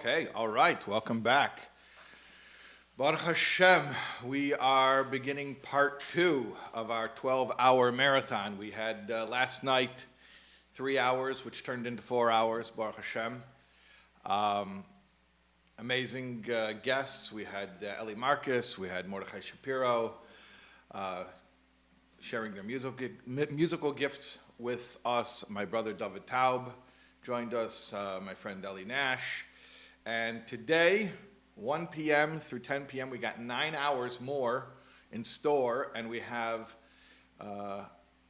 Okay, all right, welcome back. Baruch Hashem, we are beginning part 2 of our 12-hour marathon. We had last night 3 hours, which turned into 4 hours, Baruch Hashem. Amazing guests. We had Eli Marcus, we had Mordechai Shapiro, sharing their musical gifts with us. My brother Rabbi Taub joined us, my friend Eli Nash. And today, 1 p.m. through 10 p.m., we got 9 hours more in store, and we have,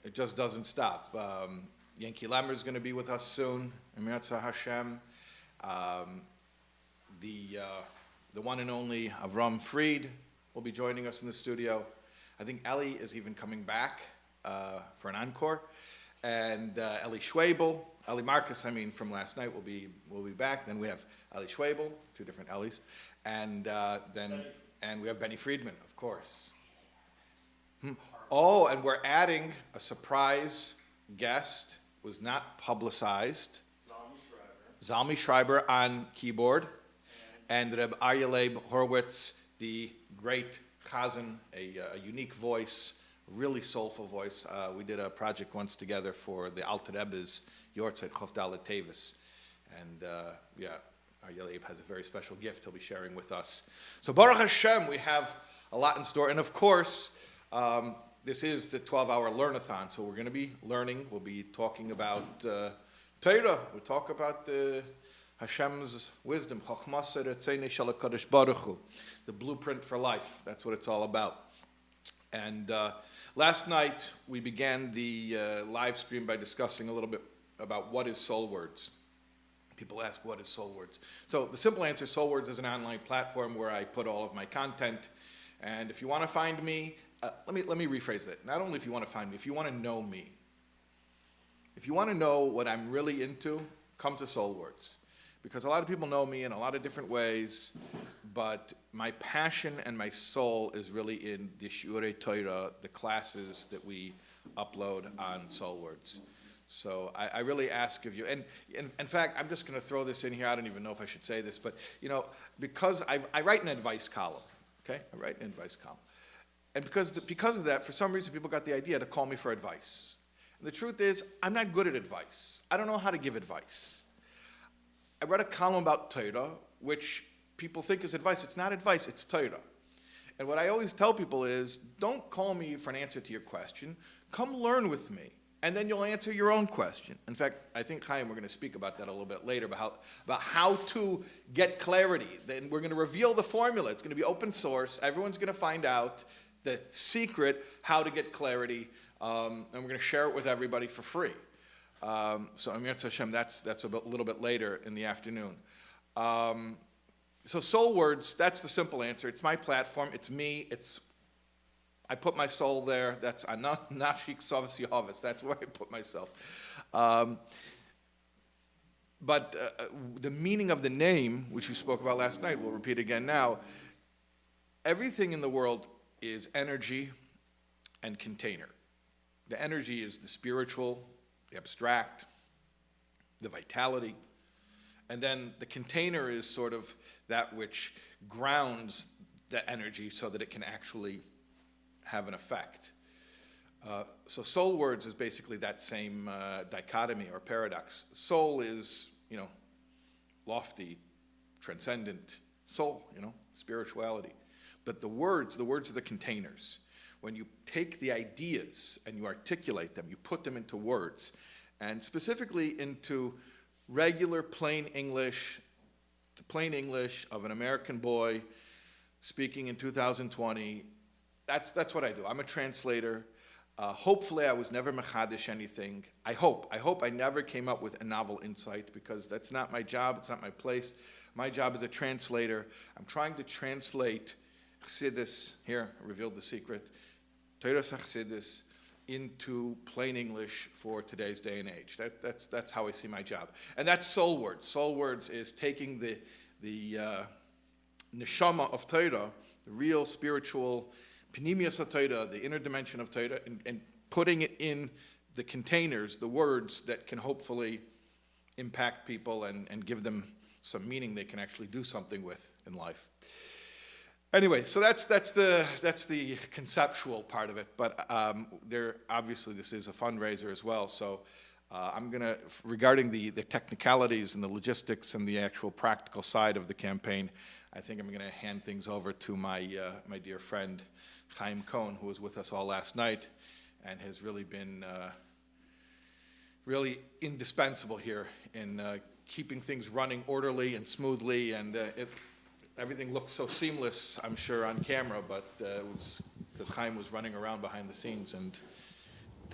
it just doesn't stop. Yankee Lemmer is going to be with us soon, Emirza Hashem. The one and only Avram Fried will be joining us in the studio. I think Eli is even coming back for an encore. And Eli Schwabel, Eli Marcus, from last night, will be back. Then we have Eli Schwabel, 2 different Elis, and we have Benny Friedman, of course. Oh, and we're adding a surprise guest. Was not publicized. Zalmi Schreiber on keyboard, and Reb Aryeh Horowitz, the great chazan, a unique voice. Really soulful voice. We did a project once together for the Alter Rebbe's Yortzeit Chof Dalet Tevis. And Aryeh has a very special gift he'll be sharing with us. So Baruch Hashem, we have a lot in store. And of course, this is the 12-hour learn-a-thon. So we're going to be learning. We'll be talking about Torah. We'll talk about Hashem's wisdom. The blueprint for life. That's what it's all about. And last night, we began the live stream by discussing a little bit about what is SoulWords. People ask, what is SoulWords? So the simple answer, SoulWords is an online platform where I put all of my content. And if you want to find me, let me rephrase that. Not only if you want to find me, if you want to know me. If you want to know what I'm really into, come to SoulWords. Because a lot of people know me in a lot of different ways, but my passion and my soul is really in the Shiurei Torah, the classes that we upload on SoulWords. So I really ask of you, and in fact, I'm just going to throw this in here. I don't even know if I should say this, but because I write an advice column, okay? I write an advice column, and because of that, for some reason, people got the idea to call me for advice. And the truth is, I'm not good at advice. I don't know how to give advice. I read a column about Torah, which people think is advice. It's not advice, it's Torah. And what I always tell people is, don't call me for an answer to your question. Come learn with me, and then you'll answer your own question. In fact, I think, Chaim, we're going to speak about that a little bit later, about how to get clarity. Then we're going to reveal the formula. It's going to be open source. Everyone's going to find out the secret, how to get clarity, and we're going to share it with everybody for free. So Amir Hashem, that's a little bit later in the afternoon. So SoulWords, that's the simple answer. It's my platform. It's me. I put my soul there. That's Nafshik Sovas Yehovas. That's where I put myself. But the meaning of the name, which we spoke about last night, we'll repeat again now. Everything in the world is energy and container. The energy is the spiritual, the abstract, the vitality, and then the container is sort of that which grounds the energy so that it can actually have an effect. So SoulWords is basically that same dichotomy or paradox. Soul is, lofty, transcendent soul, spirituality. But the words are the containers. When you take the ideas and you articulate them, you put them into words, and specifically into regular plain English, the plain English of an American boy speaking in 2020, that's what I do. I'm a translator. Hopefully I was never mechadish anything. I hope I never came up with a novel insight, because that's not my job, it's not my place. My job is a translator. I'm trying to translate Chassidus, here, I revealed the secret, Torah Chassidus, into plain English for today's day and age. That's how I see my job. And that's SoulWords. SoulWords is taking the neshama of Torah, the real spiritual Pnimius HaTorah, the inner dimension of Torah, and putting it in the containers, the words that can hopefully impact people and give them some meaning they can actually do something with in life. Anyway, so that's the conceptual part of it, but obviously this is a fundraiser as well, so I'm gonna, regarding the technicalities and the logistics and the actual practical side of the campaign, I think I'm gonna hand things over to my dear friend Chaim Cohn, who was with us all last night and has really been really indispensable here in keeping things running orderly and smoothly, and everything looked so seamless, I'm sure, on camera, but it was because Chaim was running around behind the scenes and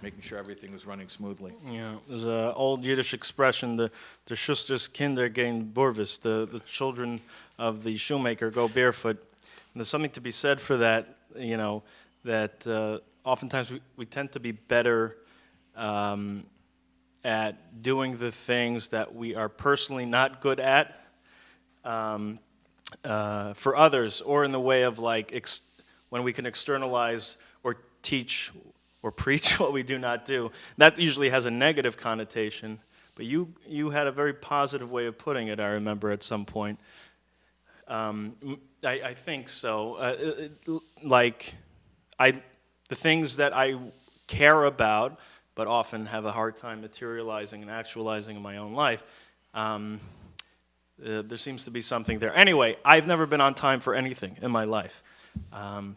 making sure everything was running smoothly. Yeah, there's an old Yiddish expression, the Schuster's Kinder gehen Burvis, the children of the shoemaker go barefoot. And there's something to be said for that, you know, that oftentimes we tend to be better at doing the things that we are personally not good at, for others, or in the way of like when we can externalize or teach or preach what we do not do. That usually has a negative connotation, but you had a very positive way of putting it, I remember at some point. I think so. The things that I care about, but often have a hard time materializing and actualizing in my own life, there seems to be something there. Anyway, I've never been on time for anything in my life. I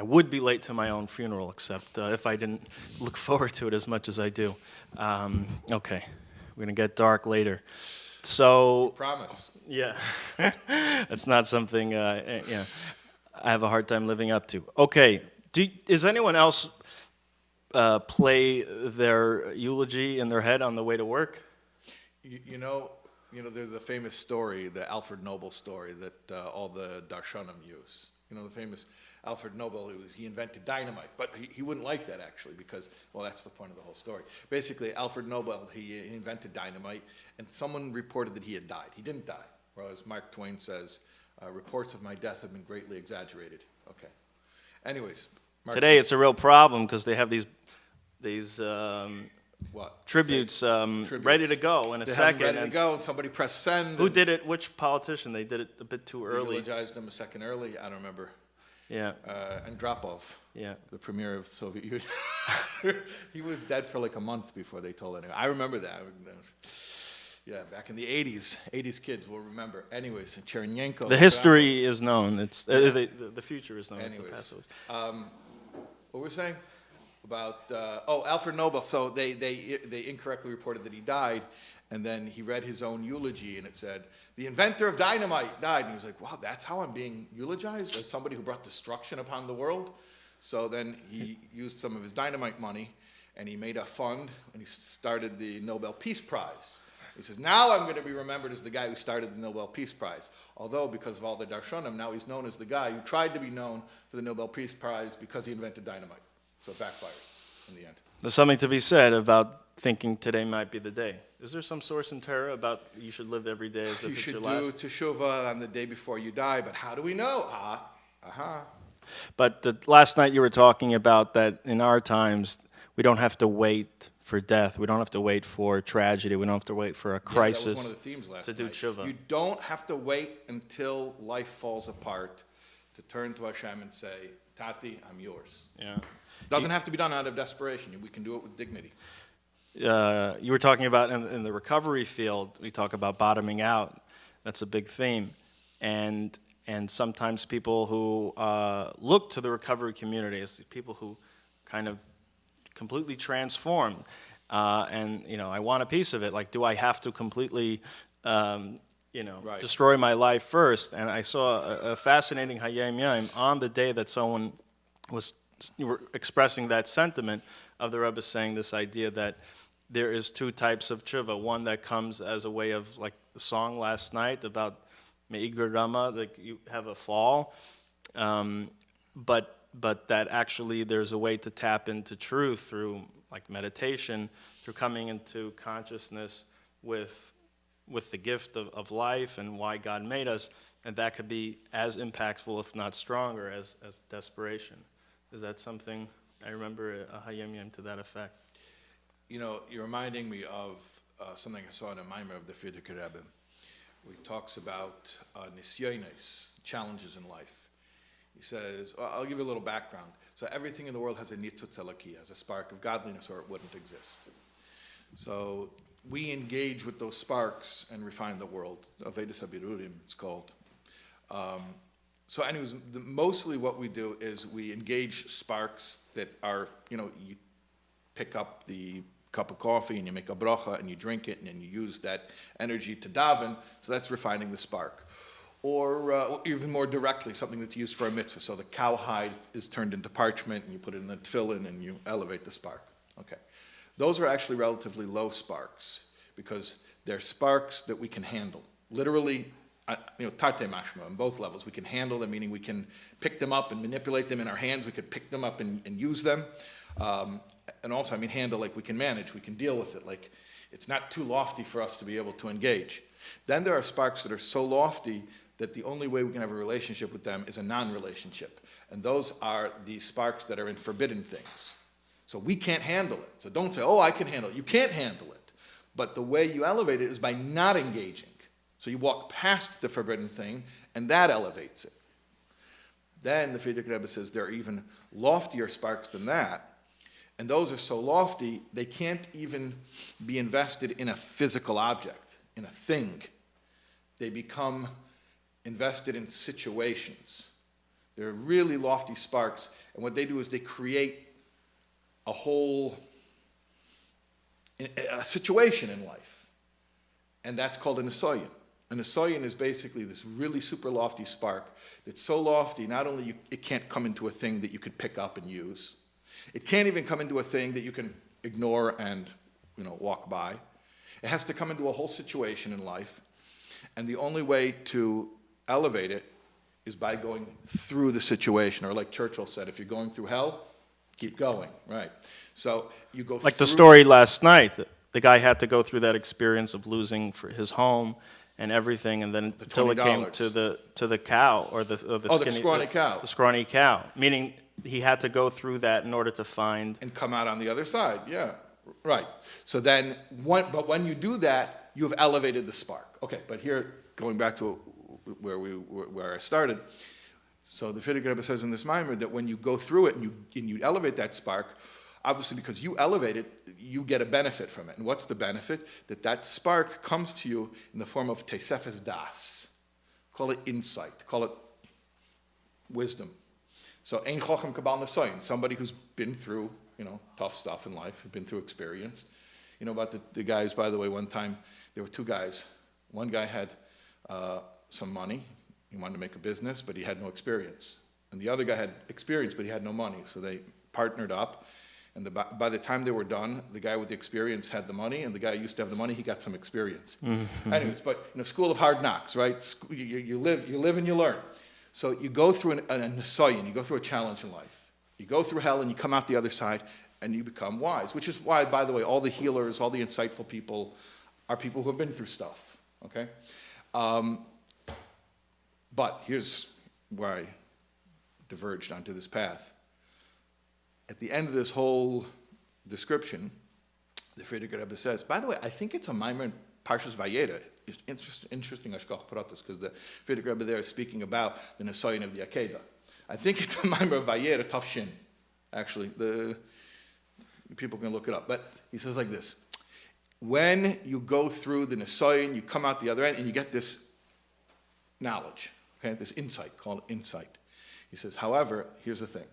would be late to my own funeral, except if I didn't look forward to it as much as I do. Okay, we're going to get dark later. So, Promise. Yeah, that's not something I have a hard time living up to. Okay, is anyone else play their eulogy in their head on the way to work? You know, there's the famous story, the Alfred Nobel story that all the Darshanim use. You know, the famous Alfred Nobel, he invented dynamite, but he wouldn't like that actually because, well, that's the point of the whole story. Basically, Alfred Nobel, he invented dynamite, and someone reported that he had died. He didn't die, whereas Mark Twain says, reports of my death have been greatly exaggerated. Okay. Anyways. Today it's a real problem because they have these what? Tributes ready to go in a second. Ready to go, and somebody pressed send. Who did it? Which politician? They did it a bit too early. They eulogized him a second early. I don't remember. Yeah. Andropov. Yeah. The premier of the Soviet Union. He was dead for like a month before they told anyone. I remember that. Yeah, back in the 80s. 80s kids will remember. Anyways, Chernyenko. The history is known. It's the future is known. Anyways, what were we saying? About Alfred Nobel. So they incorrectly reported that he died, and then he read his own eulogy, and it said the inventor of dynamite died, and he was like, wow, that's how I'm being eulogized, as somebody who brought destruction upon the world. So then he used some of his dynamite money, and he made a fund, and he started the Nobel Peace Prize. He says, now I'm going to be remembered as the guy who started the Nobel Peace Prize. Although, because of all the Darshanim, now he's known as the guy who tried to be known for the Nobel Peace Prize because he invented dynamite. So it backfired in the end. There's something to be said about thinking today might be the day. Is there some source in Torah about you should live every day as if it's your last? You should do teshuvah on the day before you die, but how do we know? But last night you were talking about that in our times, we don't have to wait for death. We don't have to wait for tragedy. We don't have to wait for a crisis. That was one of the themes last night. To do teshuvah. You don't have to wait until life falls apart to turn to Hashem and say, Tati, I'm yours. Yeah. Doesn't have to be done out of desperation. We can do it with dignity. You were talking about in the recovery field, we talk about bottoming out. That's a big theme. And sometimes people who look to the recovery community as people who kind of completely transform. And, I want a piece of it. Like, do I have to completely, right. destroy my life first? And I saw a fascinating Hayom Yom on the day that someone you were expressing that sentiment of the Rebbe saying this idea that there is two types of tshuva. One that comes as a way of, like the song last night about Me'igra Rama, like you have a fall, but that actually there's a way to tap into truth through like meditation, through coming into consciousness with the gift of life and why God made us, and that could be as impactful, if not stronger, as desperation. Is that something? I remember a Hayom Yom to that effect. You're reminding me of something I saw in a mimer of the Frierdiker Rebbe. where he talks about nisyonos, challenges in life. He says, well, I'll give you a little background. So everything in the world has a nitzutz eloki, has a spark of godliness, or it wouldn't exist. So we engage with those sparks and refine the world. Avedis habirurim, it's called. So anyways, mostly what we do is we engage sparks that are, you pick up the cup of coffee and you make a bracha and you drink it and then you use that energy to daven, so that's refining the spark. Or even more directly, something that's used for a mitzvah. So the cowhide is turned into parchment and you put it in a tefillin and you elevate the spark. Okay. Those are actually relatively low sparks because they're sparks that we can handle. Literally, tate mashma on both levels. We can handle them, meaning we can pick them up and manipulate them in our hands. We could pick them up and use them. And also, handle like we can manage. We can deal with it. Like it's not too lofty for us to be able to engage. Then there are sparks that are so lofty that the only way we can have a relationship with them is a non-relationship. And those are the sparks that are in forbidden things. So we can't handle it. So don't say, oh, I can handle it. You can't handle it. But the way you elevate it is by not engaging. So you walk past the forbidden thing, and that elevates it. Then the Friedrich Rebbe says there are even loftier sparks than that. And those are so lofty, they can't even be invested in a physical object, in a thing. They become invested in situations. They're really lofty sparks, and what they do is they create a whole situation in life, and that's called an asoyan. An asoyan is basically this really super lofty spark that's so lofty, not only it can't come into a thing that you could pick up and use, it can't even come into a thing that you can ignore and walk by. It has to come into a whole situation in life, and the only way to elevate it is by going through the situation. Or like Churchill said, if you're going through hell, keep going, right? So you go like through... the story last night, the guy had to go through that experience of losing for his home and everything, and then until it came to the cow or the the scrawny cow. The scrawny cow, meaning he had to go through that in order to find and come out on the other side. Yeah, right. So then, when you do that, you have elevated the spark. Okay, but here, going back to where I started. So the Friedrich Rebbe says in this mimer that when you go through it and you elevate that spark, obviously because you elevate it, you get a benefit from it. And what's the benefit? That spark comes to you in the form of tesefes das. Call it insight. Call it wisdom. So ein chochem kabal nesoyin, somebody who's been through tough stuff in life, been through experience. About the guys, by the way, one time there were two guys. One guy had some money. He wanted to make a business, but he had no experience. And the other guy had experience, but he had no money. So they partnered up. And by the time they were done, the guy with the experience had the money, and the guy who used to have the money, he got some experience. Mm-hmm. Anyways, but school of hard knocks, right? You live and you learn. So you go through an asoyan, you go through a challenge in life. You go through hell, and you come out the other side, and you become wise. Which is why, by the way, all the healers, all the insightful people are people who have been through stuff, okay? But here's where I diverged onto this path. At the end of this whole description, the Friedrich Rebbe says, by the way, I think it's a mimer in Parshas Vayera. It's interesting, Ashkach Pratis, because the Friedrich Rebbe there is speaking about the Nesoyin of the Akedah. I think it's a mimer of Vayera, Tafshin. Actually, the people can look it up. But he says like this. When you go through the Nesoyin, you come out the other end, and you get this knowledge, okay, this insight, called insight. He says, however, here's the thing.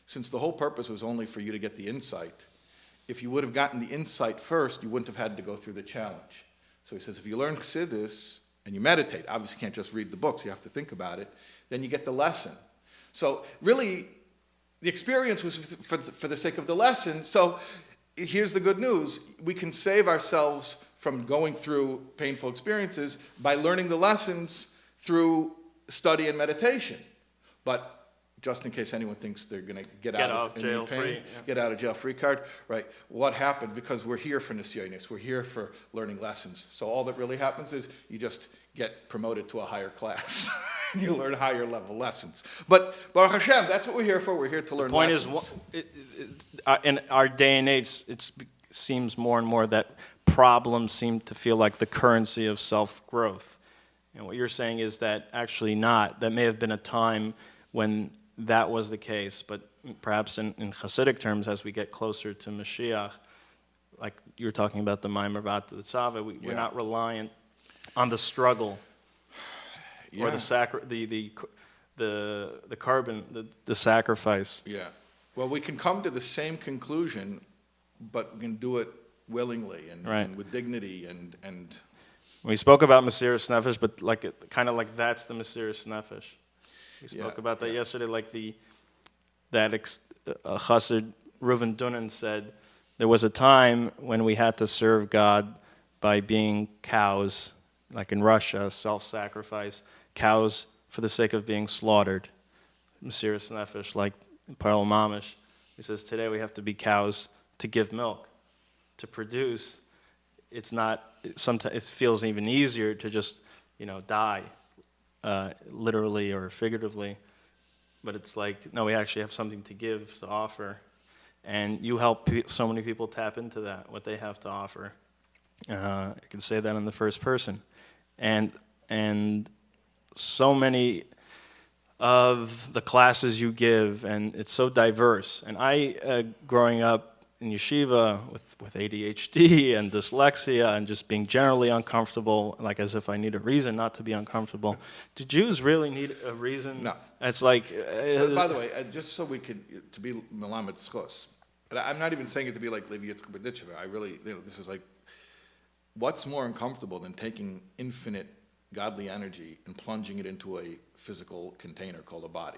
Since the whole purpose was only for you to get the insight, if you would have gotten the insight first, you wouldn't have had to go through the challenge. So he says, if you learn Chassidus and you meditate, obviously you can't just read the books, you have to think about it, then you get the lesson. So really, the experience was for the sake of the lesson. So here's the good news. We can save ourselves from going through painful experiences by learning the lessons through study and meditation. But just in case anyone thinks they're going to get out of jail free, get out of jail free card, right? What happened? Because we're here for nisyonis, we're here for learning lessons. So all that really happens is you just get promoted to a higher class. You learn higher level lessons. But Baruch Hashem, that's what we're here for. We're here to learn lessons. The point is, in our day and age, it seems more and more that problems seem to feel like the currency of self-growth. And what you're saying is that actually not. That may have been a time when that was the case, but perhaps in Hasidic terms, as we get closer to Mashiach, like you were talking about the Maimer Vat the Tzava, we're not reliant on the struggle or the carbon, the sacrifice. Yeah. Well, we can come to the same conclusion, but we can do it willingly and with dignity and. We spoke about Mesiras Nefesh, but kind of like that's the Mesiras Nefesh. We spoke about that yesterday, like Chassid Reuven Dunan said, there was a time when we had to serve God by being cows, like in Russia, self-sacrifice, cows for the sake of being slaughtered. Mesiras Nefesh, like Paral Mamish. He says, today we have to be cows to give milk, to produce. It's not, sometimes it feels even easier to just, die, literally or figuratively. But it's like, no, we actually have something to give, to offer. And you help so many people tap into that, what they have to offer. I can say that in the first person. And so many of the classes you give, and it's so diverse. And I, growing up in yeshiva with ADHD and dyslexia and just being generally uncomfortable, like as if I need a reason not to be uncomfortable. Do Jews really need a reason? No. It's like... by the way, just so we could, to be melamed schos, I'm not even saying it to be like Levi Yitzchak B'Ditcheva. I really, this is like, what's more uncomfortable than taking infinite godly energy and plunging it into a physical container called a body?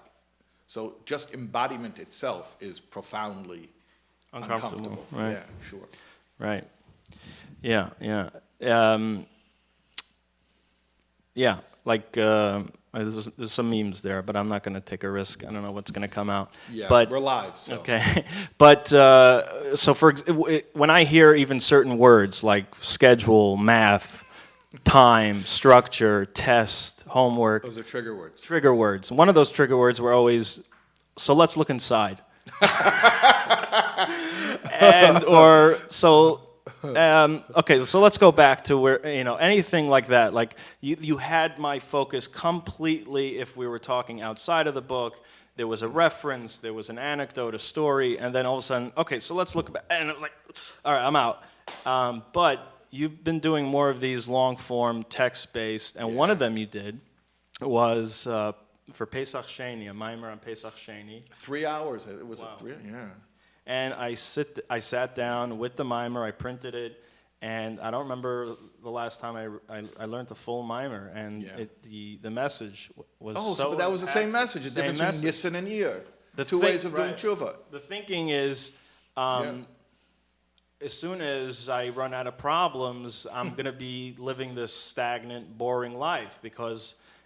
So just embodiment itself is profoundly uncomfortable. Right. Yeah, sure. Right. Yeah. Like there's some memes there, but I'm not going to take a risk. I don't know what's going to come out. Yeah, but, we're live. So. Okay. But so when I hear even certain words like schedule, math, time, structure, test, homework. Those are trigger words. Trigger words. One of those trigger words were always, so let's look inside. Okay, so let's go back to where, anything like that. Like, you had my focus completely if we were talking outside of the book. There was a reference, there was an anecdote, a story, and then all of a sudden, okay, so let's look back. And it was like, all right, I'm out. But you've been doing more of these long-form, text-based, and one of them you did was for Pesach Sheni, a mimer on Pesach Sheni. 3 hours. It was Wow. 3. Yeah. And I sat down with the mimer, I printed it, and I don't remember the last time I learned the full mimer, and the message was so that was the same message, the difference between Nisan and Iyar. Two ways of doing tshuva. The thinking is, as soon as I run out of problems, I'm going to be living this stagnant, boring life,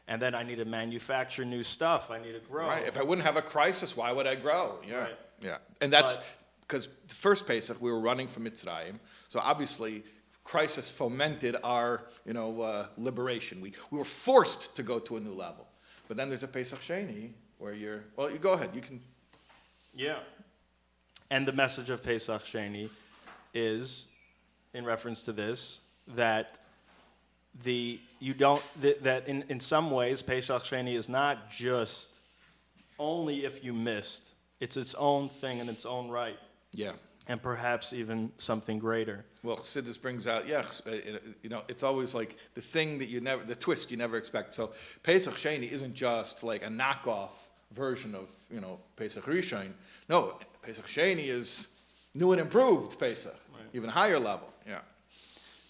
and then I need to manufacture new stuff, I need to grow. Right, if I wouldn't have a crisis, why would I grow? Yeah. Right. Yeah, and that's because the first Pesach we were running from Mitzrayim, so obviously crisis fomented our liberation. We were forced to go to a new level. But then there's a Pesach Sheni where you go ahead, you can. Yeah, and the message of Pesach Sheni is, in reference to this, that that in some ways Pesach Sheni is not just only if you missed. It's its own thing in its own right. Yeah. And perhaps even something greater. Well, Chassidus brings out, it's always like the thing that the twist you never expect. So Pesach Sheni isn't just like a knockoff version of, Pesach Rishon. No, Pesach Sheni is new and improved Pesach, even higher level. Yeah.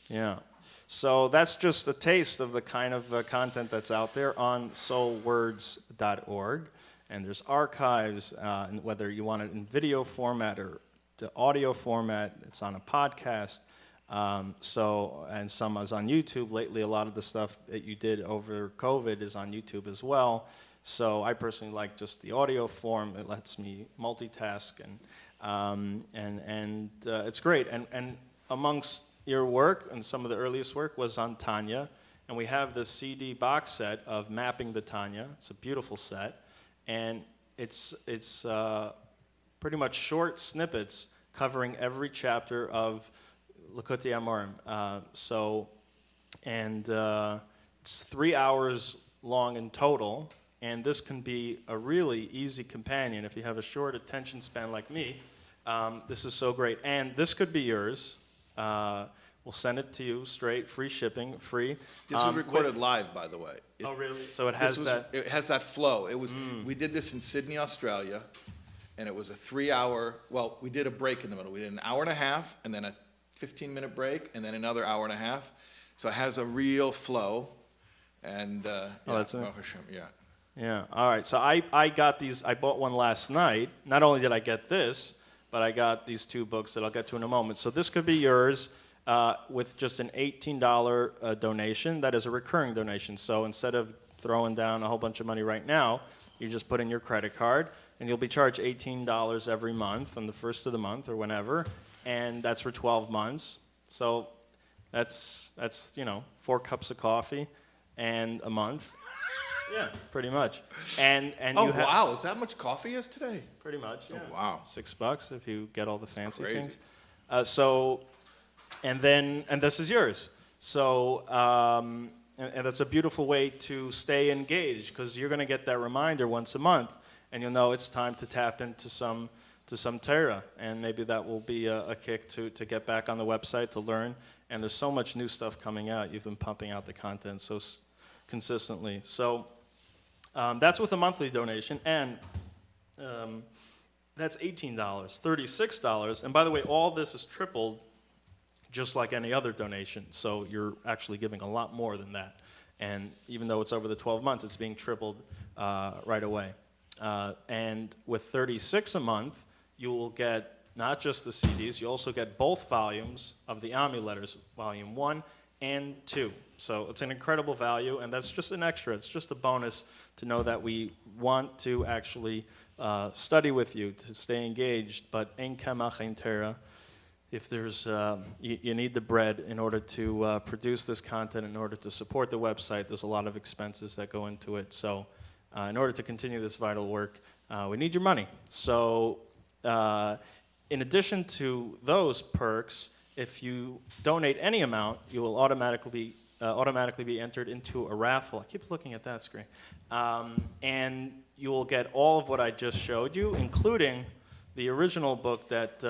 Yeah. So that's just a taste of the kind of content that's out there on SoulWords.org. And there's archives, and whether you want it in video format or the audio format, it's on a podcast. And some is on YouTube. Lately, a lot of the stuff that you did over COVID is on YouTube as well. So I personally like just the audio form. It lets me multitask, and it's great. And amongst your work, and some of the earliest work was on Tanya, and we have the CD box set of Mapping the Tanya. It's a beautiful set. And it's pretty much short snippets covering every chapter of Likutei Amorim. It's 3 hours long in total, and this can be a really easy companion if you have a short attention span like me. This is so great, and this could be yours. We'll send it to you straight, free shipping, free. This was recorded live, by the way. Oh, really? So it has that. It has that flow. It was. We did this in Sydney, Australia, and it was a 3-hour. Well, we did a break in the middle. We did an hour and a half, and then a 15-minute break, and then another hour and a half. So it has a real flow, and that's it. Yeah. Yeah. All right. So I got these. I bought one last night. Not only did I get this, but I got these 2 books that I'll get to in a moment. So this could be yours. With just an $18 donation. That is a recurring donation. So instead of throwing down a whole bunch of money right now, you just put in your credit card, and you'll be charged $18 every month on the first of the month or whenever, and that's for 12 months. So that's 4 cups of coffee and a month. Yeah, pretty much. And Wow, is that much coffee is today? Pretty much. Yeah. Oh, wow. $6 if you get all the fancy Crazy. things. And this is yours. So, and that's a beautiful way to stay engaged, because you're going to get that reminder once a month, and you'll know it's time to tap into some Torah, and maybe that will be a kick to get back on the website to learn. And there's so much new stuff coming out. You've been pumping out the content so consistently. So that's with a monthly donation, and that's $18, $36. And by the way, all this is tripled, just like any other donation. So you're actually giving a lot more than that. And even though it's over the 12 months, it's being tripled right away. And with $36 a month, you will get not just the CDs, you also get both volumes of the Ami letters, volume 1 and 2. So it's an incredible value, and that's just an extra. It's just a bonus to know that we want to actually study with you, to stay engaged, but ein kamach ein Torah. If there's, you need the bread in order to produce this content, in order to support the website. There's a lot of expenses that go into it. So in order to continue this vital work, we need your money. So in addition to those perks, if you donate any amount, you will automatically be entered into a raffle. I keep looking at that screen. And you will get all of what I just showed you, including the original book that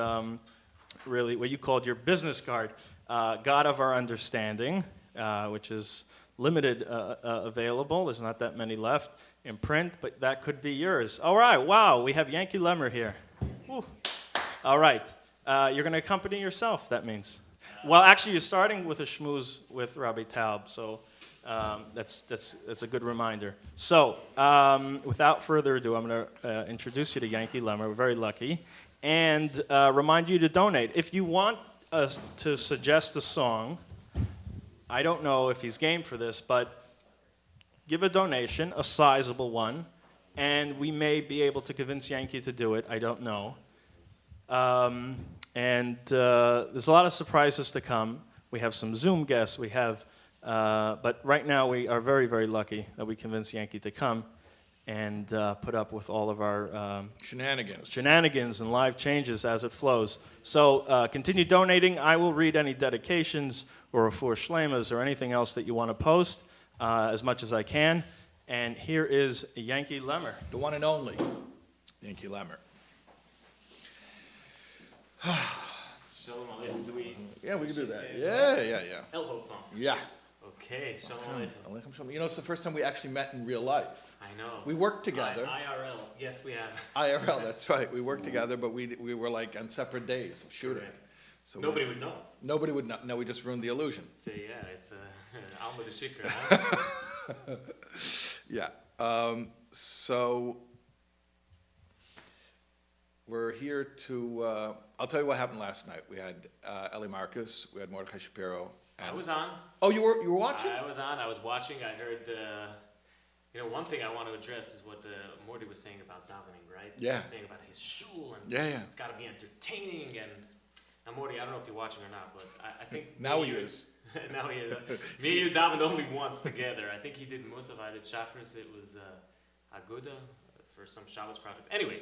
really what you called your business card, God of Our Understanding, which is limited available. There's not that many left in print, but that could be yours. All right, wow, we have Yankee Lemmer here. Woo. All right, you're going to accompany yourself, that means. Well, actually, you're starting with a schmooze with Rabbi Taub, so that's a good reminder. So, without further ado, I'm going to introduce you to Yankee Lemmer. We're very lucky. And remind you to donate. If you want us to suggest a song, I don't know if he's game for this, but give a donation, a sizable one, and we may be able to convince Yankee to do it. I don't know. And there's a lot of surprises to come. We have some Zoom guests. We have, but right now we are very, very lucky that we convinced Yankee to come and put up with all of our shenanigans and live changes as it flows. So continue donating. I will read any dedications or refuah shlemas or anything else that you want to post as much as I can. And here is Yankee Lemmer. The one and only Yankee Lemmer. Shalom Aleichem. Do we? Yeah, we can do that. Yeah. Elbow pump. Yeah. Okay, Shalom Aleichem. Aleichem shalom. You know, it's the first time we actually met in real life. I know. We worked together. IRL. Yes, we have. IRL, that's right. We worked together, but we were like on separate days of shooting. Correct. So Nobody would know. Nobody would know. No, we just ruined the illusion. So yeah, it's Alma the Shikra, huh? Yeah. So we're here to. I'll tell you what happened last night. We had Eli Marcus. We had Mordechai Shapiro. I was on. Oh, you were watching? I was on. I was watching. I heard. One thing I want to address is what Morty was saying about davening, right? Yeah. He was saying about his shul and it's got to be entertaining. And now, Morty, I don't know if you're watching or not, but I think now he is. Now he is. Me and you davened only once together. I think he did Musaf. I did Chakras. It was Aguda for some Shabbos project. Anyway,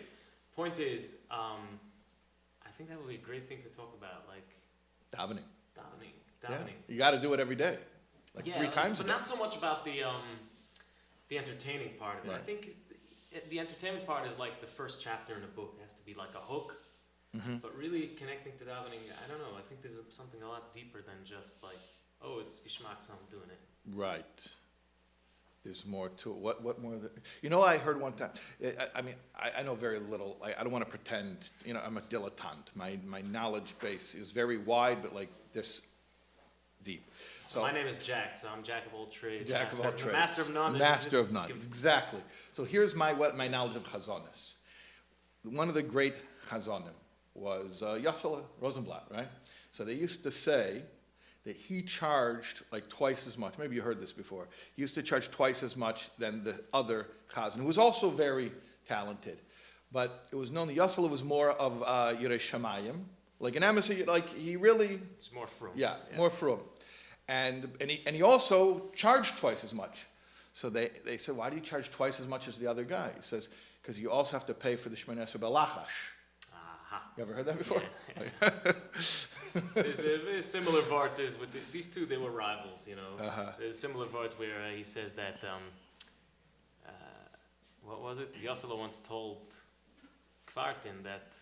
point is, I think that would be a great thing to talk about, like Davening. Davening. Yeah. You got to do it every day. like 3 times a but day. not so much about the entertaining part of it. Right. I think the entertainment part is like the first chapter in a book. It has to be like a hook. But really connecting to davening, I don't know. I think there's something a lot deeper than just like, oh, it's geschmack, so I'm doing it. Right. There's more to it. What more? You know, I heard one time. I mean, I know very little. I don't want to pretend. You know, I'm a dilettante. My knowledge base is very wide, but like this deep. So my name is Jack, so I'm Jack of all trades. Jack of all trades. Master of none. Master of none. Exactly. So here's my knowledge of chazonis. One of the great chazonim was Yossele Rosenblatt, right? So they used to say that he charged like twice as much. Maybe you heard this before. He used to charge twice as much than the other chazan, who was also very talented. But it was known that Yossele was more of Yirei Shamayim. Like an emissary, like he really... It's more frum. Yeah, more frum. And he also charged twice as much. So they said, why do you charge twice as much as the other guy? He says, because you also have to pay for the Shemoneh Esrei Belachash. You ever heard that before? Yeah. There's a very similar vart is with these two. They were rivals, you know. There's a similar vart where he says that what was it? Yossele once told Kvartin that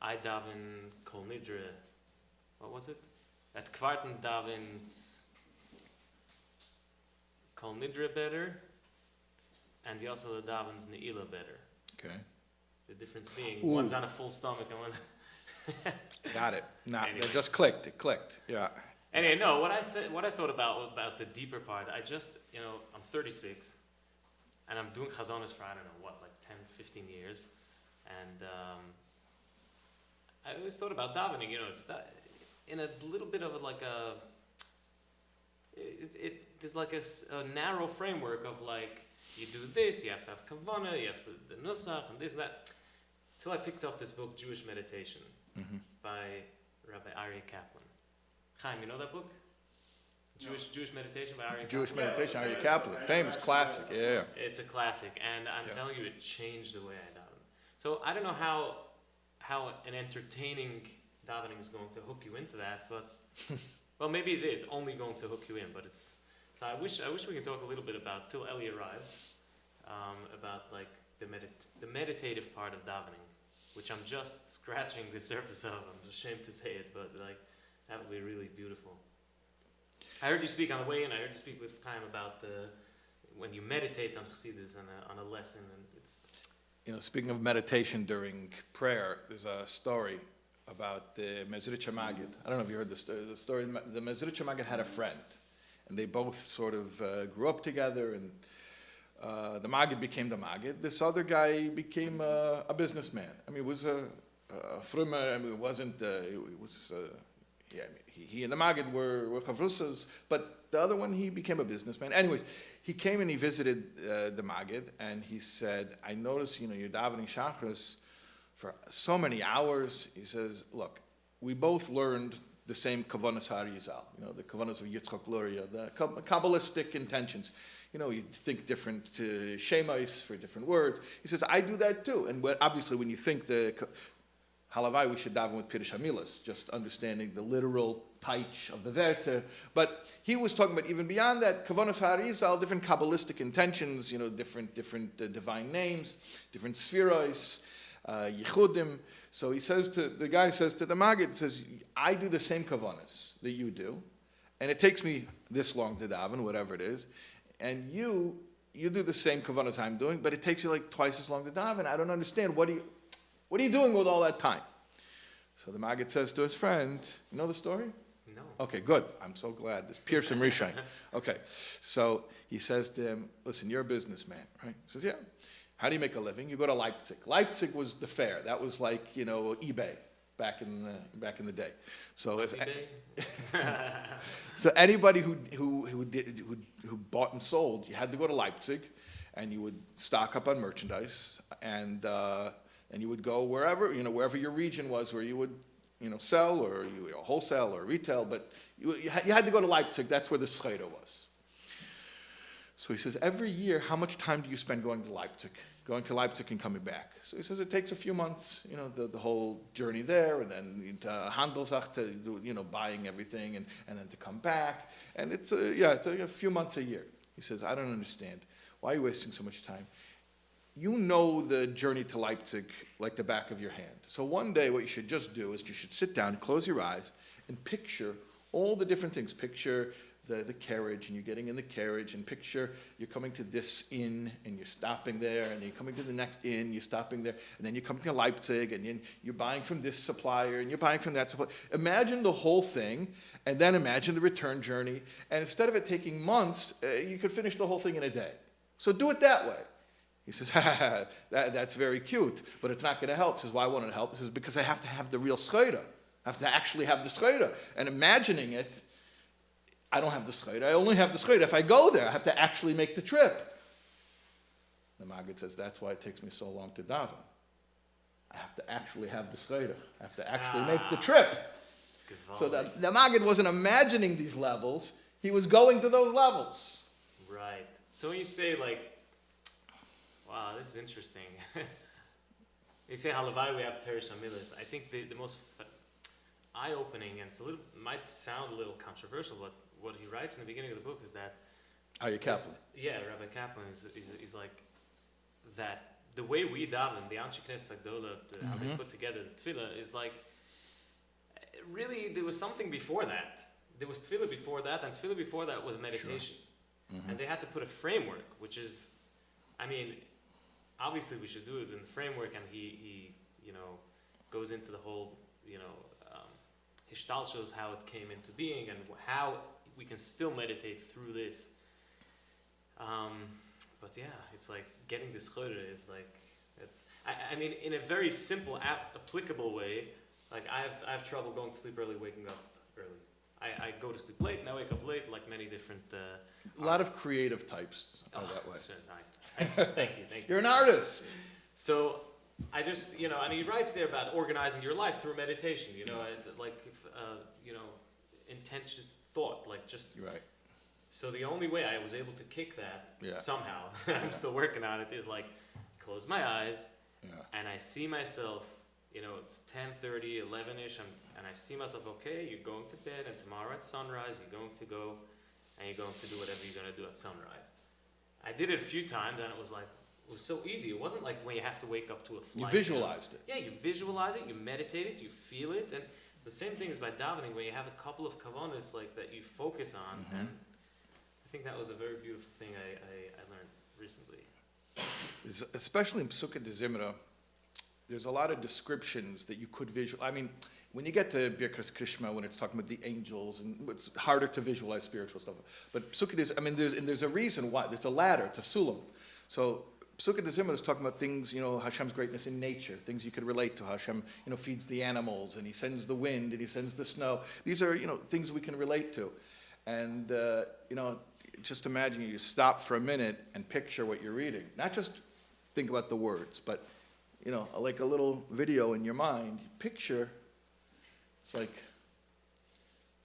I daven kol nidre. What was it? That Kvartin davens kol nidre better, and Yossele davens neila better. Okay. The difference being Ooh. one's on a full stomach and one's. Got it. Anyway. It just clicked. It clicked. Yeah. Anyway, no. What I thought about the deeper part, I just, you know, I'm 36, and I'm doing chazonis for I don't know what, like 10, 15 years, and I always thought about davening. You know, it's that in a little bit of there's like a narrow framework of like you do this, you have to have kavanah, you have to, the nusach, and this and that. Until I picked up this book, Jewish Meditation, by Rabbi Aryeh Kaplan. Chaim, you know that book? Jewish Meditation by Aryeh Kaplan? Jewish Meditation, Aryeh Kaplan. Famous classic, yeah. It's a classic, and I'm telling you, it changed the way I daven. So I don't know how an entertaining davening is going to hook you into that, but, well, maybe it is only going to hook you in, but it's, so I wish we could talk a little bit about, till Eli arrives, about like the meditative part of davening, which I'm just scratching the surface of. I'm ashamed to say it, but like that would be really beautiful. I heard you speak on the way in. I heard you speak with Chaim about when you meditate on Chassidus on a lesson, and it's. You know, speaking of meditation during prayer, there's a story about the Mezritch Maggid. I don't know if you heard the story. The Mezritch Maggid had a friend, and they both sort of grew up together, and the Maggid became the Maggid. This other guy became a businessman. I mean, it was a frumer. I mean, it wasn't. It was. Yeah, I mean, he and the Maggid were chavrusas, but the other one, he became a businessman. Anyways, he came and he visited the Maggid, and he said, "I noticed, you know, you're davening shachris for so many hours." He says, "Look, we both learned the same kavanas harizal, you know, the kavanas of Yitzchak Luria, the Kabbalistic intentions. You know, you think different shemais for different words." He says, "I do that too." And obviously, when you think the halavai, we should daven with Pirush Hamilas, just understanding the literal taich of the Werte. But he was talking about even beyond that, kavanas harizal, different Kabbalistic intentions, you know, different divine names, different spherois, yichudim. So he says the guy says to the Maggid, says, "I do the same kavanas that you do, and it takes me this long to daven, whatever it is, and you do the same kavanas I'm doing, but it takes you like twice as long to daven. I don't understand. What are you doing with all that time?" So the Maggid says to his friend, "You know the story?" No. Okay, good. I'm so glad. This Pearson Rishai. Okay, so he says to him, "Listen, you're a businessman, right?" He says, "Yeah." "How do you make a living?" "You go to Leipzig." Leipzig was the fair. That was like, you know, eBay back in the day. So so anybody who bought and sold, you had to go to Leipzig, and you would stock up on merchandise, and you would go wherever your region was, where you would, you know, sell, or you wholesale or retail, but you had to go to Leipzig. That's where the scheda was. So he says, "Every year, how much time do you spend going to Leipzig?" going to Leipzig and coming back. So he says it takes a few months, the whole journey there, and then to Handelsach to do, buying everything, and then to come back. And it's a few months a year. He says, I don't understand. Why are you wasting so much time? You know the journey to Leipzig like the back of your hand. So one day what you should just do is you should sit down, close your eyes, and picture all the different things. Picture the carriage, and you're getting in the carriage, and picture you're coming to this inn, and you're stopping there, and then you're coming to the next inn, you're stopping there, and then you're coming to Leipzig, and then you're buying from this supplier, and you're buying from that supplier. Imagine the whole thing, and then imagine the return journey, and instead of it taking months, you could finish the whole thing in a day. So do it that way. He says, that's very cute, but it's not going to help. He says, why won't it help? He says, because I have to have the real schroeder. I have to actually have the schroeder. And imagining it, I don't have the schroeder. I only have the schroeder. If I go there, I have to actually make the trip. The Maggid says, that's why it takes me so long to daven. I have to actually have the schroeder. I have to actually make the trip. So the Maggid wasn't imagining these levels. He was going to those levels. Right. So when you say, wow, this is interesting. You say, Halavai, we have Perish Amilas. I think the most eye-opening, and might sound a little controversial, but what he writes in the beginning of the book is that... Aryeh Kaplan. Yeah, Rabbi Kaplan is like that. The way we daven, the Anshe Knesset Agdola, how they put together the tefillah, is like... Really, there was something before that. There was tefillah before that, and tefillah before that was meditation. Sure. And they had to put a framework, which is... obviously we should do it in the framework, and he goes into the whole, Hishtal shows how it came into being and how we can still meditate through this. But yeah, it's like getting this chorah is like, in a very simple, applicable way, like I have trouble going to sleep early, waking up early. I go to sleep late and I wake up late, like many different a lot of creative types are that way. Thank you. You're an artist. So I just, and he writes there about organizing your life through meditation, intentions thought, Right. So the only way I was able to kick that somehow, I'm still working on it, is close my eyes and I see myself, it's 10:30, 11-ish, and I see myself, okay, you're going to bed, and tomorrow at sunrise, you're going to go, and you're going to do whatever you're going to do at sunrise. I did it a few times, and it was so easy. It wasn't like when you have to wake up to a flight. You visualized it. Yeah, you visualize it, you meditate it, you feel it, and the same thing is by davening, where you have a couple of kavanas that you focus on, and I think that was a very beautiful thing I learned recently. Especially in Pesukei de Zimra, there's a lot of descriptions that you could visualize. When you get to Birkas Krishma, when it's talking about the angels, and it's harder to visualize spiritual stuff. But Pesukei de Zimra, there's a reason why. There's a ladder, it's a sulam. So Pesukei de Zimra is talking about things, Hashem's greatness in nature, things you could relate to. Hashem, feeds the animals, and he sends the wind, and he sends the snow. These are, things we can relate to. And, just imagine you stop for a minute and picture what you're reading. Not just think about the words, but, like a little video in your mind. Picture, it's like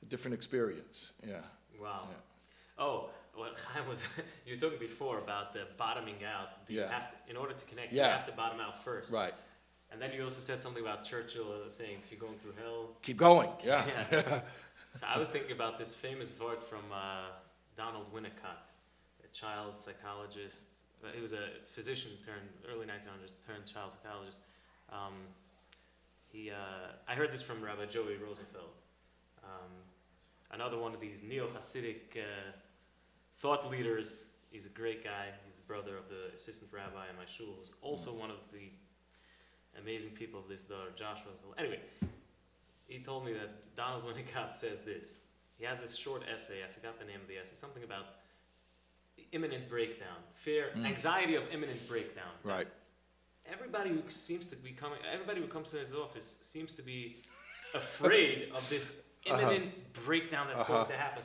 a different experience. Yeah. Wow. Yeah. Oh, what Chaim was, you were talking before about the bottoming out. Do you have to, in order to connect, you have to bottom out first. Right. And then you also said something about Churchill saying, if you're going through hell... Keep going, yeah. So I was thinking about this famous word from Donald Winnicott, a child psychologist. He was a physician turned, early 1900s, turned child psychologist. I heard this from Rabbi Joey Rosenfeld. Another one of these neo-Hasidic thought leaders. He's a great guy. He's the brother of the assistant rabbi in my shul, who's also one of the amazing people of this daughter, Josh Rosenfeld. Anyway, he told me that Donald Winnicott says this. He has this short essay, I forgot the name of the essay, something about imminent breakdown, anxiety of imminent breakdown. Right. Everybody who comes to his office seems to be afraid of this imminent breakdown that's going to happen.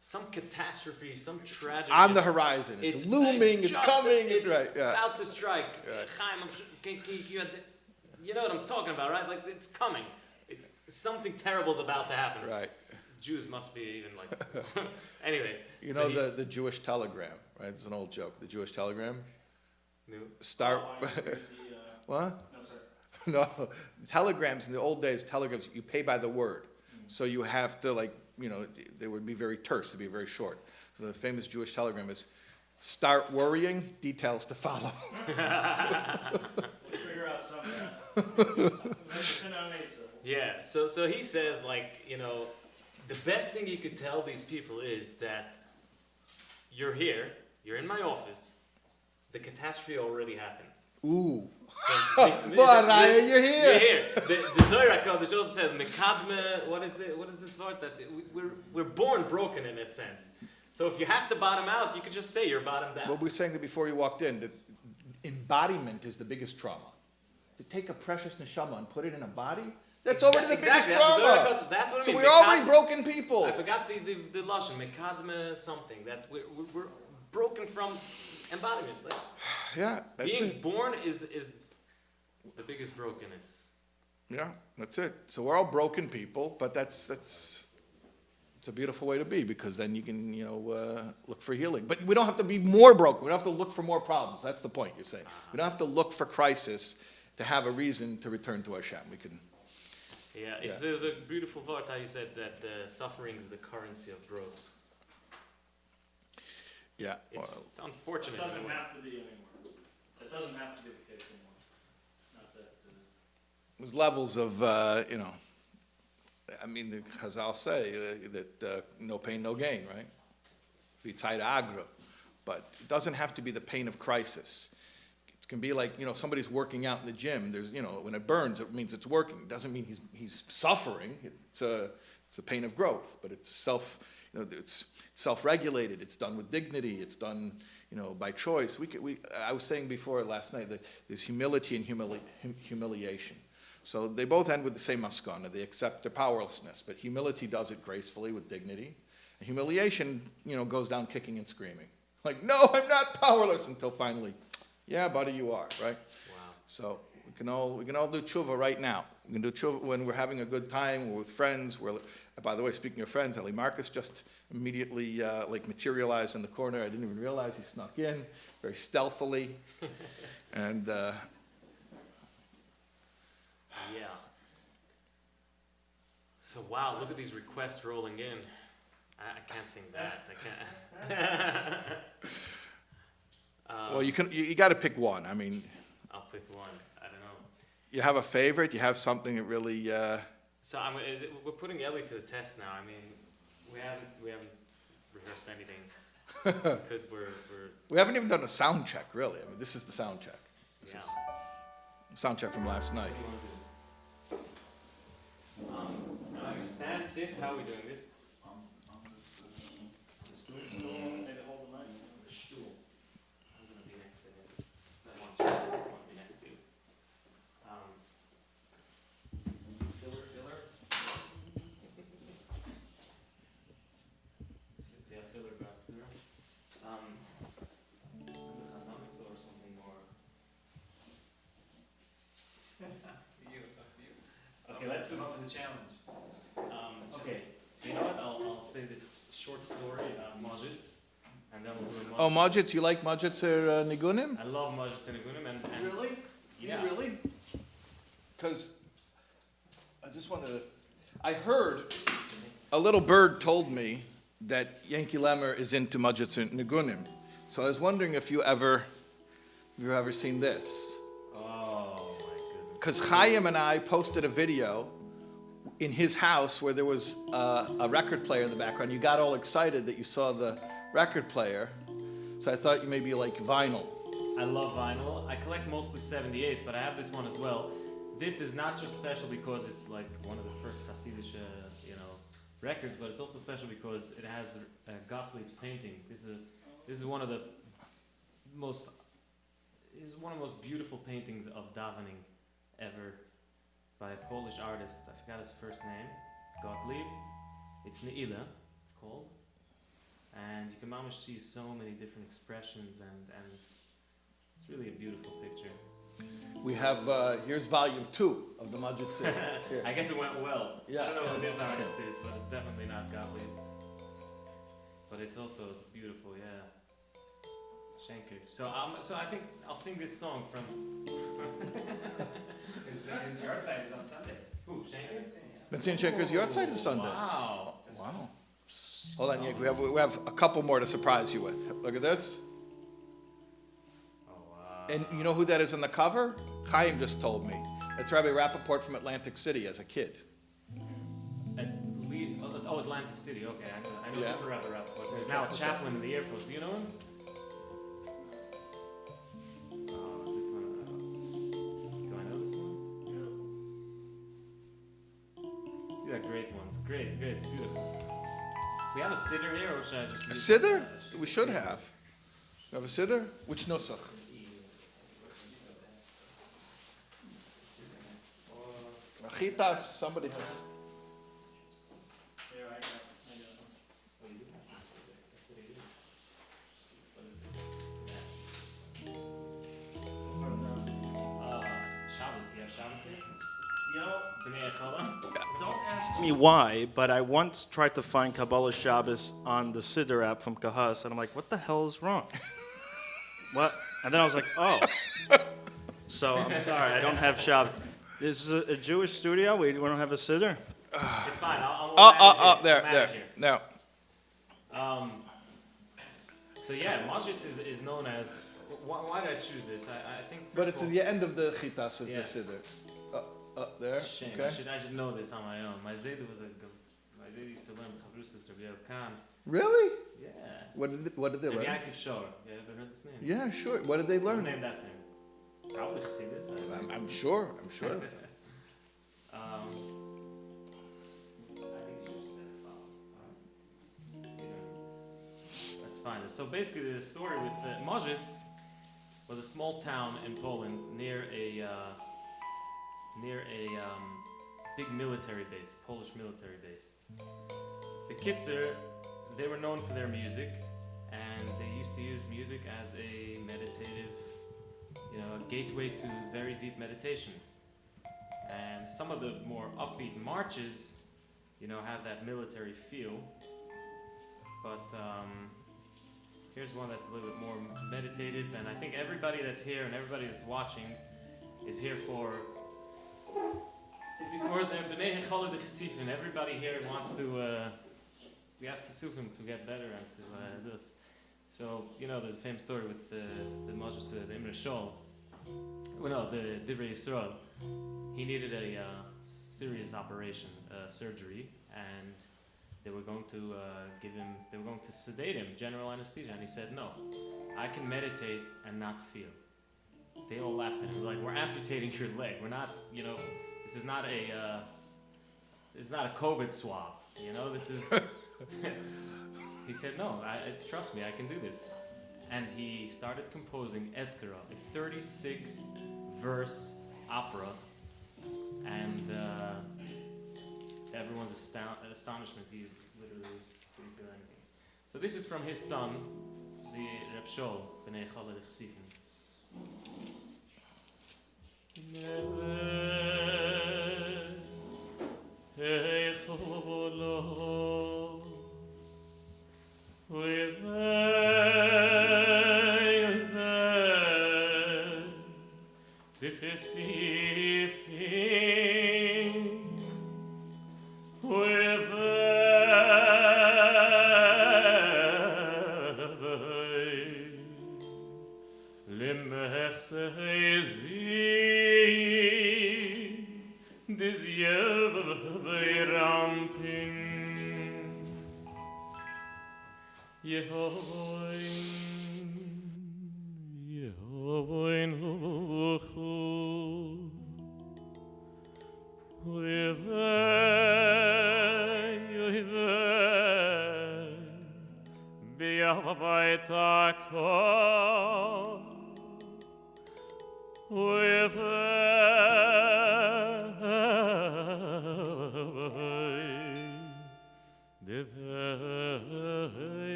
Some catastrophe, some tragedy. On the horizon. It's looming, it's coming. It's right, about to strike. Right. Chaim, you know what I'm talking about, right? It's coming. It's something terrible is about to happen. Right. Jews must be even anyway. The Jewish telegram, right? It's an old joke. The Jewish telegram. No. start. What? No, sir. No, telegrams in the old days, telegrams, you pay by the word. So you have to, like, you know, they would be very terse, they'd be very short. So the famous Jewish telegram is, start worrying, details to follow. We'll figure out something. Yeah, so he says, like, you know, the best thing you could tell these people is that you're here, you're in my office, the catastrophe already happened. Ooh. So But Raya, you're here. You're here. The Zohar HaKadosh also says, Mekadme, what is this word? That we're born broken in a sense. So if you have to bottom out, you could just say you're bottomed out. What we were saying that before you walked in, that embodiment is the biggest trauma. To take a precious neshama and put it in a body, that's already the biggest trauma. That's what I So mean. we're already broken people. I forgot the lashon, Mekadme something. That we're broken from embodiment. Like, Yeah, that's being it. born is the biggest brokenness. Yeah, that's it. So we're all broken people, but that's it's a beautiful way to be, because then you can, you know, look for healing. But we don't have to be more broken. We don't have to look for more problems. That's the point you're saying. We don't have to look for crisis to have a reason to return to Hashem. We can. Yeah, it was a beautiful thought how you said that suffering is the currency of growth. Yeah. It's unfortunate. It doesn't have to be anymore. It doesn't have to be the case anymore. Not that. There's levels of, you know, I mean, the Chazal say that no pain, no gain, right? V'tzayda agra. But it doesn't have to be the pain of crisis. It can be like, you know, somebody's working out in the gym. There's, you know, when it burns, it means it's working. It doesn't mean he's suffering. It's a pain of growth, but it's it's self-regulated. It's done with dignity. It's done, you know, by choice. I was saying before last night that there's humility and humiliation. So they both end with the same maskana. They accept their powerlessness, but humility does it gracefully with dignity. And humiliation, you know, goes down kicking and screaming. Like, no, I'm not powerless, until finally, yeah, buddy, you are, right? Wow. So we can all do tshuva right now. We can do tshuva when we're having a good time, we're with friends. By the way, speaking of friends, Eli Marcus just immediately like materialized in the corner. I didn't even realize he snuck in very stealthily. And Yeah. So wow, look at these requests rolling in. I can't sing that. I can't. well, you got to pick one. I mean, I'll pick one. I don't know. you have a favorite. You have something that really. So we're putting Ellie to the test now. I mean, we haven't rehearsed anything because We haven't even done a sound check, really. I mean, this is the sound check. yeah. Sound check from last night. What do you want to do? Am I gonna stand, sit? How are we doing this? Maybe hold the mic. The stool. I'm gonna be next to him. That one chair. I want to be next to you. Filler. Yeah, filler Bastura. Or something more. Okay, let's move on to the challenge. Okay, so you know what? I'll say this short story about Mojits, and then we'll do a Oh, Mojits, you like Mojits or Nigunim? I love Mojits and Igunim, and Really? Yeah. You really? Because I just want to. I heard a little bird told me that Yankee Lemmer is into Mojits and Nigunim. So I was wondering if you've ever seen this. oh my goodness. Because Chaim and I posted a video in his house where there was a record player in the background. You got all excited that you saw the record player. So I thought you maybe like vinyl. I love vinyl. I collect mostly 78s, but I have this one as well. This is not just special because it's like one of the first Hasidic, records, but it's also special because it has Gottlieb's painting. This is one of the most beautiful paintings of davening ever by a Polish artist. I forgot his first name. Gottlieb. It's Neila, it's called. And you can mamish see so many different expressions, and it's really a beautiful picture. We have, here's volume 2 of the Mojits. Here. I guess it went well. Yeah. I don't know who this artist is, but it's definitely not Gottlieb. But it's beautiful, yeah. Schenker. So I think I'll sing this song from. His yard side is on Sunday. Who? Schenker? Vincent Schenker's yard side is Sunday. Wow. Wow. Hold on, Nick. We have a couple more to surprise you with. Look at this. Oh wow. And you know who that is on the cover? Chaim just told me. It's Rabbi Rappaport from Atlantic City as a kid. Atlantic City. Okay, I know Yeah. different Rabbi Rappaport. There's now a chaplain in the Air Force. Do you know him? This one. Do I know this one? You got great ones. Great. It's beautiful. We have a sitter here, or should I just? A siddur? We should have. You have a siddur? Which nusach? Chitas, somebody has. There, I got Shabbos. Do you have Shabbos here? B'nai Echala? Don't ask me why, but I once tried to find Kabbalah Shabbos on the Siddur app from Kahas, and I'm like, what the hell is wrong? What? And then I was like, oh. So I'm sorry, I don't have Shabbos. This is a Jewish studio. We don't have a Siddur. It's fine. I'll There. manage here. Now, So yeah, Masjid is known as. Why did I choose this? I think. but first it's of at all- the end of the chitas is Yeah. the siddur. Up there. Shame. Okay. I should know this on my own. My Zayd used to learn Chavru sister Rabbi Khan. Really? Yeah. What did they Rabbi learn? Yaakov Shor. You ever heard this name? Yeah, sure. What did they Who learn? named after him? Probably Chassidus. I'm sure. I think you should better follow. That's fine. So basically, the story with Mojic was a small town in Poland near a big military base, Polish military base. The Kitzer, they were known for their music, and they used to use music as a meditative, a gateway to very deep meditation. And some of the more upbeat marches, have that military feel. But here's one that's a little bit more meditative, and I think everybody that's here and everybody that's watching is here for. Is because they're B'nai Echala de Chesifin. Everybody here wants to. We have Kesufim to get better and to do this. So there's a famous story with the Moshe, the Imre Shol. Well, no, the Divrei Yisrael. He needed a serious operation, surgery, and they were going to give him. They were going to sedate him, general anesthesia, and he said, "No, I can meditate and not feel." They all laughed at him. Like, "We're amputating your leg. We're not, this is not a COVID swab. This is." He said, "No, trust me, I can do this." And he started composing Eskara, a 36-verse opera, and everyone's astonishment, he literally didn't do anything. So this is from his son, the Reb Shol, B'nai Echala de Chesifin.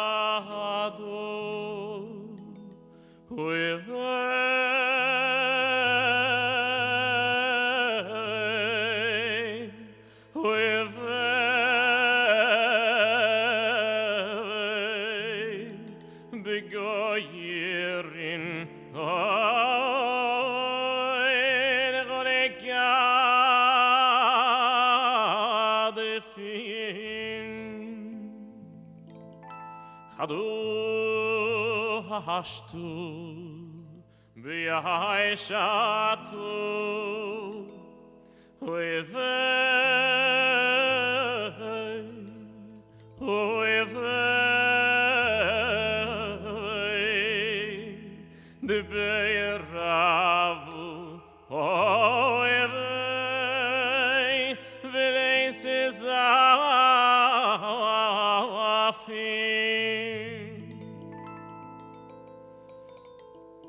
V'yavadu alfin Chadu hashtu B'yashatu the Beiravu, Velaces Afin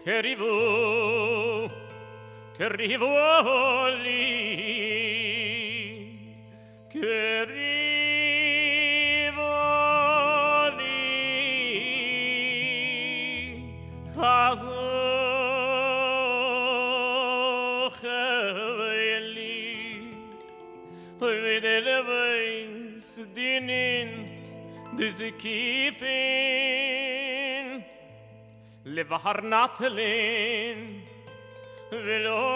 Kerivu Kerivoli Kerivoli Chazocheli Videleveis Dinin Dizikifin Levaharnatelin Velolin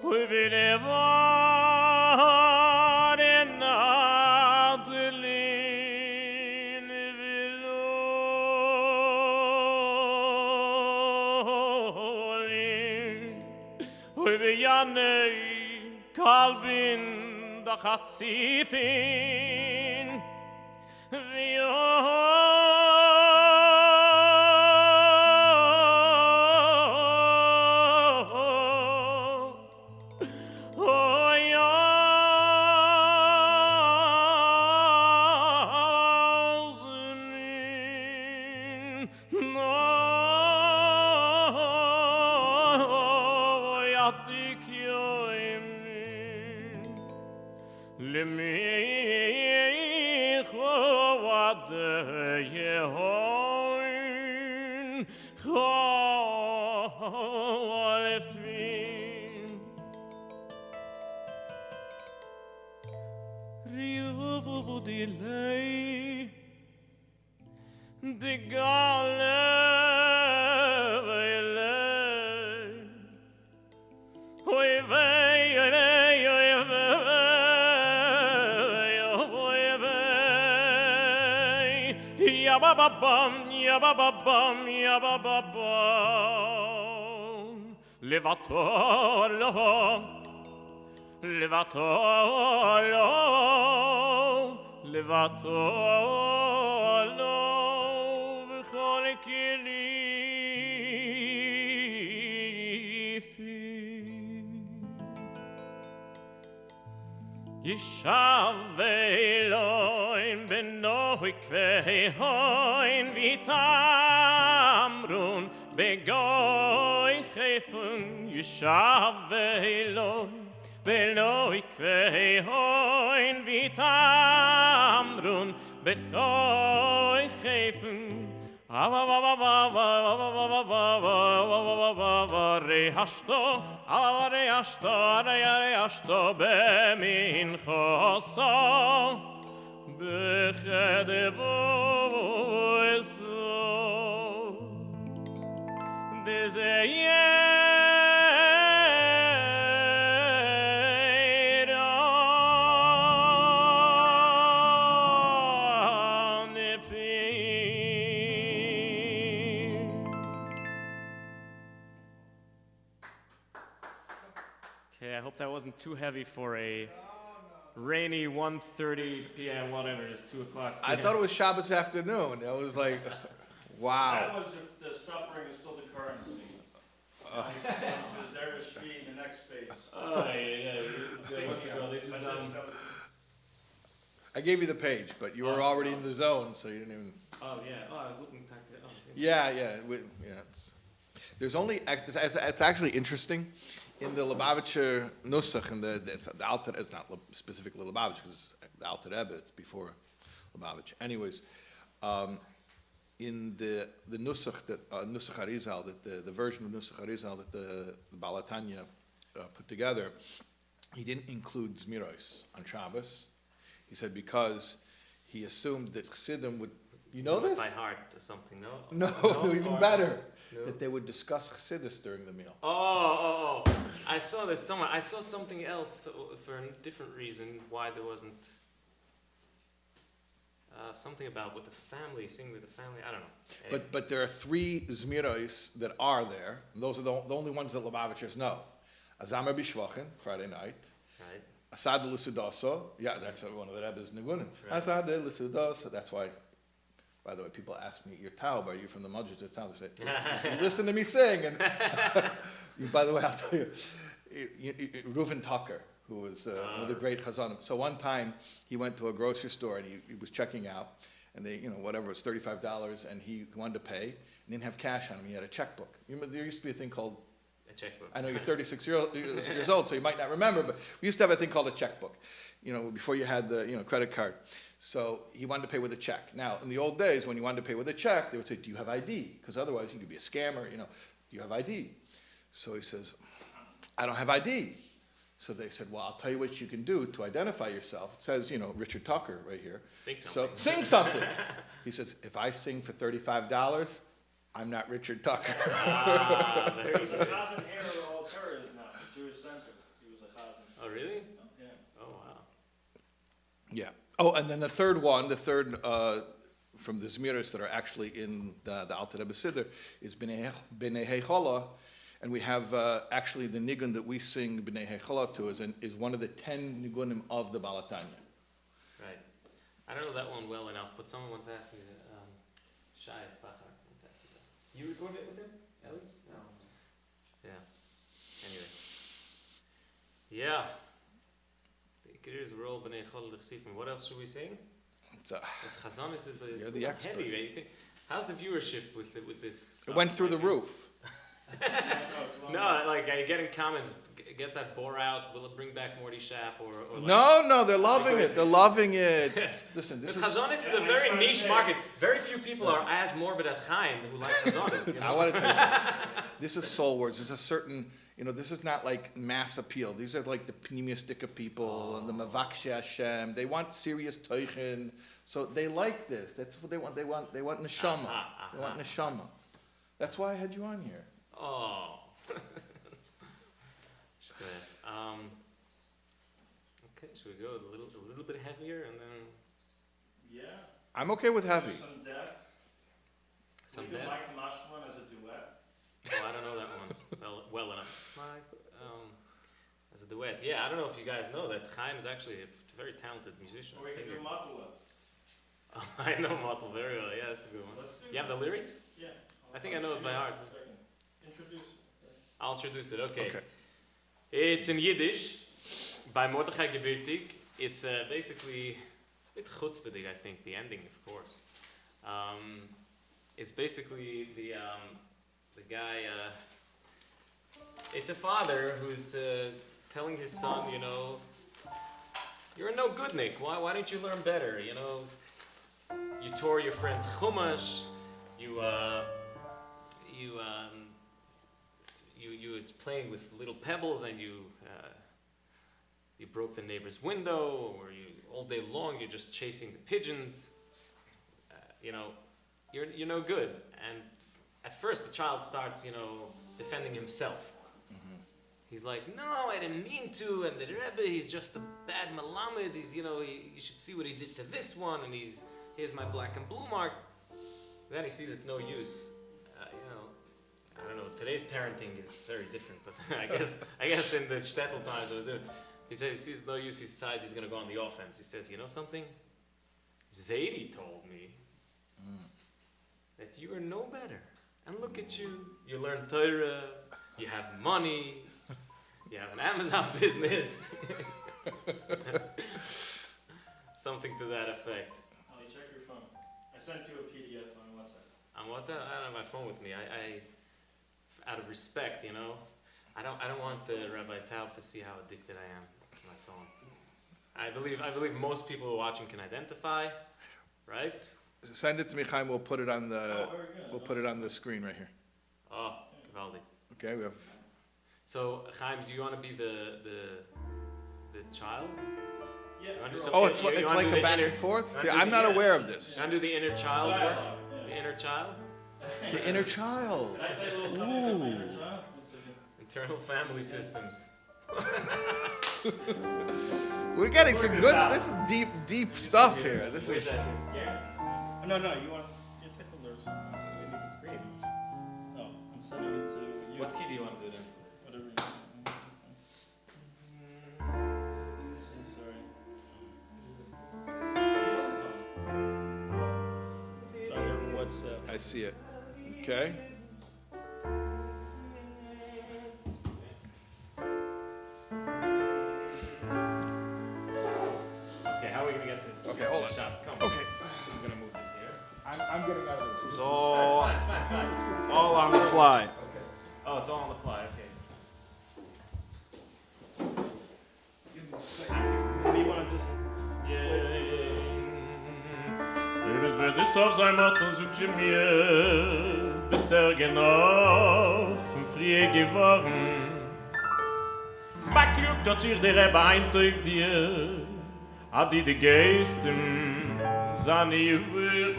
Vilevarenatelin Velolin Viyanei Kalbin Dachatzifin Yababam, yababam, yababam. Levatolo, levatolo, levatolo, b'chol kilifim. Yishav Elohim benoi kvehoin vitamrun begoy chefun. Yishav Elohim benoi kvehoin vitamrun begoy chefun. Rehashto bemin choso bechedvo eso I hope that wasn't too heavy for a rainy 1:30 p.m. whatever it is, 2 o'clock. I thought it was Shabbos afternoon. I was like, wow. That was if the suffering is still the currency. To the Dervish fee in the next stage. Oh, yeah. What's it called? This is, I gave you the page, but you were already in the zone, so you didn't even. oh, yeah. Oh, I was looking back there. Oh, Yeah. There's only. It's actually interesting. In the Lubavitcher Nusach, the Alter, it's not specifically Lubavitch because the Alter Rebbe, it's before Lubavitch. Anyways, in the Nusach that Nusach Arizal, that the version of Nusach Arizal that the Baal HaTanya put together, he didn't include Zmiros on Shabbos. He said because he assumed that Chassidim would. You know this? By heart or something, no? No, even better. that they would discuss Chassidus during the meal. Oh. I saw this somewhere. I saw something else for a different reason why there wasn't something about with the family, singing with the family. I don't know. Anyway. But there are 3 Zmiros that are there. And those are the only ones that Lubavitchers know. Azamer Bishvachin, Friday night. Right. Asad Lusudoso. Yeah, that's one of the Rebbe's Nigunim. Right. Asad Lusudoso. That's why, by the way, people ask me, you're Taub, are you from the Madrid of Taub? They say, listen to me sing. And by the way, I'll tell you, Reuven Tucker, who was one of the great Chazanim. So one time he went to a grocery store and he was checking out, and they, whatever, it was $35, and he wanted to pay, and didn't have cash on him. He had a checkbook. There used to be a thing called, A checkbook. I know you're 36 years old, so you might not remember, but we used to have a thing called a checkbook, before you had the, credit card. So he wanted to pay with a check. Now, in the old days, when you wanted to pay with a check, they would say, do you have ID? Because otherwise you could be a scammer, do you have ID? So he says, I don't have ID. So they said, well, I'll tell you what you can do to identify yourself. It says, Richard Tucker right here. Sing something. So sing something. He says, if I sing for $35, I'm not Richard Tucker. Very He was a good. Chazan here all Torah is now, Jewish center. He was a Chazan. Oh, really? Yeah. Oh, wow. Yeah. Oh, and then the third from the Zmiros that are actually in the Alter Rebbe Siddur is B'nei Heichola, and we have actually the nigun that we sing B'nei Heichola to is one of the 10 nigunim of the Balatanya. Right. I don't know that one well enough, but someone once asked me, Shai Bachar once asked me that. You recorded it with him, Ellie? No. Yeah. Anyway. Yeah. The Ikir is Rol B'nei Chol L'Chsifim. What else should we sing? So, This Chazanis is You're it's the a expert. heavy, right? How's the viewership with this? it went through the roof. No, like are you getting comments? Get that bore out. Will it bring back Morty Shap or like, No, they're loving it. They're loving it. Listen, this Because is. Chazonis is a very niche market. Very few people are as morbid as Chaim who like Chazonis. I want to tell you something. This is SoulWords. There's a certain, this is not like mass appeal. These are like the Pneumistica people and the Mavakshi Hashem. They want serious teichen. So they like this. That's what they want. They want neshama. They want neshama. That's why I had you on here. Oh. Okay, should we go a little bit heavier and then Yeah. I'm okay with heavy. Some death. some We do death? Mike Mashman as a duet. Oh, I don't know that one well enough. As a duet, yeah. I don't know if you guys know that Chaim is actually a very talented musician. Or we can Singer. do Matula. Oh, I know Motel very well. Yeah, that's a good one. Let's do You have the lyrics? Yeah. I think I know it by heart. Introduce it. I'll introduce it. Okay. Okay. It's in Yiddish by Mordechai Gebirtig. It's basically it's a bit chutzpahdig, I think. The ending, of course. It's basically the guy. It's a father who's telling his son, you're a no goodnik. Why don't you learn better? You tore your friend's chumash. You were playing with little pebbles and you broke the neighbor's window, or all day long you're just chasing the pigeons. You're no good. And at first the child starts, defending himself. Mm-hmm. He's like, no, I didn't mean to, and the Rebbe, he's just a bad malamed. He's, you should see what he did to this one, and here's my black and blue mark. Then he sees it's no use. I don't know. Today's parenting is very different, but I guess in the shtetl times it was different. He says he sees no use. He decides he's going to go on the offense. He says, you know something? Zaidi told me that you are no better. And look at you. You learn Torah. You have money. You have an Amazon business. Something to that effect. Ali, check your phone. I sent you a PDF on WhatsApp. On WhatsApp, I don't have my phone with me. I out of respect, I don't want Rabbi Taub to see how addicted I am to my phone. I believe most people who are watching can identify, right? Send it to me, Chaim. We'll put it on the Very good. we'll put it on the screen right here. Oh, Givaldi. Okay, we have. So, Chaim, do you want to be the child? Yeah. You wanna do you're some- Oh, you- it's you it's wanna like do a the back inner- and forth. wanna See, do I'm the not inner- aware of this. You want to do the inner child Dialogue, work? yeah. The inner child? The inner child. Can I say a little something about my inner Ooh. child? Internal family systems. We're getting some good. This is deep stuff here. This Where's is. that? Yeah. Oh, no, you want your ticklers. We need the screen. No, I'm sending it to you. What key do you want to do then? Whatever you want. Sorry. It's on your WhatsApp. I see it. Okay. Okay, how are we gonna get this? Okay, hold on. Shot? Come. Okay. I'm gonna move this here. I'm getting out of this. It's It's all, fine. It's fine. It's fine. It's good. all on the fly. Oh, it's all on the fly. Okay. Maybe you want to just. Es wird es auf sein Motto, sucht ihr mir, bist genau von früh geworden. Mag klug, dass ich der Rebbe einträgt dir, hat die Geisten seine Jürgen.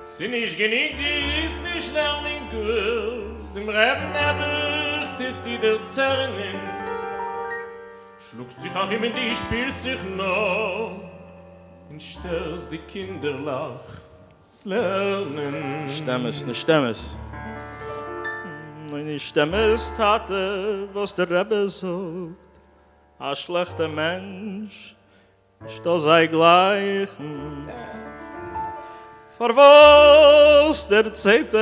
Sie nicht genieg, die ist nicht lernen gut, dem Rebbe nebert ist die der Zernen. Schluckst sich auch immer, die spielst sich noch, und störst die Kinderlach, das Lernen. Stemmes, ne Stemmes. Ne Stemmes Tate, was der Rebbe sagt. A schlechter Mensch, ist da sei gleichen. Vor was erzählt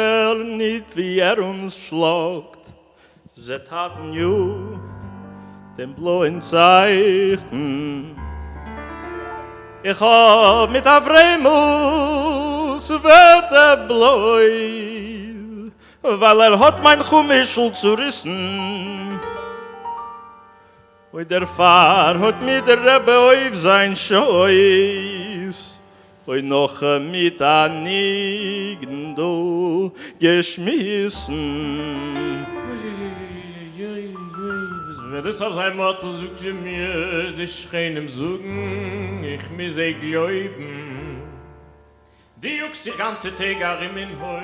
nicht, wie uns schlagt. Sie taten ju den blauen Zeichen. Ich hab mit a Vremus wird bläu, weil hat mein Chumischl zu rissen. Und der Pfarr hat mit der Rebbe auf sein Scheuß, und noch mit a Nigendo geschmissen. Wenn es auf sein Motto sucht ihr mir, dich keinem suchen, ich mir sei gläuben. Die juckst die ganze Tag auch im Heu,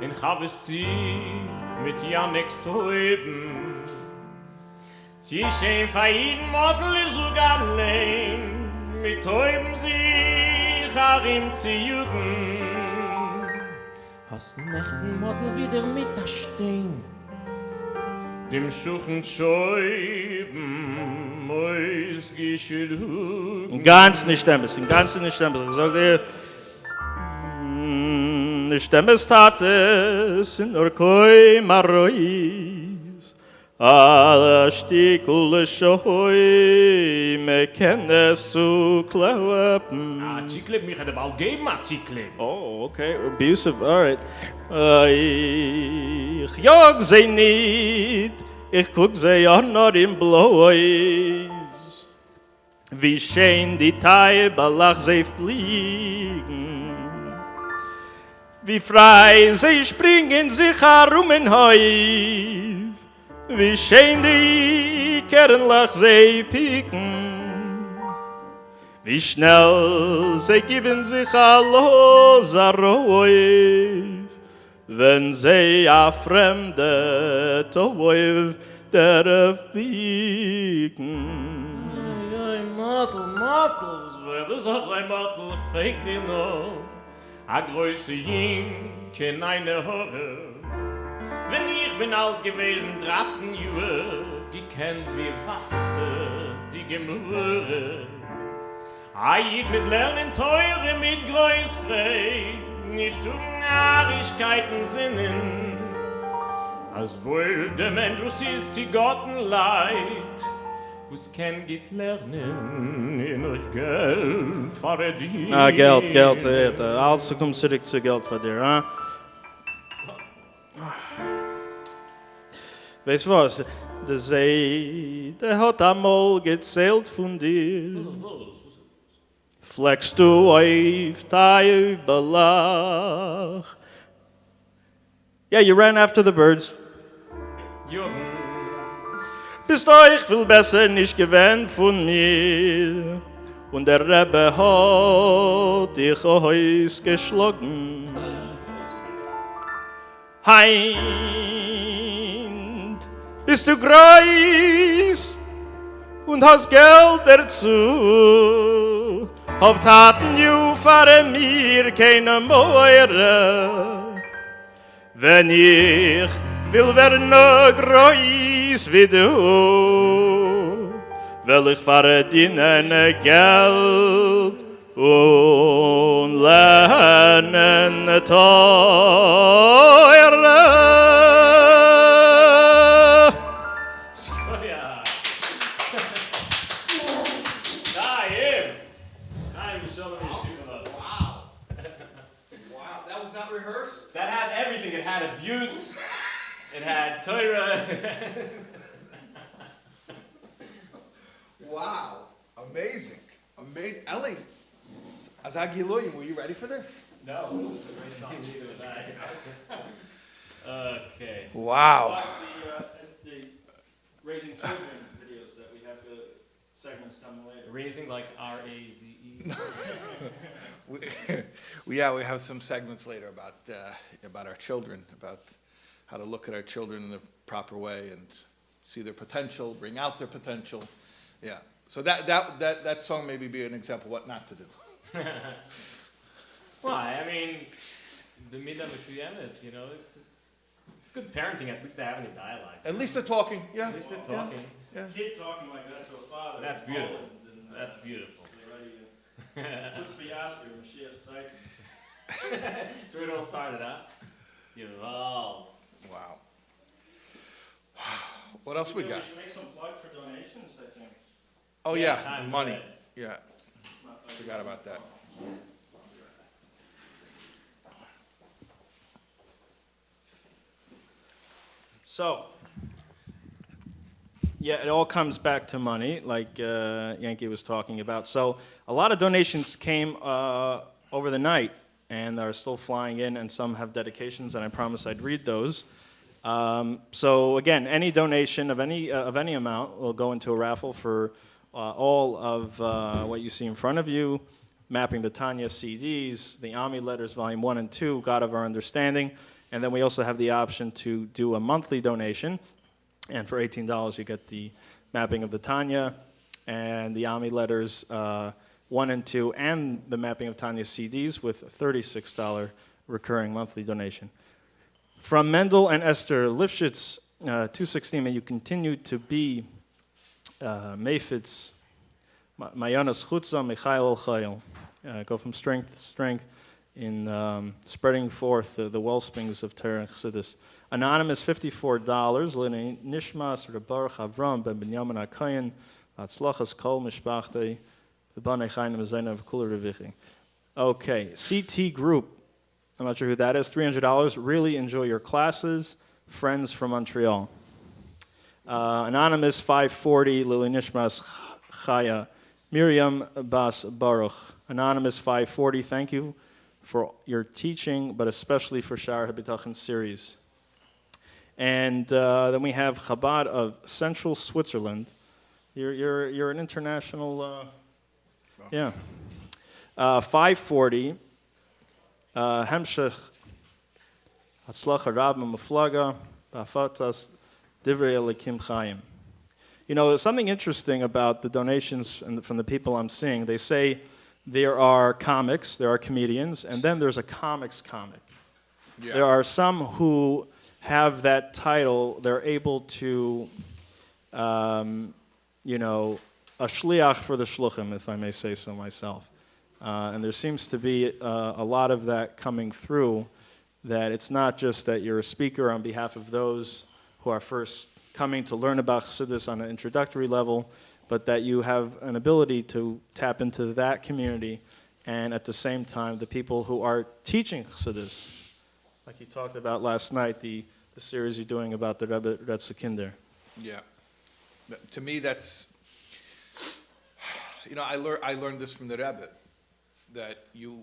in hab es sich mit Janeks Täuben. Sie schön fein Motto ist sogar allein, mit Täuben sich auch im zu jugen. Hast nächten Motto wieder mit der Stein. Dem Schuchen Scheiben, Mäus geschlug. Ganz nicht Stemmes, ganz nicht Stemmes. Ich sag dir, nicht Stemmes Tate, sind nur koi Marois. Alle Stickel Schoi, me kennes zu klappen. Ah, Zikleb, mich hätte bald geben, ah, Zikleb. Oh, okay, abusive, all right. Ich jag sie nicht, ich guck sie auch noch im Bläus. Wie schön die Teibalach sie fliegen. Wie frei sie springen sich herum in Heu. Wie schön die Kernlach sie pieken. Wie schnell sie geben sich alles Arroif, wenn sie a Fremde Toiv der biegen. Ay, Mattel, was wird das auf ein Mattel, ich frag dir noch. A größe Jink in eine Horror. Wenn ich bin alt gewesen, 13 Jahre, gekannt wie Wasser, die Gemurre. Ich muss lernen teure mit Groß frei, nicht Narrigkeiten sinnen. Als wohl der Mensch, was ist sie Gotten leid, was kann geht lernen in euch Geld für die. Ah, Geld. Also kommt zurück zu Geld von dir, huh? Weißt du was? Der See, der hat einmal gezählt von dir. Fleckst du auf Teibelach. Yeah, you ran after the birds. Jürgen, Bist euch viel besser nicht gewöhnt von mir. Und der Rebbe hat dich ausgeschlagen. Heint bist du groß und hast Geld dazu. Hab Taten ju fahre mir keine Meure. Wenn ich will werden no groß wie du, will ich verdienen Geld und lernen teure. Ja. Wow, that was not rehearsed? That had everything. It had abuse. It had Torah. Wow, amazing, amazing. Ellie, Azagiloyim, were you ready for this? No, it was a great song. Neither was I. Okay. Wow. Like the raising children videos that we have segments coming later. Raising like R-A-Z-E. we have some segments later about our children, about how to look at our children in the proper way and see their potential, bring out their potential. Yeah. So that song maybe be an example of what not to do. Well, I mean, the Mida Musiyanis, you know, it's good parenting. At least they have any dialogue. At least they're talking. Yeah. At least they're talking. Yeah. Kid talking like that to a father. That's beautiful. That's beautiful. Puts the Oscar and shit. Zeit. That's where it all started, huh? Oh. Wow. What else we got? We should make some plug for donations, I think. Oh Yeah, yeah, time money. for it. Yeah. Forgot about that. So, yeah, it all comes back to money, like Yankee was talking about. So, a lot of donations came over the night, and are still flying in, and some have dedications, and I promised I'd read those. So, again, any donation of any amount will go into a raffle for all of what you see in front of you: Mapping the Tanya CDs, the Ami Letters, Volume 1 and 2, God of Our Understanding. And then we also have the option to do a monthly donation. And for $18, you get the Mapping of the Tanya and the Ami Letters 1 and 2 and the Mapping of Tanya CDs with a $36 recurring monthly donation. From Mendel and Esther Lifshitz, 216, may you continue to be Mayfitz, Mayanas Chutza, Michael Chayil. Go from strength to strength in spreading forth the wellsprings of Torah and Chassidus. Anonymous, $54. Lini Nishmas, Baruch Avram, Ben Binyamin HaKayin, Atzlachas Kol Mishpachtei, V'banei Chayim Zayna V'kula Revichi. Okay, CT Group. I'm not sure who that is. $300. Really enjoy your classes. Friends from Montreal. Anonymous, $540. Lili Nishmas Chaya. Miriam Bas Baruch. Anonymous, $540. Thank you for your teaching, but especially for Shar HaBitachon series. And then we have Chabad of Central Switzerland. You're an international, yeah. 540. Hemshech Hatzlacha Rabba Maflaga Bafatas Divrei Elikim Chaim. You know, there's something interesting about the donations from the people I'm seeing. They say there are comics, there are comedians, and then there's a comics comic. Yeah. There are some who have that title. They're able to, you know, a shliach for the shluchim, if I may say so myself. And there seems to be a lot of that coming through, that it's not just that you're a speaker on behalf of those who are first coming to learn about Chassidus on an introductory level, but that you have an ability to tap into that community, and at the same time, the people who are teaching Chassidus, like you talked about last night, the series you're doing about the Rebbe Retzer Kinder. Yeah. To me, that's, you know, I learned this from the Rebbe, that you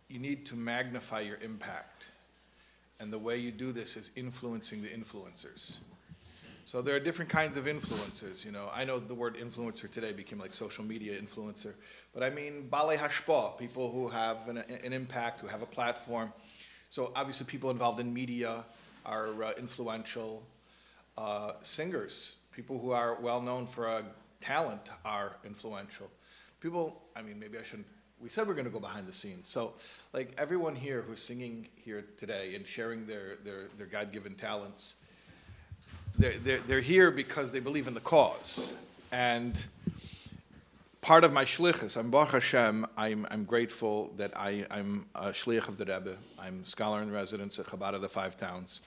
need to magnify your impact. And the way you do this is influencing the influencers. So there are different kinds of influencers, you know. I know the word influencer today became like social media influencer, but I mean balei hashpah, people who have an impact, who have a platform. So obviously people involved in media are influential. Singers, people who are well known for talent are influential. People, I mean, maybe I shouldn't, we said we're going to go behind the scenes. So like everyone here who's singing here today and sharing their God-given talents, they're here because they believe in the cause. And part of my shlichus, I'm Baruch Hashem, I'm grateful that I'm a shliach of the Rebbe. I'm scholar in residence at Chabad of the Five Towns,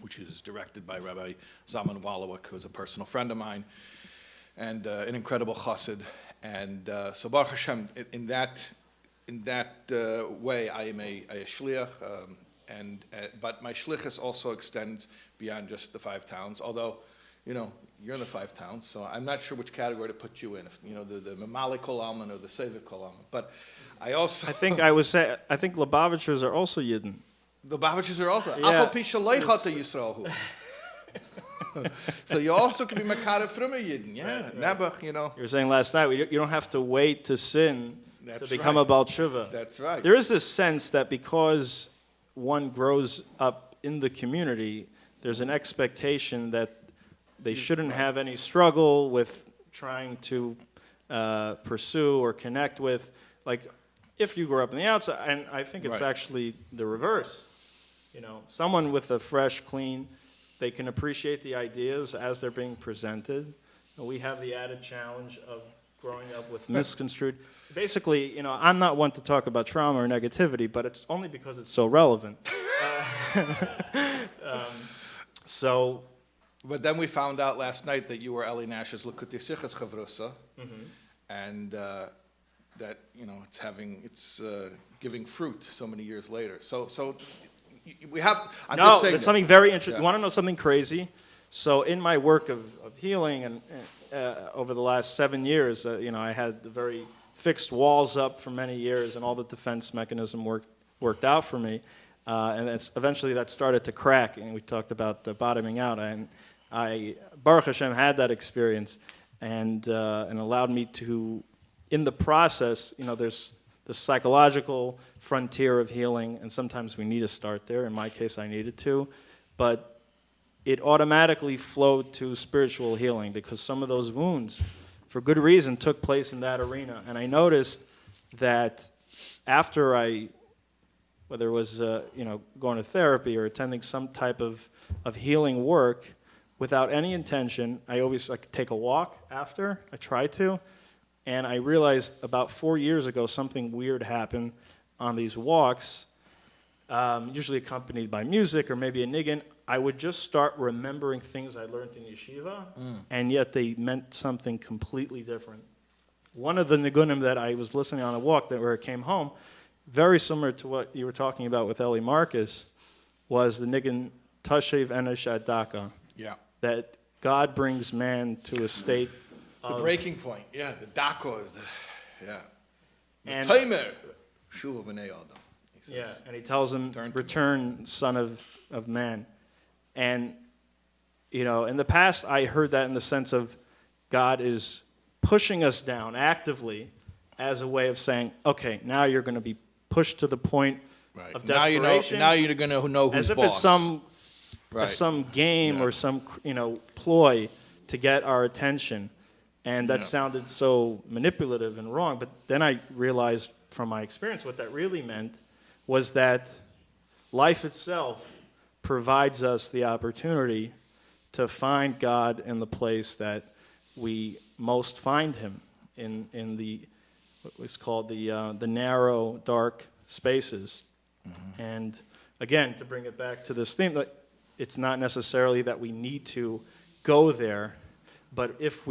which is directed by Rabbi Zalman Wallowik, who's a personal friend of mine, and an incredible chassid. And so Baruch Hashem, in that way, I am a shliach, but my shlichus also extends beyond just the Five Towns, although, you know, you're in the Five Towns, so I'm not sure which category to put you in, if, you know, the Mamali Kol Alman or the Sevik Kol Alman. But I also... I think Lubavitchers are also Yidden. The Lubavitchers are also. Yeah. Afal Pisha Leichata Yisrael. So you also can be Makara from a Yidden, yeah. Nebuch, you know. You were saying last night, you don't have to wait to sin That's to become right. a Baal Tshuva. That's right. There is this sense that because one grows up in the community, there's an expectation that they shouldn't have any struggle with trying to pursue or connect with. Like, if you grew up on the outside, and I think it's Right. actually the reverse. You know, someone with a fresh, clean, they can appreciate the ideas as they're being presented. And we have the added challenge of growing up with misconstrued. Basically, you know, I'm not one to talk about trauma or negativity, but it's only because it's so relevant. But then we found out last night that you were Eli Nash's Likutei Sichos Chavrusa, and that, you know, it's giving fruit so many years later. So we have. I'm No, just saying that's that. something very interesting. Yeah. You want to know something crazy? So in my work of healing and over the last 7 years, you know, I had the very fixed walls up for many years, and all the defense mechanism worked out for me. And eventually that started to crack, and we talked about the bottoming out. And I, Baruch Hashem, had that experience, and allowed me to, in the process, you know, there's the psychological frontier of healing, and sometimes we need to start there. In my case, I needed to, but it automatically flowed to spiritual healing because some of those wounds, for good reason, took place in that arena. And I noticed that after whether it was you know, going to therapy or attending some type of healing work, without any intention, I always take a walk after. I try to. And I realized about 4 years ago something weird happened on these walks, usually accompanied by music or maybe a niggin. I would just start remembering things I learned in yeshiva, and yet they meant something completely different. One of the nigunim that I was listening on a walk where I came home, very similar to what you were talking about with Eli Marcus, was the niggin Tashev Enesh Adaka. Yeah. That God brings man to a state The breaking point, yeah. The dako is the, yeah. And- The timer, shuv v'nei adam. he Yeah, says. and he tells him, Turn to me. return, son of man. And, you know, in the past, I heard that in the sense of God is pushing us down actively as a way of saying, okay, now you're going to be pushed to the point Right. of Now desperation. now you're going to know who's as if boss. it's some Right. some game Yeah. or some, you know, ploy to get our attention. And that Yeah. sounded so manipulative and wrong. But then I realized from my experience what that really meant was that life itself provides us the opportunity to find God in the place that we most find him, in the what was called the narrow, dark spaces. Mm-hmm. And again, to bring it back to this theme, that it's not necessarily that we need to go there, but if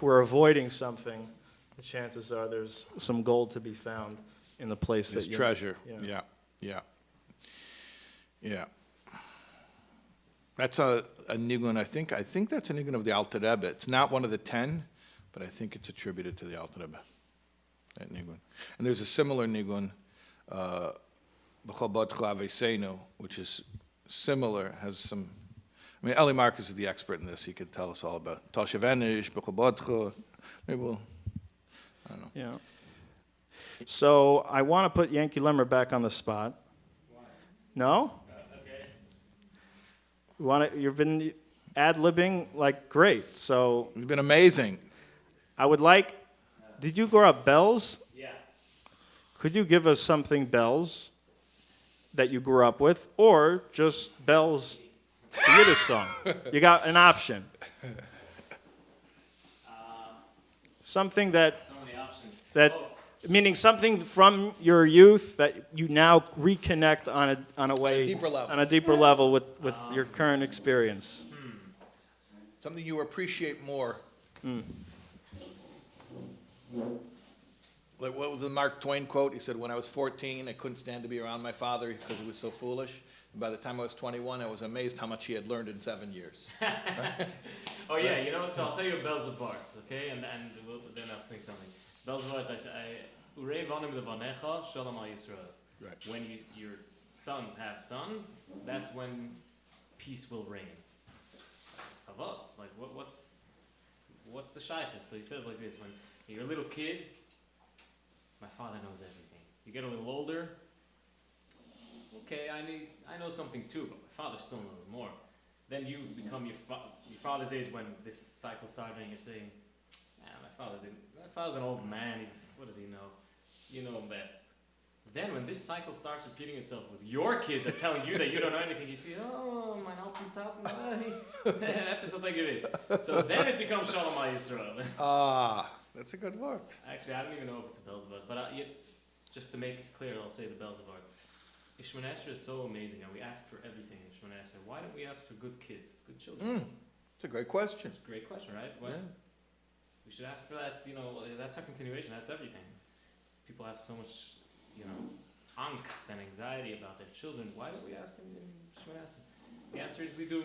we're avoiding something, the chances are there's some gold to be found in the place This that you're. treasure. Yeah. Yeah. That's a nigun. I think that's a nigun of the Alter Rebbe. It's not one of the 10, but I think it's attributed to the Alter Rebbe. That nigun. And there's a similar nigun, B'chol Bodcho Aveseinu, which is similar. Has some. I mean, Eli Marcus is the expert in this. He could tell us all about it. Tal Shevenish, B'chol Bodcho. Maybe we'll. I don't know. Yeah. So I want to put Yankee Lemmer back on the spot. No? Okay. You've been ad-libbing like great. So You've been amazing. I would like, did you grow up Bells? Yeah. Could you give us something Bells that you grew up with, or just Bells, the Yiddish song? You got an option. Something that, So many options. meaning something from your youth that you now reconnect on a way, deeper level. on a deeper level with your current experience. Something you appreciate more. Like, what was the Mark Twain quote? He said, when I was 14, I couldn't stand to be around my father because he was so foolish. And by the time I was 21, I was amazed how much he had learned in 7 years. Oh yeah, you know what? So I'll tell you a Bells apart, okay? And then I'll sing something. Bells apart. Urei vanim levanecha shalom al Yisrael. Right. When your sons have sons, that's when peace will reign. Of us, like what's the Shais? So he says like this: when you're a little kid, my father knows everything. You get a little older, okay, I know something too, but my father still knows more. Then you become your father's age when this cycle started, and you're saying, my father's an old man, what does he know? You know him best. Then when this cycle starts repeating itself with your kids are telling you that you don't know anything, you see, oh, mein alten Taten, episode like it is. So then it becomes Shalom Al Yisrael. That's a good word. Actually, I don't even know if it's a Beelzebub, but just to make it clear, I'll say the Beelzebub. Shemona Esrei is so amazing, and we ask for everything in Shemona Esrei. Why don't we ask for good kids, good children? It's a great question. It's a great question, right? Yeah. We should ask for that, that's our continuation, that's everything. People have so much, angst and anxiety about their children. Why don't we ask them in Shemona Esrei? The answer is we do.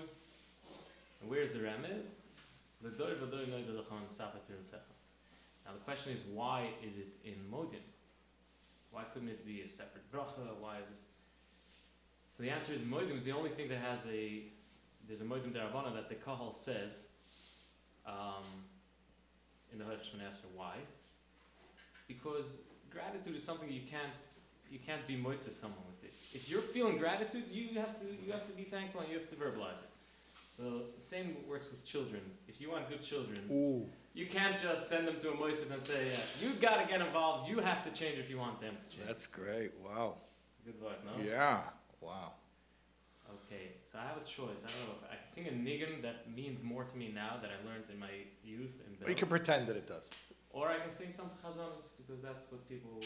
And where's the remez? Now the question is, why is it in Modim? Why couldn't it be a separate bracha? Why is it? So the answer is Modim is the only thing that has there's a Modim Darabana that the Kahal says in the Ha'ich Shemona Esrei. Why? Because gratitude is something you can't be moitzah someone with it. If you're feeling gratitude, you have to be thankful and you have to verbalize it. So the same works with children. If you want good children, you can't just send them to a moitzah and say, you got to get involved. You have to change if you want them to change. That's great. Wow. It's a good word, no? Yeah. Wow. Okay, so I have a choice. I don't know if I can sing a nigun that means more to me now that I learned in my youth and Or you can pretend that it does. or I can sing some chazanas because that's what people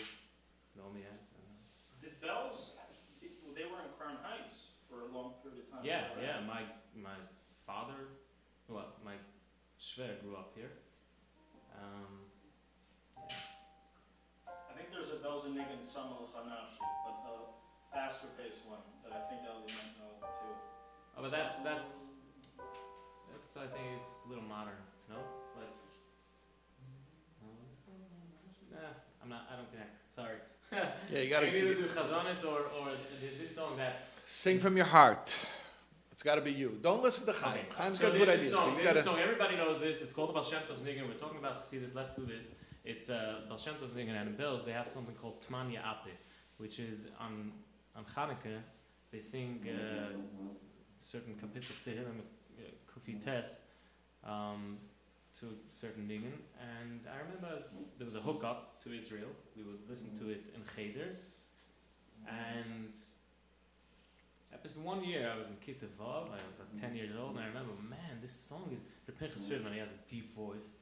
know me as. Did Bells, they were in Crown Heights for a long period of time. Yeah, right? yeah. My father, my shver grew up here. I think there's a Bells and Nigun Samal Chanafshi, but a faster paced one that I think Ellie might know too. Oh, but that's I think it's a little modern. No, it's like. I don't connect. Sorry. Yeah, you I gotta can either do chazanis or this song that. sing from your heart. It's got to be you. Don't listen to Chaim. Chaim's got good ideas. But you There's a gotta. song. Everybody knows this. It's called the Baal Shem Tov's Nigun. We're talking about Chassidus. Let's do this. It's Baal Shem Tov's Nigun, and in Bells they have something called Tmanya Ape, which is on Chanukah they sing certain kapitel Tehillim of Kufi Tes to certain nigun, and I remember there was a hookup to Israel. We would listen to it in Cheder, and episode 1 year I was in Kita Vav. I was like 10 years old, and I remember, man, this song is Pinchas Friedman. He has a deep voice,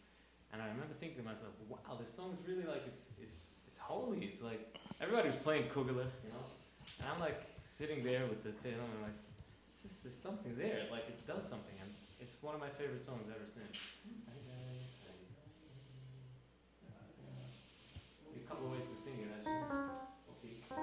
and I remember thinking to myself, wow, this song is really like it's holy. It's like everybody was playing Kugler, and I'm like sitting there with the tail, and I'm like, there's something there. Like it does something, and it's one of my favorite songs ever since. A couple of ways to sing it, actually. Okay.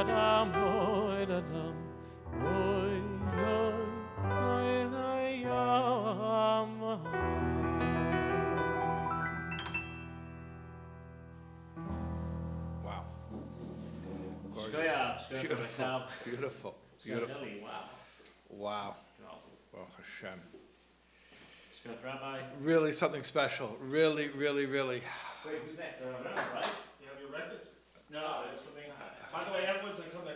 dam, oy da dam, oy, yam. Wow. Shkoyach, Rabbi Beautiful. Taub. Beautiful. Beautiful. Really, wow. Wow. Wow. Baruch Hashem. Shkoyach, Rabbi. Really something special. Really, really, really. Wait, who's next? Rabbi, right? You have your records? No, there's something. By the way, everyone's like, come back.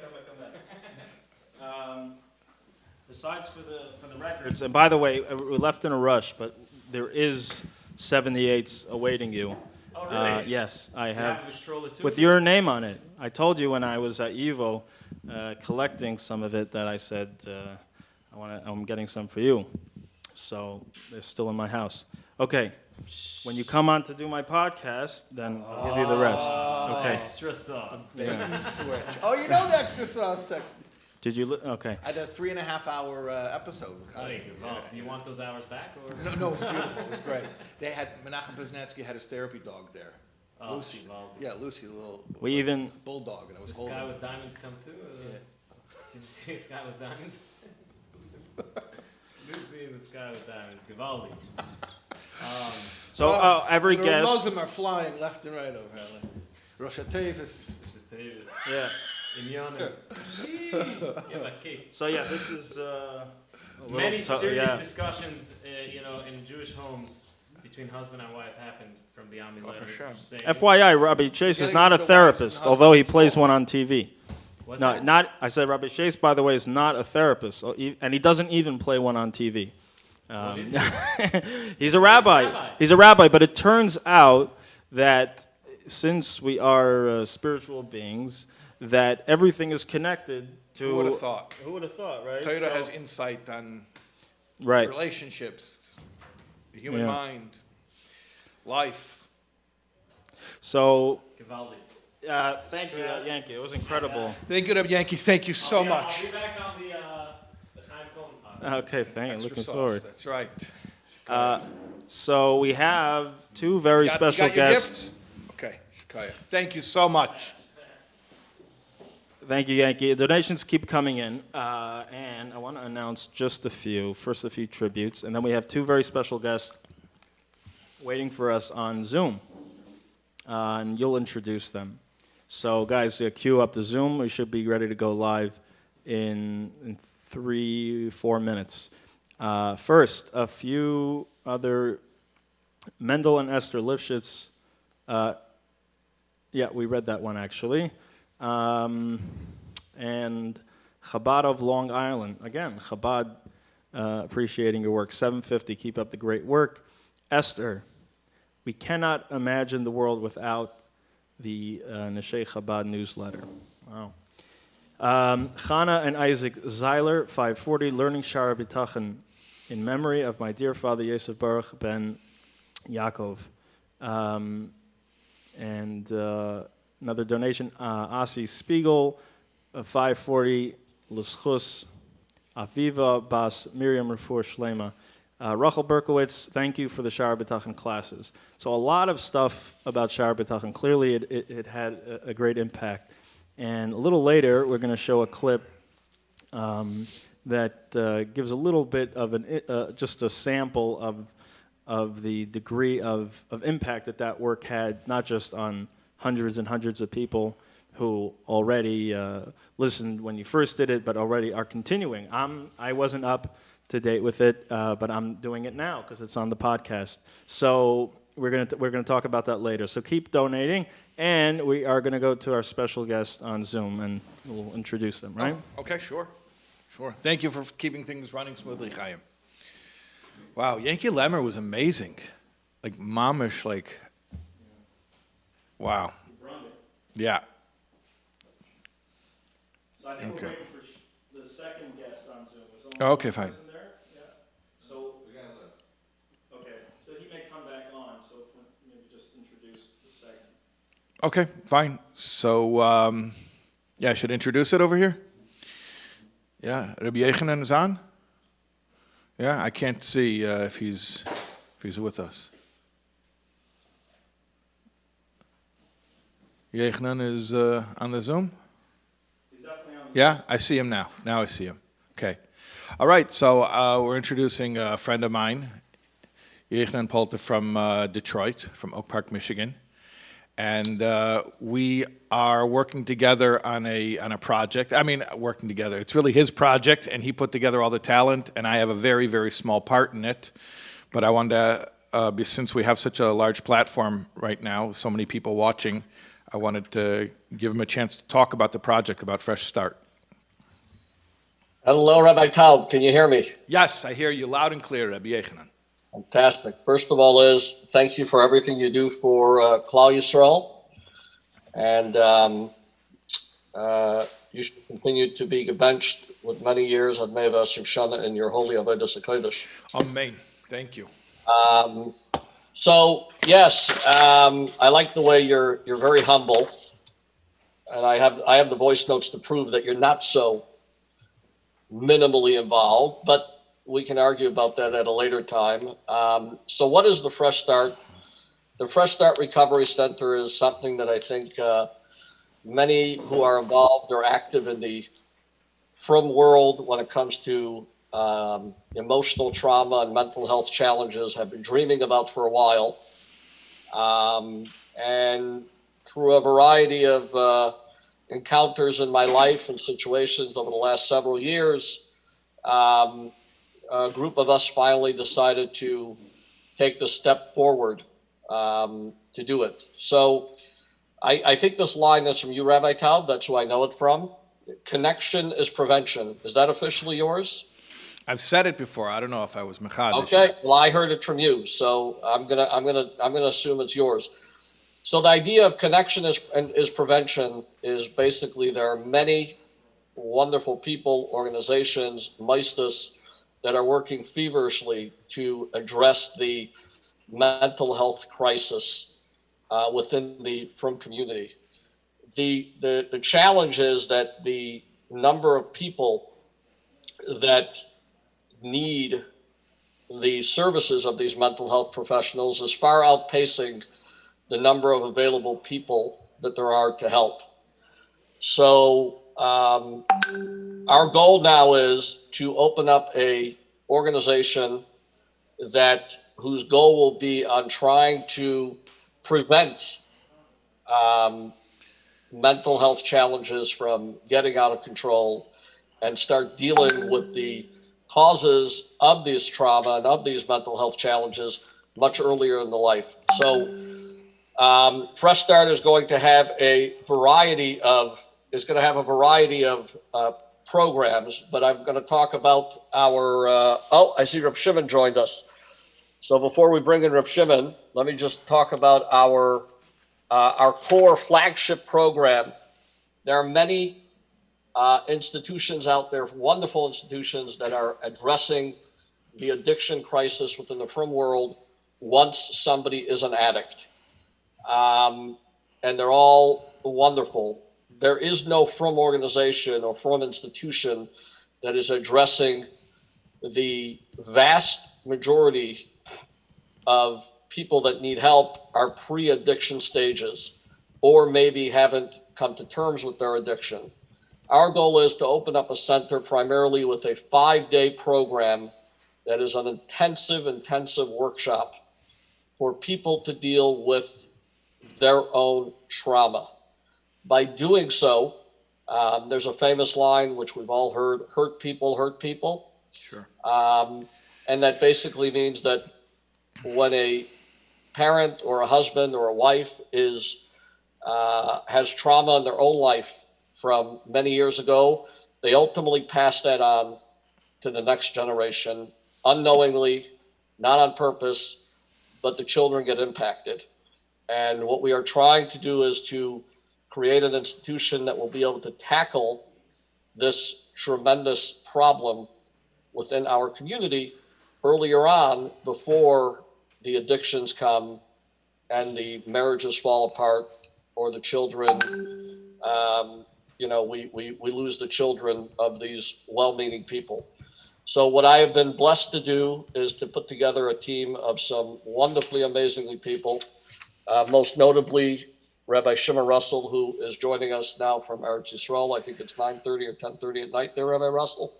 Besides for the records. And by the way, we left in a rush, but there is 78s awaiting you. Oh, really? Yes, I You have. the stroller too? With your name on it. I told you when I was at Evo collecting some of it that I said I'm getting some for you. So they're still in my house. Okay, when you come on to do my podcast, then I'll give you the rest. Okay. Extra sauce. Baby switch. Oh, you know the extra sauce section. Did you? Okay. I did a 3.5-hour episode. Hey, do you want those hours back? Or? No, it was beautiful. It was great. They had Menachem Poznansky had his therapy dog there. Oh, Lucy. well, Yeah, Lucy, the little We even bulldog, and I was the holding Sky her. with Diamonds come too? Yeah. Did you see Sky with Diamonds? Lucy in the Sky with Diamonds. Givaldi. so every the guest. Muslim are flying left and right over here. Rosh Hashanah. Yeah. In Yonah. Yeah, but cake. So yeah, this is a little Many serious yeah. discussions, in Jewish homes between husband and wife happened from the Ami letters. Hashem. saying- FYI, Rabbi Chase is Getting not a the wives therapist, and although he husbands plays involved. one on TV. What's No, that? not. I said Rabbi Chase, by the way, is not a therapist, and he doesn't even play one on TV. What is He's a rabbi. Rabbi. He's a rabbi, but it turns out that since we are spiritual beings, that everything is connected to. Who would have thought? Who would have thought, right? Torah So- has insight on right. relationships, the human Yeah. mind, life. So, Givaldi. thank you, Yankee. It was incredible. Thank you, Yankee. Thank you so much. I'll be back on the Chaim Cohen podcast. Okay, thank you. Extra Looking sauce. forward. That's right. So we have two very special you got your guests. gifts? Okay. Shikaya. Thank you so much. Thank you, Yankee. Donations keep coming in, and I want to announce just a few. First, a few tributes, and then we have two very special guests waiting for us on Zoom, and you'll introduce them. So, guys, queue up the Zoom. We should be ready to go live in 3-4 minutes. First, a few other Mendel and Esther Lifshitz. Yeah, we read that one actually. And Chabad of Long Island. Again, Chabad appreciating your work. 750, keep up the great work. Esther, we cannot imagine the world without the Neshei Chabad newsletter. Wow. Chana and Isaac Zeiler, 540, learning Shara B'tachan in memory of my dear father Yosef Baruch ben Yaakov. And another donation, Asi Spiegel, 540, L'schus, Aviva Bas Miriam Refuah Shlema. Rachel Berkowitz, thank you for the Shara B'tachan classes. So a lot of stuff about Shara B'tachan. Clearly it had a great impact. And a little later, we're going to show a clip that gives a little bit of just a sample of the degree of impact that work had, not just on hundreds and hundreds of people who already listened when you first did it, but already are continuing. I wasn't up to date with it, but I'm doing it now because it's on the podcast. So we're gonna talk about that later. So keep donating, and we are gonna go to our special guest on Zoom, and we'll introduce them. Right? Oh, okay, sure. Thank you for keeping things running smoothly, Chaim. Wow, Yankee Lemmer was amazing. Like, mamish, like, wow. Yeah. So I think Okay. we're waiting for the second guest on Zoom. There's only Oh, okay, one fine. person there? Yeah. So. Okay, so he may come back on, so if we maybe just introduce the second. Okay, fine. So, yeah, I should introduce it over here? Yeah, Rabbi Yechanan is on? Yeah, I can't see if he's with us. Yechanan is on the Zoom? He's Yeah, I see him now. Now I see him. Okay. All right, so we're introducing a friend of mine, Yechnan Polter from Detroit, from Oak Park, Michigan. And we are working together on a project. I mean, working together. It's really his project, and he put together all the talent, and I have a very, very small part in it. But I wanted to, since we have such a large platform right now, so many people watching, I wanted to give him a chance to talk about the project, about Fresh Start. Hello, Rabbi Taub. Can you hear me? Yes, I hear you loud and clear, Rabbi Yechanan. Fantastic. First of all, thank you for everything you do for Klal Yisrael. And you should continue to be benched with many years of Meva Shana in your holy Avodas HaKodesh. Amen. Thank you. So yes, I like the way you're very humble, and I have the voice notes to prove that you're not so minimally involved, but we can argue about that at a later time. So what is the Fresh Start? The Fresh Start Recovery Center is something that I think many who are involved or active in the frum world when it comes to emotional trauma and mental health challenges have been dreaming about for a while. And through a variety of encounters in my life and situations over the last several years, a group of us finally decided to take the step forward to do it. So I think this line is from you, Rabbi Taub. That's who I know it from. Connection is prevention. Is that officially yours? I've said it before. I don't know if I was mechadish. Okay. Well, I heard it from you, so I'm gonna assume it's yours. So the idea of connection is prevention is basically there are many wonderful people, organizations, moistus, that are working feverishly to address the mental health crisis within the frum community. The challenge is that the number of people that need the services of these mental health professionals is far outpacing the number of available people that there are to help. So our goal now is to open up a organization whose goal will be on trying to prevent mental health challenges from getting out of control and start dealing with the causes of this trauma and of these mental health challenges much earlier in the life. So Fresh Start is going to have a variety of programs, but I'm going to talk about our, I see Rav Shimon joined us. So before we bring in Rav Shimon, let me just talk about our core flagship program. There are many institutions out there, wonderful institutions that are addressing the addiction crisis within the frum world once somebody is an addict. And they're all wonderful. There is no frum organization or frum institution that is addressing the vast majority of people that need help are pre-addiction stages or maybe haven't come to terms with their addiction. Our goal is to open up a center primarily with a 5-day program that is an intensive workshop for people to deal with their own trauma. By doing so, there's a famous line which we've all heard, hurt people hurt people. Sure. And that basically means that when a parent or a husband or a wife has trauma in their own life from many years ago, they ultimately pass that on to the next generation unknowingly, not on purpose, but the children get impacted. And what we are trying to do is to create an institution that will be able to tackle this tremendous problem within our community earlier on, before the addictions come and the marriages fall apart or the children, we lose the children of these well-meaning people. So what I have been blessed to do is to put together a team of some wonderfully, amazingly people, most notably Rabbi Shimon Russell, who is joining us now from Eretz Yisrael. I think it's 9:30 or 10:30 at night there, Rabbi Russell.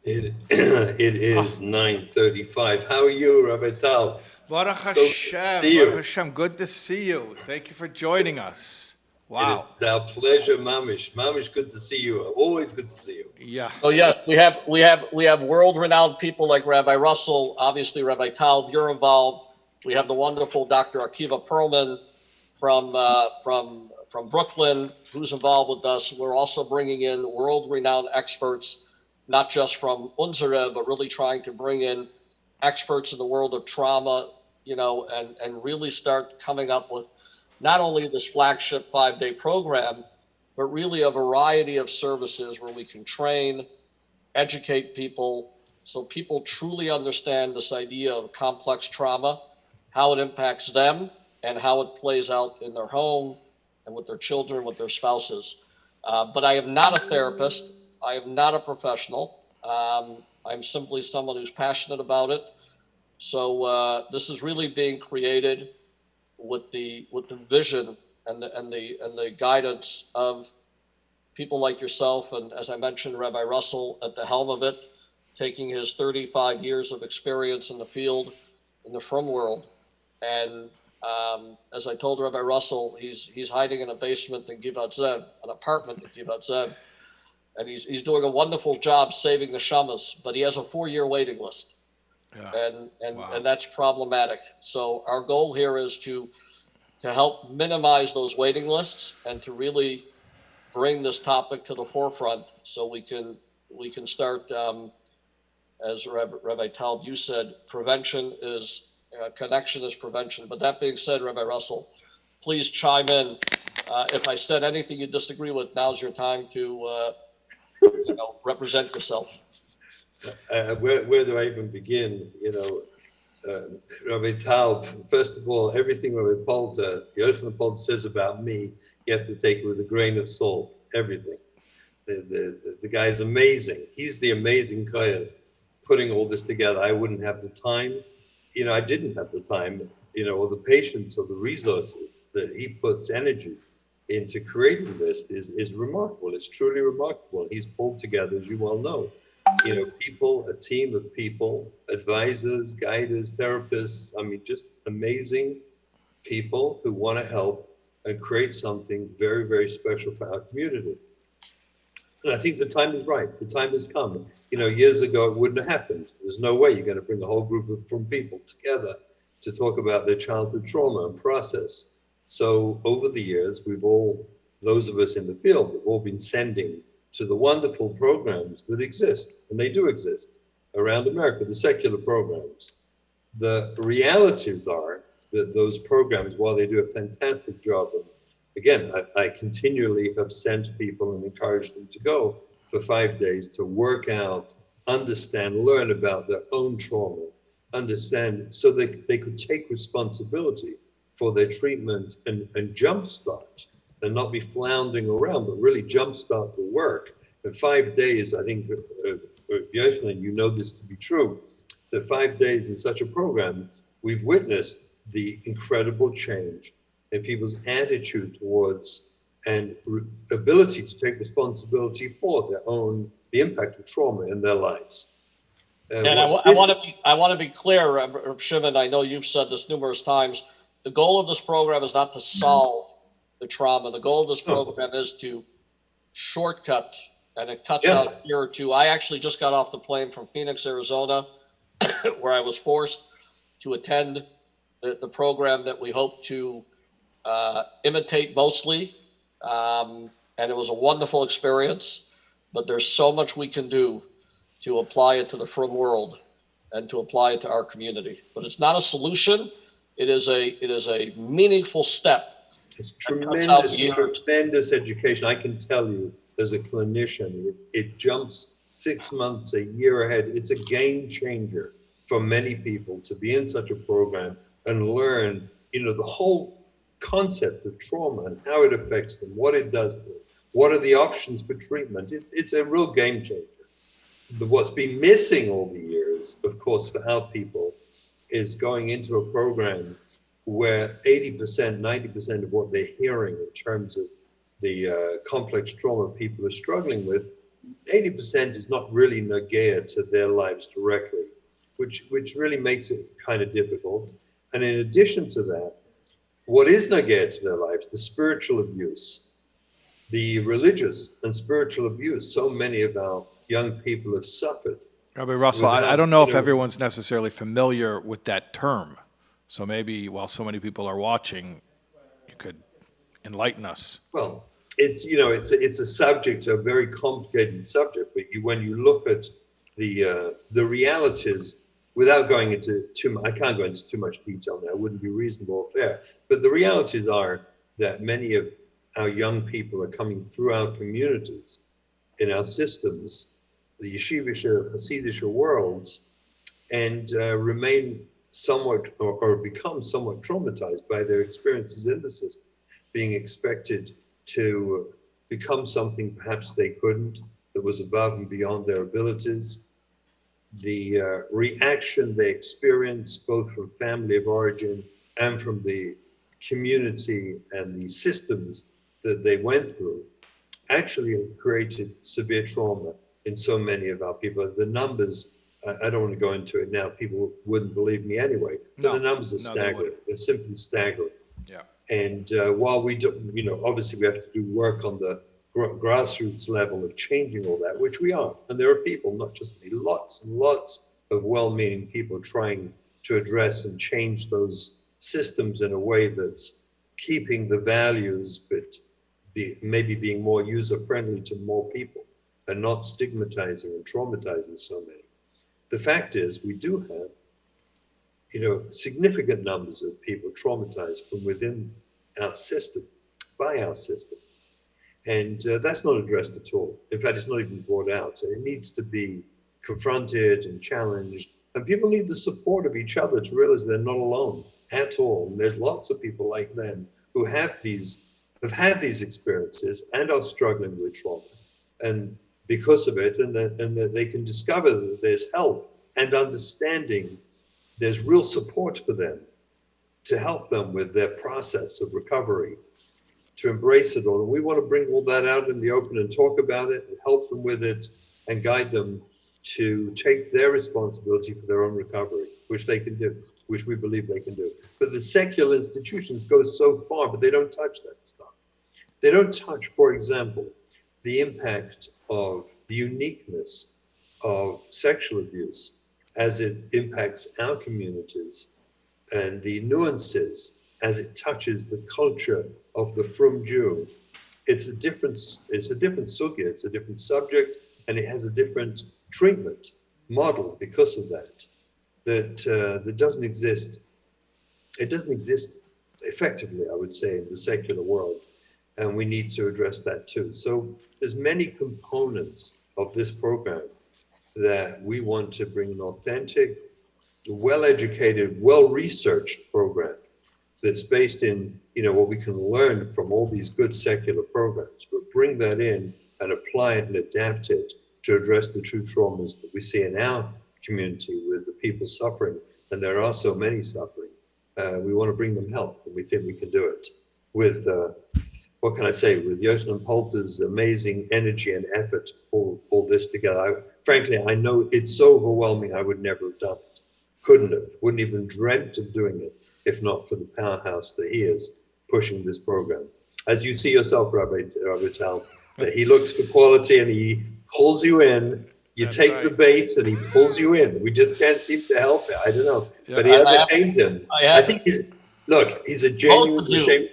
It is 9:35. How are you, Rabbi Taub? Baruch So good to Hashem, see you. Baruch Hashem, good to see you. Thank you for joining us. Wow. It is our pleasure, Mamish. Mamish, good to see you. Always good to see you. Yeah. So yes, we have world-renowned people like Rabbi Russell, obviously Rabbi Taub, you're involved. We have the wonderful Dr. Akiva Perlman from Brooklyn, who's involved with us. We're also bringing in world-renowned experts, not just from Unzere, but really trying to bring in experts in the world of trauma, and really start coming up with not only this flagship 5-day program, but really a variety of services where we can train, educate people, so people truly understand this idea of complex trauma, how it impacts them, and how it plays out in their home and with their children, with their spouses. But I am not a therapist. I am not a professional. I'm simply someone who's passionate about it. So this is really being created with the vision and the guidance of people like yourself, and as I mentioned, Rabbi Russell at the helm of it, taking his 35 years of experience in the field, in the frum world. And as I told Rabbi Russell, he's hiding in a basement in Givat Zev, an apartment in Givat Zev, and he's doing a wonderful job saving the shamas, but he has a 4-year waiting list. Yeah. And that's problematic. So our goal here is to help minimize those waiting lists and to really bring this topic to the forefront so we can start, as Rabbi Taub, you said, prevention is connection is prevention. But that being said, Rabbi Russell, please chime in. If I said anything you disagree with, now's your time to represent yourself. Where do I even begin? Rabbi Taub, first of all, everything Rabbi Polter says about me, you have to take it with a grain of salt, everything. The guy's amazing. He's the amazing guy putting all this together. I wouldn't have the time. I didn't have the time, or the patience or the resources that he puts energy into creating this is remarkable. It's truly remarkable. He's pulled together, as you well know, people, a team of people, advisors, guiders, therapists. I mean, just amazing people who want to help and create something very, very special for our community. And I think the time is right. The time has come. Years ago, it wouldn't have happened. There's no way you're going to bring a whole group from people together to talk about their childhood trauma and process. So over the years, those of us in the field, have all been sending to the wonderful programs that exist, and they do exist around America, the secular programs. The realities are that those programs, while they do a fantastic job, and again, I continually have sent people and encouraged them to go for 5 days to work out, understand, learn about their own trauma, understand, so that they could take responsibility for their treatment and jumpstart and not be floundering around, but really jumpstart the work. In 5 days, I think, Yochanan, you know this to be true, that 5 days in such a program, we've witnessed the incredible change in people's attitude towards and ability to take responsibility for the impact of trauma in their lives. And I want to be clear, Reb Shimon, I know you've said this numerous times. The goal of this program is not to solve the trauma. The goal of this program is to shortcut, and it cuts out a year or two. I actually just got off the plane from Phoenix, Arizona, where I was forced to attend the program that we hope to imitate mostly. And it was a wonderful experience, but there's so much we can do to apply it to the frum world and to apply it to our community. But it's not a solution. It is a meaningful step. It's tremendous education. I can tell you as a clinician, it jumps 6 months, a year ahead. It's a game changer for many people to be in such a program and learn, the whole concept of trauma and how it affects them, what it does to them, what are the options for treatment. It's a real game changer. What's been missing all the years, of course, for our people is going into a program where 80%, 90% of what they're hearing in terms of the complex trauma people are struggling with, 80% is not really nagea to their lives directly, which really makes it kind of difficult. And in addition to that, what is nagea to their lives, the spiritual abuse, the religious and spiritual abuse, so many of our young people have suffered. Rabbi Russell, I without, don't know you if know, everyone's necessarily familiar with that term. So maybe while so many people are watching, you could enlighten us. Well, it's, you know, it's a subject, a very complicated subject, but when you look at the realities, without going into I can't go into too much detail now, it wouldn't be reasonable or fair, but the realities are that many of our young people are coming through our communities, in our systems, the yeshivish, Hasidish worlds, and remain somewhat or become somewhat traumatized by their experiences in the system, being expected to become something perhaps they couldn't, that was above and beyond their abilities. The reaction they experience, both from family of origin and from the community and the systems that they went through, actually have created severe trauma in so many of our people. The numbers, I don't want to go into it now, people wouldn't believe me anyway, but the numbers are staggering. They're simply staggering. Yeah. And while we do, you know, obviously we have to do work on the grassroots level of changing all that, which we are. And there are people, not just me, lots and lots of well-meaning people trying to address and change those systems in a way that's keeping the values, but maybe being more user-friendly to more people and not stigmatizing and traumatizing so many. The fact is, we do have, you know, significant numbers of people traumatized from within our system, by our system. And that's not addressed at all. In fact, it's not even brought out. So it needs to be confronted and challenged. And people need the support of each other to realize they're not alone at all. And there's lots of people like them who have had these experiences and are struggling with trauma. And because of it, and that they can discover that there's help and understanding, there's real support for them to help them with their process of recovery, to embrace it all. And we want to bring all that out in the open and talk about it and help them with it and guide them to take their responsibility for their own recovery, which they can do, which we believe they can do. But the secular institutions go so far, but they don't touch that stuff. They don't touch, for example, the impact of the uniqueness of sexual abuse as it impacts our communities and the nuances as it touches the culture of the frum Jew. It's a different sugya, it's a different subject, and it has a different treatment model because of that, that doesn't exist. It doesn't exist effectively, I would say, in the secular world. And we need to address that too. So there's many components of this program that we want to bring an authentic, well-educated, well-researched program that's based in, you know, what we can learn from all these good secular programs, but bring that in and apply it and adapt it to address the true traumas that we see in our community with the people suffering. And there are so many suffering. We want to bring them help, and we think we can do it with, what can I say, with Yochanan Polter's amazing energy and effort to pull this together. Frankly, I know it's so overwhelming, I would never have done it. Couldn't have, wouldn't even dreamt of doing it if not for the powerhouse that he is pushing this program. As you see yourself, Rabbi Taub, that he looks for quality and he pulls you in. You That's take right. the bait and he pulls you in. We just can't seem to help it. I don't know. Yeah. But he has a paint him. I I think he's a genuine Both of you. L'Shem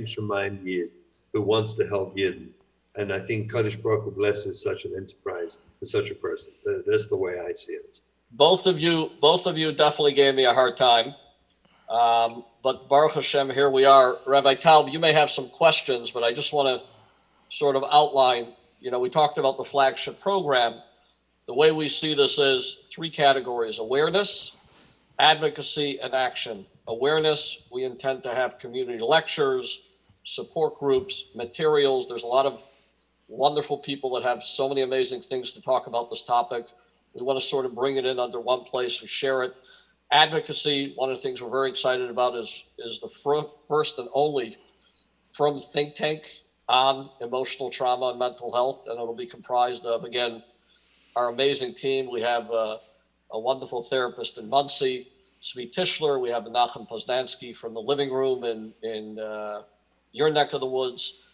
Shemaim Yid who wants to help Yidden. And I think Kadosh Baruch Hu blesses such an enterprise and such a person. That's the way I see it. Both of you definitely gave me a hard time. But Baruch Hashem, here we are. Rabbi Taub, you may have some questions, but I just want to sort of outline, you know, we talked about the flagship program. The way we see this is 3 categories: awareness, advocacy, and action. Awareness, we intend to have community lectures, support groups, materials. There's a lot of wonderful people that have so many amazing things to talk about this topic. We want to sort of bring it in under one place and share it. Advocacy, one of the things we're very excited about is the first and only from think tank on emotional trauma and mental health, and it'll be comprised of, again, our amazing team. We have a wonderful therapist in Muncie, Svi Tischler. We have Menachem Poznansky from the living room in your neck of the woods.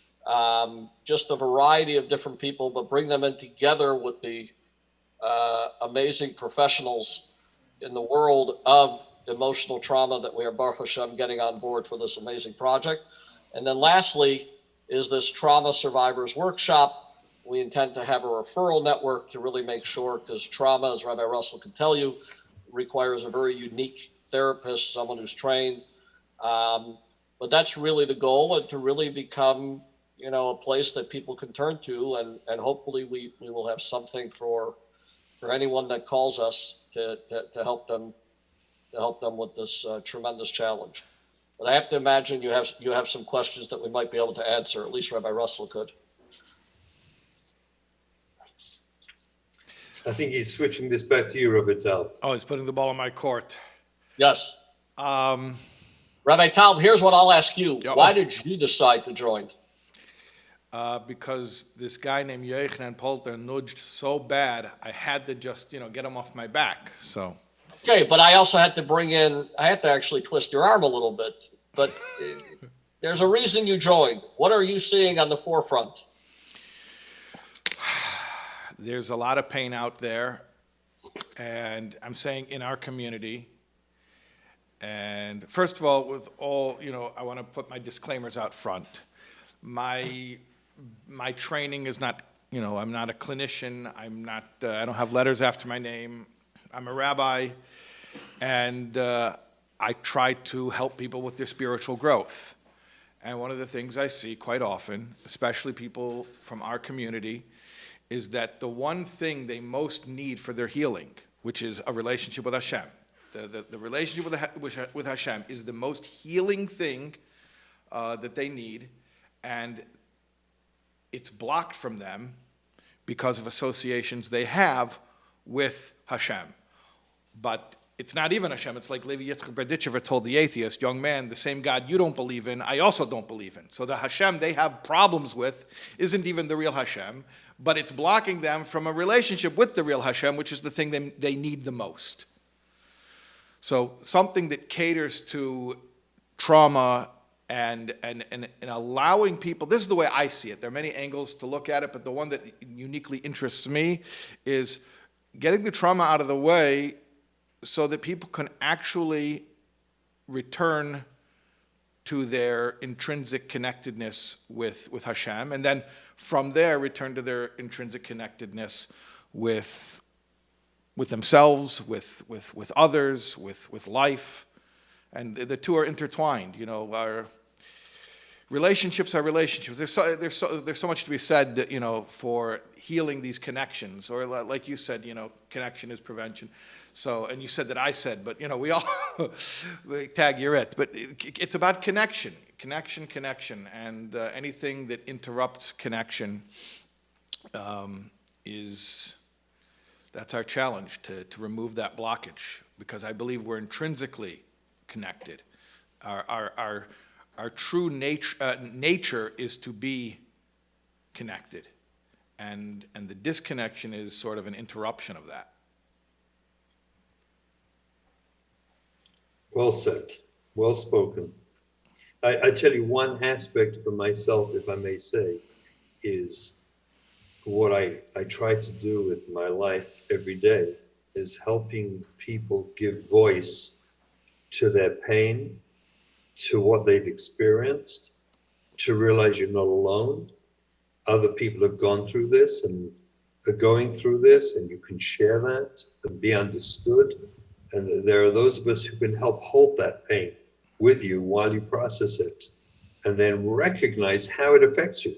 Just a variety of different people, but bring them in together with the amazing professionals in the world of emotional trauma that we are, Baruch Hashem, getting on board for this amazing project. And then lastly is this Trauma Survivors Workshop. We intend to have a referral network to really make sure, because trauma, as Rabbi Russell can tell you, requires a very unique therapist, someone who's trained. But that's really the goal, and to really become, a place that people can turn to, and hopefully we will have something for anyone that calls us to help them with this tremendous challenge. But I have to imagine you have some questions that we might be able to answer. At least Rabbi Russell could. I think he's switching this back to you, Rabbi Taub. Oh, he's putting the ball in my court. Yes. Rabbi Taub, here's what I'll ask you. Yeah. Why did you decide to join? Because this guy named Yochanan Polter nudged so bad, I had to just, get him off my back. So. Okay, but I also had to actually twist your arm a little bit. But there's a reason you joined. What are you seeing on the forefront? There's a lot of pain out there, and I'm saying in our community. And first of all, with all, I want to put my disclaimers out front. My training is not, I'm not a clinician. I don't have letters after my name. I'm a rabbi, and I try to help people with their spiritual growth. And one of the things I see quite often, especially people from our community, is that the one thing they most need for their healing, which is a relationship with Hashem, the relationship with Hashem is the most healing thing that they need, and it's blocked from them because of associations they have with Hashem. But it's not even Hashem. It's like Levi Yitzchak Berdichever told the atheist, young man, the same God you don't believe in, I also don't believe in. So the Hashem they have problems with isn't even the real Hashem, but it's blocking them from a relationship with the real Hashem, which is the thing they need the most. So something that caters to trauma and allowing people, this is the way I see it. There are many angles to look at it, but the one that uniquely interests me is getting the trauma out of the way so that people can actually return to their intrinsic connectedness with Hashem, and then from there return to their intrinsic connectedness with themselves, with others, with life. And the two are intertwined. Our relationships are relationships. There's so much to be said, for healing these connections. Or like you said, connection is prevention. So, and you said that I said, but we all tag you're it. But it's about connection, and anything that interrupts connection that's our challenge, to remove that blockage, because I believe we're intrinsically connected. Our true nature is to be connected, and the disconnection is sort of an interruption of that. Well said, well spoken. I tell you, one aspect for myself, if I may say, is what I try to do with my life every day is helping people give voice to their pain, to what they've experienced, to realize you're not alone. Other people have gone through this and are going through this, and you can share that and be understood. And there are those of us who can help hold that pain with you while you process it, and then recognize how it affects you.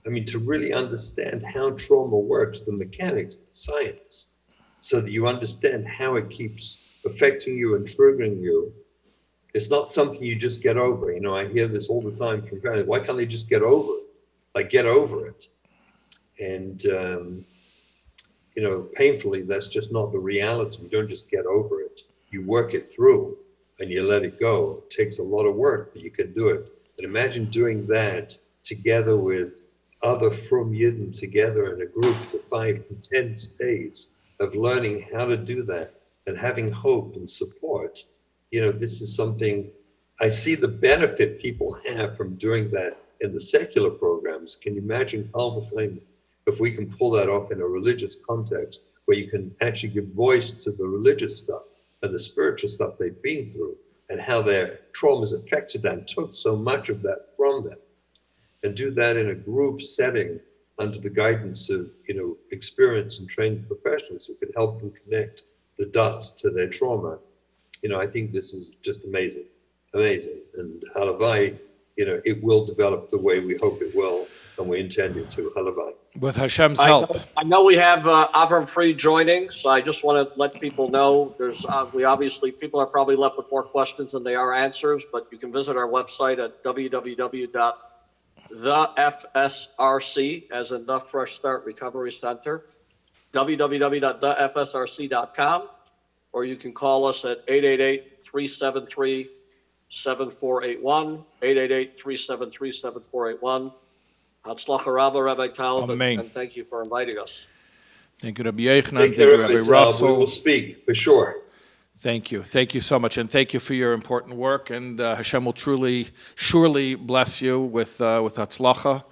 I mean, to really understand how trauma works, the mechanics, the science, so that you understand how it keeps affecting you and triggering you. It's not something you just get over. I hear this all the time from families. Why can't they just get over it? Like, get over it. And, painfully, that's just not the reality. You don't just get over it. you work it through and you let it go. It takes a lot of work, but you can do it. And imagine doing that together with other Frum Yidden together in a group for 5 intense days of learning how to do that and having hope and support. This is something I see the benefit people have from doing that in the secular programs. Can you imagine if we can pull that off in a religious context where you can actually give voice to the religious stuff and the spiritual stuff they've been through and how their traumas affected them, took so much of that from them, and do that in a group setting under the guidance of, experienced and trained professionals who can help them connect the dots to their trauma. I think this is just amazing. And halavai, it will develop the way we hope it will, and we intend it to. Halavai. With Hashem's help. I know we have Avram Fried joining, so I just want to let people know there's people are probably left with more questions than they are answers, but you can visit our website at www.thefsrc, as in the Fresh Start Recovery Center, www.thefsrc.com, or you can call us at 888-373-7481, 888-373-7481. Hatzlacha Rabba, Rabbi Taub, and thank you for inviting us. Thank you, Rabbi Yochanan. Thank you, you, Rabbi Russell. We will speak, for sure. Thank you. Thank you so much. And thank you for your important work. And Hashem will surely bless you with Hatzlacha.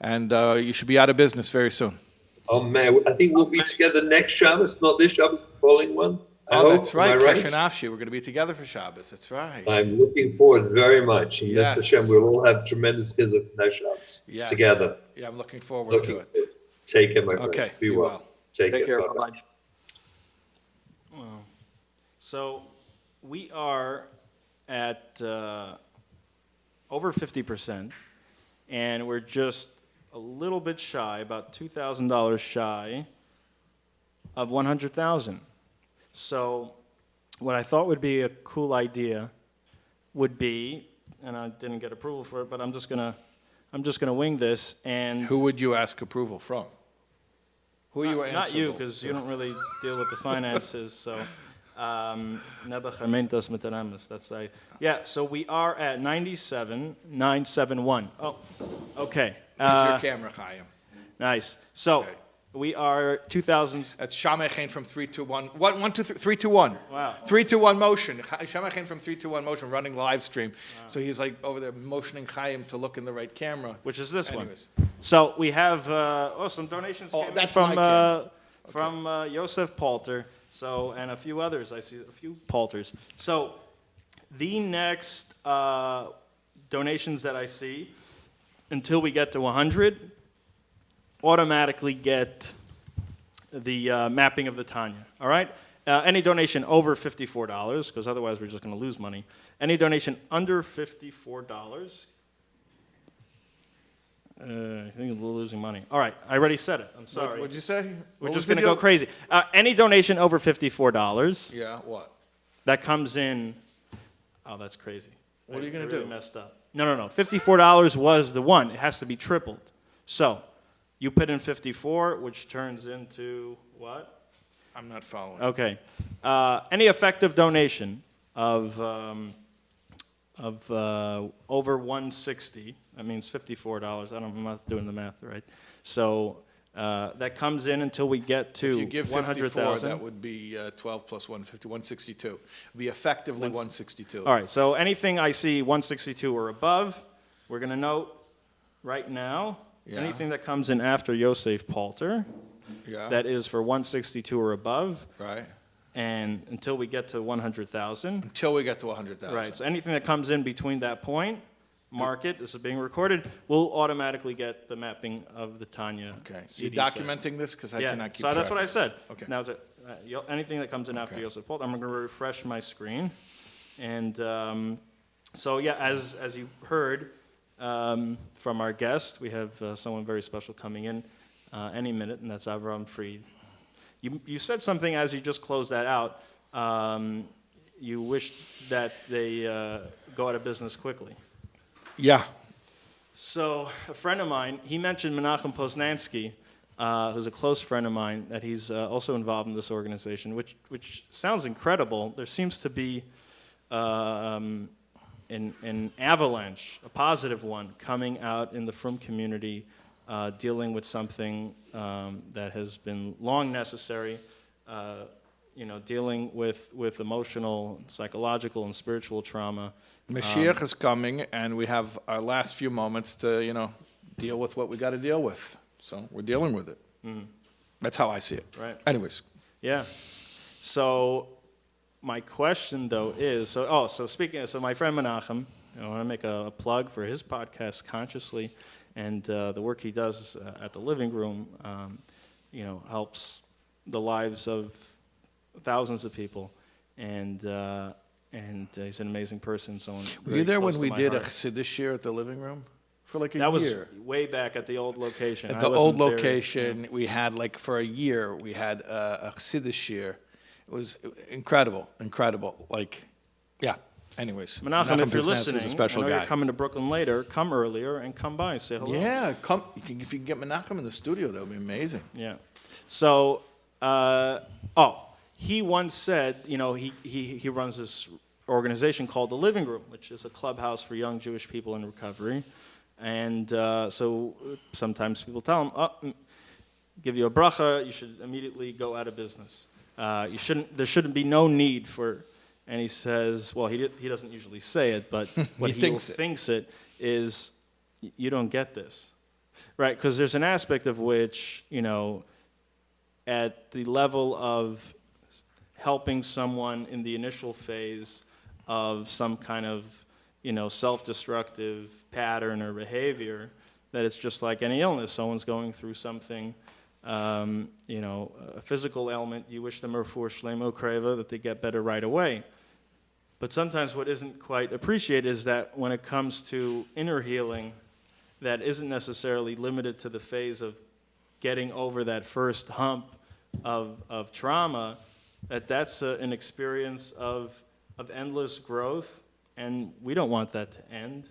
And you should be out of business very soon. Oh, man. I think we'll be together next Shabbos, not this Shabbos, the following one. That's right. Am I right? We're going to be together for Shabbos. That's right. I'm looking forward very much. And yes. Hashem, we'll all have tremendous chizuk next Shabbos together. Yeah, I'm looking forward to it. Take care, my friend. Okay. Be well. Take care. Bye-bye. Wow. So we are at over 50%, and we're just a little bit shy, about $2,000 shy of 100,000. So what I thought would be a cool idea would be, and I didn't get approval for it, but I'm just gonna wing this. And who would you ask approval from? Who are you answerable? Not you, because you don't really deal with the finances. So so we are at 97,971. Oh, okay. Here's your camera, Chaim. Nice. So. Okay. We are 2,000. That's Shamechain from 3-2-1. 3-2-1. Wow. 3-2-1 motion. Shamechain from 3-2-1 motion, running live stream. Wow. So he's like over there motioning Chaim to look in the right camera. Which is this Anyways. one. So we have some donations came that's from from Yosef Palter. So and a few others. I see a few Palters. So the next donations that I see until we get to 100. Automatically get the mapping of the Tanya. All right? Any donation over $54, because otherwise we're just going to lose money. Any donation under $54, I think we're losing money. All right, I already said it. I'm sorry. What'd you say? We're just going to go crazy. Any donation over $54. Yeah, what? That comes in. Oh, that's crazy. What are you going to really do? Messed up. No. $54 was the one. It has to be tripled. So. You put in 54, which turns into what? I'm not following. Okay. Any effective donation of over 160, that means $54. I'm not doing the math right. So that comes in until we get to 100,000. If you give 54, that would be 12 plus 150, 162. It would be effectively 162. All right. So anything I see 162 or above, we're going to note right now. Yeah. Anything that comes in after Yosef Palter, that is for 162 or above. Right. And until we get to 100,000. Until we get to 100,000. Right. So anything that comes in between that point, mark it. This is being recorded. We'll automatically get the mapping of the Tanya. Okay. So you're documenting this because I cannot keep track. So that's what I said. Okay. Now, anything that comes in after Yosef Palter, I'm going to refresh my screen. And as you heard. From our guest, we have someone very special coming in any minute, and that's Avram Fried. You said something as you just closed that out. You wished that they go out of business quickly. Yeah. So a friend of mine, he mentioned Menachem Poznansky who's a close friend of mine, that he's also involved in this organization, which sounds incredible. There seems to be an avalanche, a positive one, coming out in the Frum community, dealing with something that has been long necessary, dealing with emotional, psychological, and spiritual trauma. Mashiach is coming, and we have our last few moments to, deal with what we got to deal with. So we're dealing with it. That's how I see it. Right. Anyways. Yeah. So my question, though, is, so my friend Menachem, I want to make a plug for his podcast, Consciously, and the work he does at the Living Room, helps the lives of thousands of people, and he's an amazing person. Were you there when we did a Chassidish year at the Living Room? For like a year. That was way back at the old location. At the old location, we had for a year, we had a Chassidish year. It was incredible. Anyways. Menachem, if you're listening, is a special guy. You're coming to Brooklyn later, come earlier and come by, say hello. Yeah, come. If you can get Menachem in the studio, that would be amazing. Yeah. So, he once said, he runs this organization called the Living Room, which is a clubhouse for young Jewish people in recovery. And so sometimes people tell him, give you a bracha, you should immediately go out of business. There shouldn't be no need for, and he says, well, he doesn't usually say it, but what he thinks it is, you don't get this. Right, because there's an aspect of which, at the level of helping someone in the initial phase of some kind of, self-destructive pattern or behavior, that it's just like any illness. Someone's going through something, a physical ailment, you wish them refuah shlema ukreva, that they get better right away. But sometimes what isn't quite appreciated is that when it comes to inner healing, that isn't necessarily limited to the phase of getting over that first hump of trauma, that's an experience of endless growth, and we don't want that to end.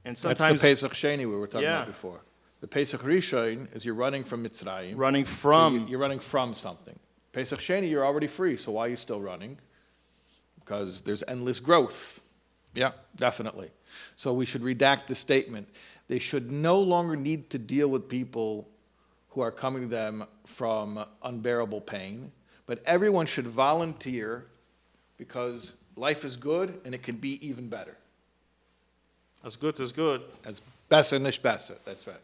And sometimes that's the Pesach Sheni we were talking about before. The Pesach Rishon is you're running from Mitzrayim. You're running from something. Pesach Sheni, you're already free, so why are you still running? Because there's endless growth. Yeah, definitely. So we should redact the statement. They should no longer need to deal with people who are coming to them from unbearable pain, but everyone should volunteer because life is good and it can be even better. As good as good. As besser nicht besser, that's right.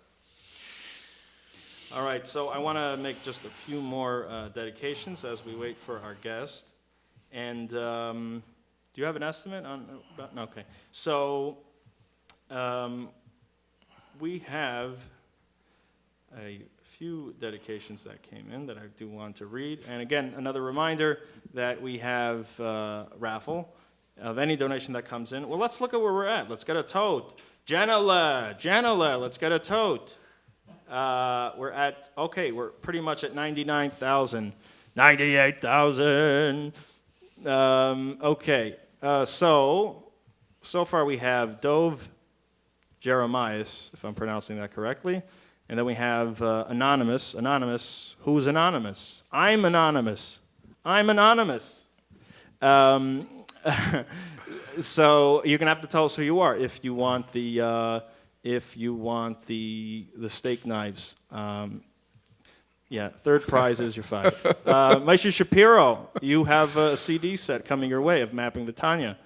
All right, so I want to make just a few more dedications as we wait for our guest. And do you have an estimate on? Okay. So we have a few dedications that came in that I do want to read. And again, another reminder that we have a raffle of any donation that comes in. Well, let's look at where we're at. Let's get a tote. Janela, let's get a tote. We're pretty much at 99,000. 98,000. So far we have Dov Jeremias, if I'm pronouncing that correctly. And then we have Anonymous. Anonymous, who's anonymous? I'm anonymous. So you're gonna have to tell us who you are if you want the steak knives. Third prize is your five. Moshe Shapiro, you have a CD set coming your way of Mapping the Tanya.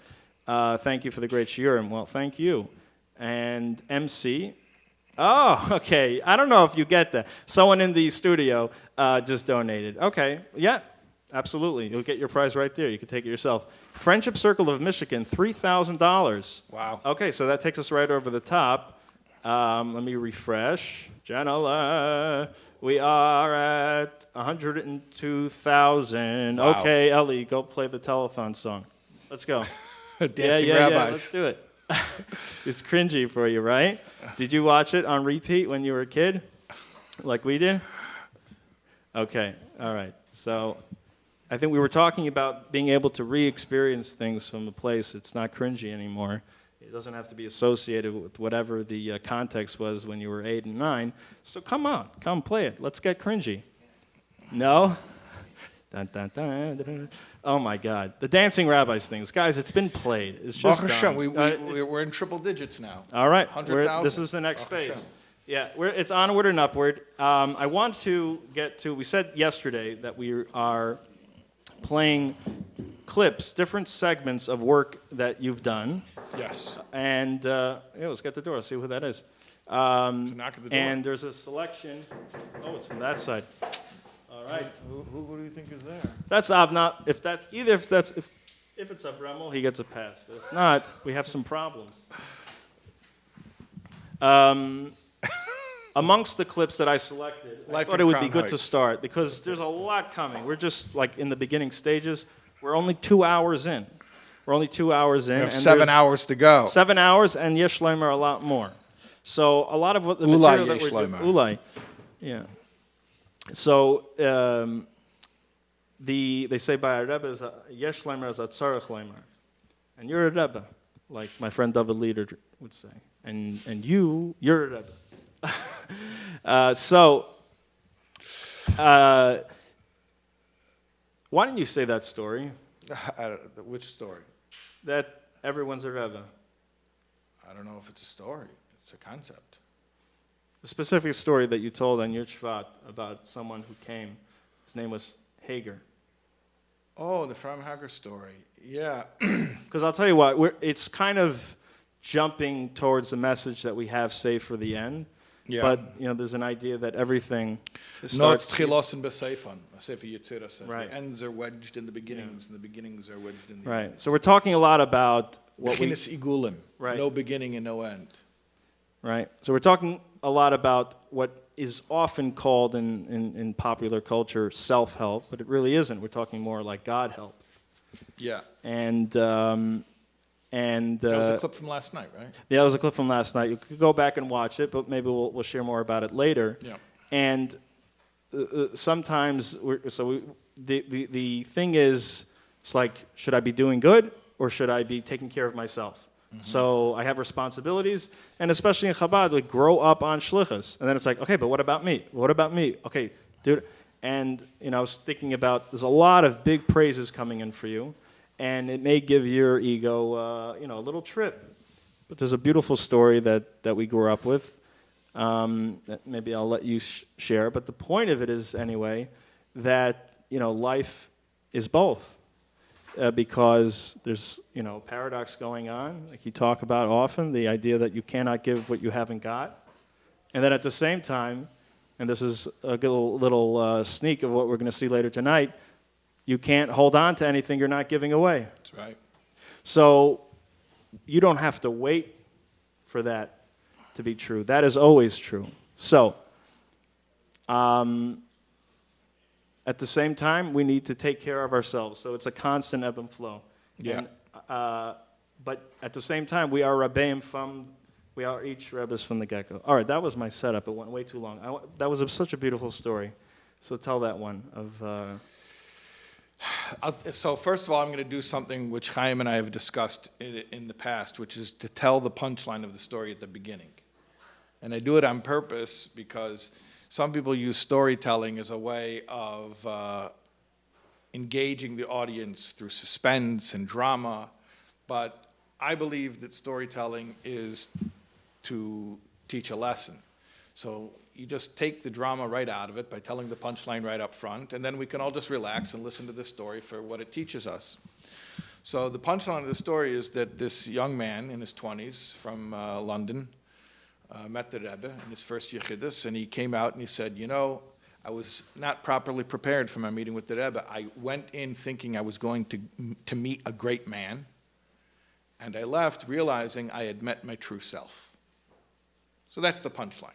Thank you for the great shiurim. Well, thank you. And MC. Oh, okay. I don't know if you get that. Someone in the studio just donated. Okay. Yeah, absolutely. You'll get your prize right there. You can take it yourself. Friendship Circle of Michigan, $3,000. Wow. Okay, so that takes us right over the top. Let me refresh. Janela, we are at 102,000. Wow. Okay, Ellie, go play the telethon song. Let's go. Dancing Rabbis. Yeah, let's do it. It's cringy for you, right? Did you watch it on repeat when you were a kid, like we did? Okay, all right. So I think we were talking about being able to re-experience things from a place it's not cringy anymore. It doesn't have to be associated with whatever the context was when you were 8 and 9. So come on, come play it. Let's get cringy. No? Dun, dun, dun, dun, dun. Oh my God. The Dancing Rabbis things. Guys, it's been played. It's just Baruch Hashem, gone. we're in triple digits now. All right. 100,000. This is the next Baruch phase. Hashem. Yeah, it's onward and upward. I want to get to, we said yesterday that we are playing clips, different segments of work that you've done. Yes. And let's get the door, see who that is. Knock at the door. And there's a selection. Oh, it's from that side. All right. Who do you think is there? That's Avnat. If it's Avremel, he gets a pass. But if not, we have some problems. Amongst the clips that I selected, I Life thought in it would be Crown good to Heights. start because there's a lot coming. We're just like in the beginning stages. We're only 2 hours in. We're only 2 hours in. We have and 7 there's hours to go. 7 hours, and Yesh Leimer a lot more. So a lot of what the Ulai material that Yesh we're Leimer. Ulai, yeah. So they say by a Rebbe is Yesh Leimer is a Tzarech Leimer, and you're a Rebbe, like my friend David Leader would say, and you're a Rebbe. Why didn't you say that story? Which story? That everyone's a Rebbe. I don't know if it's a story. It's a concept. The specific story that you told on your Shvat about someone who came, his name was Hager. Oh, the From Hager story. Yeah. Because I'll tell you what, it's kind of jumping towards the message that we have saved for the end. Yeah. But there's an idea that everything No, it's Tchilos and Beseifan. Sefer Yetzirah says Right. the ends are wedged in the beginnings, and the beginnings are wedged in the right. ends. So we're talking a lot about what we Bechinis Igulim. Right. No beginning and no end. right. So we're talking a lot about what is often called in popular culture self-help, but it really isn't. We're talking more like God help. Yeah. And That was a clip from last night, right? yeah, that was a clip from last night. You could go back and watch it, but maybe we'll share more about it later. Yeah. And sometimes, the thing is, it's like, should I be doing good or should I be taking care of myself? Mm-hmm. So I have responsibilities, and especially in Chabad, we grow up on shlichus. And then it's like, okay, but what about me? What about me? Okay, dude. And I was thinking about, there's a lot of big praises coming in for you, and it may give your ego, a little trip. But there's a beautiful story that we grew up with. That maybe I'll let you share. But the point of it is, anyway, that life is both, because there's paradox going on, like you talk about often, the idea that you cannot give what you haven't got, and then at the same time, and this is a little sneak of what we're going to see later tonight, you can't hold on to anything you're not giving away. That's right. So you don't have to wait for that to be true. That is always true. So at the same time, we need to take care of ourselves. So it's a constant ebb and flow. Yeah. And, but at the same time, we are Rabbeim we are each Rebbes from the get-go. All right, that was my setup. It went way too long. That was such a beautiful story. So tell that one of... So first of all, I'm going to do something which Chaim and I have discussed in the past, which is to tell the punchline of the story at the beginning. And I do it on purpose because some people use storytelling as a way of engaging the audience through suspense and drama, but I believe that storytelling is to teach a lesson. So you just take the drama right out of it by telling the punchline right up front, and then we can all just relax and listen to the story for what it teaches us. So the punchline of the story is that this young man in his 20s from London met the Rebbe in his first Yechidus, and he came out and he said, I was not properly prepared for my meeting with the Rebbe. I went in thinking I was going to meet a great man, and I left realizing I had met my true self. So that's the punchline.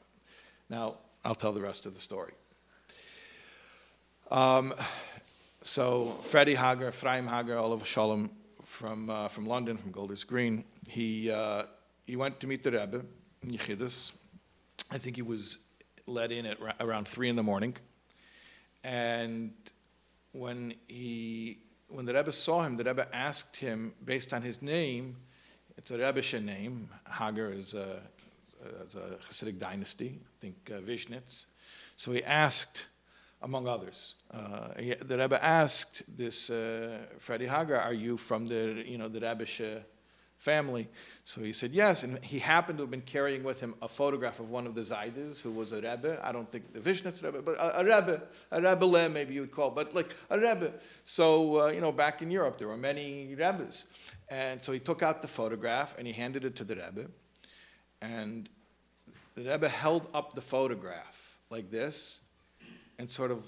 Now, I'll tell the rest of the story. So Freddie Hager, Ephraim Hager, Olav Shalom from London, from Golders Green, he went to meet the Rebbe in Yechidus. I think he was let in at around 3 in the morning. And when the Rebbe saw him, the Rebbe asked him, based on his name, It's a Rebbe's name. Hager is a Hasidic dynasty, I think Vishnitz. So he asked, among others, the Rebbe asked this Freddie Hager, "Are you from the Rebbe's family?" So he said yes, and he happened to have been carrying with him a photograph of one of the Zaydas who was a Rebbe. I don't think the Vishnitz Rebbe, but a Rebbe maybe you would call, but like a Rebbe. So back in Europe there were many Rebbes, and so he took out the photograph and he handed it to the Rebbe, and the Rebbe held up the photograph like this, and sort of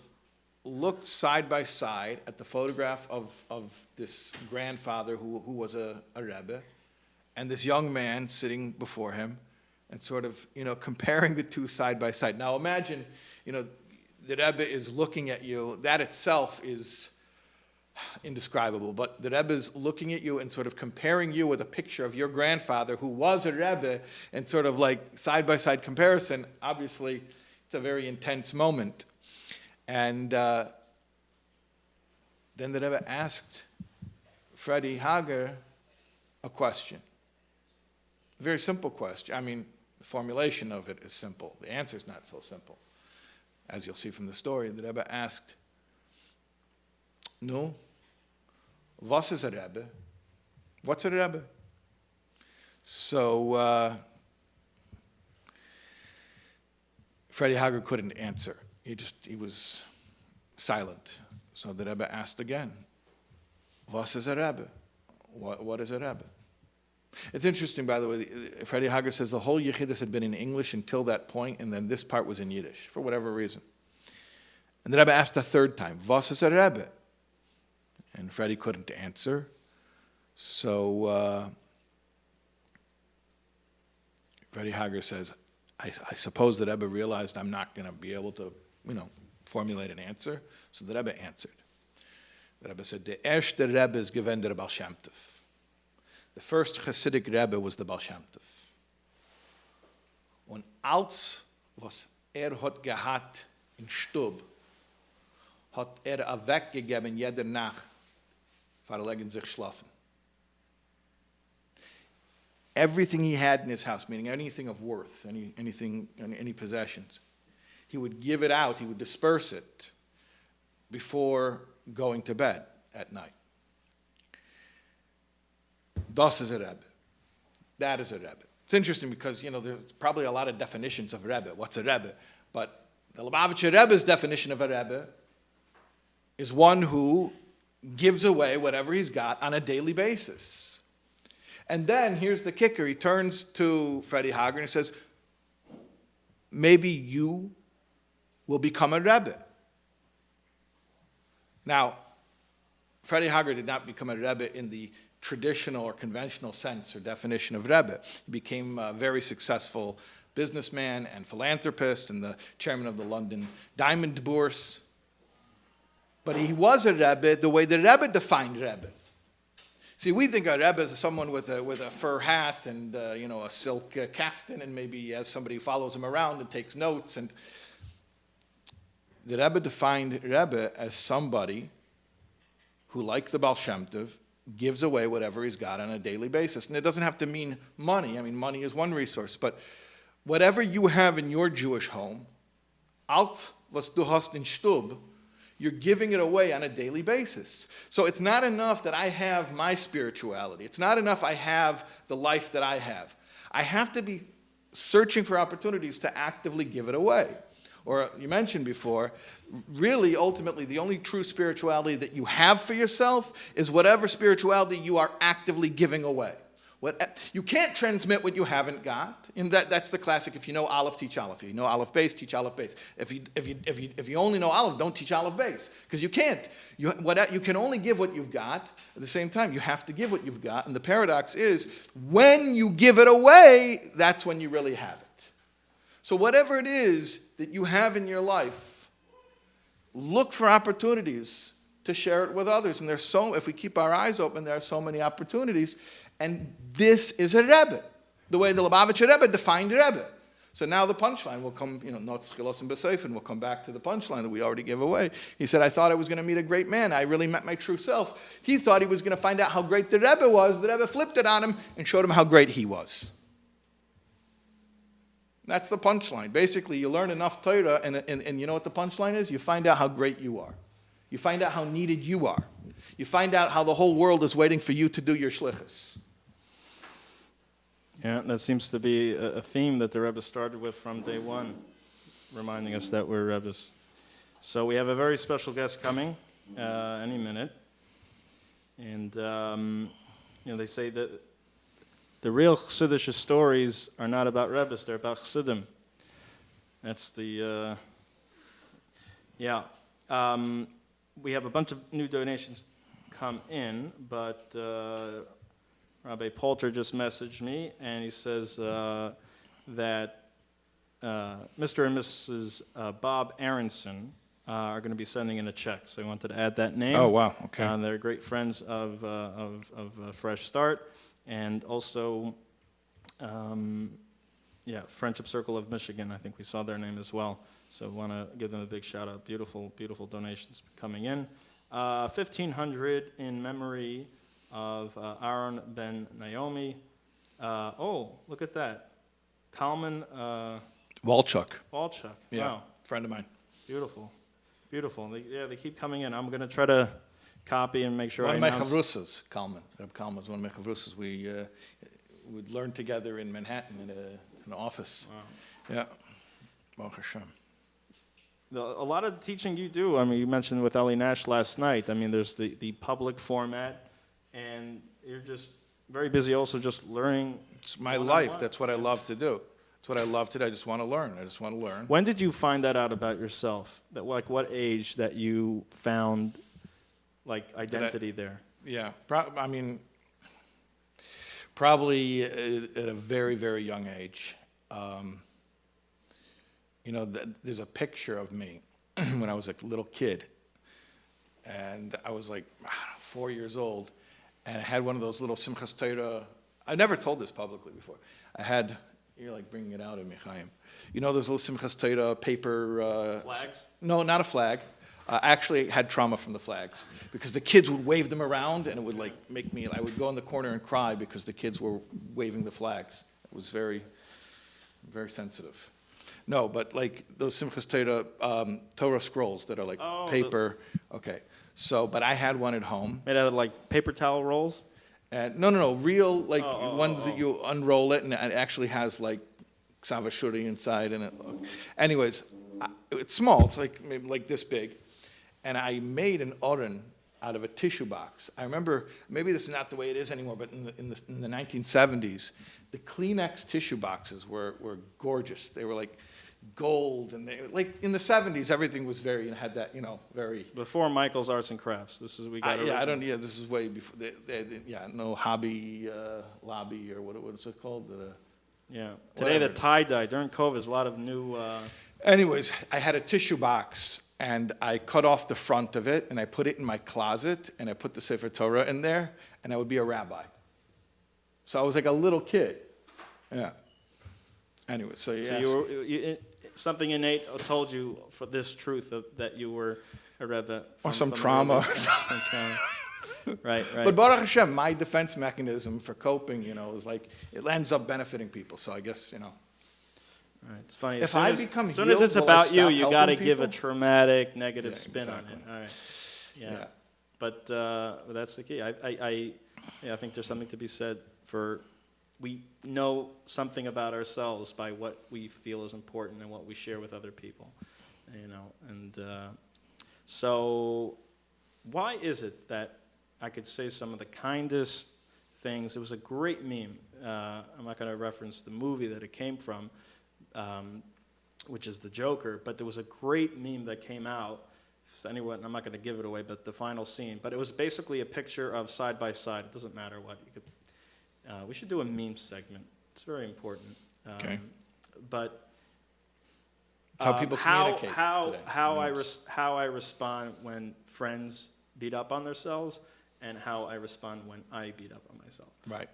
looked side by side at the photograph of this grandfather who was a Rebbe, and this young man sitting before him, and sort of, comparing the two side by side. Now imagine, the Rebbe is looking at you. That itself is indescribable, but the Rebbe is looking at you and sort of comparing you with a picture of your grandfather who was a Rebbe, and sort of like side by side comparison. Obviously, it's a very intense moment. And then the Rebbe asked Freddie Hager a question. A very simple question. I mean, the formulation of it is simple. The answer is not so simple. As you'll see from the story, the Rebbe asked, "No, was is a Rebbe? What's a Rebbe?" So Freddie Hager couldn't answer. He was silent. So the Rebbe asked again, "Was is a Rebbe? What is a Rebbe?" It's interesting, by the way, Freddie Hager says the whole Yechidus had been in English until that point, and then this part was in Yiddish, for whatever reason. And the Rebbe asked a third time, "Was is a Rebbe?" And Freddie couldn't answer. So Freddie Hager says, I suppose the Rebbe realized I'm not going to be able to, formulate an answer. So the Rebbe answered. The Rebbe said, "The erste Rebbe is gewesen der Baal Shem Tov." The first Hasidic Rebbe was the Baal Shem Tov. Und als was hat gehabt in Stub, hat weggegeben jede Nacht, verlegen sich schlafen. Everything he had in his house, meaning anything of worth, any possessions, he would give it out, he would disperse it before going to bed at night. Das is a Rebbe. That is a Rebbe. It's interesting because, there's probably a lot of definitions of Rebbe. What's a Rebbe? But the Lubavitcher Rebbe's definition of a Rebbe is one who gives away whatever he's got on a daily basis. And then, here's the kicker. He turns to Freddie Hager and he says, "Maybe you will become a Rebbe." Now, Freddie Hager did not become a Rebbe in the traditional or conventional sense or definition of Rebbe. He became a very successful businessman and philanthropist and the chairman of the London Diamond Bourse. But he was a Rebbe the way the Rebbe defined Rebbe. See, we think a Rebbe is someone with a fur hat and a silk kaftan, and maybe he has somebody who follows him around and takes notes. And the Rebbe defined Rebbe as somebody who, like the Baal Shem Tov, gives away whatever he's got on a daily basis. And it doesn't have to mean money. I mean, money is one resource. But whatever you have in your Jewish home, alt was du hast in Stub, you're giving it away on a daily basis. So it's not enough that I have my spirituality. It's not enough I have the life that I have. I have to be searching for opportunities to actively give it away. Or you mentioned before, really, ultimately, the only true spirituality that you have for yourself is whatever spirituality you are actively giving away. You can't transmit what you haven't got. And that's the classic. If you know Aleph, teach Aleph. If you know Aleph base, teach Aleph base. If you only know Aleph, don't teach Aleph base, because you can't. You can only give what you've got. At the same time, you have to give what you've got. And the paradox is, when you give it away, that's when you really have it. So whatever it is that you have in your life, look for opportunities to share it with others. And if we keep our eyes open, there are so many opportunities. And this is a Rebbe, the way the Lubavitcher Rebbe defined Rebbe. So now the punchline will come, not schilos and beseifen, will come back to the punchline that we already gave away. He said, I thought I was going to meet a great man. I really met my true self. He thought he was going to find out how great the Rebbe was. The Rebbe flipped it on him and showed him how great he was. That's the punchline. Basically, you learn enough Torah, and you know what the punchline is? You find out how great you are. You find out how needed you are. You find out how the whole world is waiting for you to do your shlichus. Yeah, that seems to be a theme that the Rebbe started with from day one, reminding us that we're Rebbes. So we have a very special guest coming any minute. And, they say that the real Chassidish stories are not about Rebbes, they're about Chassidim. That's the, we have a bunch of new donations come in, but Rabbi Poulter just messaged me, and he says that Mr. and Mrs. Bob Aronson are going to be sending in a check. So I wanted to add that name. Oh, wow, okay. They're great friends of Fresh Start, and also, Friendship Circle of Michigan. I think we saw their name as well. So I want to give them a big shout out. Beautiful, beautiful donations coming in. 1,500 in memory of Aaron ben Naomi. Look at that. Kalman Walchuk. Yeah, Wow. friend of mine. Beautiful. Beautiful. They keep coming in. I'm going to try to copy and make sure One I of my announce. chavrusas, Kalman. Reb Kalman was one of my chavrusas. We would learn together in Manhattan in an office. Wow. Yeah. Baruch Hashem. A lot of the teaching you do, you mentioned with Eli Nash last night, there's the public format, and you're just very busy also just learning. It's my one-on-one. life. That's what I love to do. That's what I love to do. I just want to learn. When did you find that out about yourself? That, like, what age that you found, like, identity there? Yeah. Probably at a very, very young age. There's a picture of me when I was a little kid, and I was like 4 years old, and I had one of those little Simchas Torah. I never told this publicly before. You're like bringing it out of me, Chaim. Those little Simchas Torah paper... Flags? No, not a flag. Actually, had trauma from the flags because the kids would wave them around, and it would make me... I would go in the corner and cry because the kids were waving the flags. It was very, very sensitive. No, but like those Simchas Torah Torah scrolls that are paper. Okay. So, but I had one at home. Made out of like paper towel rolls? And no, real ones that you unroll it and it actually has like Ksava Shuri inside and it. Anyways, it's small. It's like maybe like this big, and I made an oren out of a tissue box. I remember, maybe this is not the way it is anymore, but in the 1970s, the Kleenex tissue boxes were gorgeous. They were like gold, and they like in the 70s everything was had that very Before Michael's Arts and Crafts. This is this is way before no Hobby Lobby or what is it called today the tie-dye during COVID there's a lot of new Anyways, I had a tissue box and I cut off the front of it and I put it in my closet and I put the Sefer Torah in there and I would be a rabbi. So I was like a little kid. Yeah. Anyway, so you something innate told you for this truth that you were a Rebbe. Or some trauma. Right. But Baruch Hashem, my defense mechanism for coping, is like, it ends up benefiting people. So I guess, Right. It's funny. If I become as soon as healed, it's will I about you, stop you got to helping give a people? traumatic, negative spin exactly. on it. All right. Yeah. But that's the key. I think there's something to be said for we know something about ourselves by what we feel is important and what we share with other people. And so why is it that I could say some of the kindest things? It was a great meme. I'm not going to reference the movie that it came from, which is The Joker, but there was a great meme that came out. So anyone, I'm not going to give it away, but the final scene. But it was basically a picture of side by side. It doesn't matter what. We should do a meme segment. It's very important. Okay. But how people communicate today. How I respond when friends beat up on themselves, and how I respond when I beat up on myself. Right.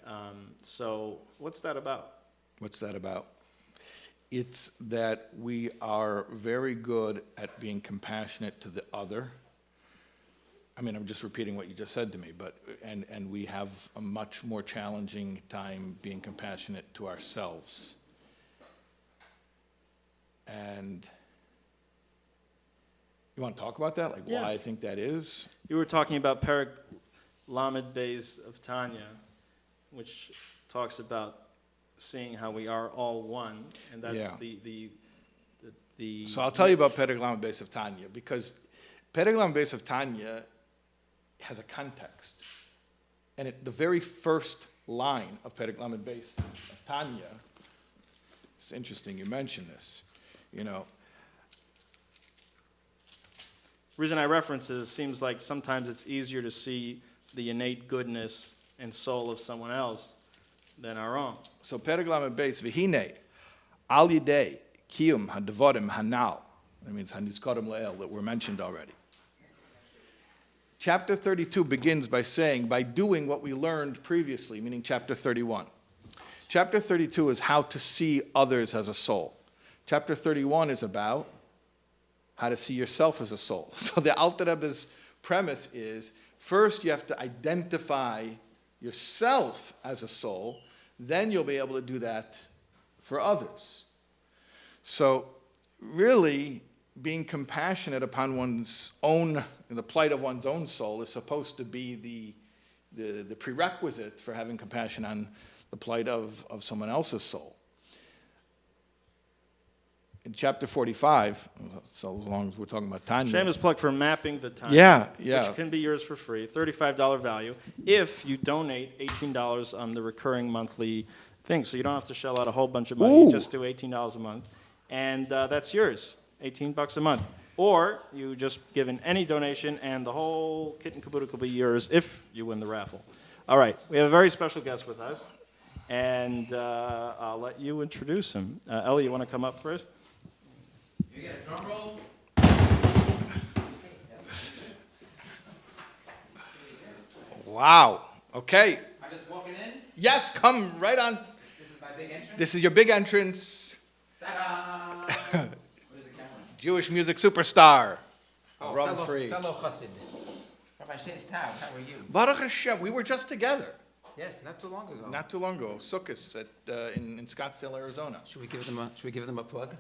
So what's that about? What's that about? It's that we are very good at being compassionate to the other. I mean, I'm just repeating what you just said to me, but, and we have a much more challenging time being compassionate to ourselves. And you want to talk about that? Like Yeah. why I think that is? You were talking about Perek Lamed Beis of Tanya, which talks about seeing how we are all one, and that's Yeah. the. So I'll tell you about Perek Lamed Beis of Tanya, because Perek Lamed Beis of Tanya has a context. And the very first line of Perek Lamed Beis of Tanya, it's interesting you mention this, you know. The reason I reference it seems like sometimes it's easier to see the innate goodness and soul of someone else than our own. So Perek Lamed Beis, v'hinei, al yidei, kiyum hadavorim hanal, that means hanizkorim le'el, that were mentioned already. Chapter 32 begins by saying, by doing what we learned previously, meaning chapter 31. Chapter 32 is how to see others as a soul. Chapter 31 is about how to see yourself as a soul. So the Alter Rebbe's premise is, first you have to identify yourself as a soul, then you'll be able to do that for others. So really, being compassionate upon one's own, the plight of one's own soul is supposed to be the prerequisite for having compassion on the plight of someone else's soul. In chapter 45, so as long as we're talking about Tanya. Shameless plug for mapping the time. Yeah. Which can be yours for free, $35 value, if you donate $18 on the recurring monthly thing. So you don't have to shell out a whole bunch of money, Ooh. you just do $18 a month. And that's yours, $18 a month. Or you just give in any donation and the whole kit and caboodle will be yours if you win the raffle. All right, we have a very special guest with us. And I'll let you introduce him. Ellie, you want to come up first? You get a drum roll? Wow. Okay. Am I just walking in? Yes, come right on. This is my big entrance? This is your big entrance. Ta-da! What is the camera? Jewish music superstar. Oh, Rum free. fellow chassid. Rabbi Shais Taub, how are you? Baruch Hashem. We were just together Yes, not too long ago. not too long ago. Sukkot in Scottsdale, Arizona. Should we give them a plug?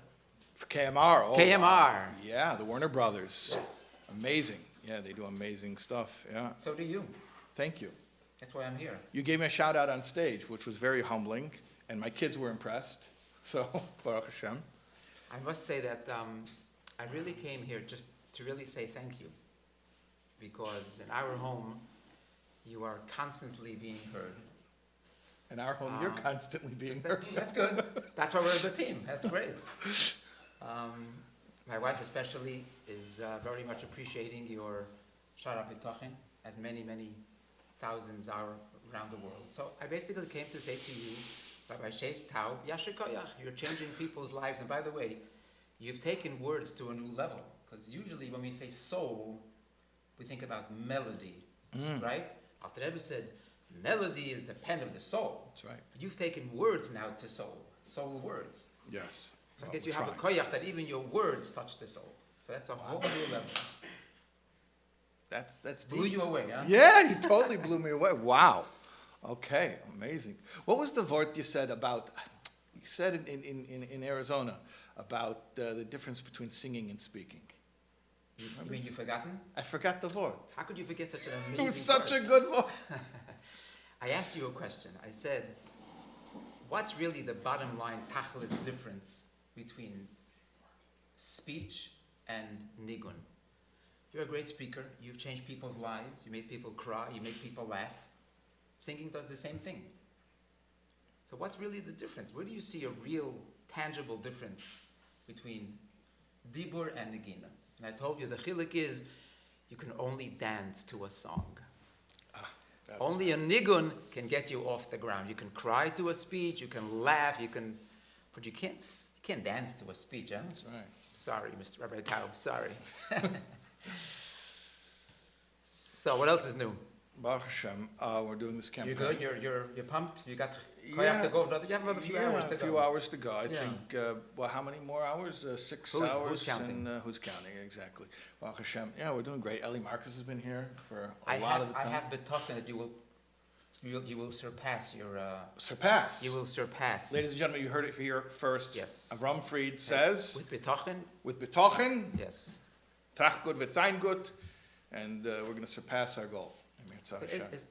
For KMR. Oh, KMR. wow. Yeah, the Warner Brothers. Yes. Amazing. Yeah, they do amazing stuff. Yeah. So do you. Thank you. That's why I'm here. You gave me a shout out on stage, which was very humbling, and my kids were impressed. So, Baruch Hashem. I must say that I really came here just to really say thank you. Because in our home, you are constantly being heard. In our home, you're constantly being heard. That's good. That's why we're a good team. That's great. My wife especially is very much appreciating your Shara B'Tochin, as many, many thousands are around the world. So I basically came to say to you, Rabbi Shais Taub, Yasher Koyach, you're changing people's lives. And by the way, you've taken words to a new level. Because usually when we say soul, we think about melody, right? Alter Rebbe said, melody is the pen of the soul. That's right. You've taken words now to soul words. Yes. So I guess you have a koyach that even your words touch the soul. So that's a whole new level. That's Blew deep. you away, huh? Yeah, you totally blew me away. Wow. Okay, amazing. What was the word you said about? You said in Arizona about the difference between singing and speaking. You mean you've forgotten? I forgot the word. How could you forget such an amazing It was such word? a good word. I asked you a question. I said, what's really the bottom line tachlis difference between speech and nigun? You're a great speaker. You've changed people's lives. You made people cry. You make people laugh. Singing does the same thing. So what's really the difference? Where do you see a real, tangible difference between dibur and nagina? And I told you the chiluk is you can only dance to a song. Only a nigun can get you off the ground. You can cry to a speech, you can laugh, but you can't dance to a speech, huh? That's right. Sorry, Mr. Rabbi Taub, sorry. So what else is new? Baruch Hashem, we're doing this campaign. You good? You're pumped? You got Yeah. to go another. You have another few hours to a few go. hours to go. I Yeah. think, well, how many more hours? 6 Who's hours. counting? And, who's counting, exactly. Baruch Hashem. Yeah, we're doing great. Ellie Marcus has been here for a I lot of the have time. been talking that you will surpass your. Surpass. You will surpass. Ladies and gentlemen, you heard it here first. Yes. Avram Fried says, With betochen. with betochen, Yes. trach gut wird sein gut, and we're going to surpass our goal.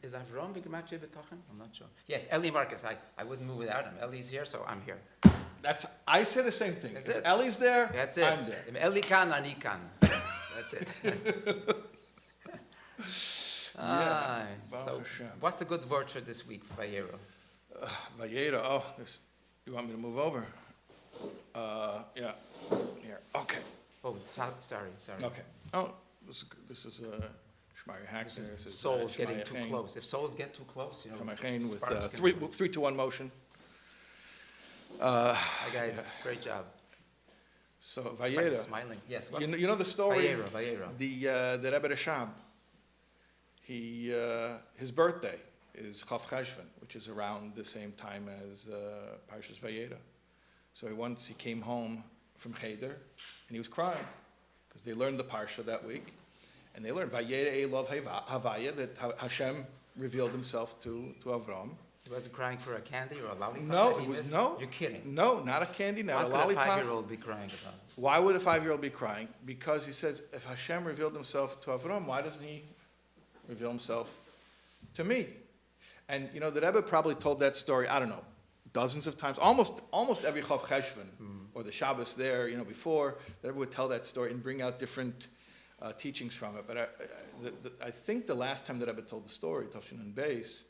Is Avram B'Gematria betochen? I'm not sure. Yes, Eli Marcus. I wouldn't move without him. Eli's here, so I'm here. I say the same thing. That's If it. Ellie's there, That's it. I'm there. If Eli can, ani can. That's it. Yeah. So, Baruch Hashem. what's the good word for this week for Vayero? Vayera, you want me to move over? Yeah, here, okay, Oh, sorry. okay. Oh, this is Shmaya Hackner. This is souls getting too close. If souls get too close, Shmaya Chain with sparks can 3-2-1 motion. Hi guys, yeah. great job. So Quite Vayera, smiling. Yes. you know the story? Vayera. The Rebbe Rashab, his birthday is Chav Cheshvan, which is around the same time as Parshas Vayera. So once he came home from Cheder, and he was crying, because they learned the Parsha that week, and they learned Vayera Elov Havaya, that Hashem revealed himself to Avram. He wasn't crying for a candy or a lollipop? No, that he it was missed? no. You're kidding. No, not a candy, not What a could lollipop. a 5-year-old be crying about? Why would a 5-year-old be crying? Because he says, if Hashem revealed himself to Avram, why doesn't he reveal himself to me? And the Rebbe probably told that story, I don't know, dozens of times, almost every Chav Cheshvan, or the Shabbos there, before, the Rebbe would tell that story and bring out different teachings from it. But I think the last time the Rebbe told the story, Tavshin and Beis,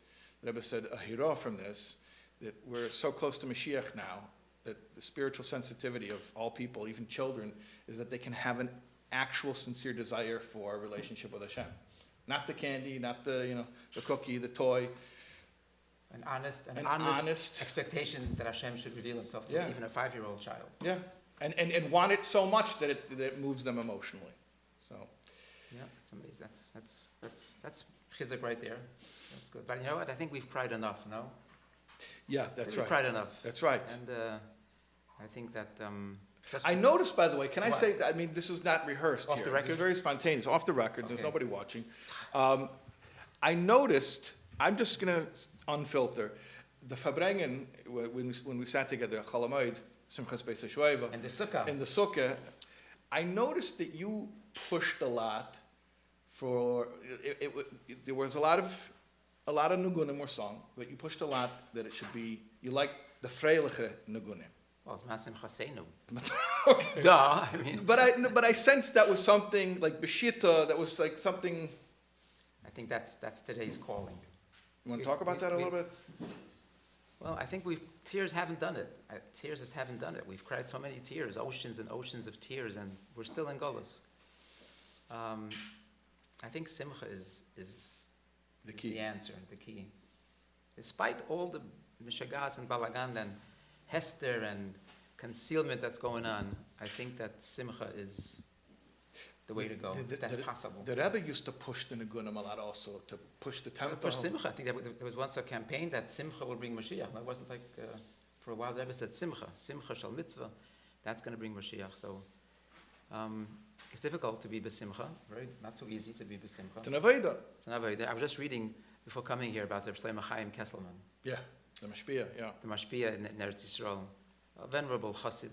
the Rebbe said a hira from this, that we're so close to Mashiach now, that the spiritual sensitivity of all people, even children, is that they can have an actual sincere desire for a relationship with Hashem. Not the candy, not the cookie, the toy. An honest expectation that Hashem should reveal himself to even a 5-year-old child. Yeah, and want it so much that it moves them emotionally. So. Yeah, it's amazing. That's chizuk right there. That's good. But you know what? I think we've cried enough, no? Yeah, that's right. We've cried enough. That's right. And I think that... I noticed, by the way, can I say, that, this was not rehearsed Off here. the record? This is very spontaneous, off the record. There's Okay. nobody watching. I noticed, I'm just going to unfilter, the Fabrengen, when we sat together, Chalamoid, Simchas Beis HaShoeva, And the sukkah. in the sukkah, I noticed that you pushed a lot for, there was a lot of nugunim were sung, but you pushed a lot that it should be, you like the freiliche nugunim. Well, it's Masim Chasenu. Okay. Duh, But I sensed that was something like Beshita, that was like something. I think that's today's calling. You want to talk about that a little bit? Well, I think tears haven't done it. Tears just haven't done it. We've cried so many tears, oceans and oceans of tears, and we're still in Golos. I think Simcha is The key. the answer, the key. Despite all the Mishagas and Balagan and Hester and concealment that's going on, I think that Simcha is the way to go, if that's possible. The Rebbe used to push the Nigunim a lot also, to push the tempo. Push Simcha. I think there was once a campaign that Simcha will bring Mashiach. It wasn't like, for a while the Rebbe said Simcha shal mitzvah, that's going to bring Mashiach. So it's difficult to be besimcha, not so easy to be besimcha. It's an Aveda. It's an avodah. I was just reading before coming here about the Shlomo Chaim Kesselman, Yeah, the Mashpia, yeah. the Mashpia in Eretz Yisrael, a venerable chassid.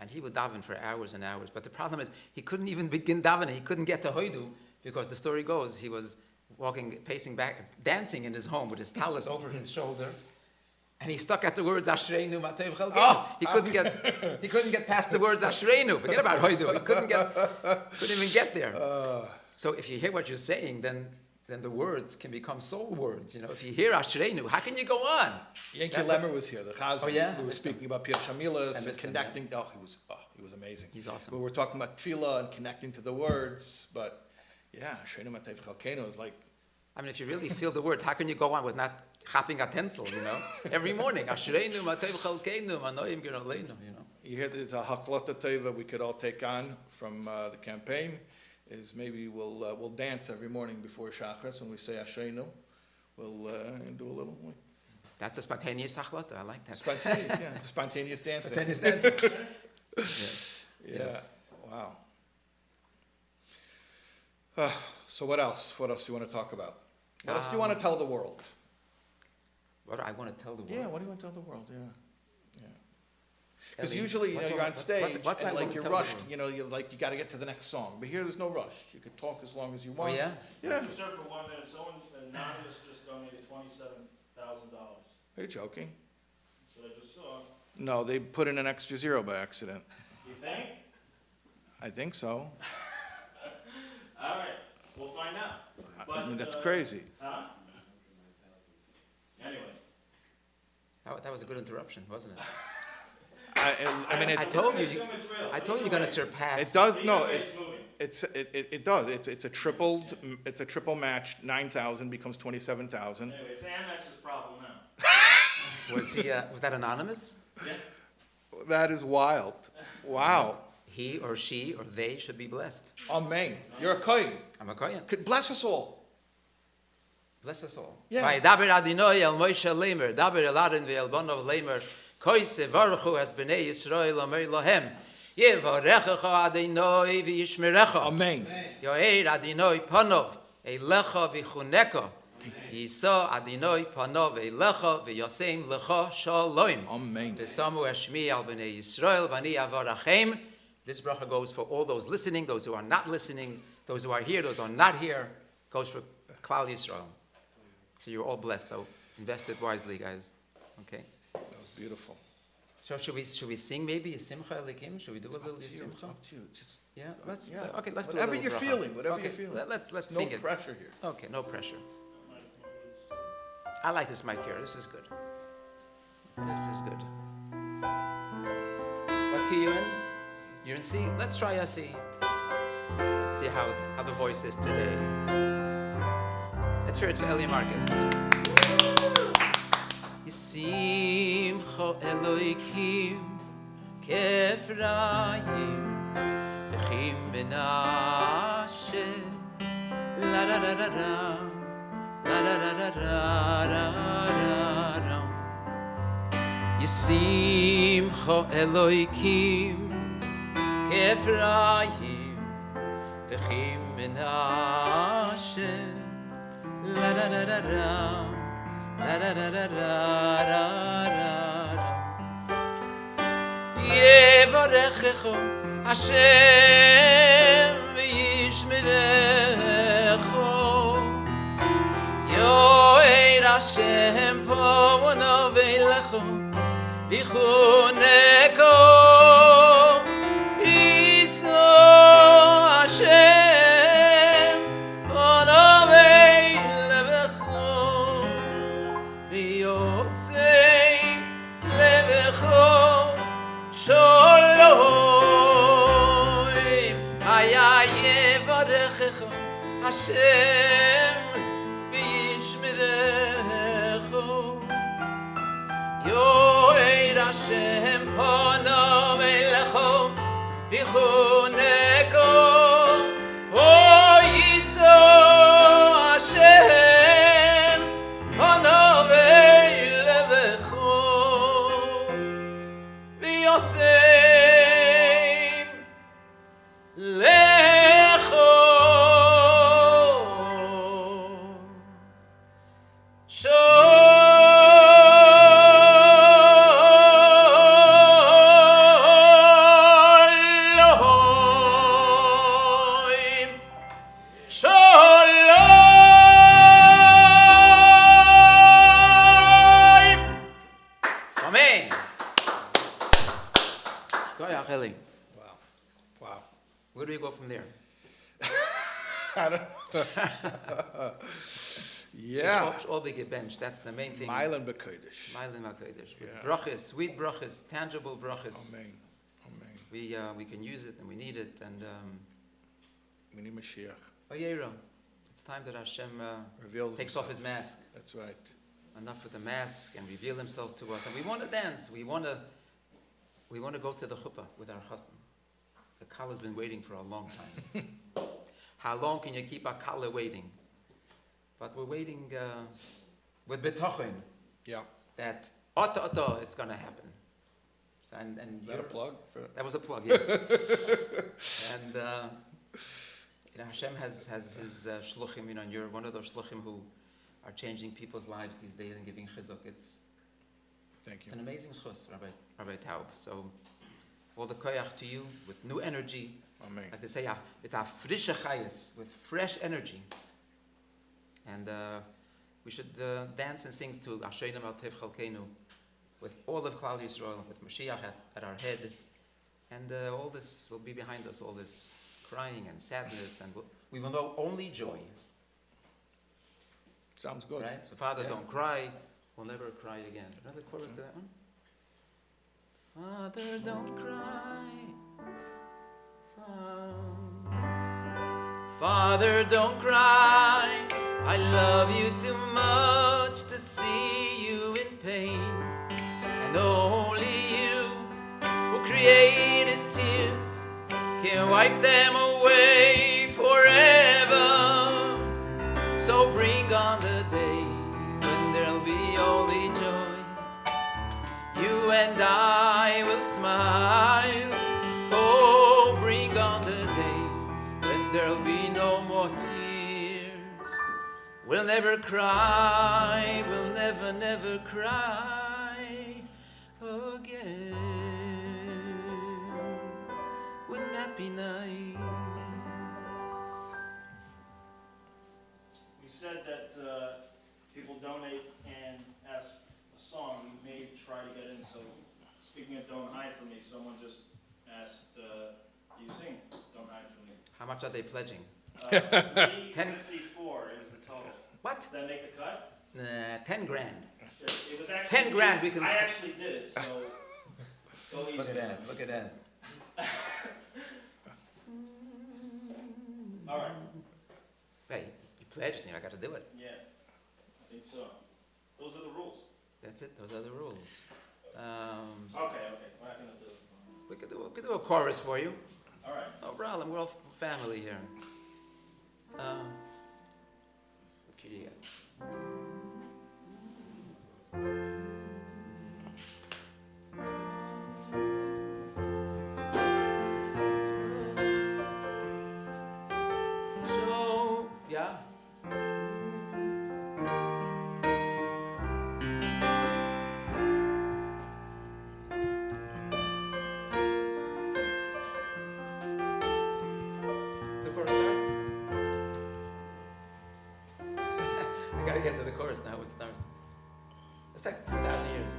And he would daven for hours and hours. But the problem is, he couldn't even begin davening. He couldn't get to Hoidu, because the story goes, he was walking, pacing back, dancing in his home with his talis over his shoulder. And he stuck at the words, Ashreinu Matev Chalkeinu. He couldn't get past the words, Ashreinu. Forget about Hoidu. He couldn't even get there. So if you hear what you're saying, then the words can become soul words. If you hear Ashreinu, how can you go on? Yankee Lemmer was here, the Chazan, Oh, yeah? who was speaking about Pir Shamilas and missed him, connecting. He was amazing. He's awesome. We were talking about tefillah and connecting to the words, but yeah, Shreinu Matev Chalkeinu is like. If you really feel the word, how can you go on with not chapping a pencil, Every morning, Ashreinu Matev Chalkeinu, Manoim Geraleinu, You hear there's a haklota teva we could all take on from the campaign, is maybe we'll dance every morning before Shachris when we say Ashreinu. We'll do a little That's a spontaneous achlata. I like that. spontaneous, yeah, it's a spontaneous dancing. Spontaneous dancing. Yes. Yeah. Yes. Wow. So what else? What else do you want to talk about? What else do you want to tell the world? What do I want to tell the world? Yeah, what do you want to tell the world? Yeah. Because Ellie, usually, what you're do on I- what- stage what do I and want like to you're tell the rushed, world? you got to get to the next song. But here there's no rush. You could talk as long as you Oh, want. yeah? Yeah. Register for 1 minute. Someone anonymous just donated $27,000. Are you joking? So I just saw. No, they put in an extra zero by accident. You think? I think so. All right, we'll find out. I mean, But, that's crazy. Huh? Anyway. That was a good interruption, wasn't it? I mean, I it, told you. Assume it's real. I told you you're going to surpass. it does. Either No, way, it's moving. it does. It's a triple match. 9,000 becomes 27,000. Anyway, it's Amex's problem now. Was that anonymous? Yeah. That is wild. Wow. He or she or they should be blessed. Amen. You're a kohen. I'm a kohen. Bless us all. Bless us all. Yeah. Vayidaber Adonai el Moshe Leimer, daber el Aaron ve'el Bonov Leimer, koise varuchu es bnei Yisrael omer lohem, yevarechecha Adonai v'yishmerecha. Amen. Yo'er Adonai panov eilecha v'chuneka. Yisa Adonai panov eilecha v'yosem lecha shalom. Amen. V'samu eshmi al bnei Yisrael v'ani avarachem. This bracha goes for all those listening, those who are not listening, those who are here, those who are not here. Goes for Klal Yisrael. So you're all blessed. So invest it wisely, guys. Okay. That was beautiful. So should we sing maybe a Simcha Elikim? Should we do a little It's Simcha? up to you. Just, Yeah. Let's. yeah. Okay. Let's Whatever do a you're little bracha. feeling. Whatever Okay, you're feeling. Let's There's sing no it. pressure here. Okay. No pressure. I like this mic here. This is good. This is good. What key you in? You're in C. Let's try a C. Let's see how the voice is today. Let's hear it for Eli Marcus. Yisimcha Eloikim kefrayim v'chim benashe la da da da da la da da da da da da. Yisimcha Eloikim kefrayim v'chim benashe la da da da da la da da da da da da. Yevarechecho Hashem v'yishmerecho Yo'er Hashem pono v'elecho v'chuneko Iso Hashem pono v'elecho v'yosei levecho shalom hayayevarechecho Hashem v'yishmerecho Yo'er Hashem pono v'elecho v'chuneko Oh Yiso Hashem pono v'elecho v'yosem lecho Shalom. Amen. Go ahead, Eli. Wow. Wow. Where do we go from there? I don't Yeah. All we get benched. That's the main thing. Milan B'Kodesh. Mailim HaKodesh. Yeah. Brachas, sweet brachas, tangible brachas. Amen. Amen. We can use it and we need it. And We need Mashiach. oh Yera, it's time that Hashem Reveals takes himself. off his mask. That's right. Enough with the mask and reveal himself to us. And we want to dance. We want to go to the chuppah with our chassan. The kal has been waiting for a long time. How long can you keep a kala waiting? But we're waiting with betochen Yeah. that auto it's going to happen. So, and Is that a plug? that was a plug, yes. And you know, Hashem has his shluchim. You know, and you're one of those shluchim who are changing people's lives these days and giving chizuk. It's Thank you. an amazing schus, Rabbi Taub. So all the koyach to you with new energy. Amen. Like they say, with a frische chayes, with fresh energy. And we should dance and sing to Asheinu Al Tev Chalkeinu with all of Klal Yisrael, with Mashiach at our head. And all this will be behind us, all this crying and sadness, and we will know only joy. Sounds good. Right? So Father, Yeah. don't cry, we'll never cry again. Another chorus to that one? Father, don't cry. Father, don't cry. I love you too much to see you in pain. And only you who created tears can wipe them away forever. So bring on the day when there'll be only joy. You and I will smile. Oh, bring on the day when there'll be no more tears. We'll never cry, we'll never, never cry again. Wouldn't that be nice? We said that people donate and ask a song. We may try to get in. So, speaking of Don't Hide From Me, someone just asked, do you sing Don't Hide From Me? How much are they pledging? 354 is the total. What? Does that make the cut? 10 grand. It was actually 10 grand we can... I actually did it, so go easy. Look at that, look at that. All right. Hey, you pledged me, I gotta do it. Yeah, I think so. Those are the rules. That's it, those are the rules. Okay, we're not gonna do it. We could do a chorus for you. All right. No problem, we're all family here. What key do you get? So, yeah. The chorus starts? I gotta get to the chorus now, it starts. It's like 2,000 years.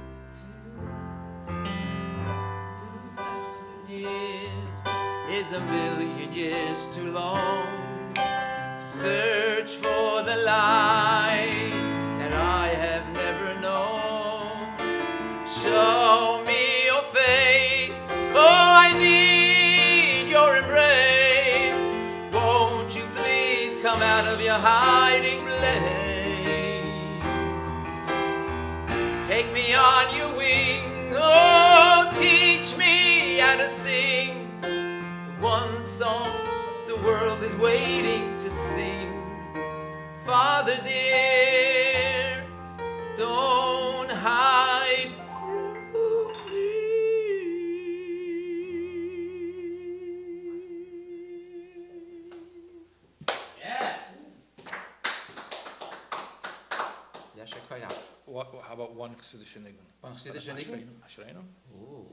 2,000 years is a million years too long to search for the light that I have never known. Show me your face, oh, I need your embrace. Won't you please come out of your hiding place? Take me on your wing, oh, teach me how to sing the one song the world is waiting to sing. Father dear, don't hide from me. Yeah. Yasher Koyach. How about one Chassidische Nigun? One Chassidische Nigun? Ashreinu? Ooh.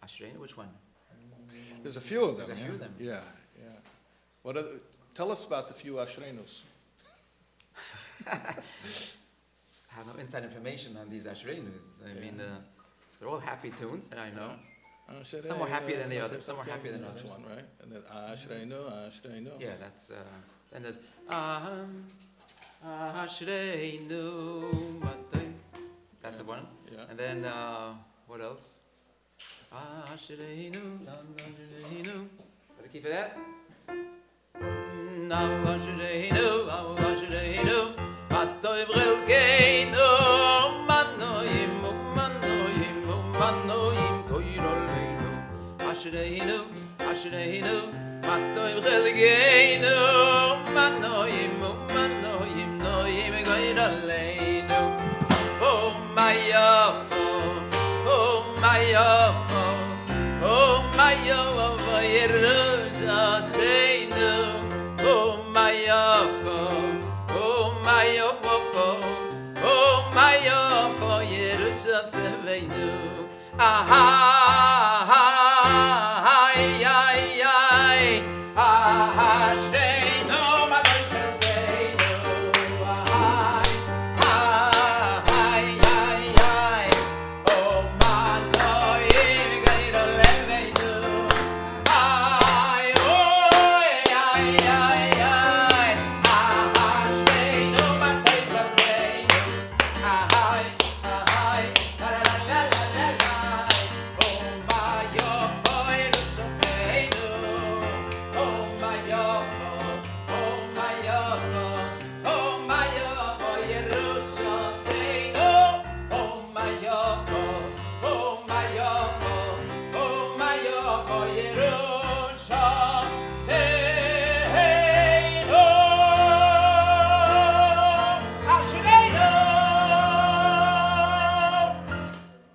Ashreinu, which one? There's a few of them. There's a few of them. Yeah, yeah. What are tell us about the few Ashreinus. I have no inside information on these Ashreinus. I mean, they're all happy tunes, and I know. Some are happier than the others, some are happier than others. That's one, right? And then Ashreinu. Yeah, that's, then there's, Ashreinu, that's the one. Yeah. And then, what else? Ashreinu, Ashreinu. Gotta keep it that. Ashreinu, Ashreinu, Matoy Brilkeinu, Manoim, Manoim, Manoim, Koiroleinu. Ashreinu, Ashreinu, Matoy Brilkeinu.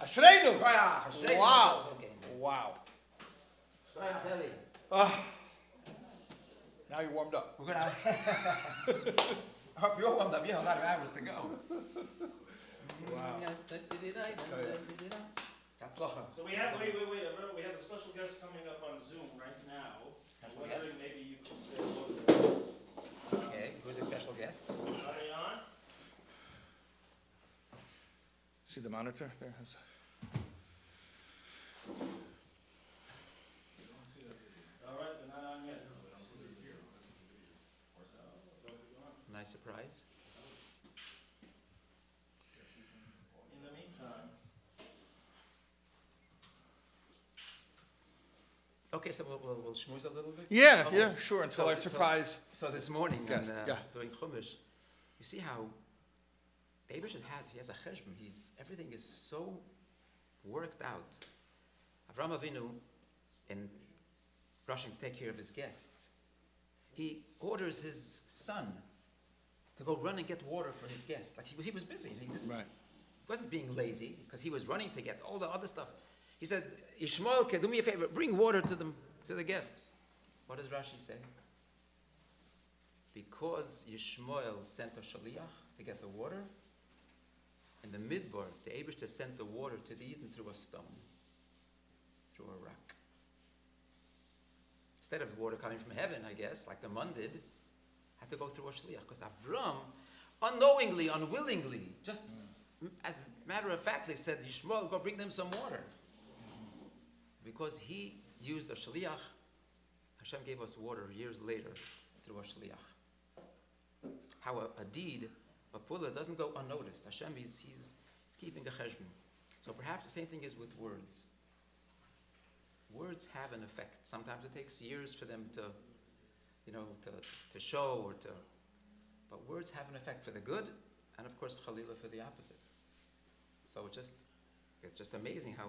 Ashreinu. Ashreinu. Wow. Okay. Wow. Really. Now you're warmed up. We're gonna. I hope you're warmed up. You have a lot of hours to go. Wow. So we have, wait, remember, we have a special guest coming up on Zoom right now. I'm Special guest? wondering maybe you could say hello. Okay, who's the special guest? Are they on? See the monitor there? All right, they're not on yet. Nice surprise. In the meantime, Okay, so we'll schmooze a little bit. Yeah, Okay. yeah, sure, until our So- surprise. So this morning, Guest, yeah. doing Chumash, you see how Abish he has a cheshbon. Everything is so worked out. Avram Avinu, in rushing to take care of his guests, he orders his son to go run and get water for his guests. Like he was busy. He Right. wasn't being lazy because he was running to get all the other stuff. He said, Ishmael, do me a favor, bring water to the guests. What does Rashi say? Because Yishmael sent a shaliach to get the water, in the midbar, the Eibishter sent the water to the Eden through a stone, through a rock. Instead of the water coming from heaven, I guess, like the Mun did, had to go through a shliach. Because Avram, unknowingly, unwillingly, just as a matter of fact, they said, Yishmael, go bring them some water. Because he used a shliach, Hashem gave us water years later through a shliach. How a deed, a pula, doesn't go unnoticed. Hashem, he's keeping a cheshbon. So perhaps the same thing is with words. Words have an effect. Sometimes it takes years for them to show or to, but words have an effect for the good, and of course, chalila for the opposite. So it's just amazing how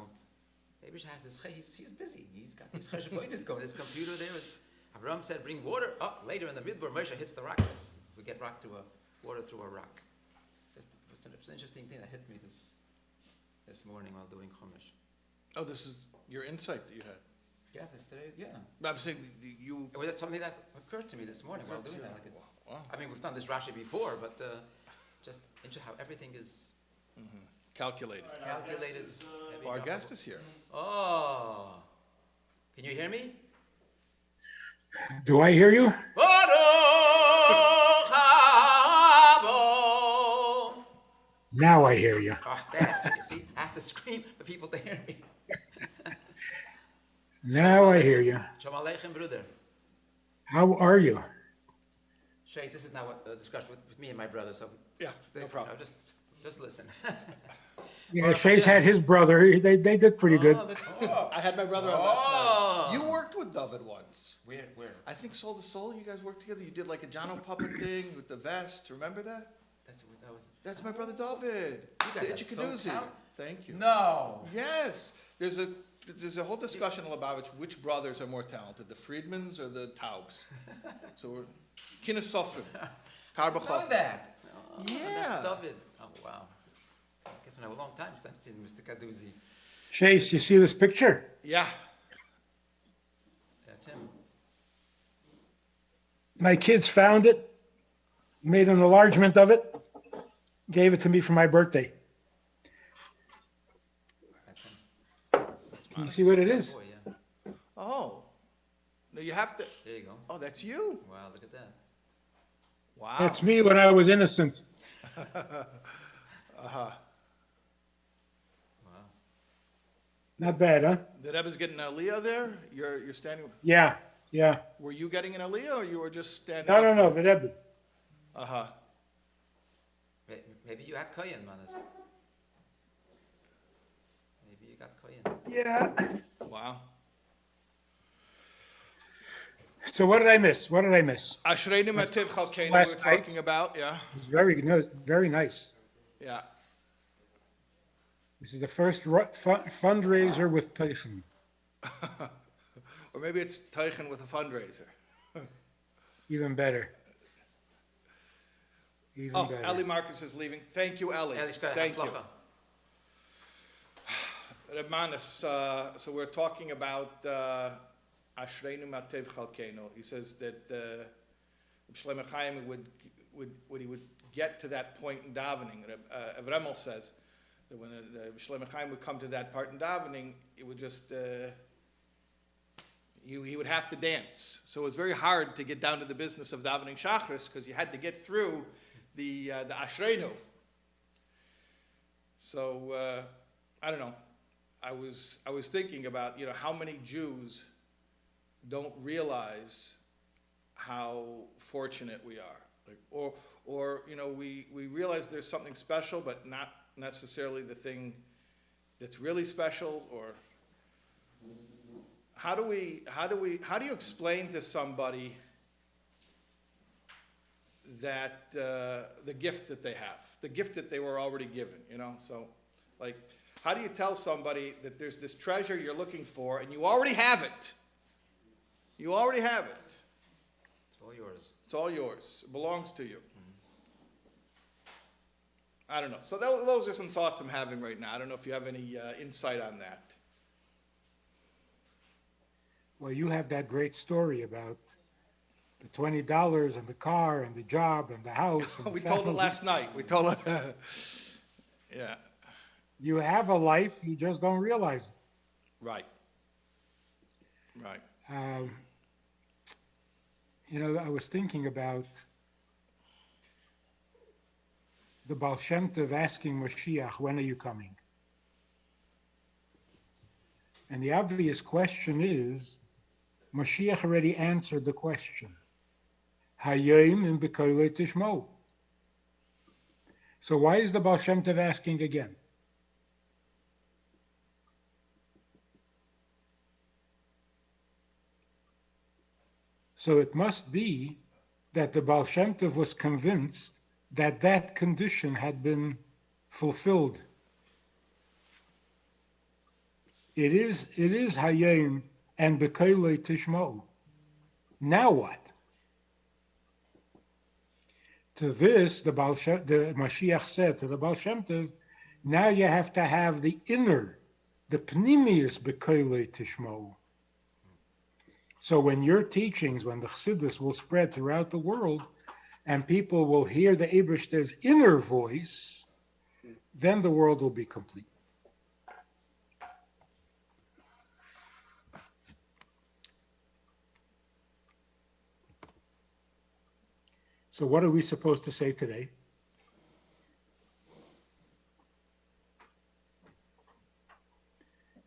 Abish has this. He's busy. He's got these cheshbonis going. His computer there. Avram said, "Bring water." Oh, later in the midbar, Moshe hits the rock. We get water through a rock. It's an interesting thing that hit me this morning while doing Chumash. Oh, this is your insight that you had. Yeah, today. Yeah. But I'm saying you. It was just something that occurred to me this morning while doing that. Like Wow. I mean, we've done this Rashi before, but just into how everything is Calculated. all right, calculated. Well, our guest is here. Oh, can you hear me? Do I hear you? Now I hear you. Oh, that's it. You see, I have to scream for people to hear me. Now I hear you. Shalom Aleichem, brother. How are you? Shais, this is now a discussion with me and my brother, so Yeah, no problem. Just listen. Yeah, Shais had his brother. They did pretty good. I had my brother on last night. You worked with David once. Where? I think Soul to Soul, you guys worked together. You did like a Jono puppet thing with the vest. Remember that? That was. That's my brother David. You guys The are so Ichikaduzi. talented. Thank you. No. Yes. There's a whole discussion about which brothers are more talented, the Friedmans or the Taubs. So we're Kinesofim. I know that. Oh, Yeah. That's David. Oh, wow. I guess it's been a long time since I've seen Mr. Kadouzi. Shais, you see this picture? Yeah. Tim. My kids found it, made an enlargement of it, gave it to me for my birthday. Can you see what it is? Boy, yeah. Oh, no, you have to. There you go. Oh, that's you. Wow, look at that. Wow. That's me when I was innocent. Uh-huh. Wow. Not bad, huh? The Rebbe's getting an aliyah there. You're standing. Yeah, yeah. Were you getting an aliyah, or you were just standing? No, no, no, the Rebbe. Uh huh. Maybe you had koyin, Manas. Maybe you got koyin. Yeah. Wow. So what did I miss? What did I miss? Ashreinu Mativ Chalkeinu. We were Last night. talking about, yeah, It was very nice. yeah. This is the first fundraiser with Tyson. Or maybe it's Teichen with a fundraiser. Even better. Even Oh, better. Ellie Marcus is leaving. Thank you, Ellie. Thank you. Reb Manis, so we're talking about Ashreinu Matev Chalkeinu. He says that Shlomo Chaim would get to that point in davening. Avremel says that when Shlomo Chaim would come to that part in davening, it would just he would have to dance. So it was very hard to get down to the business of davening Shachris because you had to get through the Ashreinu. So I don't know. I was thinking about, how many Jews don't realize how fortunate we are, or we realize there's something special, but not necessarily the thing that's really special. Or how do you explain to somebody that the gift that they have, the gift that they were already given, So, like, how do you tell somebody that there's this treasure you're looking for and you already have it? You already have it. It's all yours. It's all yours. It belongs to you. I don't know. So those are some thoughts I'm having right now. I don't know if you have any insight on that. Well, you have that great story about the $20 and the car and the job and the house. And We the told it family. last night. We told it. Yeah. You have a life, you just don't realize it. Right. Right. I was thinking about the Baal Shem Tov asking Mashiach, when are you coming? And the obvious question is, Mashiach already answered the question. Hayom in B'kolei Tishmo. So why is the Baal Shem Tov asking again? So it must be that the Baal Shem Tov was convinced that that condition had been fulfilled. It is Hayom and B'kolei Tishmo. Now what? To this, the Mashiach said to the Baal Shem Tov, now you have to have the inner, the pnimius B'kolei Tishmo. So when your teachings, when the Chassidus will spread throughout the world, and people will hear the Eibishter's inner voice, then the world will be complete. So what are we supposed to say today?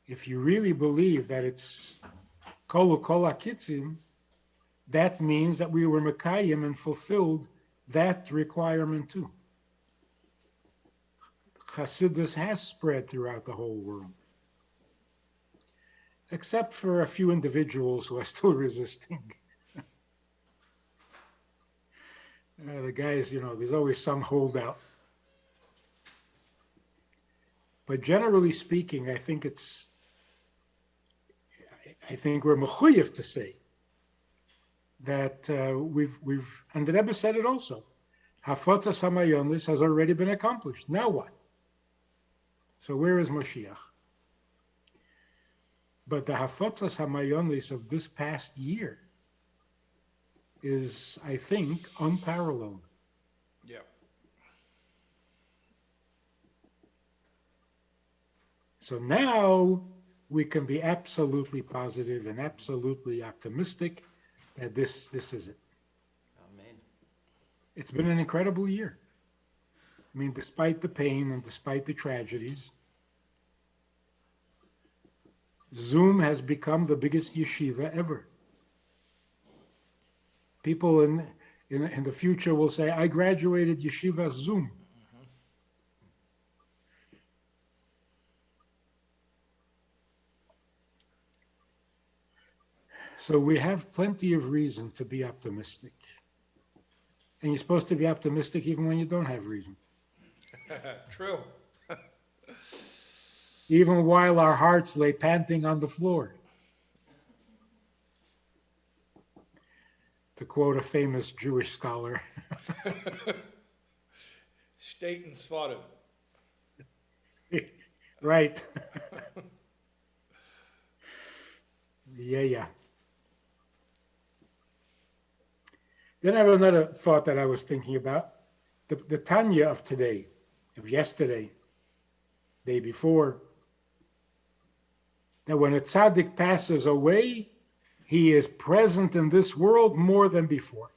If you really believe that it's Kol HaKitzim, that means that we were Mekayim and fulfilled that requirement too. Chassidus has spread throughout the whole world, except for a few individuals who are still resisting. The guys, there's always some holdout. But generally speaking, I think we're mechuyev to say that we've, and the Rebbe said it also, Hafatzas Hamayonis has already been accomplished. Now what? So where is Moshiach? But the Hafotzas Hamayonis of this past year is, I think, unparalleled. Yeah. So now we can be absolutely positive and absolutely optimistic that this is it. Amen. It's been an incredible year. I mean, despite the pain and despite the tragedies, Zoom has become the biggest yeshiva ever. People in the future will say, I graduated yeshiva Zoom. So we have plenty of reason to be optimistic. And you're supposed to be optimistic even when you don't have reason. True. Even while our hearts lay panting on the floor. To quote a famous Jewish scholar. State and Svarim. Right. Yeah. Then I have another thought that I was thinking about. The Tanya of today, of yesterday, day before, that when a tzaddik passes away, he is present in this world more than before.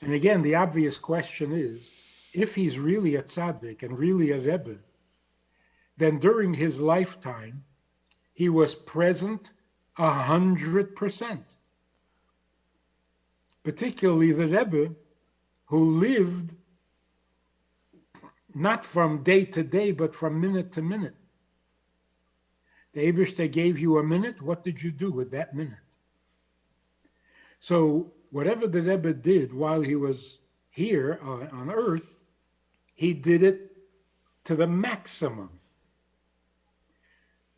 And again, the obvious question is, if he's really a tzaddik and really a rebbe, then during his lifetime, he was present 100%. Particularly the rebbe who lived not from day to day, but from minute to minute. The Eibishter gave you a minute, what did you do with that minute? So whatever the Rebbe did while he was here on earth, he did it to the maximum.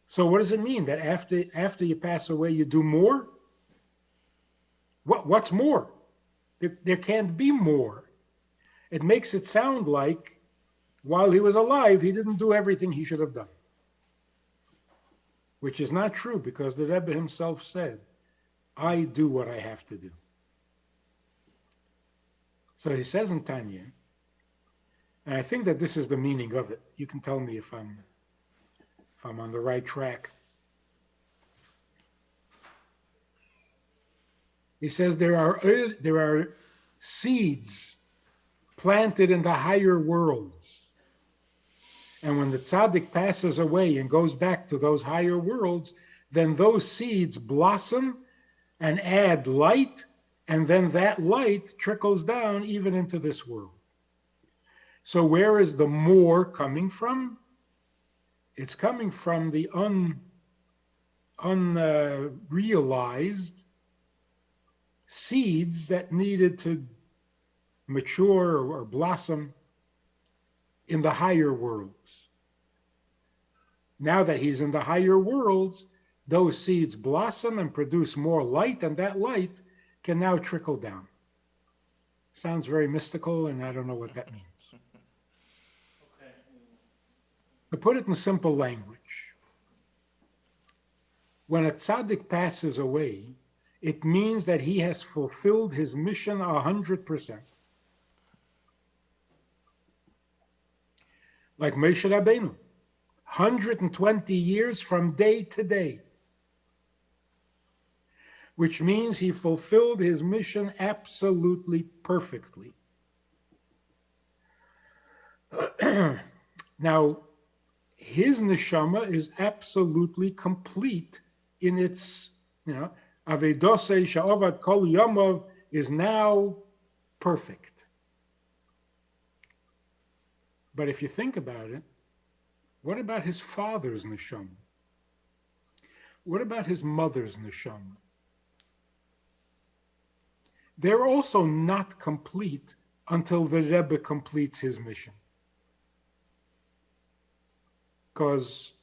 So what does it mean? That after you pass away, you do more? What's more? There can't be more. It makes it sound like while he was alive, he didn't do everything he should have done. Which is not true, because the Rebbe himself said, I do what I have to do. So he says in Tanya, and I think that this is the meaning of it. You can tell me if I'm on the right track. He says there are seeds planted in the higher worlds. And when the tzaddik passes away and goes back to those higher worlds, then those seeds blossom and add light, and then that light trickles down even into this world. So where is the more coming from? It's coming from the unrealized seeds that needed to mature or blossom in the higher worlds. Now that he's in the higher worlds, those seeds blossom and produce more light, and that light can now trickle down. Sounds very mystical, and I don't know what that means. Okay. To put it in simple language, when a tzaddik passes away, it means that he has fulfilled his mission 100%. Like Moshe Rabbeinu, 120 years from day to day, which means he fulfilled his mission absolutely perfectly. Now, his neshama is absolutely complete in its, Avedosei Sha'ovad Kol Yomov is now perfect. But if you think about it, what about his father's neshama? What about his mother's neshama? They're also not complete until the Rebbe completes his mission. Because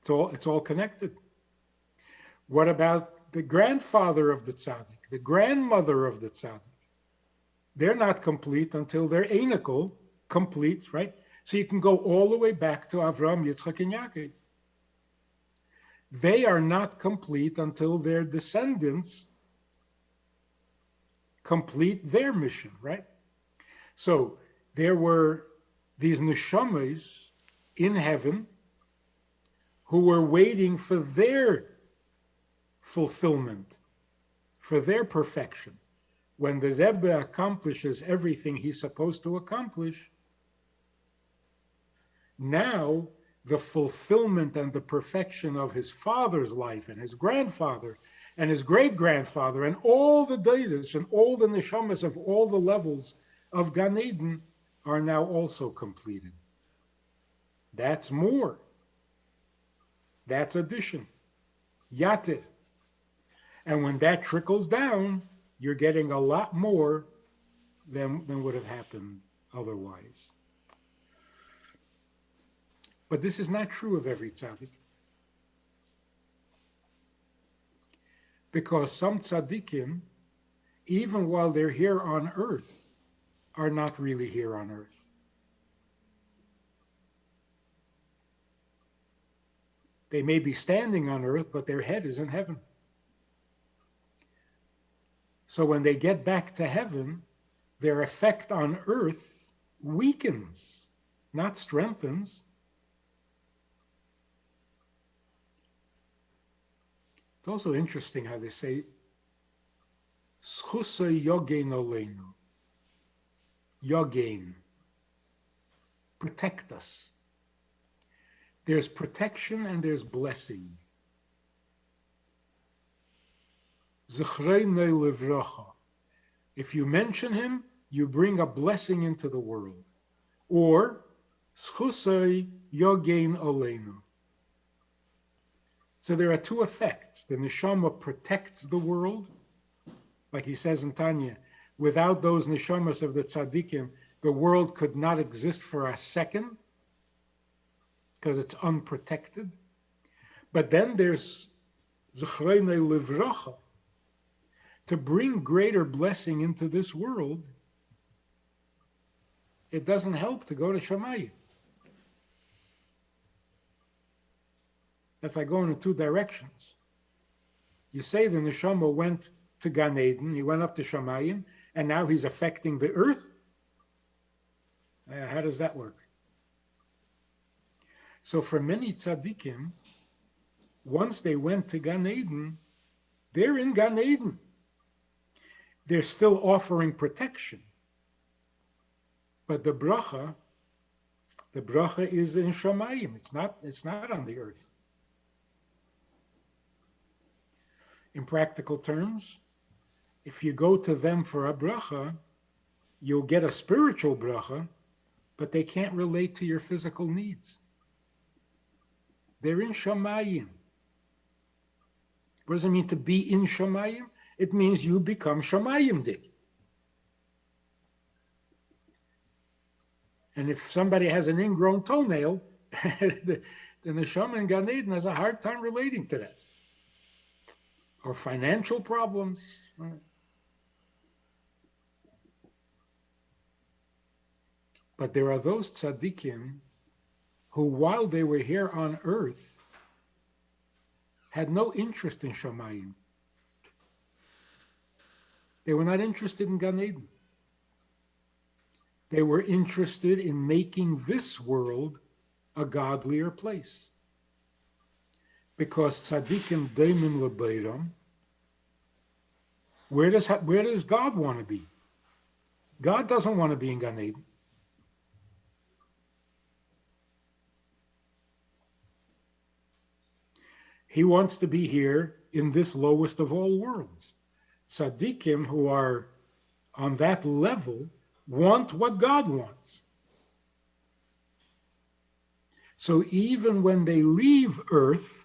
it's all connected. What about the grandfather of the tzaddik, the grandmother of the tzaddik? They're not complete until their anical completes, right? So you can go all the way back to Avram, Yitzchak, and Yaakov. They are not complete until their descendants complete their mission, right? So there were these neshamas in heaven who were waiting for their fulfillment, for their perfection. When the Rebbe accomplishes everything he's supposed to accomplish, now the fulfillment and the perfection of his father's life and his grandfather and his great-grandfather and all the deities and all the neshamas of all the levels of Gan Eden are now also completed. That's more. That's addition. Yatir. And when that trickles down, you're getting a lot more than would have happened otherwise. But this is not true of every tzaddik. Because some tzaddikim, even while they're here on earth, are not really here on earth. They may be standing on earth, but their head is in heaven. So when they get back to heaven, their effect on earth weakens, not strengthens. It's also interesting how they say, Schusa yogein oleinu. Yogein. Protect us. There's protection and there's blessing. Zechreinei livracha. If you mention him, you bring a blessing into the world. Or, Schusai yogein oleinu. So there are two effects. The neshama protects the world. Like he says in Tanya, without those neshamas of the tzaddikim, the world could not exist for a second because it's unprotected. But then there's Zechreinei livracha, to bring greater blessing into this world. It doesn't help to go to Shamayim. That's like going in two directions. You say the neshama went to Gan Eden, he went up to Shamayim, and now he's affecting the earth. How does that work? So for many tzaddikim, once they went to Gan Eden, they're in Gan Eden. They're still offering protection. But the bracha is in Shamayim. It's not on the earth. In practical terms, if you go to them for a bracha, you'll get a spiritual bracha, but they can't relate to your physical needs. They're in Shamayim. What does it mean to be in Shamayim? It means you become Shamayimdik. And if somebody has an ingrown toenail, then the neshama in Gan Eden has a hard time relating to that. Or financial problems. But there are those tzaddikim who, while they were here on earth, had no interest in Shamayim. They were not interested in Gan Eden. They were interested in making this world a godlier place. Because tzaddikim daimim lebeiram, where does God want to be? God doesn't want to be in Gan Eden. He wants to be here in this lowest of all worlds. Tzaddikim who are on that level want what God wants. So even when they leave earth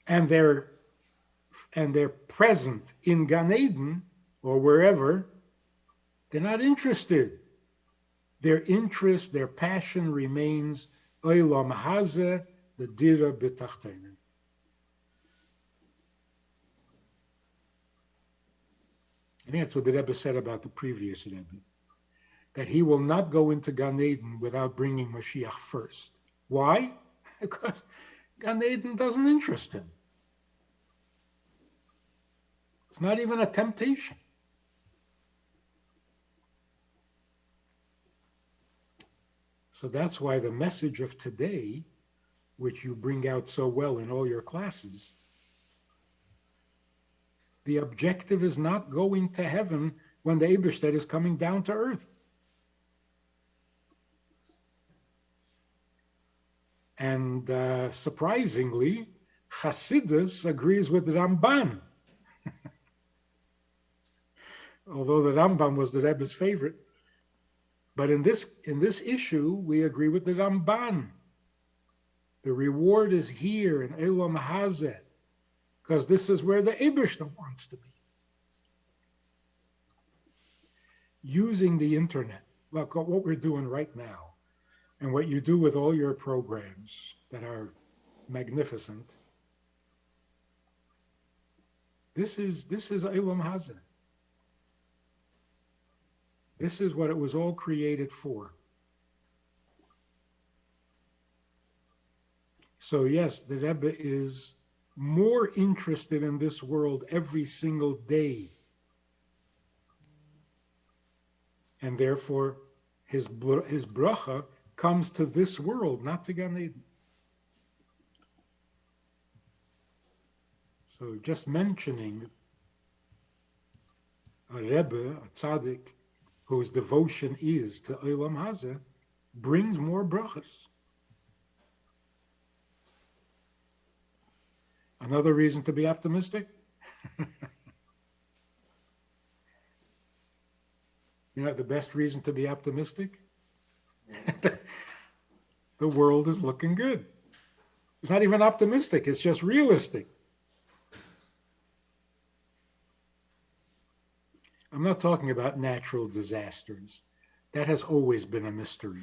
and they're present in Gan Eden or wherever, they're not interested. Their interest, their passion remains Olam Hazeh, the Dira B'Tachtenim. I think that's what the Rebbe said about the previous Rebbe. that he will not go into Gan Eden without bringing Mashiach first. Why? Because Gan Eden doesn't interest him. It's not even a temptation. So that's why the message of today, which you bring out so well in all your classes, the objective is not going to heaven when the Eibishter is coming down to earth. And surprisingly, Hasidus agrees with the Ramban. Although the Rambam was the Rebbe's favorite. But in this issue, we agree with the Ramban. The reward is here in Elam Hazeh, because this is where the Eibishter wants to be. Using the internet, look at what we're doing right now, and what you do with all your programs that are magnificent. This is Elam Hazeh. This is what it was all created for. So yes, the Rebbe is more interested in this world every single day. And therefore, his bracha comes to this world, not to Gan Eden. So just mentioning a Rebbe, a tzaddik, whose devotion is to Olam Hazeh, brings more brachas. Another reason to be optimistic? You know the best reason to be optimistic? The world is looking good. It's not even optimistic, it's just realistic. I'm not talking about natural disasters. That has always been a mystery.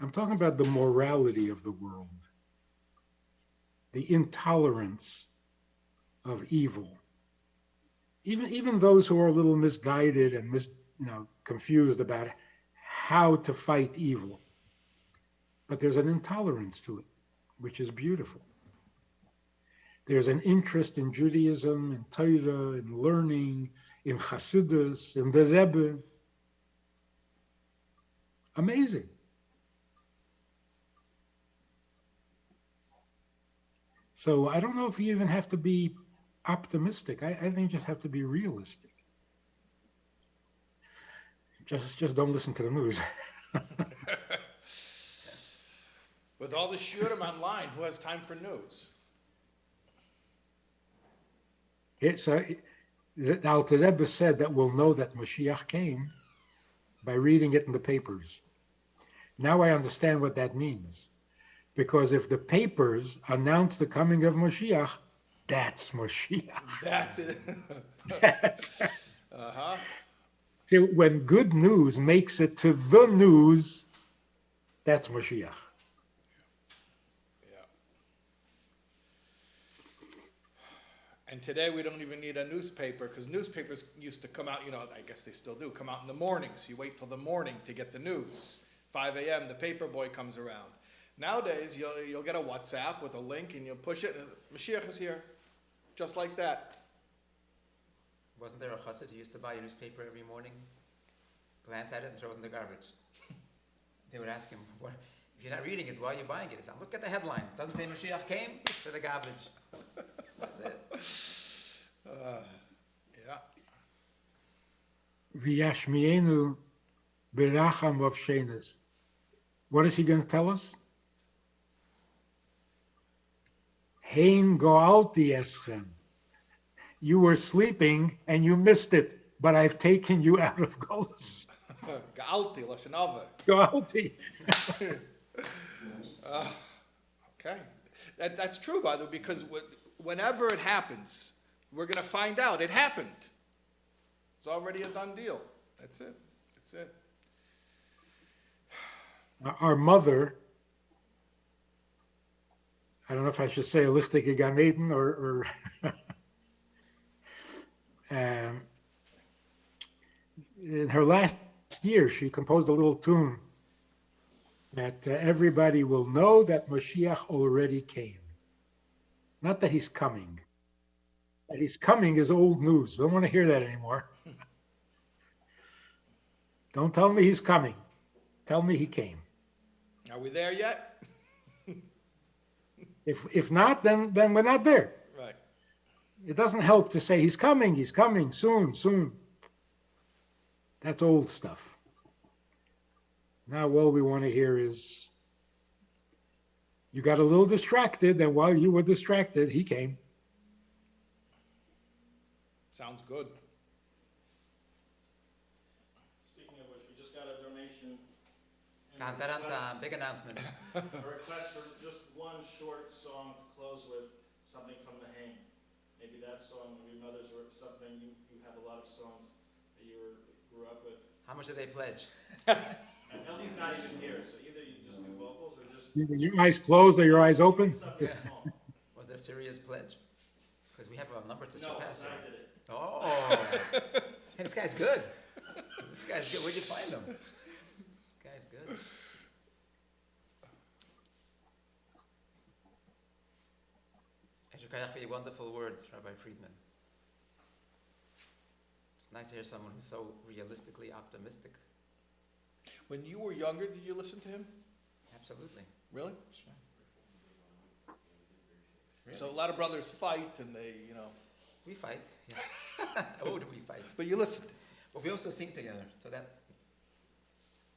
I'm talking about the morality of the world, the intolerance of evil. Even those who are a little misguided and confused about how to fight evil. But there's an intolerance to it, which is beautiful. There's an interest in Judaism, in Torah, in learning, in Hasidus, in the Rebbe. Amazing. So I don't know if you even have to be optimistic. I think you just have to be realistic. Just don't listen to the news. With all the shurim online, who has time for news? So the Alter Rebbe said that we'll know that Mashiach came by reading it in the papers. Now I understand what that means. Because if the papers announce the coming of Mashiach, that's Mashiach. That's it. Uh-huh. See, when good news makes it to the news, that's Mashiach. And today we don't even need a newspaper, because newspapers used to come out, I guess they still do, come out in the morning. So you wait till the morning to get the news. 5 a.m., the paper boy comes around. Nowadays, you'll get a WhatsApp with a link, and you'll push it, and Mashiach is here. Just like that. Wasn't there a chassid who used to buy a newspaper every morning, glance at it, and throw it in the garbage? They would ask him, "What? If you're not reading it, why are you buying it?" He said, "Look at the headlines. It doesn't say Mashiach came, to the garbage." That's it. Yeah. V'yashmienu beracham v'avshenes. What is he going to tell us? Hein go'alti eschem. You were sleeping and you missed it, but I've taken you out of Golus. Ga'alti, lashon hava. Go'alti. Okay. That's true, by the way, because whenever it happens, we're going to find out it happened. It's already a done deal. That's it. That's it. Our mother, I don't know if I should say Lichtike Gan Eden or in her last year, she composed a little tune that everybody will know that Mashiach already came. Not that he's coming. That he's coming is old news. We don't want to hear that anymore. Don't tell me he's coming. Tell me he came. Are we there yet? If not, then we're not there. Right. It doesn't help to say he's coming, soon, soon. That's old stuff. Now all we want to hear is, you got a little distracted, and while you were distracted, he came. Sounds good. Speaking of which, we just got a donation. Dun, dun, dun, dun. Big announcement. A request for just one short song to close with, something from the Haim. Maybe that song of your mother's or something. You have a lot of songs that you grew up with. How much did they pledge? And Ellie's not even here, so either you just do vocals or just Your eyes closed or your eyes open? something small. Was there a serious pledge? Because we have a number to No, surpass I here. did it. Oh, hey, this guy's good. This guy's good. Where'd you find him? This guy's good. Eshukayach for your wonderful words, Rabbi Friedman. It's nice to hear someone who's so realistically optimistic. When you were younger, did you listen to him? Absolutely. Really? Sure. So a lot of brothers fight and they, We fight. Yeah. Oh, do we fight? but you listened. But we also sing together. So that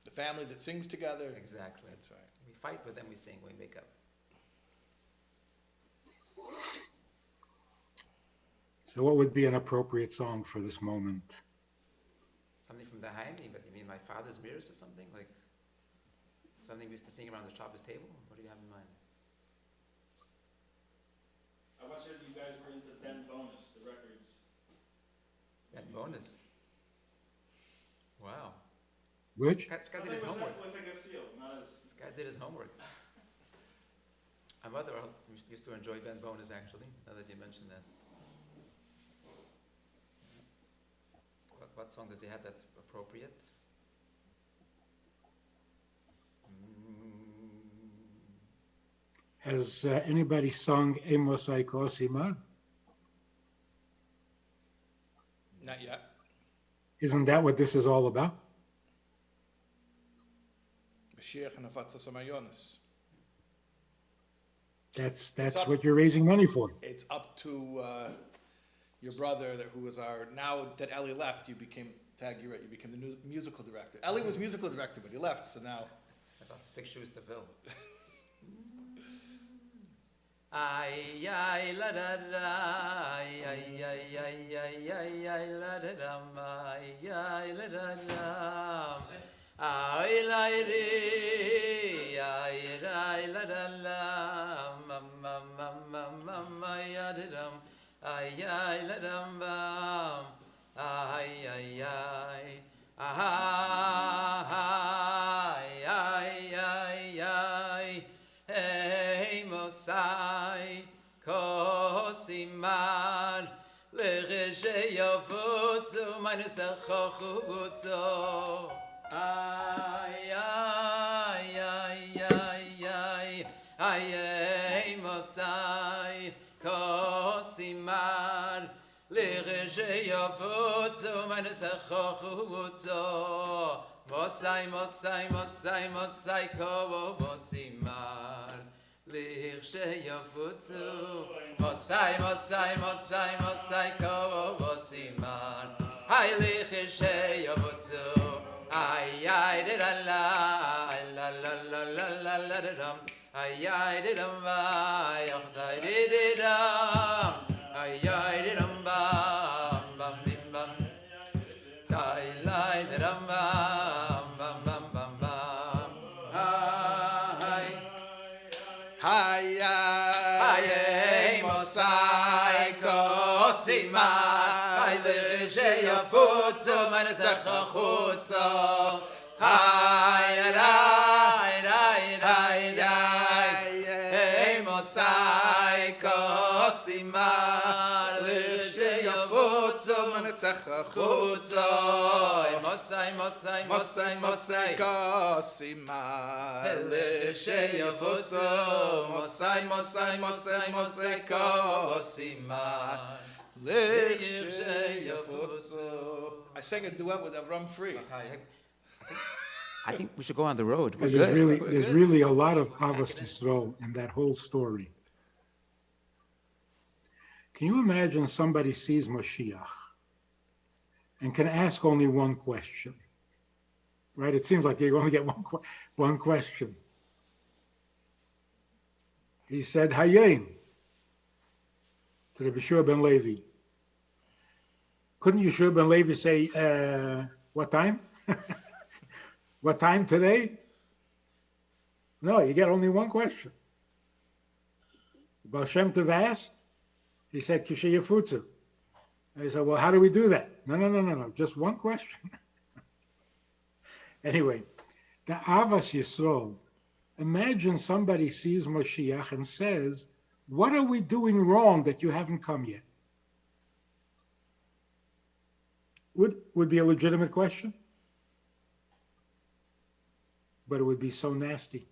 The family that sings together. exactly. That's right. We fight, but then we sing. We make up. So what would be an appropriate song for this moment? Something from the Haini, but you mean my father's mirrors or something? Like something we used to sing around the Shabbos table? What do you have in mind? I once heard you guys were into Ben Bonus, the records. And bonus. Wow. Which? This guy did Something his with homework. with like a feel, not as. This guy did his homework. My mother used to enjoy Ben Bonus, actually, now that you mentioned that. What song does he have that's appropriate? Has anybody sung Emosai Kosima? Not yet. Isn't that what this is all about? Mashiach and Afatzas Amayonis. That's up. what you're raising money for. It's up to your brother, who was now that Ellie left, you became you became the new musical director. Ellie was musical director, but he left, so now. That's big shoes to fill. Ay ay la da da, ay ay ay ay ay ay ay la da da, ay ay la da da, ay la ri, ay la da la, ma ma ma ma ma ma ya da da, ay ay la da ba, ay ay ay, ay ay ay ay, hey Mosai Kosimar Lereshe Yavutzu meine Sachachutzu ay ay ay ay ay ay hey Mosai Kosimar Lereshe Yavutzu meine Sachachutzu Mosai, Mosai, Mosai, Mosai, Kobo, Mosimar, Lirshe Yafutsu. Mosai, Mosai, Mosai, Mosai, Kobo, Mosimar, Hai Lirshe Yafutsu. Ay, ay, did la la la la la la la dum. Ay, ay, did ay, ay, did dum. Ay, ay, did bam, bam, bim, bam. Ay, ay, did bam. Hayay Mosai Kosimar Hayleje Yafutzu meine Sachachutzu Hayay Mosai Kosimar Hayleje Yafutzu meine Yafecha chutzah. Mosai, Mosai, Mosai, Mosai, Kosima, Lisheyafutzu. Mosai, Mosai, Mosai, Mosai, Kosima, Lisheyafutzu. I sang a duet with Avram Free. I think we should go on the road. We're There's good. really a lot of Avos Yisrael in that whole story. Can you imagine somebody sees Mashiach and can ask only one question? Right? It seems like you only get one question. He said, Hayim, to the Yeshua ben Levi. Couldn't Yeshua ben Levi say, what time? What time today? No, you get only one question. Baal Shem Tov asked, he said, Kishayafutsu. He said, well, how do we do that? No, just one question. Anyway, the Avas Yisrael, imagine somebody sees Mashiach and says, what are we doing wrong that you haven't come yet? Would be a legitimate question, but it would be so nasty.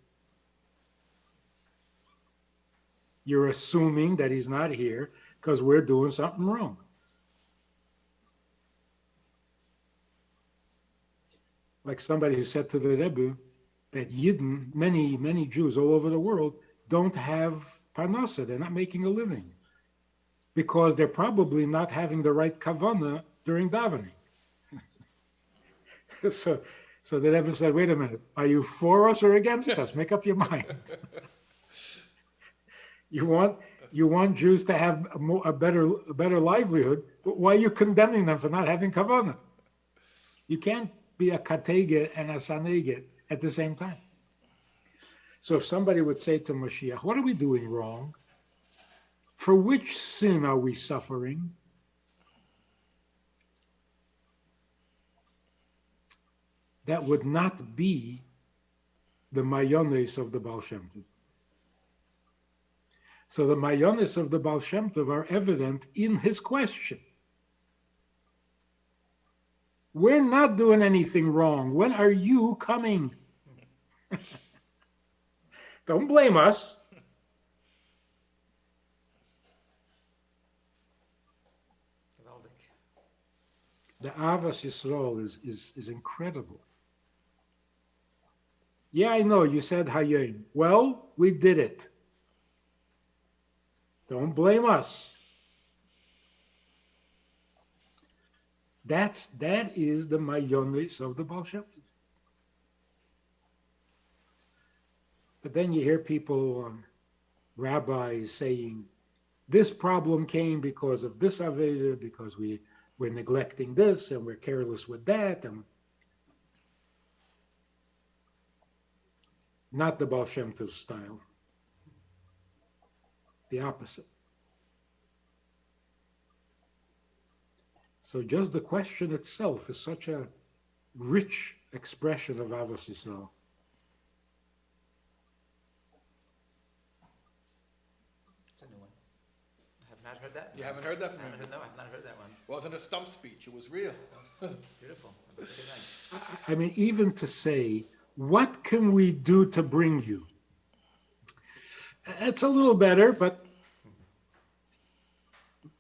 You're assuming that he's not here because we're doing something wrong. Like somebody who said to the Rebbe that Yidden, many Jews all over the world, don't have parnasa, they're not making a living because they're probably not having the right kavanah during davening. So the Rebbe said, wait a minute, are you for us or against us? Make up your mind. You want Jews to have a better livelihood, but why are you condemning them for not having kavanah? You can't be a kateget and a saneget at the same time. So if somebody would say to Mashiach, what are we doing wrong? For which sin are we suffering? That would not be the mayones of the Baal Shem Tov. So the mayones of the Baal Shem Tov are evident in his question. We're not doing anything wrong. When are you coming? Don't blame us. The Avas Yisrael is incredible. Yeah, I know, you said Hayim. Well, we did it. Don't blame us. That is the mayonis of the Baal Shem Tov. But then you hear people, rabbis saying, this problem came because of this Aveda, because we're neglecting this and we're careless with that. And not the Baal Shem Tov style. The opposite. So just the question itself is such a rich expression of Avos Yisrael. It's a new one. I have not heard that. You haven't heard that from him? No, I've not heard that one. It wasn't a stump speech, it was real. Beautiful. Good night. I mean, even to say, what can we do to bring you? It's a little better, but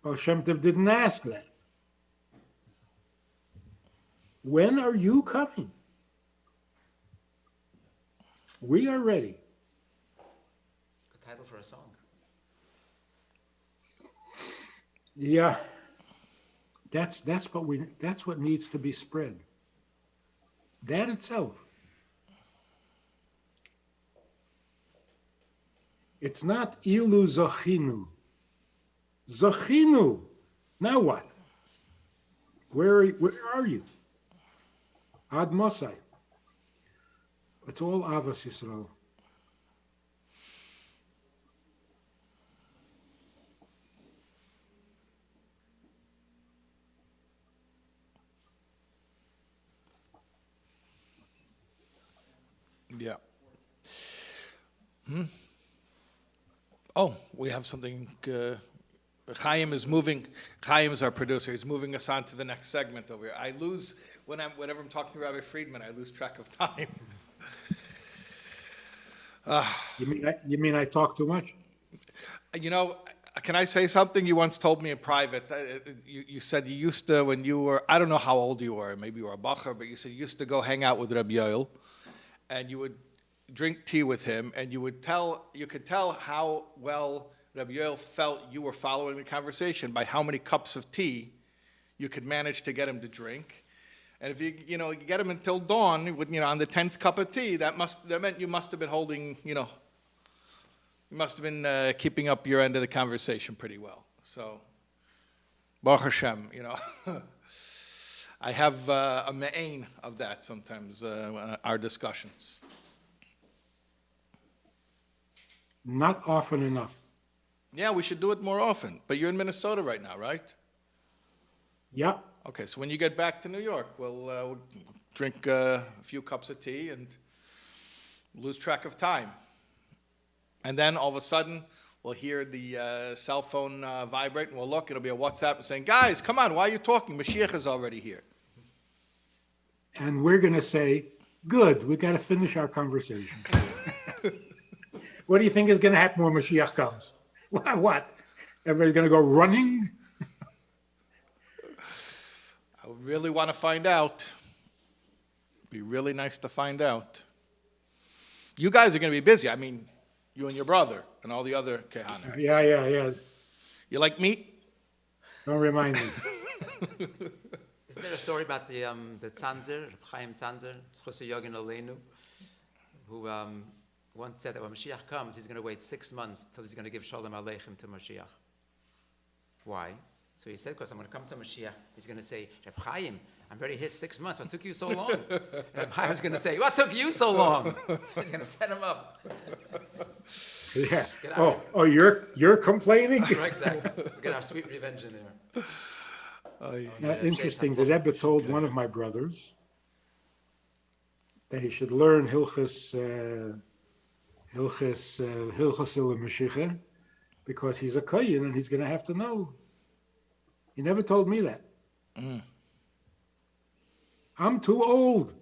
Baal Shem Tov didn't ask that. When are you coming? We are ready. Good title for a song. Yeah, that's what needs to be spread. That itself. It's not ilu zochinu. Zochinu. Now what? Where are you? Ad Mosai. It's all Avos Yisrael. Yeah. Oh, we have something Chaim is moving. Chaim is our producer. He's moving us on to the next segment over here. I lose whenever I'm talking to Rabbi Friedman. I lose track of time. You mean I talk too much? You know, can I say something? You once told me in private. You said you used to, when you were, I don't know how old you were, maybe you were a bacher, but you said you used to go hang out with Rabbi Yoel, and you would drink tea with him, and you could tell how well Rabbi Yoel felt you were following the conversation by how many cups of tea you could manage to get him to drink. And if you get him until dawn, on the 10th cup of tea, that meant you must have been holding, you must have been keeping up your end of the conversation pretty well. So, Baruch Hashem, I have a me'ain of that sometimes, our discussions. Not often enough. Yeah, we should do it more often. But you're in Minnesota right now, right? Yep. Okay, so when you get back to New York, we'll drink a few cups of tea and lose track of time. And then all of a sudden, we'll hear the cell phone vibrate, and we'll look, it'll be a WhatsApp saying, guys, come on, why are you talking? Mashiach is already here. And we're going to say, good, we got to finish our conversation. What do you think is going to happen when Mashiach comes? What? Everybody's going to go running? I really want to find out. It'd be really nice to find out. You guys are going to be busy. I mean, you and your brother and all the other Kehana. Yeah. You like meat? Don't remind me. Isn't there a story about the Tzanzer, Chaim Tzanzer, Chosei Yogin Aleinu, who once said that when Mashiach comes, he's going to wait 6 months till he's going to give Shalom Aleichem to Mashiach. Why? So he said, because I'm going to come to Mashiach, he's going to say, Reb Chaim, I'm already here 6 months. What took you so long? And Reb Chaim's going to say, what took you so long? He's going to set him up. Yeah. Oh, you're complaining? Right, exactly. We'll get our sweet revenge in there. Interesting. The Rebbe told one of my brothers that he should learn Hilchas Mashiach because he's a Kohen and he's going to have to know. He never told me that. I'm too old.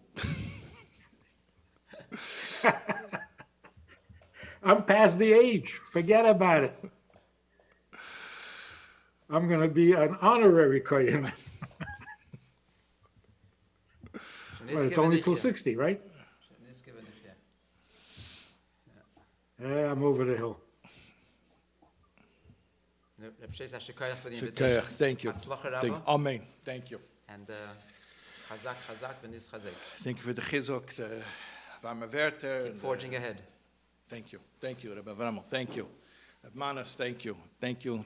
I'm past the age. Forget about it. I'm going to be an honorary Kohen. Well, it's only till 60, right? Yeah, I'm over the hill. Shikayach for the Shikayach, invitation. thank you. Amen. Thank you. And Chazak, V'nis Chazek. Thank you for the chizuk, the warme Werte. Keep forging ahead. Thank you, Rabbi Avramo. Thank you, Rabbi Manas. Thank you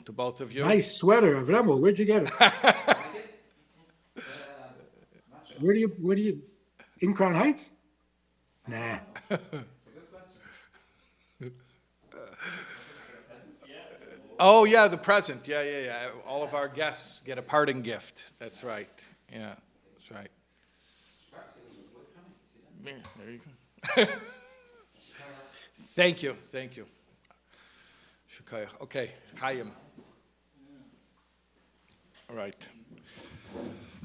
to both of you. Nice sweater, Avramo. Where'd you get it? Where do you? In Crown Heights? Nah. Oh yeah, the present. Yeah. All of our guests get a parting gift. That's right. Yeah, that's right. Yeah, there you go. Thank you. Shukayach. Okay, Chaim. All right,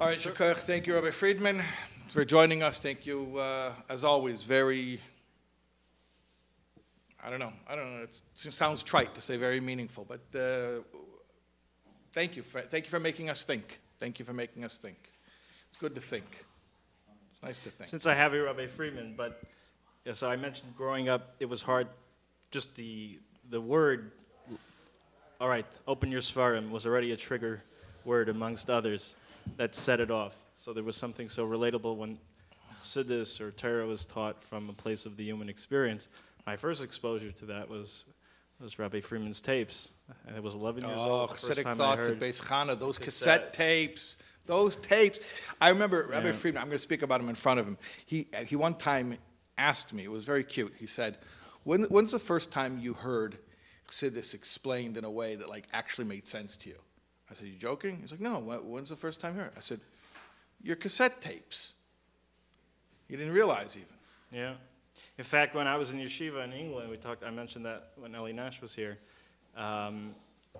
Shukayach. Thank you, Rabbi Friedman, for joining us. Thank you, as always. Very. I don't know. It sounds trite to say very meaningful, but thank you for making us think. Thank you for making us think. It's good to think. It's nice to think. Since I have you, Rabbi Friedman, but yeah, so I mentioned growing up, it was hard. Just the word. All right, open your Svarim was already a trigger word amongst others that set it off. So there was something so relatable when Chassidus or Torah was taught from a place of the human experience. My first exposure to that was Rabbi Freeman's tapes. And it was 11 years old. The first Chassidic time thoughts I at heard Beis Chana, those cassette tapes, those tapes. I remember Rabbi Friedman, I'm going to speak about him in front of him. He one time asked me, it was very cute, he said, when's the first time you heard Chassidus explained in a way that actually made sense to you? I said, you joking? He's like, no, when's the first time you heard it? I said, your cassette tapes. You didn't realize even. Yeah. In fact, when I was in yeshiva in England, I mentioned that when Eli Nash was here,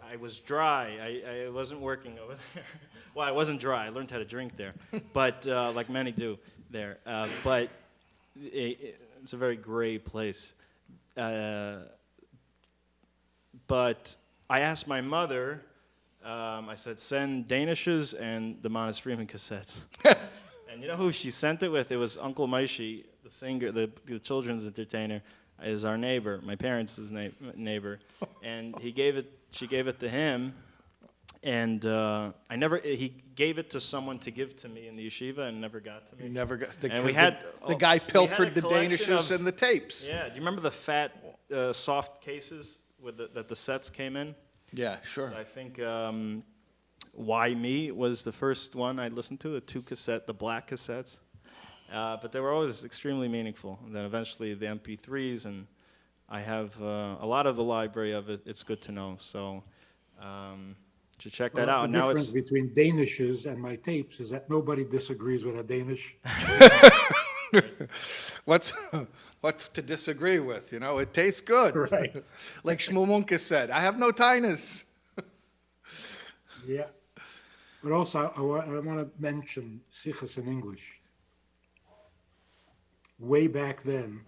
I was dry. I wasn't working over there. Well, I wasn't dry. I learned how to drink there, but like many do there. But it's a very gray place. But I asked my mother, I said, send Danishes and the Manas Freeman cassettes. And you know who she sent it with? It was Uncle Maishi, the singer, the children's entertainer, is our neighbor, my parents' neighbor. And she gave it to him. And he gave it to someone to give to me in the yeshiva and never got to me. You never got, And we had, the guy pilfered the collection Danishes and the tapes. Yeah, do you remember the fat, soft cases that the sets came in? Yeah, sure. So I think Why Me was the first one I listened to, the black cassettes. But they were always extremely meaningful. And then eventually the MP3s, and I have a lot of the library of it. It's good to know. So to check that out. The Now difference between Danishes and my tapes is that nobody disagrees with a Danish. What's to disagree with? You know, it tastes good. Right. Like Shmumunka said, I have no tinus. Yeah. But also, I want to mention Sichas in English. Way back then,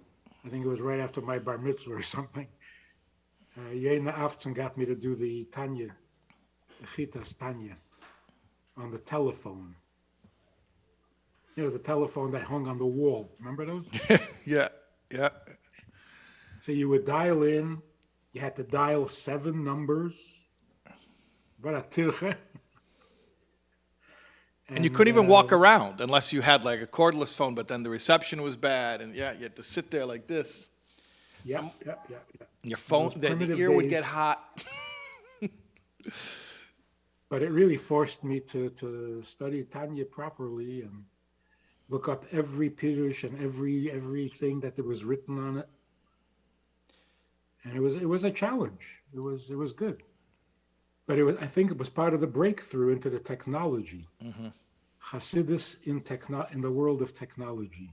I think it was right after my bar mitzvah or something, Yena Afton got me to do the Tanya, the Chitas Tanya, on the telephone. You know, the telephone that hung on the wall. Remember those? Yeah. So you would dial in, you had to dial 7 numbers. And you couldn't even walk around unless you had like a cordless phone, but then the reception was bad, and yeah, you had to sit there like this. Yeah. Your phone, the ear would get hot. But it really forced me to study Tanya properly and look up every pirush and everything that there was written on it. And it was a challenge. It was good. But I think it was part of the breakthrough into the technology. Mm-hmm. Hasidus in the world of technology.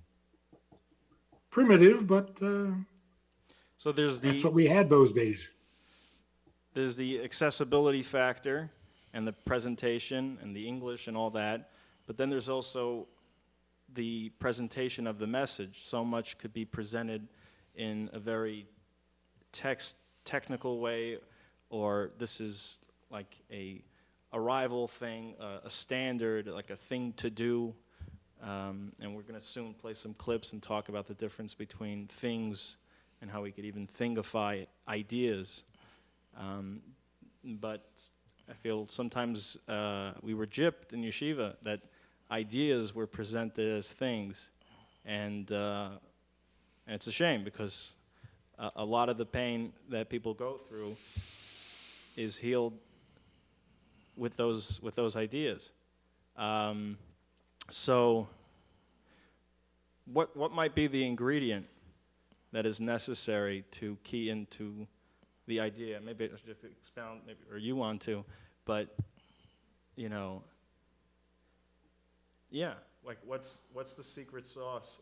Primitive, but so that's what we had those days. There's the accessibility factor and the presentation and the English and all that. But then there's also the presentation of the message. So much could be presented in a very technical way, or this is like a arrival thing, a standard, like a thing to do. And we're going to soon play some clips and talk about the difference between things and how we could even thingify ideas. But I feel sometimes we were gypped in yeshiva that ideas were presented as things. And it's a shame because a lot of the pain that people go through is healed with those ideas. So what might be the ingredient that is necessary to key into the idea? Maybe I should expound, maybe, or you want to, but you know, yeah, like what's the secret sauce?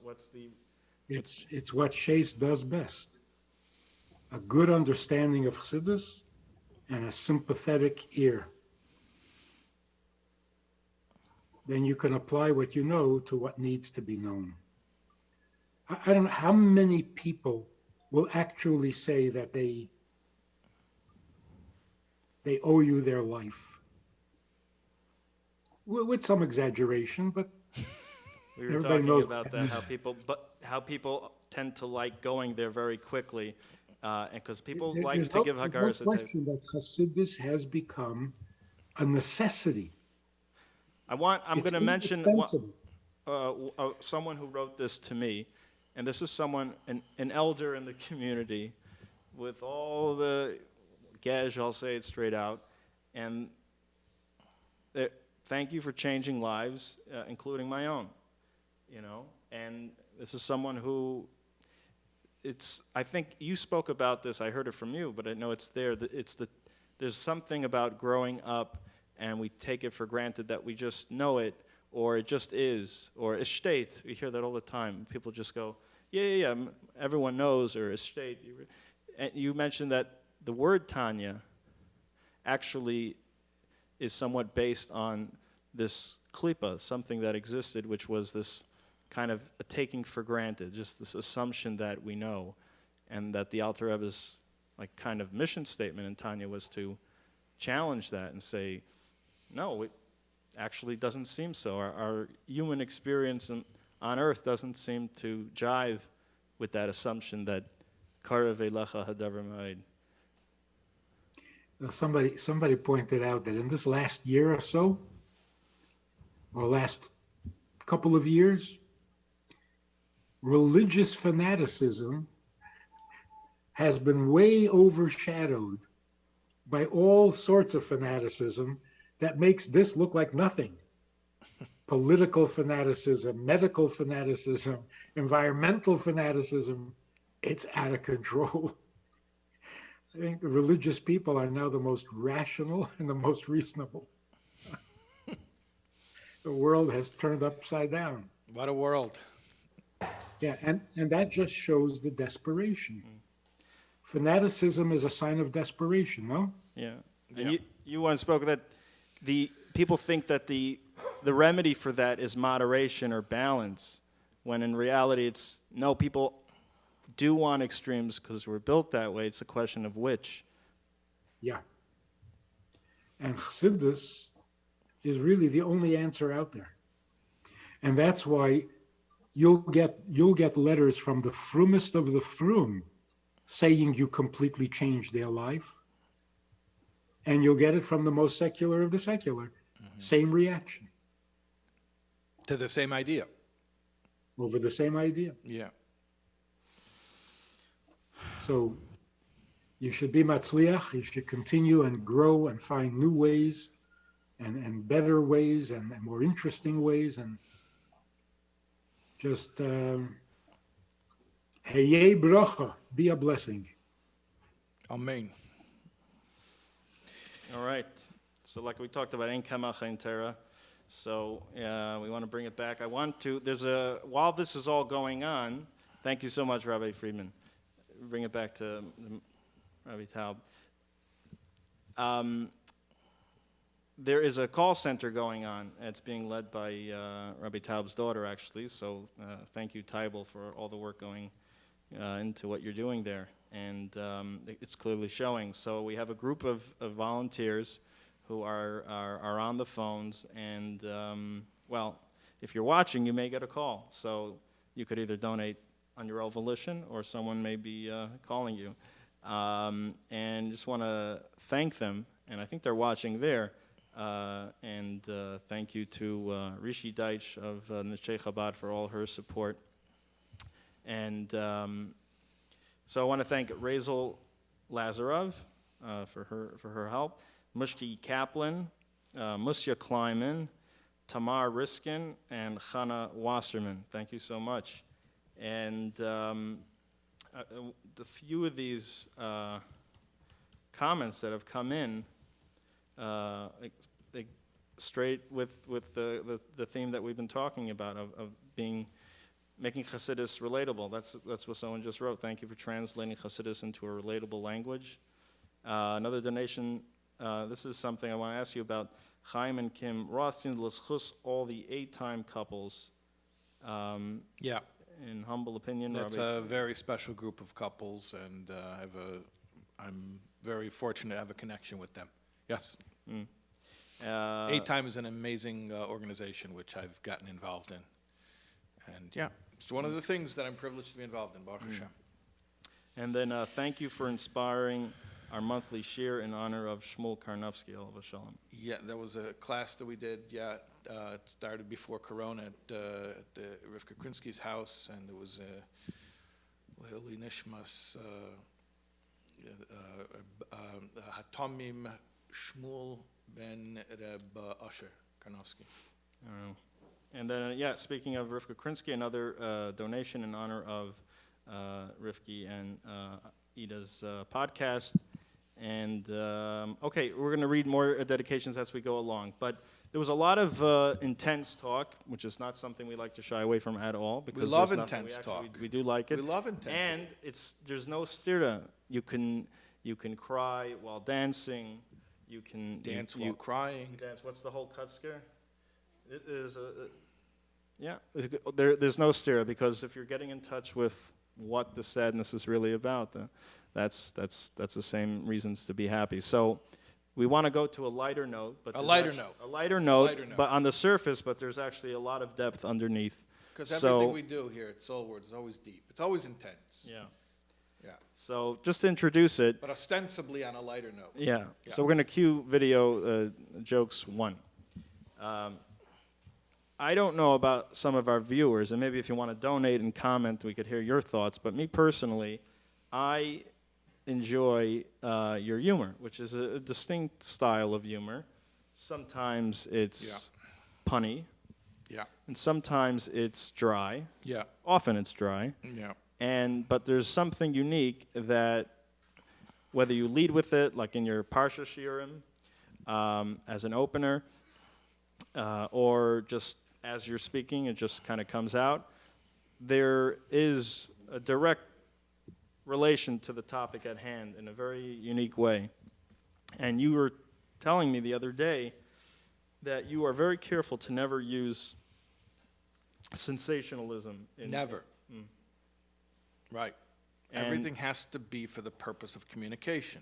It's what Shais does best. A good understanding of Chassidus and a sympathetic ear. Then you can apply what you know to what needs to be known. I don't know how many people will actually say that they owe you their life. With some exaggeration, but we were everybody talking knows about that, how people tend to like going there very quickly, and because people like to give hagaras. There's no question that Hasidus has become a necessity. I'm going to mention someone who wrote this to me, and this is an elder in the community with all the gaj, I'll say it straight out, and thank you for changing lives, including my own, you know, and this is someone who, I think you spoke about this, I heard it from you, but I know it's there, there's something about growing up and we take it for granted that we just know it, or it just is, or es steht. We hear that all the time. People just go, yeah, everyone knows, or es steht. And you mentioned that the word Tanya actually is somewhat based on this klipa, something that existed, which was this kind of a taking for granted, just this assumption that we know, and that the Alter Rebbe's like kind of mission statement in Tanya was to challenge that and say, no, it actually doesn't seem so. Our human experience on earth doesn't seem to jive with that assumption that Karev Elecha Hadavar Ma'id. Somebody pointed out that in this last year or so, or last couple of years, religious fanaticism has been way overshadowed by all sorts of fanaticism that makes this look like nothing. Political fanaticism, medical fanaticism, environmental fanaticism, it's out of control. I think the religious people are now the most rational and the most reasonable. The world has turned upside down. What a world. Yeah, and that just shows the desperation. Fanaticism is a sign of desperation, no? Yeah. And you once spoke that the people think that the remedy for that is moderation or balance, when in reality it's, no, people do want extremes because we're built that way. It's a question of which. Yeah. And Chassidus is really the only answer out there. And that's why you'll get letters from the frummest of the frum saying you completely changed their life. And you'll get it from the most secular of the secular. Same reaction. To the same idea. Over the same idea. Yeah. So you should be matzliach, you should continue and grow and find new ways and better ways and more interesting ways, and just heyeh bracha, be a blessing. Amen. All right. So like we talked about, Ein Kamach Ein Terah. So we want to bring it back. While this is all going on, thank you so much, Rabbi Friedman. Bring it back to Rabbi Taub. There is a call center going on. It's being led by Rabbi Taub's daughter, actually. So thank you, Taibel, for all the work going into what you're doing there. And it's clearly showing. So we have a group of volunteers who are on the phones. And, well, if you're watching, you may get a call. So you could either donate on your own volition, or someone may be calling you. And just want to thank them, and I think they're watching there. And thank you to Rishi Deitch of Neshei Chabad for all her support. And so I want to thank Razel Lazarov for her help, Mushki Kaplan, Musya Kleiman, Tamar Riskin, and Chana Wasserman. Thank you so much. And the few of these comments that have come in, straight with the theme that we've been talking about of making Chassidus relatable. That's what someone just wrote. Thank you for translating Chassidus into a relatable language. Another donation. This is something I want to ask you about. Chaim and Kim Rothstein, l'schus all the 8-time couples. Yeah. In humble opinion, That's Rabbi. a very special group of couples, and I'm very fortunate to have a connection with them. Yes. 8-time is an amazing organization which I've gotten involved in. And yeah, it's one of the things that I'm privileged to be involved in, Baruch Hashem. And then thank you for inspiring our monthly shir in honor of Shmuel Karnofsky, Olav Shalom. Yeah, there was a class that we did, it started before Corona at the Rivka Krinsky's house, and there was Lili Nishmas, Hatomim Shmuel ben Reb Usher Karnofsky. And then, speaking of Rivka Krinsky, another donation in honor of Rivki and Ida's podcast. And, okay, we're going to read more dedications as we go along. But there was a lot of intense talk, which is not something we like to shy away from at all. Because we love intense talk. We do like it. We love intensity. And there's no stira. You can cry while dancing. You can Dance you while crying. dance. What's the whole cut scare? It is yeah. There's no stare, because if you're getting in touch with what the sadness is really about, that's the same reasons to be happy. So we want to go to a lighter note, but A lighter note. a lighter note, Lighter note. but on the surface, but there's actually a lot of depth underneath. Because everything we do here at SoulWords is always deep. It's always intense. Yeah. Yeah. So just to introduce it, But ostensibly on a lighter note. yeah. Yeah. So we're going to cue video jokes 1. I don't know about some of our viewers, and maybe if you want to donate and comment, we could hear your thoughts. But me personally, I enjoy your humor, which is a distinct style of humor. Sometimes it's punny, Yeah. and sometimes it's dry. Yeah. Often it's dry. Yeah. But there's something unique that, whether you lead with it, like in your Parsha Shiurim, as an opener, or just as you're speaking, it just kind of comes out. There is a direct relation to the topic at hand in a very unique way. And you were telling me the other day that you are very careful to never use sensationalism. Never. Right. And Everything has to be for the purpose of communication,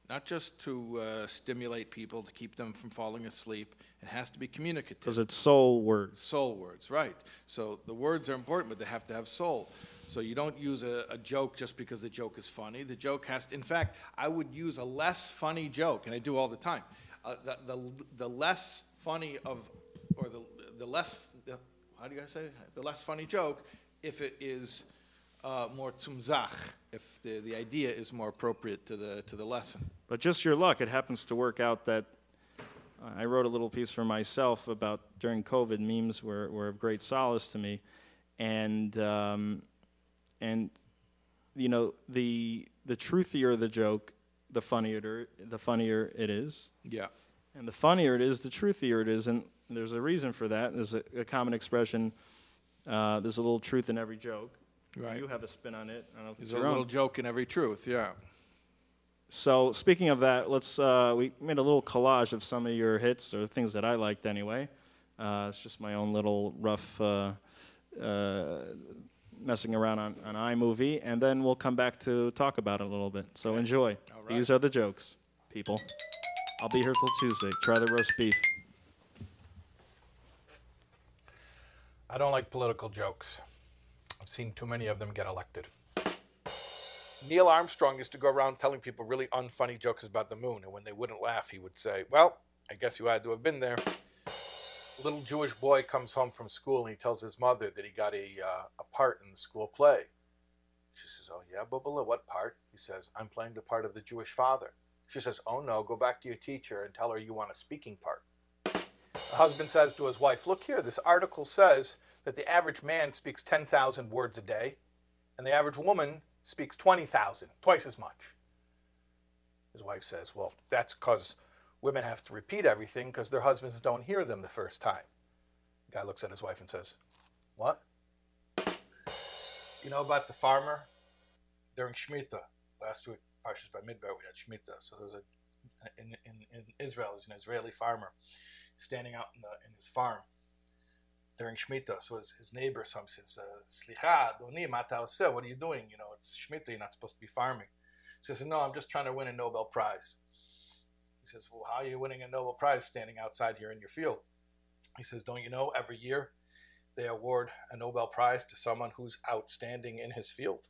not just to stimulate people, to keep them from falling asleep. It has to be communicative. because it's soul words. Soul words, right. So the words are important, but they have to have soul. So you don't use a joke just because the joke is funny. The joke has to, in fact, I would use a less funny joke, and I do all the time. The less funny of, or the less, how do you guys say it? The less funny joke, if it is more zum Zach, if the idea is more appropriate to the lesson. But just your luck, it happens to work out that I wrote a little piece for myself about during COVID, memes were of great solace to me, and you know, the truthier the joke, the funnier it is. Yeah. And the funnier it is, the truthier it is, and there's a reason for that. There's a common expression. There's a little truth in every joke. Right. You have a spin on it. I don't know if it's There's a your little own. joke in every truth, yeah. So speaking of that, we made a little collage of some of your hits, or things that I liked anyway. It's just my own little rough messing around on iMovie, and then we'll come back to talk about it a little bit. So enjoy. All right. These are the jokes, people. I'll be here till Tuesday. Try the roast beef. I don't like political jokes. I've seen too many of them get elected. Neil Armstrong used to go around telling people really unfunny jokes about the moon, and when they wouldn't laugh, he would say, "Well, I guess you had to have been there." A little Jewish boy comes home from school, and he tells his mother that he got a part in the school play. She says, "Oh, yeah, Bubala, what part?" He says, "I'm playing the part of the Jewish father." She says, "Oh, no, go back to your teacher and tell her you want a speaking part." The husband says to his wife, "Look here, this article says that the average man speaks 10,000 words a day, and the average woman speaks 20,000, twice as much." His wife says, "Well, that's because women have to repeat everything because their husbands don't hear them the first time." The guy looks at his wife and says, "What? You know about the farmer during Shemitah? Last week, Parshas by Midbar, we had Shemitah. So there's in Israel, there's an Israeli farmer standing out in his farm during Shemitah. So his neighbor says, "Slicha, Adoni, ma ta oseh? What are you doing? You know, it's Shemitah, you're not supposed to be farming." He says, "No, I'm just trying to win a Nobel Prize." He says, "Well, how are you winning a Nobel Prize standing outside here in your field?" He says, "Don't you know every year they award a Nobel Prize to someone who's outstanding in his field?"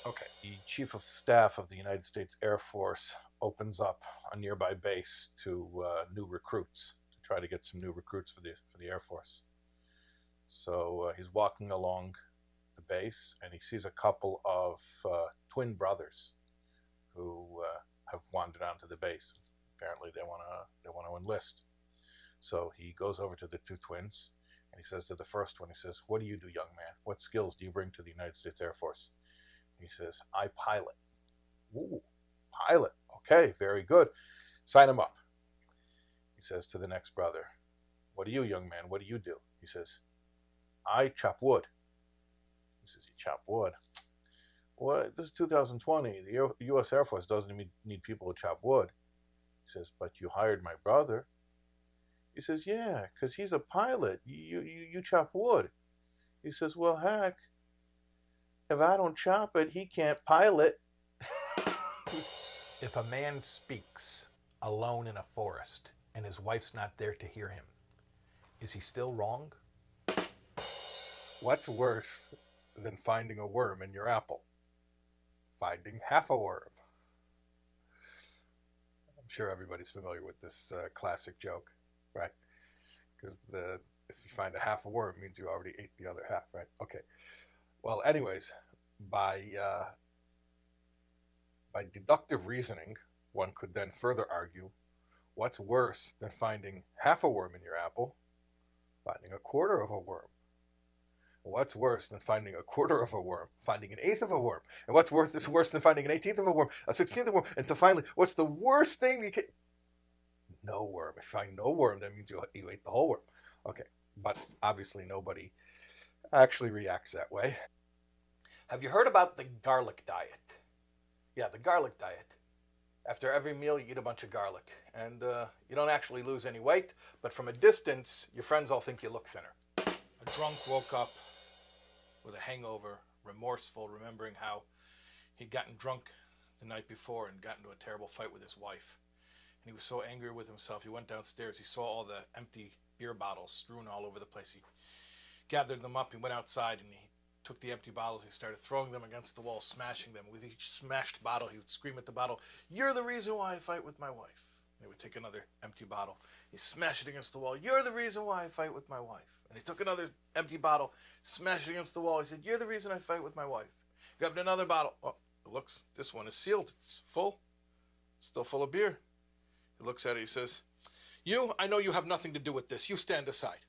Okay. The Chief of Staff of the United States Air Force opens up a nearby base to new recruits, to try to get some new recruits for the Air Force. So he's walking along the base, and he sees a couple of twin brothers who have wandered onto the base. Apparently, they want to enlist. So he goes over to the two twins, and he says to the first one, he says, "What do you do, young man? What skills do you bring to the United States Air Force?" He says, "I pilot." "Ooh, pilot. Okay, very good. Sign him up." He says to the next brother, "What do you, young man? What do you do?" He says, "I chop wood." He says, "You chop wood? Well, this is 2020. The U.S. Air Force doesn't need people to chop wood. says, but you hired my brother. He says, yeah, because he's a pilot. You chop wood. He says, well, heck, if I don't chop it, he can't pilot. If a man speaks alone in a forest and his wife's not there to hear him, is he still wrong? What's worse than finding a worm in your apple? Finding half a worm. I'm sure everybody's familiar with this classic joke, right? Because if you find a half a worm, it means you already ate the other half, right? Okay. Well, anyways, by deductive reasoning, one could then further argue, what's worse than finding half a worm in your apple? Finding a quarter of a worm. What's worse than finding a quarter of a worm? Finding an eighth of a worm. And what's worse than finding an 18th of a worm, a 16th of a worm, and to finally, what's the worst thing you can? No worm. If you find no worm, that means you ate the whole worm. Okay, but obviously nobody actually reacts that way. Have you heard about the garlic diet? Yeah, the garlic diet. After every meal, you eat a bunch of garlic, and you don't actually lose any weight, but from a distance, your friends all think you look thinner. A drunk woke up with a hangover, remorseful, remembering how he'd gotten drunk the night before and got into a terrible fight with his wife. And he was so angry with himself, he went downstairs, he saw all the empty beer bottles strewn all over the place. He gathered them up, he went outside, and he took the empty bottles, he started throwing them against the wall, smashing them. With each smashed bottle, he would scream at the bottle, "You're the reason why I fight with my wife." And he would take another empty bottle, he smashed it against the wall, "You're the reason why I fight with my wife." And he took another empty bottle, smashed it against the wall, he said, "You're the reason I fight with my wife." He grabbed another bottle, oh, it looks, this one is sealed, it's full, still full of beer. He looks at it, he says, "You, I know you have nothing to do with this, you stand aside."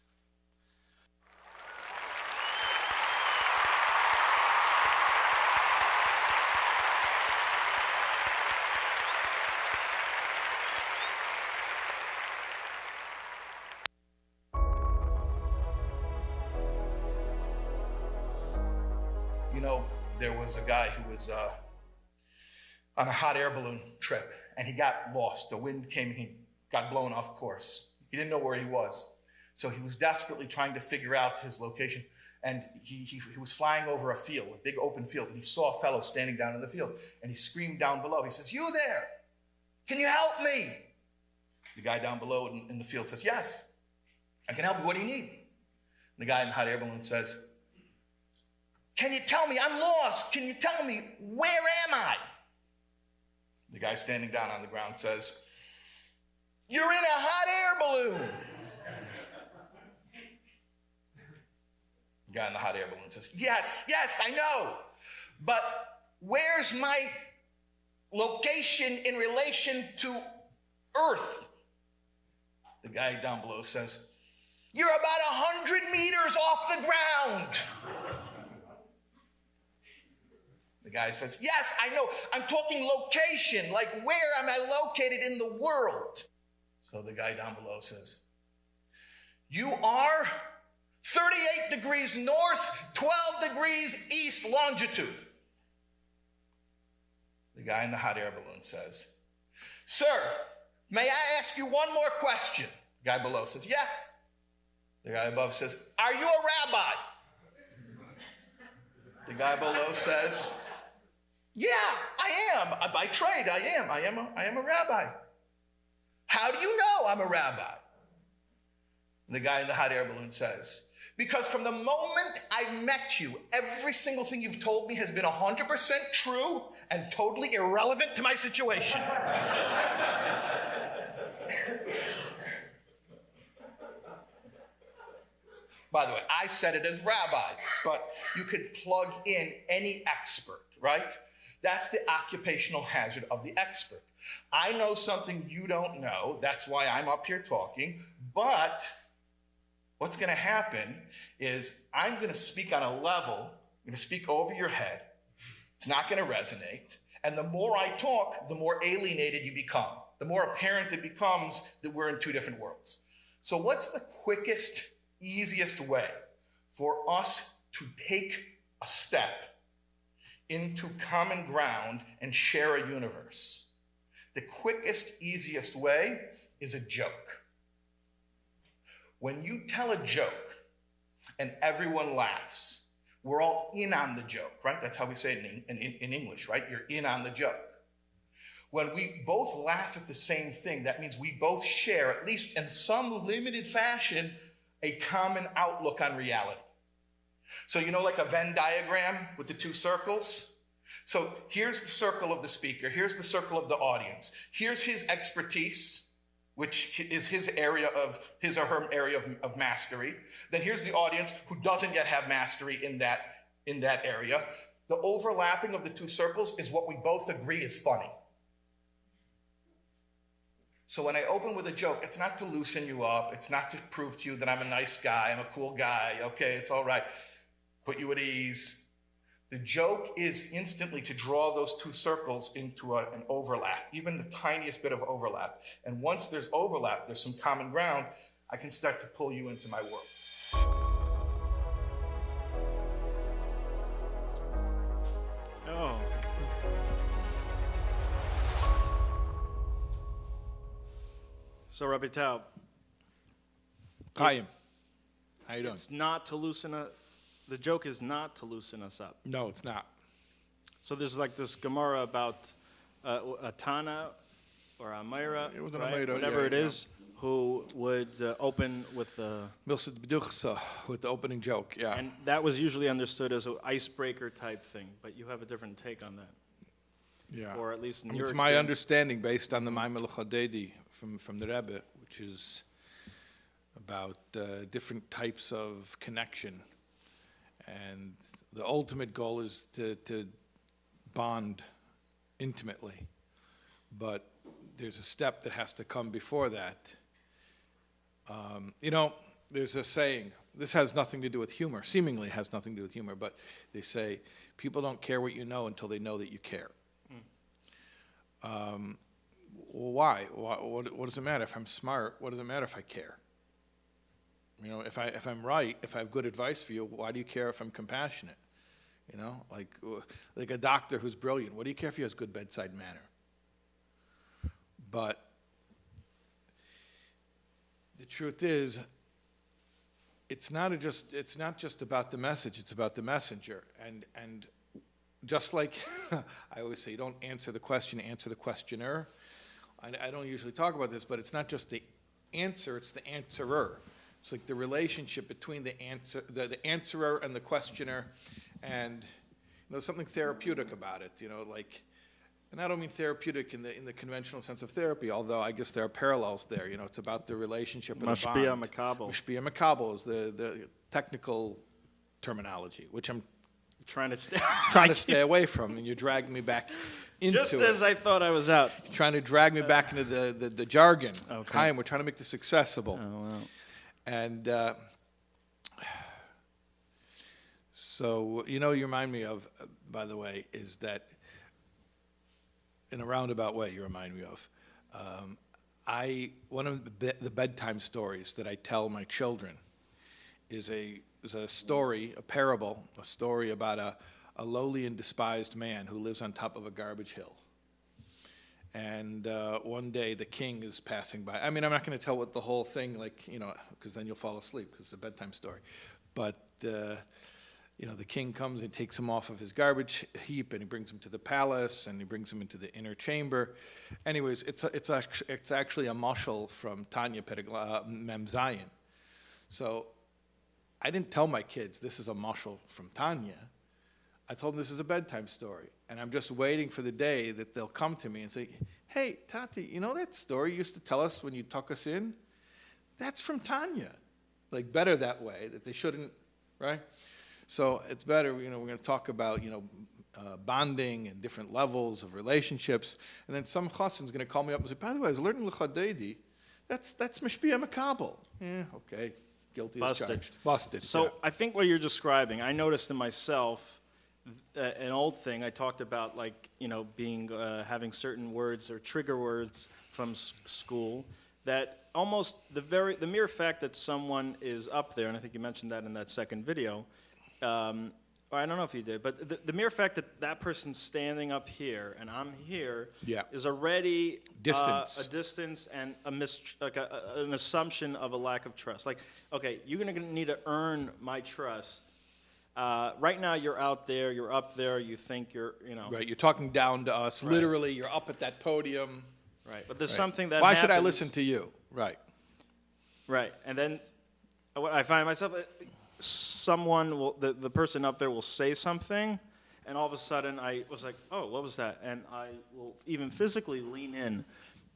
You know, there was a guy who was on a hot air balloon trip, and he got lost. The wind came and he got blown off course. He didn't know where he was. So he was desperately trying to figure out his location. And he was flying over a field, a big open field, and he saw a fellow standing down in the field. And he screamed down below. He says, "You there? Can you help me?" The guy down below in the field says, "Yes, I can help you. What do you need?" And the guy in the hot air balloon says, "Can you tell me? I'm lost. Can you tell me, where am I?" The guy standing down on the ground says, "You're in a hot air balloon." The guy in the hot air balloon says, Yes, I know. But where's my location in relation to Earth?" The guy down below says, "You're about 100 meters off the ground." The guy says, "Yes, I know. I'm talking location, like where am I located in the world?" So the guy down below says, "You are 38 degrees north, 12 degrees east longitude." The guy in the hot air balloon says, "Sir, may I ask you one more question?" The guy below says, "Yeah." The guy above says, "Are you a rabbi?" The guy below says, "Yeah, I am. By trade, I am. I am a rabbi." "How do you know I'm a rabbi?" And the guy in the hot air balloon says, "Because from the moment I met you, every single thing you've told me has been 100% true and totally irrelevant to my situation." By the way, I said it as rabbi, but you could plug in any expert, right? That's the occupational hazard of the expert. I know something you don't know. That's why I'm up here talking. But what's going to happen is I'm going to speak on a level. I'm going to speak over your head. It's not going to resonate. And the more I talk, the more alienated you become. The more apparent it becomes that we're in two different worlds. So what's the quickest, easiest way for us to take a step into common ground and share a universe? The quickest, easiest way is a joke. When you tell a joke and everyone laughs, we're all in on the joke, right? That's how we say it in English, right? You're in on the joke. When we both laugh at the same thing, that means we both share, at least in some limited fashion, a common outlook on reality. So you know, like a Venn diagram with the two circles? So here's the circle of the speaker. Here's the circle of the audience. Here's his expertise, which is his or her area of mastery. Then here's the audience who doesn't yet have mastery in that area. The overlapping of the two circles is what we both agree is funny. So when I open with a joke, it's not to loosen you up. It's not to prove to you that I'm a nice guy, I'm a cool guy, okay, it's all right. Put you at ease. The joke is instantly to draw those two circles into an overlap, even the tiniest bit of overlap. And once there's overlap, there's some common ground, I can start to pull you into my world. Oh. So, Rabbi Taub. Chaim, how you doing? It's not to loosen us. The joke is not to loosen us up. No, it's not. So there's like this Gemara about a Tana or a Meira, It was an right? Ameira, Whatever yeah, it is, who would open with the... Milsid B'duchsa, with the opening joke, yeah. And that was usually understood as an icebreaker type thing, but you have a different take on that. Yeah. Or at least in I mean, your it's my experience. understanding based on the Maimel Chadedi from the Rebbe, which is about different types of connection. And the ultimate goal is to bond intimately. But there's a step that has to come before that. You know, there's a saying, this has nothing to do with humor, seemingly has nothing to do with humor, but they say, people don't care what you know until they know that you care. Well, why? What does it matter if I'm smart? What does it matter if I care? You know, if I'm right, if I have good advice for you, why do you care if I'm compassionate? You know, like a doctor who's brilliant. What do you care if he has good bedside manner? But the truth is, it's not just about the message. It's about the messenger. And just like I always say, don't answer the question, answer the questioner. I don't usually talk about this, but it's not just the answer; it's the answerer. It's like the relationship between the answerer and the questioner, and there's something therapeutic about it. You know, like, and I don't mean therapeutic in the conventional sense of therapy, although I guess there are parallels there. You know, it's about the relationship and the bond. Mashpia makabel. Mashpia makabel is the technical terminology, which I'm trying to stay away from, and you're dragging me back into Just as I thought I was out. You're trying to drag me back into the jargon. Okay. Chaim, we're trying to make this accessible. Oh, well. And so, you know, you remind me of, by the way, is that in a roundabout way you remind me of, one of the bedtime stories that I tell my children is a story, a parable, a story about a lowly and despised man who lives on top of a garbage hill. And one day the king is passing by. I mean, I'm not going to tell what the whole thing, like, you know, because then you'll fall asleep, because it's a bedtime story. But, you know, the king comes and takes him off of his garbage heap, and he brings him to the palace, and he brings him into the inner chamber. Anyways, it's actually a mashal from Tanya Mem Zayin. So I didn't tell my kids this is a mashal from Tanya. I told them this is a bedtime story. And I'm just waiting for the day that they'll come to me and say, hey, Tati, you know that story you used to tell us when you tuck us in? That's from Tanya. Like, better that way, that they shouldn't, right? So it's better, you know, we're going to talk about, you know, bonding and different levels of relationships. And then some chassan's going to call me up and say, by the way, I was learning l'chadedi. That's mashpia makabel. Yeah, okay. Guilty as charged. Busted. So yeah. I think what you're describing, I noticed in myself, an old thing I talked about, like, you know, being having certain words or trigger words from school, that almost the mere fact that someone is up there, and I think you mentioned that in that second video, or I don't know if he did, but the mere fact that that person's standing up here and I'm here Yeah. is already Distance. a distance and an assumption of a lack of trust. Like, okay, you're going to need to earn my trust. Right now, you're out there, you're up there, you think you're, Right, you're talking down to us. Right. Literally, you're up at that podium. Right, but there's Right. something that Why should I happens- listen to you? Right. Right, and then what I find myself, someone will, the person up there will say something, and all of a sudden I was like, oh, what was that? And I will even physically lean in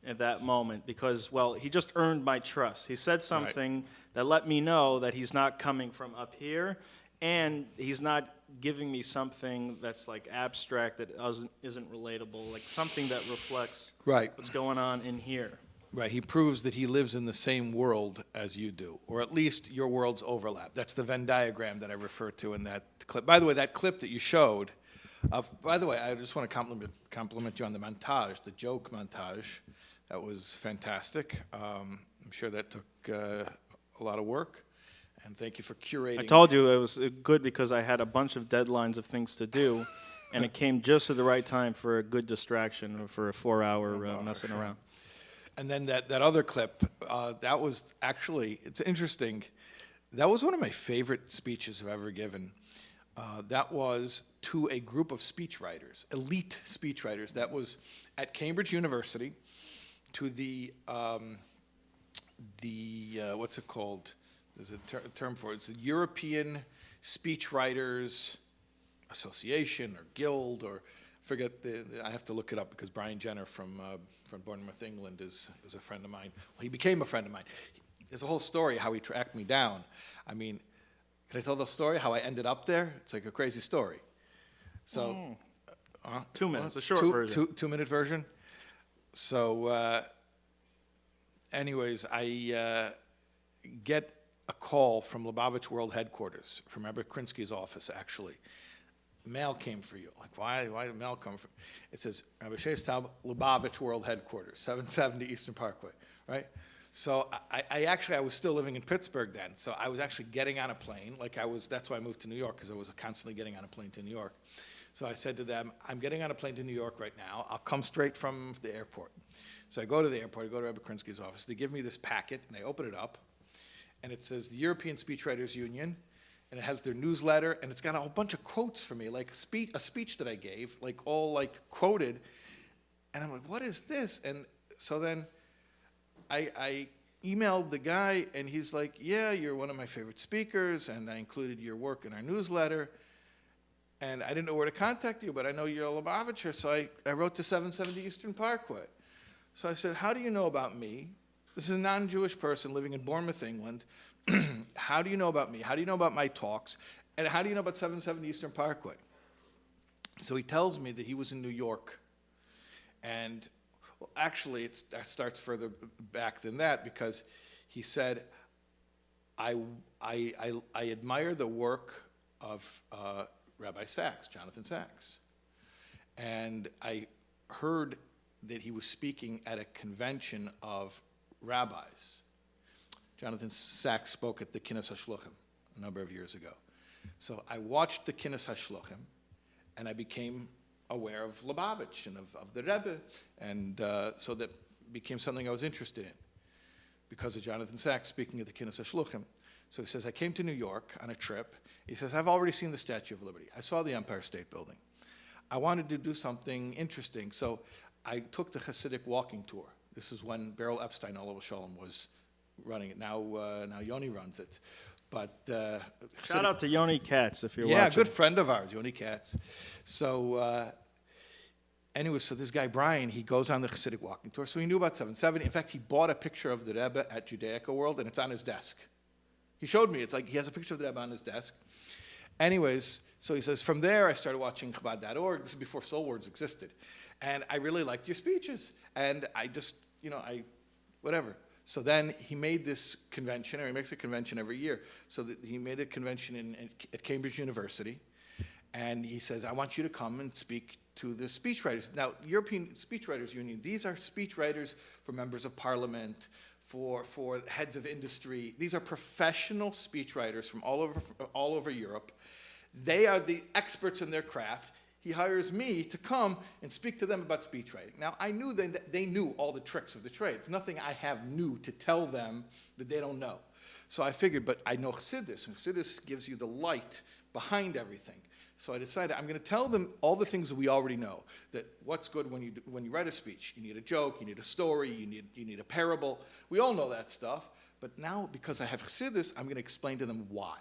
at that moment because, well, he just earned my trust. He said something that let me know that he's not coming from up here, and he's not giving me something that's like abstract that isn't relatable, like something that reflects what's going on in here. Right, he proves that he lives in the same world as you do, or at least your worlds overlap. That's the Venn diagram that I refer to in that clip. By the way, that clip that you showed, by the way, I just want to compliment you on the montage, the joke montage. That was fantastic. I'm sure that took a lot of work, and thank you for curating. I told you it was good because I had a bunch of deadlines of things to do, and it came just at the right time for a good distraction or for a 4-hour messing around. And then that other clip, that was actually, it's interesting. That was one of my favorite speeches I've ever given. That was to a group of speechwriters, elite speechwriters. That was at Cambridge University to the what's it called? There's a term for it. It's the European Speechwriters Association or Guild or forget I have to look it up because Brian Jenner from Bournemouth, England is a friend of mine. Well, he became a friend of mine. There's a whole story how he tracked me down. I mean, can I tell the story how I ended up there? It's like a crazy story. So, 2 minutes, a short version. 2-minute version. So, anyways, I get a call from Lubavitch World Headquarters, from Rabbi Krinsky's office, actually. Mail came for you. Like, why did mail come from? It says, Rabbi Shais Taub, Lubavitch World Headquarters, 770 Eastern Parkway, right? So I was still living in Pittsburgh then, so I was actually getting on a plane, that's why I moved to New York, because I was constantly getting on a plane to New York. So I said to them, I'm getting on a plane to New York right now. I'll come straight from the airport. So I go to the airport, I go to Rabbi Krinsky's office. They give me this packet, and I open it up, and it says the European Speechwriters Union, and it has their newsletter, and it's got a whole bunch of quotes for me, like a speech that I gave, like all like quoted. And I'm like, what is this? And so then I emailed the guy, and he's like, yeah, you're one of my favorite speakers, and I included your work in our newsletter. And I didn't know where to contact you, but I know you're a Lubavitcher, so I wrote to 770 Eastern Parkway. So I said, how do you know about me? This is a non-Jewish person living in Bournemouth, England. How do you know about me? How do you know about my talks? And how do you know about 770 Eastern Parkway? So he tells me that he was in New York. And well, actually, it starts further back than that because he said, I admire the work of Rabbi Sachs, Jonathan Sachs. And I heard that he was speaking at a convention of rabbis. Jonathan Sachs spoke at the Kinnis HaShluchim a number of years ago. So I watched the Kinnis HaShluchim, and I became aware of Lubavitch and of the Rebbe, and so that became something I was interested in because of Jonathan Sachs speaking at the Kinnis HaShluchim. So he says, I came to New York on a trip. He says, I've already seen the Statue of Liberty. I saw the Empire State Building. I wanted to do something interesting, so I took the Hasidic walking tour. This is when Beryl Epstein, Olav Shalom, was running it. Now Yoni runs it. But shout out to Yoni Katz if you're watching. Yeah, good friend of ours, Yoni Katz. So anyway, so this guy Brian, he goes on the Hasidic walking tour. So he knew about 770. In fact, he bought a picture of the Rebbe at Judaica World, and it's on his desk. He showed me. It's like he has a picture of the Rebbe on his desk. Anyways, so he says, from there I started watching Chabad.org. This is before SoulWords existed. And I really liked your speeches. And I just, whatever. So then he made this convention, or he makes a convention every year. So that he made a convention at Cambridge University. And he says, I want you to come and speak to the speechwriters. Now, European Speechwriters Union, these are speechwriters for members of parliament, for heads of industry. These are professional speechwriters from all over Europe They are the experts in their craft. He hires me to come and speak to them about speech writing. Now, I knew they knew all the tricks of the trade. It's nothing I have new to tell them that they don't know. So I figured, but I know Chassidus, and Chassidus gives you the light behind everything. So I decided I'm going to tell them all the things that we already know. That what's good when you write a speech. You need a joke, you need a story, you need a parable. We all know that stuff. But now, because I have Chassidus, I'm going to explain to them why.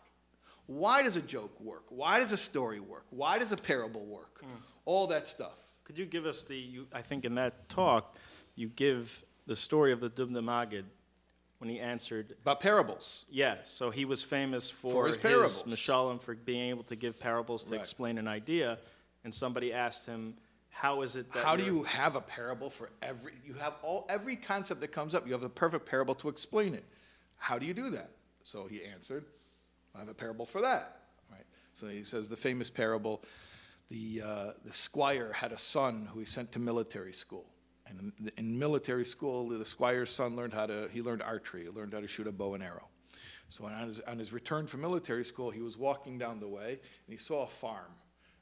Why does a joke work? Why does a story work? Why does a parable work? All that stuff. Could you give us I think in that talk, you give the story of the Dubna Magid when he answered. About parables. Yes, so he was famous for his parables. Mishalim, for being able to give parables to explain an idea. And somebody asked him, how is it that How do you have a parable for every concept that comes up? You have the perfect parable to explain it. How do you do that? So he answered, I have a parable for that. Right. So he says the famous parable, the squire had a son who he sent to military school. And in military school, the squire's son learned archery, he learned how to shoot a bow and arrow. So on his return from military school, he was walking down the way, and he saw a farm.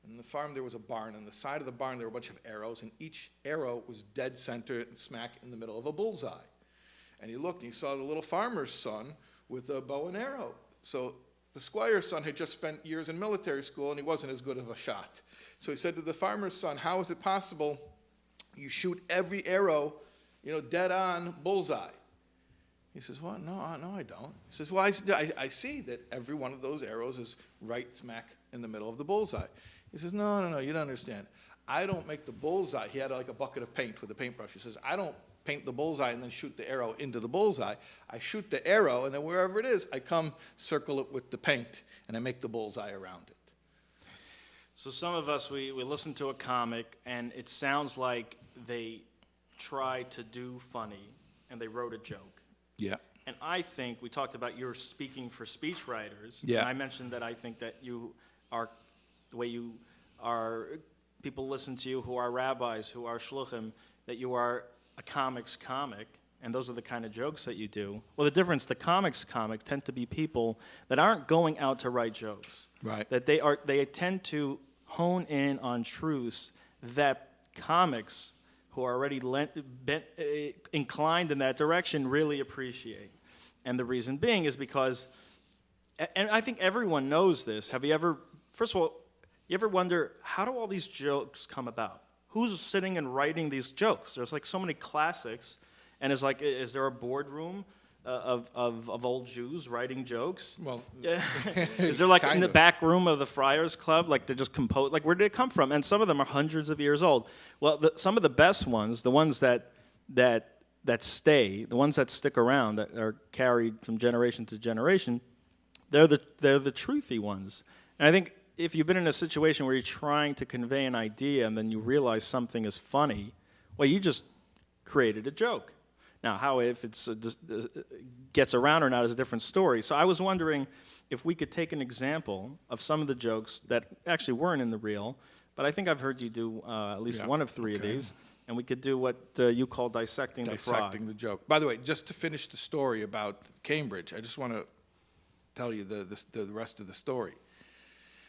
And in the farm, there was a barn. On the side of the barn, there were a bunch of arrows, and each arrow was dead center and smack in the middle of a bullseye. And he looked, and he saw the little farmer's son with a bow and arrow. So the squire's son had just spent years in military school, and he wasn't as good of a shot. So he said to the farmer's son, how is it possible you shoot every arrow, dead on, bullseye? He says, well, no, I don't. He says, well, I see that every one of those arrows is right smack in the middle of the bullseye. He says, no, you don't understand. I don't make the bullseye. He had like a bucket of paint with a paintbrush. He says, I don't paint the bullseye and then shoot the arrow into the bullseye. I shoot the arrow, and then wherever it is, I come circle it with the paint, and I make the bullseye around it. So some of us, we listen to a comic, and it sounds like they tried to do funny, and they wrote a joke. Yeah. And I think, we talked about you're speaking for speechwriters. Yeah. And I mentioned that I think that you are, the way you are, people listen to you who are rabbis, who are shluchim, that you are a comics comic, and those are the kind of jokes that you do. Well, the difference, the comics comic tend to be people that aren't going out to write jokes. Right. That they tend to hone in on truths that comics who are already inclined in that direction really appreciate. And the reason being is because, and I think everyone knows this, first of all, you ever wonder, how do all these jokes come about? Who's sitting and writing these jokes? There's like so many classics, and it's like, is there a boardroom of old Jews writing jokes? Well, is there like in the back room of the Friars Club, like they just compose, like where did it come from? And some of them are hundreds of years old. Well, some of the best ones, the ones that stay, the ones that stick around, that are carried from generation to generation, they're the truthy ones. And I think if you've been in a situation where you're trying to convey an idea and then you realize something is funny, well, you just created a joke. Now, how if it gets around or not is a different story. So I was wondering if we could take an example of some of the jokes that actually weren't in the reel, but I think I've heard you do at least one of three of these, and we could do what you call dissecting the frog. Dissecting the joke. By the way, just to finish the story about Cambridge, I just want to tell you the rest of the story.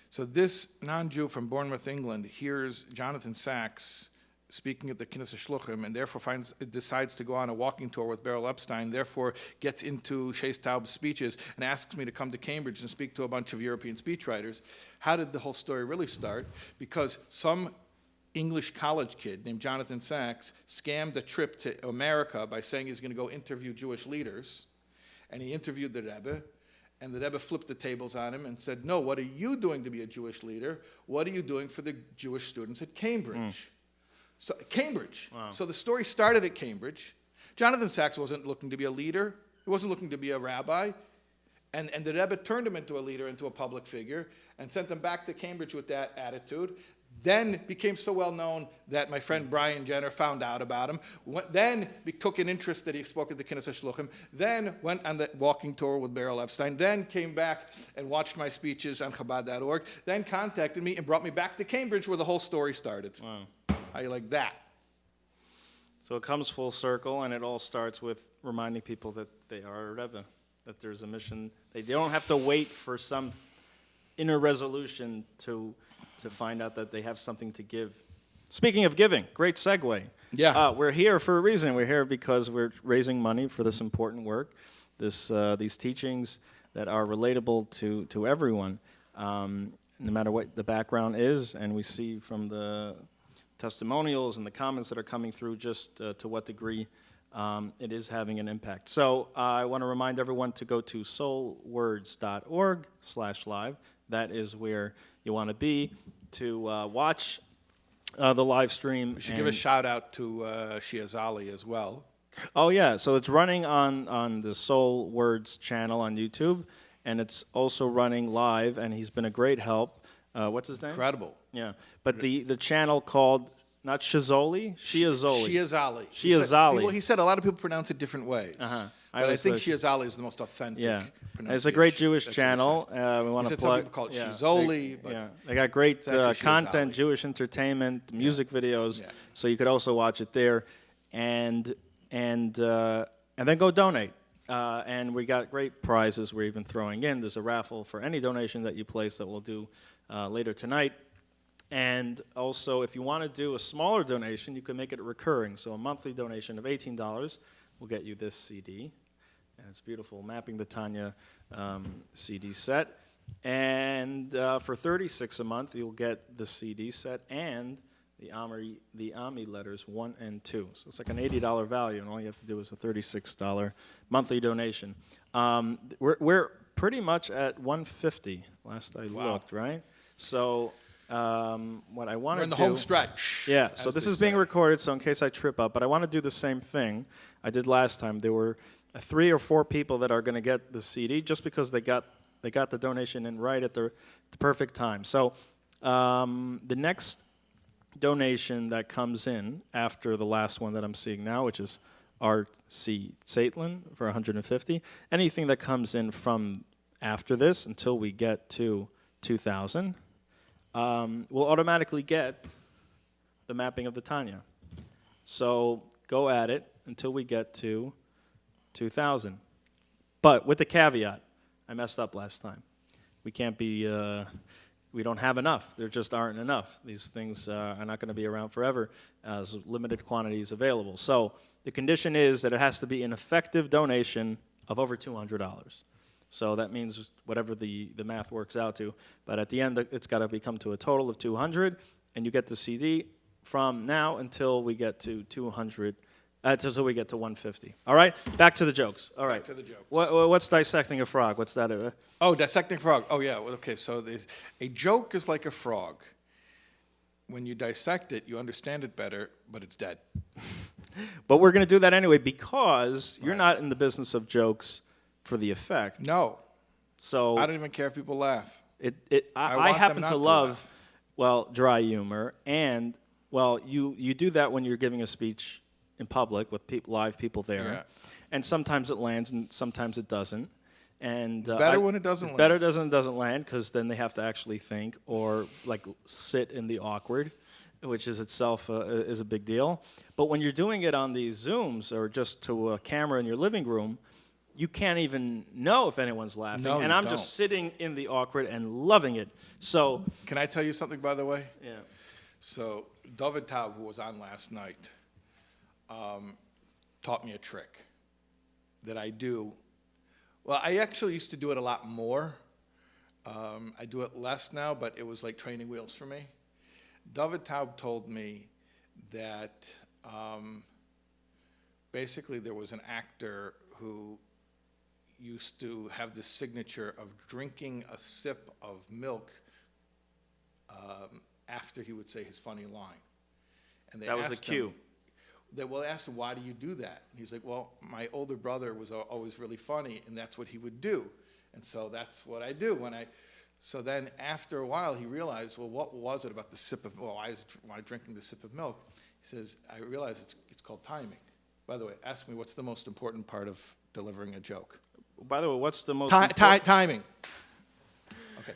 So this non-Jew from Bournemouth, England, hears Jonathan Sacks speaking at the Knesset Shluchim, and therefore decides to go on a walking tour with Beryl Epstein, therefore gets into Rabbi Taub's speeches and asks me to come to Cambridge and speak to a bunch of European speechwriters. How did the whole story really start? Because some English college kid named Jonathan Sacks scammed a trip to America by saying he's going to go interview Jewish leaders, and he interviewed the Rebbe, and the Rebbe flipped the tables on him and said, no, what are you doing to be a Jewish leader? What are you doing for the Jewish students at Cambridge? So Cambridge. Wow. So the story started at Cambridge. Jonathan Sacks wasn't looking to be a leader. He wasn't looking to be a rabbi. And the Rebbe turned him into a leader, into a public figure, and sent him back to Cambridge with that attitude. Then became so well known that my friend Brian Jenner found out about him. Then took an interest that he spoke at the Knesset Shluchim. Then went on the walking tour with Beryl Epstein. Then came back and watched my speeches on Chabad.org. Then contacted me and brought me back to Cambridge, where the whole story started. Wow. How you like that? So it comes full circle, and it all starts with reminding people that they are a Rebbe, that there's a mission. They don't have to wait for some inner resolution to find out that they have something to give. Speaking of giving, great segue. Yeah. We're here for a reason. We're here because we're raising money for this important work, these teachings that are relatable to everyone, no matter what the background is. And we see from the testimonials and the comments that are coming through just to what degree it is having an impact. So I want to remind everyone to go to soulwords.org/live. That is where you want to be to watch the live stream. We should give a shout out to Shais as well. Oh yeah, so it's running on the SoulWords channel on YouTube, and it's also running live, and he's been a great help. What's his name? Incredible. Yeah, but the channel called, not Shizoli, Shiazoli. Shiazali. Well, he said a lot of people pronounce it different ways. Uh-huh. But I think Shiazali is the most authentic pronunciation. It's a great Jewish That's channel. We want to some people call it Shizoli. They got great actually content, Shiazali. Jewish entertainment, music videos. So you could also watch it there, and then go donate. And we got great prizes we're even throwing in. There's a raffle for any donation that you place that we'll do later tonight. And also, if you want to do a smaller donation, you can make it recurring. So a monthly donation of $18 will get you this CD. And it's beautiful, Mapping the Tanya CD set. And for $36 a month, you'll get the CD set and the Ami letters 1 and 2. So it's like an $80 value, and all you have to do is a $36 monthly donation. We're pretty much at $150 last I looked, right? So what I want to do... We're in the home stretch. Yeah, so this is being recorded, so in case I trip up, but I want to do the same thing I did last time. There were 3 or 4 people that are going to get the CD just because they got the donation in right at the perfect time. So the next donation that comes in after the last one that I'm seeing now, which is R.C. Saitlin for $150, anything that comes in from after this until we get to 2,000, we'll automatically get the mapping of the Tanya. So go at it until we get to 2,000. But with the caveat, I messed up last time. We can't be, we don't have enough. There just aren't enough. These things are not going to be around forever as limited quantities available. So the condition is that it has to be an effective donation of over $200. So that means whatever the math works out to. But at the end, it's got to come to a total of 200, and you get the CD from now until we get to 200, until we get to 150. All right? Back to the jokes. All right. Back to the jokes. What's dissecting a frog? What's that? Oh, dissecting frog. Oh, yeah. Well, okay, so a joke is like a frog. When you dissect it, you understand it better, but it's dead. But we're going to do that anyway because you're not in the business of jokes for the effect. No. So I don't even care if people laugh. I happen to love, dry humor, and, you do that when you're giving a speech in public with live people there. Yeah. And sometimes it lands and sometimes it doesn't. And it's better when it doesn't land. Better doesn't land because then they have to actually think or sit in the awkward, which is itself is a big deal. But when you're doing it on these Zooms or just to a camera in your living room, you can't even know if anyone's laughing. No, and I'm just sitting in the awkward and loving it. So can I tell you something, by the way? Yeah. So Rabbi Taub, who was on last night, taught me a trick that I do. Well, I actually used to do it a lot more. I do it less now, but it was like training wheels for me. Rabbi Taub told me that basically there was an actor who used to have this signature of drinking a sip of milk after he would say his funny line. And that was the cue. They asked him, why do you do that? And he's like, well, my older brother was always really funny, and that's what he would do. And so that's what I do. So then after a while, he realized, well, what was it about the sip of milk? Why drinking the sip of milk? He says, I realize it's called timing. By the way, ask me what's the most important part of delivering a joke. By the way, what's the most timing. Okay.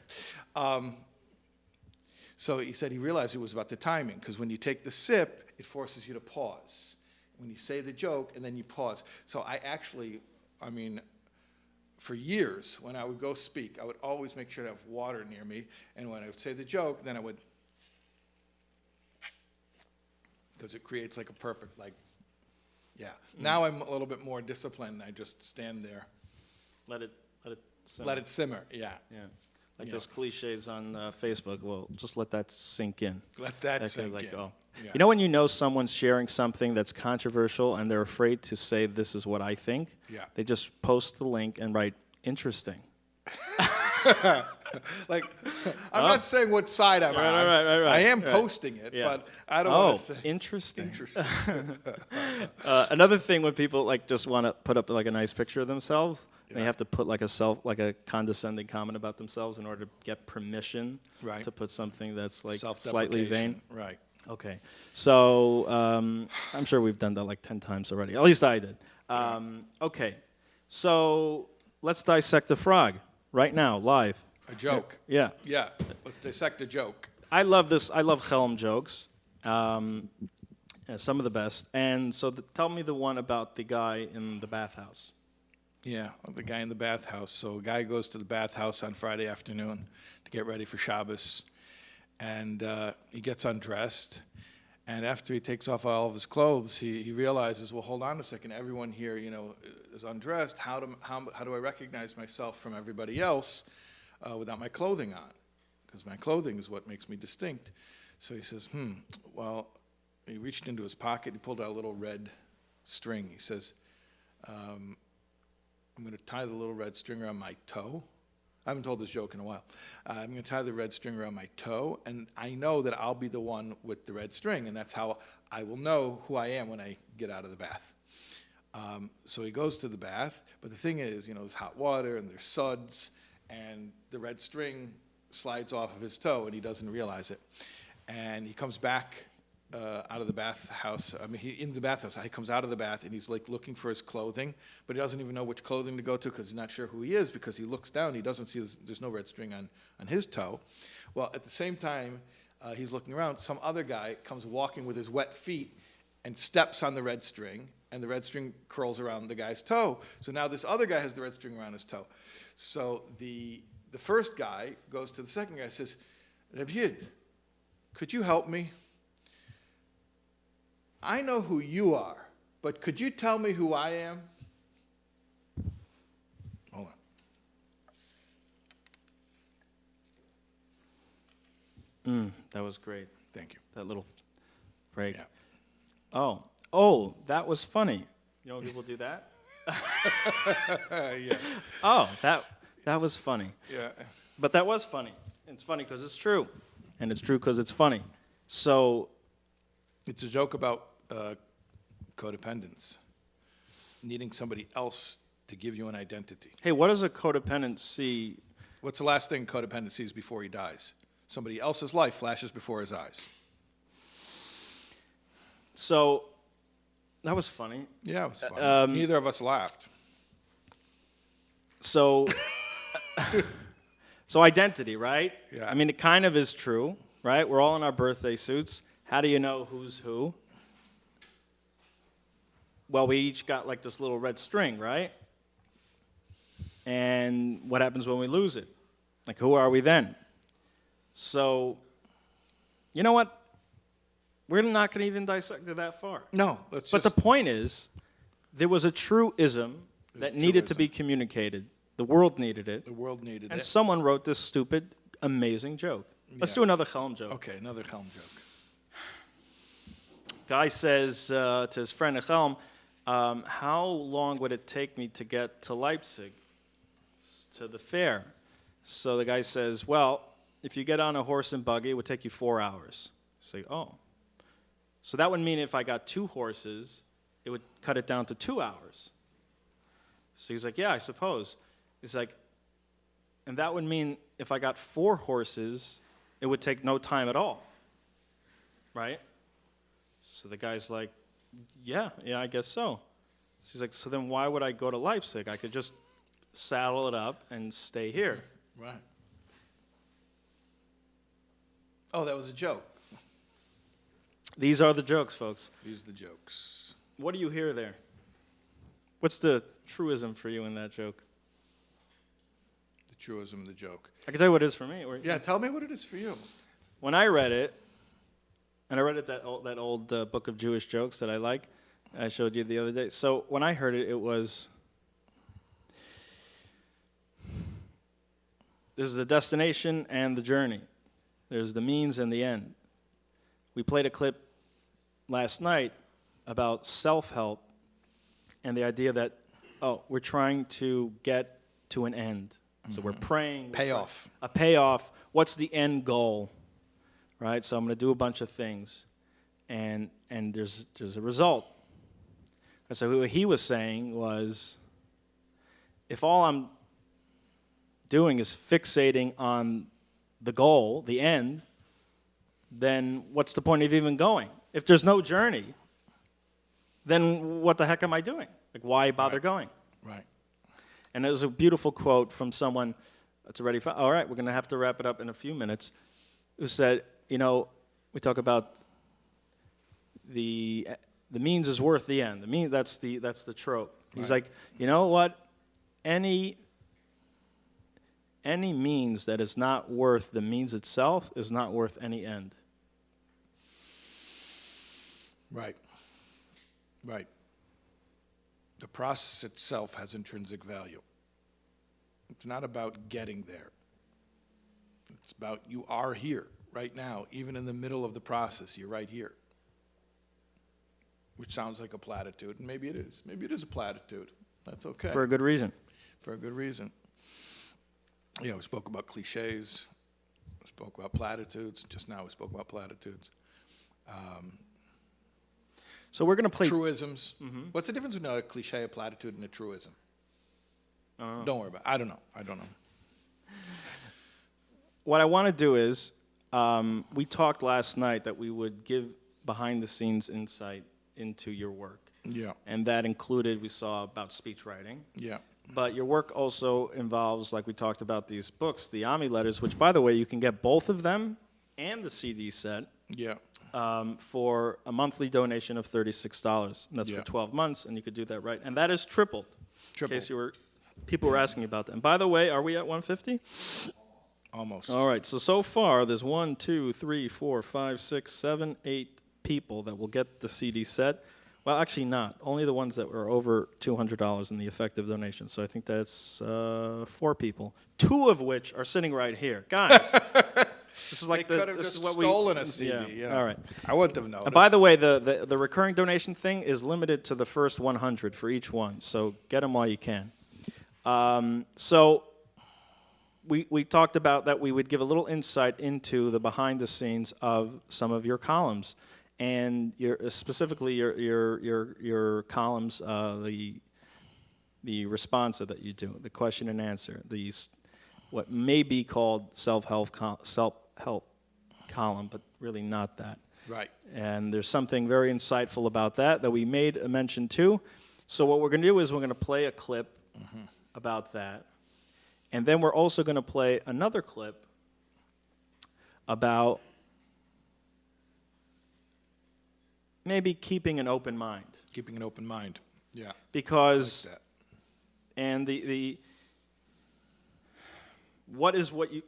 So he said he realized it was about the timing, because when you take the sip, it forces you to pause. When you say the joke, and then you pause. So for years, when I would go speak, I would always make sure to have water near me. And when I would say the joke, then I would, because it creates like a perfect, like, yeah. Now I'm a little bit more disciplined. I just stand there. Let it simmer. Let it simmer, yeah. Yeah. Like You those cliches on Facebook. Well, just let that sink in. Let that That's sink like, in. oh. Yeah. You know when you know someone's sharing something that's controversial and they're afraid to say this is what I think? Yeah. They just post the link and write interesting. Like, I'm not saying what side I'm on. Right. I am Right. posting it, Yeah. but I don't want to say. Interesting. Interesting. Another thing when people like just want to put up like a nice picture of themselves, they Yeah. have to put like a condescending comment about themselves in order to get permission Right. to put something that's like slightly Self-deprecation. vain. Right. Okay, so I'm sure we've done that like 10 times already. At least I did. Okay, so let's dissect a frog right now, live. A joke. Yeah. Yeah. Let's dissect a joke. I love this. I love Chelm jokes. Yeah, some of the best. And so tell me the one about the guy in the bathhouse. Yeah, the guy in the bathhouse. So a guy goes to the bathhouse on Friday afternoon to get ready for Shabbos, and he gets undressed. And after he takes off all of his clothes, he realizes, well, hold on a second. Everyone here, is undressed. How do I recognize myself from everybody else without my clothing on? Because my clothing is what makes me distinct. So he says, well, he reached into his pocket. He pulled out a little red string. He says, I'm going to tie the little red string around my toe. I haven't told this joke in a while. I'm going to tie the red string around my toe, and I know that I'll be the one with the red string, and that's how I will know who I am when I get out of the bath. So he goes to the bath, but the thing is, there's hot water, and there's suds, and the red string slides off of his toe, and he doesn't realize it. And he comes back out of the bathhouse. In the bathhouse. He comes out of the bath and he's like looking for his clothing, but he doesn't even know which clothing to go to because he's not sure who he is, because he looks down, he doesn't see there's no red string on his toe. Well, at the same time he's looking around, some other guy comes walking with his wet feet and steps on the red string, and the red string curls around the guy's toe. So now this other guy has the red string around his toe. So the first guy goes to the second guy and says, Rabbi, could you help me? I know who you are, but could you tell me who I am? Hold on. That was great. Thank you. That little break. Yeah. Oh, that was funny. You know when people do that? Yeah. Oh, that was funny. Yeah. But that was funny. It's funny because it's true. And it's true because it's funny. So it's a joke about codependence, needing somebody else to give you an identity. Hey, what does a codependent see? What's the last thing codependent sees before he dies? Somebody else's life flashes before his eyes. So that was funny. Yeah, it was funny. Neither of us laughed. So, so identity, right? Yeah. I mean, it kind of is true, right? We're all in our birthday suits. How do you know who's who? Well, we each got like this little red string, right? And what happens when we lose it? Like, who are we then? So, you know what? We're not going to even dissect it that far. No, but the point is, there was a truism that needed to be communicated. The world needed it. The world needed it. And someone wrote this stupid, amazing joke. Let's do another Chelm joke. Okay, another Chelm joke. Guy says to his friend Chelm, how long would it take me to get to Leipzig, to the fair? So the guy says, well, if you get on a horse and buggy, it would take you 4 hours. Say, oh. So that would mean if I got 2 horses, it would cut it down to 2 hours. So he's like, yeah, I suppose. He's like, and that would mean if I got 4 horses, it would take no time at all, right? So the guy's like, yeah, I guess so. So he's like, so then why would I go to Leipzig? I could just saddle it up and stay here. Right. Oh, that was a joke. These are the jokes, folks. These are the jokes. What do you hear there? What's the truism for you in that joke? truism of the joke. I can tell you what it is for me. Yeah, tell me what it is for you. When I read it, and I read it that old book of Jewish jokes that I like, I showed you the other day. So when I heard it, it was, there's the destination and the journey. There's the means and the end. We played a clip last night about self-help and the idea that, we're trying to get to an end. So we're praying. Payoff. A payoff. What's the end goal? Right? So I'm going to do a bunch of things, and there's a result. And so what he was saying was, if all I'm doing is fixating on the goal, the end, then what's the point of even going? If there's no journey, then what the heck am I doing? Like, why bother going? Right. And it was a beautiful quote from someone that's already, all right, we're going to have to wrap it up in a few minutes, who said, we talk about the means is worth the end. That's the trope. He's like, you know what? Any means that is not worth the means itself is not worth any end. Right. Right. The process itself has intrinsic value. It's not about getting there. It's about you are here right now, even in the middle of the process, you're right here. Which sounds like a platitude, and maybe it is. Maybe it is a platitude. That's okay. For a good reason. For a good reason. We spoke about cliches. We spoke about platitudes. Just now we spoke about platitudes. So we're going to play truisms. Mm-hmm. What's the difference between a cliche, a platitude, and a truism? Don't worry about it. I don't know. What I want to do is, we talked last night that we would give behind-the-scenes insight into your work. Yeah. And that included, we saw about speech writing. Yeah. But your work also involves, like we talked about, these books, the Ami letters, which, by the way, you can get both of them and the CD set. Yeah. For a monthly donation of $36. And that's for 12 months, and you could do that right. And that is tripled. In case people were asking about that. And by the way, are we at 150? Almost. All right. So far, there's 1, 2, 3, 4, 5, 6, 7, 8 people that will get the CD set. Well, actually not. Only the ones that were over $200 in the effective donation. So I think that's 4 people. 2 of which are sitting right here. Guys. This is like they could have just stolen a CD. All right. I wouldn't have noticed. And by the way, the recurring donation thing is limited to the first 100 for each one. So get them while you can. So we talked about that we would give a little insight into the behind the scenes of some of your columns, and specifically your columns, the responsive that you do, the question and answer, these what may be called self-help column, but really not that. Right. And there's something very insightful about that we made a mention to. So what we're going to do is we're going to play a clip about that. And then we're also going to play another clip about maybe keeping an open mind. Keeping an open mind. Yeah. Because, I like that. And what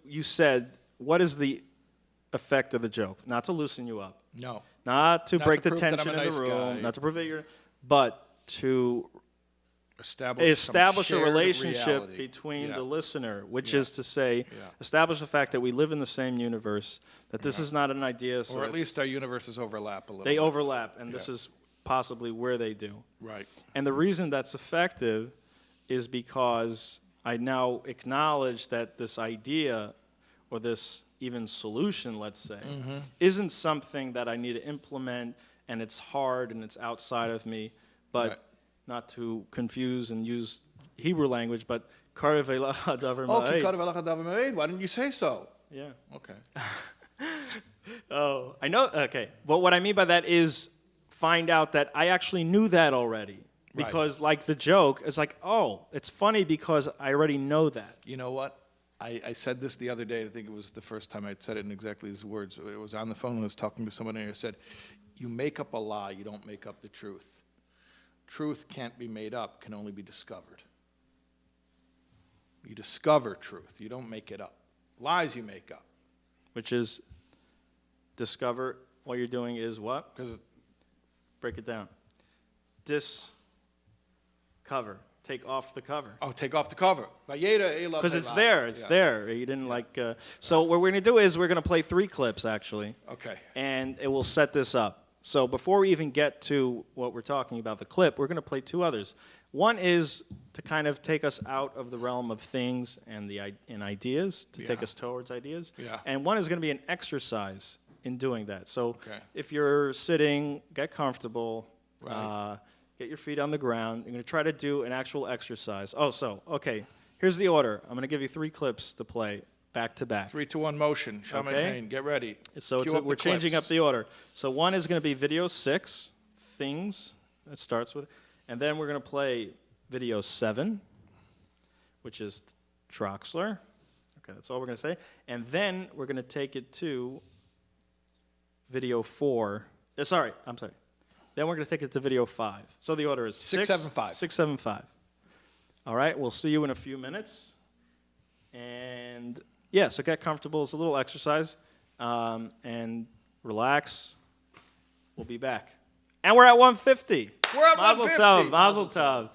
you said, what is the effect of the joke? Not to loosen you up. No. Not to break the prove that I'm tension a in nice the room. guy. Not to prove that you're, but to establish a relationship reality. between Yeah. the listener, which is to say, establish the fact that we live in the same universe, that this is not an idea. So or at least our universes overlap a little bit. They overlap, and this is possibly where they do. Right. And the reason that's effective is because I now acknowledge that this idea, or this even solution, let's say, isn't something that I need to implement, and it's hard and it's outside of me, but not to confuse and use Hebrew language, but why didn't you say so? Yeah. Okay. Oh, I know. Okay. But what I mean by that is find out that I actually knew that already. Because like the joke, it's like, oh, it's funny because I already know that. You know what? I said this the other day. I think it was the first time I'd said it in exactly these words. It was on the phone when I was talking to someone, and I said, you make up a lie, you don't make up the truth. Truth can't be made up, can only be discovered. You discover truth. You don't make it up. Lies you make up. Which is discover. What you're doing is what? Because Break it down. Discover. Take off the cover. oh, take off the cover. Because it's there. It's there. You didn't So what we're going to do is we're going to play 3 clips, actually. Okay. And it will set this up. So before we even get to what we're talking about, the clip, we're going to play 2 others. One is to kind of take us out of the realm of things and ideas, to take us towards ideas. Yeah. And one is going to be an exercise in doing that. So Okay. if you're sitting, get comfortable, Right. get your feet on the ground. You're going to try to do an actual exercise. Okay, here's the order. I'm going to give you 3 clips to play back to back. 3, 2, 1 motion. Okay. Get ready. So Cue up we're the changing clips. up the order. So one is going to be video 6, things. That starts with, and then we're going to play video 7, which is Troxler. Okay, that's all we're going to say. And then we're going to take it to video 4. Sorry. Then we're going to take it to video 5. So the order is 6, 7, 5. 6, 7, 5. All right, we'll see you in a few minutes. And yeah, so get comfortable. It's a little exercise. And relax. We'll be back. And we're at 150. We're at 150. Mazel tov.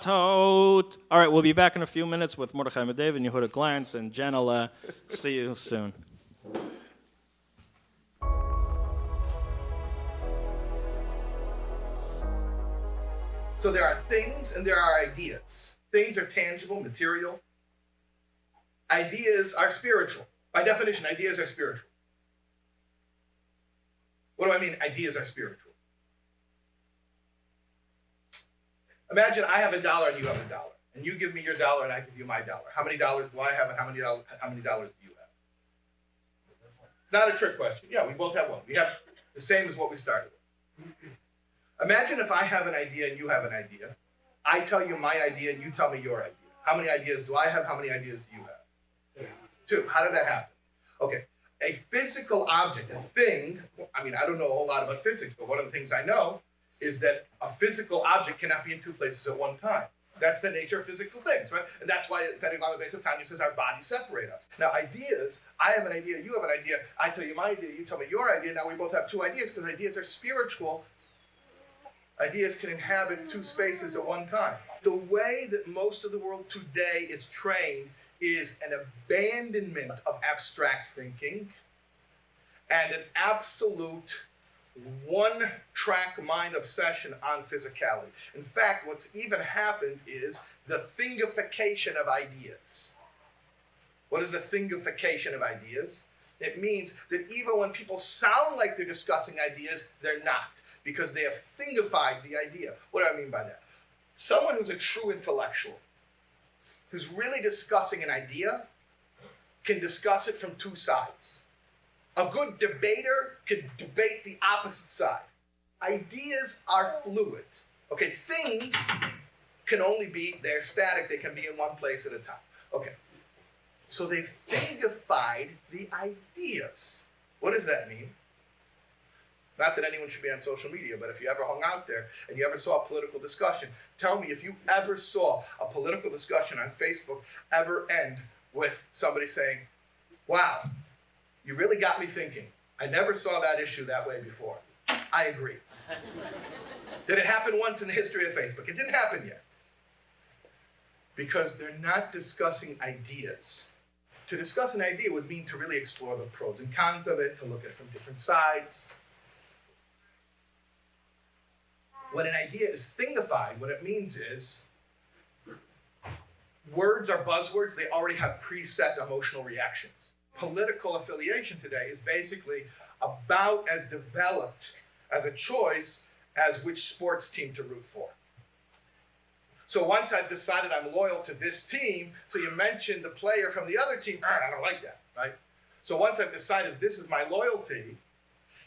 Tot. All right, we'll be back in a few minutes with Mordechai Medev and Yehuda Glantz and Janela. See you soon. So there are things and there are ideas. Things are tangible, material. Ideas are spiritual. By definition, ideas are spiritual. What do I mean, ideas are spiritual? Imagine I have $1 and you have $1. And you give me your $1 and I give you my $1. How many dollars do I have and how many dollars do you have? It's not a trick question. Yeah, we both have one. We have the same as what we started with. Imagine if I have an idea and you have an idea. I tell you my idea and you tell me your idea. How many ideas do I have? How many ideas do you have? 2. How did that happen? Okay. A physical object, a thing, I mean, I don't know a whole lot about physics, but one of the things I know is that a physical object cannot be in 2 places at one time. That's the nature of physical things, right? And that's why Pentagon Basic Tanya says our bodies separate us. Now, ideas, I have an idea, you have an idea, I tell you my idea, you tell me your idea, now we both have 2 ideas because ideas are spiritual. Ideas can inhabit 2 spaces at one time. The way that most of the world today is trained is an abandonment of abstract thinking and an absolute one-track mind obsession on physicality. In fact, what's even happened is the thingification of ideas. What is the thingification of ideas? It means that even when people sound like they're discussing ideas, they're not, because they have thingified the idea. What do I mean by that? Someone who's a true intellectual, who's really discussing an idea, can discuss it from 2 sides. A good debater can debate the opposite side. Ideas are fluid. Okay, things can only be, they're static, they can be in one place at a time. Okay, so they've thingified the ideas. What does that mean? Not that anyone should be on social media, but if you ever hung out there and you ever saw a political discussion, tell me if you ever saw a political discussion on Facebook ever end with somebody saying, wow, you really got me thinking. I never saw that issue that way before. I agree. Did it happen once in the history of Facebook? It didn't happen yet. Because they're not discussing ideas. To discuss an idea would mean to really explore the pros and cons of it, to look at it from different sides. When an idea is thingified, what it means is words are buzzwords. They already have preset emotional reactions. Political affiliation today is basically about as developed as a choice as which sports team to root for. So once I've decided I'm loyal to this team, so you mentioned the player from the other team, I don't like that, right? So once I've decided this is my loyalty,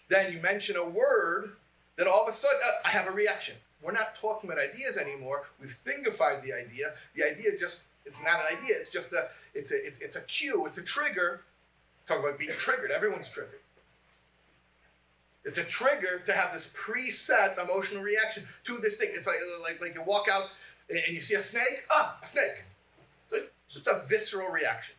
then you mention a word, then all of a sudden I have a reaction. We're not talking about ideas anymore. We've thingified the idea. The idea just, it's not an idea. It's just it's a cue. It's a trigger. Talk about being triggered. Everyone's triggered. It's a trigger to have this preset emotional reaction to this thing. It's like you walk out and you see a snake, a snake. It's just a visceral reaction.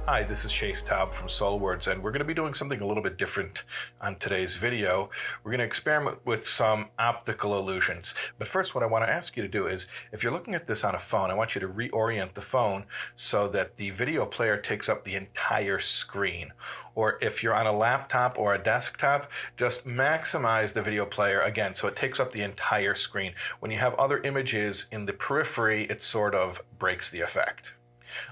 Hi, this is Rabbi Taub from SoulWords, and we're going to be doing something a little bit different on today's video. We're going to experiment with some optical illusions. But first, what I want to ask you to do is, if you're looking at this on a phone, I want you to reorient the phone so that the video player takes up the entire screen. Or if you're on a laptop or a desktop, just maximize the video player again so it takes up the entire screen. When you have other images in the periphery, it sort of breaks the effect.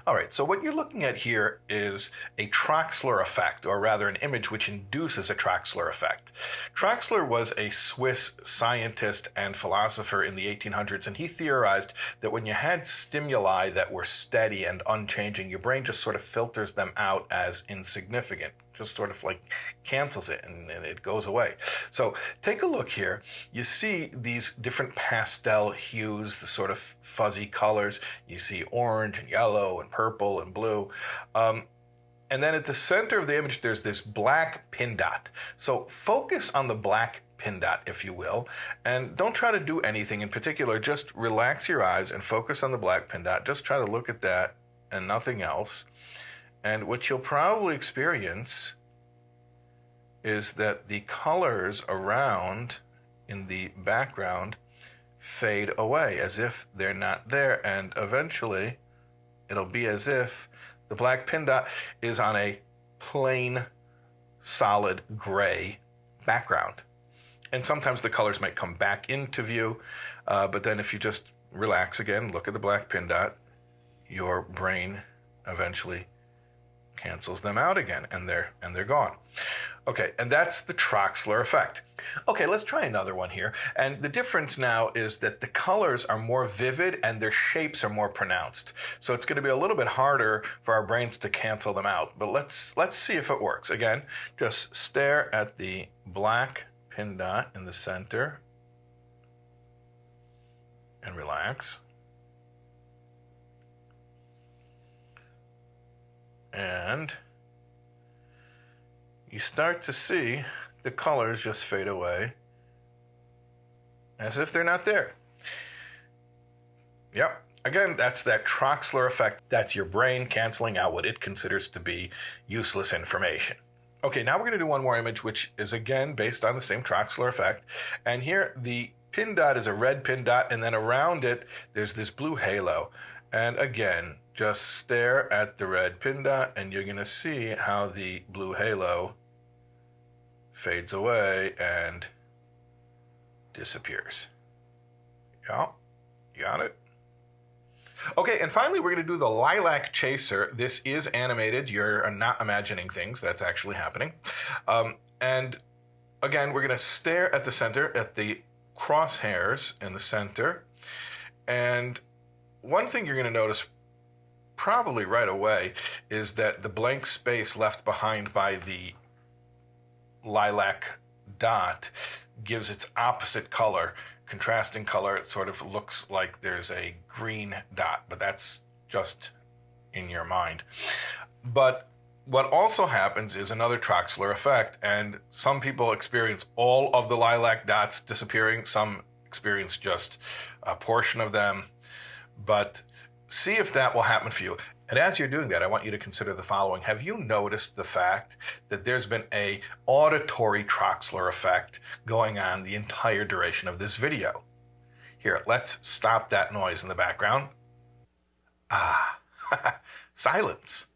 All right, so what you're looking at here is a Troxler effect, or rather an image which induces a Troxler effect. Troxler was a Swiss scientist and philosopher in the 1800s, and he theorized that when you had stimuli that were steady and unchanging, your brain just sort of filters them out as insignificant. Just sort of like cancels it and it goes away. So take a look here. You see these different pastel hues, the sort of fuzzy colors. You see orange and yellow and purple and blue. And then at the center of the image, there's this black pin dot. So focus on the black pin dot, if you will, and don't try to do anything in particular. Just relax your eyes and focus on the black pin dot. Just try to look at that and nothing else. And what you'll probably experience is that the colors around in the background fade away as if they're not there, and eventually it'll be as if the black pin dot is on a plain, solid gray background. And sometimes the colors might come back into view, but then if you just relax again, look at the black pin dot, your brain eventually cancels them out again, and they're gone. Okay, and that's the Troxler effect. Okay, let's try another one here. And the difference now is that the colors are more vivid and their shapes are more pronounced. So it's going to be a little bit harder for our brains to cancel them out. But let's see if it works. Again, just stare at the black pin dot in the center and relax. And you start to see the colors just fade away as if they're not there. Yep, again, that's that Troxler effect. That's your brain canceling out what it considers to be useless information. Okay, now we're going to do one more image, which is again based on the same Troxler effect. And here the pin dot is a red pin dot, and then around it there's this blue halo. And again, just stare at the red pin dot and you're going to see how the blue halo fades away and disappears. Yeah, you got it? Okay, and finally we're going to do the lilac chaser. This is animated. You're not imagining things. That's actually happening. And again, we're going to stare at the center, at the crosshairs in the center. And one thing you're going to notice probably right away is that the blank space left behind by the lilac dot gives its opposite color, contrasting color. It sort of looks like there's a green dot, but that's just in your mind. But what also happens is another Troxler effect, and some people experience all of the lilac dots disappearing, some experience just a portion of them. But see if that will happen for you. And as you're doing that, I want you to consider the following. Have you noticed the fact that there's been an auditory Troxler effect going on the entire duration of this video? Here, let's stop that noise in the background. Ah, silence.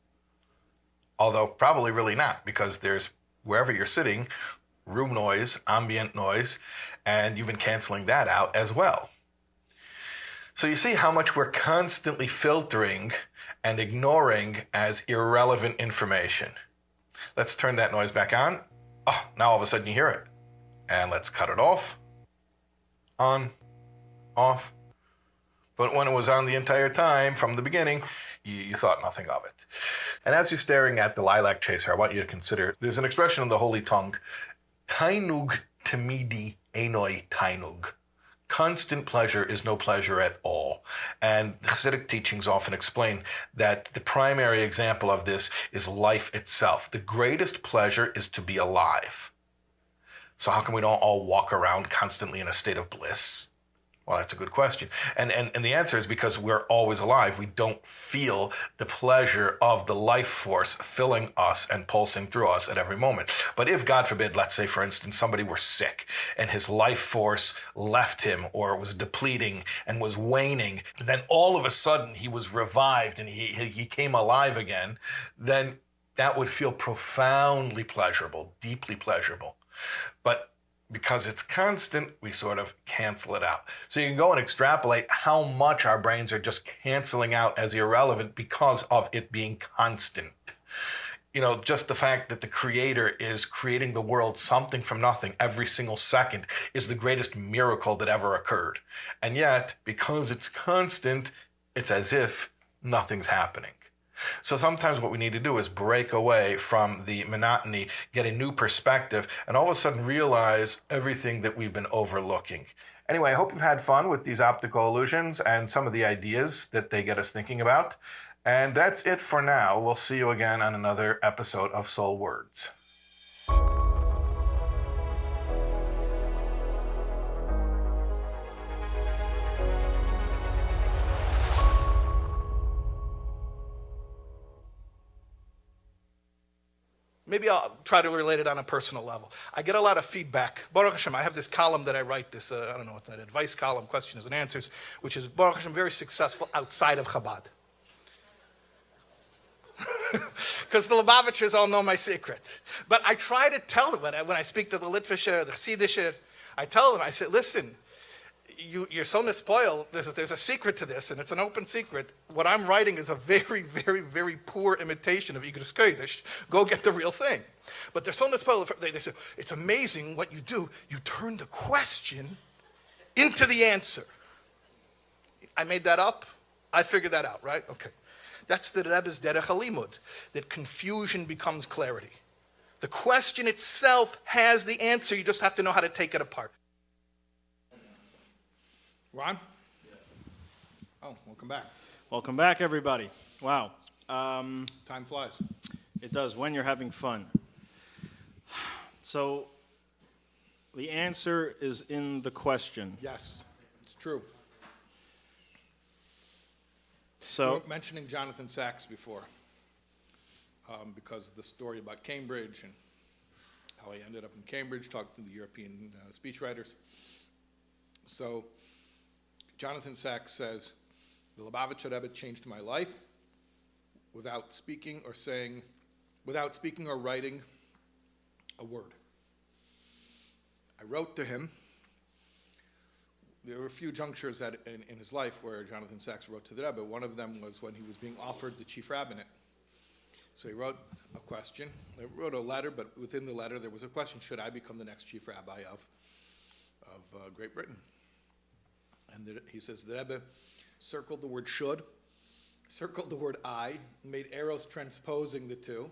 Although probably really not, because there's, wherever you're sitting, room noise, ambient noise, and you've been canceling that out as well. So you see how much we're constantly filtering and ignoring as irrelevant information. Let's turn that noise back on. Oh, now all of a sudden you hear it. And let's cut it off. On, off. But when it was on the entire time from the beginning, you thought nothing of it. And as you're staring at the lilac chaser, I want you to consider, there's an expression in the Holy Tongue, tainug tamidi enoi tainug. Constant pleasure is no pleasure at all. And the Hasidic teachings often explain that the primary example of this is life itself. The greatest pleasure is to be alive. So how come we don't all walk around constantly in a state of bliss? Well, that's a good question. And the answer is because we're always alive. We don't feel the pleasure of the life force filling us and pulsing through us at every moment. But if, God forbid, let's say, for instance, somebody were sick and his life force left him or was depleting and was waning, then all of a sudden he was revived and he came alive again, then that would feel profoundly pleasurable, deeply pleasurable. But because it's constant, we sort of cancel it out. So you can go and extrapolate how much our brains are just canceling out as irrelevant because of it being constant. You know, just the fact that the Creator is creating the world something from nothing every single second is the greatest miracle that ever occurred. And yet, because it's constant, it's as if nothing's happening. So sometimes what we need to do is break away from the monotony, get a new perspective, and all of a sudden realize everything that we've been overlooking. Anyway, I hope you've had fun with these optical illusions and some of the ideas that they get us thinking about. And that's it for now. We'll see you again on another episode of SoulWords. Maybe I'll try to relate it on a personal level. I get a lot of feedback. Baruch Hashem, I have this column that I write, this, I don't know what that advice column, questions and answers, which is, Baruch Hashem, very successful outside of Chabad. Because the Lubavitchers all know my secret. But I try to tell them, when I speak to the Litvischer, the Chassidischer, I tell them, I say, listen, you're so nespoiled, there's a secret to this, and it's an open secret. What I'm writing is a very, very, very poor imitation of Igros Kodesh. Go get the real thing. But they're so nespoiled, they say, it's amazing what you do. You turn the question into the answer. I made that up. I figured that out, right? Okay. That's the Rebbe's derech halimud, that confusion becomes clarity. The question itself has the answer. You just have to know how to take it apart. Ron? Oh, welcome back. Welcome back, everybody. Wow. Time flies. It does, when you're having fun. So, the answer is in the question. Yes, it's true. So, We were mentioning Jonathan Sacks before, because of the story about Cambridge and how he ended up in Cambridge, talking to the European speechwriters. So, Jonathan Sacks says, the Lubavitcher Rebbe changed my life without speaking or writing a word. I wrote to him. There were a few junctures in his life where Jonathan Sacks wrote to the Rebbe. One of them was when he was being offered the chief rabbinate. So he wrote a question. He wrote a letter, but within the letter there was a question: should I become the next chief rabbi of Great Britain? And he says the Rebbe circled the word should, circled the word I, made arrows transposing the two,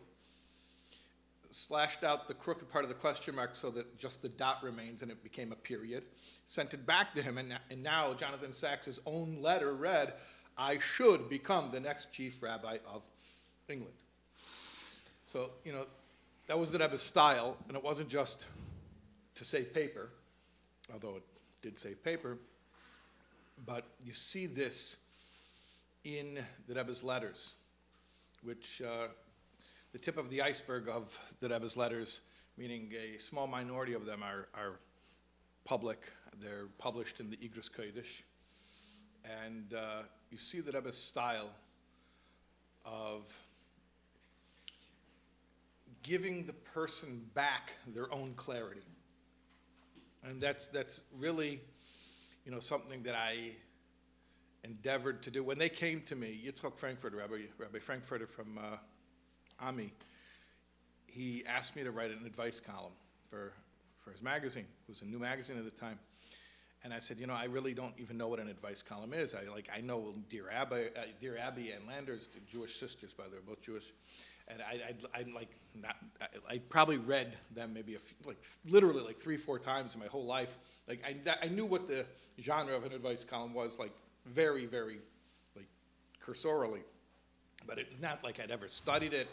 slashed out the crooked part of the question mark so that just the dot remains and it became a period, sent it back to him, and now Jonathan Sacks' own letter read, I should become the next chief rabbi of England. So, that was the Rebbe's style, and it wasn't just to save paper, although it did save paper, but you see this in the Rebbe's letters, which the tip of the iceberg of the Rebbe's letters, meaning a small minority of them are public. They're published in the Igros Kodesh. And you see the Rebbe's style of giving the person back their own clarity. And that's really, something that I endeavored to do. When they came to me, Yitzchak Frankfurter, Rabbi Frankfurter from Ami, he asked me to write an advice column for his magazine. It was a new magazine at the time. And I said, I really don't even know what an advice column is. I know Dear Abby and Landers, the Jewish sisters, by the way, both Jewish. And I'm like, not, I probably read them maybe literally like 3-4 times in my whole life. Like I knew what the genre of an advice column was, like very, very, like cursorily, but it's not like I'd ever studied it.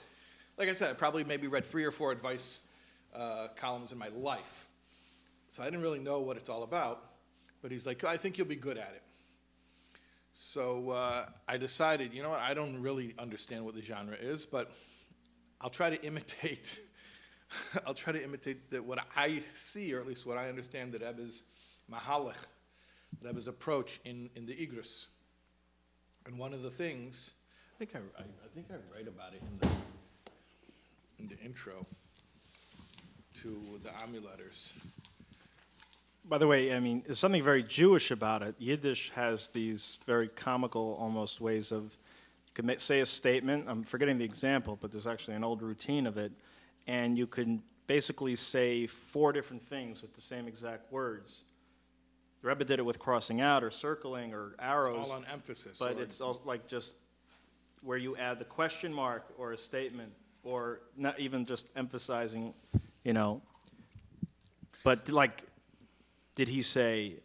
Like I said, I probably maybe read 3 or 4 advice columns in my life. So I didn't really know what it's all about, but he's like, I think you'll be good at it. So I decided, you know what, I don't really understand what the genre is, but I'll try to imitate, what I see, or at least what I understand, the Rebbe's mahalach, the Rebbe's approach in the Igros. And one of the things, I think I write about it in the intro to the Ami letters. By the way, I mean, there's something very Jewish about it. Yiddish has these very comical almost ways of, you can say a statement, I'm forgetting the example, but there's actually an old routine of it, and you can basically say 4 different things with the same exact words. The Rebbe did it with crossing out or circling or arrows. It's all on emphasis. But it's also like just where you add the question mark or a statement, or not even just emphasizing, you know. But like, did he say,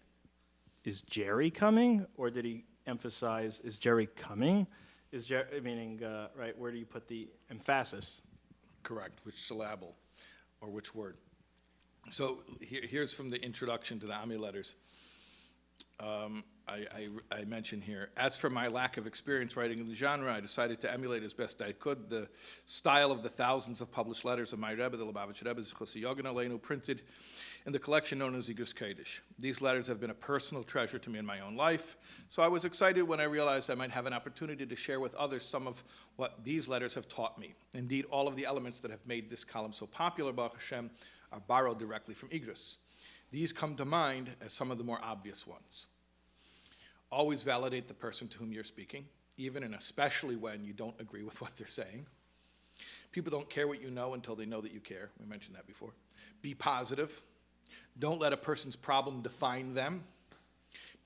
is Jerry coming? Or did he emphasize, is Jerry coming? Is Jerry, meaning, right, where do you put the emphasis? Correct, which syllable or which word. So here's from the introduction to the Ami letters. I mention here, as for my lack of experience writing in the genre, I decided to emulate as best I could the style of the thousands of published letters of my Rebbe, the Lubavitch Rebbe, Zichus Yogan Aleinu, printed in the collection known as Igros Kodesh. These letters have been a personal treasure to me in my own life, so I was excited when I realized I might have an opportunity to share with others some of what these letters have taught me. Indeed, all of the elements that have made this column so popular, Baruch Hashem, are borrowed directly from Igros. These come to mind as some of the more obvious ones. Always validate the person to whom you're speaking, even and especially when you don't agree with what they're saying. People don't care what you know until they know that you care. We mentioned that before. Be positive. Don't let a person's problem define them.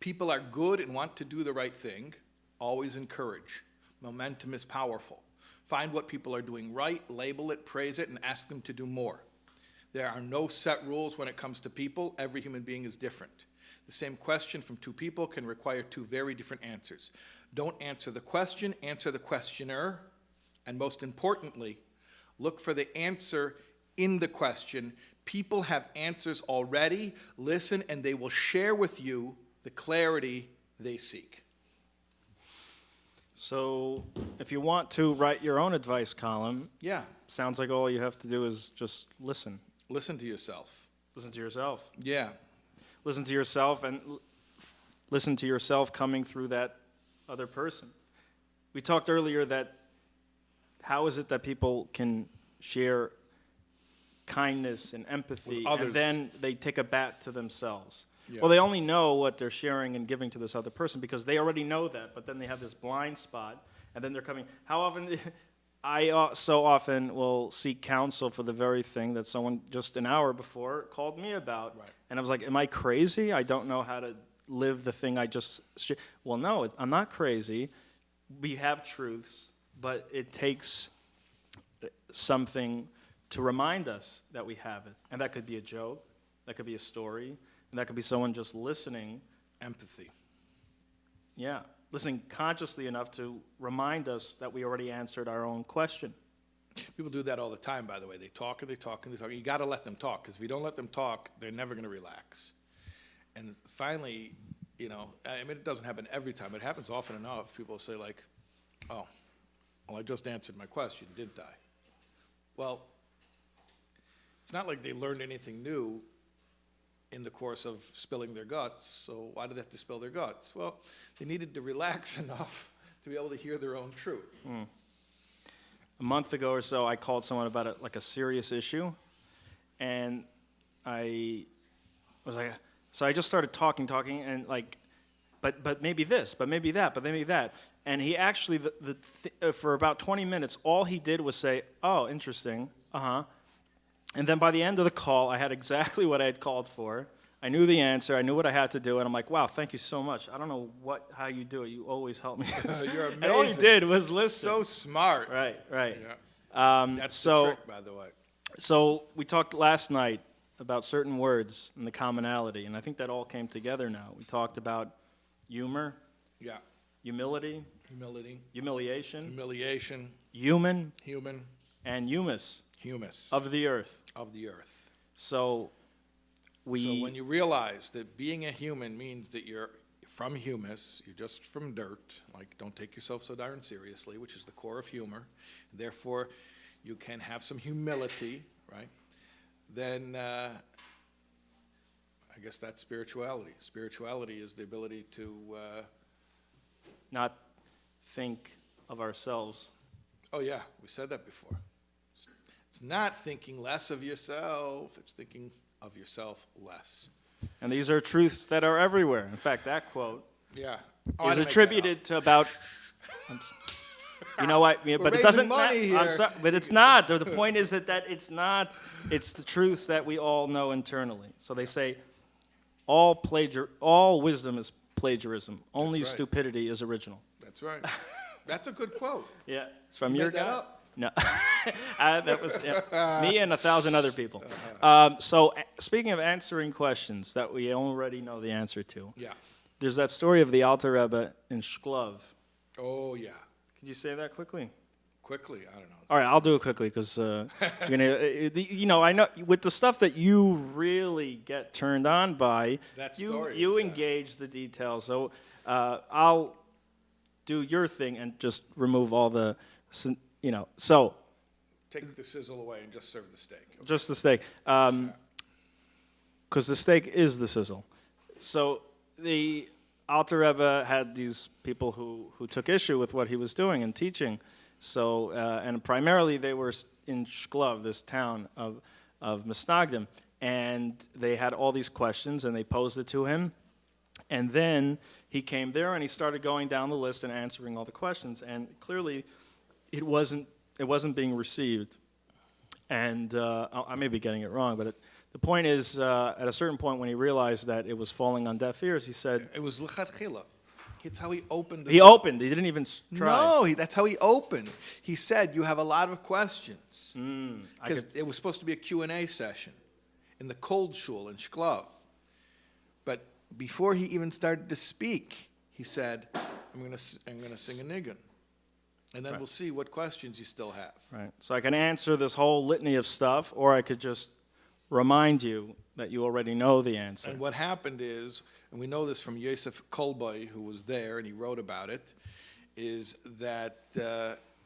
People are good and want to do the right thing. Always encourage. Momentum is powerful. Find what people are doing right, label it, praise it, and ask them to do more. There are no set rules when it comes to people. Every human being is different. The same question from 2 people can require 2 very different answers. Don't answer the question, answer the questioner. And most importantly, look for the answer in the question. People have answers already. Listen, and they will share with you the clarity they seek. So if you want to write your own advice column, yeah, sounds like all you have to do is just listen. Listen to yourself. Listen to yourself. Yeah. Listen to yourself, and listen to yourself coming through that other person. We talked earlier that how is it that people can share kindness and empathy, and then they take a bat to themselves? Yeah. Well, they only know what they're sharing and giving to this other person because they already know that, but then they have this blind spot, and then they're coming. How often... I so often will seek counsel for the very thing that someone just an hour before called me about. Right. And I was like, am I crazy? I don't know how to live the thing I just... Well, no, I'm not crazy. We have truths, but it takes something to remind us that we have it. And that could be a joke, that could be a story, and that could be someone just listening. Empathy. Yeah. Listening consciously enough to remind us that we already answered our own question. People do that all the time, by the way. They talk and they talk and they talk. You got to let them talk, because if you don't let them talk, they're never going to relax. And finally, you know, I mean, it doesn't happen every time. It happens often enough. People say like, oh, well, I just answered my question, didn't I? Well, it's not like they learned anything new in the course of spilling their guts, so why did they have to spill their guts? Well, they needed to relax enough to be able to hear their own truth. A month ago or so, I called someone about a serious issue, and I was like, so I just started talking, and like, but maybe this, but maybe that, but maybe that. And he actually, for about 20 minutes, all he did was say, oh, interesting, And then by the end of the call, I had exactly what I had called for. I knew the answer. I knew what I had to do. And I'm like, wow, thank you so much. I don't know how you do it. You always help me. You're amazing. And all he did was listen. So smart. Right. Yeah. That's the trick, by the way. So we talked last night about certain words and the commonality, and I think that all came together now. We talked about humor, Yeah. humility, Humility. humiliation, Humiliation. human, Human. and humus Humus. of the earth. Of the earth. So So when you realize that being a human means that you're from humus, you're just from dirt, like don't take yourself so darn seriously, which is the core of humor, therefore you can have some humility, right? Then I guess that's spirituality. Spirituality is the ability to... not think of ourselves. Oh yeah, we said that before. It's not thinking less of yourself, it's thinking of yourself less. And these are truths that are everywhere. In fact, that quote Yeah. is attributed to about... You know what? Yeah, but it doesn't matter. I'm sorry, but it's not. The point is that it's not. It's the truths that we all know internally. So they say, all wisdom is plagiarism. Only right. stupidity is original. That's right. That's a good quote. Yeah, it's from You your made that guy. up? No, that was me and 1,000 other people. Speaking of answering questions that we already know the answer to, Yeah. there's that story of the Alter Rebbe in Shklov. Oh yeah. Could you say that quickly? Quickly, I don't know. All right, I'll do it quickly because I know with the stuff that you really get turned on by, That you story engage the details. So I'll do your thing and just remove all the, So Take the sizzle away and just serve the steak. Okay. just the steak, because the steak is the sizzle. So the Alter Rebbe had these people who took issue with what he was doing and teaching. So, and primarily they were in Shklov, this town of Misnagdim, and they had all these questions and they posed it to him. And then he came there and he started going down the list and answering all the questions. And clearly, it wasn't being received. And I may be getting it wrong, but the point is, at a certain point when he realized that it was falling on deaf ears, he said... It was l'chatchila. It's how he opened. He opened. He didn't even try. No, that's how he opened. He said, you have a lot of questions. Because it was supposed to be a Q&A session in the cold shul in Shklov. But before he even started to speak, he said, I'm going to sing a niggun. And then we'll see what questions you still have. Right. So I can answer this whole litany of stuff, or I could just remind you that you already know the answer. And what happened is, and we know this from Yosef Kolboy, who was there and he wrote about it, is that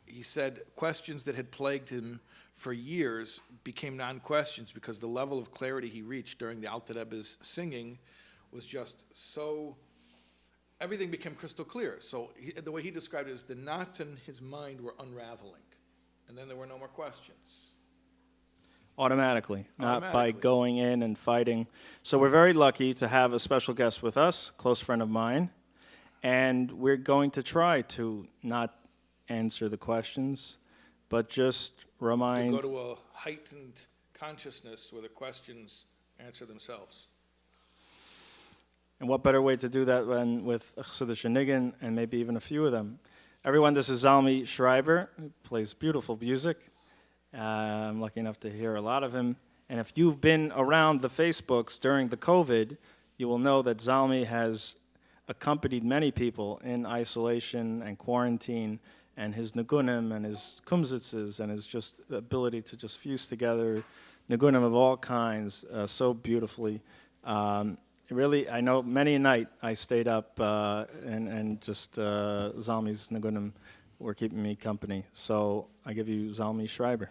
he said questions that had plagued him for years became non-questions because the level of clarity he reached during the Alter Rebbe's singing was just so... Everything became crystal clear. So the way he described it is the knots in his mind were unraveling. And then there were no more questions. Automatically, not by going in and fighting. So we're very lucky to have a special guest with us, a close friend of mine. And we're going to try to not answer the questions, but just remind... To go to a heightened consciousness where the questions answer themselves. And what better way to do that than with a Chassidish niggun and maybe even a few of them. Everyone, this is Zalmi Schreiber, who plays beautiful music. I'm lucky enough to hear a lot of him. And if you've been around the Facebooks during the COVID, you will know that Zalmi has accompanied many people in isolation and quarantine, and his nigunim and his kumzitzes and his just ability to just fuse together nigunim of all kinds so beautifully. Really, I know many a night I stayed up and just Zalmi's nigunim were keeping me company. So I give you Zalmi Schreiber.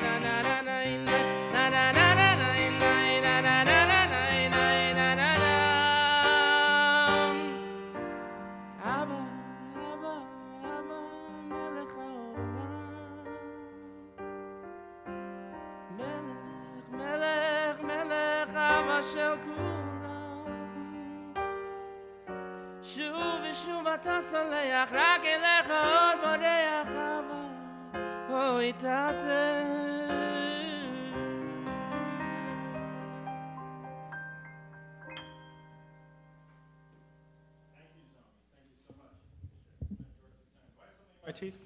של כולם. שוב ושוב אתה סולח, רק אליך עוד בורח אהבה, אוי תתה. My teeth?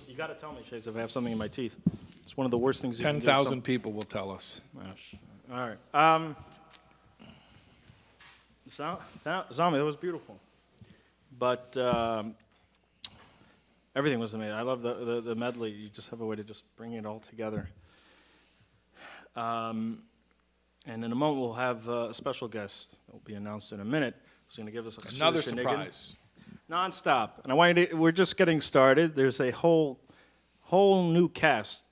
You got to tell me, Shais, if I have something in my teeth. It's one of the worst things you can do. 10,000 people will tell us. All right. Zami, that was beautiful. But everything was amazing. I love the medley. You just have a way to just bring it all together. And in a moment, we'll have a special guest that will be announced in a minute. Who's going to give us Another surprise. Non-stop. And I want you to, we're just getting started. There's a whole new cast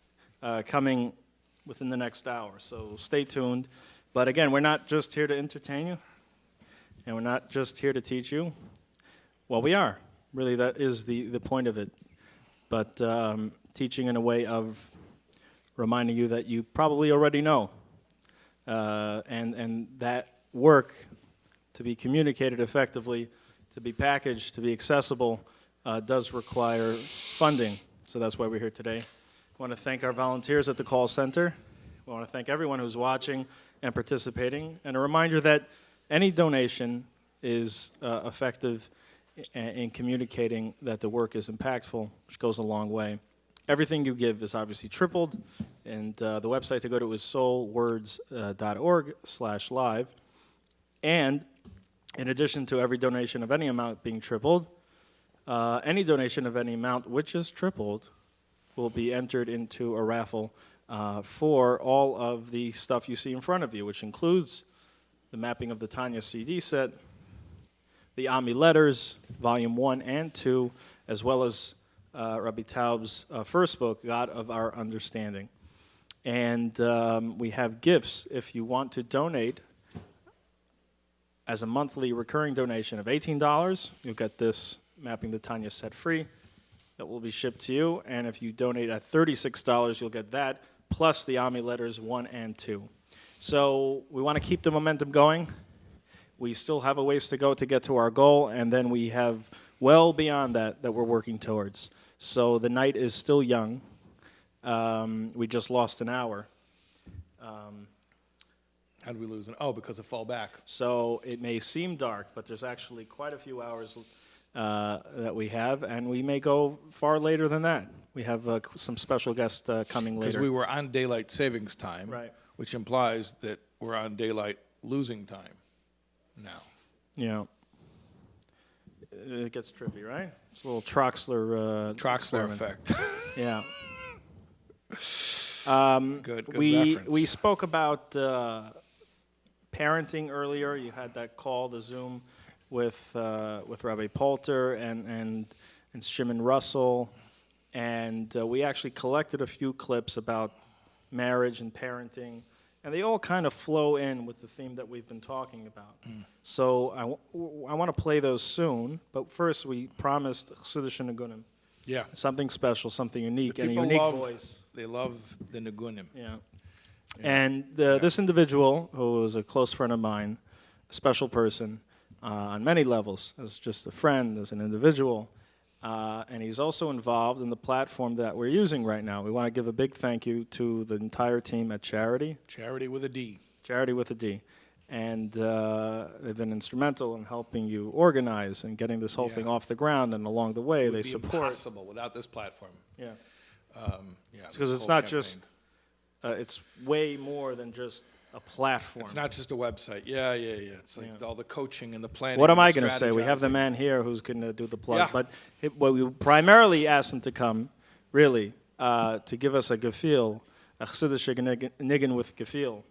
coming within the next hour, so stay tuned. But again, we're not just here to entertain you, and we're not just here to teach you. Well, we are. Really, that is the point of it. But teaching in a way of reminding you that you probably already know. And that work to be communicated effectively, to be packaged, to be accessible, does require funding. So that's why we're here today. I want to thank our volunteers at the call center. I want to thank everyone who's watching and participating. And a reminder that any donation is effective in communicating that the work is impactful, which goes a long way. Everything you give is obviously tripled. And the website to go to is soulwords.org/live. And in addition to every donation of any amount being tripled, any donation of any amount which is tripled will be entered into a raffle for all of the stuff you see in front of you, which includes the mapping of the Tanya CD set, the Ami letters, volume 1 and 2, as well as Rabbi Taub's first book, God of Our Understanding. And we have gifts. If you want to donate as a monthly recurring donation of $18, you'll get this Mapping the Tanya set free. That will be shipped to you. And if you donate at $36, you'll get that, plus the Ami letters 1 and 2. So we want to keep the momentum going. We still have a ways to go to get to our goal, and then we have well beyond that we're working towards. So the night is still young. We just lost an hour. How did we lose an? Oh, because of fallback. So it may seem dark, but there's actually quite a few hours that we have, and we may go far later than that. We have some special guests coming later. Because we were on daylight savings time, right, which implies that we're on daylight losing time now. Yeah. It gets trippy, right? It's a little Troxler effect. Yeah. Good we reference. spoke about parenting earlier. You had that call, the Zoom, with Rabbi Polter and Shimon Russell, and we actually collected a few clips about marriage and parenting, and they all kind of flow in with the theme that we've been talking about. So I want to play those soon, but first we promised Chassidus Nigunim. Yeah. Something special, something unique, The and a people unique love- voice. They love the Nigunim. Yeah. And this individual, who was a close friend of mine, a special person on many levels, as just a friend, as an individual, and he's also involved in the platform that we're using right now. We want to give a big thank you to the entire team at Charidy. Charidy with a D. Charidy with a D. And they've been instrumental in helping you organize and getting this whole thing off the ground, and along the way It would they be support. impossible without this platform. Yeah. Because Because it's not just, it's way more than just a platform. It's not just a website. Yeah. It's like all the coaching and the planning. What am and I the going to say? We have the strategizing. man here who's going to do the plug. Yeah. But what we primarily asked him to come, really, to give us a gefühl, a Chassidus niggin with gefühl.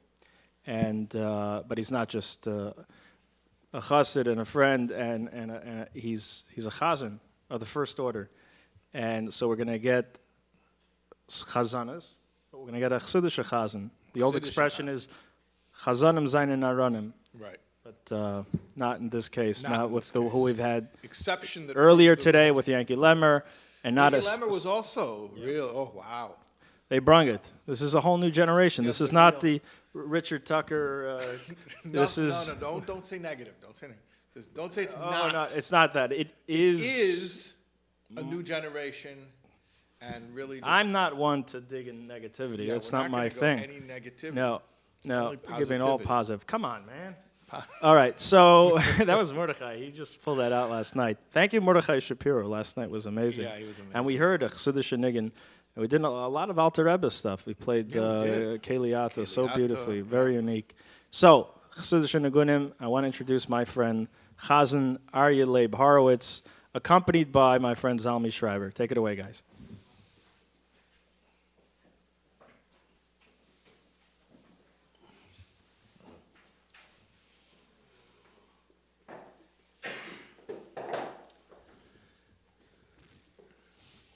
And but he's not just a chassid and a friend, and he's a chazan of the first order. And so we're going to get chazanas, but we're going to get a Chassidus chazan. The old Chassidus expression is chazanim zayin aranim. Right. But not in this case, Not not in with this the, case. who we've had Exception that earlier proves the today rule. with Yankee Lemmer, and not Yankee as Lemmer was also real. Oh wow. They brung it. This is a whole new generation. This is not real. the Richard Tucker. No, This is don't say negative. Don't say negative. Don't say it's oh, not. no, it's not that. It is. It is a new generation, and really. Just, I'm not one to dig in negativity. yeah, That's we're not my gonna go thing. Any negativity. No, Only giving all positivity. positive. Come on, man. All right, so that was Mordechai. He just pulled that out last night. Thank you, Mordechai Shapiro. Last night was amazing. Yeah, he was amazing. And we heard a Chassidish Niggin. We did a lot of Alter Rebbe stuff. We played Keliata so beautifully, very unique. So, Chassidish Nigunim, I want to introduce my friend Chazan Aryeh Leib Horowitz, accompanied by my friend Zalmi Schreiber. Take it away, guys.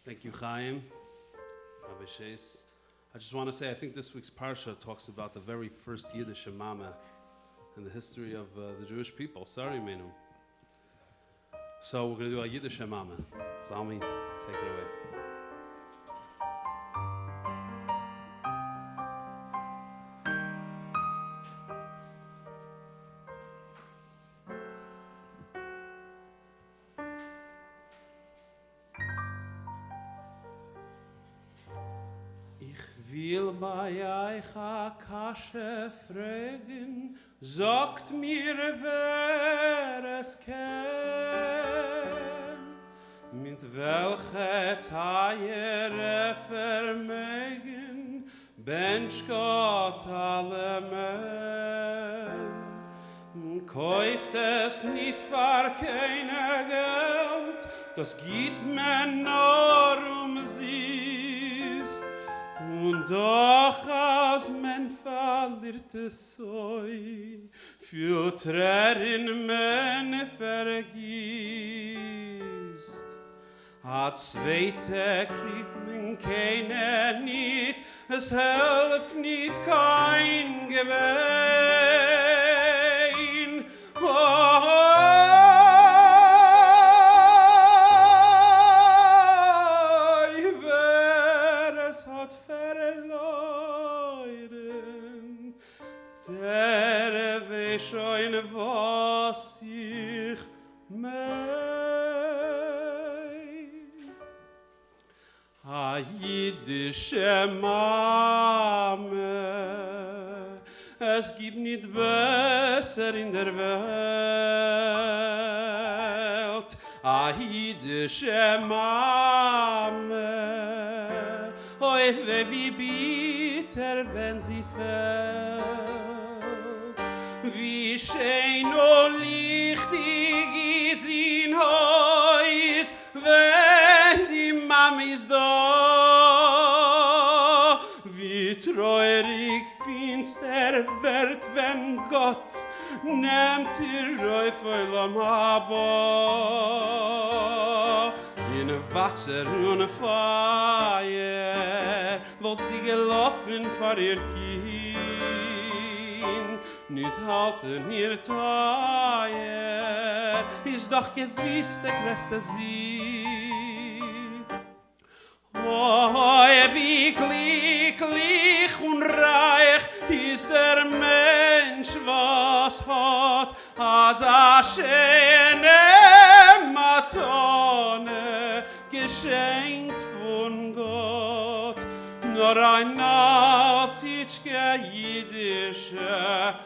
Thank you, Chaim, Rabbi Shais. I just want to say, I think this week's Parsha talks about the very first Yiddish Mama in the history of the Jewish people. Sorry, Menu. So we're going to do a Yiddish Mama. Zalmi, take it away. Will bei euch a Kasche fragen, sagt mir, wer es kennt. Mit welcher Teiere Vermögen bench Gott alle Menschen. Kauft es nicht für keine Geld, das gibt man nur sie. Und doch als man verliert es so, für Tränen man vergisst. A zweite kriegt man keine nicht, es hilft nicht kein Gewein. Der weiß schon, was ich mein. A jiddische Mame, es gibt nicht besser in der Welt. A jiddische Mame, oi wie bitter, wenn sie fällt. Wie schön und lichtig ist in Haus, wenn die Mami ist da. Wie treurig finster wird, wenn Gott nimmt ihr Räufel am Haba. In Wasser und Feuer wollt sie gelaufen vor ihr Kind. Nicht halten ihr teuer, ist doch gewiss der größte Sieg. Oh, wie glücklich und reich ist der Mensch, was hat, als a schöne Matone, geschenkt von Gott. Nur ein altitschke jiddische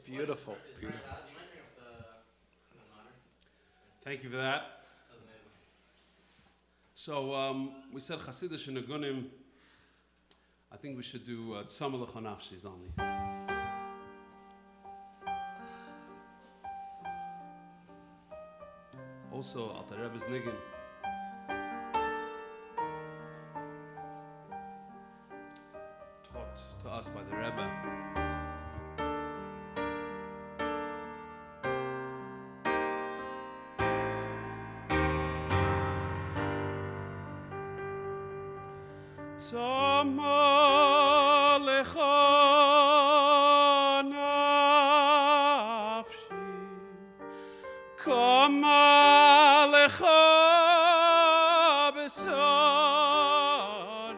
Beautiful, beautiful. Thank you for that. So we said Chassidish and Nagunim. I think we should do Tzama L'Chonafshi, Zalmi. also Alter Rebbe's Niggin. Taught to us by the Rebbe. Tama lecha nafshi, kama lecha besari,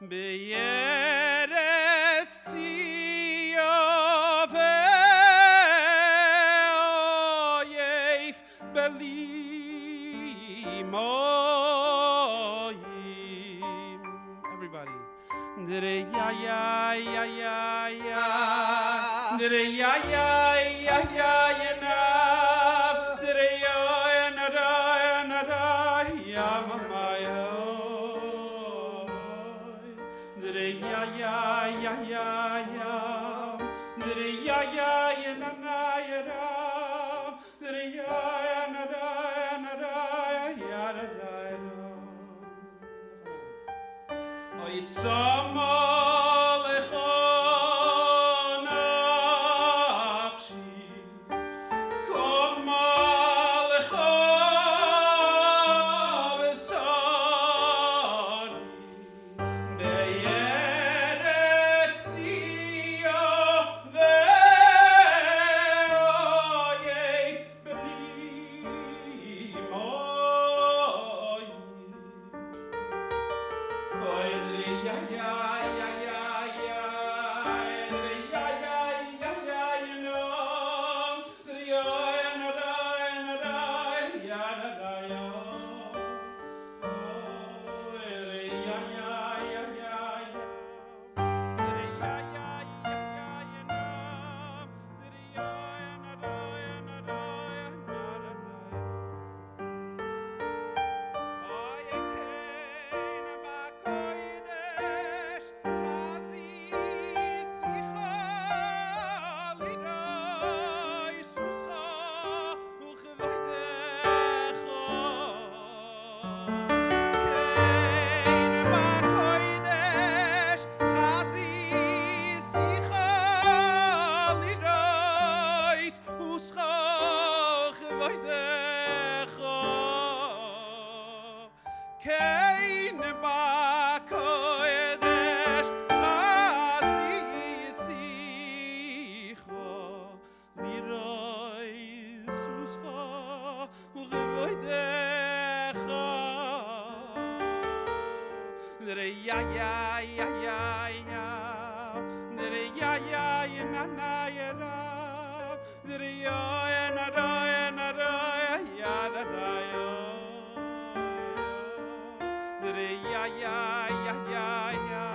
beyeretz tiyah ve'oyev belimoyim. Everybody. Dere ya ya ya ya ya. Dere ya ya ya ya ya na. Dere ya na ra ya mama ya. Dere ya ya ya ya ya. Dere ya ya ya na ya ra. Dere ya na ra ya ra ya. Tzama lecha nafshi, kama lecha besari, beyeretz tiyah ve'oyev belimoyim. Ya ya ya ya ya ya ya ya ya you know the ya na da ya da ya ya ya ya ya ya ya ya ya ya dere ya ya ya na na ya ra dere ya na ra ya da ya dere ya ya ya ya ya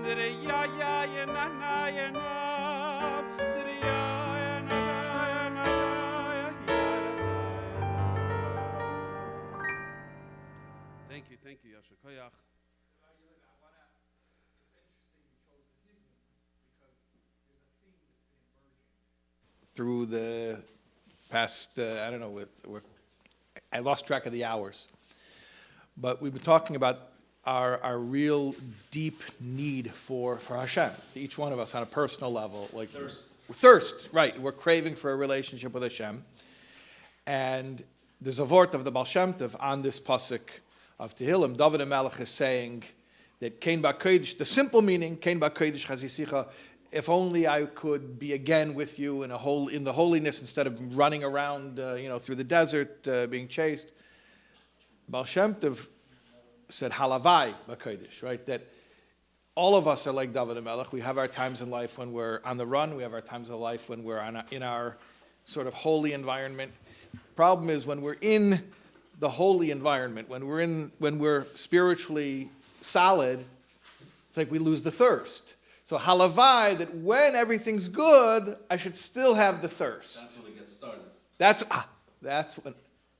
dere ya ya ya na na ya na dere ya na ra Thank you, Yasha Koyach. Through the past, I don't know, I lost track of the hours. But we've been talking about our real deep need for Hashem. Each one of us on a personal level. Like thirst, right. We're craving for a relationship with Hashem. And there's a vort of the Baal Shem Tov on this pasuk of Tehillim. David HaMelech is saying that Kein Ba'Kodesh, the simple meaning, Kein Ba'Kodesh Chazisicha, if only I could be again with you in the holiness instead of running around, through the desert, being chased. Baal Shem Tov said, Halavai B'Kodesh, right? That all of us are like David HaMelech. We have our times in life when we're on the run. We have our times in life when we're in our sort of holy environment. Problem is when we're in the holy environment, when we're spiritually solid, it's like we lose the thirst. So halavai, that when everything's good, I should still have the thirst. That's when it gets started. That's when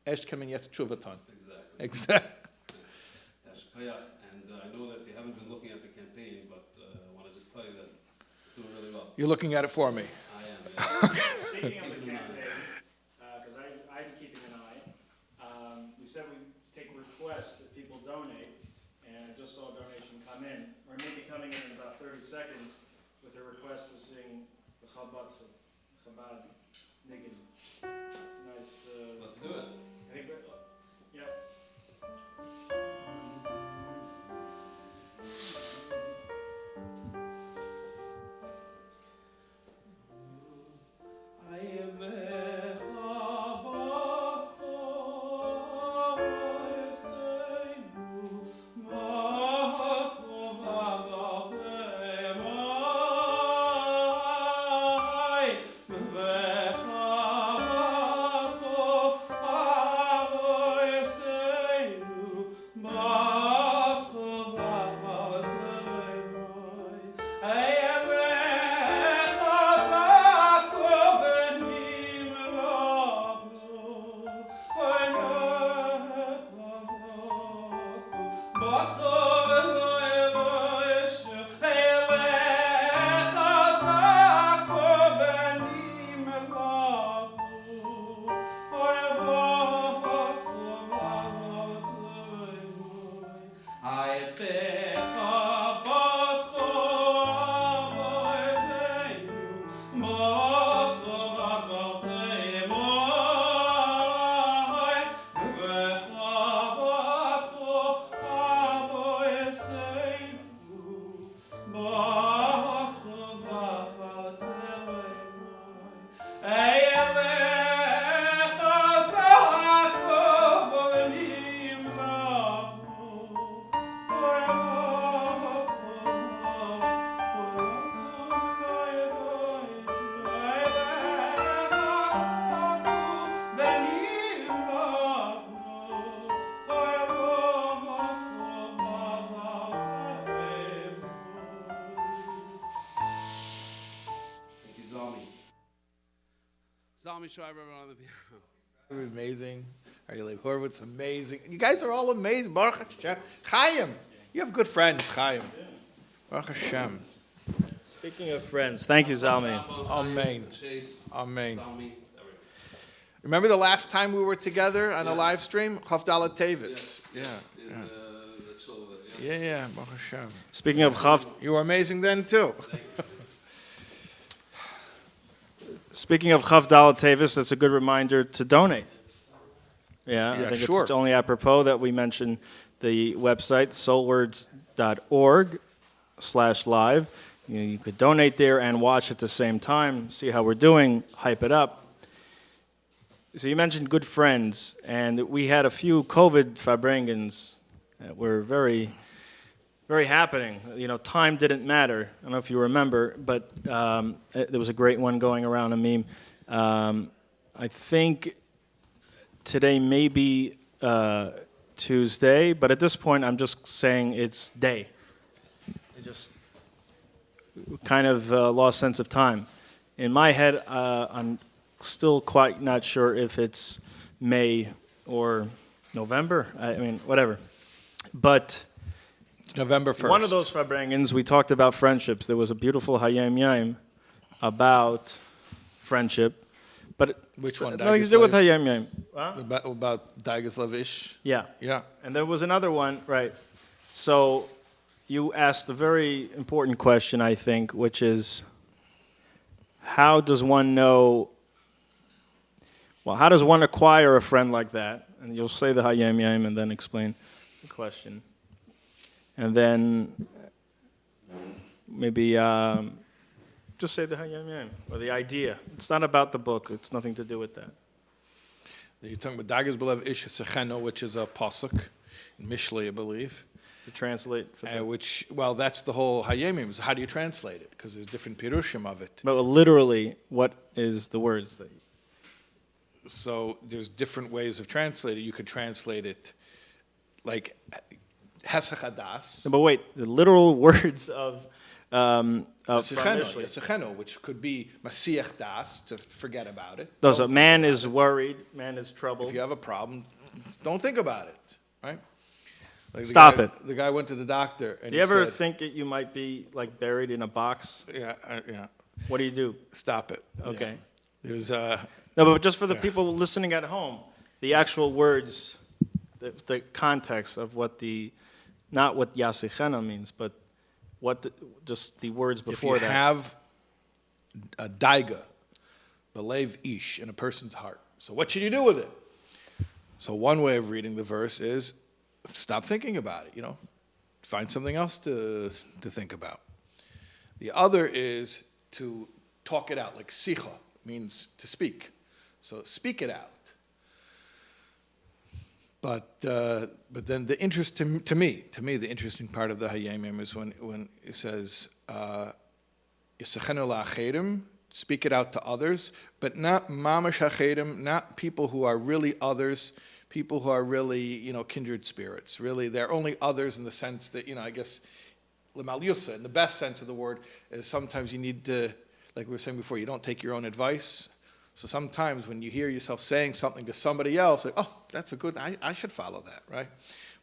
Eshkem and Yetz Tshuvaton. Exactly. And I know that you haven't been looking at the campaign, but I want to just tell you that it's doing really well. You're looking at it for me. I am. Speaking of the campaign, because I'm keeping an eye, Chabad, Chabad, Niggin. Nice. Let's do it. I think that, yeah. Zalmi Schreiber on the piano. Amazing. Ariel Horowitz, amazing. You guys are all amazing. Baruch Hashem. Chaim. You have good friends, Chaim. Baruch Hashem. Speaking of friends, thank you, Zalmi. Amen. Shais, Amen. Zalmi. Remember the last time we were together on a live stream? Chavdala Tavis. Yeah. In Yeah. the Chilva, Yeah, Baruch Hashem. Speaking of Chav, You were amazing then too. speaking of Chavdala Tavis, that's a good reminder to donate. Yeah, Yeah, I think sure. it's only apropos that we mention the website, soulwords.org/live. You could donate there and watch at the same time, see how we're doing, hype it up. So you mentioned good friends, and we had a few COVID Fabrengens that were very, very happening. You know, time didn't matter. I don't know if you remember, but there was a great one going around, a meme. I think today may be Tuesday, but at this point I'm just saying it's day. I just kind of lost sense of time. In my head, I'm still quite not sure if it's May or November. I mean, whatever. But November 1st. one of those Fabrengens, we talked about friendships. There was a beautiful Hayam Yaim about friendship. But Which one? nothing to do with Hayam Yaim. Huh? About Daigas Levish? Yeah. Yeah. And there was another one, right. So you asked a very important question, I think, which is how does one know, well, how does one acquire a friend like that? And you'll say the Hayam Yaim and then explain the question. And then maybe just say the Hayam Yaim, or the idea. It's not about the book. It's nothing to do with that. You're talking about Daigas Belev Ish Secheno, which is a pasuk in Mishlei, I believe. To translate. For which, well, that's the whole Hayemim. How do you translate it? Because there's different pirushim of it. But literally, what is the words that? So there's different ways of translating. You could translate it like Hesach Hadas. But wait, the literal words of Yasecheno, which could be Masiach Das, to forget about it. Those a man is worried, man is troubled. If you have a problem, don't think about it, right? Like Stop it. The guy went to the doctor and do you ever think that you might be like buried in a box? Yeah, yeah. What do you do? Stop it. Okay. Yeah. There's No, but just for the people listening at home, the actual words, the context of what not what Yasichena means, but what just the words before if you that. have daiga, belev ish, in a person's heart. So what should you do with it? So one way of reading the verse is stop thinking about it, find something else to think about. The other is to talk it out, like sicha means to speak. So speak it out. But then the interest to me, the interesting part of the Hayamim is when it says Yisachenu la'achedim, speak it out to others, but not mamash hachedim, not people who are really others, people who are really kindred spirits. Really, they're only others in the sense that I guess l'mal yusa, in the best sense of the word, is sometimes you need to, like we were saying before, you don't take your own advice. So sometimes when you hear yourself saying something to somebody else, like, oh, that's a good, I should follow that, right?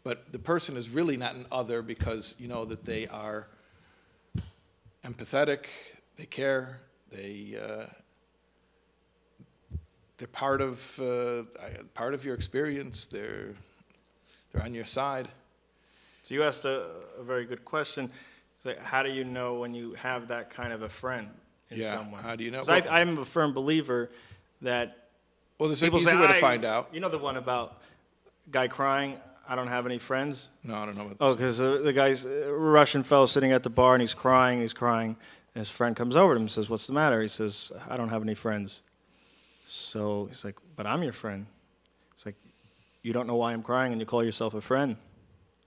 But the person is really not an other because you know that they are empathetic, they care, they're part of your experience. They're on your side. So you asked a very good question. Like, how do you know when you have that kind of a friend in someone? How do you know? I'm a firm believer that. Well, there's an easy way to find out. You know the one about guy crying. I don't have any friends. No, I don't know. Oh, because the guy's a Russian fellow sitting at the bar and he's crying. And his friend comes over to him and says, "What's the matter?" He says, "I don't have any friends." So he's like, "But I'm your friend." It's like, you don't know why I'm crying and you call yourself a friend.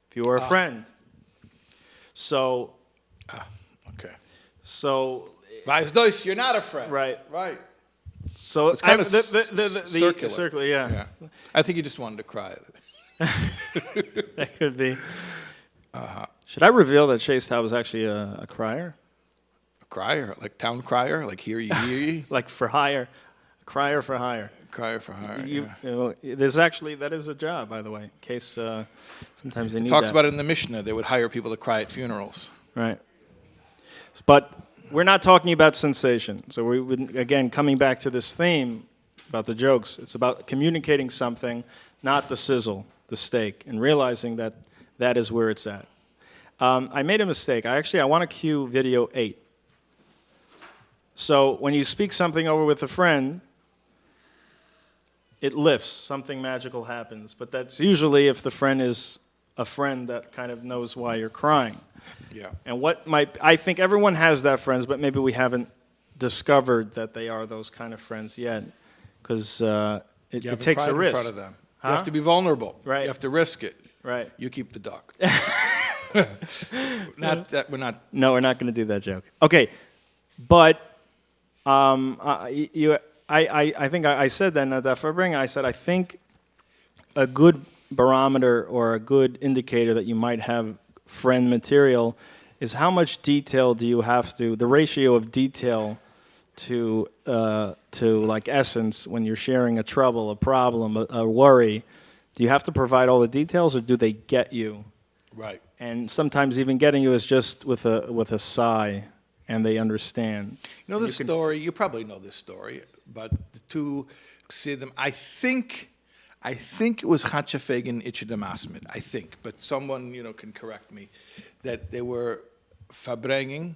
If you were a friend. So. Okay. So. Vice you're not a friend. Right. Right. So it's kind of circular, yeah. I think you just wanted to cry. That could be. Should I reveal that Shais Taub was actually a crier? A crier? Like town crier? Like hear ye? Like for hire. A crier for hire. Crier for hire, there's actually, that is a job, by the way, in case sometimes they need it talks that. about it in the Mishnah. They would hire people to cry at funerals. Right. But we're not talking about sensation. So we would, again, coming back to this theme about the jokes, it's about communicating something, not the sizzle, the steak, and realizing that that is where it's at. I made a mistake. I want to cue video 8. So when you speak something over with a friend, it lifts, something magical happens. But that's usually if the friend is a friend that kind of knows why you're crying. Yeah. And I think everyone has that friends, but maybe we haven't discovered that they are those kind of friends yet. Because it takes a risk. In front of them. Huh? You have to be vulnerable. Right. You have to risk it. Right. You keep the duck. Not that we're not. No, we're not going to do that joke. Okay. But I think I said that in that Farbring, I said I think a good barometer or a good indicator that you might have friend material is how much detail do you have to, the ratio of detail to like essence when you're sharing a trouble, a problem, a worry. Do you have to provide all the details or do they get you? Right. And sometimes even getting you is just with a sigh. And they understand. You know the story. You probably know this story, but the two Chassidim. I think it was Chachafeg and Ichidam Asmid. I think, but someone can correct me. That they were fabrenging,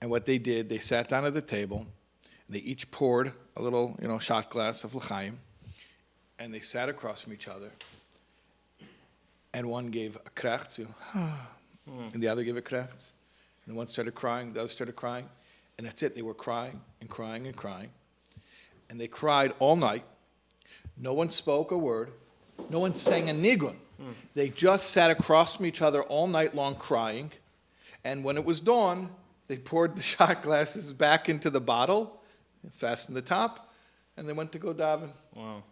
and what they did, they sat down at the table, and they each poured a little shot glass of l'chaim, and they sat across from each other. And one gave a krechts, and the other gave a krechts. And one started crying, the other started crying, and that's it. They were crying and crying and crying. And they cried all night. No one spoke a word. No one sang a nigun. They just sat across from each other all night long crying. And when it was dawn, they poured the shot glasses back into the bottle, fastened the top, and they went to go daven. Wow.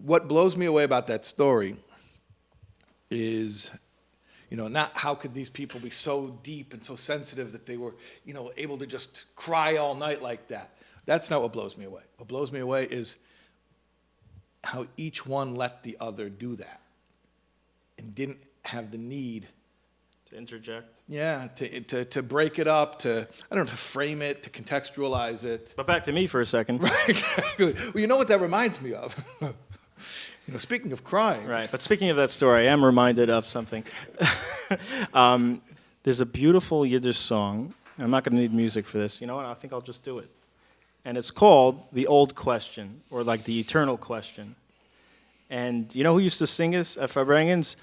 What blows me away about that story is... not how could these people be so deep and so sensitive that they were, able to just cry all night like that. That's not what blows me away. What blows me away is how each one let the other do that and didn't have the need to interject. Yeah, to break it up, to frame it, to contextualize it. But back to me for a second. Right, exactly. Well, you know what that reminds me of? Speaking of crying. Right, but speaking of that story, I am reminded of something. There's a beautiful Yiddish song I'm not going to need music for this. You know what? I think I'll just do it. And it's called The Old Question, or like the Eternal Question. And you know who used to sing this at Farbrengens?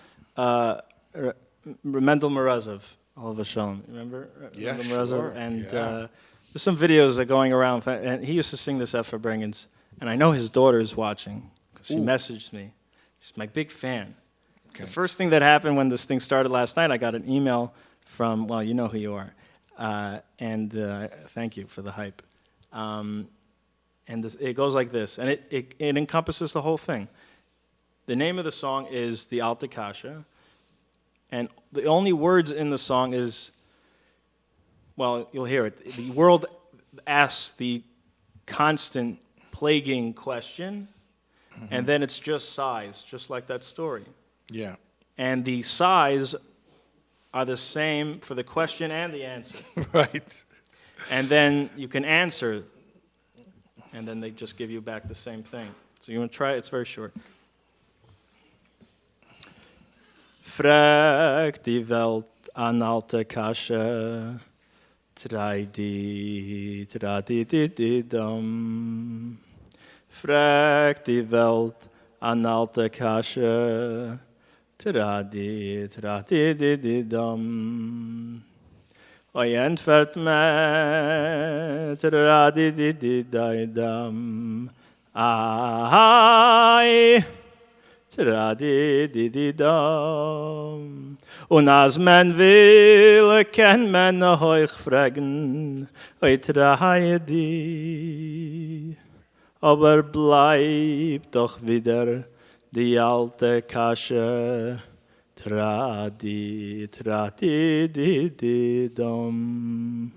Mendel Morozov, Olav Shalom. Remember? Yeah, Mendel Morozov? sure. And Yeah. there's some videos that are going around, and he used to sing this at Farbrengens. And I know his daughter's watching, because she messaged me. She's my big fan. Okay. The first thing that happened when this thing started last night, I got an email from, well, you know who you are. And thank you for the hype. And it goes like this, and it encompasses the whole thing. The name of the song is The Alta Kasha, and the only words in the song is, well, you'll hear it. The world asks the constant plaguing question, and then it's just sighs, just like that story. Yeah. And the sighs are the same for the question and the answer. Right. And then you can answer, and then they just give you back the same thing. So you want to try it? It's very short. Frag die Welt an alte Kasche, Charidy, tradidididum. Frag die Welt an alte Kasche, tradidididum. Oi entfert me, tradidididum. Ai, tradidididum. Und als man will, kann man euch fragen, oi Charidy. Aber bleibt doch wieder die alte Kasche, tradidididum.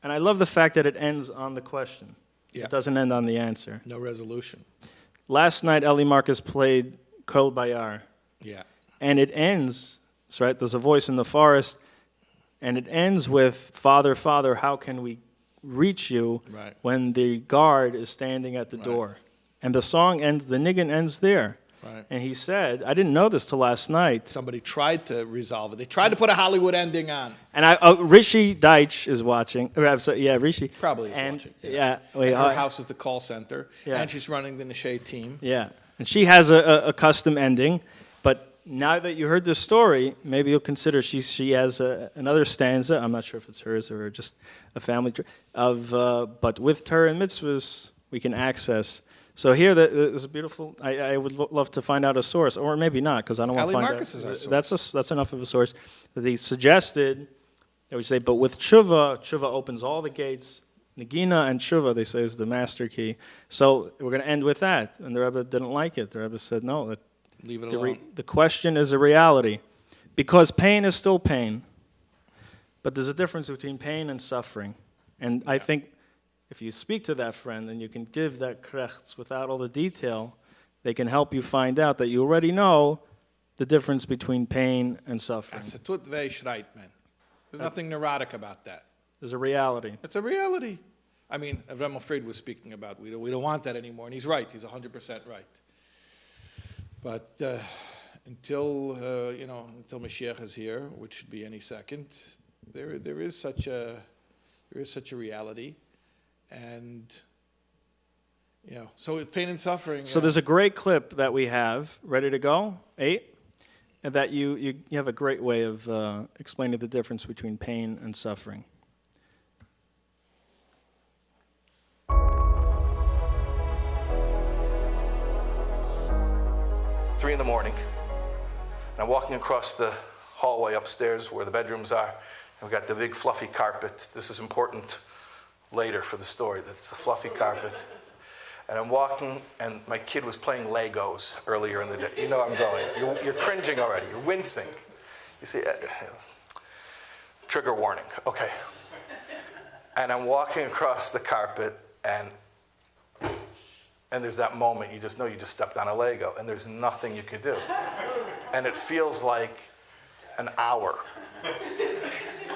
And I love the fact that it ends on the question. Yeah. It doesn't end on the answer. No resolution. Last night, Eli Marcus played Kol Bayar. Yeah. And it ends, that's right, there's a voice in the forest, and it ends with, Father, Father, how can we reach you Right. when the guard is standing at the door? And the song ends, the niggin ends there. Right. And he said, I didn't know this till last night. Somebody tried to resolve it. They tried to put a Hollywood ending on. And Rishi Deitch is watching. Yeah, Rishi. Probably is and, watching. Yeah. And her house is the call center. Yeah. And she's running the Nishay team. Yeah. And she has a custom ending. But now that you heard this story, maybe you'll consider she has another stanza. I'm not sure if it's hers or just a family but with Torah and mitzvahs, we can access. So here, there's a beautiful. I would love to find out a source, or maybe not, because I don't want to Ali find Marcus out. is our source. That's enough of a source. That he suggested, they would say, but with tshuva opens all the gates. Nagina and tshuva, they say, is the master key. So we're going to end with that. And the Rebbe didn't like it. The Rebbe said, no, leave it alone. The question is a reality, because pain is still pain. But there's a difference between pain and suffering, and I think. If you speak to that friend and you can give that krechts without all the detail, they can help you find out that you already know the difference between pain and suffering. There's nothing neurotic about that. There's a reality. It's a reality. I mean, Remmel Fried was speaking about we don't want that anymore, and he's right. He's 100% right. But until Mashiach is here, which should be any second, there is such a reality. And, so with pain and suffering. So there's a great clip that we have ready to go, 8, and that you have a great way of explaining the difference between pain and suffering. Three in the morning, and I'm walking across the hallway upstairs where the bedrooms are, and we've got the big fluffy carpet. This is important later for the story, that it's a fluffy carpet. And I'm walking, and my kid was playing Legos earlier in the day. You know where I'm going. You're cringing already. You're wincing. You see, trigger warning. Okay. And I'm walking across the carpet, and there's that moment you just know you just stepped on a Lego, and there's nothing you could do. And it feels like an hour.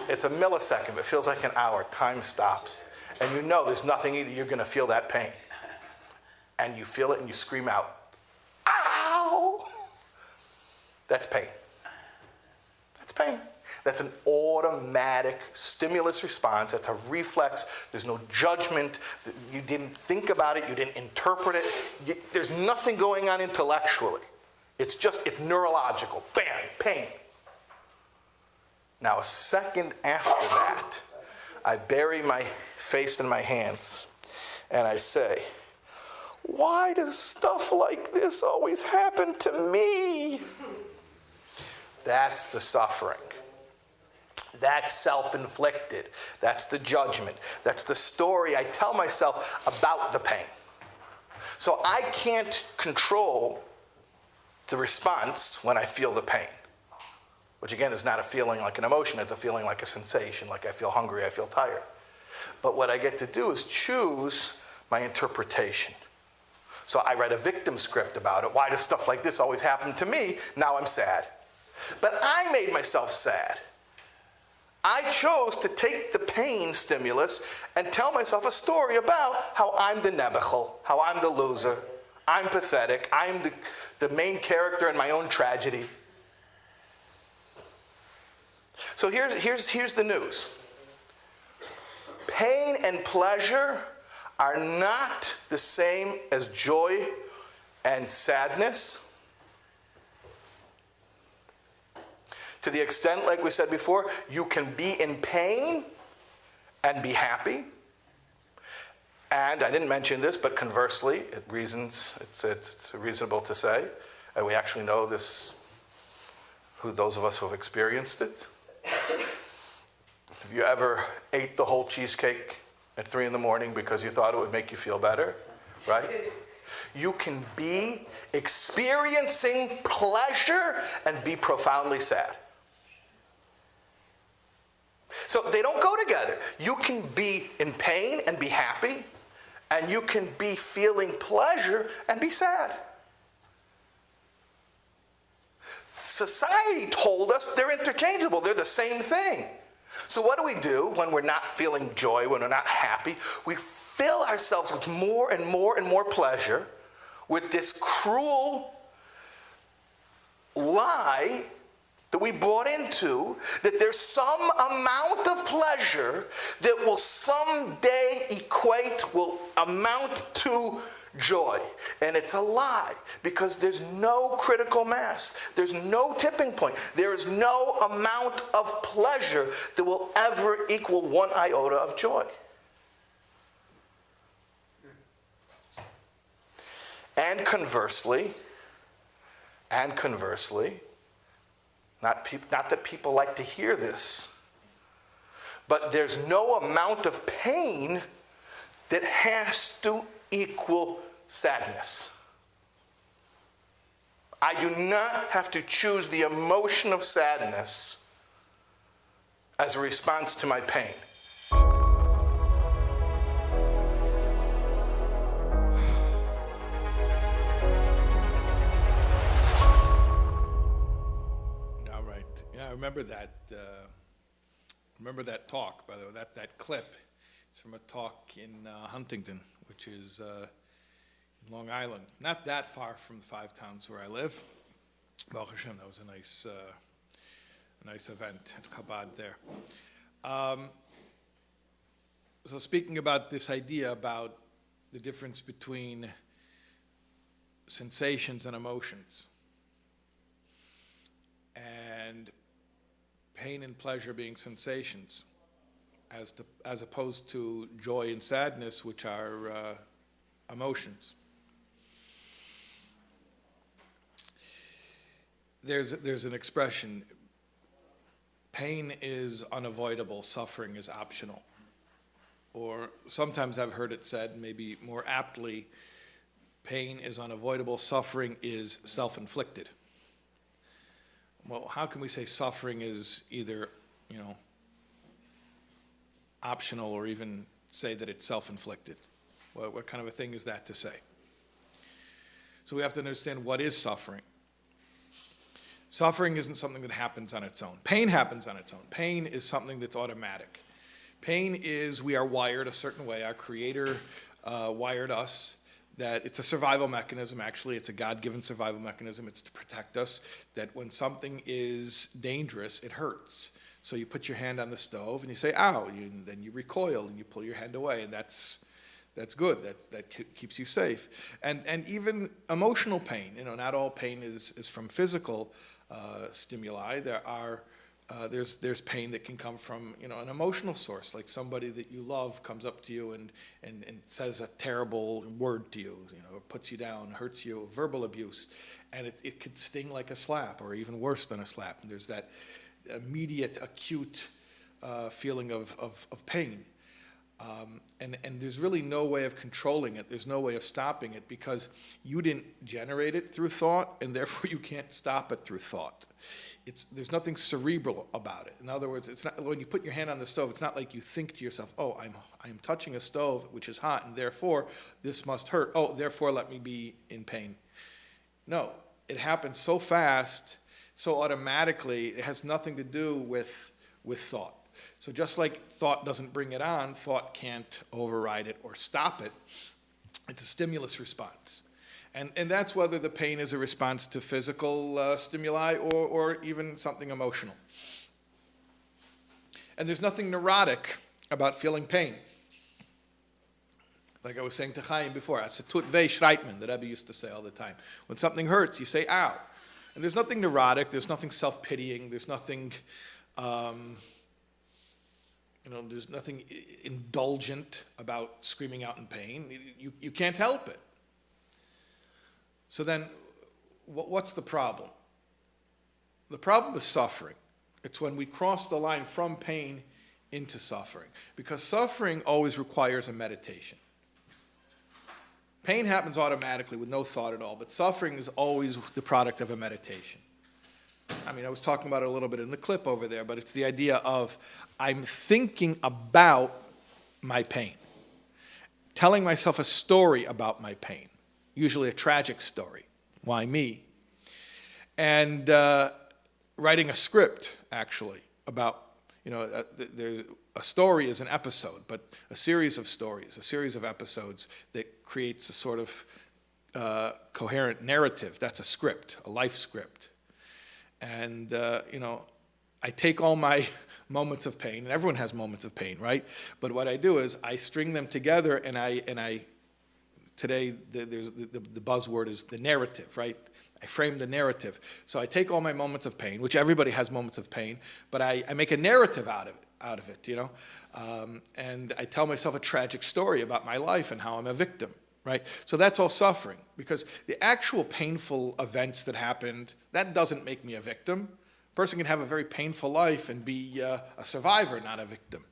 It's a millisecond, but it feels like an hour. Time stops. And you know there's nothing either. You're going to feel that pain. And you feel it and you scream out, ow! That's pain. That's pain. That's an automatic stimulus response. That's a reflex. There's no judgment. You didn't think about it. You didn't interpret it. There's nothing going on intellectually. It's neurological. Bam, pain. Now, a second after that, I bury my face in my hands and I say, why does stuff like this always happen to me? That's the suffering. That's self-inflicted. That's the judgment. That's the story I tell myself about the pain. So I can't control the response when I feel the pain, which again is not a feeling like an emotion, it's a feeling like a sensation, like I feel hungry, I feel tired. But what I get to do is choose my interpretation. So I read a victim script about it. Why does stuff like this always happen to me? Now I'm sad. But I made myself sad. I chose to take the pain stimulus and tell myself a story about how I'm the nebuchal, how I'm the loser, I'm pathetic, I'm the main character in my own tragedy. So here's the news. Pain and pleasure are not the same as joy and sadness. To the extent, like we said before, you can be in pain and be happy. And I didn't mention this, but conversely, it's reasonable to say, and we actually know this, those of us who have experienced it. Have you ever ate the whole cheesecake at 3 in the morning because you thought it would make you feel better, right? You can be experiencing pleasure and be profoundly sad. So they don't go together. You can be in pain and be happy, and you can be feeling pleasure and be sad. Society told us they're interchangeable. They're the same thing. So what do when we're not feeling joy, when we're not happy? We fill ourselves with more and more and more pleasure with this cruel lie that we bought into, that there's some amount of pleasure that will someday will amount to joy. And it's a lie, because there's no critical mass. There's no tipping point. There is no amount of pleasure that will ever equal 1 iota of joy. And conversely, not that people like to hear this, but there's no amount of pain that has to equal sadness. I do not have to choose the emotion of sadness as a response to my pain. I remember that talk, by the way, that clip. It's from a talk in Huntington, which is Long Island, not that far from the 5 towns where I live. Baruch Hashem, that was a nice event at Chabad there. So speaking about this idea about the difference between sensations and emotions, and pain and pleasure being sensations, as opposed to joy and sadness, which are emotions. There's an expression, pain is unavoidable, suffering is optional. Or sometimes I've heard it said, maybe more aptly, pain is unavoidable, suffering is self-inflicted. Well, how can we say suffering is either, optional, or even say that it's self-inflicted? What kind of a thing is that to say? So we have to understand, what is suffering? Suffering isn't something that happens on its own. Pain happens on its own. Pain is something that's automatic. Pain is, we are wired a certain way. Our Creator wired us that it's a survival mechanism. Actually, it's a God-given survival mechanism. It's to protect us, that when something is dangerous, it hurts. So you put your hand on the stove and you say, ow, then you recoil and you pull your hand away, and that's good. That keeps you safe. And even emotional pain, not all pain is from physical stimuli. There's pain that can come from an emotional source, like somebody that you love comes up to you and says a terrible word to you, puts you down, hurts you, verbal abuse, and it could sting like a slap, or even worse than a slap. And there's that immediate, acute feeling of pain. And there's really no way of controlling it. There's no way of stopping it, because you didn't generate it through thought, and therefore you can't stop it through thought. There's nothing cerebral about it. In other words, it's not, when you put your hand on the stove, it's not like you think to yourself, oh, I'm touching a stove which is hot, and therefore this must hurt. Oh, therefore let me be in pain. No, it happens so fast, so automatically. It has nothing to do with thought. So just like thought doesn't bring it on, thought can't override it or stop it. It's a stimulus response. And that's whether the pain is a response to physical stimuli or even something emotional. And there's nothing neurotic about feeling pain. Like I was saying to Chaim before, as a tut veh shreit man, the Rebbe used to say all the time. When something hurts, you say, ow. And there's nothing neurotic, there's nothing self-pitying, there's nothing... there's nothing indulgent about screaming out in pain. You can't help it. So then, what's the problem? The problem is suffering. It's when we cross the line from pain into suffering. Because suffering always requires a meditation. Pain happens automatically with no thought at all, but suffering is always the product of a meditation. I was talking about it a little bit in the clip over there, but it's the idea of I'm thinking about my pain, telling myself a story about my pain, usually a tragic story. Why me? And writing a script, actually, about, a story is an episode, but a series of stories, a series of episodes that creates a sort of coherent narrative. That's a script, a life script. And, I take all my moments of pain, and everyone has moments of pain, right? But what I do is I string them together, and I today there's the buzzword is the narrative, right? I frame the narrative. So I take all my moments of pain, which everybody has moments of pain, but I make a narrative out of it, and I tell myself a tragic story about my life and how I'm a victim. Right? So that's all suffering, because the actual painful events that happened, that doesn't make me a victim. A person can have a very painful life and be a survivor, not a victim.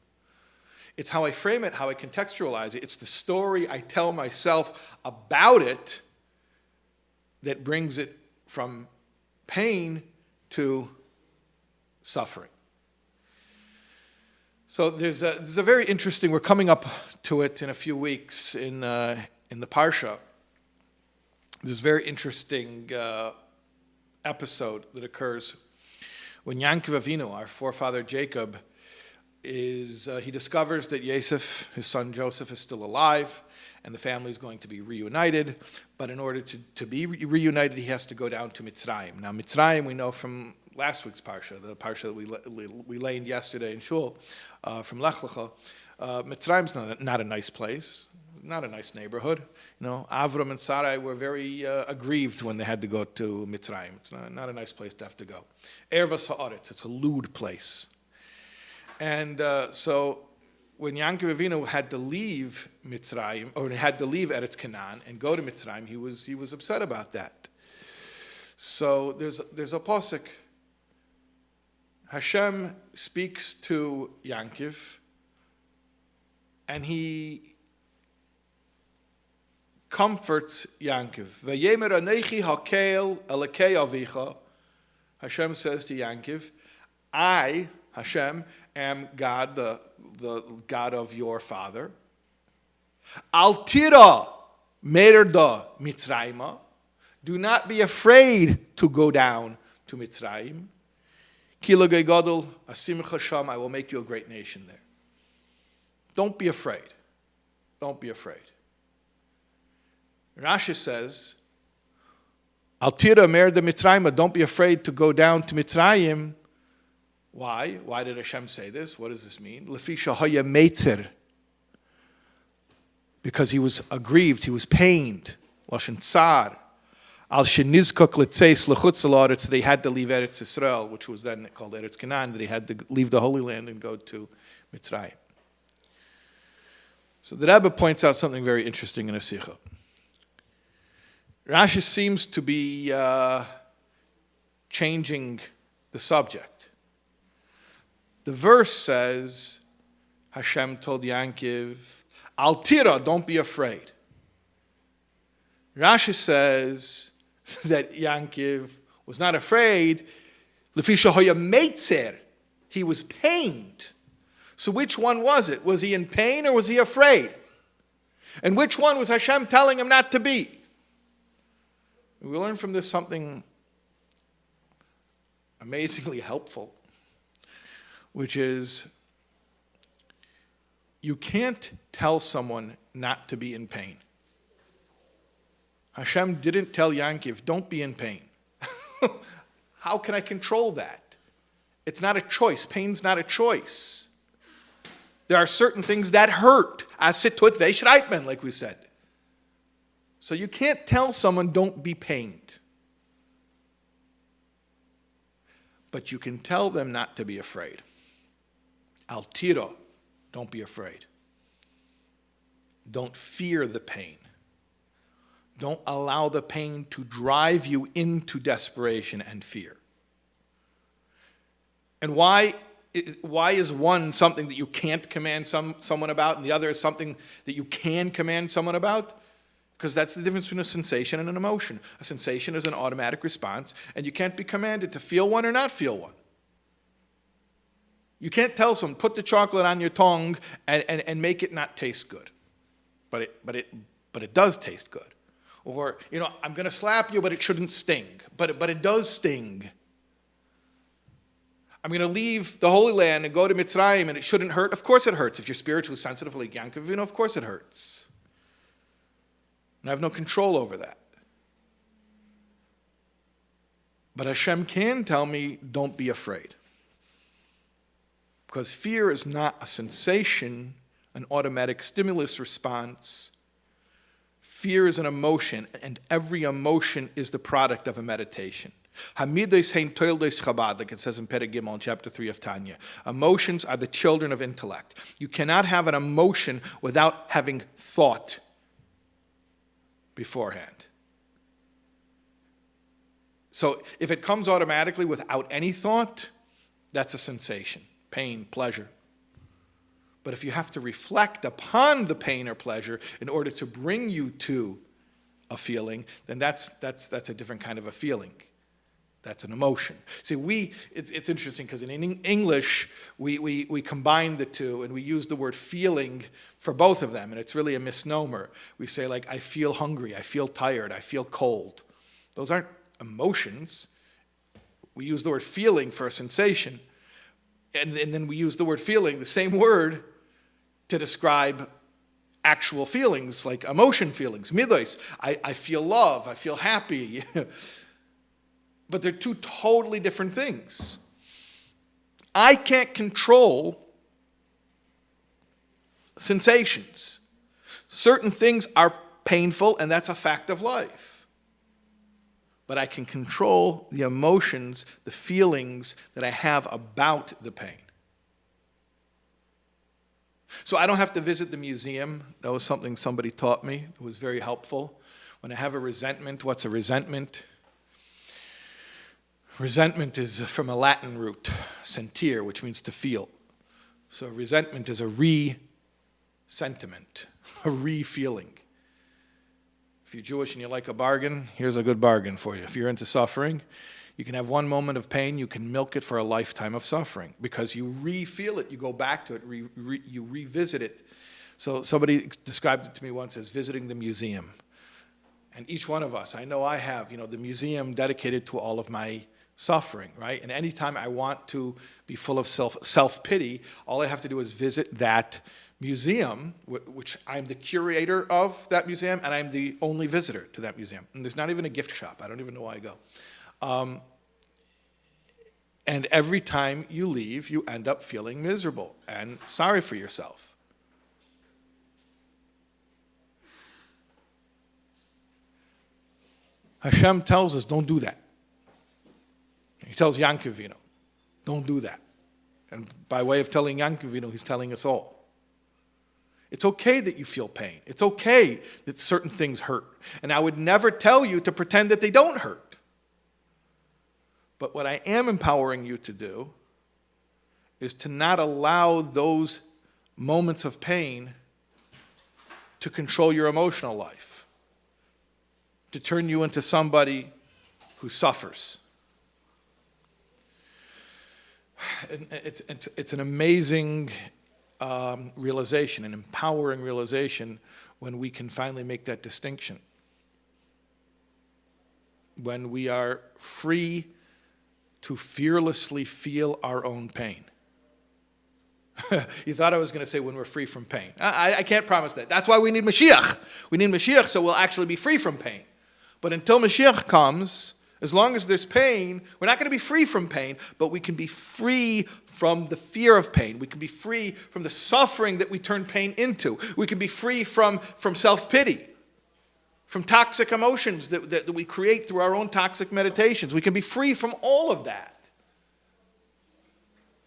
It's how I frame it, how I contextualize it. It's the story I tell myself about it that brings it from pain to suffering. So there's a very interesting, we're coming up to it in a few weeks in the Parsha. There's a very interesting episode that occurs when Yankov Avinu, our forefather Jacob, he discovers that Yosef, his son Joseph, is still alive, and the family is going to be reunited. But in order to be reunited, he has to go down to Mitzrayim. Now, Mitzrayim, we know from last week's Parsha, the Parsha that we laned yesterday in Shul, from Lech Lecha. Mitzrayim's not a nice place. Not a nice neighborhood. Avram and Sarai were very aggrieved when they had to go to Mitzrayim. It's not a nice place to have to go. Ervas ha'aretz, it's a lewd place. And so when Yankov Avinu had to leave Mitzrayim, or had to leave Eretz Canaan and go to Mitzrayim, he was upset about that. So there's a posuk. Hashem speaks to Yankov, and he comforts Yankov. Vayemer anechi hakel elokei avicha. Hashem says to Yankov, I, Hashem, am God, the God of your father. Al tira merda Mitzrayim. Do not be afraid to go down to Mitzrayim. Ki lagei gadol asimcha sham. I will make you a great nation there. Don't be afraid. Don't be afraid. Rashi says, Al tira merda Mitzrayim. Don't be afraid to go down to Mitzrayim. Why? Why did Hashem say this? What does this mean? Lefi shahaya meitzer. Because he was aggrieved, he was pained. Lashon tsar. Al shenizkok letzeis lechutz haaretz. They had to leave Eretz Yisrael, which was then called Eretz Canaan. They had to leave the Holy Land and go to Mitzrayim. So the Rebbe points out something very interesting in a Sikha. Rashi seems to be changing the subject. The verse says, Hashem told Yankov, Al tira, don't be afraid. Rashi says that Yankov was not afraid. Lefi shahoya meitzer, he was pained. So which one was it? Was he in pain or was he afraid? And which one was Hashem telling him not to be? We learn from this something amazingly helpful, which is you can't tell someone not to be in pain. Hashem didn't tell Yankov, don't be in pain. How can I control that? It's not a choice. Pain's not a choice. There are certain things that hurt, as situt veishreitmen, like we said. So you can't tell someone, don't be pained. But you can tell them not to be afraid. Al tiro, don't be afraid. Don't fear the pain. Don't allow the pain to drive you into desperation and fear. And why is one something that you can't command someone about and the other is something that you can command someone about? Because that's the difference between a sensation and an emotion. A sensation is an automatic response, and you can't be commanded to feel one or not feel one. You can't tell someone, put the chocolate on your tongue and make it not taste good. But it does taste good. Or, I'm going to slap you, but it shouldn't sting. But it does sting. I'm going to leave the Holy Land and go to Mitzrayim, and it shouldn't hurt. Of course it hurts. If you're spiritually sensitive like Yankov, of course it hurts. And I have no control over that. But Hashem can tell me, don't be afraid. Because fear is not a sensation, an automatic stimulus response. Fear is an emotion, and every emotion is the product of a meditation. Hamidos hein toildos Chabad, like it says in Perek Gimel in chapter 3 of Tanya. Emotions are the children of intellect. You cannot have an emotion without having thought beforehand. So if it comes automatically without any thought, that's a sensation, pain, pleasure. But if you have to reflect upon the pain or pleasure in order to bring you to a feeling, then that's a different kind of a feeling. That's an emotion. See, it's interesting because in English, we combine the two and we use the word feeling for both of them, and it's really a misnomer. We say, like, I feel hungry, I feel tired, I feel cold. Those aren't emotions. We use the word feeling for a sensation, and then we use the word feeling, the same word, to describe actual feelings, like emotion feelings. Midos, I feel love, I feel happy. But they're two totally different things. I can't control sensations. Certain things are painful, and that's a fact of life. But I can control the emotions, the feelings that I have about the pain. So I don't have to visit the museum. That was something somebody taught me. It was very helpful. When I have a resentment, what's a resentment? Resentment is from a Latin root, sentire, which means to feel. So resentment is a re-sentiment, a re-feeling. If you're Jewish and you like a bargain, here's a good bargain for you. If you're into suffering, you can have one moment of pain, you can milk it for a lifetime of suffering because you re-feel it, you go back to it, you revisit it. So somebody described it to me once as visiting the museum. And each one of us, I know I have, the museum dedicated to all of my suffering, right? And anytime I want to be full of self-pity, all I have to do is visit that museum, which I'm the curator of that museum, and I'm the only visitor to that museum. And there's not even a gift shop. I don't even know why I go. And every time you leave, you end up feeling miserable and sorry for yourself. Hashem tells us, don't do that. He tells Yankov, don't do that. And by way of telling Yankov, he's telling us all. It's okay that you feel pain. It's okay that certain things hurt. And I would never tell you to pretend that they don't hurt. But what I am empowering you to do is to not allow those moments of pain to control your emotional life, to turn you into somebody who suffers. It's an amazing realization, an empowering realization when we can finally make that distinction. When we are free to fearlessly feel our own pain. You thought I was going to say when we're free from pain. I can't promise that. That's why we need Mashiach. We need Mashiach so we'll actually be free from pain. But until Mashiach comes, as long as there's pain, we're not going to be free from pain, but we can be free from the fear of pain. We can be free from the suffering that we turn pain into. We can be free from self-pity, from toxic emotions that we create through our own toxic meditations. We can be free from all of that.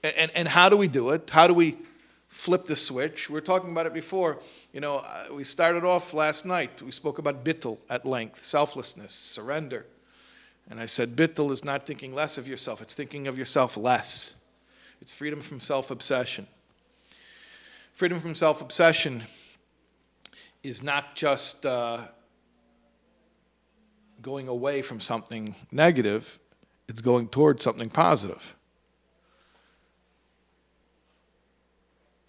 And how do we do it? How do we flip the switch? We were talking about it before. We started off last night. We spoke about bittul at length, selflessness, surrender. And I said, bittul is not thinking less of yourself. It's thinking of yourself less. It's freedom from self-obsession. Freedom from self-obsession is not just going away from something negative. It's going towards something positive.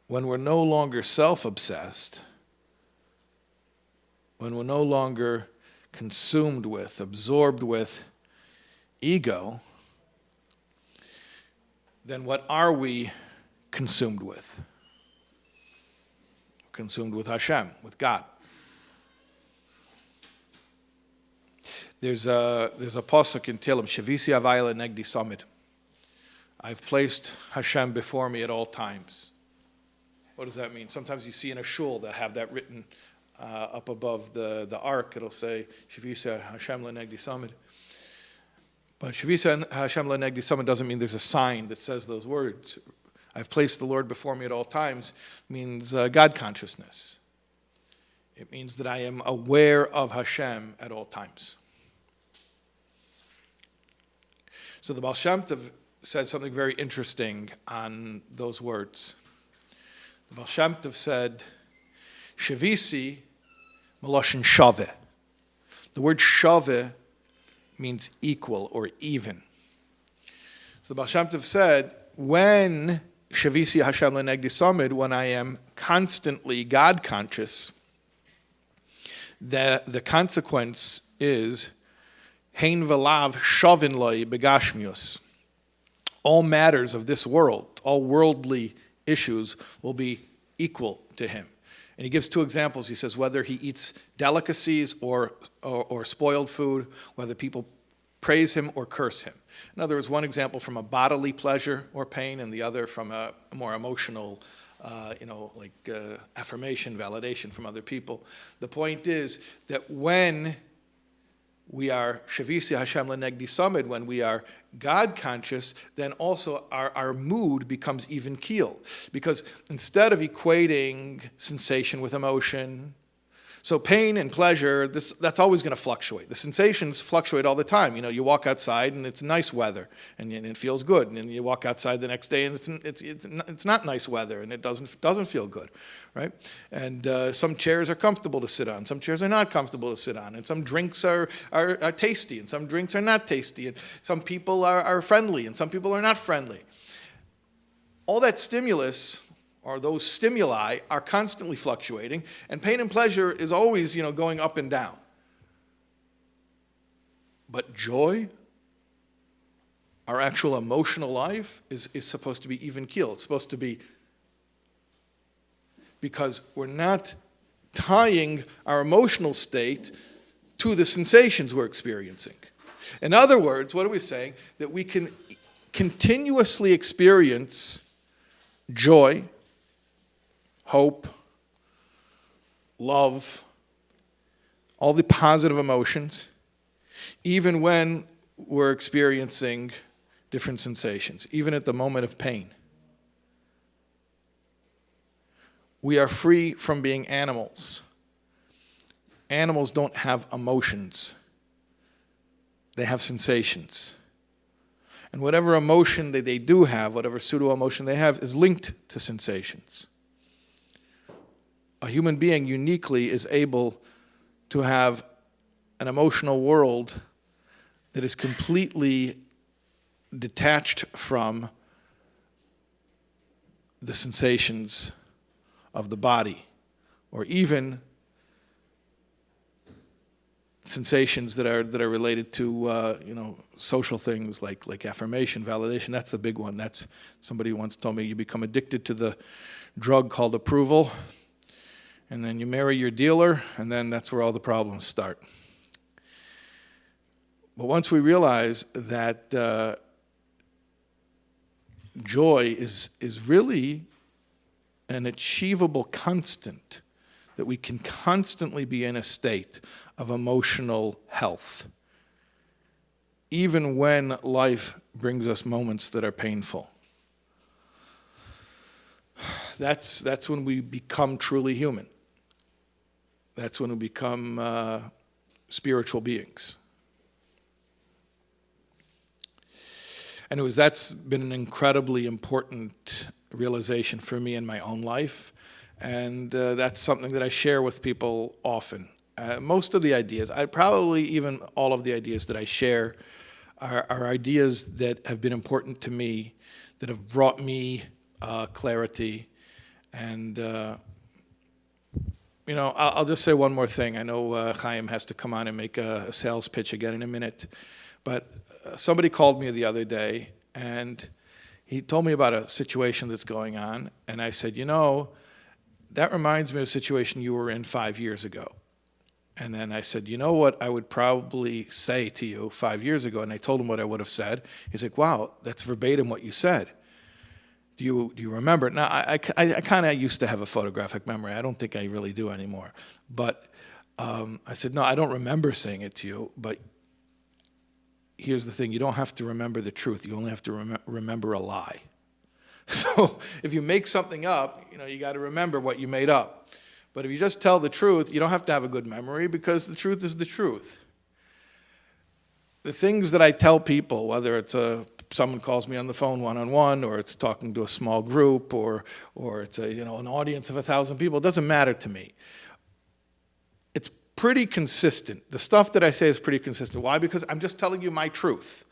When we're no longer self-obsessed, when we're no longer consumed with, absorbed with ego, then what are we consumed with? Consumed with Hashem, with God. There's a pasuk in Tehillim, Shavisi Avayla Negdi Samid. I've placed Hashem before me at all times. What does that mean? Sometimes you see in a shul, they'll have that written up above the ark. It'll say, Shavisi Hashem Lenegdi Samid. But Shavisa Hashem Lenegdi Samid doesn't mean there's a sign that says those words. I've placed the Lord before me at all times means God consciousness. It means that I am aware of Hashem at all times. So the Baal Shem Tov said something very interesting on those words. The Baal Shem Tov said, Shavisi Meloshin Shaveh. The word Shaveh means equal or even. So the Baal Shem Tov said, when Shavisi Hashem Lenegdi Samid, when I am constantly God conscious, the consequence is Hein v'lav shavin loi begashmius. All matters of this world, all worldly issues will be equal to him. And he gives two examples. He says whether he eats delicacies or spoiled food, whether people praise him or curse him. In other words, one example from a bodily pleasure or pain, and the other from a more emotional, affirmation, validation from other people. The point is that when we are Shavisi Hashem Lenegdi Samid, when we are God conscious, then also our mood becomes even keel. Because instead of equating sensation with emotion, so pain and pleasure, that's always going to fluctuate. The sensations fluctuate all the time. You walk outside and it's nice weather and it feels good, and then you walk outside the next day and it's not nice weather and it doesn't feel good, right? And some chairs are comfortable to sit on, some chairs are not comfortable to sit on, and some drinks are tasty and some drinks are not tasty, and some people are friendly and some people are not friendly. All that stimulus, or those stimuli, are constantly fluctuating, and pain and pleasure is always, going up and down. But joy, our actual emotional life, is supposed to be even keel. It's supposed to be, because we're not tying our emotional state to the sensations we're experiencing. In other words, what are we saying? That we can continuously experience joy, hope, love, all the positive emotions, even when we're experiencing different sensations, even at the moment of pain. We are free from being animals. Animals don't have emotions. They have sensations. And whatever emotion they do have, whatever pseudo-emotion they have, is linked to sensations. A human being uniquely is able to have an emotional world that is completely detached from the sensations of the body, or even sensations that are related to social things like affirmation, validation. That's the big one. That's, somebody once told me, you become addicted to the drug called approval, and then you marry your dealer, and then that's where all the problems start. But once we realize that joy is really an achievable constant, that we can constantly be in a state of emotional health, even when life brings us moments that are painful. That's when we become truly human. That's when we become spiritual beings. Anyways, that's been an incredibly important realization for me in my own life, and that's something that I share with people often. Most of the ideas, even all of the ideas that I share are ideas that have been important to me, that have brought me clarity. And, I'll just say one more thing. I know Chaim has to come on and make a sales pitch again in a minute, but somebody called me the other day, and he told me about a situation that's going on, and I said, that reminds me of a situation you were in 5 years ago. And then I said, you know what I would probably say to you 5 years ago? And I told him what I would have said. He's like, wow, that's verbatim what you said. Do you remember? Now, I kind of used to have a photographic memory. I don't think I really do anymore. But I said, no, I don't remember saying it to you, but here's the thing. You don't have to remember the truth. You only have to remember a lie. So if you make something up, you got to remember what you made up. But if you just tell the truth, you don't have to have a good memory, because the truth is the truth. The things that I tell people, whether it's someone calls me on the phone one-on-one, or it's talking to a small group, or it's an audience of 1,000 people, it doesn't matter to me. It's pretty consistent. The stuff that I say is pretty consistent. Why? Because I'm just telling you my truth.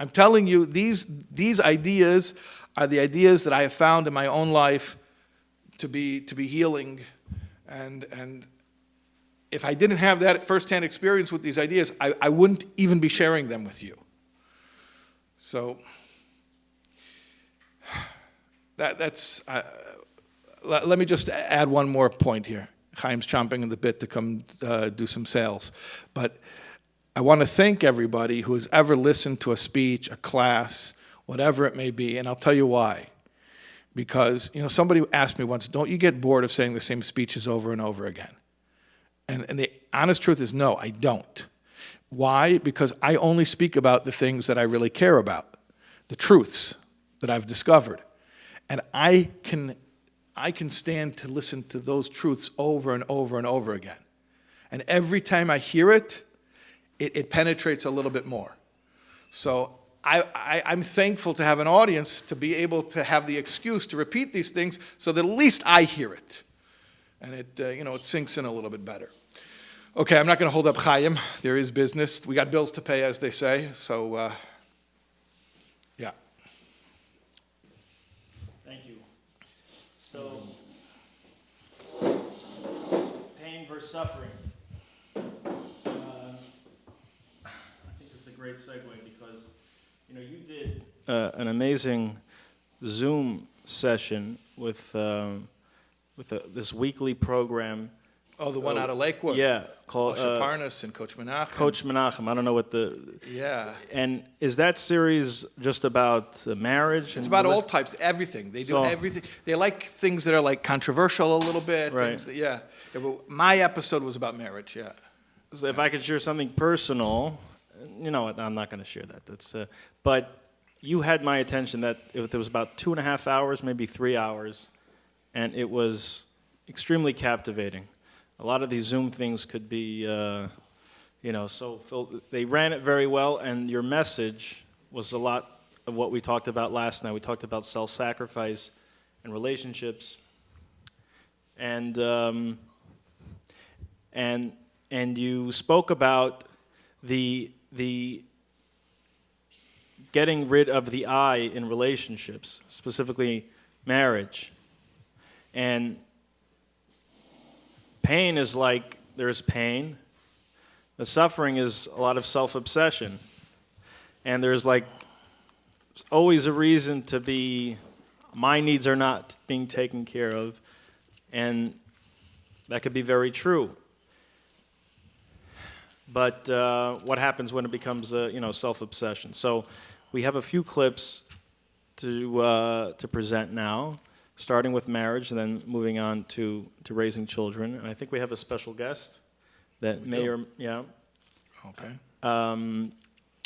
I'm telling you these ideas are the ideas that I have found in my own life to be healing, and if I didn't have that firsthand experience with these ideas, I wouldn't even be sharing them with you. So that's. Let me just add one more point here. Chaim's chomping in the bit to come do some sales, but I want to thank everybody who has ever listened to a speech, a class, whatever it may be, and I'll tell you why. Because, somebody asked me once, don't you get bored of saying the same speeches over and over again? And the honest truth is, no, I don't. Why? Because I only speak about the things that I really care about, the truths that I've discovered. And I can stand to listen to those truths over and over and over again. And every time I hear it, it penetrates a little bit more. So I'm thankful to have an audience to be able to have the excuse to repeat these things so that at least I hear it. And it sinks in a little bit better. Okay, I'm not going to hold up Chaim. There is business. We got bills to pay, as they say. So, yeah. Thank you. So, pain versus suffering. I think it's a great segue because, you did an amazing Zoom session with this weekly program Oh, the one out of Lakewood. Yeah, called Moshe Parnas and Coach Menachem. Coach Menachem. I don't know what the. Yeah. And is that series just about marriage? It's about all types, everything. They do So- everything. They like things that are like controversial a little bit. Right. Things that, yeah. But my episode was about marriage. Yeah. So if I could share something personal, you know what? I'm not going to share that. That's. But you had my attention that it was about 2.5 hours, maybe 3 hours, and it was extremely captivating. A lot of these Zoom things could be, they ran it very well, and your message was a lot of what we talked about last night. We talked about self-sacrifice and relationships, and you spoke about the getting rid of the I in relationships, specifically marriage, and pain is like there's pain. The suffering is a lot of self-obsession. And there's like always a reason to be, my needs are not being taken care of. And that could be very true. But what happens when it becomes self-obsession? So we have a few clips to present now, starting with marriage and then moving on to raising children. And I think we have a special guest that yeah. Okay.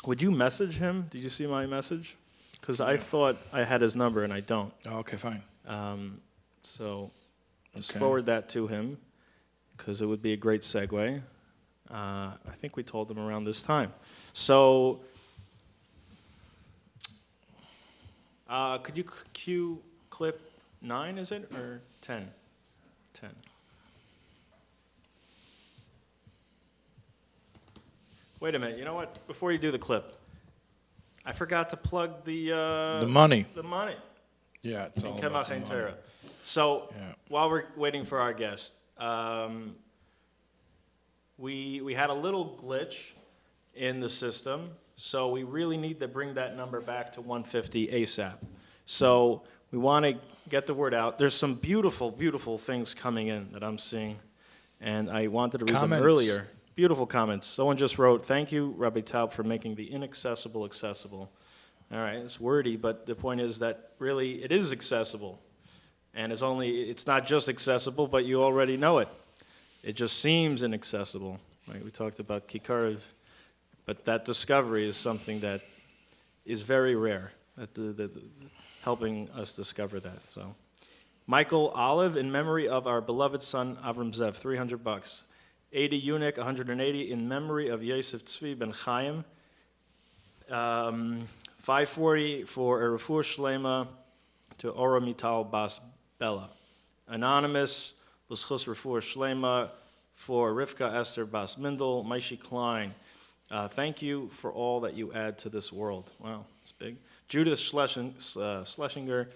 Would you message him? Did you see my message? Because I thought I had his number and I don't. Oh, okay, fine. So just Okay. forward that to him because it would be a great segue. I think we told him around this time. So could you cue clip 9, is it, or 10? 10. Wait a minute, you know what? Before you do the clip, I forgot to plug the money. The money. Yeah, it's all in about the Kemach Ein money. Torah. So Yeah. while we're waiting for our guest, we had a little glitch in the system, so we really need to bring that number back to 150 ASAP. So we want to get the word out. There's some beautiful, beautiful things coming in that I'm seeing, and I wanted to read them Comments. earlier. Beautiful comments. Someone just wrote, "Thank you, Rabbi Taub, for making the inaccessible accessible." All right, it's wordy, but the point is that really it is accessible. And it's not just accessible, but you already know it. It just seems inaccessible. Right? We talked about Kikarev, but that discovery is something that is very rare, helping us discover that. So, Michael Olive, in memory of our beloved son Avram Zev, $300. 80 Eunuch, 180, in memory of Yosef Tzvi ben Chaim. 540 for a refuah shlema to Ora Mital Bas Bella. Anonymous, l'schus refuah shlema for Rivka Esther Bas Mindel, Maishi Klein. Thank you for all that you add to this world. Wow, that's big. Judith Schlesinger,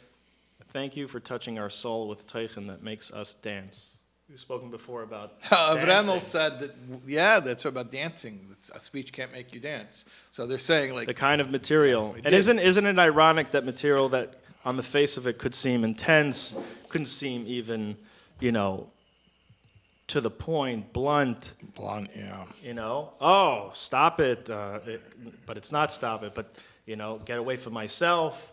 thank you for touching our soul with teichen that makes us dance. We've spoken before about Avremel dancing. said that, yeah, that's about dancing. A speech can't make you dance. So they're saying, like, The kind of material. it And did. isn't it ironic that material that on the face of it could seem intense, couldn't seem even, to the point, blunt. Blunt, yeah. Oh, stop it. But it's not stop it, but, get away from myself.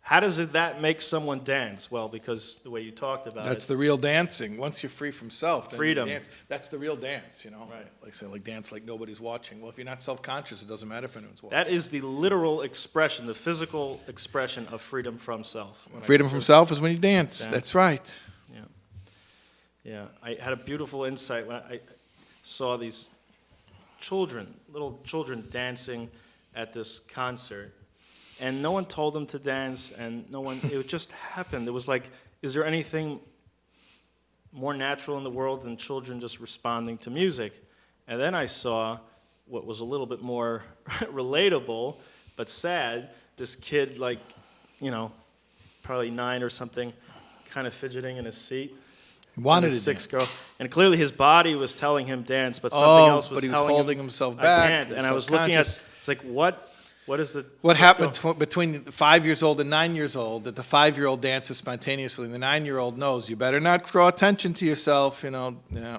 How does that make someone dance? Well, because the way you talked about That's it. the real dancing. Once you're free from self, then Freedom. you dance. That's the real dance, Right. Like say, like dance like nobody's watching. Well, if you're not self-conscious, it doesn't matter if anyone's watching. That is the literal expression, the physical expression of freedom from self. Freedom from self is when you dance. That's right. Yeah, I had a beautiful insight when I saw these little children dancing at this concert. And no one told them to dance, and it just happened. It was like, is there anything more natural in the world than children just responding to music? And then I saw what was a little bit more relatable, but sad. This kid, probably 9 or something, kind of fidgeting in his seat. Wanted And a to sixth dance. girl. And clearly his body was telling him dance, but something else was but he was telling holding him himself I back. can't. He was And I was looking at, self-conscious. it's like, what What is the... What happened between 5 years old and 9 years old that the 5-year-old dances spontaneously and the 9-year-old knows you better not draw attention to yourself, yeah.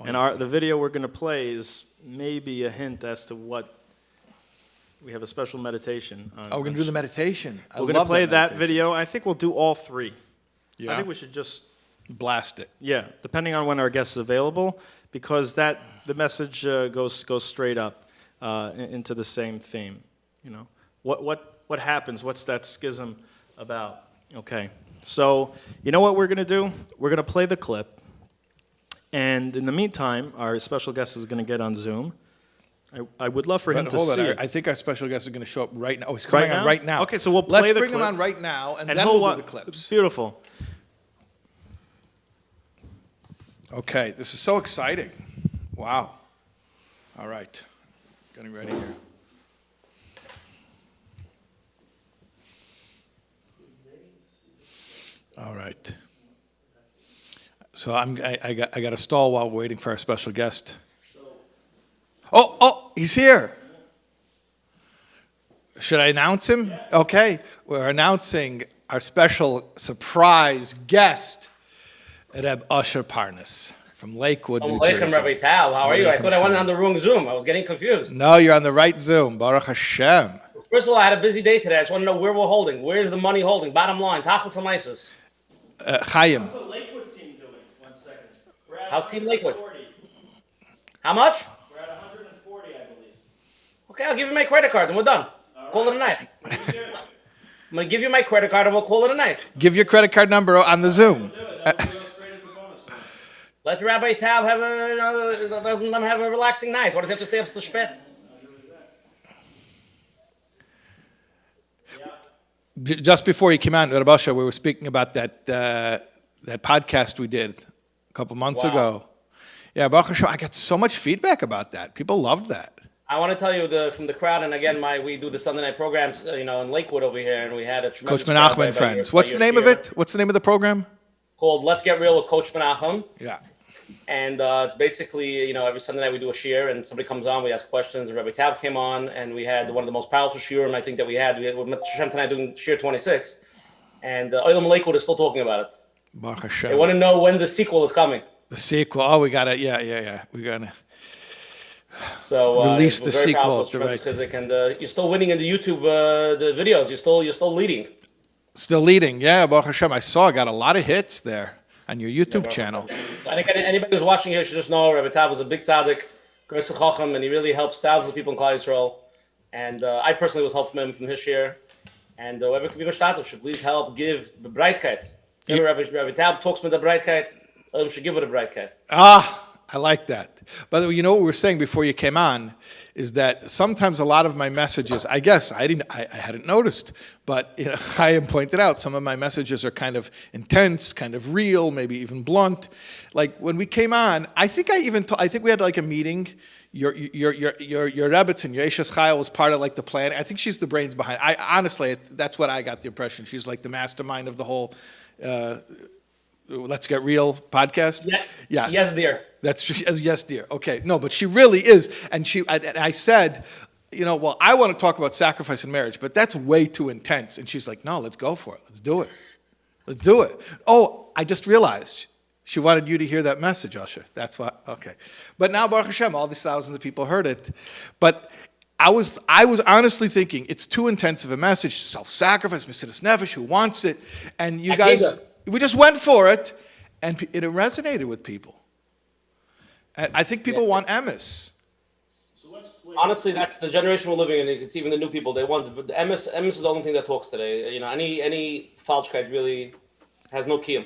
And the video we're going to play is maybe a hint as to what... We have a special meditation. We're going to do the meditation. We're going to play that video. I think we'll do all three. Yeah. I think we should just... Blast it. Yeah, depending on when our guest is available, because the message goes straight up into the same theme. What happens? What's that schism about? Okay, so you know what we're going to do? We're going to play the clip, and in the meantime, our special guest is going to get on Zoom. I would love for him to see it. I think our special guest is going to show up right now. Oh, he's coming on right now. Okay, so we'll play the clip. Let's bring him on right now, and then we'll do the clips. Beautiful. Okay, this is so exciting. Wow. All right, getting ready here. All right. So I got to stall while we're waiting for our special guest. Oh, he's here. Should I announce him? Okay, we're announcing our special surprise guest, Reb Usher Parnas from Lakewood, New Jersey. Rabbi Taub. How are you? I thought I went on the wrong Zoom. I was getting confused. No, you're on the right Zoom. Baruch Hashem. First of all, I had a busy day today. I just want to know where we're holding. Where's the money holding? Bottom line, Tachlis Hamaisis. Chaim. How's the Lakewood team doing? 1 second. How's Team Lakewood? How much? We're at 140, I believe. Okay, I'll give you my credit card and we're done. Call it a night. I'm going to give you my credit card and we'll call it a night. Give your credit card number on the Zoom. Let Rabbi Taub have a relaxing night. What does he have to stay up so spät? Just before you came out, Reb Usher, we were speaking about that podcast we did a couple months ago. Yeah, Baruch Hashem, I got so much feedback about that. People loved that. I want to tell you from the crowd, and again, we do the Sunday night programs, in Lakewood over here, and we had a tremendous Coach Menachem and friends. What's the name of it? What's the name of the program? Called Let's Get Real with Coach Menachem. Yeah. And it's basically, every Sunday night we do a shiur, and somebody comes on, we ask questions. And Rabbi Taub came on, and we had one of the most powerful shiurim I think that we had. We're tonight doing shiur 26, and Olam Lakewood is still talking about it. Baruch Hashem. They want to know when the sequel is coming. The sequel. Oh, we got it. Yeah. We got to release the sequel at the right. And you're still winning in the YouTube the videos. You're still leading. Still leading. Yeah, Baruch Hashem. I got a lot of hits there on your YouTube channel. I think anybody who's watching here should just know Rabbi Taub was a big tzaddik, Great Chacham, and he really helps thousands of people in Klal Yisrael. And I personally was helped from his share. And whoever can be Mishtatev should please help give the Breitkeit. Rabbi Taub talks with the Breitkeit. Should give it a Breitkeit. I like that. By the way, what we were saying before you came on is that sometimes a lot of my messages, I guess I hadn't noticed, but Chaim pointed out some of my messages are kind of intense, kind of real, maybe even blunt. Like when we came on, I think we had like a meeting. Your Rebbetzin, your Eshes Chayil was part of like the plan. I think she's the brains behind. Honestly, that's what I got the impression. She's like the mastermind of the whole. Let's Get Real podcast. Yeah. Yes. Yes, dear. Yes, dear. Okay. No, but she really is. And I said, well, I want to talk about sacrifice in marriage, but that's way too intense. And she's like, no, let's go for it. Let's do it. Let's do it. Oh, I just realized she wanted you to hear that message, Usher. That's why. Okay. But now, Baruch Hashem, all these thousands of people heard it. But I was honestly thinking it's too intense of a message. Self-sacrifice, Mesiras Nefesh, who wants it? And you guys, we just went for it, and it resonated with people. I think people want emes. Honestly, that's the generation we're living in. It's even the new people. They want the emes. Emes is the only thing that talks today. Any falschkeit really has no kiyum.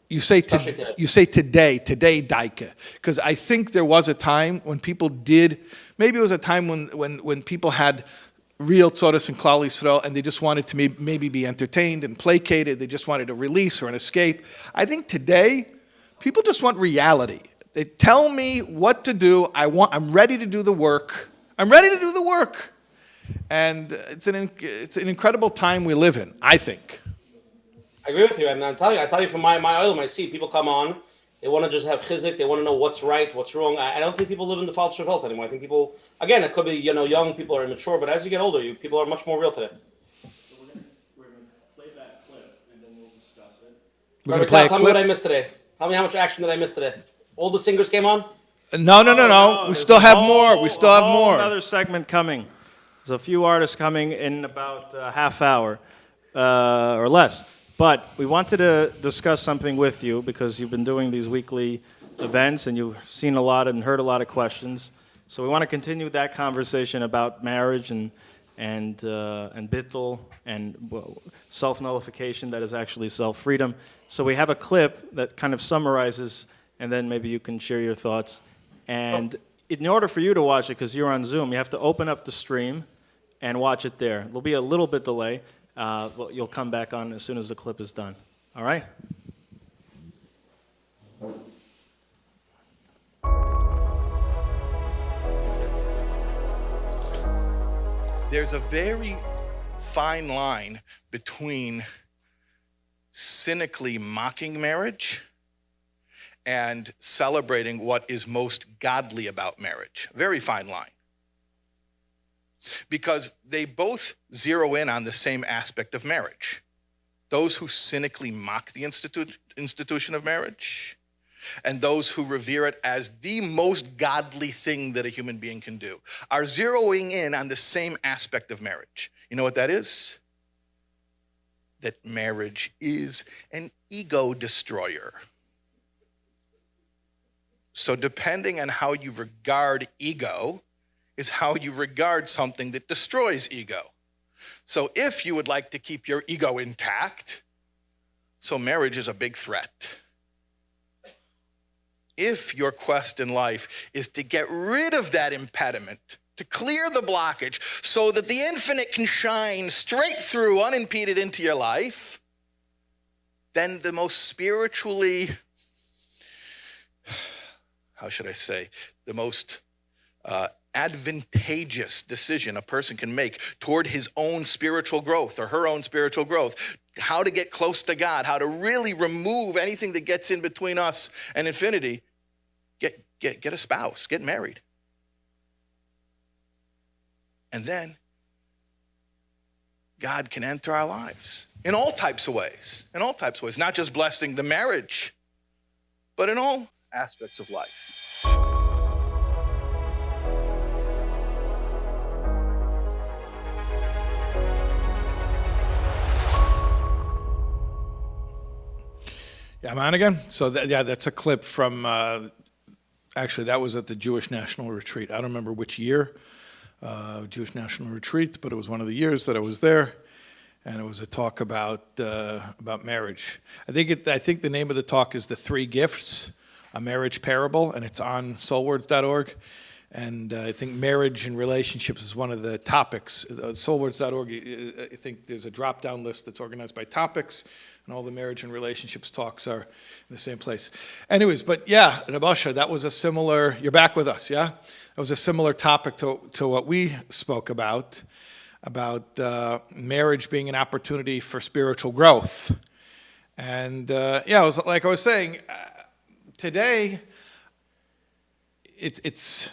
You say today, Daika, because I think there was a time when people did. Maybe it was a time when people had real tzoros and Klal Yisrael, and they just wanted to maybe be entertained and placated. They just wanted a release or an escape. I think today, people just want reality. They tell me what to do. I'm ready to do the work. I'm ready to do the work. And it's an incredible time we live in, I think. I agree with you. And I tell you from my oilum, I see people come on. They want to just have chizik. They want to know what's right, what's wrong. I don't think people live in the false health anymore. I think people, again, it could be, young people are immature, but as you get older, people are much more real today. So we're gonna play that clip and then we'll discuss it. We're gonna play a Tell me clip. what I missed today. Tell me how much action did I miss today? All the singers came on? No. We still have more. We still have more. Another segment coming. There's a few artists coming in about a half hour or less. But we wanted to discuss something with you because you've been doing these weekly events and you've seen a lot and heard a lot of questions. So we want to continue that conversation about marriage and bittul and self-nullification that is actually self-freedom. So we have a clip that kind of summarizes, and then maybe you can share your thoughts. And in order for you to watch it, because you're on Zoom, you have to open up the stream and watch it there. There'll be a little bit delay. But you'll come back on as soon as the clip is done. All right? There's a very fine line between cynically mocking marriage and celebrating what is most godly about marriage. Very fine line. Because they both zero in on the same aspect of marriage. Those who cynically mock the institution of marriage, and those who revere it as the most godly thing that a human being can do, are zeroing in on the same aspect of marriage. You know what that is? That marriage is an ego destroyer. So depending on how you regard ego, is how you regard something that destroys ego. So if you would like to keep your ego intact, so marriage is a big threat. If your quest in life is to get rid of that impediment, to clear the blockage so that the infinite can shine straight through, unimpeded into your life, then the most spiritually, how should I say, the most advantageous decision a person can make toward his own spiritual growth or her own spiritual growth, how to get close to God, how to really remove anything that gets in between us and infinity, get a spouse, get married. And then God can enter our lives in all types of ways, not just blessing the marriage, but in all aspects of life. Yeah, I'm on again. So that's a clip from, actually that was at the Jewish National Retreat. I don't remember which year, Jewish National Retreat, but it was one of the years that I was there. And it was a talk about marriage. I think the name of the talk is The Three Gifts, a Marriage Parable, and it's on SoulWords.org. And I think marriage and relationships is one of the topics. SoulWords.org, I think there's a drop-down list that's organized by topics, and all the marriage and relationships talks are in the same place. Anyways, but yeah, Rabasha, that was a similar, you're back with us, yeah? That was a similar topic to what we spoke about marriage being an opportunity for spiritual growth. And yeah, it was, like I was saying, today, it's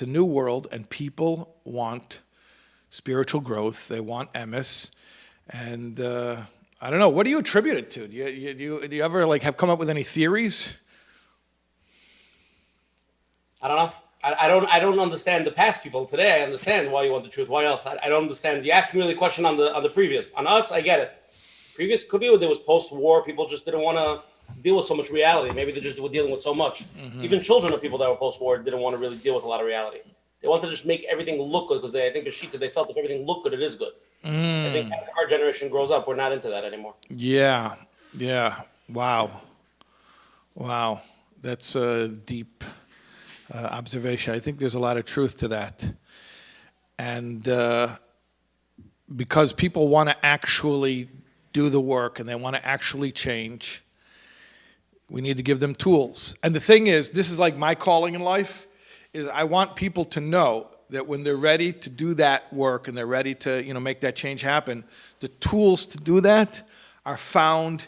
a new world, and people want spiritual growth. They want emes, and I don't know. What do you attribute it to? Do you ever have come up with any theories? I don't know. I don't understand the past people. Today, I understand why you want the truth. Why else? I don't understand. You asked me really a question on the previous. On us, I get it. Previous could be there was post-war. People just didn't want to deal with so much reality. Maybe they just were dealing with so much. Mm-hmm. Even children of people that were post-war didn't want to really deal with a lot of reality. They wanted to just make everything look good because I think they felt if everything looked good, it is good. I think as our generation grows up, we're not into that anymore. Yeah. Wow. That's a deep observation. I think there's a lot of truth to that. And because people want to actually do the work and they want to actually change, we need to give them tools. And the thing is, this is like my calling in life, is I want people to know that when they're ready to do that work and they're ready to, make that change happen, the tools to do that are found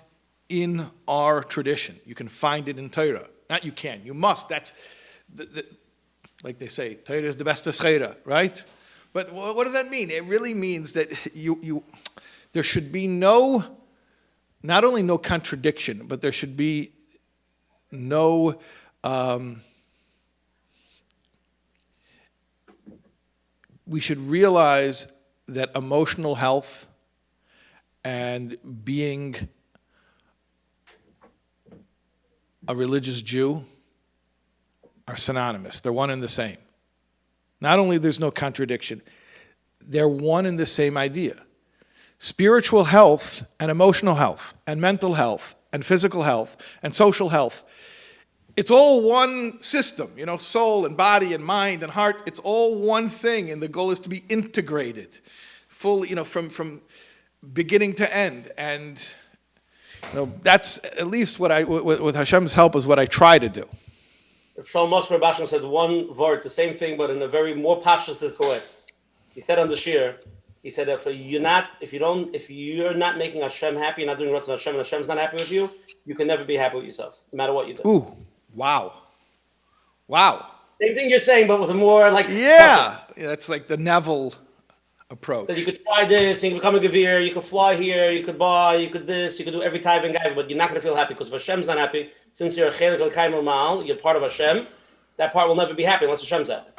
in our tradition. You can find it in Torah. Not you can, you must. That's, like they say, Torah is the best Torah, right? But what does that mean? It really means that there should be not only no contradiction, but there should be no we should realize that emotional health and being a religious Jew are synonymous. They're one and the same. Not only there's no contradiction, they're one and the same idea. Spiritual health and emotional health and mental health and physical health and social health, it's all one system, soul and body and mind and heart, it's all one thing, and the goal is to be integrated fully, from beginning to end. And that's at least what with Hashem's help is what I try to do. Shalom Moshe Basham said one word, the same thing, but in a very more pashtus way. He said on the shir, he said if you're not making Hashem happy, you're not doing Ratzon Hashem, and Hashem's not happy with you, you can never be happy with yourself, no matter what you do. Ooh, wow. Same thing you're saying, but with a more yeah, that's like the Neville approach. So you could try this, you can become a Gevir, you could fly here, you could buy, you could this, you could do every type of guy, but you're not going to feel happy because if Hashem's not happy, since you're a Chelik al-Kaim al-Ma'al, you're part of Hashem, that part will never be happy unless Hashem's happy.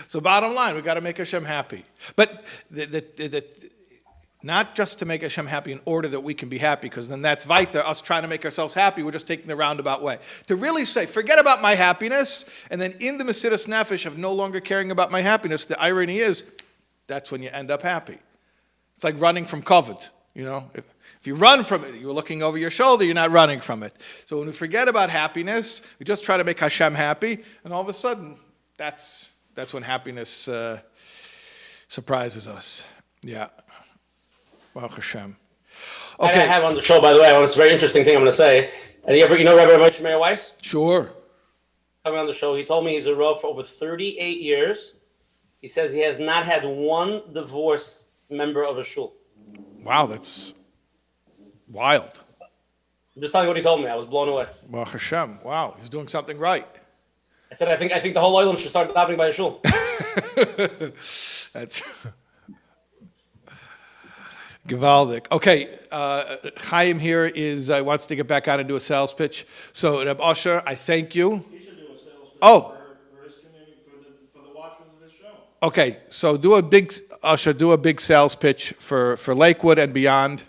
So bottom line, we got to make Hashem happy. But not just to make Hashem happy in order that we can be happy, because then that's weiter, us trying to make ourselves happy, we're just taking the roundabout way. To really say, forget about my happiness, and then in the Mesiras Nefesh of no longer caring about my happiness, the irony is, that's when you end up happy. It's like running from COVID, If you run from it, you're looking over your shoulder, you're not running from it. So when we forget about happiness, we just try to make Hashem happy, and all of a sudden, that's when happiness surprises us. Yeah. Baruch Hashem. Okay. I have on the show, by the way, it's a very interesting thing I'm going to say. And you know Rabbi Moshe Meir Weiss? Sure. Coming on the show, he told me he's a Rav for over 38 years. He says he has not had one divorced member of a shul. Wow, that's wild. I'm just telling you what he told me. I was blown away. Baruch Hashem. Wow, he's doing something right. I said, I think the whole oilam should start davening by a shul. That's gewaldic. Okay, Chaim here wants to get back on and do a sales pitch. So, Reb Asher, I thank you. He should do a sales pitch for his community, for the watchers of this show. Okay, so do a big sales pitch for Lakewood and beyond.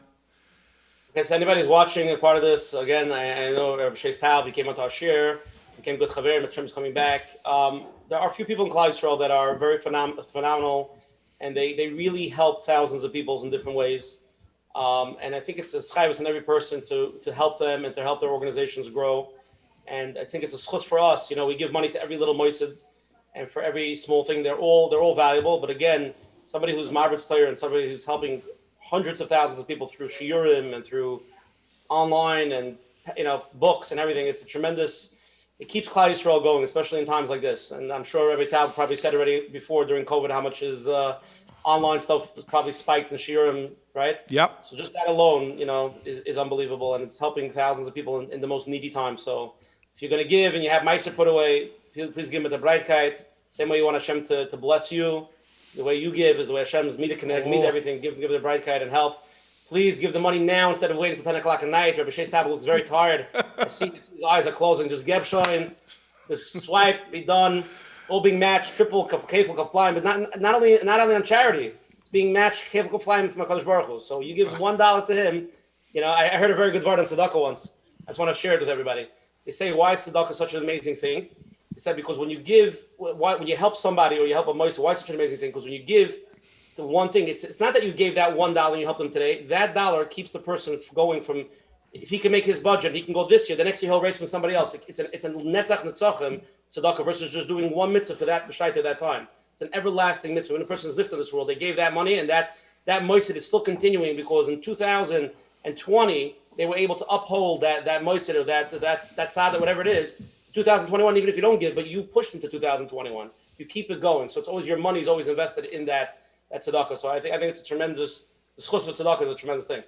Okay, so anybody who's watching a part of this, again, I know Rabbi Shais Taub, he came out to our shir, became good chaver, but Trump is coming back. There are a few people in Klal Yisrael that are very phenomenal, and they really help thousands of people in different ways. And I think it's a schayvus in every person to help them and to help their organizations grow. And I think it's a schutz for us. We give money to every little moisid, and for every small thing, they're all valuable. But again, somebody who's Marbitz Torah and somebody who's helping hundreds of thousands of people through shiurim and through online and books and everything, it's a tremendous. It keeps Klal Yisrael going, especially in times like this. And I'm sure Rabbi Taub probably said already before during COVID how much his online stuff was probably spiked in shiurim, right? Yep. So just that alone, is unbelievable, and it's helping thousands of people in the most needy time. So if you're going to give and you have meiser put away, please give it the brightkeit. Same way you want Hashem to bless you. The way you give is the way Hashem is meet everything. Give the brightkeit and help. Please give the money now instead of waiting till 10 o'clock at night. Rabbi Shais Taub looks very tired. I see his eyes are closing. Just get showing, just swipe, be done. It's all being matched, triple, kefil, kaflayim, but not only on Charidy. It's being matched, kefil, kaflayim from HaKadosh Baruch Hu. So you give $1 to him. I heard a very good word on tzedakah once. I just want to share it with everybody. They say, why is tzedakah such an amazing thing? He said, because when you give, when you help somebody or you help a moise, why is such an amazing thing? Because when you give the one thing, it's not that you gave that $1 and you helped them today. That dollar keeps the person going from, if he can make his budget, he can go this year, the next year he'll raise from somebody else. It's a netzach netzachim tzedakah versus just doing one mitzvah for that b'shait at that time. It's an everlasting mitzvah. When a person is lifted in this world, they gave that money, and that moisid is still continuing because in 2020 they were able to uphold that moisid or that tzaddah, whatever it is. 2021, even if you don't give, but you pushed into 2021, you keep it going. So it's always your money is always invested in that tzedakah. So I think it's a tremendous. The schus of tzedakah is a tremendous thing.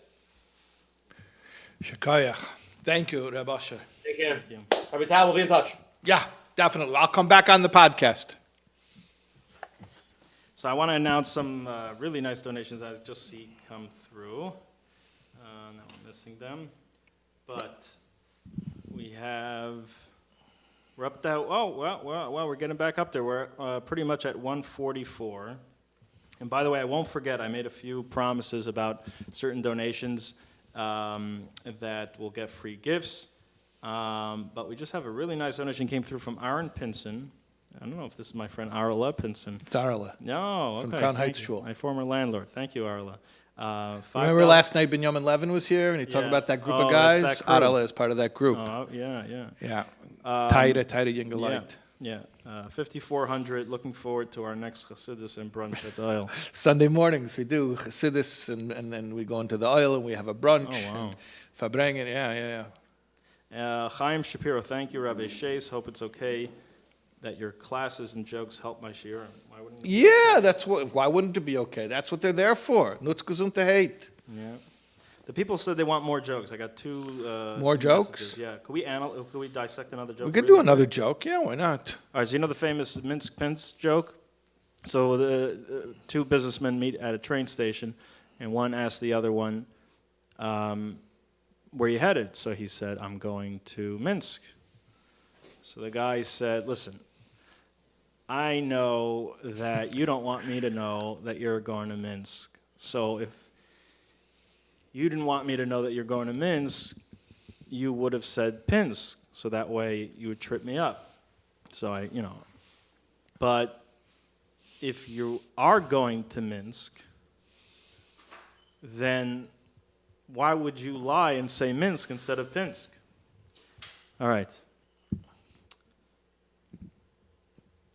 Shakayach. Thank you, Reb Asher. Take care. Rabbi Taub will be in touch. Yeah, definitely. I'll come back on the podcast. So I want to announce some really nice donations I just see come through. Now I'm missing them. But we have, we're up to, well, we're getting back up there. We're pretty much at 144. And by the way, I won't forget, I made a few promises about certain donations that will get free gifts. But we just have a really nice donation came through from Aaron Pinson. I don't know if this is my friend Arla Pinson. It's Arla. No, From okay. Crown Thank Heights you. Shul. My former landlord. Thank you, Arla. Remember last night Binyamin Levin was here and he talked Yeah. about that group Oh, of that's guys? that group. Arla is part of that group. Oh, yeah. Yeah. Um, Taida Yingalite. Yeah. 5,400. Looking forward to our next Chassidus and brunch at the Oil. Sunday mornings we do Chassidus and then we go into the oil and we have a brunch. Oh, wow. And Fabrengen, yeah. Chaim Shapiro, thank you, Rabbi Shais. Hope it's okay that your classes and jokes help my shiur. Why wouldn't it be Yeah, that's what. Why wouldn't it be okay? That's what they're there for. Nutz gesund to hate. Yeah. The people said they want more jokes. I got two. More jokes? messages. Yeah. Could we dissect another joke? We could really do another joke. Yeah, why not? All right. So you know the famous Minsk Pence joke? So the two businessmen meet at a train station, and one asks the other one, "Where you headed?" So he said, "I'm going to Minsk." So the guy said, "Listen, I know that you don't want me to know that you're going to Minsk. So if you didn't want me to know that you're going to Minsk, you would have said Pinsk. So that way you would trip me up." So but if you are going to Minsk, then why would you lie and say Minsk instead of Pinsk? All right.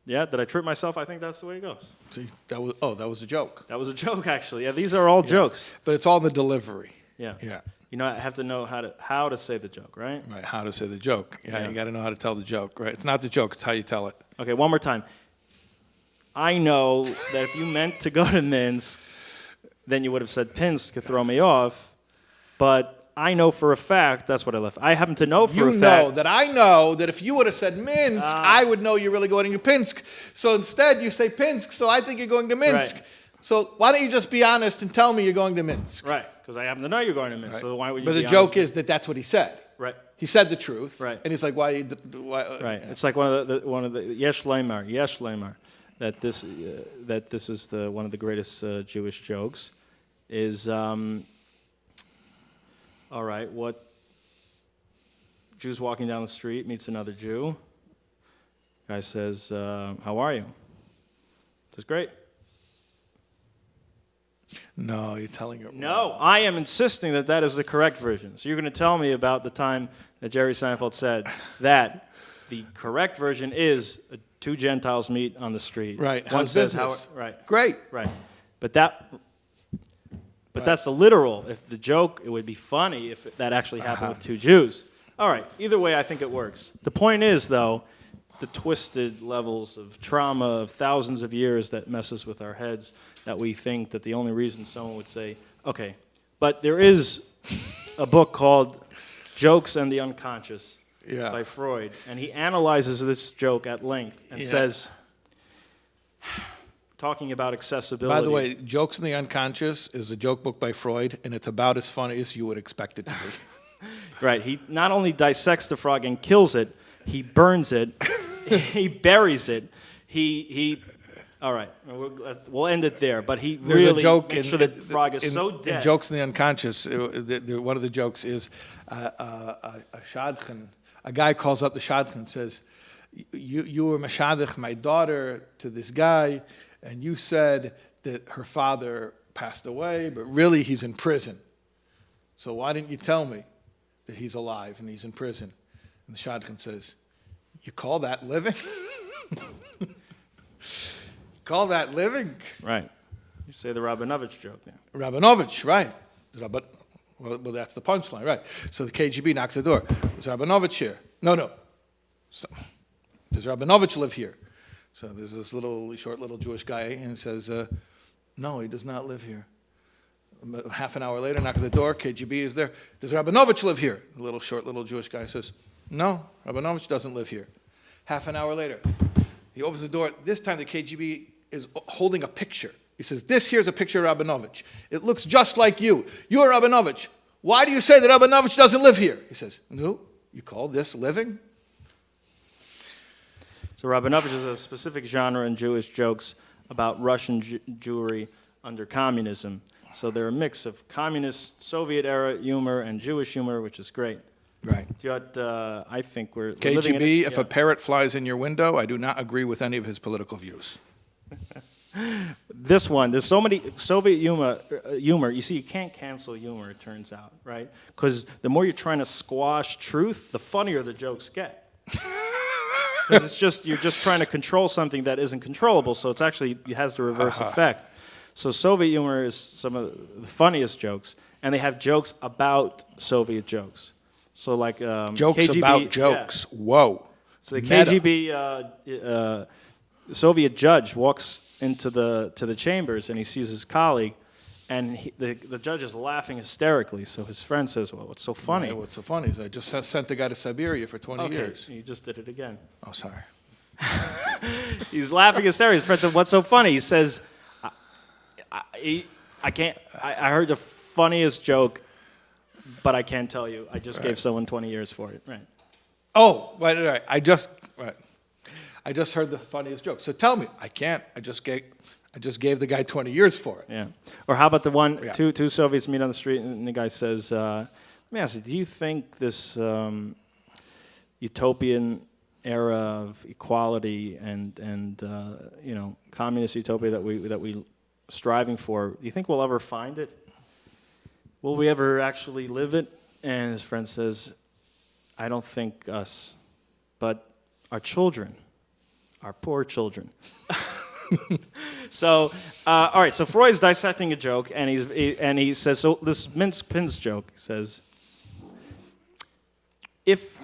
Yeah, did I trip myself? I think that's the way it goes. See, that was a joke. That was a joke, actually. Yeah, these are all jokes. But it's all the delivery. Yeah. Yeah. You know, I have to know how to say the joke, right? Right, how to say the joke. Yeah, you got to know how to tell the joke, right? It's not the joke, it's how you tell it. Okay, one more time. I know that if you meant to go to Minsk, then you would have said Pinsk to throw me off. But I know for a fact, that's what I left. I happen to know for a fact. I know that if you would have said Minsk, I would know you're really going to Pinsk. So instead, you say Pinsk, so I think you're going to Minsk. Right. So why don't you just be honest and tell me you're going to Minsk? Right, because I happen to know you're going to Minsk. Right. So why would you But be the joke honest? is that that's what he said. Right. He said the truth. Right. And he's like, why? Right. It's like one of the Yesh Lemar, that this is one of the greatest Jewish jokes. Is all right. What Jew's walking down the street, meets another Jew. Guy says, "How are you?" Says, "Great." No, you're telling it. No, I am insisting that is the correct version. So you're going to tell me about the time that Jerry Seinfeld said that the correct version is two Gentiles meet on the street. Right. One How's says, business? right. Great. Right. But that's the literal. If the joke, it would be funny if that actually happened with two Jews. All right. Either way, I think it works. The point is, though, the twisted levels of trauma of thousands of years that messes with our heads, that we think that the only reason someone would say, okay, but there is a book called Jokes and the Unconscious by Freud, and he analyzes this joke at length and says, talking about accessibility. By the way, Jokes in the Unconscious is a joke book by Freud, and it's about as funny as you would expect it to be. Right. He not only dissects the frog and kills it, he burns it, he buries it, he all right, we'll end it there. But he There's really a joke makes sure that the frog is so dead. In Jokes in the Unconscious, one of the jokes is a shadchan. A guy calls up the shadchan and says, you were mashadich my daughter to this guy, and you said that her father passed away, but really he's in prison. So why didn't you tell me that he's alive and he's in prison? And the shadchan says, you call that living? Call that living? Right. You say the Rabinovich joke now. Rabinovich, right. Well, that's the punchline, right. So the KGB knocks the door. Is Rabinovich here? No. So, does Rabinovich live here? So there's this short little Jewish guy, and he says, no, he does not live here. Half an hour later, knock at the door, KGB is there. Does Rabinovich live here? The little short little Jewish guy says, no, Rabinovich doesn't live here. Half an hour later, he opens the door. This time the KGB is holding a picture. He says, this here's a picture of Rabinovich. It looks just like you. You're Rabinovich. Why do you say that Rabinovich doesn't live here? He says, no, you call this living? So Rabinovich is a specific genre in Jewish jokes about Russian Jewry under communism. So they're a mix of communist, Soviet-era humor and Jewish humor, which is great. Right. But I think we're KGB, living in if a parrot flies in your window, I do not agree with any of his political views. This one, there's so many Soviet humor. You see, you can't cancel humor, it turns out, right? Because the more you're trying to squash truth, the funnier the jokes get. Because you're just trying to control something that isn't controllable, so it has the reverse effect. So Soviet humor is some of the funniest jokes, and they have jokes about Soviet jokes. So like jokes KGB, about jokes. Yeah. Whoa. So the KGB Soviet judge walks into the chambers and he sees his colleague, and the judge is laughing hysterically. So his friend says, "Well, what's so funny?" Yeah, what's so funny is I just sent the guy to Siberia for 20 years. You just did it again. Oh, sorry. He's laughing hysterically. His friend said, "What's so funny?" He says, I can't. I heard the funniest joke, but I can't tell you. I just gave someone 20 years for it. Right. Oh, right. I just heard the funniest joke. So tell me. I can't. I just gave the guy 20 years for it. Yeah. Or how about the one two Soviets meet on the street and the guy says, "Let me ask you, do you think this utopian era of equality and communist utopia that we striving for, do you think we'll ever find it? Will we ever actually live it?" And his friend says, "I don't think us, but our children, our poor children." So, all right. So Freud's dissecting a joke, and he says, so this mince pins joke says, if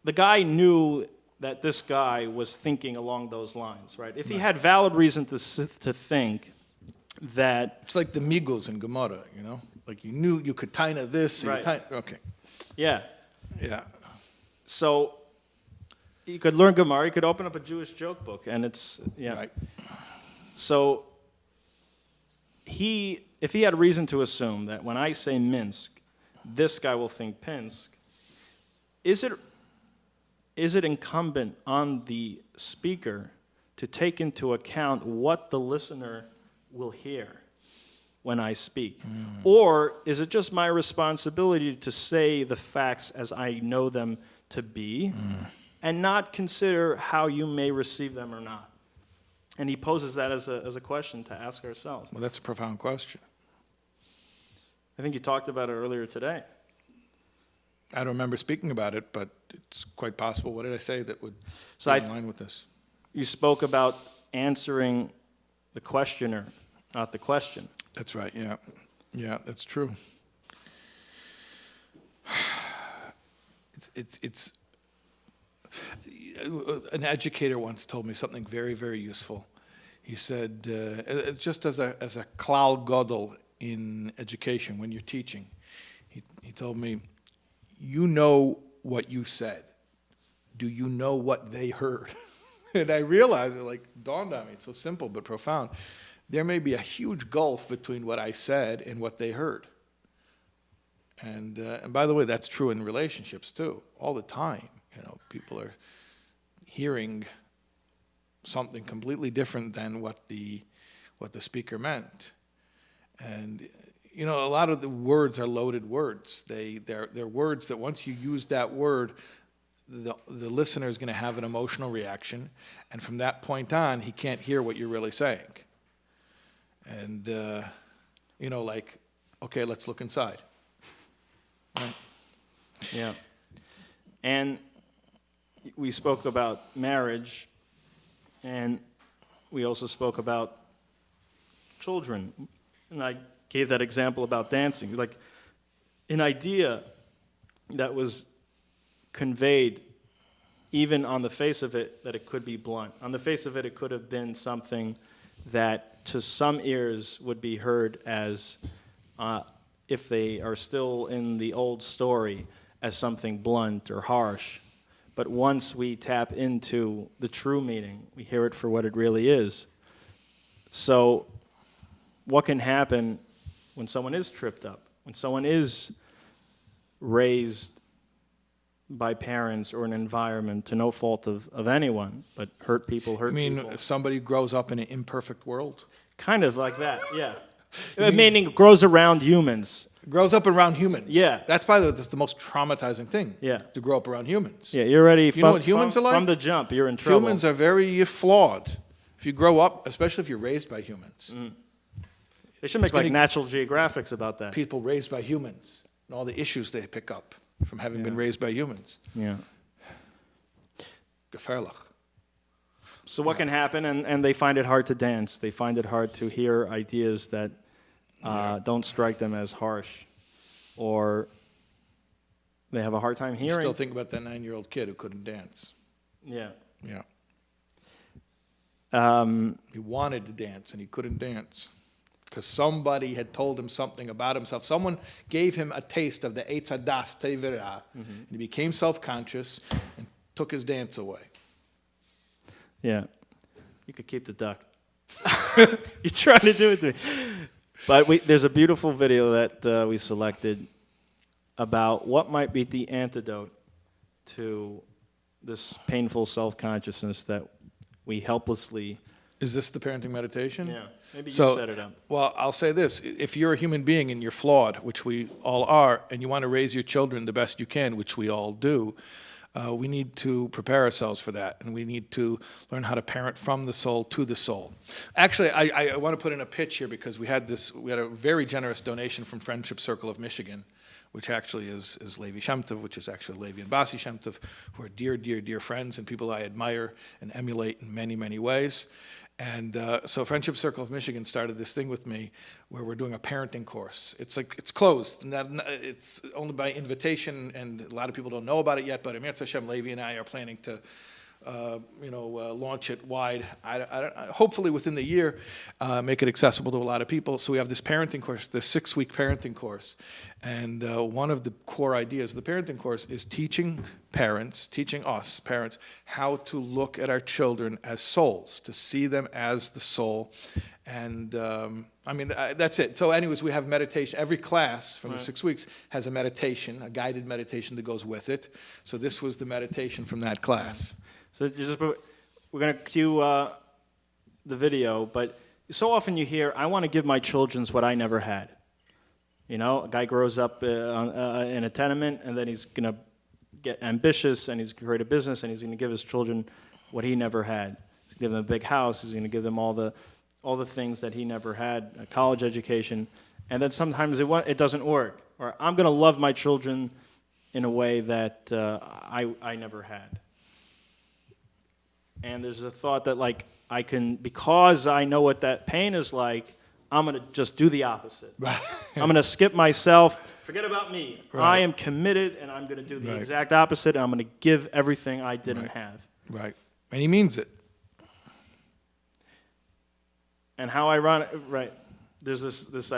the guy knew that this guy was thinking along those lines, right? If he had valid reason to think that... It's like the Migos in Gemara, Like you knew you could taina this, right. Okay. Yeah. Yeah. So you could learn Gemara, you could open up a Jewish joke book, and it's, Right. So if he had reason to assume that when I say Minsk, this guy will think Pinsk, is it incumbent on the speaker to take into account what the listener will hear when I speak? Or is it just my responsibility to say the facts as I know them to be and not consider how you may receive them or not? And he poses that as a question to ask ourselves. Well, that's a profound question. I think you talked about it earlier today. I don't remember speaking about it, but it's quite possible. What did I say that would be in line with this? You spoke about answering the questioner, not the question. That's right, yeah. Yeah, that's true. It's an educator once told me something very, very useful. He said, just as a klal gadol in education, when you're teaching, he told me, you know what you said. Do you know what they heard? And I realized, it dawned on me, it's so simple but profound. There may be a huge gulf between what I said and what they heard. And by the way, that's true in relationships too, all the time. People are hearing something completely different than what the speaker meant. And a lot of the words are loaded words. They're words that once you use that word, the listener is going to have an emotional reaction, and from that point on, he can't hear what you're really saying. And okay, let's look inside. Right? Yeah. And we spoke about marriage, and we also spoke about children. And I gave that example about dancing. Like an idea that was conveyed, even on the face of it, that it could be blunt. On the face of it, it could have been something that to some ears would be heard as if they are still in the old story as something blunt or harsh. But once we tap into the true meaning, we hear it for what it really is. So what can happen when someone is tripped up, when someone is raised by parents or an environment to no fault of anyone, but hurt people. I mean, if somebody grows up in an imperfect world? Kind of like that, yeah. Meaning grows around humans. Grows up around humans. Yeah. That's probably the most traumatizing thing. Yeah. To grow up around humans. Yeah, you're already, you know what humans are like? From the jump, you're in trouble. Humans are very flawed. If you grow up, especially if you're raised by humans. They should make like National Geographics about that. People raised by humans and all the issues they pick up from having been raised by humans. Yeah. Gefährlich. So what can happen, and they find it hard to dance. They find it hard to hear ideas that don't strike them as harsh, or they have a hard time hearing. Still think about that 9-year-old kid who couldn't dance. Yeah. Yeah. He wanted to dance and he couldn't dance because somebody had told him something about himself. Someone gave him a taste of the Eitz Hadas Tevira, and he became self-conscious and took his dance away. Yeah, you could keep the duck. You're trying to do it to me. But there's a beautiful video that we selected about what might be the antidote to this painful self-consciousness that we helplessly... Is this the parenting meditation? Yeah, maybe you set it up. Well, I'll say this. If you're a human being and you're flawed, which we all are, and you want to raise your children the best you can, which we all do, we need to prepare ourselves for that, and we need to learn how to parent from the soul to the soul. Actually, I want to put in a pitch here because we had a very generous donation from Friendship Circle of Michigan, which actually is Levi Shem Tov, which is actually Levi and Basi Shem Tov, who are dear, dear, dear friends and people I admire and emulate in many, many ways. And so Friendship Circle of Michigan started this thing with me where we're doing a parenting course. It's closed. It's only by invitation, and a lot of people don't know about it yet, but Emir Hashem, Levi and I are planning to launch it wide. Hopefully within the year, make it accessible to a lot of people. So we have this parenting course, this 6-week parenting course. And one of the core ideas of the parenting course is teaching us parents, how to look at our children as souls, to see them as the soul. And that's it. So anyways, we have meditation. Every class from the 6 weeks has a meditation, a guided meditation that goes with it. So this was the meditation from that class. So we're going to cue the video, but so often you hear, I want to give my children what I never had. You know, a guy grows up in a tenement, and then he's going to get ambitious, and he's going to create a business, and he's going to give his children what he never had. He's going to give them a big house. He's going to give them all the things that he never had, a college education, and then sometimes it doesn't work. Or I'm going to love my children in a way that I never had. And there's a thought that, like, because I know what that pain is like, I'm going to just do the opposite. Right. I'm going to skip myself. Forget about me. Right. I am committed, and I'm going to do the exact opposite, and I'm going to give everything I didn't have. Right. And he means it. And how ironic, right, there's this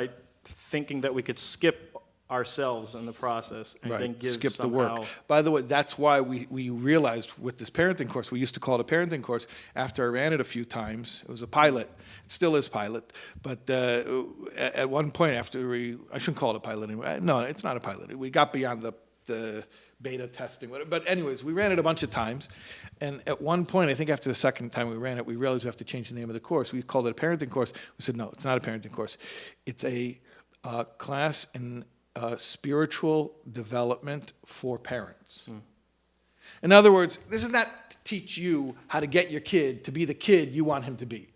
thinking that we could skip ourselves in the process and then skip the work. By the way, that's why we realized with this parenting course, we used to call it a parenting course. After I ran it a few times, it was a pilot. It still is pilot, but at one point after I shouldn't call it a pilot anyway. No, it's not a pilot. We got beyond the beta testing. But anyways, we ran it a bunch of times, and at one point, I think after the second time we ran it, we realized we have to change the name of the course. We called it a parenting course. We said, no, it's not a parenting course. It's a class in spiritual development for parents. In other words, this is not to teach you how to get your kid to be the kid you want him to be.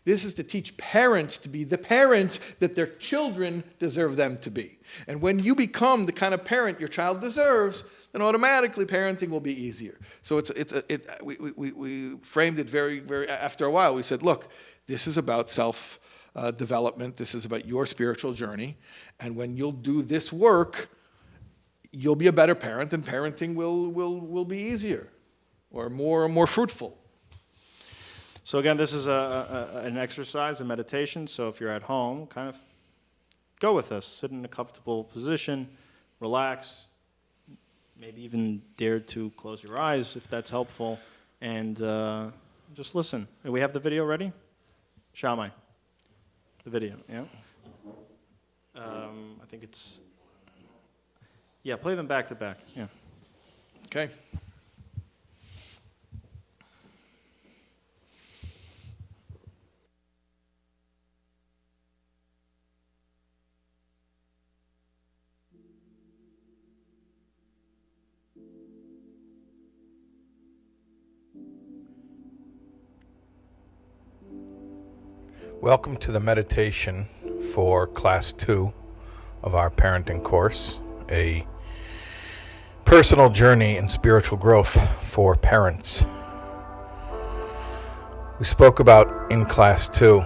This is to teach parents to be the parents that their children deserve them to be. And when you become the kind of parent your child deserves, then automatically parenting will be easier. So we framed it very, very, after a while, we said, look, this is about self-development. This is about your spiritual journey. And when you'll do this work, you'll be a better parent, and parenting will be easier or more fruitful. So again, this is an exercise, a meditation. So if you're at home, kind of go with us. Sit in a comfortable position, relax, maybe even dare to close your eyes if that's helpful, and just listen. We have the video ready? Shammai. The video, yeah? I think it's... Yeah, play them back to back, yeah. Okay. Welcome to the meditation for Class 2 of our parenting course, a personal journey in spiritual growth for parents. We spoke about in Class 2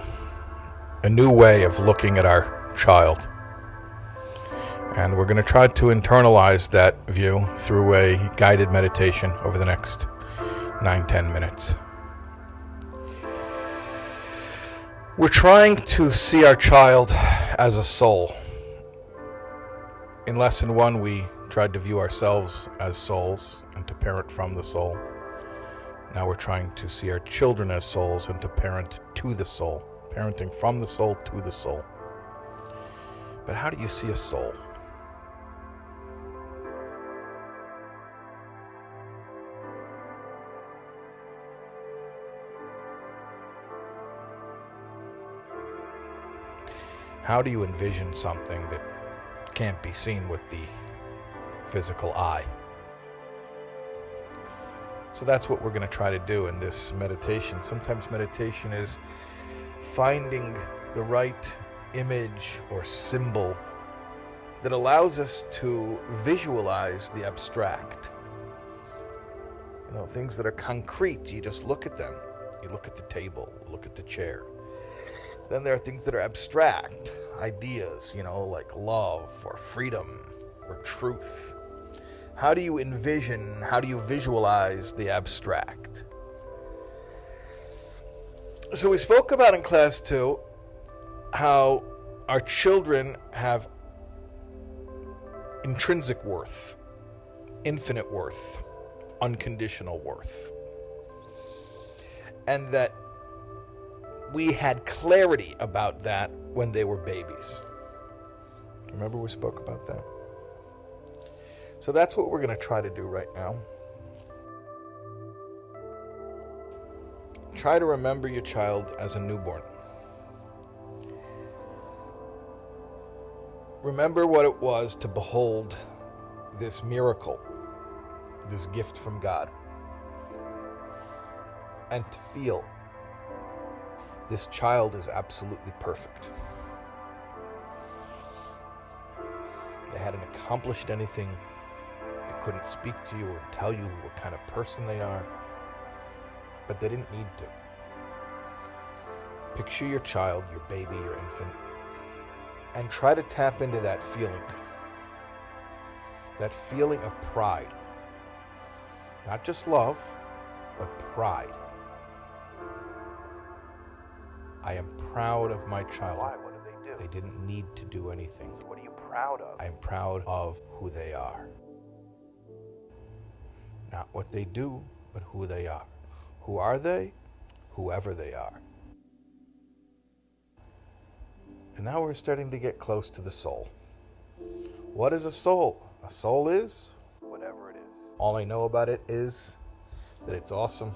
a new way of looking at our child. And we're going to try to internalize that view through a guided meditation over the next 9-10 minutes. We're trying to see our child as a soul. In Lesson 1, we tried to view ourselves as souls and to parent from the soul. Now we're trying to see our children as souls and to parent to the soul, parenting from the soul to the soul. But how do you see a soul? How do you envision something that can't be seen with the physical eye? So that's what we're going to try to do in this meditation. Sometimes meditation is finding the right image or symbol that allows us to visualize the abstract. You know, things that are concrete, you just look at them. You look at the table, look at the chair. Then there are things that are abstract, ideas, you know, like love or freedom or truth. How do you envision, how do you visualize the abstract? So we spoke about in Class 2 how our children have intrinsic worth, infinite worth, unconditional worth. And that we had clarity about that when they were babies. Remember we spoke about that? So that's what we're going to try to do right now. Try to remember your child as a newborn. Remember what it was to behold this miracle, this gift from God, and to feel this child is absolutely perfect. They hadn't accomplished anything. They couldn't speak to you or tell you what kind of person they are, but they didn't need to. Picture your child, your baby, your infant, and try to tap into that feeling of pride. Not just love, but pride. I am proud of my child. Why? What did they do? They didn't need to do anything. What are you proud of? I am proud of who they are. Not what they do, but who they are. Who are they? Whoever they are. And now we're starting to get close to the soul. What is a soul? A soul is whatever it is. All I know about it is that it's awesome.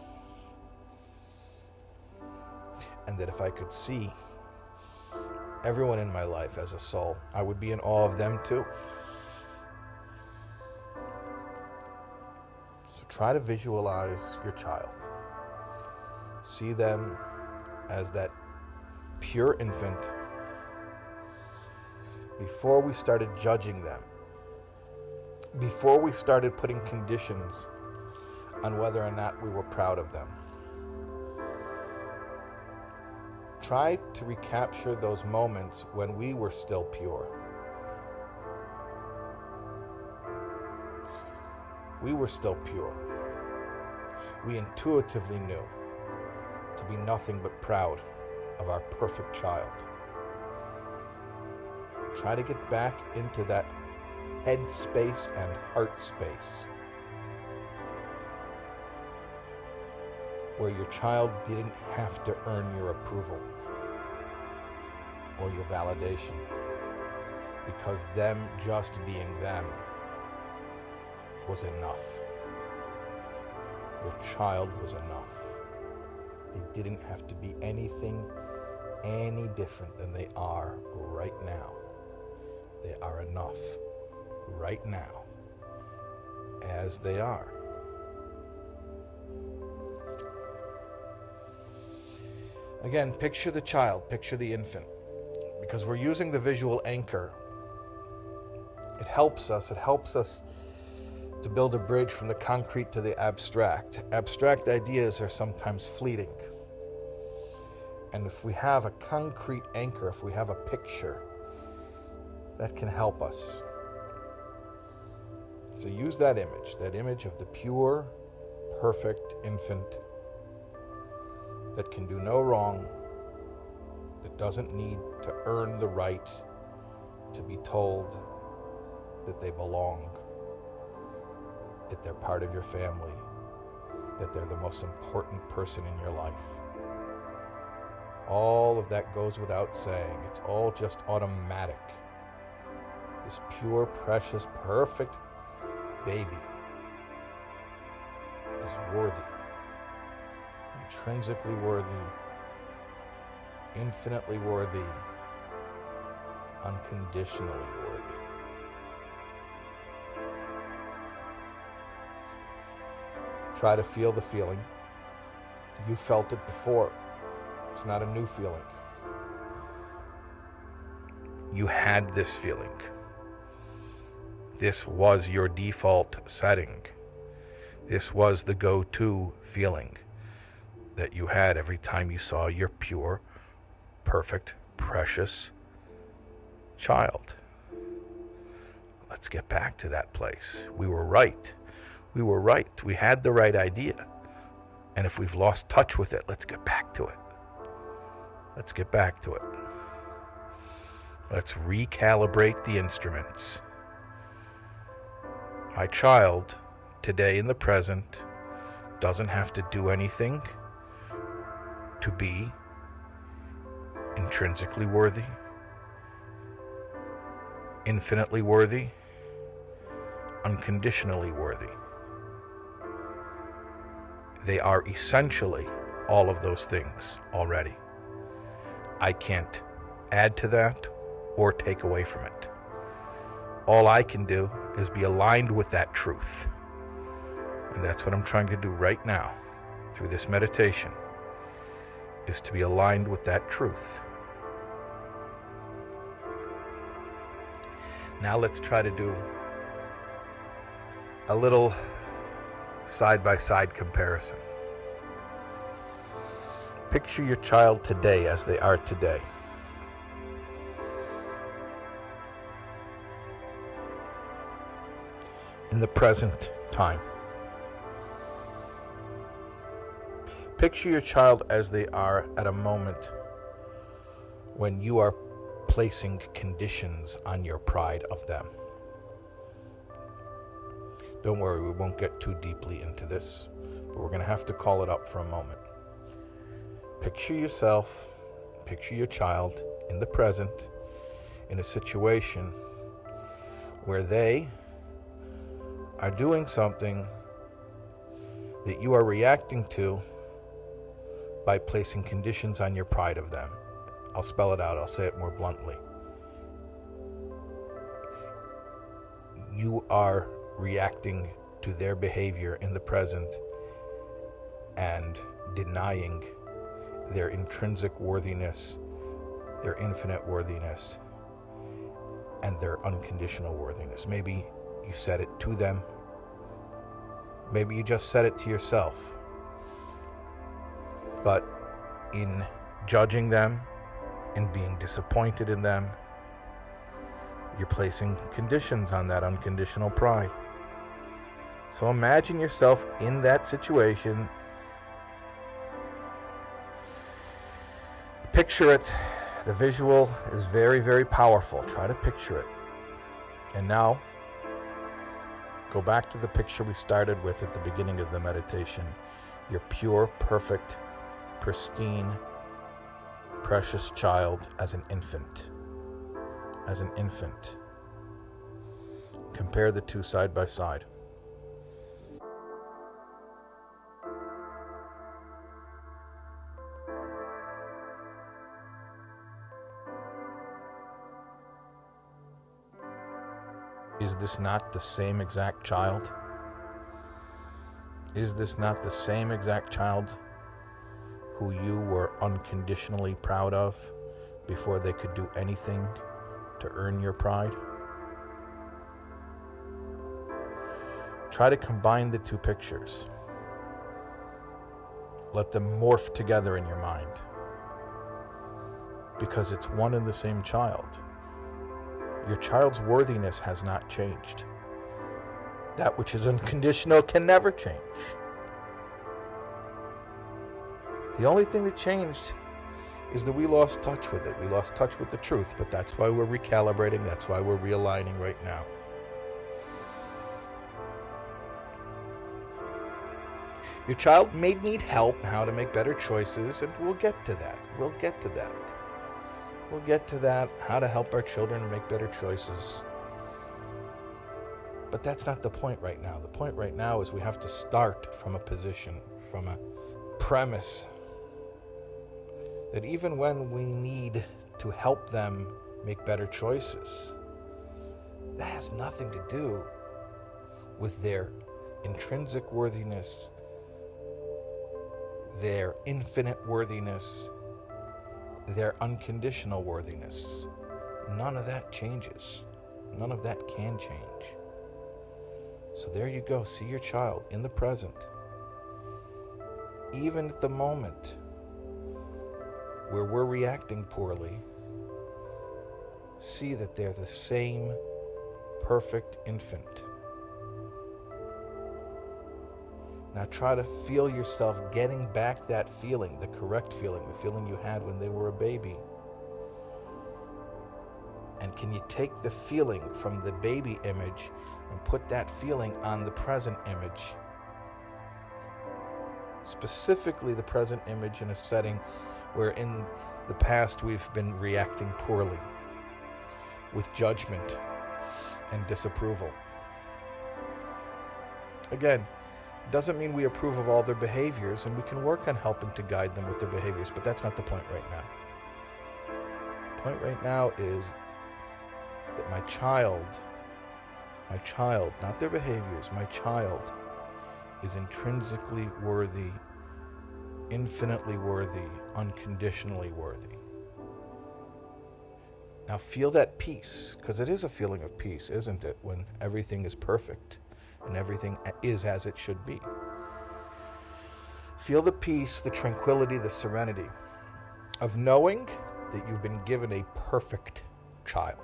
And that if I could see everyone in my life as a soul, I would be in awe of them too. So try to visualize your child. See them as that pure infant before we started judging them, before we started putting conditions on whether or not we were proud of them. Try to recapture those moments when we were still pure. We were still pure. We intuitively knew to be nothing but proud of our perfect child. Try to get back into that head space and heart space where your child didn't have to earn your approval or your validation, because them just being them was enough. Your child was enough. They didn't have to be anything any different than they are right now. They are enough right now as they are. Again, picture the child, picture the infant. Because we're using the visual anchor, it helps us to build a bridge from the concrete to the abstract. Abstract ideas are sometimes fleeting. And if we have a concrete anchor, if we have a picture, that can help us. So use that image of the pure, perfect infant that can do no wrong, that doesn't need to earn the right to be told that they belong, that they're part of your family, that they're the most important person in your life. All of that goes without saying. It's all just automatic. This pure, precious, perfect baby is worthy, intrinsically worthy, infinitely worthy, unconditionally worthy. Try to feel the feeling. You felt it before. It's not a new feeling. You had this feeling. This was your default setting. This was the go-to feeling that you had every time you saw your pure, perfect, precious child. Let's get back to that place. We were right. We were right. We had the right idea. And if we've lost touch with it, let's get back to it. Let's get back to it. Let's recalibrate the instruments. My child, today in the present, doesn't have to do anything to be intrinsically worthy, infinitely worthy, unconditionally worthy. They are essentially all of those things already. I can't add to that or take away from it. All I can do is be aligned with that truth. And that's what I'm trying to do right now through this meditation, is to be aligned with that truth. Now let's try to do a little side-by-side comparison. Picture your child today as they are today. In the present time. Picture your child as they are at a moment when you are placing conditions on your pride of them. Don't worry, we won't get too deeply into this, but we're going to have to call it up for a moment. Picture yourself, picture your child in the present, in a situation where they are doing something that you are reacting to by placing conditions on your pride of them. I'll spell it out, I'll say it more bluntly. You are reacting to their behavior in the present and denying their intrinsic worthiness, their infinite worthiness, and their unconditional worthiness. Maybe you said it to them. Maybe you just said it to yourself. But in judging them, in being disappointed in them, you're placing conditions on that unconditional pride. So imagine yourself in that situation. Picture it The visual is very, very powerful. Try to picture it. And now, go back to the picture we started with at the beginning of the meditation. Your pure, perfect, pristine, precious child as an infant. As an infant. Compare the two side by side. Is this not the same exact child? Is this not the same exact child who you were unconditionally proud of before they could do anything to earn your pride? Try to combine the two pictures. Let them morph together in your mind, because it's one and the same child. Your child's worthiness has not changed. That which is unconditional can never change. The only thing that changed is that we lost touch with it. We lost touch with the truth, but that's why we're recalibrating. That's why we're realigning right now. Your child may need help in how to make better choices, and we'll get to that. We'll get to that. We'll get to that, how to help our children make better choices. But that's not the point right now. The point right now is we have to start from a position, from a premise, that even when we need to help them make better choices, that has nothing to do with their intrinsic worthiness, their infinite worthiness, their unconditional worthiness. None of that changes. None of that can change. So there you go. See your child in the present. Even at the moment where we're reacting poorly, see that they're the same perfect infant. Now try to feel yourself getting back that feeling, the correct feeling, the feeling you had when they were a baby. And can you take the feeling from the baby image and put that feeling on the present image? Specifically the present image in a setting where in the past we've been reacting poorly, with judgment and disapproval. Again, doesn't mean we approve of all their behaviors, and we can work on helping to guide them with their behaviors, but that's not the point right now. The point right now is that my child, not their behaviors, my child is intrinsically worthy, infinitely worthy, unconditionally worthy. Now feel that peace, because it is a feeling of peace, isn't it, when everything is perfect and everything is as it should be. Feel the peace, the tranquility, the serenity of knowing that you've been given a perfect child.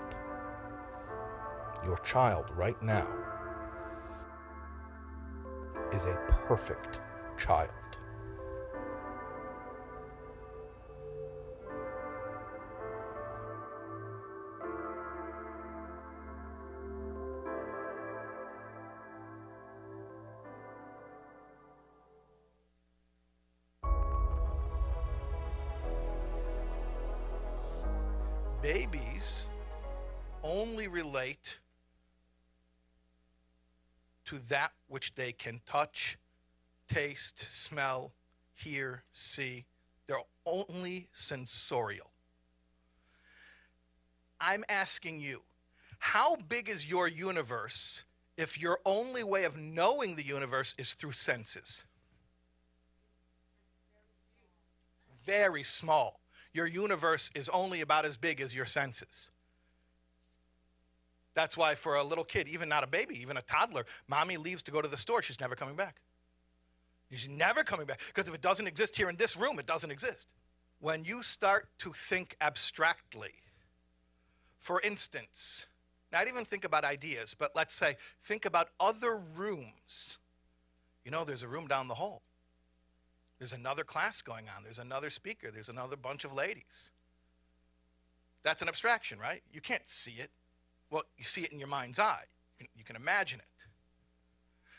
Your child right now is a perfect child. Babies only relate to that which they can touch, taste, smell, hear, see. They're only sensorial. I'm asking you, how big is your universe if your only way of knowing the universe is through senses? Very small. Your universe is only about as big as your senses. That's why for a little kid, even not a baby, even a toddler, mommy leaves to go to the store, she's never coming back. She's never coming back, because if it doesn't exist here in this room, it doesn't exist. When you start to think abstractly, for instance, not even think about ideas, but let's say, think about other rooms. You know, there's a room down the hall. There's another class going on. There's another speaker. There's another bunch of ladies. That's an abstraction, right? You can't see it. Well, you see it in your mind's eye. You can imagine it.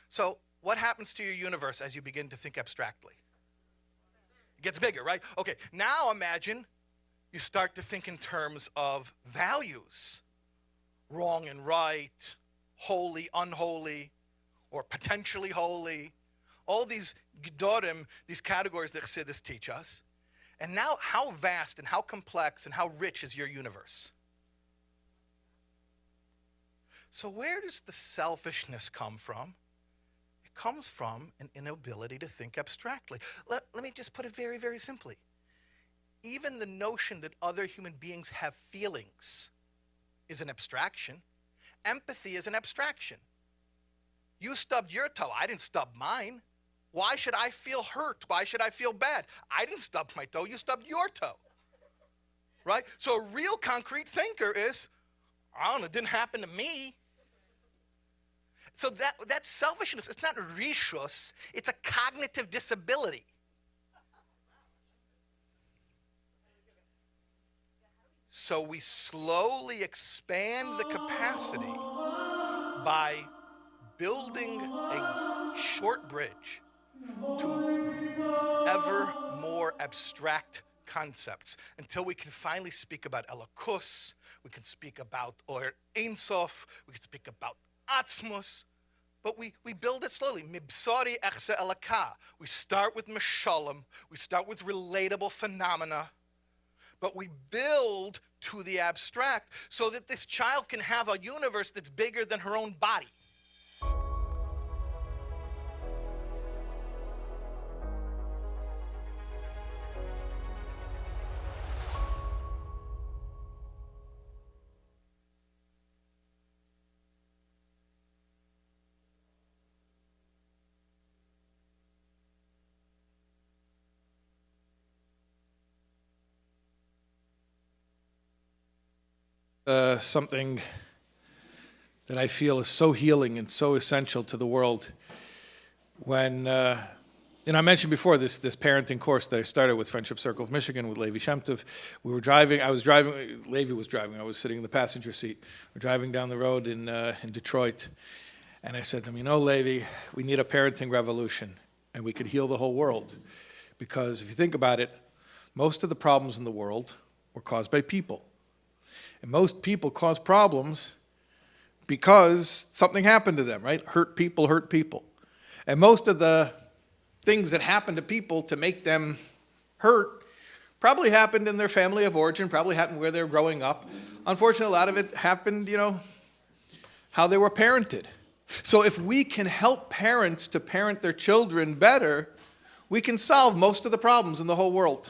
So what happens to your universe as you begin to think abstractly? It gets bigger, right? Okay, now imagine you start to think in terms of values. Wrong and right, holy, unholy, or potentially holy. All these gedorim, these categories that Chassidus teach us. And now how vast and how complex and how rich is your universe? So where does the selfishness come from? It comes from an inability to think abstractly. Let me just put it very, very simply. Even the notion that other human beings have feelings is an abstraction. Empathy is an abstraction. You stubbed your toe. I didn't stub mine. Why should I feel hurt? Why should I feel bad? I didn't stub my toe. You stubbed your toe. Right? So a real concrete thinker is, I don't know, it didn't happen to me. So that's selfishness. It's not rishus. It's a cognitive disability. So we slowly expand the capacity by building a short bridge to ever more abstract concepts until we can finally speak about Elokus, we can speak about Or Ein Sof, we can speak about Atzmus, but we build it slowly. Mibsari Echse Elaka. We start with Meshalem, we start with relatable phenomena, but we build to the abstract so that this child can have a universe that's bigger than her own body. Something that I feel is so healing and so essential to the world. When, and I mentioned before this parenting course that I started with Friendship Circle of Michigan with Levi Shem Tov. We were driving, Levi was driving, I was sitting in the passenger seat. We're driving down the road in Detroit. And I said to him, you know, Levi, we need a parenting revolution and we could heal the whole world. Because if you think about it, most of the problems in the world were caused by people. And most people cause problems because something happened to them, right? Hurt people. And most of the things that happen to people to make them hurt probably happened in their family of origin, probably happened where they're growing up. Unfortunately, a lot of it happened, how they were parented. So if we can help parents to parent their children better, we can solve most of the problems in the whole world.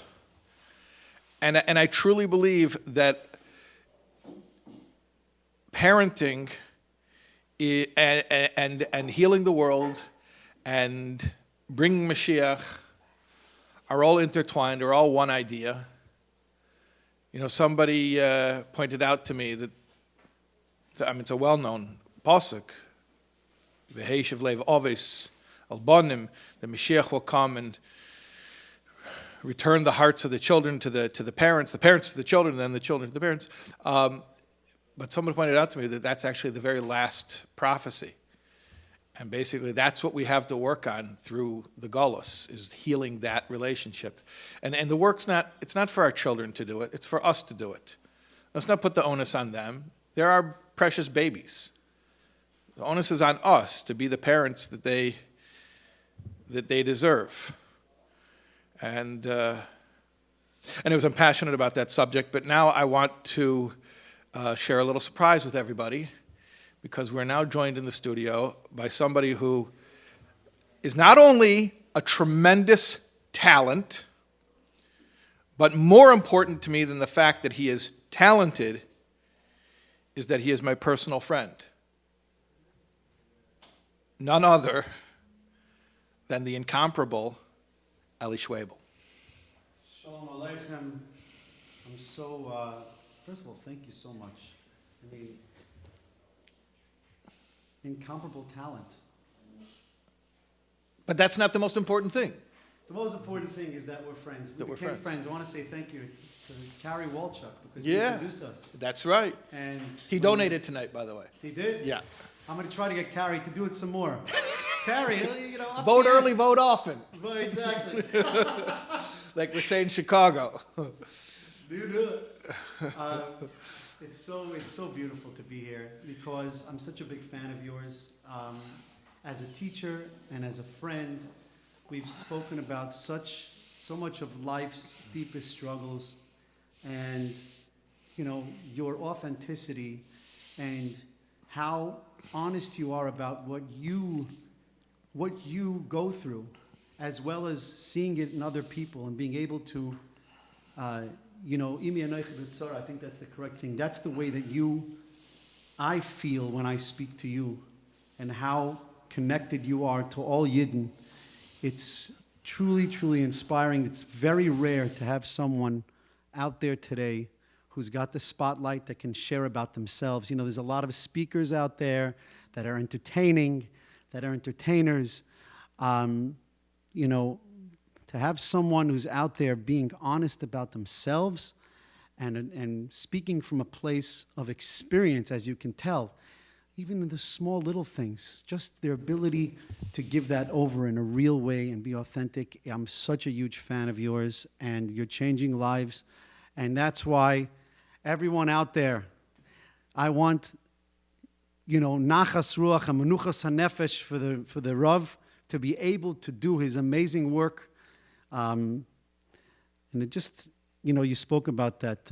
And I truly believe that parenting and healing the world and bringing Mashiach are all intertwined, are all one idea. Somebody pointed out to me that, it's a well-known pasuk, V'heishav lev ovis al banim, the Mashiach will come and return the hearts of the children to the parents to the children, and then the children to the parents. But someone pointed out to me that that's actually the very last prophecy. And basically that's what we have to work on through the Golus, is healing that relationship. And the work's it's not for our children to do it, it's for us to do it. Let's not put the onus on them. They're our precious babies. The onus is on us to be the parents that they deserve. And it was, I'm passionate about that subject, but now I want to share a little surprise with everybody, because we're now joined in the studio by somebody who is not only a tremendous talent, but more important to me than the fact that he is talented is that he is my personal friend. None other than the incomparable Eli Schwebel. Shalom Aleichem. I'm so, first of all, thank you so much. I mean, incomparable talent. But that's not the most important thing. The most important thing is that we're friends. We became friends. I want to say thank you to Carrie Walchuk because Yeah. he introduced us. That's right. And He when- donated tonight, by the way. He did? Yeah. I'm going to try to get Carrie to do it some more. Carrie, you know, up Vote the early, end. vote often. Right, exactly. Like we say in Chicago. Dude, it's so beautiful to be here because I'm such a big fan of yours. As a teacher and as a friend, we've spoken about so much of life's deepest struggles, and you know your authenticity and how honest you are about what you go through, as well as seeing it in other people and being able to. You know, I think that's the correct thing. That's the way that I feel when I speak to you, and how connected you are to all Yidden. It's truly, truly inspiring. It's very rare to have someone out there today who's got the spotlight that can share about themselves. You know, there's a lot of speakers out there that are entertaining, that are entertainers. You know, to have someone who's out there being honest about themselves and speaking from a place of experience, as you can tell, even in the small little things, just their ability to give that over in a real way and be authentic. I'm such a huge fan of yours, and you're changing lives. And that's why everyone out there, I want, you know, nachas ruach and menuchas hanefesh for the Rav to be able to do his amazing work. And it just, you know, you spoke about that,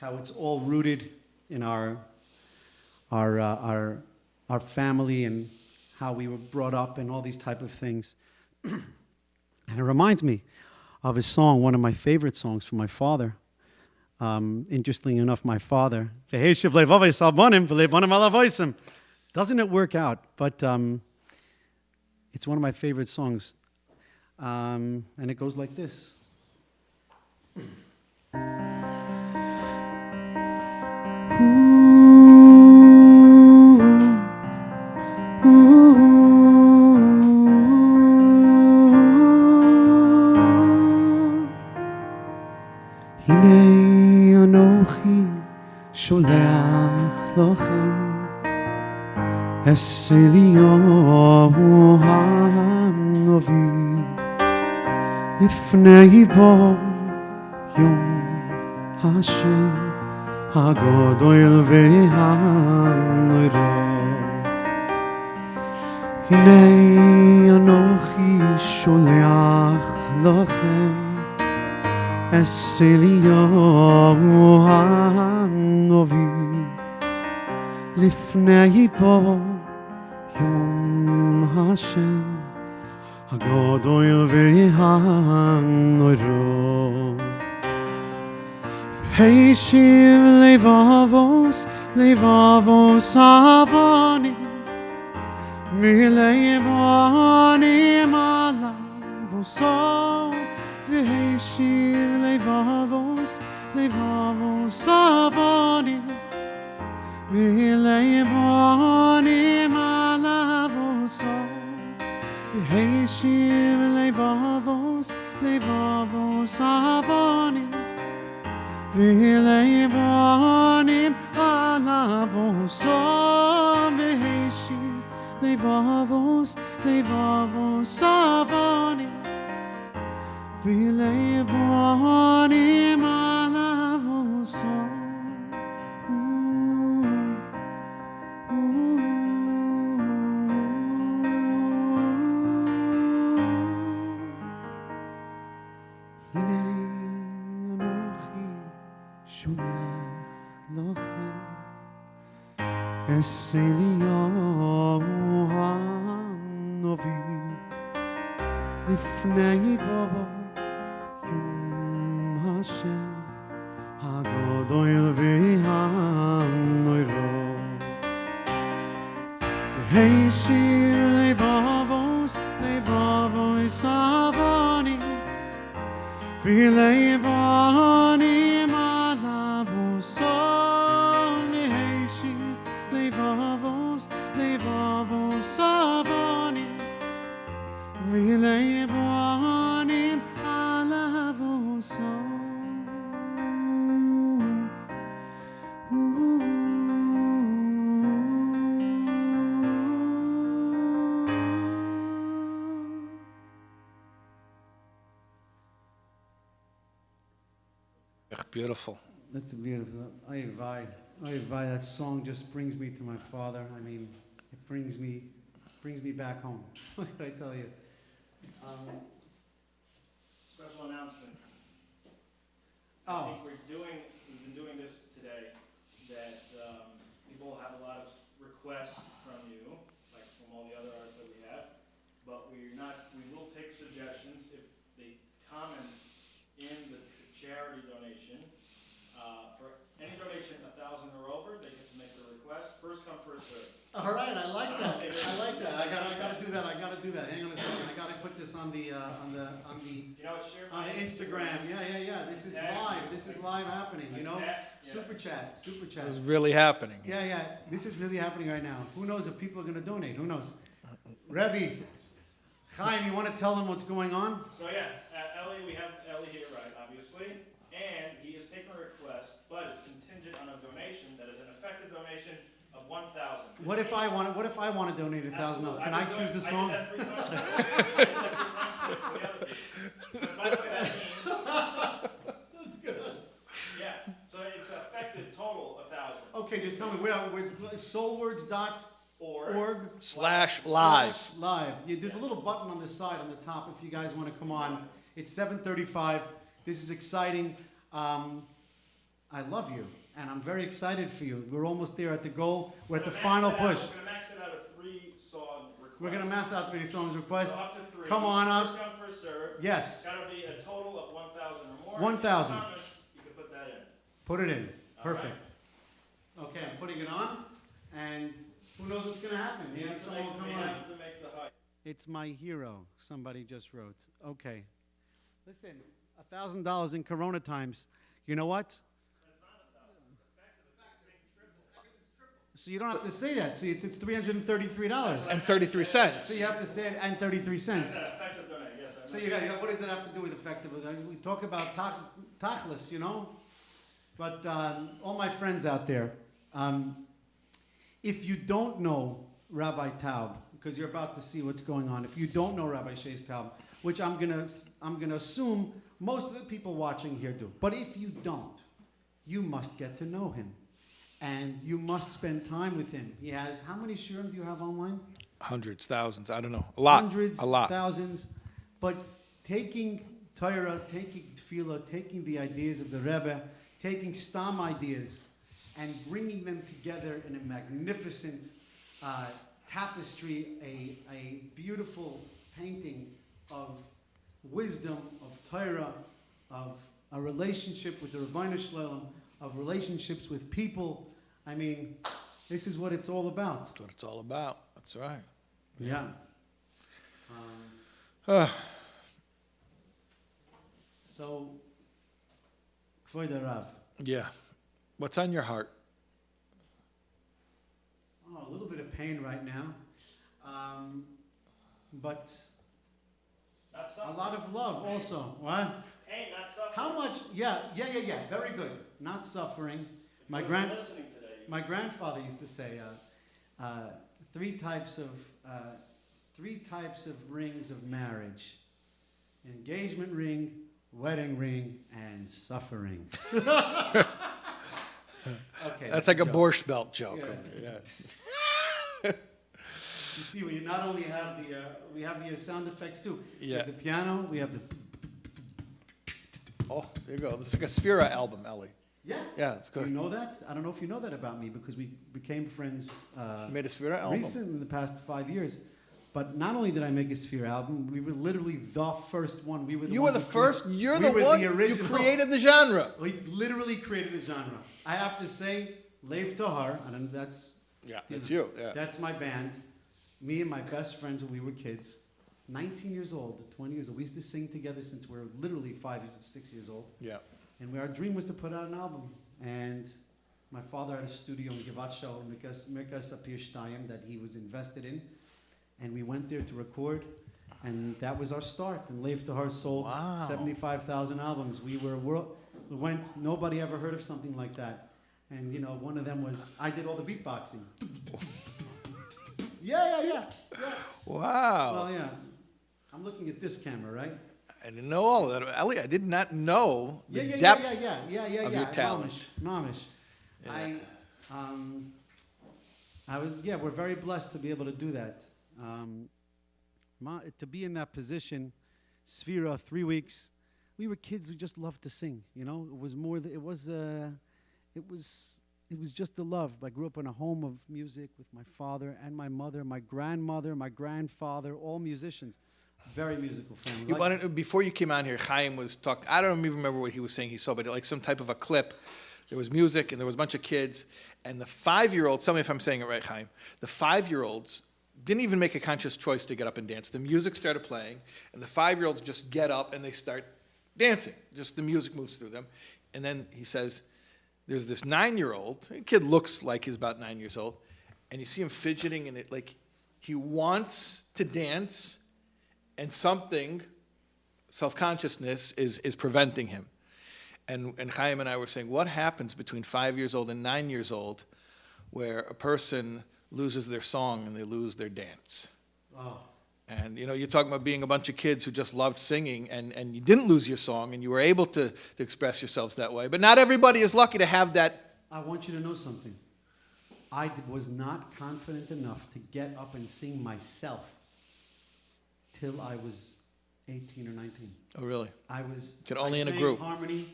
how it's all rooted in our family and how we were brought up and all these type of things. And it reminds me of a song, one of my favorite songs from my father. Interestingly enough, my father, doesn't it work out? But it's one of my favorite songs. And it goes like this. הנה אנוכי שולח לכם אליהו הנביא לפני בוא יום השם הגדול והנורא. הנה אנוכי שולח לכם אליהו הנביא לפני בוא יום השם הגדול והנורא. והשיב לבבוס הבנים מלבנים עליו עושו. והשיב לבבוס הבנים מלבנים עליו עושו. והשיב לבבוס הבנים ולבנים עליו עושו. והשיב לבבוס הבנים ולבנים עליו עושו. הנה אנוכי שולח לכם אליהו הנביא לפני בוא יום השם הגדול והנורא. והשיב לבבוס הבנים ולבנים עליו עושו. והשיב לבבוס הבנים ולבונים עליו עושו. Beautiful. That's beautiful. Oy vey, that song just brings me to my father. I mean, it brings me back home. What can I tell you? Special announcement. I Oh. think we've been doing this today, that people have a lot of requests from you, like from all the other artists that we have, but we will take suggestions if they comment in the charity donation. For any donation 1,000 or over, they get to make a request. First come, first serve. All right, I like that. I gotta do that. Hang on a second. I gotta put this on the You know, share on my Instagram. Yeah. This is live. This is live happening. You know, super chat. It's really happening. Yeah. This is really happening right now. Who knows if people are gonna donate? Who knows? Rebbe, Chaim, you want to tell them what's going on? So Ellie, we have Ellie here, right? Obviously, and he is taking a request, but it's contingent on a donation that is an effective donation of 1,000. What if I want to donate $1,000? Can I choose the song? I did that 3 times. But by the way, that means. That's good. Yeah. So it's effective total 1,000. Okay, just tell me. We're soulwords.org/live. There's a little button on the side, on the top, if you guys want to come on. It's 7:35. This is exciting. I love you, and I'm very excited for you. We're almost there at the goal. We're at the final push. We're going to max it out of 3-song requests. We're going to max out 3 songs requests. So up to 3. Come on up. First come, first serve. Yes. It's got to be a total of 1,000 or more. 1,000. You can put that in. Put it in. All Perfect. Right. Okay, I'm putting it on, and who knows what's going to happen? Maybe someone will come on. It's my hero, somebody just wrote. Okay. Listen, $1,000 in Corona times. You know what? So you don't have to say that. See, it's $333. And 33 cents. So you have to say it, and 33 cents. Effective donate, yes. So you got, what does it have to do with effective? We talk about tachlis, you know? But all my friends out there, if you don't know Rabbi Taub, because you're about to see what's going on, if you don't know Rabbi Shais Taub, which I'm gonna assume most of the people watching here do, but if you don't, you must get to know him, and you must spend time with him. He has, how many shiurim do you have online? Hundreds, thousands, I don't know. A lot. Hundreds, a lot. Thousands. But taking Torah, taking tefillah, taking the ideas of the Rebbe, taking stam ideas, and bringing them together in a magnificent tapestry, a beautiful painting of wisdom, of Torah, of a relationship with the Rabbeinu Shalom, of relationships with people. I mean, this is what it's all about. That's what it's all about. That's right. Yeah. So, Kvoid Rav. Yeah. What's on your heart? Oh, a little bit of pain right now. But a lot of love also. What? Pain, not suffering. How much? Yeah. Very good. Not suffering. My grandfather used to say 3 types of rings of marriage: engagement ring, wedding ring, and suffering. Okay, That's like a Borscht Belt joke. Yeah. You see, we not only have we have the sound effects too. Yeah. We have the piano. We have the. Oh, there you go. This is like a Sphera album, Ellie. Yeah. Yeah, it's good. Do you know that? I don't know if you know that about me, because we became friends. Made a Sphera album. Recently, in the past 5 years. But not only did I make a Sphere album, we were literally the first one. We were the You one were the who first. You're we the were one. The You original. created the genre. We literally created the genre. I have to say, Lev Tahar, and that's that's you. Yeah. That's my band. Me and my best friends when we were kids, 19 years old, 20 years old. We used to sing together since we were literally 5 or 6 years old. Yeah. And our dream was to put out an album. And my father had a studio in Givat Shaul, Mirkas Sapir Shtayim, that he was invested in. And we went there to record. And that was our start. And Leif Tahar sold 75,000 albums. We went, nobody ever heard of something like that. And, you know, one of them was, I did all the beatboxing. Yeah. Wow. Well, yeah. I'm looking at this camera, right? I didn't know all of that. Ali, I did not know the Yeah, depth of your talent. Mamish. Yeah. We're very blessed to be able to do that. To be in that position, Sphera, 3 weeks. We were kids. We just loved to sing. You know, it was more. It was just the love. I grew up in a home of music with my father and my mother, my grandmother, my grandfather, all musicians. Very musical family. Before you came on here, Chaim was talking. I don't even remember what he was saying. He saw, but like some type of a clip. There was music, and there was a bunch of kids, and the 5-year-olds. Tell me if I'm saying it right, Chaim. The 5-year-olds didn't even make a conscious choice to get up and dance. The music started playing, and the 5-year-olds just get up and they start dancing. Just the music moves through them, and then he says, "There's this 9-year-old. The kid looks like he's about 9 years old, and you see him fidgeting, and it like he wants to dance, and something, self-consciousness, is preventing him." And Chaim and I were saying, what happens between 5 years old and 9 years old where a person loses their song and they lose their dance? Oh. And, you know, you're talking about being a bunch of kids who just loved singing and you didn't lose your song and you were able to express yourselves that way. But not everybody is lucky to have that. I want you to know something. I was not confident enough to get up and sing myself till I was 18 or 19. Oh, really? I was. Could only I in a sang group. Harmony.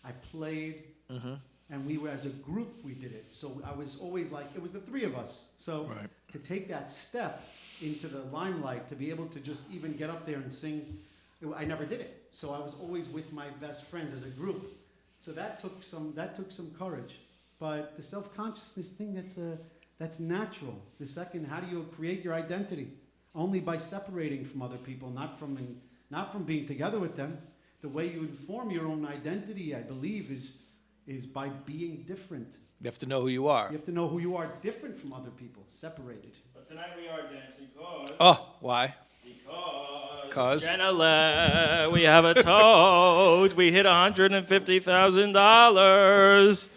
I played, and we were as a group. We did it. So I was always like, it was the three of us. So to take that step into the limelight, to be able to just even get up there and sing, I never did it. So I was always with my best friends as a group. So that took some courage. But the self-consciousness thing, that's natural. The second, how do you create your identity? Only by separating from other people, not from being together with them. The way you inform your own identity, I believe, is by being different. You have to know who you are. You have to know who you are, different from other people, separated. But tonight we are dancing because... Oh, why? Because... Janelle, we have a toad. We hit $150,000.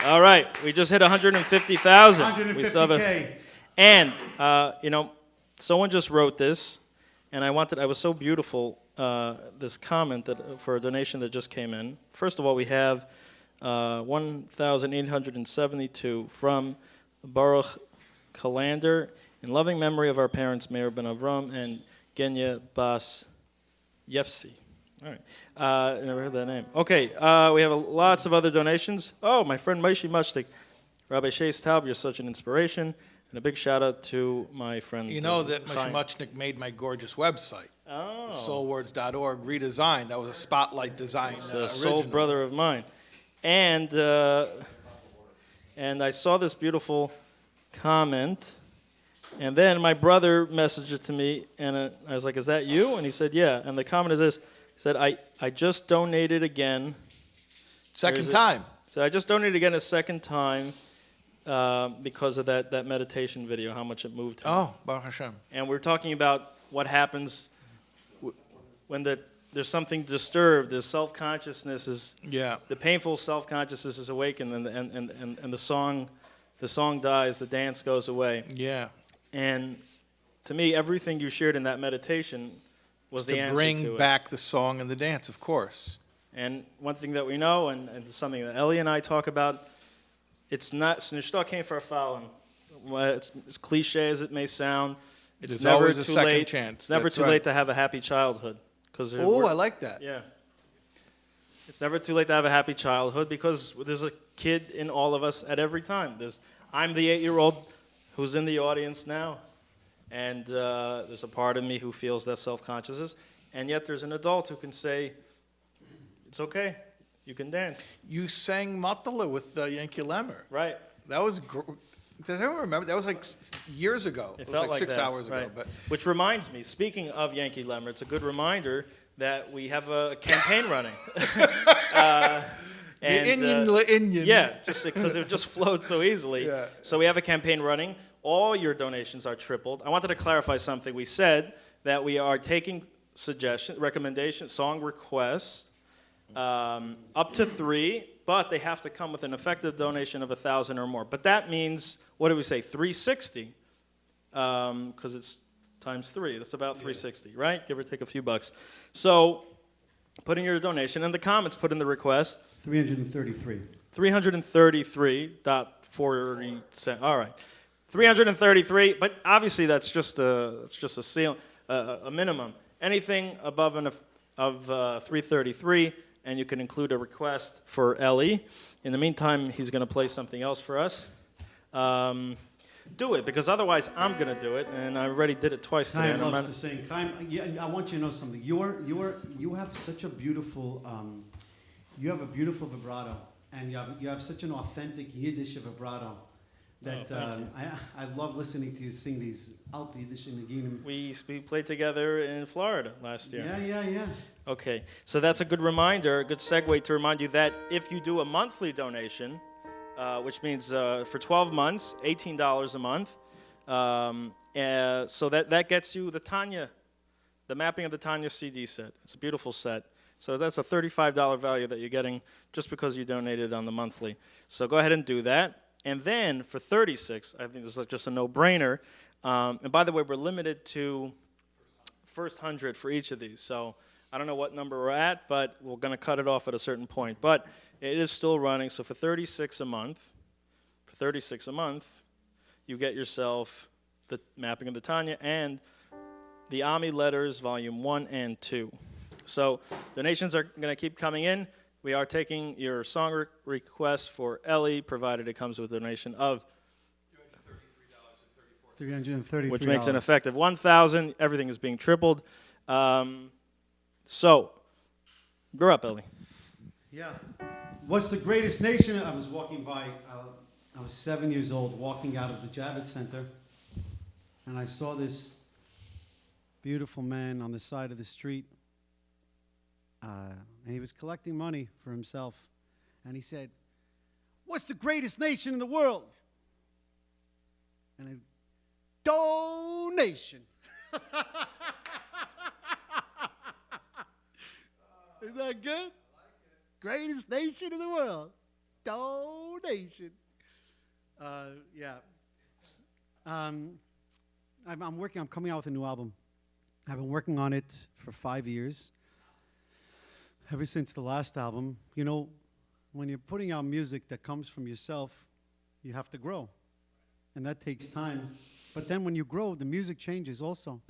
All right, we just hit 150,000. 150K. And, you know, someone just wrote this, and I was so beautiful, this comment for a donation that just came in. First of all, we have 1,872 from Baruch Kalander, in loving memory of our parents, Meir Ben Avram and Genya Bas Yefsi. All right. I never heard that name. Okay, we have lots of other donations. Oh, my friend Moshe Mushtik. Rabbi Shais Taub, you're such an inspiration. And a big shout out to my friend. You know that Moshe Muchnik made my gorgeous website. Oh. SoulWords.org, redesigned. That was a spotlight design. A soul brother of mine. And I saw this beautiful comment. And then my brother messaged it to me. And I was like, is that you? And he said, yeah. And the comment is this. He said, I just donated again. Second time. So I just donated again a second time. Because of that meditation video, how much it moved him. Oh, Baruch Hashem. And we're talking about what happens when there's something disturbed. There's self-consciousness the painful self-consciousness is awakened, and the song dies, the dance goes away. Yeah. And to me, everything you shared in that meditation was the answer to it. To bring back the song and the dance, of course. And one thing that we know, and something that Ellie and I talk about. It's not, Snishta came for a foul. It's as cliche as it may sound. It's never always a second chance. It's never too late to have a happy childhood. Oh, I like that. Yeah. It's never too late to have a happy childhood because there's a kid in all of us at every time. I'm the 8-year-old who's in the audience now, and there's a part of me who feels that self-consciousness, and yet there's an adult who can say, it's okay. You can dance. You sang Matala with Yankee Lemmer. Right. That was does anyone remember? That was like years ago. It was like 6 hours ago. But which reminds me, speaking of Yankee Lemmer, it's a good reminder that we have a campaign running. Indian. Yeah, just because it just flowed so easily. Yeah. So we have a campaign running. all your donations are tripled. I wanted to clarify something. We said that we are taking suggestions, recommendations, song requests, up to 3, but they have to come with an effective donation of 1,000 or more. But that means, what do we say, 360? Because it's times 3. That's about 360, right? Give or take a few bucks. So put in your donation. In the comments, put in the request. 333. 333.40 cents. All right. 333, but obviously that's just a minimum. Anything above of 333, and you can include a request for Ellie. In the meantime, he's going to play something else for us. Do it, because otherwise I'm going to do it, and I already did it twice today. Chaim loves to sing. Chaim, I want you to know something. You have such a beautiful, you have a beautiful vibrato, and you have such an authentic Yiddish vibrato that I love listening to you sing these alt Yiddish Naginim. We played together in Florida last year. Yeah. Okay, so that's a good reminder, a good segue to remind you that if you do a monthly donation, which means for 12 months, $18 a month, so that gets you the Tanya, the mapping of the Tanya CD set. It's a beautiful set. So that's a $35 value that you're getting just because you donated on the monthly. So go ahead and do that. And then for 36, I think this is just a no-brainer. And by the way, we're limited to first 100 for each of these. So I don't know what number we're at, but we're going to cut it off at a certain point. But it is still running. So for 36 a month, you get yourself the mapping of the Tanya and the Ami letters, volume 1 and 2. So donations are going to keep coming in. We are taking your song request for Ellie, provided it comes with a donation of $333. Which makes an effective 1,000. Everything is being tripled. So, you're up, Ellie. Yeah. What's the greatest nation? I was walking by, I was 7 years old, walking out of the Javits Center, and I saw this beautiful man on the side of the street. And he was collecting money for himself. And he said, "What's the greatest nation in the world?" And I, donation. Is that good? Greatest nation in the world. Donation. Yeah. I'm coming out with a new album. I've been working on it for 5 years. Ever since the last album. You know, when you're putting out music that comes from yourself, you have to grow. And that takes time. But then when you grow, the music changes also.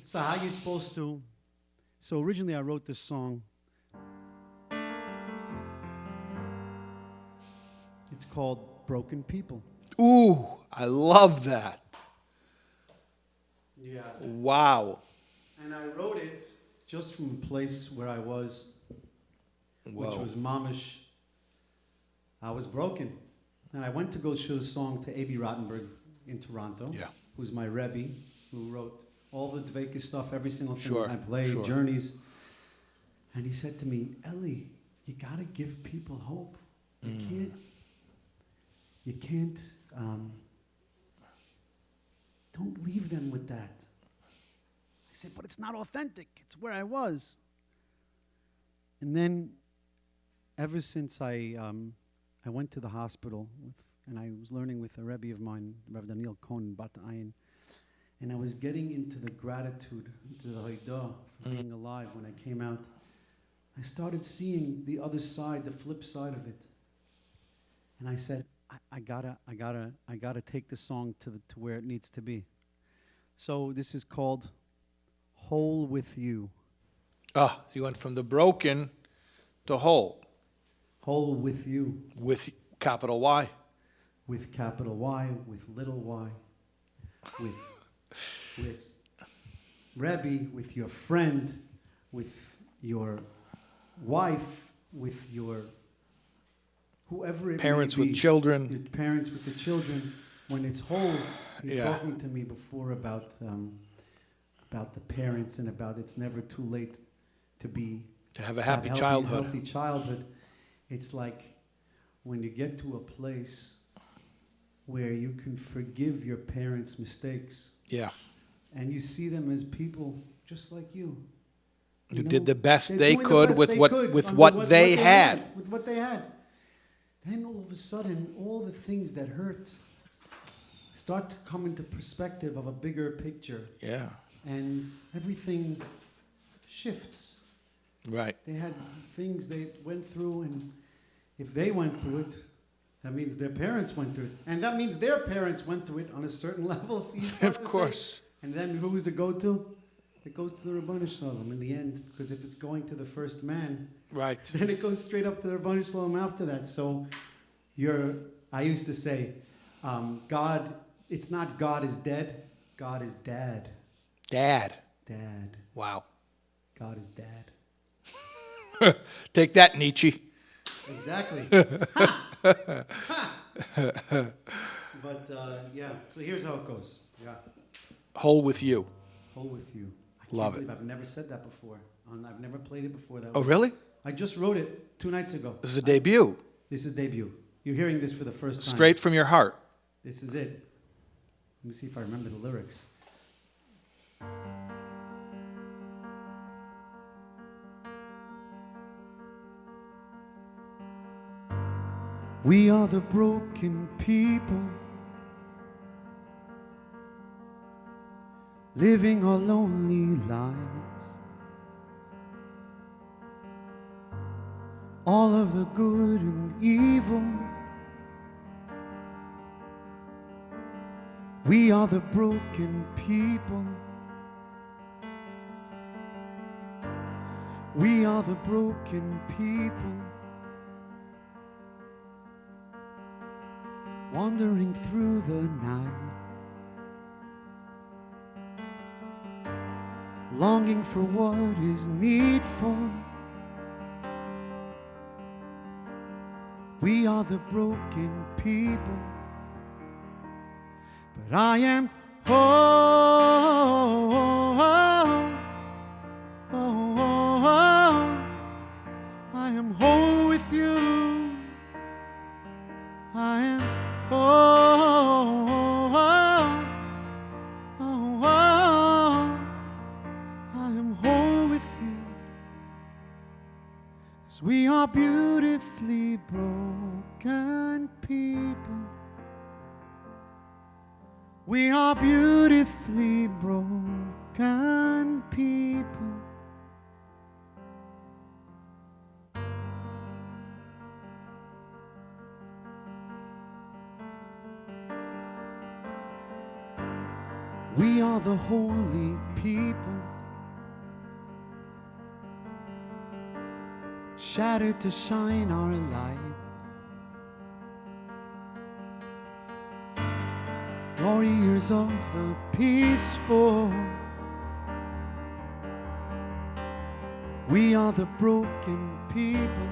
So how are you supposed to? So originally I wrote this song. It's called Broken People. Ooh, I love that. Yeah. Wow. And I wrote it just from a place where I was, which was mamish. I was broken. And I went to go show the song to A.B. Rottenberg in Toronto, who's my Rebbe, who wrote all the Dveka stuff, every single thing I played, Journeys. And he said to me, "Ellie, you got to give people hope. You can't, don't leave them with that." I said, "But it's not authentic. It's where I was." And then, ever since I went to the hospital, and I was learning with a Rebbe of mine, Rabbi Daniel Cohen, Bat Ayin, and I was getting into the gratitude, into the Haidah for being alive when I came out. I started seeing the other side, the flip side of it. And I said, I gotta take the song to where it needs to be. So this is called Whole With You. Ah, you went from the broken to whole. Whole with you. With capital Y. With capital Y, with little y. With Rebbe, with your friend, with your wife, with your whoever it parents may be. With children. Your parents with the children. When it's whole, you're talking to me before about the parents and about it's never too late to have a happy childhood. Healthy childhood. It's like when you get to a place where you can forgive your parents' mistakes. Yeah. And you see them as people just like you. Who did the best They're they doing the could best with they what could with under what they had. With what they had. Then all of a sudden, all the things that hurt start to come into perspective of a bigger picture. Yeah. And everything shifts. Right. They had things they went through, and if they went through it, that means their parents went through it. And that means their parents went through it on a certain level. So you start Of to course. say, and then who's it go to? It goes to the Rabbanu Shalom in the end, because if it's going to the first man, right, then it goes straight up to the Rabbanu Shalom after that. So I used to say, God, it's not God is dead, God is dad. Dad. Dad. Wow. God is dad. Take that, Nietzsche. Exactly. But yeah, so here's how it goes. Yeah. Whole with you. Whole with you. I Love can't it. believe I've never said that before. I've never played it before. That Oh, way. really? I just wrote it 2 nights ago. This is a debut. This is debut. You're hearing this for the first time. Straight from your heart. This is it. Let me see if I remember the lyrics. We are the broken people, living our lonely lives. All of the good and evil. We are the broken people. We are the broken people. Wandering through the night, longing for what is needful. We are the broken people, but I am I am whole with you. I am I am whole with you, 'cause we are beautifully broken people. We are beautifully broken people. We are the holy people, shattered to shine our light. Warriors of the peaceful. We are the broken people.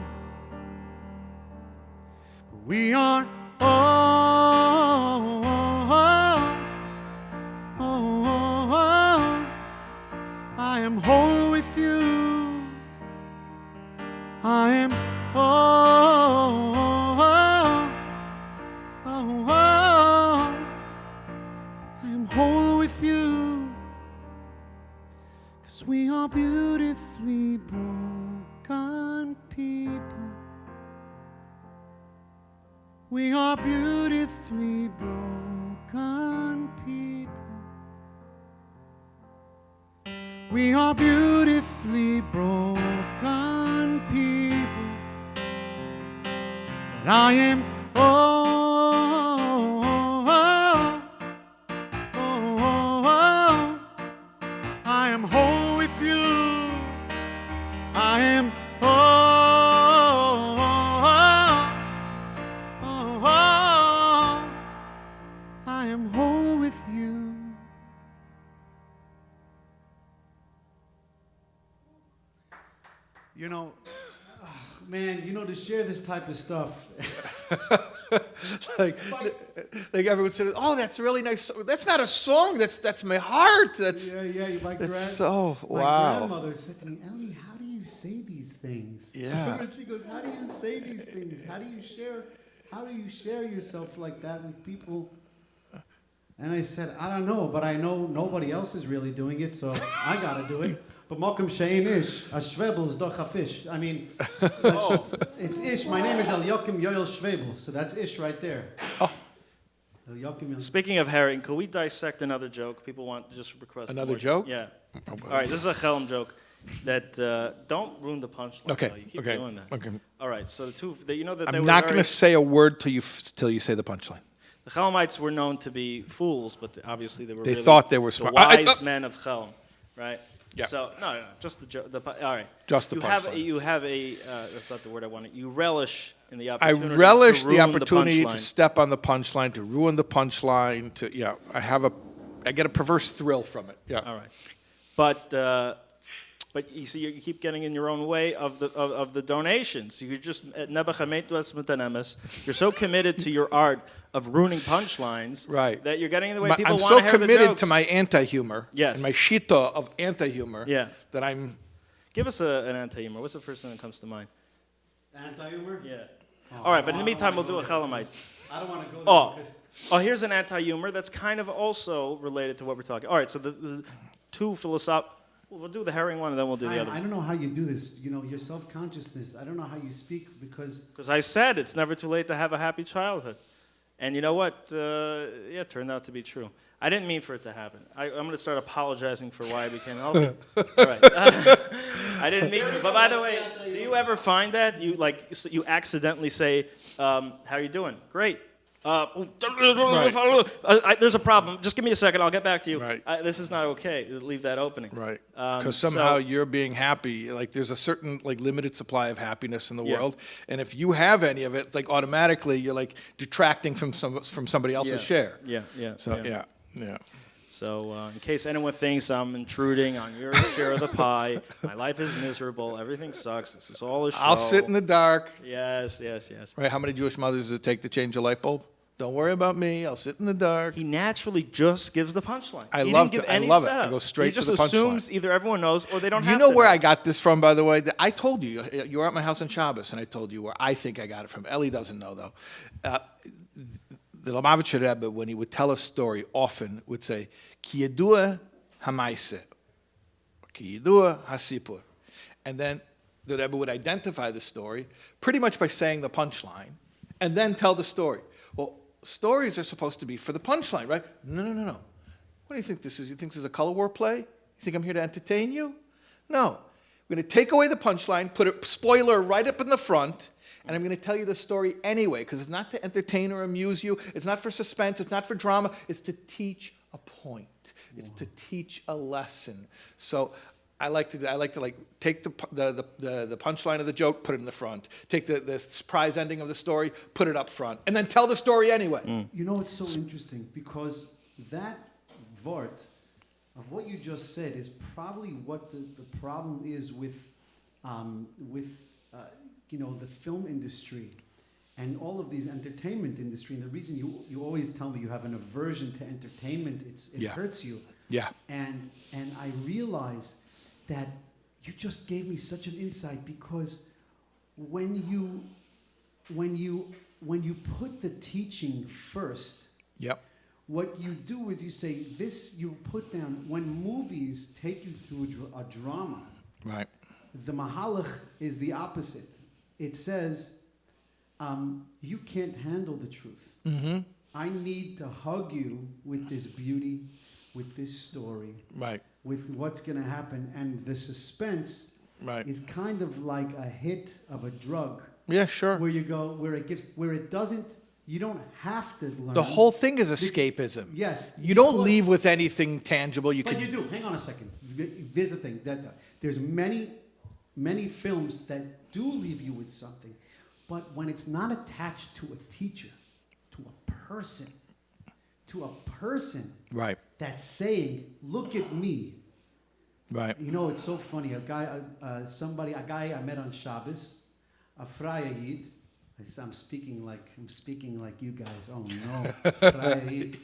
We are I am whole with you. I am I am whole with you, 'cause we are beautifully broken people. We are beautifully broken people. We are beautifully broken people. And I am I am whole with you. I am I am whole with you. You know, man, you know, to share this type of stuff. like everyone said, "Oh, that's a really nice. That's not a song. That's my heart. That's so My wow." grandmother said to me, "Ellie, how do you say these things?" Yeah. And she goes, "How do you say these things? How do you share how do you share yourself like that with people? And I said, I don't know, but I know nobody else is really doing it, so I gotta do it. But Malcolm Shein Ish, a Schwebel is doch a fish. I mean, it's Ish. My name is Elyokim Yoel Schwebel, so that's Ish right there. Speaking of herring, could we dissect another joke? People want to just request Another more. joke? Yeah. All right, this is a Chelm joke that don't ruin the punchline. Okay. Though. You keep Okay. doing that. Okay. All right. So the two, you know that they I'm were not very- going to say a word till you say the punchline. The Chelmites were known to be fools, but obviously they were. They really thought they were smart. The wise men of Chelm, right? Yeah. So no, just the joke. All right. Just the you have punchline. you have a. That's not the word I wanted. You relish in the I opportunity. relish to the ruin opportunity to punchline. step on the punchline, to ruin the punchline. I get a perverse thrill from it. Yeah. All right. But you see, you keep getting in your own way of the donations. You're just you're so committed to your art of ruining punchlines, Right. that you're getting in the way. People I'm want so to hear the committed jokes. to my anti-humor. Yes. And my shita of anti-humor. Yeah. That I'm. Give us an anti-humor. What's the first thing that comes to mind? Anti-humor? Yeah. Oh, All right, but in the I don't meantime, we'll wanna do a go there Chelamite. because I don't want to go there. Oh, here's an anti-humor that's kind of also related to what we're talking. All right, so the two philosophical. We'll do the herring one, and then we'll do the other. I don't know how you do this. You know, your self-consciousness. I don't know how you speak because I said it's never too late to have a happy childhood. And you know what? Yeah, it turned out to be true. I didn't mean for it to happen. I'm going to start apologizing for why I became healthy. All right. I didn't mean to. But by the way, do you ever find that? You accidentally say, how are you doing? Great. There's a problem. Just give me a second. I'll get back to you. Right. This is not okay. Leave that opening. Right. Because somehow you're being happy. Like there's a certain limited supply of happiness in the Yeah. world, and if you have any of it, automatically you're detracting from somebody else's share. Yeah. So yeah. So in case anyone thinks I'm intruding on your share of the pie, my life is miserable. Everything sucks. This is all a show. I'll sit in the dark. Yes. Right? How many Jewish mothers does it take to change a light bulb? Don't worry about me. I'll sit in the dark. He naturally just gives the punchline. I He love didn't give it. I any love it. setup. I go straight to the He just assumes punchline. either everyone knows or they don't have You to know where know. I got this from, by the way? I told you. You were at my house on Shabbos, and I told you where I think I got it from. Ellie doesn't know, though. The Lubavitcher Rebbe, when he would tell a story, often would say, Ki yedua hamaise, ki yedua hasipur. And then the Rebbe would identify the story pretty much by saying the punchline, and then tell the story. Well, stories are supposed to be for the punchline, right? No. What do you think this is? You think this is a color war play? You think I'm here to entertain you? No. We're going to take away the punchline, put a spoiler right up in the front, and I'm going to tell you the story anyway, because it's not to entertain or amuse you. It's not for suspense. It's not for drama. It's to teach a point. It's to teach a lesson. So I like to take the punchline of the joke, put it in the front. Take the surprise ending of the story, put it up front, and then tell the story anyway. You know, it's so interesting because that vart of what you just said is probably what the problem is with the film industry and all of these entertainment industry. And the reason you always tell me you have an aversion to entertainment, it hurts you. Yeah. And I realize that you just gave me such an insight because when you put the teaching first, yep. What you do is you say this. You put down when movies take you through a drama. Right. The mahalach is the opposite. It says, you can't handle the truth. Mm-hmm. I need to hug you with this beauty, with this story, right, with what's going to happen, and the suspense right. is kind of like a hit of a drug. Yeah, sure. Where you go, where it doesn't. You don't have to learn. The whole thing is escapism. Yes. You don't leave with anything tangible. You do. Hang on a second. There's the thing. There's many films that do leave you with something, but when it's not attached to a teacher, to a person, right, that's saying, "Look at me." Right. You know, it's so funny. A guy I met on Shabbos, a Freie Yid. I'm speaking like you guys. Oh no, Freie.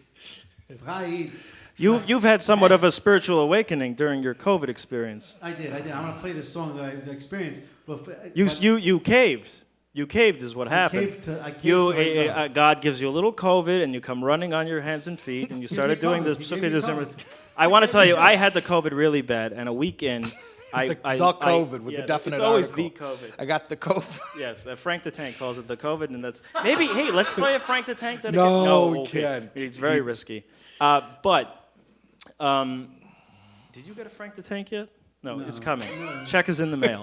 You've had somewhat of a spiritual awakening during your COVID experience. I did. I'm gonna play the song that I experienced. You caved. You caved is what happened. I caved to right now. God gives you a little COVID, and you come running on your hands and feet, and you started doing the He Sukkah gave me December. COVID. I want to tell you, I had the COVID really bad, and a week in, The COVID with the definite It's always article. the COVID. I got the COVID. Yes, Frank the Tank calls it the COVID, and that's maybe. Hey, let's play a Frank the Tank. That No, we okay. can't. It's very risky. But did you get a Frank the Tank yet? No, it's coming. Check is in the mail.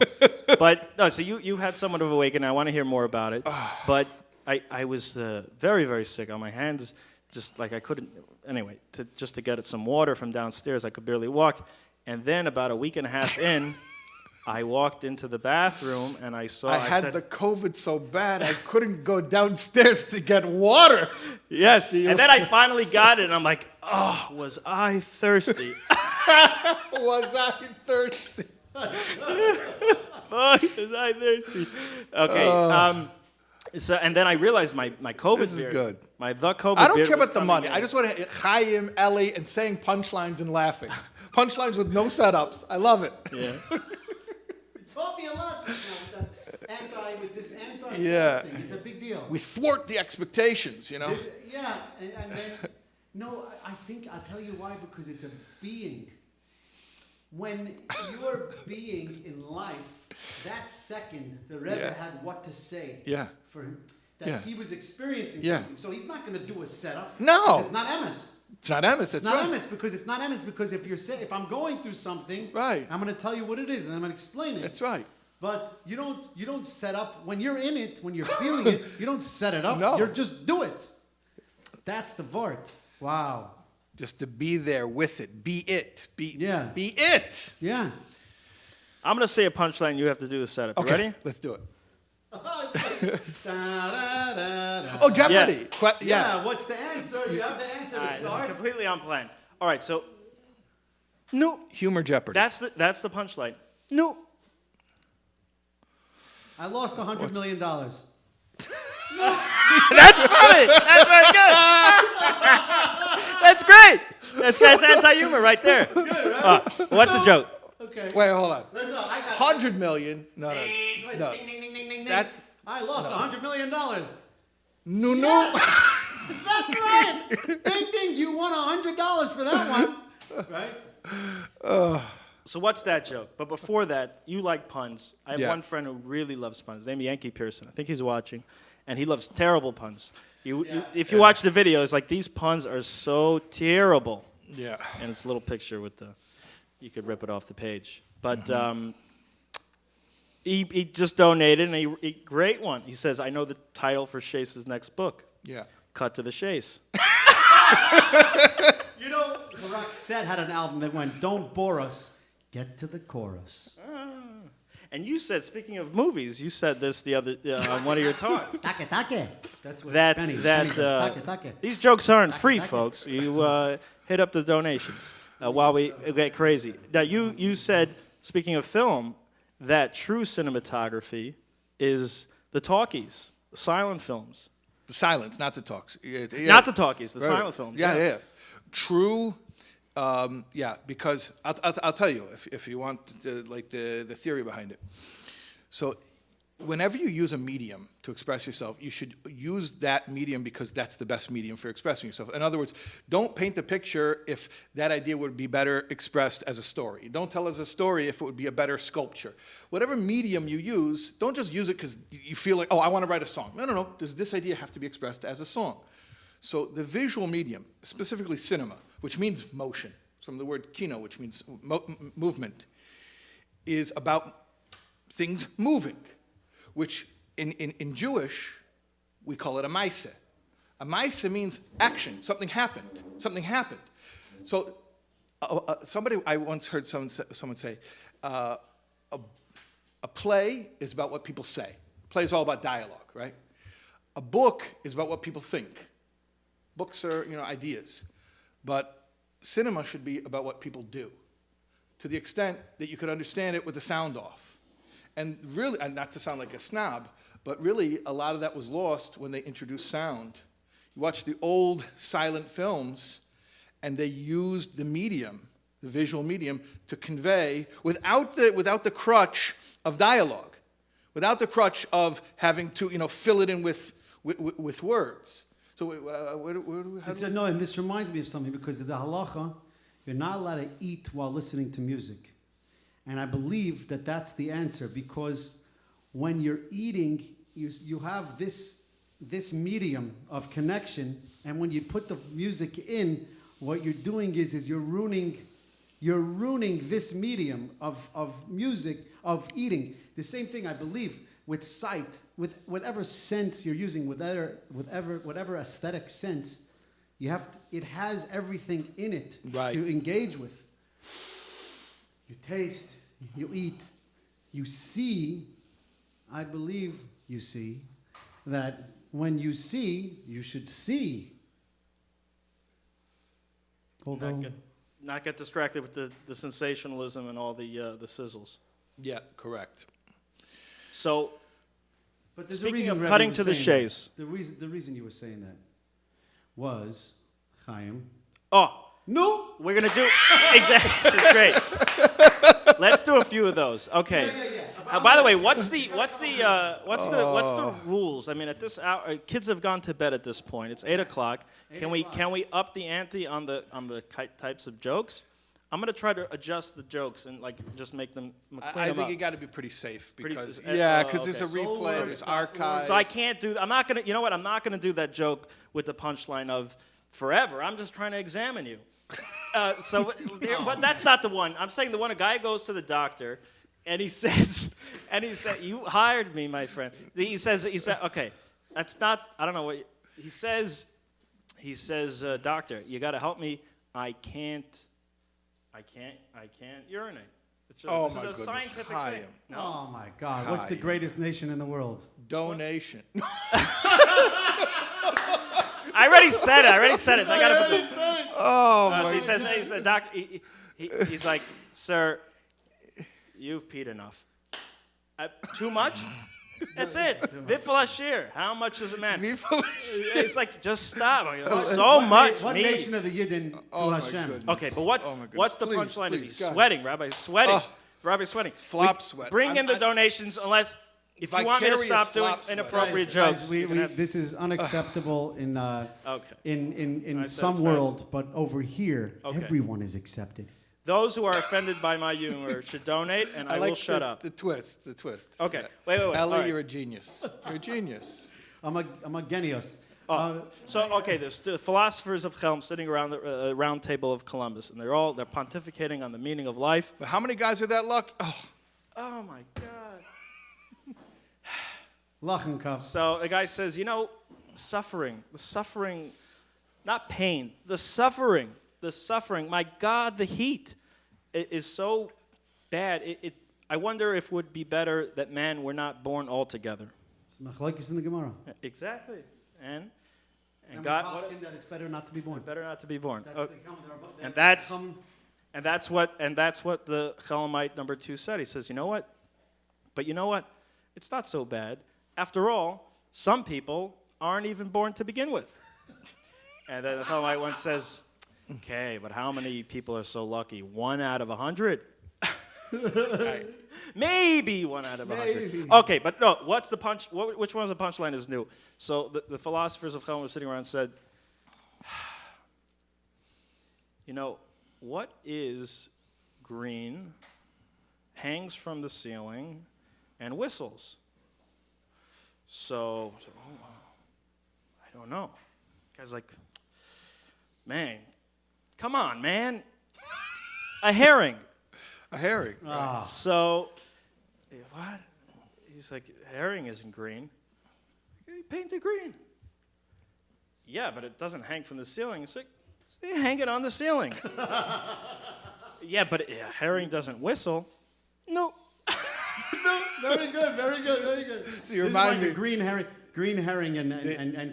But no, so you had somewhat of a awakening. I want to hear more about it. But I was very, very sick on my hands, just like I couldn't. Anyway, just to get some water from downstairs, I could barely walk. And then about a week and a half in, I walked into the bathroom and I saw. I had the COVID so bad I couldn't go downstairs to get water. Yes, and then I finally got it, and I'm like, oh, was I thirsty? Was I thirsty? Boy, was I thirsty? Okay. So, and then I realized my COVID This is beard. good. My the COVID I don't beard care was about the coming money. in. I just want to hit Chaim, Ellie, and saying punchlines and laughing. Punchlines with no setups. I love it. Yeah. It taught me a lot just now with this anti Yeah. thing. It's a big deal. We thwart the expectations, you know? Yeah, and then, no, I think, I'll tell you why, because it's a being. When you're being in life, that second, the Rebbe had what to say for him. That he was experiencing something. So he's not going to do a setup. No. It's not emes. It's not emes, that's right. It's not emes because if I'm going through something, I'm going to tell you what it is and I'm going to explain it. That's right. But you don't set up when you're in it, when you're feeling it. You don't set it up. No. You just do it. That's the vart. Wow. Just to be there with it. Be it. Be it. Yeah. I'm going to say a punchline. You have to do the setup. You ready? Let's do it. Oh, Jeopardy. Yeah. What's the answer? You have the answer to This start. is completely unplanned. All right, so no humor Jeopardy. That's the punchline. No. I lost $100 million. That's funny. That's very good. That's great. That's anti-humor right there. Good, right? What's the joke? Okay. Wait, hold on. Let's go. I got 100 million. No. Ding, ding, ding, ding, ding. I lost $100 million. No. Yes. That's right. Ding, ding. You won $100 for that one. Right? So what's that joke? But before that, you like puns. I have one friend who really loves puns. His name is Yankee Pearson. I think he's watching. And he loves terrible puns. If you watch the videos, like these puns are so terrible. Yeah. And it's a little picture with you could rip it off the page. But he just donated, and he great one. He says, I know the title for Shais's next book. Yeah. Cut to the Shais. You know, Barak Set had an album that went, don't bore us, get to the chorus. And you said, speaking of movies, you said this the other on one of your talks. Take. That's what Benny take. These jokes aren't free, folks. You hit up the donations while we get crazy. Now, you said, speaking of film, that true cinematography is the talkies, the silent films. The silence, not the talks. Not the talkies, the silent films. Yeah. True. Because I'll tell you if you want the theory behind it. So whenever you use a medium to express yourself, you should use that medium because that's the best medium for expressing yourself. In other words, don't paint the picture if that idea would be better expressed as a story. Don't tell as a story if it would be a better sculpture. Whatever medium you use, don't just use it because you feel like, oh, I want to write a song. No. Does this idea have to be expressed as a song? So the visual medium, specifically cinema, which means motion, it's from the word kino, which means movement, is about things moving, which in Jewish, we call it a maaseh. A maaseh means action. Something happened. So I once heard someone say, a play is about what people say. A play is all about dialogue, right? A book is about what people think. Books are, ideas. But cinema should be about what people do, to the extent that you could understand it with the sound off. And really, and not to sound like a snob, but really a lot of that was lost when they introduced sound. You watch the old silent films, and they used the medium, the visual medium, to convey, without the crutch of dialogue, without the crutch of having to, fill it in with words. So where do we? He said, no, and this reminds me of something because the halacha, you're not allowed to eat while listening to music. And I believe that that's the answer because when you're eating, you have this medium of connection, and when you put the music in, what you're doing is you're ruining this medium of music, of eating. The same thing, I believe, with sight, with whatever sense you're using, whatever aesthetic sense, it has everything in it to engage with. You taste, you eat, you see. I believe you see that when you see, you should see. Although, not get distracted with the sensationalism and all the sizzles. Yeah, correct. So, but there's speaking a reason of cutting to the Shais. Shais. The reason you were saying that was, Chaim. Oh. No. We're going to do, exactly, it's great. Let's do a few of those. Okay. By the way, what's the rules? I mean, at this hour, kids have gone to bed at this point. It's 8 o'clock. Can we up the ante on the types of jokes? I'm going to try to adjust the jokes and just make them I think you got to be pretty safe because there's a replay, there's archives. So I can't do. I'm not going to. You know what? I'm not going to do that joke with the punchline of forever. I'm just trying to examine you. But that's not the one. I'm saying the one. A guy goes to the doctor, and he says, "You hired me, my friend." He says, "Okay, that's not. I don't know what." He says, "Doctor, you got to help me. I can't urinate." Oh this my is a goodness, scientific Chaim. thing. No? Oh my God! What's the greatest nation in the world? Donation. I already said it. I gotta put it. Oh my! So he says, "Doc." He's like, "Sir, you've peed enough. Too much? That's it. Vifalashir. How much is a man?" It's like, just stop. So much. What nation of the Yidden to Hashem? Okay, but what's the punchline? Is he sweating, Rabbi? He's sweating. Rabbi sweating. Flop sweat. Bring in the donations, unless if you want me to stop doing inappropriate jokes. This is unacceptable in some world, but over here, everyone is accepted. Those who are offended by my humor should donate, and I will shut up. The twist. Okay, wait. Ellie, right. You're a genius. You're a genius. I'm a genius. There's the philosophers of Chelm sitting around the round table of Columbus, and they're pontificating on the meaning of life. But how many guys are that luck? Oh my God. Lachen cup. So the guy says, the suffering, not pain, the suffering. My God, the heat is so bad. I wonder if it would be better that men were not born altogether. Machlokes in the Gemara. Exactly. And God, that it's better not to be born. Better not to be born. And that's what the Chelamite number 2 said. He says, you know what? But you know what? It's not so bad. After all, some people aren't even born to begin with. And then the Chelamite one says, okay, but how many people are so lucky? 1 out of 100? Right. Maybe 1 out of 100. Okay, but no, what's the punch? Which one of the punchline is new? So the philosophers of Chelm were sitting around and said, what is green, hangs from the ceiling, and whistles? So I don't know. The guy's like, man, come on, man. A herring. A herring. Right. So, what? He's like, herring isn't green. Paint it green. Yeah, but it doesn't hang from the ceiling. It's like, so you hang it on the ceiling. Yeah, but a herring doesn't whistle. No. No, very good. So you remind me, green herring and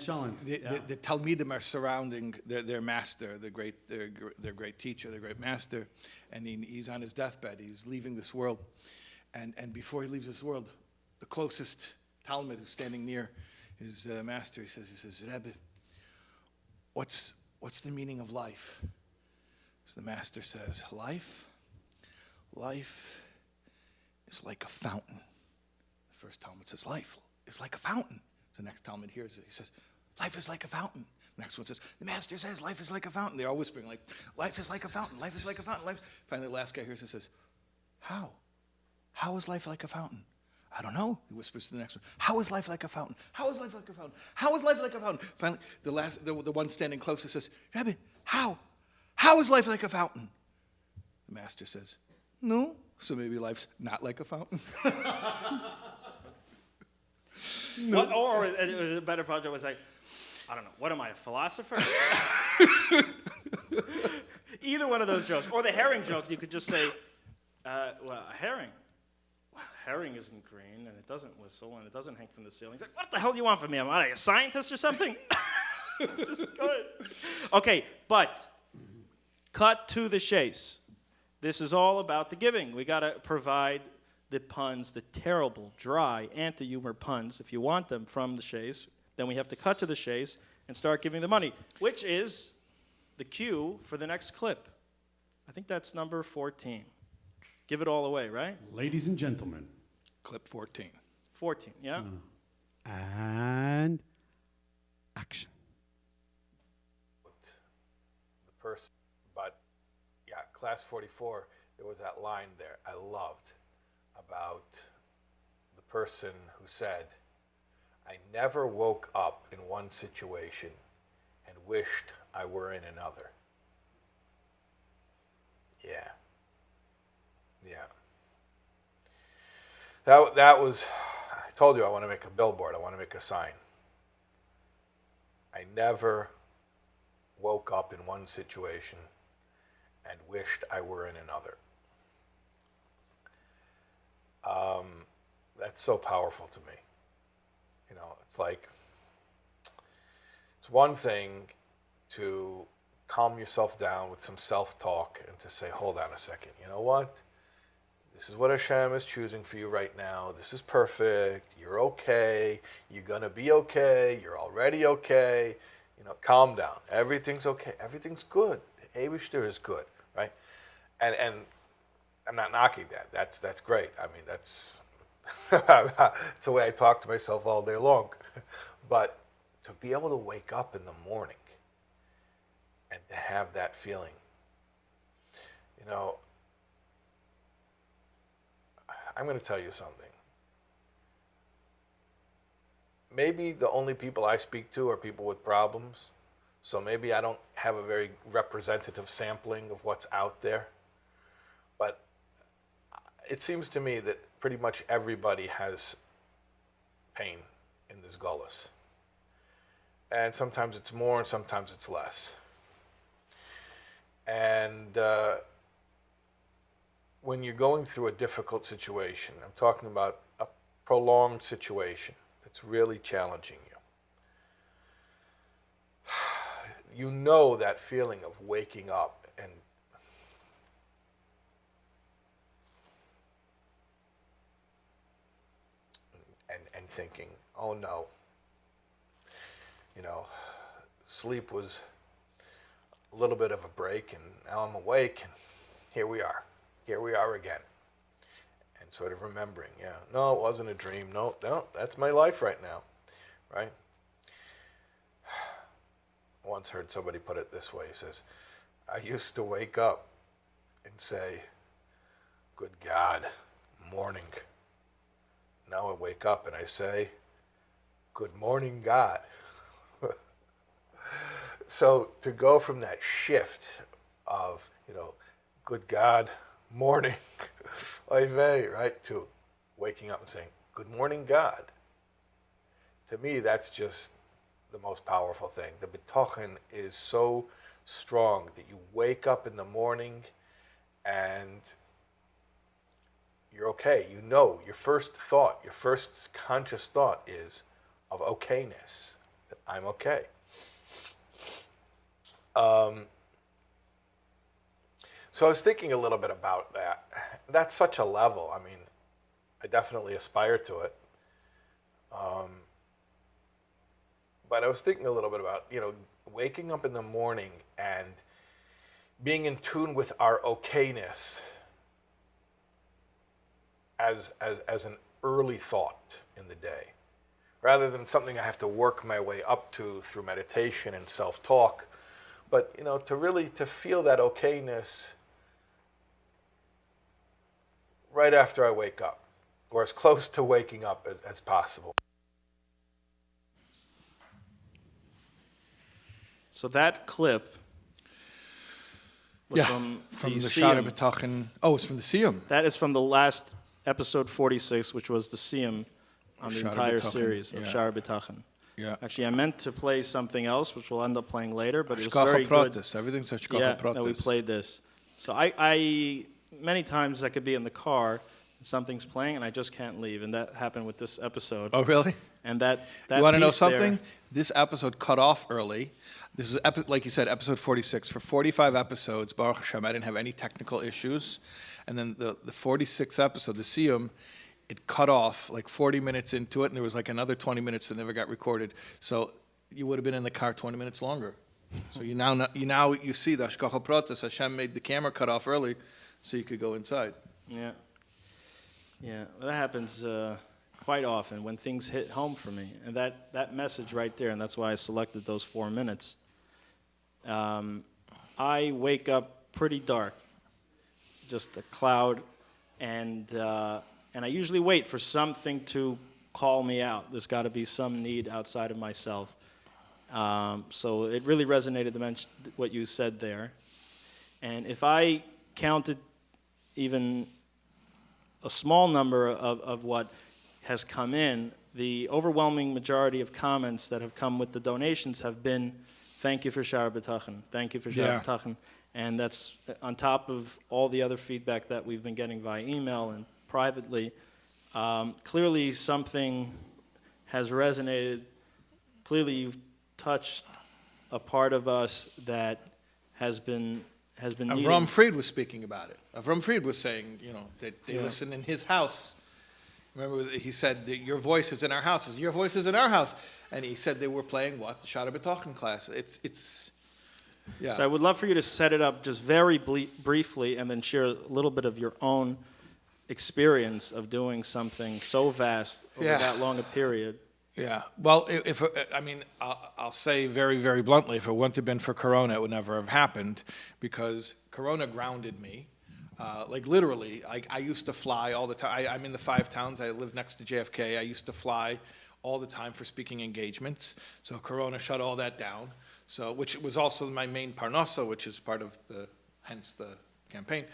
cholent. The Talmidim are surrounding their master, their great teacher, their great master, and he's on his deathbed. He's leaving this world, and before he leaves this world, the closest Talmud who's standing near his master, he says, Rebbe, what's the meaning of life? So the master says, life is like a fountain. first Talmud says, life is like a fountain. The next Talmud hears it. He says, life is like a fountain. The next one says, the master says life is like a fountain. They're all whispering like, life is like a fountain, life is like a fountain. Finally, the last guy hears it and says, how? How is life like a fountain? I don't know, he whispers to the next one. How is life like a fountain? How is life like a fountain? How is life like a fountain? Finally, the one standing closest says, Rabbi, how? How is life like a fountain? The master says, no, so maybe life's not like a fountain. No. Or a better project was like, I don't know, what am I, a philosopher? Either one of those jokes. Or the herring joke, you could just say, well, a herring. Well, herring isn't green, and it doesn't whistle, and it doesn't hang from the ceiling. It's like, what the hell do you want from me? Am I a scientist or something? Just go ahead. Okay, but cut to the chase. This is all about the giving. We got to provide the puns, the terrible, dry, anti-humor puns, if you want them from the chase. Then we have to cut to the chase and start giving the money, which is the cue for the next clip. I think that's number 14. Give it all away, right? Ladies and gentlemen. Clip 14. 14, yeah? And action. The person, but yeah, class 44, there was that line there I loved about the person who said, I never woke up in one situation and wished I were in another. Yeah. Yeah. That was, I told you I want to make a billboard, I want to make a sign. I never woke up in one situation and wished I were in another. That's so powerful to me. You know, it's like, it's one thing to calm yourself down with some self-talk and to say, hold on a second, you know what? This is what Hashem is choosing for you right now. This is perfect. You're okay. You're going to be okay. You're already okay. You know, calm down. Everything's okay. Everything's good. Eibishter is good, right? And I'm not knocking that. That's great. I mean, that's it's the way I talk to myself all day long. But to be able to wake up in the morning and to have that feeling, you know, I'm going to tell you something. Maybe the only people I speak to are people with problems, so maybe I don't have a very representative sampling of what's out there. But it seems to me that pretty much everybody has pain in this gullus. And sometimes it's more and sometimes it's less. And when you're going through a difficult situation, I'm talking about a prolonged situation that's really challenging you. You know that feeling of waking up and thinking, oh no, you know, sleep was a little bit of a break and now I'm awake and here we are again. And sort of remembering, yeah, no, it wasn't a dream, no, that's my life right now, right? I once heard somebody put it this way, he says, I used to wake up and say, good God, morning. Now I wake up and I say, good morning, God. So to go from that shift of, you know, good God, morning, oy vey, right, to waking up and saying, good morning, God. To me, that's just the most powerful thing. The bitochen is so strong that you wake up in the morning and you're okay. You know, your first thought, your first conscious thought is of okayness, that I'm okay. So I was thinking a little bit about that. That's such a level. I mean, I definitely aspire to it. But I was thinking a little bit about, you know, waking up in the morning and being in tune with our okayness as early thought in the day, rather than something I have to work my way up to through meditation and self-talk. But, to feel that okayness right after I wake up, or as close to waking up as possible. So that clip was from the Siyum. Sharidy. Oh, it's from the Siyum. That is from the last episode 46, which was the Siyum on the Sharidy entire B'tachan, series of yeah. Sharidy. Yeah. Actually, I meant to play something else, which we'll end up playing later, but it was Hashgacha very good. pratis. Everything's hashgacha Yeah, pratis. that we played this. So I many times I could be in the car and something's playing and I just can't leave, and that happened with this episode. Oh, really? And that You want to know piece there- something? This episode cut off early. This is, like you said, episode 46. For 45 episodes, Baruch Hashem, I didn't have any technical issues. And then the 46th episode, the Siyum, it cut off like 40 minutes into it, and there was like another 20 minutes that never got recorded. So you would have been in the car 20 minutes longer. So you see the Hashgacha pratis. Hashem made the camera cut off early so you could go inside. Yeah. Yeah, that happens quite often when things hit home for me. And that message right there, and that's why I selected those 4 minutes. I wake up pretty dark, just a cloud, and I usually wait for something to call me out. There's got to be some need outside of myself. So it really resonated what you said there. And if I counted even a small number of what has come in, the overwhelming majority of comments that have come with the donations have been, thank you for Sharidy B'tachan, thank you for Sharidy B'tachan. And that's on top of all the other feedback that we've been getting via email and privately. Clearly something has resonated. Clearly you've touched a part of us that has been Avram Fried was speaking about it. Avram Fried was saying, that they Yeah. listen in his house. Remember, he said, that your voice is in our house. Your voice is in our house. And he said they were playing what? The Sharidy B'tachan class. It's yeah. So I would love for you to set it up just very briefly and then share a little bit of your own experience of doing something so vast over that long a period. Yeah. Well, I'll say very, very bluntly, if it wouldn't have been for Corona, it would never have happened, because Corona grounded me. Like literally, I used to fly all the time. I'm in the 5 towns. I live next to JFK. I used to fly all the time for speaking engagements. So Corona shut all that down. So, which was also my main parnasa, which is part of hence the campaign.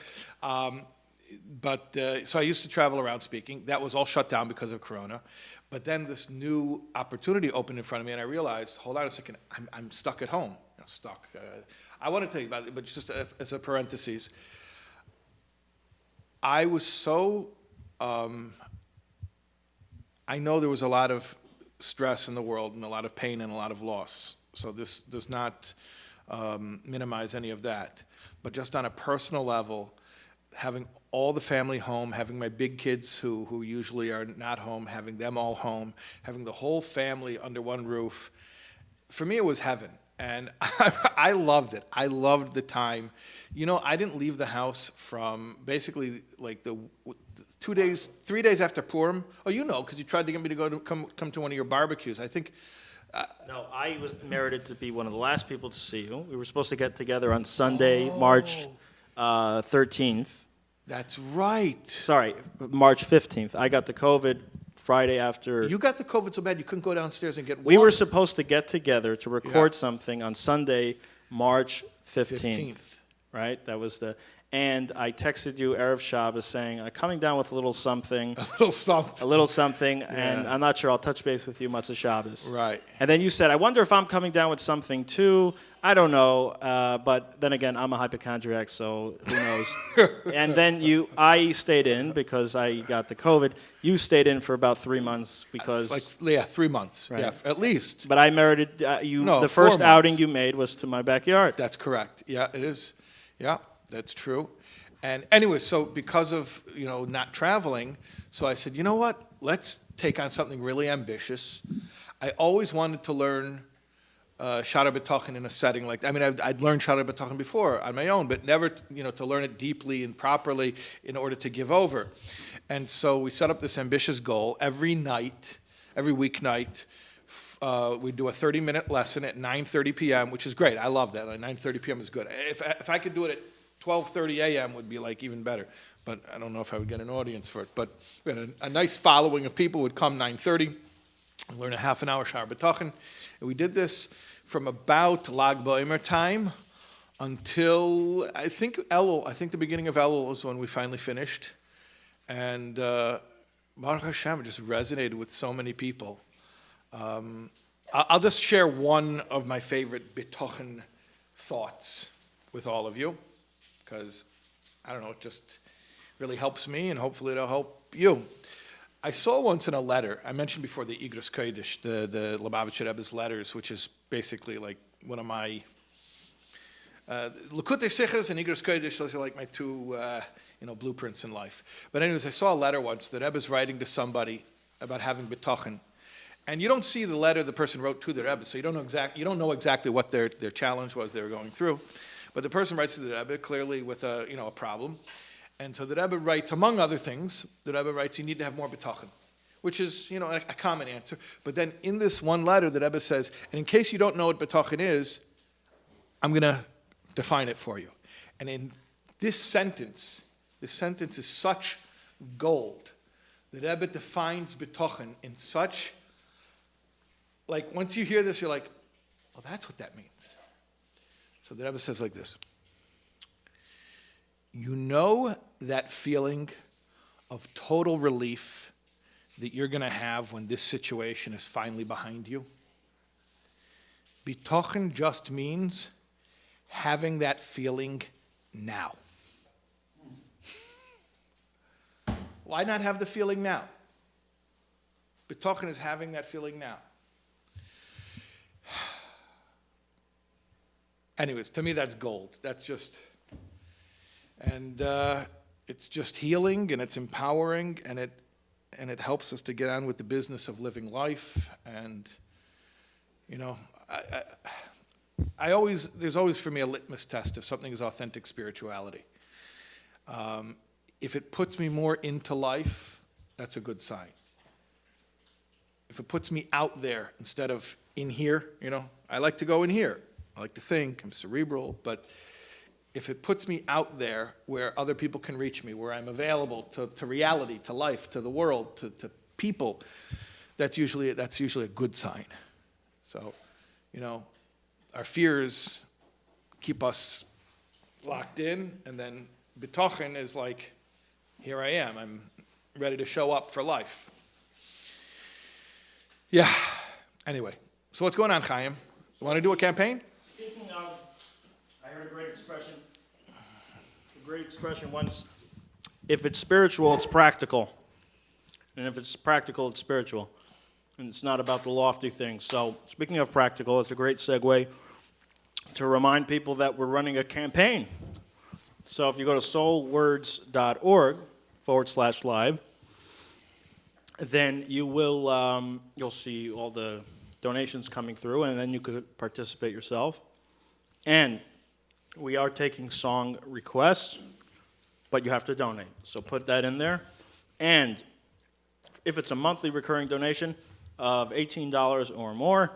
So I used to travel around speaking. That was all shut down because of Corona. But then this new opportunity opened in front of me, and I realized, hold on a second, I'm stuck at home. Stuck. I want to tell you about it, but just as a parenthesis, I was so, I know there was a lot of stress in the world and a lot of pain and a lot of loss. So this does not minimize any of that. But just on a personal level, having all the family home, having my big kids who usually are not home, having them all home, having the whole family under one roof, for me it was heaven. And I loved it. I loved the time. I didn't leave the house from basically like the 3 days after Purim. Oh, because you tried to get me to come to one of your barbecues. I think. No, I was merited to be one of the last people to see you. We were supposed to get together on Sunday, March 13th. That's right. Sorry, March 15th. I got the COVID Friday after. You got the COVID so bad you couldn't go downstairs and get water. We were supposed to get together to record something on Sunday, March 15th. Right? That was and I texted you Erev Shabbos saying, I'm coming down with a little something. A little something, and I'm not sure. I'll touch base with you Matzah Shabbos. Right. And then you said, I wonder if I'm coming down with something too. I don't know. But then again, I'm a hypochondriac, so who knows? And then I stayed in because I got the COVID. You stayed in for about 3 months because. 3 months. Right. Yeah, at least. But I merited you. No, the 4 first months. outing you made was to my backyard. That's correct. Yeah, it is. Yeah, that's true. And anyway, so because of not traveling, so I said, you know what? Let's take on something really ambitious. I always wanted to learn Shara B'Tachin in a setting like that. I mean, I'd learned Shara B'Tachin before on my own, but never, to learn it deeply and properly in order to give over. And so we set up this ambitious goal. Every night, every weeknight, we do a 30-minute lesson at 9:30 p.m., which is great. I love that. 9:30 p.m. is good. If I could do it at 12:30 a.m., would be like even better. But I don't know if I would get an audience for it. But we had a nice following of people would come 9:30, learn a half an hour Shara B'Tachin. And we did this from about Lag BaOmer time until I think Elul. I think the beginning of Elul was when we finally finished. And Baruch Hashem, it just resonated with so many people. I'll just share one of my favorite B'Tachin thoughts with all of you, because, I don't know, it just really helps me, and hopefully it'll help you. I saw once in a letter, I mentioned before the Igros Kodesh, the Lubavitcher Rebbe's letters, which is basically like one of my, Likutei Sichos and Igros Kodesh, those are like my two, blueprints in life. But anyways, I saw a letter once that Rebbe's writing to somebody about having B'Tachin. And you don't see the letter the person wrote to the Rebbe, so you don't know exactly what their challenge was they were going through. But the person writes to the Rebbe clearly with a problem. And so the Rebbe writes, among other things, the Rebbe writes, you need to have more B'Tachin, which is, a common answer. But then in this one letter, the Rebbe says, and in case you don't know what B'Tachin is, I'm going to define it for you. And in this sentence is such gold. The Rebbe defines B'Tachin in such, like, once you hear this, you're like, well, that's what that means. So the Rebbe says like this. You know that feeling of total relief that you're going to have when this situation is finally behind you? B'Tachin just means having that feeling now. Why not have the feeling now? B'Tachin is having that feeling now. Anyways, to me that's gold. That's just, and it's just healing, and it's empowering, and it helps us to get on with the business of living life. And there's always for me a litmus test if something is authentic spirituality. If it puts me more into life, that's a good sign. If it puts me out there instead of in here, I like to go in here. I like to think, I'm cerebral, but if it puts me out there where other people can reach me, where I'm available to reality, to life, to the world, to people, that's usually a good sign. So, our fears keep us locked in, and then B'Tachin is like, here I am, I'm ready to show up for life. Yeah, anyway, so what's going on, Chaim? You want to do a campaign? Speaking of, I heard a great expression once. If it's spiritual, it's practical. And if it's practical, it's spiritual. And it's not about the lofty things. So speaking of practical, it's a great segue to remind people that we're running a campaign. So if you go to soulwords.org/live, then you will you'll see all the donations coming through, and then you could participate yourself. And we are taking song requests, but you have to donate. So put that in there. And if it's a monthly recurring donation of $18 or more,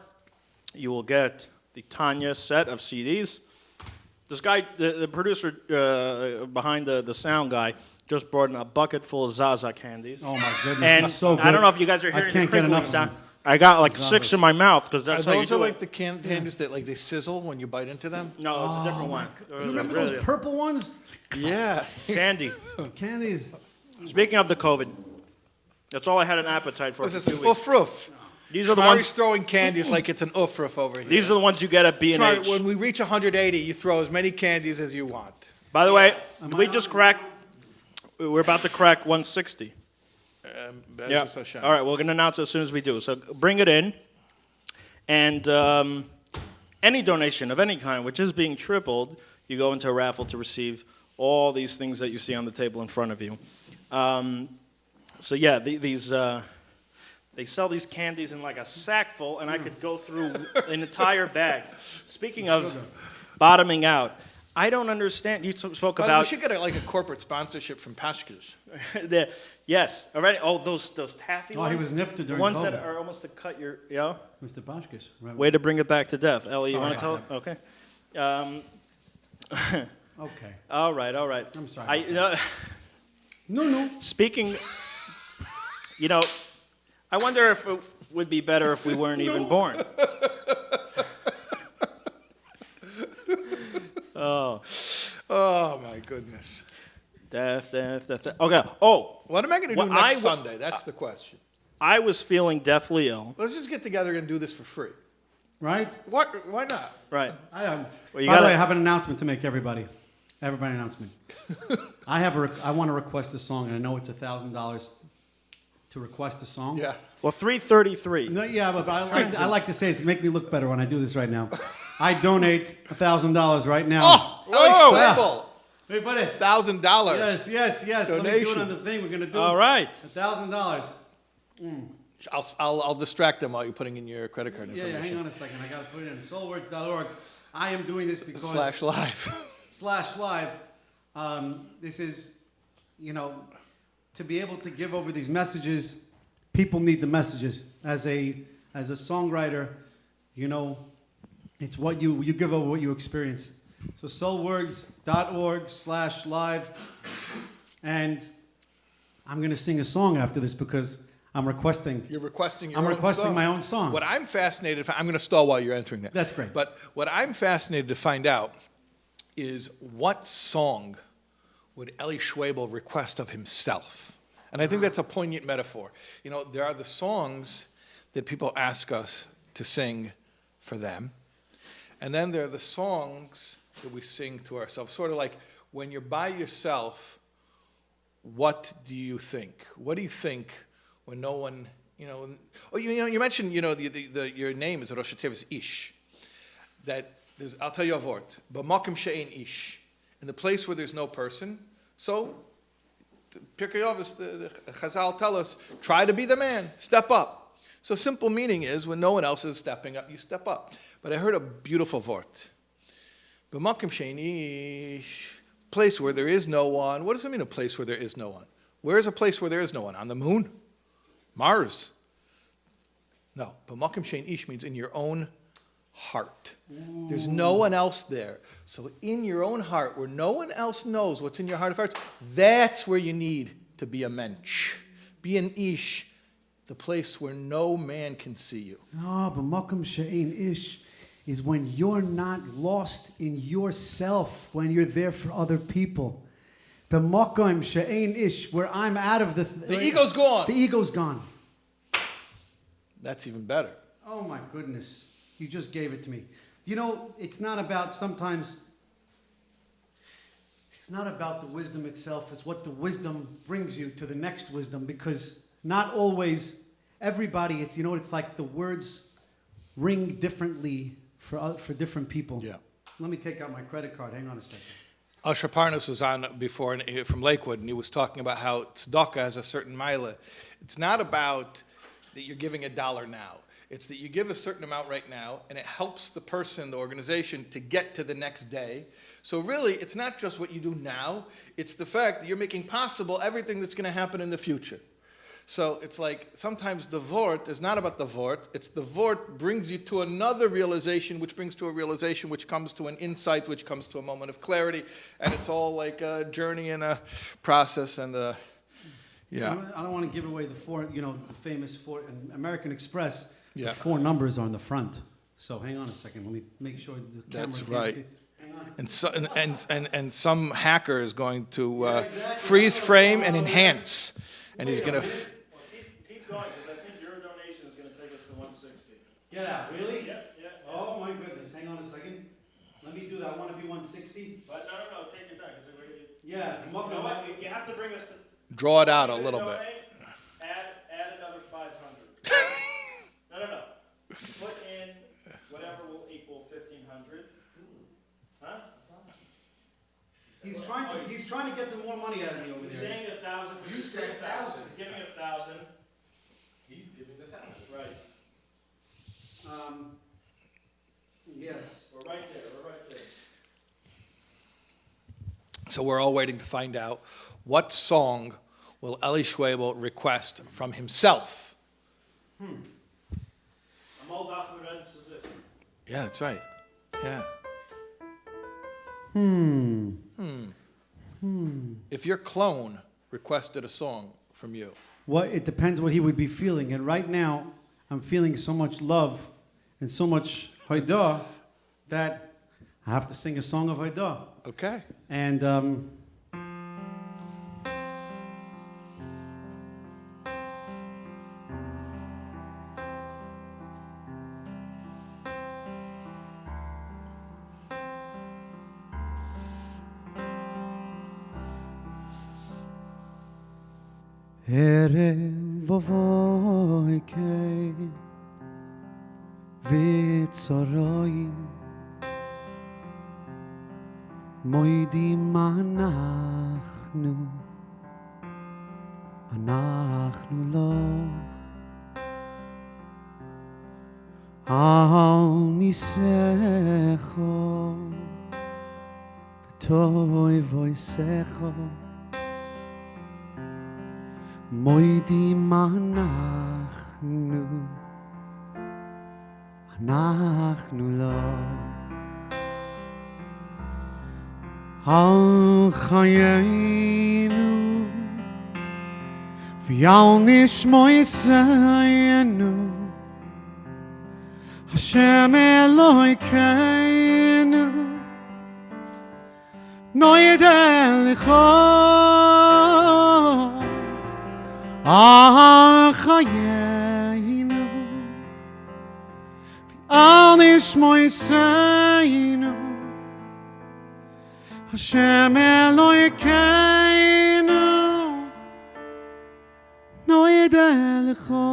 you will get the Tanya set of CDs. This guy, the producer behind the sound guy, just brought in a bucket full of Zaza candies. Oh my goodness, and it's so good. I don't know if you guys are hearing I can't the get enough crinkling of sound. I got like 6 in my mouth because that's how you Those do are like it. the candies that like they sizzle when you bite into them? No, it's a different one. You remember those purple ones? Yeah. Candy. Candies. Speaking of the COVID, that's all I had an appetite for. This is 2 an weeks. ufruf. These are the Shmari's ones. throwing candies like it's an ufruf over here. These are the ones you get at B&H. Shmari, when we reach 180, you throw as many candies as you want. By the way, we just cracked. We're about to crack 160. Yeah. All right, we're going to announce it as soon as we do. So bring it in. And any donation of any kind, which is being tripled, you go into a raffle to receive all these things that you see on the table in front of you. So yeah, these They sell these candies in like a sack full, and I could go through an entire bag. Speaking of bottoming out, I don't understand. You spoke Well, about we should get like a corporate sponsorship from Pashkas. yes, already. Oh, those taffy Oh, ones. he was nifted The during ones that COVID. are almost to cut your yeah. Mr. Boschkes. Right. Way to bring it back to death, Ellie. You Sorry. want to tell? Okay. Okay. All right. All right. I'm sorry. No. Speaking, I wonder if it would be better if we weren't even born. Oh my goodness. Death. Okay. Oh. What am I going to do next Sunday? That's the question. I was feeling deathly ill. Let's just get together and do this for free. Right? What? Why not? Right. I am. Well, By the way, I have an announcement to make, everybody. Everybody announcement. I want to request a song, and I know it's $1,000 to request a song. Yeah. Well, 333. No, yeah, but I like to say it's make me look better when I do this right now. I donate $1,000 right now. Oh, Schwebel. Hey, buddy. $1,000. Yes. Let me do it on the thing. We're gonna do. All right. $1,000. I'll distract them while you're putting in your credit card Yeah, information. hang on a second. I gotta put it in SoulWords.org. I am doing this because /live. /live. This is, to be able to give over these messages. People need the messages. As a songwriter, it's what you give over what you experience. So soulwords.org/live, and I'm gonna sing a song after this because I'm requesting. You're requesting your I'm own requesting song. my own song. What I'm fascinated, I'm going to stall while you're entering that. That's great. But what I'm fascinated to find out is what song would Eli Schwebel request of himself? And I think that's a poignant metaphor. There are the songs that people ask us to sing for them. And then there are the songs that we sing to ourselves. Sort of like when you're by yourself, what do you think? What do you think when no one, you mentioned, your name is Rosh Hashanah Ish. I'll tell you a word. B'makom she'ein ish. In the place where there's no person. So, Pirkei Avos, the Chazal tell us, try to be the man. Step up. So simple meaning is when no one else is stepping up, you step up. But I heard a beautiful word. B'makom she'ein ish. Place where there is no one. What does it mean, a place where there is no one? Where is a place where there is no one? On the moon? Mars? No. B'makom she'ein ish means in your own heart. Ooh. There's no one else there. So in your own heart, where no one else knows what's in your heart of hearts, that's where you need to be a mensch. Be an ish, the place where no man can see you. No, b'makom she'ein ish is when you're not lost in yourself, when you're there for other people. B'makom she'ein ish, where I'm out of this. The ego's gone. The ego's gone. That's even better. Oh my goodness. You just gave it to me. It's not about sometimes, it's not about the wisdom itself. It's what the wisdom brings you to the next wisdom, because not always, everybody, it's like the words ring differently for different people. Yeah. Let me take out my credit card. Hang on a second. Asher Parnas was on before from Lakewood, and he was talking about how tzedakah has a certain mila. It's not about that you're giving $1 now. It's that you give a certain amount right now, and it helps the person, the organization, to get to the next day. So really, it's not just what you do now. It's the fact that you're making possible everything that's going to happen in the future. So it's like sometimes the vort is not about the vort. It's the vort brings you to another realization, which brings to a realization, which comes to an insight, which comes to a moment of clarity. And it's all like a journey and a process and yeah. I don't want to give away the famous four, and American Express. Yeah. The 4 numbers are on the front. So hang on a second. Let me make sure the camera That's can't right. see. Hang on. And some hacker is going to freeze frame and enhance, and he's going to. Keep going, because I think your donation is going to take us to 160. Get out, really? Yeah. Oh my goodness. Hang on a second. Let me do that. I want to be 160. But no. Take your time, because Yeah. you have to bring us to. Draw it out a little bit. Add another 500. No. Put in whatever will equal 1,500. Huh? He's trying to get the more money out of me over He's there. saying 1,000. You said 1,000. He's giving 1,000. He's giving 1,000. right. Yes, we're right there. We're right there. So we're all waiting to find out what song will Eli Schwebel request from himself. I'm all documented, this is it. Yeah, that's right. Yeah. If your clone requested a song from you, It depends what he would be feeling. And right now, I'm feeling so much love and so much Haidah that I have to sing a song of Haidah. Okay. And Erev avoikei v'tzoroim moidim אנחנו loch al nisecho v'toi voisecho moidim אנחנו loch al chayenu v'yal nishmoisenu Hashem Elokeinu noyedel lecho al chayenu v'yal nishmoisenu Hashem Elokeinu noyedel lecho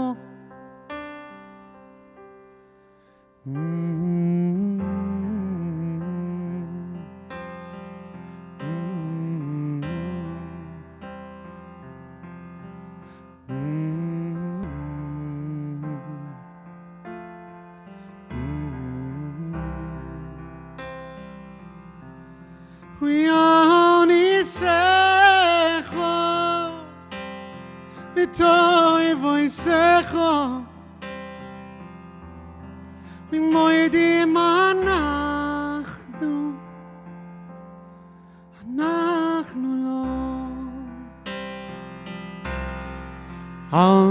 V'toi voisecho v'moedim אנחנו lo al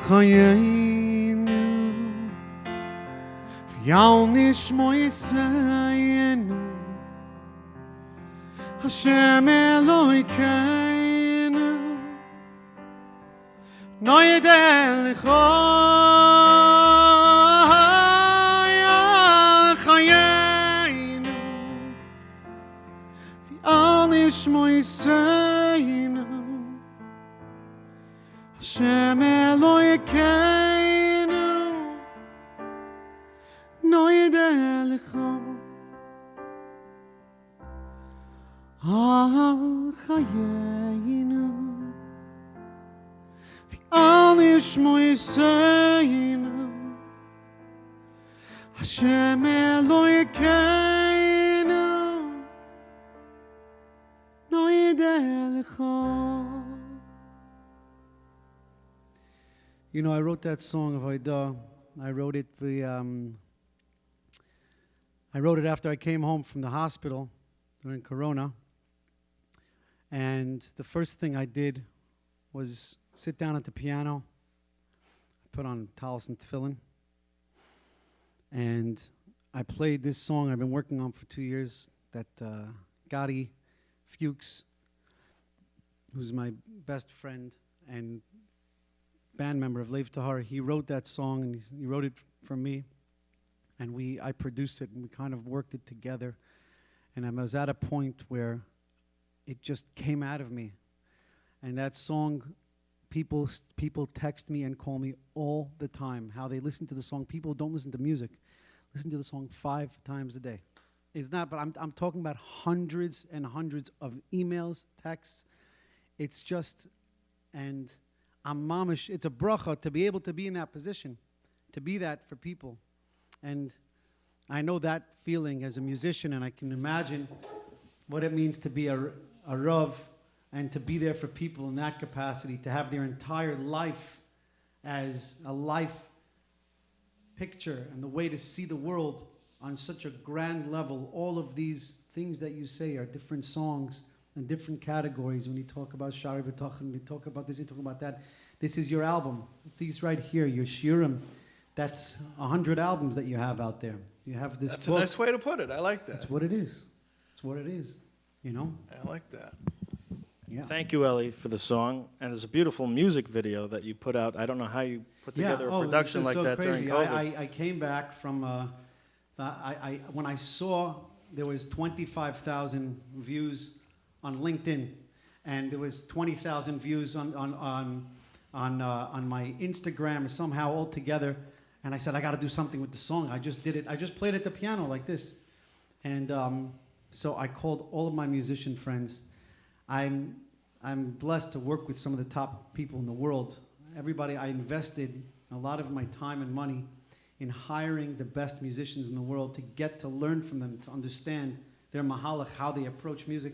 chayenu v'yal nishmoisenu Hashem Elokeinu noyedel lecho chayenu v'yal nishmoisenu Hashem Elokeinu noyedel lecho al chayenu v'yal nishmoisenu Hashem Elokeinu noyedel lecho. You know, I wrote that song of Haidah. I wrote it after I came home from the hospital during Corona. And the first thing I did was sit down at the piano. I put on talis and tefillin. And I played this song I've been working on for 2 years that Gotti Fuchs, who's my best friend and band member of Lev Tahar, he wrote that song and he wrote it for me. And I produced it and we kind of worked it together. And I was at a point where it just came out of me. And that song, people text me and call me all the time, how they listen to the song. People don't listen to music. Listen to the song 5 times a day. It's not, but I'm talking about hundreds and hundreds of emails, texts. It's just, and I'm mamish, it's a bracha to be able to be in that position. to be that for people. And I know that feeling as a musician, and I can imagine what it means to be a Rav and to be there for people in that capacity, to have their entire life as a life picture and the way to see the world on such a grand level. All of these things that you say are different songs and different categories. When you talk about Shari B'Tachan, when you talk about this, you talk about that. This is your album. These right here, your shiurim. That's 100 albums that you have out there. You have this That's book. a nice way to put it. I like that. That's what it is. That's what it is. You know? I like that. Yeah. Thank you, Ellie, for the song. And there's a beautiful music video that you put out. I don't know how you put together a production like that crazy. during COVID. I came back from, when I saw there was 25,000 views on LinkedIn, and there was 20,000 views on my Instagram, somehow all together, and I said, I got to do something with the song. I just did it. I just played at the piano like this. And so I called all of my musician friends. I'm blessed to work with some of the top people in the world. Everybody, I invested a lot of my time and money in hiring the best musicians in the world to get to learn from them, to understand their mahalach, how they approach music.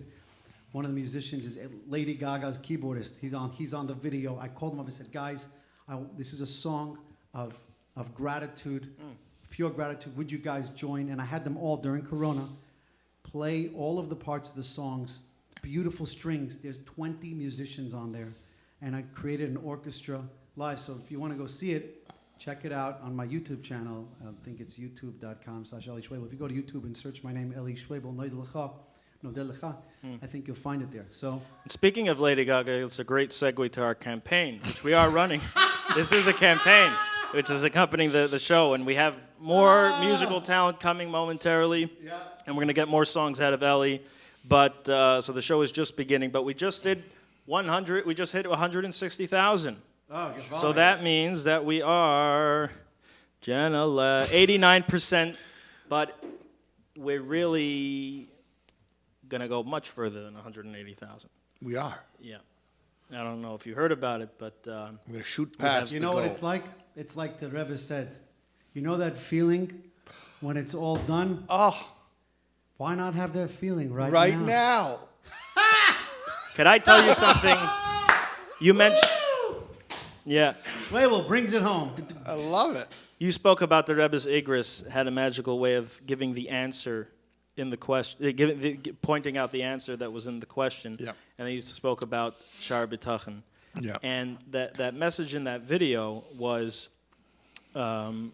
One of the musicians is Lady Gaga's keyboardist. He's on the video. I called him up and said, guys, this is a song of gratitude, pure gratitude. Would you guys join? And I had them all during Corona play all of the parts of the songs, beautiful strings. There's 20 musicians on there. And I created an orchestra live. So if you want to go see it, check it out on my YouTube channel. I think it's youtube.com/Eli Schwebel. If you go to YouTube and search my name, Eli Schwebel, I think you'll find it there. So, Speaking of Lady Gaga, it's a great segue to our campaign, which we are running. This is a campaign which is accompanying the show, and we have more musical talent coming momentarily, and we're going to get more songs out of Ellie. But so the show is just beginning, but we just did 100. We just hit 160,000. Oh, so that means that we are 89%, but we're really going to go much further than 180,000. We are. Yeah. I don't know if you heard about it, but we're going to shoot past you know what it's like? It's like the Rebbe said. You know that feeling when it's all done? Oh. Why not have that feeling right now? Can I tell you something? You mentioned... Yeah. Schwebel brings it home. I love it. You spoke about the Rebbe's Igris had a magical way of giving the answer in the question, pointing out the answer that was in the question. Yeah. And then you spoke about Shari B'Tachan. Yeah. And that message in that video was, well,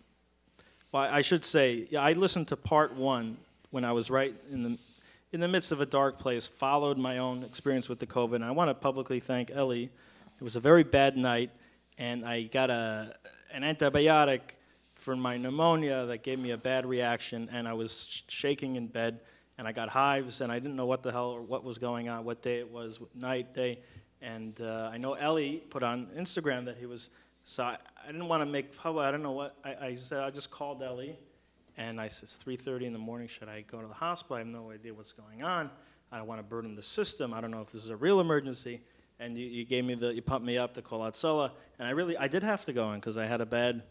I should say, I listened to part one when I was right in the midst of a dark place, followed my own experience with the COVID. And I want to publicly thank Ellie. It was a very bad night, and I got an antibiotic for my pneumonia that gave me a bad reaction, and I was shaking in bed, and I got hives, and I didn't know what the hell or what was going on, what day it was, night, day. And I know Ellie put on Instagram that he was, so I didn't want to make public, I don't know what, I said, I just called Ellie, and I said, it's 3:30 in the morning, should I go to the hospital? I have no idea what's going on. I don't want to burden the system. I don't know if this is a real emergency. And you gave me you pumped me up to call Hatzalah, and I did have to go in because I had a bad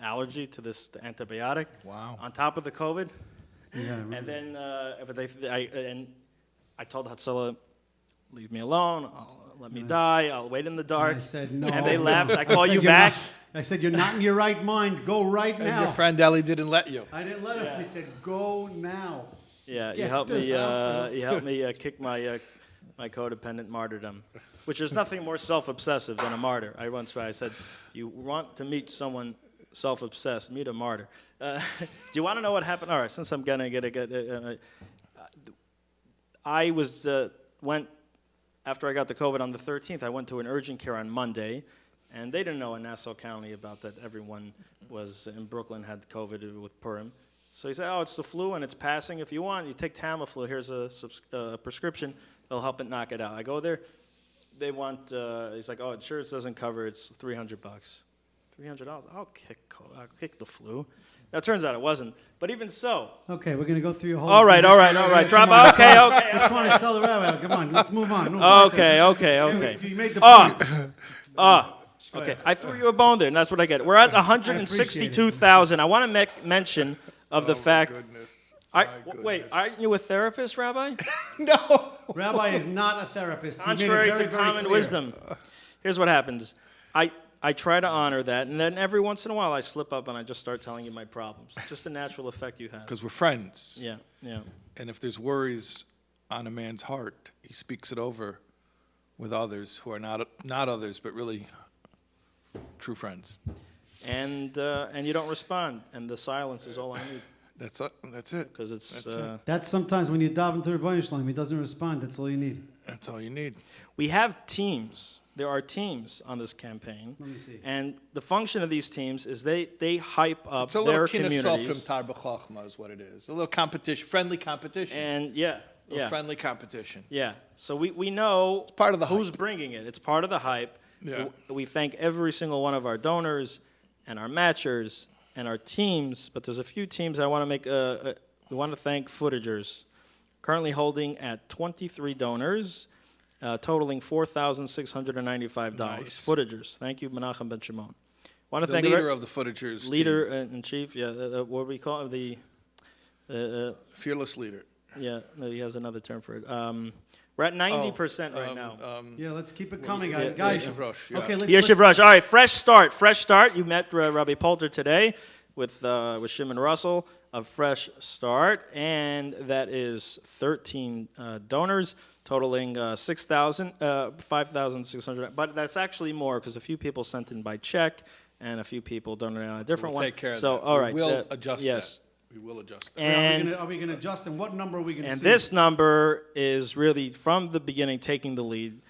allergy to this antibiotic. Wow. On top of the COVID. Yeah. And then I told Hatzalah, leave me alone. Let me die. I'll wait in the dark. And I said, no. And they left. I call said, you "You're back. I said, you're not in your right mind. Go right now. And your friend Ellie didn't let you. I didn't let him. He said, go now. Yeah, you Get helped to me. the hospital. You helped me kick my codependent martyrdom, which is nothing more self-obsessive than a martyr. I said, you want to meet someone self-obsessed, meet a martyr. Do you want to know what happened? All right, since I'm gonna I went after I got the COVID on the 13th. I went to an urgent care on Monday, and they didn't know in Nassau County about that. Everyone was in Brooklyn had COVID with Purim. So he said, oh, it's the flu and it's passing. If you want, you take Tamiflu. Here's a prescription. It'll help it knock it out. I go there. They want, he's like, oh, insurance doesn't cover. It's $300. $300. I'll kick the flu. Now, it turns out it wasn't. But even so. Okay, we're going to go through your whole... All right. Drop. Okay. We're trying to sell the rabbi. Come on, let's move on. Okay. You made the point. Okay, I threw you a bone there, and that's what I get. We're at 162,000. I want to mention of the fact. Wait, aren't you a therapist, Rabbi? No. Rabbi is not a therapist. He made it Contrary very, to very common clear. wisdom. Here's what happens. I try to honor that, and then every once in a while I slip up and I just start telling you my problems. Just a natural effect you have. Because we're friends. Yeah, yeah. And if there's worries on a man's heart, he speaks it over with others who are not others, but really true friends. And you don't respond, and the silence is all I need. That's it. Because it's That's sometimes when you dive into Rebbeinu Shalom, he doesn't respond. That's all you need. That's all you need. We have teams. There are teams on this campaign. Let me see. And the function of these teams is they hype up It's a their little communities. tar b'chochma is what it is. A little competition, friendly competition. And yeah. Friendly competition. Yeah. So we know it's part of the who's hype. bringing it. It's part of the hype. Yeah. We thank every single one of our donors and our matchers and our teams, but there's a few teams I want to make. We want to thank Footagers, currently holding at 23 donors, totaling $4,695. Nice. Footagers, thank you, Menachem Ben Shimon. Want to The thank leader of the Footagers leader in chief. Yeah, what do we call it? The fearless leader. Yeah, no, he has another term for it. We're at 90% right now. Yeah, let's keep it coming, Yeah, guys. yeah. Okay, let's. Yeshiv Rush. All right, fresh start. Fresh start. You met Rabbi Polter today with Shimon Russell of Fresh Start, and that is 13 donors, totaling 5,600. But that's actually more because a few people sent in by check, and a few people donated on a different We'll one. take care of so, that. all right, We'll adjust yes. that. We will adjust that. And Are we going to adjust? And what number are we going to see? and this number is really from the beginning taking the lead.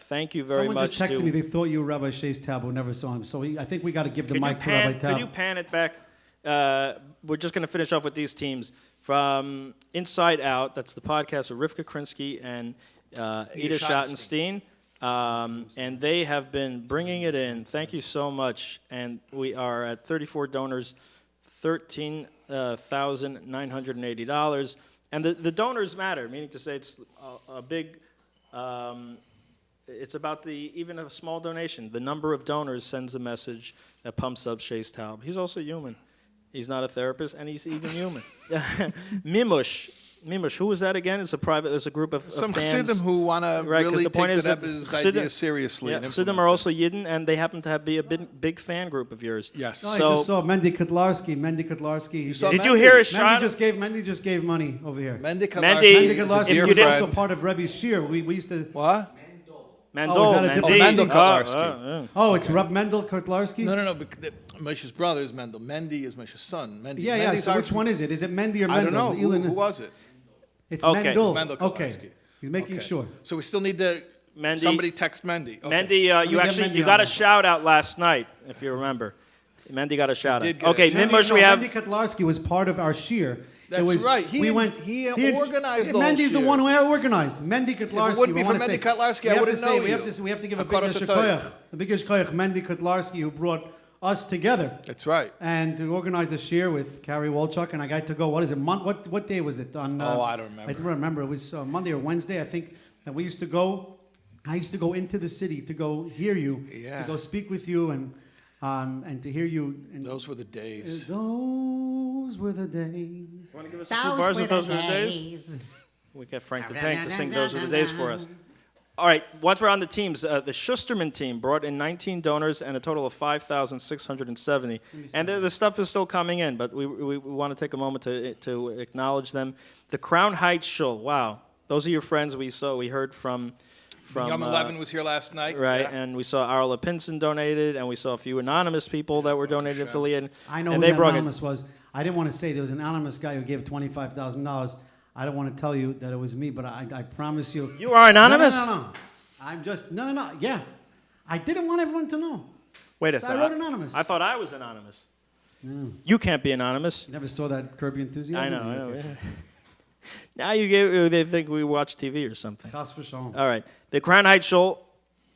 Thank you very Someone much. just texted me. They thought you were Rabbi Shais Taub, who never saw him. So I think we got to give the mic to Rabbi Taub. Could you pan it back? We're just going to finish off with these teams. From Inside Out, that's the podcast with Rivka Krinsky and Ida Schottenstein. And they have been bringing it in. Thank you so much. And we are at 34 donors, $13,980. And the donors matter, meaning to say it's a big, it's about even a small donation. The number of donors sends a message that pumps up Shais Taub. He's also human. He's not a therapist, and he's even human. Mimush, who was that again? It's a private. There's a group of Some fans. Chassidim who want to really the point take is the that Rebbe's Chassidim- idea seriously. Yeah, and Chassidim implement are also Yidden, and they happen to be a big fan group of yours. Yes. No, I So just saw Mendy Kotlarski. Did you hear his shot? Mendy just gave money over here. Mendy Kotlarski if you was didn't- also part of Rebbe's shir. We used to. What? Mendel, Oh, is that a different- Mendel Kotlarski. Oh, it's Reb Mendel Kotlarski? No. Moshe's brother is Mendel. Mendy is Moshe's son. Mendy. Yeah. Mendy's So our- which one is it? Is it Mendy or Mendel? I don't know. Who Elon- was it? It's Okay. Mendel. Mendel Okay. Kotlarski. He's making Okay. sure. So we still need to. Mendy- Somebody text Mendy. Okay. Mendy, you Mendy got on a this. shout out last night, if you remember. Mendy got a shout did out. get a Okay, shout Mimush, we have. Mendy Kotlarski was part of our shir. That's It was, right. He organized the whole Mendy's the shir. one who organized. Mendy Kotlarski. If it wouldn't be we for wanna Mendy say- Kotlarski, we I have wouldn't to say- know we you. have to give a big Hakadosh yeshikoyach. A big yeshikoyach, Mendy Kotlarski, who brought us together. That's right. And to organize the shir with Carrie Wolchuk, and I got to go. What is it? What day was it? On I don't remember. I don't remember. It was Monday or Wednesday, I think. And we used to go. I used to go into the city to go hear you, Yeah. to go speak with you, and to hear you. And Those were the days. Those were the days. Want to give us a few bars of Those Were the Days? We get Frank the Tank to sing Those Were the Days for us. All right, once we're on the teams, the Schusterman team brought in 19 donors and a total of 5,670. And the stuff is still coming in, but we want to take a moment to acknowledge them. The Crown Heights Shul, wow. Those are your friends we heard from Yom 11 was here last night. right, Yeah. and we saw Arla Pinson donated, and we saw a few anonymous people that were donated affiliated. I know and who they that brought anonymous was. I didn't want to say there was an anonymous guy who gave $25,000. I don't want to tell you that it was me, but I promise you. You are anonymous? No. I'm just no. Yeah, I didn't want everyone to know. Wait a So second. I wrote anonymous. I thought I was anonymous. You can't be anonymous. You never saw that Curb Your Enthusiasm? I know. Okay. Yeah. Now they think we watch TV or something. Chas v'shalom. All right. The Crown Heights Shul,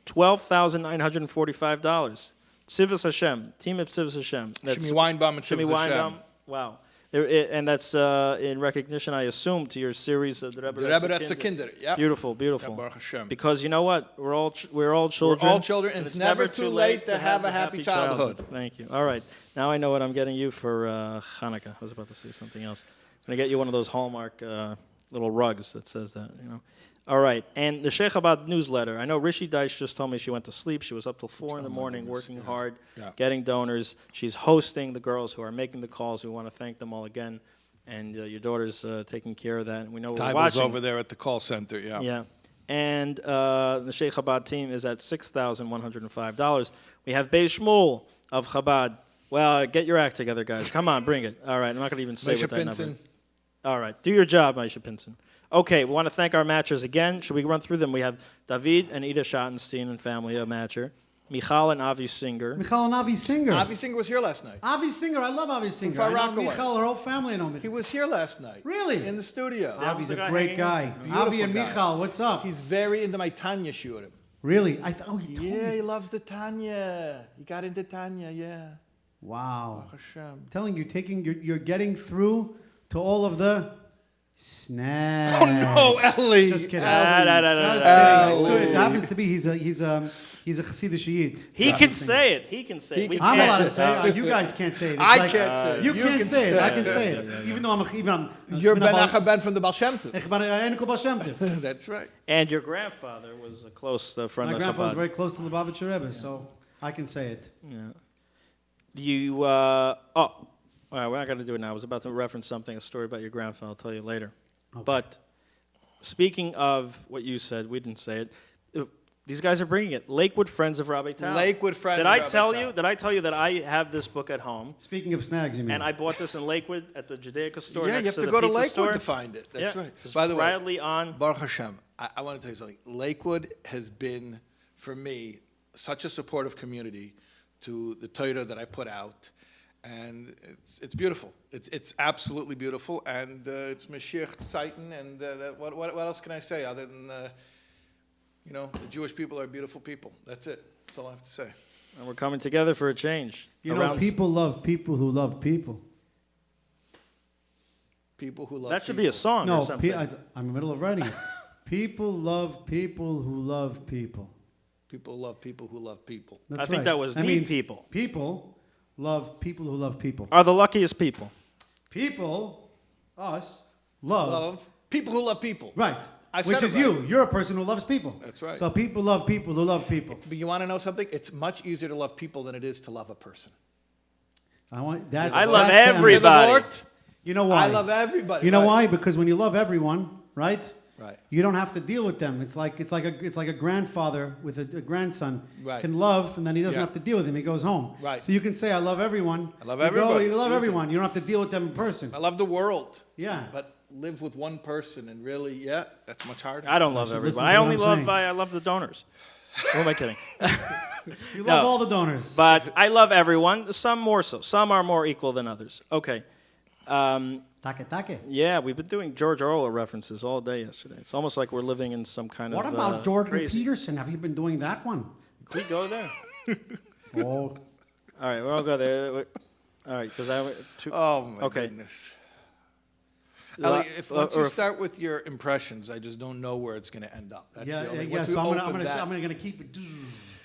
$12,945. Tzivus Hashem, team of Tzivus Hashem. Shimi Weinbaum and Shimi Tzivus Hashem. Weinbaum. Wow. And that's in recognition, I assume, to your series of the Rebbe Retze Kinder. Yep. Beautiful, beautiful. Yeah, Baruch Hashem. Because you know what? We're all children. We're all children, and it's never too late to have a happy childhood. Thank you. All right. Now I know what I'm getting you for Hanukkah. I was about to say something else. I'm going to get you one of those Hallmark little rugs that says that, you know. All right. And the Sheikh Chabad newsletter. I know Rishi Deitch just told me she went to sleep. She was up till 4 in the morning working hard, getting donors. She's hosting the girls who are making the calls. We want to thank them all again. And your daughter's taking care of that. We know we're watching. over there at the call center, yeah. Yeah. And the Sheikh Chabad team is at $6,105. We have Beis Shmuel of Chabad. Well, get your act together, guys. Come on, bring it. All right. I'm not going to even say what that number. All right. Do your job, Maisha Pinson. Okay, we want to thank our matchers again. Should we run through them? We have David and Ida Schottenstein and family, a matcher. Michal and Avi Singer. Michal and Avi Singer. Avi Singer was here last night. Avi Singer, I love Avi Singer. Far I know Rockaway. Michal, her whole family, I know Michal. He was here last night. Really? In the studio. Avi's a great guy. Avi and Michal, what's up? He's very into my Tanya shurim. Really? I thought. Oh, he told me. he loves the Tanya. He got into Tanya, yeah. Wow. Hashem. I'm telling you, you're getting through to all of the snaps. Oh no, Ellie! Just kidding. Ellie. It happens to be he's a Chassidish Yid. He can say it. He can say it. I'm allowed to say it. You guys can't say it. It's I can't say it. You can't say it. I can say it. Even though I'm You're Ben Achaben from the Baal Shem Tov. Ich bin ein Baal Shem Tov. That's right. And your grandfather was a close friend of My grandfather was Chabad. very close to the Lubavitcher Rebbe, so I can say it. Yeah. You, well, we're not going to do it now. I was about to reference something, a story about your grandfather. I'll tell you later. Okay. But speaking of what you said, we didn't say it. These guys are bringing it. Lakewood Friends of Rabbi Taub. Lakewood Friends Did of I Rabbi tell Taub. you? Did I tell you that I have this book at home? Speaking of snags, you mean? And I bought this in Lakewood at the Judaica store. Yeah, next you have to the go to pizza Lakewood store. to find it. That's right. It's By the way, proudly on. Baruch Hashem, I want to tell you something. Lakewood has been, for me, such a supportive community to the Torah that I put out. And it's beautiful. It's absolutely beautiful, and it's Mashiach Zeiten. And what else can I say other than the Jewish people are beautiful people. That's it. That's all I have to say. And we're coming together for a change. You know, people love people who love people. People who love. That should be a song or something. I'm in the middle of writing it. People love people who love people. People love people who love people. That's I think right. that was means people. People love people who love people. Are the luckiest people. People, us, love people who love people. Right. I said Which it is right. you. You're a person who loves people. That's right. So people love people who love people. But you want to know something? It's much easier to love people than it is to love a person. I love everybody. You know why? I love everybody. You know right. why? Because when you love everyone, right? Right. You don't have to deal with them. It's like a grandfather with a grandson can love, and then he doesn't have to deal with him. He goes home. Right. So you can say, "I love everyone." I love everybody. You love It's easy. everyone. You don't have to deal with them in person. I love the world. Yeah. But live with one person and really, that's much harder. I don't love everybody. I only love I love the donors. Who am I kidding? You love all the donors. But I love everyone. Some more so. Some are more equal than others. Okay. Take. Yeah, we've been doing George Orwell references all day yesterday. It's almost like we're living in some kind What of about Jordan crazy. Peterson? Have you been doing that one? Can we go there? Oh. All right, we'll go there. All right, because I... Oh, my okay. goodness. Ellie, once you start with your impressions, I just don't know where it's going to end up. That's the only, once we So open I'm that- going to keep it.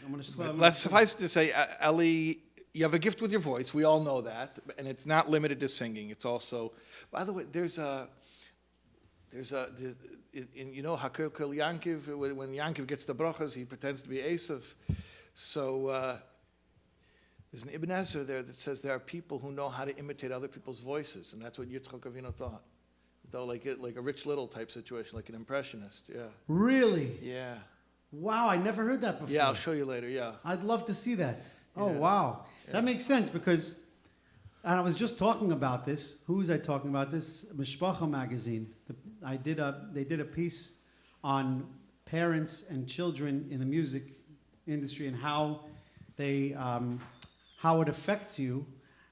I'm going to. Let's suffice to say, Ellie, you have a gift with your voice. We all know that, and it's not limited to singing. It's also, by the way, there's you know, Hakil Yankiv. When Yankiv gets the brachas, he pretends to be Esav. So there's an Ibn Ezra there that says there are people who know how to imitate other people's voices, and that's what Yitzchak Avinu thought. Though like a Rich Little type situation, like an impressionist. Yeah. Really? Yeah. Wow, I never heard that before. Yeah, I'll show you later. Yeah. I'd love to see that. Oh, Yeah. wow. Yeah. That makes sense because, and I was just talking about this. Who was I talking about? This Mishpacha magazine. They did a piece on parents and children in the music industry and how it affects you.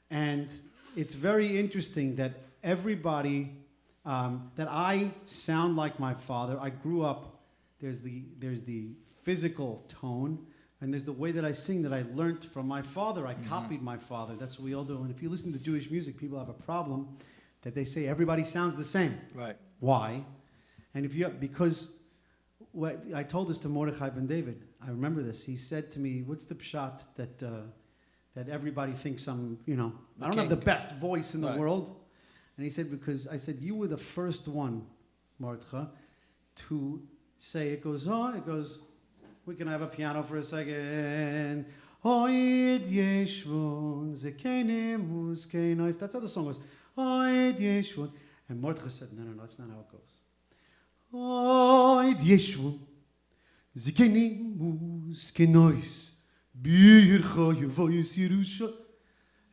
And it's very interesting that everybody, that I sound like my father. I grew up, there's the physical tone, and there's the way that I sing that I learned from my father. I copied my father. That's what we all do. And if you listen to Jewish music, people have a problem that they say everybody sounds the same. Right. Why? And because what I told this to Mordechai ben David. I remember this. He said to me, "What's the pshat that everybody thinks I'm, I don't have the best voice in the world?" And he said, because I said, "You were the first one, Mordechai, to say," it goes, we can have a piano for a second. That's how the song goes. And Mordechai said, no, that's not how it goes.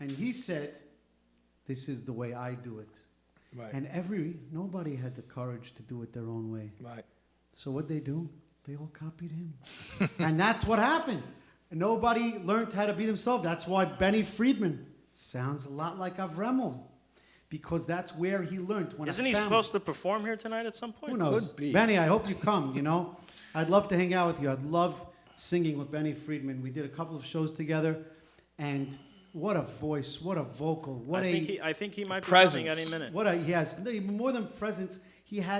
And he said, this is the way I do it. Right. And nobody had the courage to do it their own way. Right. So what they do? They all copied him. And that's what happened. Nobody learned how to be themselves. That's why Benny Friedman sounds a lot like Avremel. Because that's where he learned. Isn't he supposed to perform here tonight at some point? Who knows? Could be. Benny, I hope you come, I'd love to hang out with you. I'd love singing with Benny Friedman. We did a couple of shows together. And what a voice, what a vocal, I think he might be coming any minute. He has more than presence. He's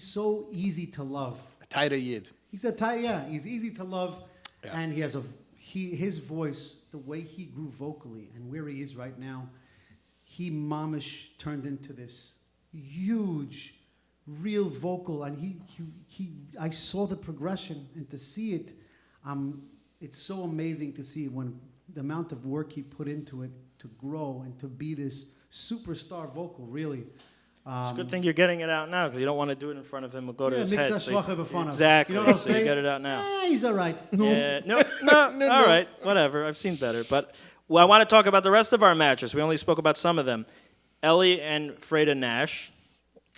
so easy to love. A tighter yid. He's he's easy to love, and he has his voice, the way he grew vocally, and where he is right now, he mamish turned into this huge, real vocal, and I saw the progression, and to see it, it's so amazing to see when the amount of work he put into it to grow and to be this superstar vocal, really. It's a good thing you're getting it out now, because you don't want to do it in front of him or go to his head. Exactly. So you get it out now. He's all right. Yeah. No, all right, whatever. I've seen better. But I want to talk about the rest of our matches. We only spoke about some of them. Ellie and Freda Nash.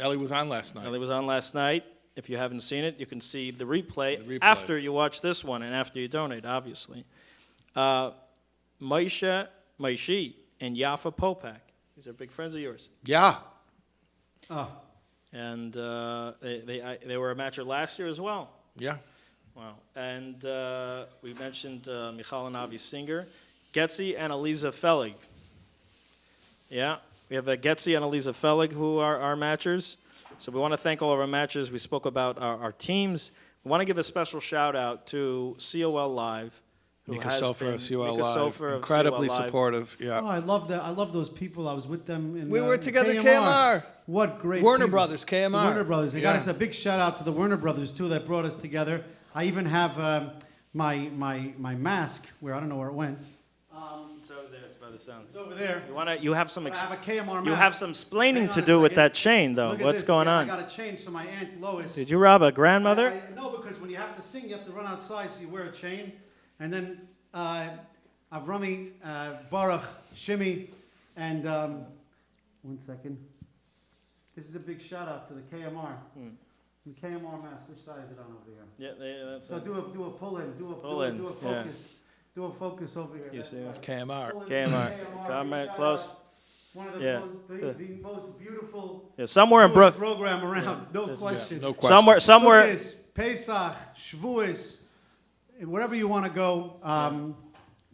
Ellie was on last night. If you haven't seen it, you can see the replay after you watch this one and after you donate, obviously. Maishi and Yafa Popak. These are big friends of yours. Yeah. Oh. And they were a matcher last year as well. Yeah. Wow. And we mentioned Michal and Avi Singer, Getzi and Eliza Felig. Yeah. We have Getzi and Eliza Felig who are our matchers. So we want to thank all of our matchers. We spoke about our teams. We want to give a special shout out to COL Live. Mika Sofer of COL Live, incredibly supportive. Yeah. Oh, I love that. I love those people. I was with them. We were together at KMR. What great Warner people. Brothers, KMR. The Warner Brothers. They got us a big shout out to the Warner Brothers too that brought us together. I even have my mask where I don't know where it went. It's over there. It's by the sound. It's over there. You have some. I have a KMR mask. You have some explaining to do with that chain, though. Look at What's this. going on? I got a chain. So my aunt Lois. Did you rob a grandmother? No, because when you have to sing, you have to run outside, so you wear a chain, and then. Avrami, Baruch, Shimi, and 1 second. This is a big shout out to the KMR. The KMR mask. Which side is it on over here? Yeah, that's so do a pull in. Do a focus. Yeah. Do a focus over here. You see that? KMR. Comment close. One of the most beautiful. Yeah, somewhere in Brooklyn. Program around. No question. No question. Somewhere. Sukkos, Pesach, Shavuos, wherever you want to go.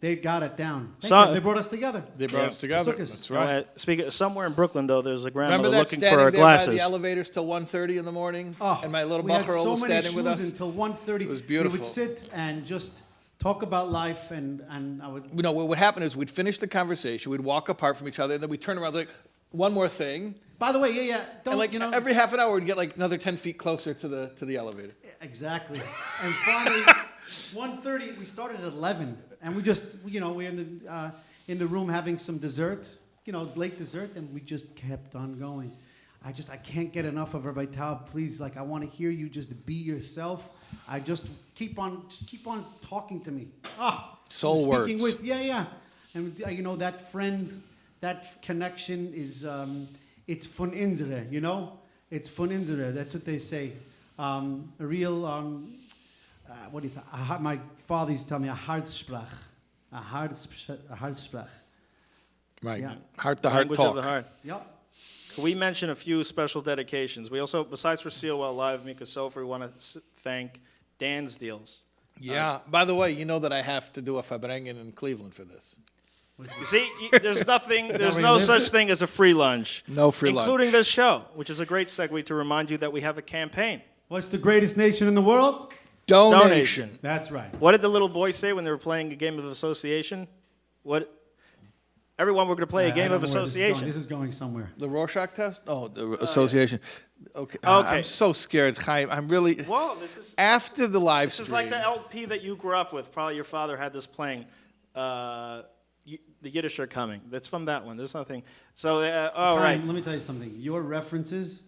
They got it down. They brought us together. They brought us together. That's right. Speaking somewhere in Brooklyn, though, there's a grandmother Remember that looking for standing her there glasses. by the elevators till 1:30 in the morning, and my little we had Bachar was standing with us. Until 1:30. It was beautiful. We would sit and just talk about life, and I would. You know, what would happen is we'd finish the conversation, we'd walk apart from each other, and then we'd turn around like, one more thing. By the way, yeah. Don't, and every half an hour, we'd get like another 10 feet closer to the elevator. Exactly. And finally, 1:30. We started at 11, and we just, we're in the room having some dessert, late dessert, and we just kept on going. I can't get enough of Rabbi Taub. Please, I want to hear you just be yourself. I just keep on talking to me. SoulWords. Speaking with, and that friend, that connection is, it's von unsere, it's von unsere. That's what they say. A real, what do you think? My father used to tell me a Hartsprach. A Hartsprach. Right. Yeah. Heart-to-heart Language talk. of the heart. Yep. Can we mention a few special dedications? We also, besides for COL Live, Mika Sofer, we want to thank Dan's Deals. Yeah. By the way, you know that I have to do a Fabrengen in Cleveland for this. You see, there's nothing, there's no such thing as a free lunch. No free lunch. Including this show, which is a great segue to remind you that we have a campaign. What's the greatest nation in the world? Donation. That's right. What did the little boy say when they were playing a game of association? What? Everyone, we're going to play a game of association. This is going somewhere. The Rorschach test? Oh, the association. Okay. Okay. I'm so scared, Chaim. I'm really. Whoa, this is. After the live This stream. is like the LP that you grew up with. Probably your father had this playing. The Yiddish are coming. That's from that one. There's nothing. So, all right. Let me tell you something. Your references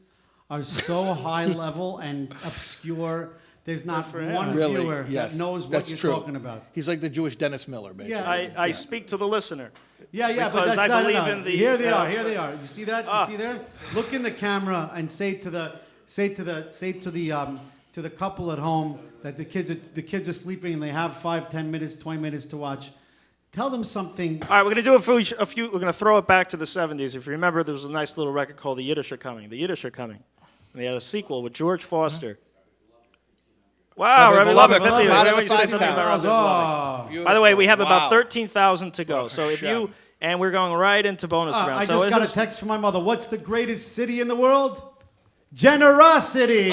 are so high level and obscure. There's not one viewer that knows what you're talking about. He's like the Jewish Dennis Miller, basically. Yeah. I speak to the listener. Yeah, but because that's I no. believe in the. Here they are. Here they are. You see that? You see there? Look in the camera and say to the couple at home that the kids are sleeping and they have 5, 10 minutes, 20 minutes to watch. Tell them something. All right, we're going to do a few. We're going to throw it back to the 70s. If you remember, there was a nice little record called "The Yiddish Are Coming." The Yiddish Are Coming. And they had a sequel with George Foster. Wow, Rabbi Lubbock. By the way, we have about 13,000 to go. So if you and we're going right into bonus round. I so just got a text from my mother. What's the greatest city in the world? Generosity.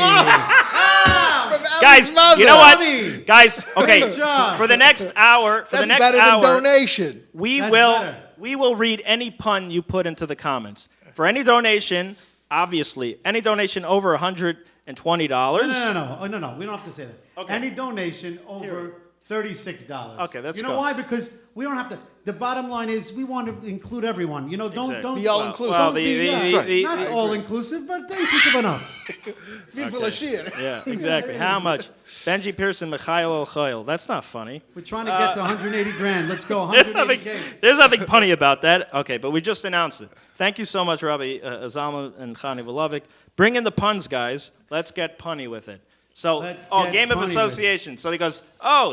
Guys, you know what? Guys, okay. For the next hour, That's better than donation. we will read any pun you put into the comments. For any donation, obviously, any donation over $120. No. We don't have to say that. Okay. Any donation over $36. Okay, let's You know go. why? Because we don't have to. The bottom line is we want to include everyone. You know, don't be all inclusive. Don't be not all inclusive, but inclusive enough. Yeah, exactly. How much? Benji Pearson, Mikhail O'Choil. That's not funny. We're trying to get to 180 grand. Let's go 180K. There's nothing punny about that. Okay, but we just announced it. Thank you so much, Rabbi Zalman and Chani Volovic. Bring in the puns, guys. Let's get punny with it. So, game of association. So he goes,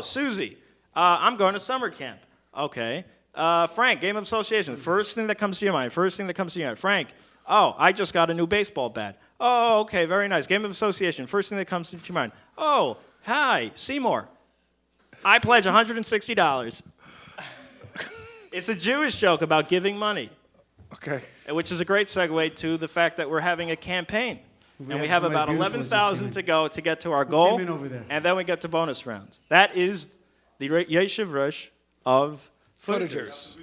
Susie, I'm going to summer camp. Okay. Frank, game of association. First thing that comes to your mind. Frank, I just got a new baseball bat. Oh, okay, very nice. Game of association. First thing that comes to your mind. Oh, hi, Seymour. I pledge $160. It's a Jewish joke about giving money. Okay. Which is a great segue to the fact that we're having a campaign. And we have about 11,000 to go to get to our goal. came in over there? And then we get to bonus rounds. That is the Yeshiv Rosh of Footagers.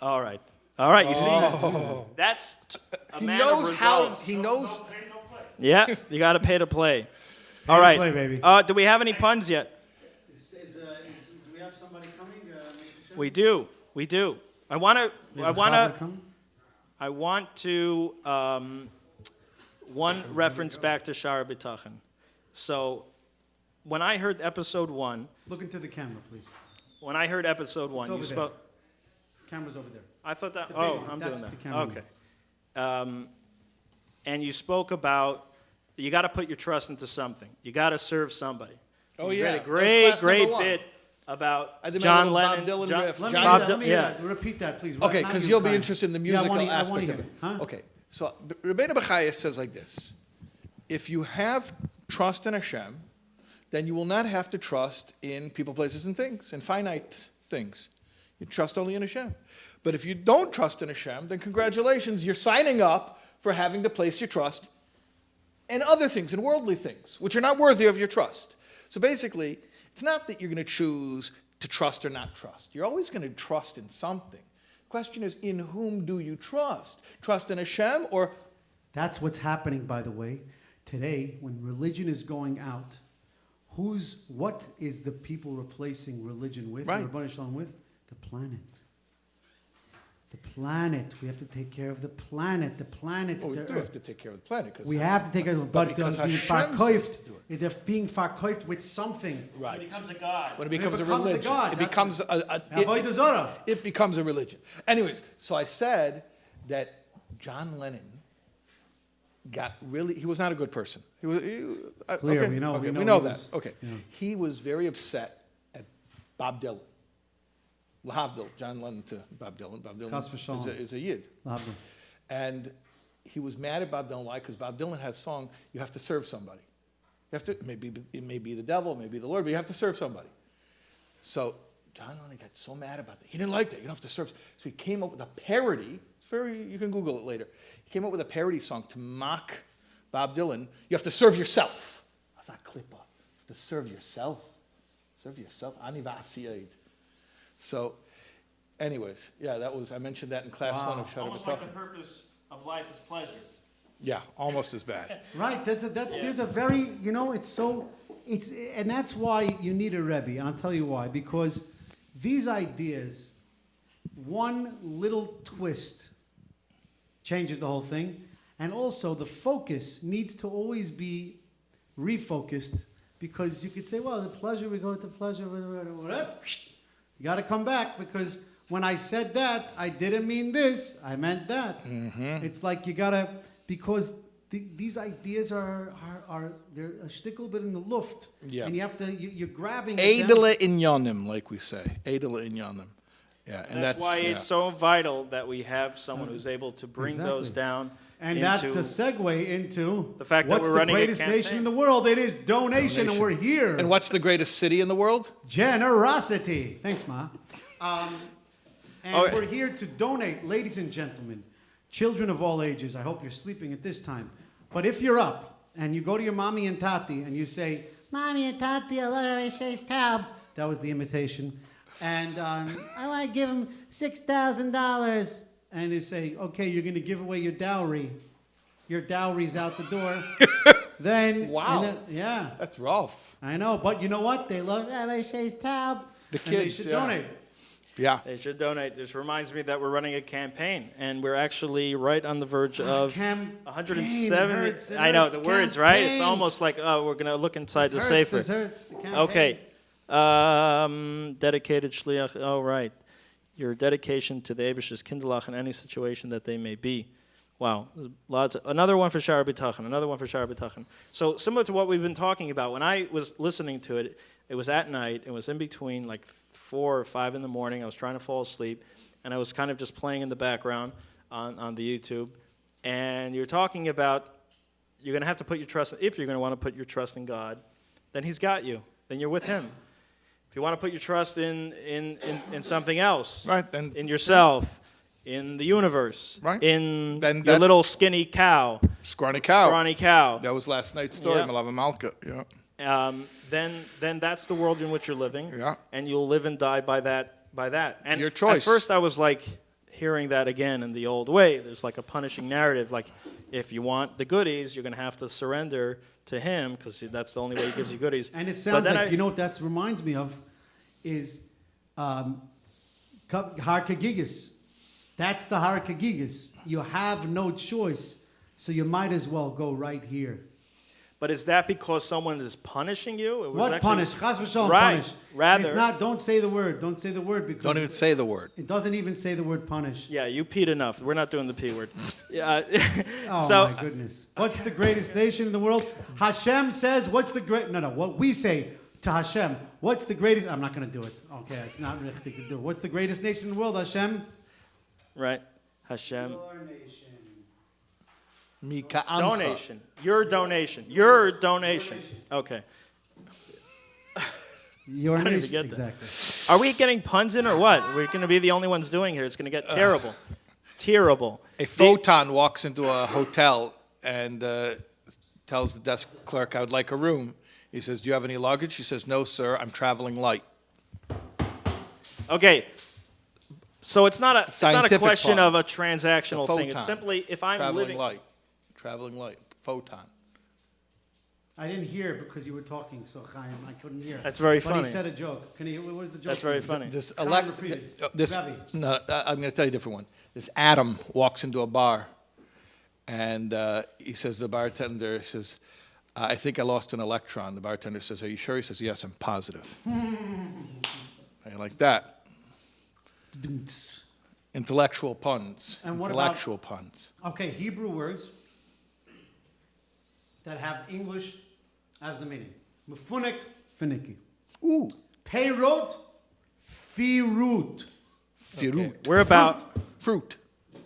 All right. You see? That's a man of results. He knows. Yeah, you got to pay to play. All right. Play, baby. Do we have any puns yet? Do we have somebody coming? We do. I want to one reference back to Shara B'Tachan. So when I heard episode 1. Look into the camera, please. When I heard episode 1, you spoke. Camera's over there. I thought that. I'm That's doing the that. camera. Okay. And you spoke about you got to put your trust into something. You got to serve somebody. Oh, You yeah. read a great bit about John Lennon. Bob Dylan riff. Let me repeat that, please. Okay, because you'll be interested in the musical I wanna aspect hear of it. it. Huh? Okay, so Rabbeinu Bachaya says like this: if you have trust in Hashem, then you will not have to trust in people, places, and things, and finite things. You trust only in Hashem. But if you don't trust in Hashem, then congratulations, you're signing up for having to place your trust in other things, in worldly things, which are not worthy of your trust. So basically, it's not that you're going to choose to trust or not trust. You're always going to trust in something. The question is, in whom do you trust? Trust in Hashem or... That's what's happening, by the way. Today, when religion is going out, what is the people replacing religion with? Right. With? The planet. The planet. We have to take care of the planet. The planet. Well, we do have to take care of the planet. We have to take care of it, but because being Hashem says to do it. They're being farkoifed with something. Right. When it becomes a god. When it becomes a religion. God. It becomes it becomes a religion. Anyways, so I said that John Lennon he was not a good person. Clear, okay, we know. Okay, we know he that. was- Okay. yeah. He was very upset at Bob Dylan. Lahavdil, John Lennon to Bob Dylan. Bob Chas Dylan v'shalom. is a Yid. Lahavdil. And he was mad at Bob Dylan. Why? Because Bob Dylan has a song, you have to serve somebody. You have to, it may be the devil, it may be the Lord, but you have to serve somebody. So John Lennon got so mad about that. He didn't like that. You don't have to serve. So he came up with a parody. It's very, you can Google it later. He came up with a parody song to mock Bob Dylan. You have to serve yourself. That's not klippa. You have to serve yourself. Serve yourself. Ani v'afsiyaid. So, anyways, yeah, that was, I mentioned that in class one of Charidy. Almost like the purpose of life is pleasure. Yeah, almost as bad. Right. There's a very, and that's why you need a Rebbe, and I'll tell you why. Because these ideas, one little twist changes the whole thing, and also the focus needs to always be refocused, because you could say, well, the pleasure, we go to pleasure, whatever. You got to come back, because when I said that, I didn't mean this, I meant that. Mm-hmm. It's like you got to, because these ideas are they're a shtickle bit in the luft. Yeah. And you have to, you're grabbing Edele inyanim, like we say. Edele inyanim. Yeah, And that's why it's so vital that we have someone who's able to bring those Exactly. down. And into that's a segue into the fact that what's we're the running a greatest nation campaign. in the world? It is donation, and we're here. And what's the greatest city in the world? Generosity. Thanks, Ma. And Oh, we're here to donate, ladies and gentlemen, children of all ages. I hope you're sleeping at this time. But if you're up and you go to your mommy and tati and you say, Mommy and Tati, I love Shais Taub. That was the imitation. And I want to give him $6,000. And you say, okay, you're going to give away your dowry. Your dowry's out the door. Then, Wow. and then- yeah. That's rough. I know, but you know what? They love Rabbi Shais Taub. The and they kids, should yeah. donate. Yeah. They should donate. This reminds me that we're running a campaign, and we're actually right on the verge of 107. hurts, it I know hurts, the words, right? It's campaign. almost like, oh, we're gonna look inside the This safer. hurts, the campaign. Okay. Dedicated shliach. Oh, right. Your dedication to the Eibish's Kinderlach in any situation that they may be. Wow. Lots. Another one for Sha'ar B'tachon. Another one for Sha'ar B'tachon. So similar to what we've been talking about, when I was listening to it, it was at night. It was in between like 4 or 5 in the morning. I was trying to fall asleep, and I was kind of just playing in the background on the YouTube. And you're talking about you're going to have to put your trust, if you're going to want to put your trust in God, then He's got you. Then you're with Him. If you want to put your trust in something else, right? Then in yourself, in the universe, right? In then your little skinny cow, scrawny cow. Scrawny cow. That was last night's story, Yeah. Malava Malka. Yeah. Then that's the world in which you're living. Yeah. And you'll live and die by that. And Your choice. At first I was like hearing that again in the old way. There's like a punishing narrative, like if you want the goodies, you're going to have to surrender to Him, because that's the only way He gives you goodies. And it But sounds then like, you know what that reminds me of is Har Kagigis. That's the Har Kagigis. You have no choice, so you might as well go right here. But is that because someone is punishing you? It was What actually- punish? Chas v'shalom, Right. punish. Rather. It's not, don't say the word. Don't say the word, because Don't even say the word. it doesn't even say the word punish. Yeah, you peed enough. We're not doing the P word. Yeah. Oh So, my goodness. What's the greatest nation in the world? Hashem says, what's the great, no, what we say to Hashem, what's the greatest, I'm not going to do it. Okay, it's not richtig to do. What's the greatest nation in the world, Hashem? Right. Hashem. Mika Donation. Your donation. Your donation. Okay. Your I didn't nation. even get that. Exactly. Are we getting puns in or what? We're going to be the only ones doing it. It's going to get terrible. Terrible. A photon walks into a hotel and tells the desk clerk, I would like a room. He says, do you have any luggage? She says, no, sir, I'm traveling light. Okay. So it's not a Scientific question pun. of a transactional A thing. It's photon. simply if I'm Traveling living light. Traveling light. Photon. I didn't hear because you were talking, so Chaim, I couldn't hear. That's very But funny. he said a joke. Can you, what was the joke? That's very funny. This Chaim, elect, repeat it. this, Rabbi. no, I'm going to tell you a different one. This Adam walks into a bar, and he says to the bartender, he says, I think I lost an electron. The bartender says, are you sure? He says, yes, I'm positive. I like that. Intellectual puns. And what Intellectual puns. Okay, Hebrew words that have English as the meaning. Mefunik, finicky. Ooh. Peyrot, firut. Firut. We're about fruit.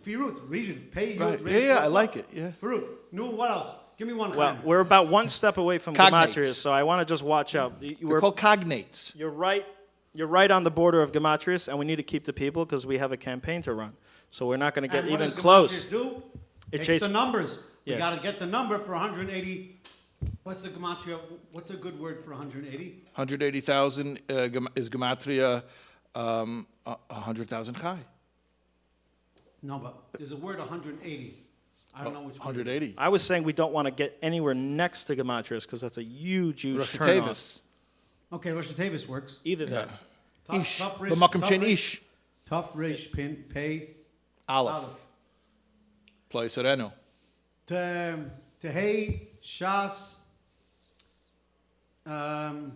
Firut, region. Pei, Right. yud, Yeah, I like it. Yeah. Fruit. No, what else? Give me one. well, Chaim. we're about one step away from Cognates. gematria, so I want to just watch out. They're called cognates. You're right you're right on the border of gematrias, and we need to keep the people because we have a campaign to run. So we're not going to get even close. Do? It Takes chases the numbers. We Yes. got to get the number for 180. What's the gematria? What's a good word for 180? 180,000 is gematria, 100,000 chai. No, but there's a word 180. I don't know which one. 180. I was saying we don't want to get anywhere next to gematrias because that's a huge Rosh turn on. Tevis. Okay, Rosh Tevis works. Either that. Ish. Tough B'makom shein ish. Tough rish pin pay. Aleph. Play sereno. Tehei Shas. Trying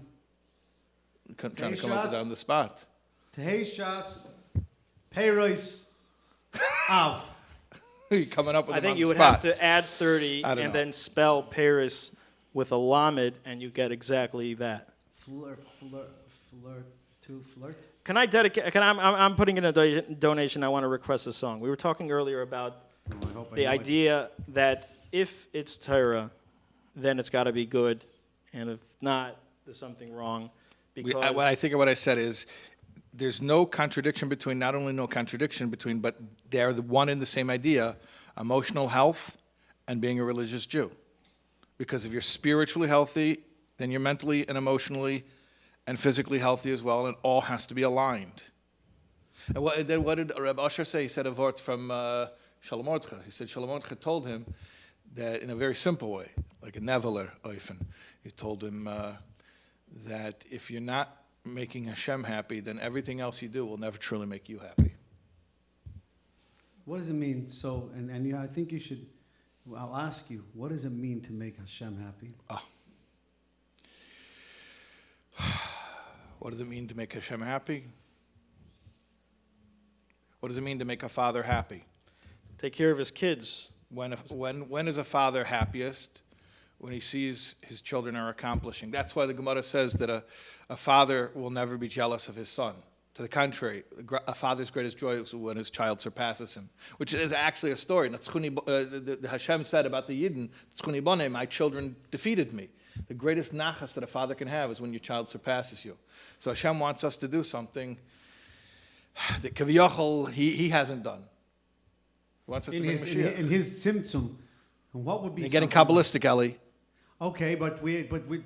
to come up with that on the spot. Tehei Shas. Peiros. Av. You're coming up with I them think on you the would spot. have to add 30 I don't and know. then spell Paris with a lamed, and you get exactly that. Flirt. Can I dedicate? I'm putting in a donation. I want to request a song. We were talking earlier about the idea that if it's Torah, then it's got to be good, and if not, there's something wrong. Because What I think of what I said is, there's no contradiction between, not only no contradiction between, but they're the one and the same idea, emotional health and being a religious Jew. Because if you're spiritually healthy, then you're mentally and emotionally and physically healthy as well, and it all has to be aligned. And what did Reb Asher say? He said a word from Shalom Mordechai. He said Shalom Mordechai told him that in a very simple way, like a Neveler Oifen. He told him that if you're not making Hashem happy, then everything else you do will never truly make you happy. What does it mean? So, and yeah, I think you should. I'll ask you. What does it mean to make Hashem happy? What does it mean to make Hashem happy? What does it mean to make a father happy? take care of his kids. When is a father happiest? When he sees his children are accomplishing. That's why the Gemara says that a father will never be jealous of his son. To the contrary, a father's greatest joy is when his child surpasses him, which is actually a story. The Hashem said about the Yidden, "Tzchuni bonei, my children defeated me." The greatest nachas that a father can have is when your child surpasses you. So Hashem wants us to do something that Kaviyachol he hasn't done. He wants us to bring Mashiach. In his tzimtzum, and what would be? You're getting Kabbalistic, Eli. Okay, but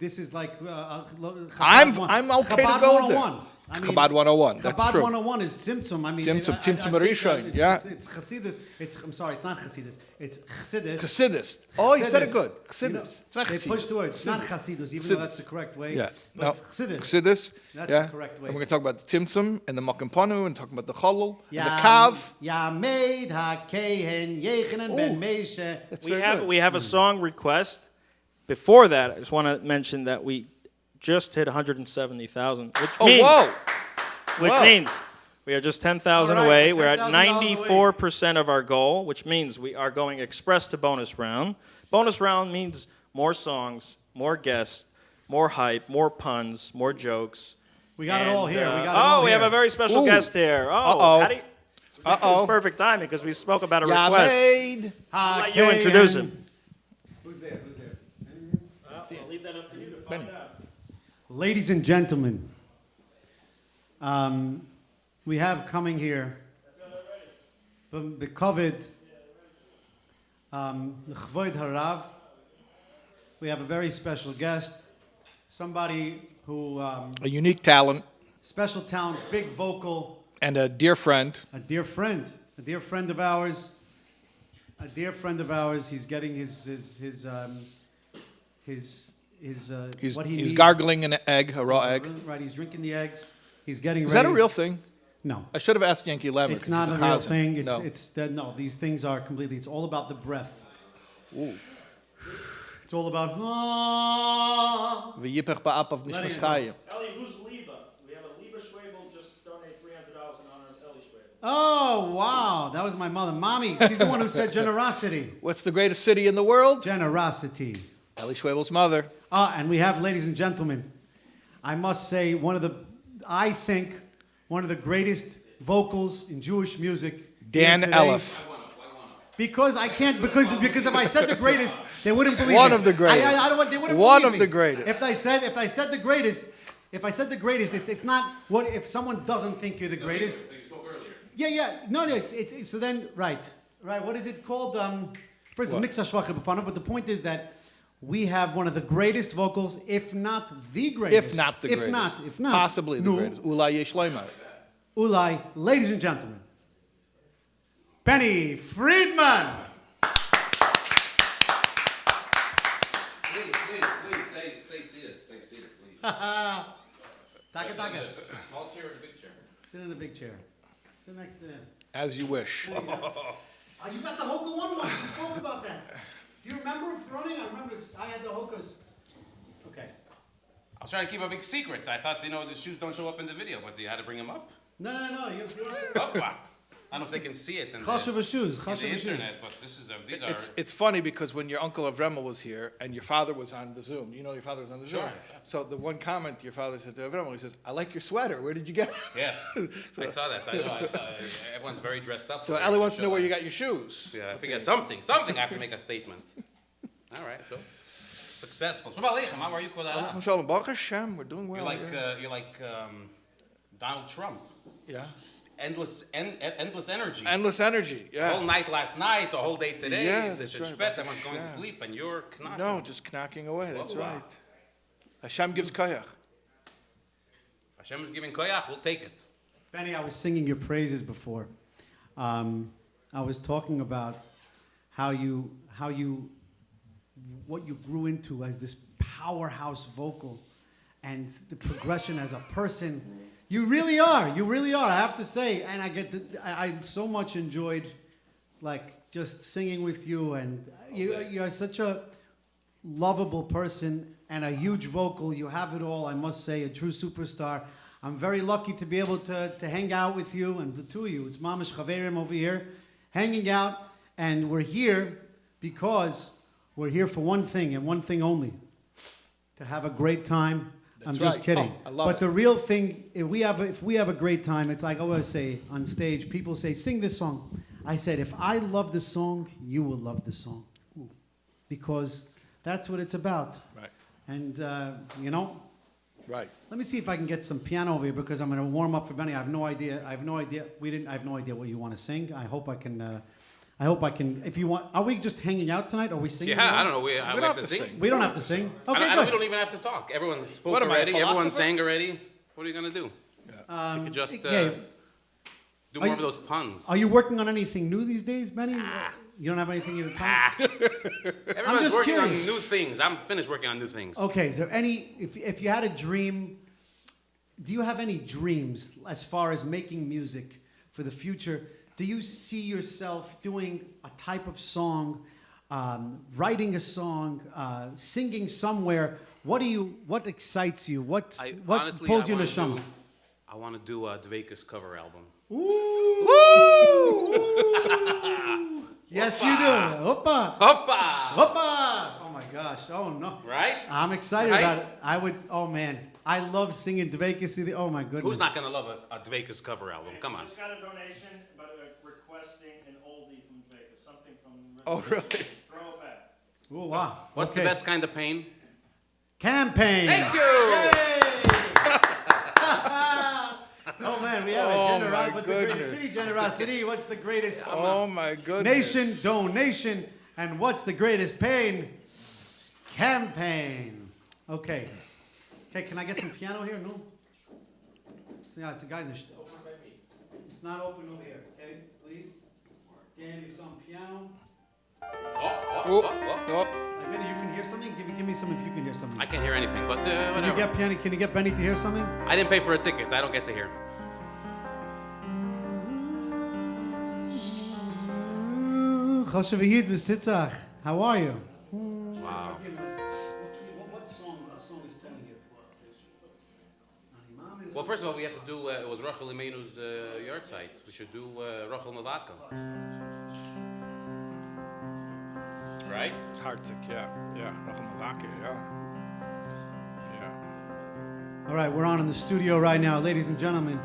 this is like I'm okay Chabad to go 101. there. I mean, Chabad 101. That's Chabad true. 101 is Tzimtzum. I mean, Tzimtzum I think, Rishon, yeah. It's Chassidus. I'm sorry, it's not Chassidus. It's Chassidus. Chassidus. Oh, you said it good. Chassidus. You know, It's not they Chassidus. pushed the word. It's not Chassidus, even though that's the correct way. Yeah. But No. it's Chassidus. Chassidus. That's yeah. the correct way. And we're going to talk about the Tzimtzum and the Mokim Ponu and talking about the Cholol and the Ya Kav. Yameid HaKehen Yechanan Ben Meishe. We have a song request. Before that, I just want to mention that we just hit 170,000, which means we are just 10,000 All right, away. we're We're at 10,000 94% of our goal, which means we are going express to bonus round. Bonus round means more songs, more guests, more hype, more puns, more jokes. We got it all here. We have a very special guest here. It's perfect timing because we spoke about a request. I'll let you introduce him. Who's there? I'll leave that up to you to find out. Ladies and gentlemen, we have coming here from the Kovid, Chvoid Harav. We have a very special guest, somebody who A unique talent. special talent, big vocal, And a dear friend. a dear friend of ours. He's getting what he He's needs. gargling an egg, a raw egg. Right, he's drinking the eggs. He's getting Is ready. that a real thing? No. I should have asked Yankee Lemon. It's not a real thing. No. No, these things are completely, it's all about the breath. Ooh. It's all about, V'yipech ba'apav Letting nishmas it go. chayim. Ellie, who's Liba? We have a Liba Schwabel. Just donate $300 in honor of Ellie Schwabel. Oh, wow. That was my mother. Mommy, she's the one who said generosity. What's the greatest city in the world? Generosity. Eli Schwabel's mother. And we have, ladies and gentlemen, I must say, I think, one of the greatest vocals in Jewish music. Dan here today. Elif. Because I can't, because if I said the greatest, they wouldn't believe One it. of the greatest. I don't want, they wouldn't One believe of me. the greatest. If I said the greatest, If I said the greatest, it's not what if someone doesn't think you're the greatest. You spoke earlier. Yeah. No. It's so then right. What is it called? First, mix hashvacha b'fanav. But the point is that we have one of the greatest vocals, if not the greatest. If not the greatest. If not. Possibly the greatest. Ulai yesh leima. Ulai, ladies and gentlemen, Benny Friedman. Please, stay seated, please. Taka. Small chair or big chair? Sit in the big chair. Sit next to him. As you wish. You got the hoka one. We spoke about that. Do you remember running? I remember I had the hokas. Okay. I was trying to keep a big secret. I thought, the shoes don't show up in the video, but you had to bring them up? No. You Hoppa. I don't know if they can see it in the internet, but these are... It's funny because when your uncle Avremel was here and your father was on the Zoom, your father was on the Zoom. Sure. So the one comment your father said to Avremel, he says, "I like your sweater. Where did you get it?" Yes, I saw that. I know. Everyone's very dressed up. So Ellie wants to know where you got your shoes. Yeah, I forget something. I have to make a statement. All right, so successful. How are you, Shalom Baruch Hashem, we're doing well. You're like Donald Trump. Yeah. Endless energy. Endless energy, yeah. The whole night last night, the whole day today. Yeah, it's that's right. right. Everyone's going to sleep, and you're knocking. No, just knocking away. That's right. Hashem gives koyach. Hashem is giving koyach. We'll take it. Benny, I was singing your praises before. I was talking about what you grew into as this powerhouse vocal, and the progression as a person. You really are. I have to say, and I so much enjoyed, just singing with you, and you're such a lovable person and a huge vocal. You have it all. I must say, a true superstar. I'm very lucky to be able to hang out with you and the two of you. It's Mamish Chaverim over here, hanging out, and we're here because we're here for one thing and one thing only: to have a great time. That's I'm just right. kidding. I love but it. the real thing, if we have a great time, it's like I always say on stage, people say, "Sing this song." I said, if I love the song, you will love the song. Because that's what it's about. Right. And, Right. let me see if I can get some piano over here because I'm going to warm up for Benny. I have no idea what you want to sing. I hope I can. If you want, are we just hanging out tonight? Are we singing? Yeah, I don't know. We have to sing. We don't have to sing. Okay, we good. don't even have to talk. Everyone spoke What am I, a already. Everyone philosopher? sang already. What are you gonna do? You could just do more of those puns. Are you working on anything new these days, Benny? You don't have anything in the plan? Everyone's just working on curious. new things. I'm finished working on new things. Okay, is there any, if you had a dream, do you have any dreams as far as making music for the future? Do you see yourself doing a type of song, writing a song, singing somewhere? What excites you? What Honestly, pulls you in the shama? I want to do a Dvekas cover album. Ooh! Yes, you do. Hoppa! Hoppa! Hoppa! Oh my gosh! Oh no! Right? I'm excited Right? about it. I would. Oh man, I love singing Dvekas. Oh my goodness! Who's not gonna love a Dvekas cover album? Come on. Just got a donation, but requesting an oldie from Vegas, something from. Oh, really? Throw it back. Oh wow! What's the best kind of pain? Campaign. Thank you. Oh man, we have Oh, a generosity. my What's the greatest goodness. city generosity? What's the greatest? Oh my goodness. Nation donation, and what's the greatest pain? Campaign. Okay. Okay, can I get some piano here? No. Yeah, it's a guy in the. It's not open over here. Okay, please. Give me some piano. Benny, you can hear something? Give me some if you can hear something. I can't hear anything, but Can whatever. you get piano? Can you get Benny to hear something? I didn't pay for a ticket. I don't get to hear. How are you? Wow. What song is playing here? Well, first of all, we have to do. It was Rachel Imenu's yard site. We should do Rachel Mavaka. Right? It's Hartzik, yeah. Rachel Mavaka, yeah. All right, we're on in the studio right now, ladies and gentlemen.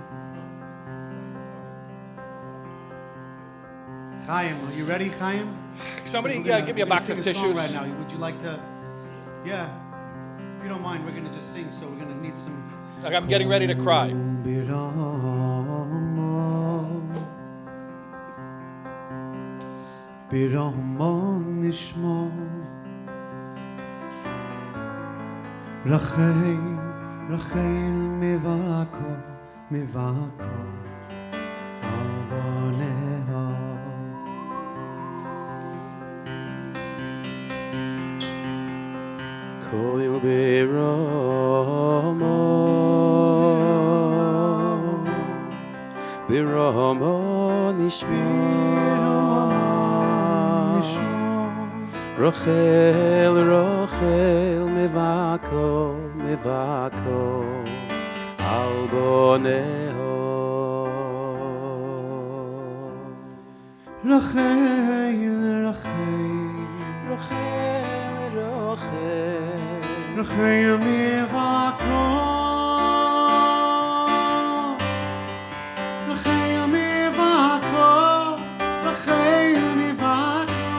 Chaim, are you ready, Chaim? Somebody, We're gonna- give me a we're gonna box of sing a song tissues. right now. Would you like to? Yeah. If you don't mind, we're gonna just sing. So we're gonna need some. Like I'm getting ready to cry. برحمان نشما رخیل رخیل میواکو میواکو آبانه ها کویل بیراما بیراما نشما رخیل رخیل میواکو میواکو آبانه ها رخیل رخیل رخیل رخیل رخیل میواکو رخیل میواکو رخیل میواکو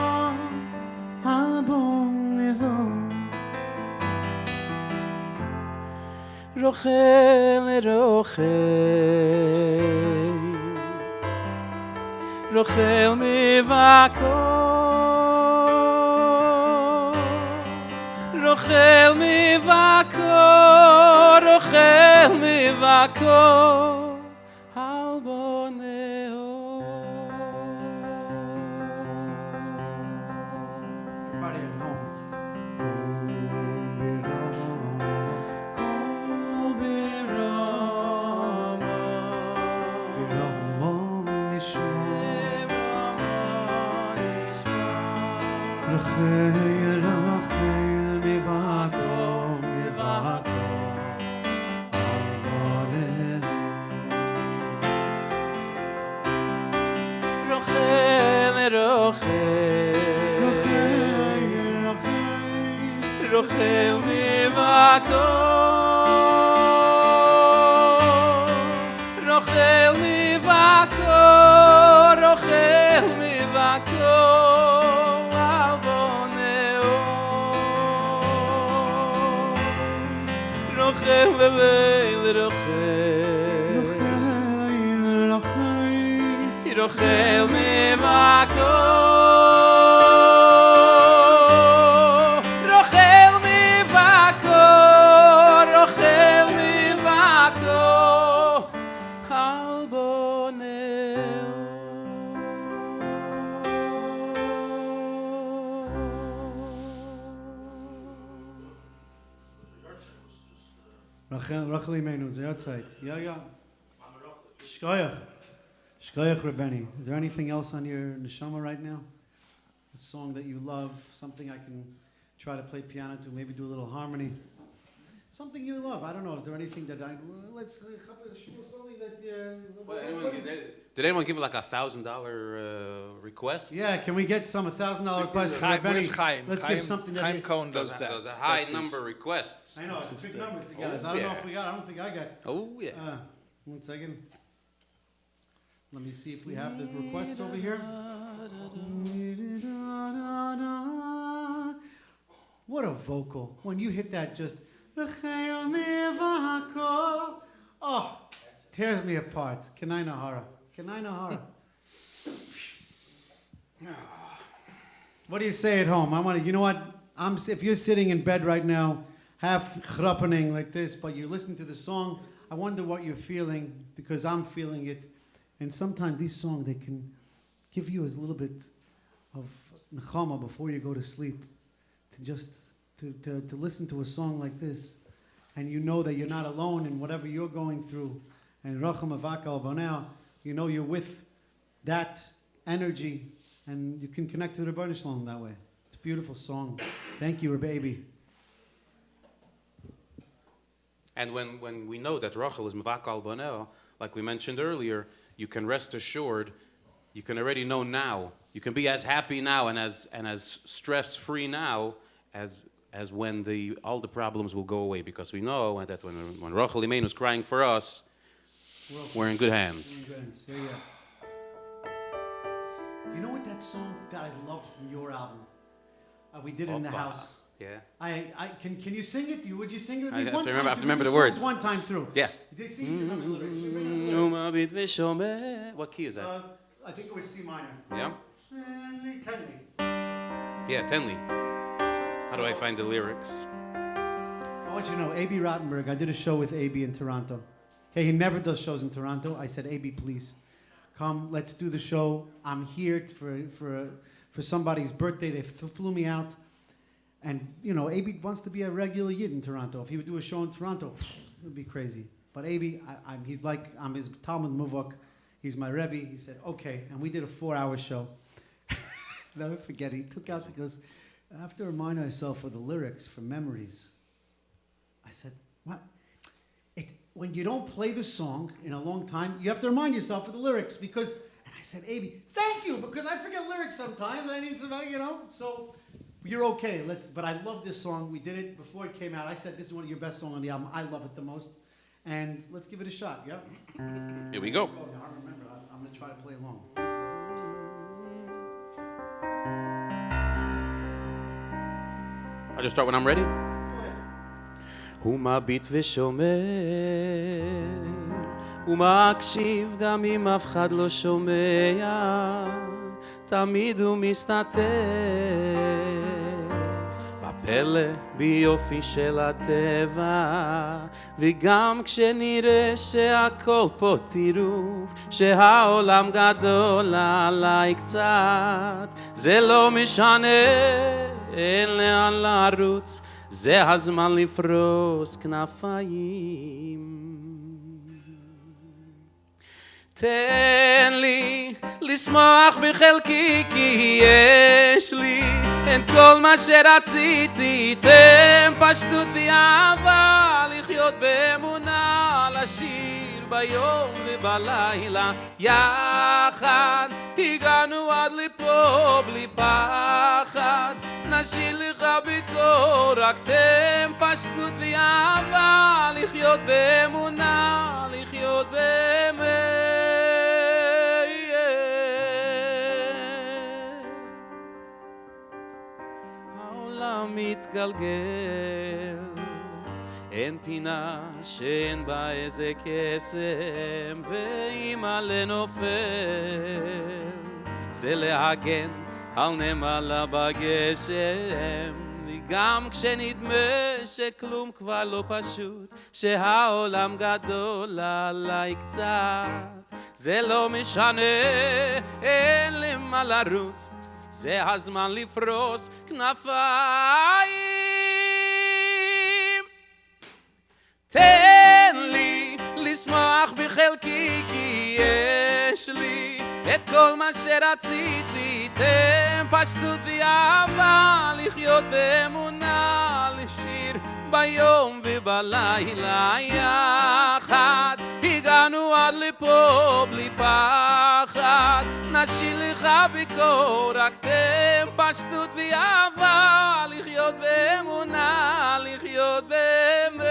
آبانه ها رخیل رخیل رخیل میواکو رخیل میواکو رخیل میواکو آبانه ها Everybody at home. رخيل رخيل ميواكو ميواكو آبانه رخيل رخيل رخيل رخيل رخيل ميواكو رخيل ميواكو رخيل ميواكو رخيل رخيل رخيل رخيل رخيل ميواكو رخيل ميواكو رخيل ميواكو Rachel Imenu, the outside. Yeah. Shkoyach. Shkoyach Rebeni. Is there anything else on your neshama right now? A song that you love, something I can try to play piano to, maybe do a little harmony. Something you love. I don't know. Is there anything that let's something that Did anyone give like $1,000 request? Yeah, can we get some $1,000 requests for Where's Rebeni? Chaim? Let's give something that Chaim Cohen does that. Those are high That's number requests. I know, it's big numbers to guys. I don't know if we got. I don't think I got. Oh yeah. 1 second. Let me see if we have the requests over here. What a vocal! When you hit that, just oh, tears me apart. Kenai Nahara. Kenai Nahara. What do you say at home? I want to. You know what? If you're sitting in bed right now, half chrappening like this, but you listen to the song, I wonder what you're feeling, because I'm feeling it. And sometimes these songs, they can give you a little bit of nechama before you go to sleep, to just to listen to a song like this, and you know that you're not alone in whatever you're going through. And Racham Avaka Albanel, you know you're with that energy, and you can connect to the Rebbeinu Shalom that way. It's a beautiful song. Thank you, baby. And when we know that Rachel is Mavak al Bonel, like we mentioned earlier, you can rest assured, you can already know now, you can be as happy now and as stress-free now as when all the problems will go away, because we know that when Rachel Imenu is crying for us, we're in good hands. Yeah. You know what that song that I love from your album? We did it in the house. Can you sing it? Would you sing it with me I have one to time? remember- I have to through? remember Do the words. songs one time through. Yeah. See if you remember the lyrics. You remember the lyrics? What key is that? I think it was C minor. Yeah? Tenley. Yeah, Tenley. How do I find the lyrics? I want you to know, A.B. Rottenberg, I did a show with A.B. in Toronto. Okay, he never does shows in Toronto. I said, A.B., please, come, let's do the show. I'm here for somebody's birthday. They flew me out. And, you know, A.B. wants to be a regular Yid in Toronto. If he would do a show in Toronto, it would be crazy. But A.B., he's like, I'm his Talmud Muvok. He's my Rebbe. He said, okay. And we did a 4-hour show. Never forget, he took out, he goes, I have to remind myself of the lyrics from memories. I said, what? When you don't play the song in a long time, you have to remind yourself of the lyrics because, and I said, A.B., thank you, because I forget lyrics sometimes. I need some, so you're okay. But I love this song. We did it before it came out. I said, this is one of your best songs on the album. I love it the most. And let's give it a shot, yeah? Here we go. Oh, now I remember, I'm going to try to play along. I'll just start when I'm ready. הוא מביט ושומר, הוא מקשיב גם אם אף אחד לא שומע, תמיד הוא מסתתר, בפלא ביופי של הטבע, וגם כשנראה שהכל פה טירוף, שהעולם גדול עליי קצת, זה לא משנה, אין לאן לרוץ, זה הזמן לפרוס כנפיים. תן לי לשמוח בחלקי כי יש לי את כל מה שרציתי, תן פשטות ואהבה, לחיות באמונה, לשיר ביום ובלילה יחד, הגענו עד לפה בלי פחד, נשאיר לך בקור, רק תן פשטות ואהבה, לחיות באמונה, לחיות באמת. העולם מתגלגל, אין פינה שאין בה איזה קסם, ואם עלה נופל, זה להגן על נמלה בגשם, גם כשנדמה שכלום כבר לא פשוט, שהעולם גדול עליי קצת, זה לא משנה, אין למה לרוץ, זה הזמן לפרוס כנפיים. תן לי לשמוח בחלקי כי יש לי את כל מה שרציתי, תן פשטות ואהבה, לחיות באמונה, לשיר ביום ובלילה יחד, הגענו עד לפה בלי פחד, נשאיר לך בקור, רק תן פשטות ואהבה, לחיות באמונה, לחיות באמת.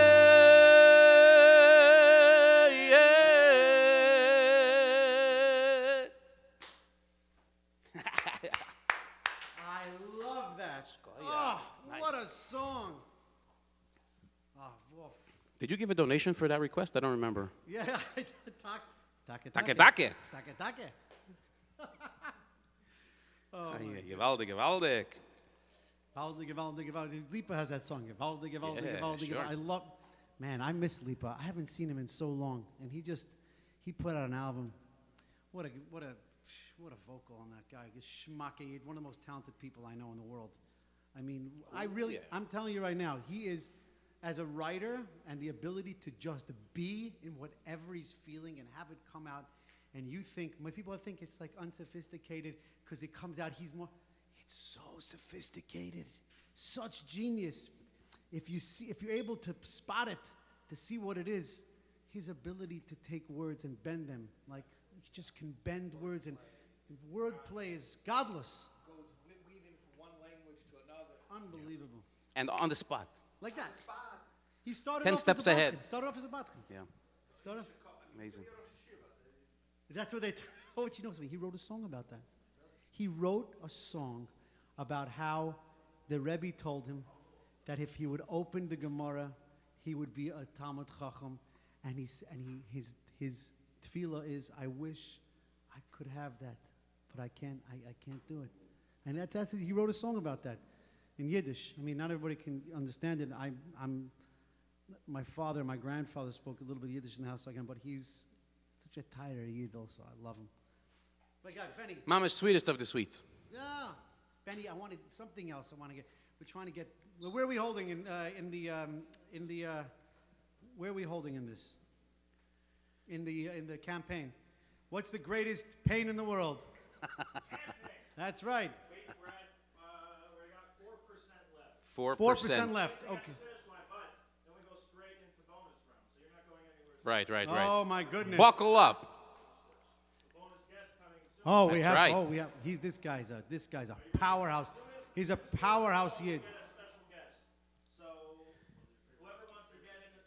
What a song! Oh, woof. Did you give a donation for that request? I don't remember. Yeah, take. Take. Oh, Gewaldig. Gewaldig. Lipa has that song. Gewaldig. Yeah, sure. I love, man, I miss Lipa. I haven't seen him in so long, and he put out an album. What a vocal on that guy. Schmucky, one of the most talented people I know in the world. I mean, I'm telling you right now, he is, as a writer, and the ability to just be in whatever he's feeling and have it come out, and you think, when people think it's like unsophisticated, because it comes out, it's so sophisticated, such genius. If you're able to spot it, to see what it is, his ability to take words and bend them, like, he just can bend words, and wordplay is godless. Unbelievable. And on the spot. Like that. He started 10 off steps as a ahead. Started off as a batchin. Yeah. Amazing. That's what you know something. He wrote a song about that. He wrote a song about how the Rebbe told him, that if he would open the Gemara, he would be a Talmud Chacham, and his tefillah is, I wish I could have that, but I can't do it. And that's he wrote a song about that in Yiddish. I mean, not everybody can understand it. My father, my grandfather spoke a little bit Yiddish in the house again, but he's such a tighter Yid also. I love him. But guy, Benny. Mama's sweetest of the sweet. Yeah, Benny, I wanted something else. We're trying to get. Well, where are we holding where are we holding in this? In the campaign. What's the greatest pain in the world? That's right. Wait, we got 4% left. 4%. 4% left. Okay. Then we go straight into bonus round, so you're not going anywhere. Right. Oh my goodness. Buckle up. Bonus guest coming soon. Oh, we That's have. right. Oh, we have. This guy's a powerhouse. He's a powerhouse Yid. Get a special guest. So whoever wants to get in it,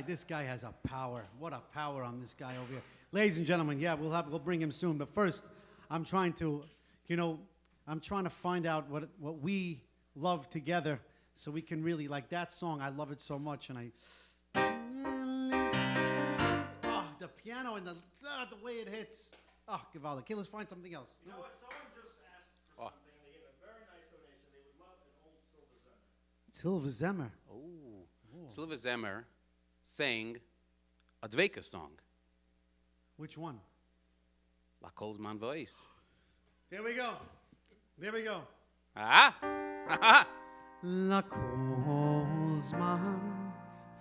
This guy has a power. What a power on this guy over here. Ladies and gentlemen, yeah, we'll bring him soon. But first, I'm trying to find out what we love together, so we can really like that song. I love it so much, and the piano and the way it hits. Oh, Givaldi. Okay, let's find something else. you know what? Someone just asked for something, and they gave a very nice donation. They would love an old Silver Zemmer. Silver Zemmer. Silva Zemer sang a Dveka song. Which one? La Kolzman voice. There we go. Ah! La Kolzman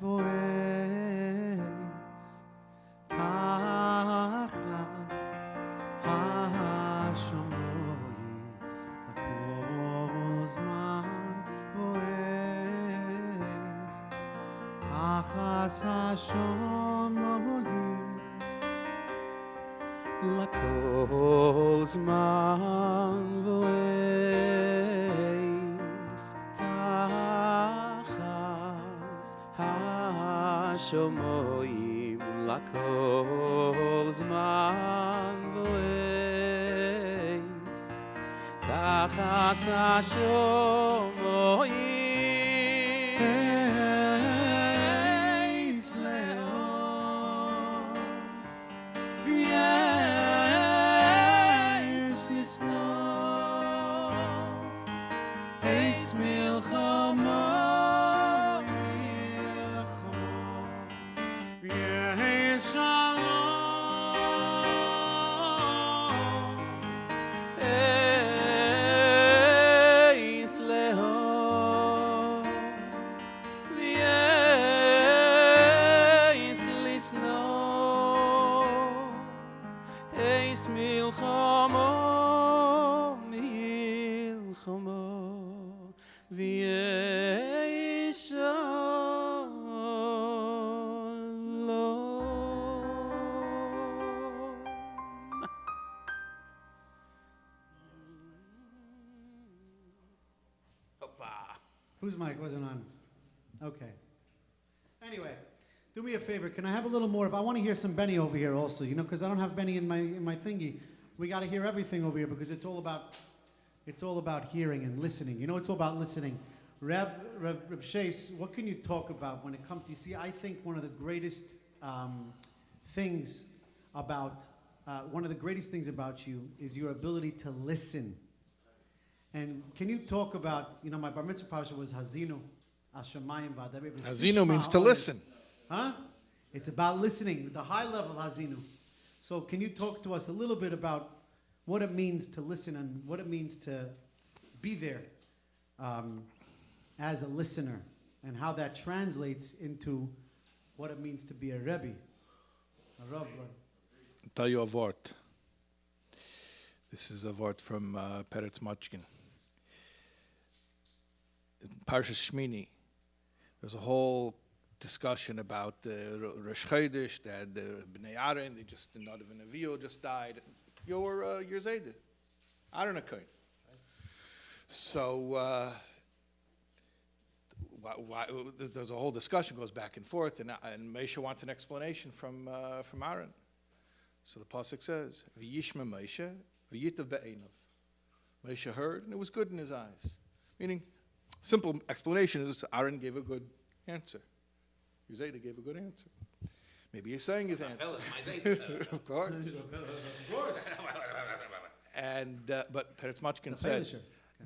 voice Tachas HaShamoyim La Kolzman voice Tachas HaShamoyim La Kolzman voice Tachas HaShamoyim La Kolzman voice Tachas HaShamoyim Whose mic wasn't on? Okay. Anyway, do me a favor. Can I have a little more? I want to hear some Benny over here also, because I don't have Benny in my thingy. We got to hear everything over here because it's all about hearing and listening. It's all about listening. Reb Shais, what can you talk about when it comes to, I think one of the greatest things about you is your ability to listen. And can you talk about, my bar mitzvah parasha was Hazinu, Hashemayim V'Adam. Hazinu means to listen. Huh? It's about listening, the high level Hazinu. So can you talk to us a little bit about what it means to listen and what it means to be there as a listener and how that translates into what it means to be a Rebbe, a Rav? I'll tell you a word. This is a word from Peretz Mochkin. In Parshas Shmini, there's a whole discussion about the Rosh Chodesh, that the Bnei Aaron, the NOV just died. Your Zayde, Aaron Akoin. So there's a whole discussion, goes back and forth, and Moshe wants an explanation from Aaron. So the pasuk says, "V'yishma Moshe, v'yitav be'einav." Moshe heard, and it was good in his eyes. Meaning, simple explanation is Aaron gave a good answer. Uzeda gave a good answer. Maybe he's saying his answer. Of course. And, but Peretzmachkin said,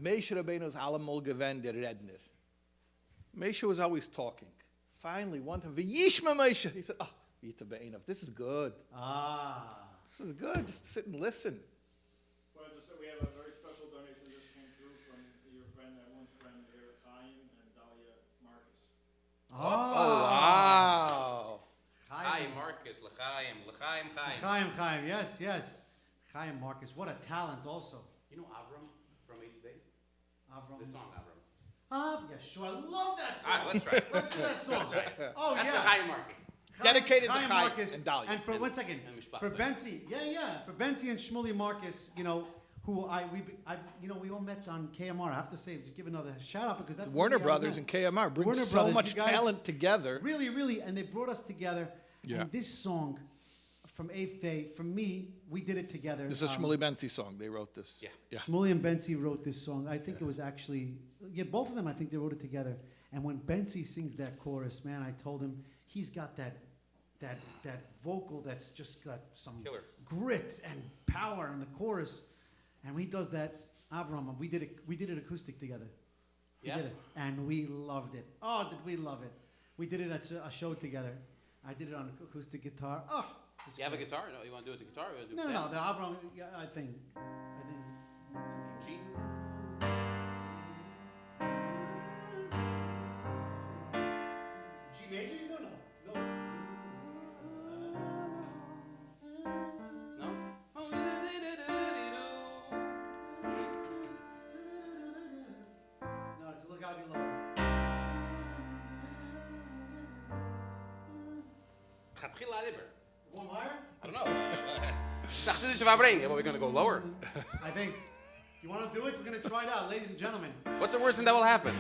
Moshe Rabbeinu is allemal gewend der Redner. Moshe was always talking. Finally, one time, V'yishma Moshe. He said, V'yita be'enav. This is good. This is good. Just sit and listen. Well, just we have a very special donation just came through from your friend, everyone's friend here, Chaim and Dahlia Marcus. Wow. Chaim Marcus, L'chaim, L'chaim, Chaim. Chaim, yes. Chaim Marcus, what a talent also. You know Avram from 8th Day? Avram. The song Avram. Yeah, sure. I love that song. Let's try. Let's do that song. That's right. Oh, That's yeah. for Chaim Marcus. Dedicated to Chaim Chaim Marcus and Dahlia. And for, one second, for Benzi, for Benzi and Shmuley Marcus, you know, who we all met on KMR. I have to say, just give another shout out because that's Warner Brothers and KMR bring so much talent together. Really, and they brought us together. Yeah. And this song from 8th Day, for me, we did it together. This is a Shmuley Benzi song. They wrote this. Yeah. Shmuley and Benzi wrote this song. I think it was actually, both of them, I think they wrote it together. And when Benzi sings that chorus, man, I told him he's got that vocal that's just got some grit and power in the chorus. And when he does that, Avram, we did it acoustic together. We did it, and we loved it. Oh, did we love it? We did it at a show together. I did it on acoustic guitar. Oh, you have a guitar? No, you want to do it with the guitar? Or you want to do no, the Avram. Yeah, I think. G. G major? You don't know? No. No, it's a look out below. One higher? I don't know. Are we going to go lower? I think. You want to do it? We're going to try it out, ladies and gentlemen. What's the worst thing that will happen?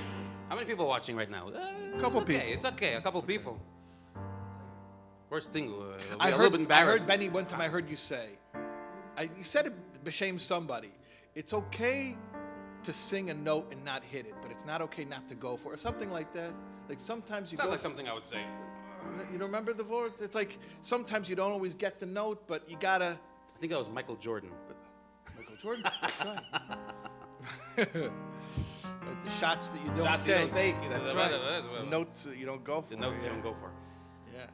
How many people are watching right now? A couple people. It's okay. A couple people. Worst thing. I a little bit embarrassed. I heard Benny one time. I heard you say, you said it b'shem somebody. It's okay to sing a note and not hit it, but it's not okay not to go for it, or something like that. Like sometimes you Sounds go. like something I would say. You don't remember the words? It's like sometimes you don't always get the note, but you gotta. I think that was Michael Jordan. Michael Jordan. That's right. Like the shots that you don't Shots take. you don't take. That's right. The notes that you don't go for. The notes you don't go for. Yeah.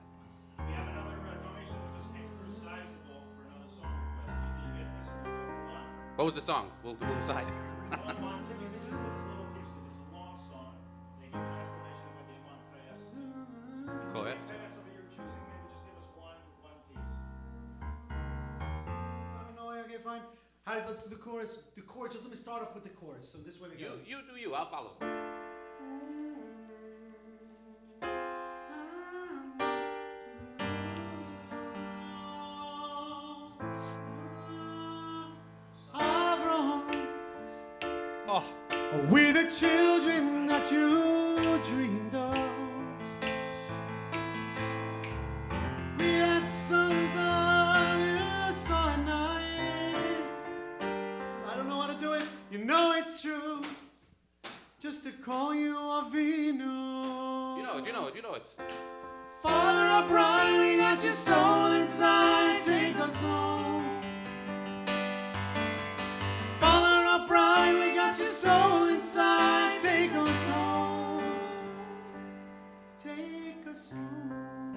We have another donation that just came through sizable for another song request. Maybe you get this one. What was the song? We'll decide. One, can you just get this little piece because it's a long song. They give an explanation of what they want Kayas. Koyach. Kayas of your choosing, maybe just give us one piece. I don't know. Okay, fine. All right, let's do the chorus. The chorus. Let me start off with the chorus. So this way we go. You do you. I'll follow. Oh. We're the children that you dreamed of. We had something you saw at night. I don't know how to do it. You know it's true. Just to call you Avinu. You know it. Father O'Brien, we got your soul inside. Take us home. Father O'Brien, we got your soul inside. Take us home. Take us home.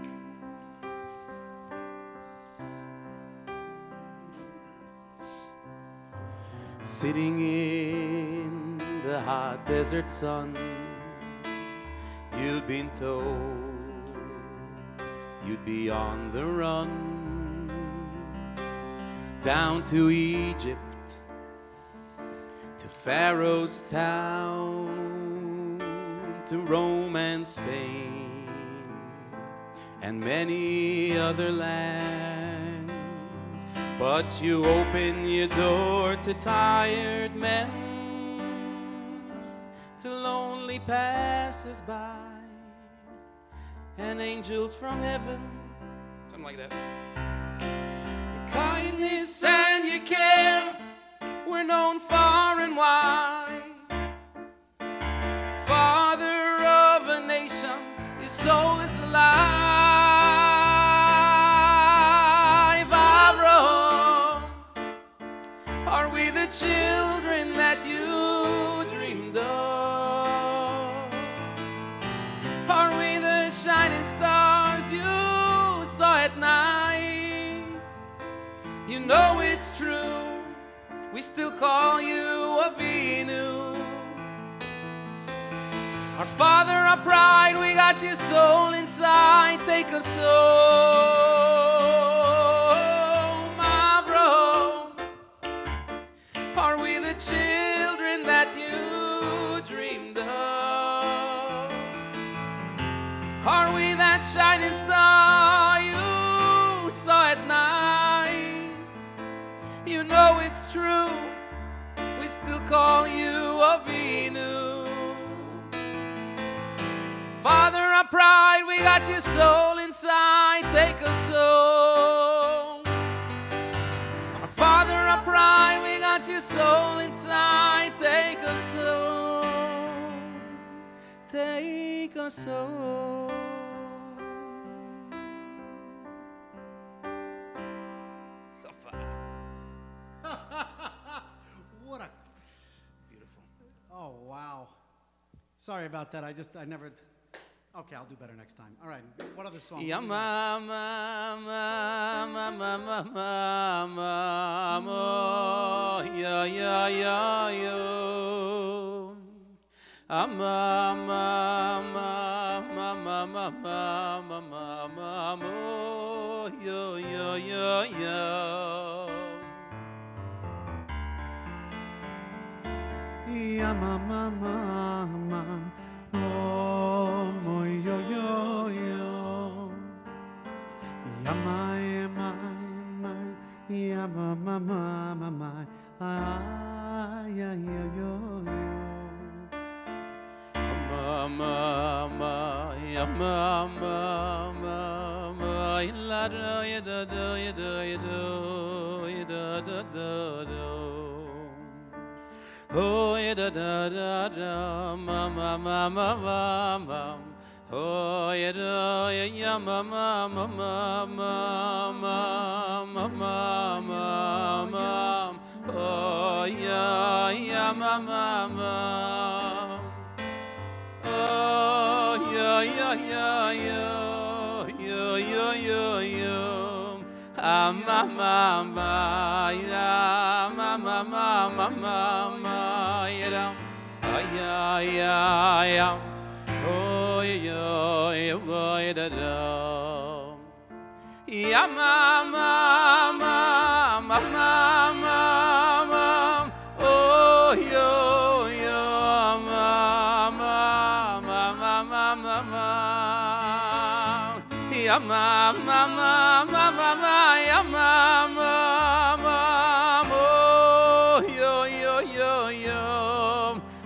Sitting in the hot desert sun, you'd been told you'd be on the run down to Egypt, to Pharaoh's town, to Rome and Spain, and many other lands. But you open your door to tired men, to lonely passers-by, and angels from heaven. Something like that. Your kindness and your care were known far and wide. shining stars you saw at night. You know it's true, we still call you Avinu. Our Father, our pride, we got your soul inside. Take us home, Avro. Are we the children that you dreamed of? Are we that shining star you saw at night? You know it's true, we still call you Avinu. Father, our pride, we got your soul inside. Take us home. Our Father, our pride, we got your soul inside. Take us home. Take us home. What a beautiful. Oh wow. Sorry about that. I never. Okay, I'll do better next time. All right. What other song? Ya mama, mama, mama, mama, ya ya ya yo. Mama, mama, mama, mama, mama, mama, yo yo yo yo. Ya mama, mama, oh, mo yo yo yo. Ya my, ya mama, mama, my, ah, ya yo yo yo. Mama, mama, ya mama, mama, ya da ya da da ya da ya da ya da da da da. Oh, ya da da da da, ma ma ma ma ma ma. Oh, ya da ya ya ma ma ma ma ma ma ma ma ma ma. Oh, ya ya ma ma ma. Oh, ya ya ya ya ya ya ya ya. Ah, ma ma ma ya ma ma ma ma ma ma ya. Ah, ya ya ya. Oh, ya ya ya da da. Ya ma ma ma ma ma ma ma. Oh, yo yo ma ma ma ma ma ma ma. Ya ma ma ma ma ma ma ya ma ma ma. Oh, yo yo yo yo.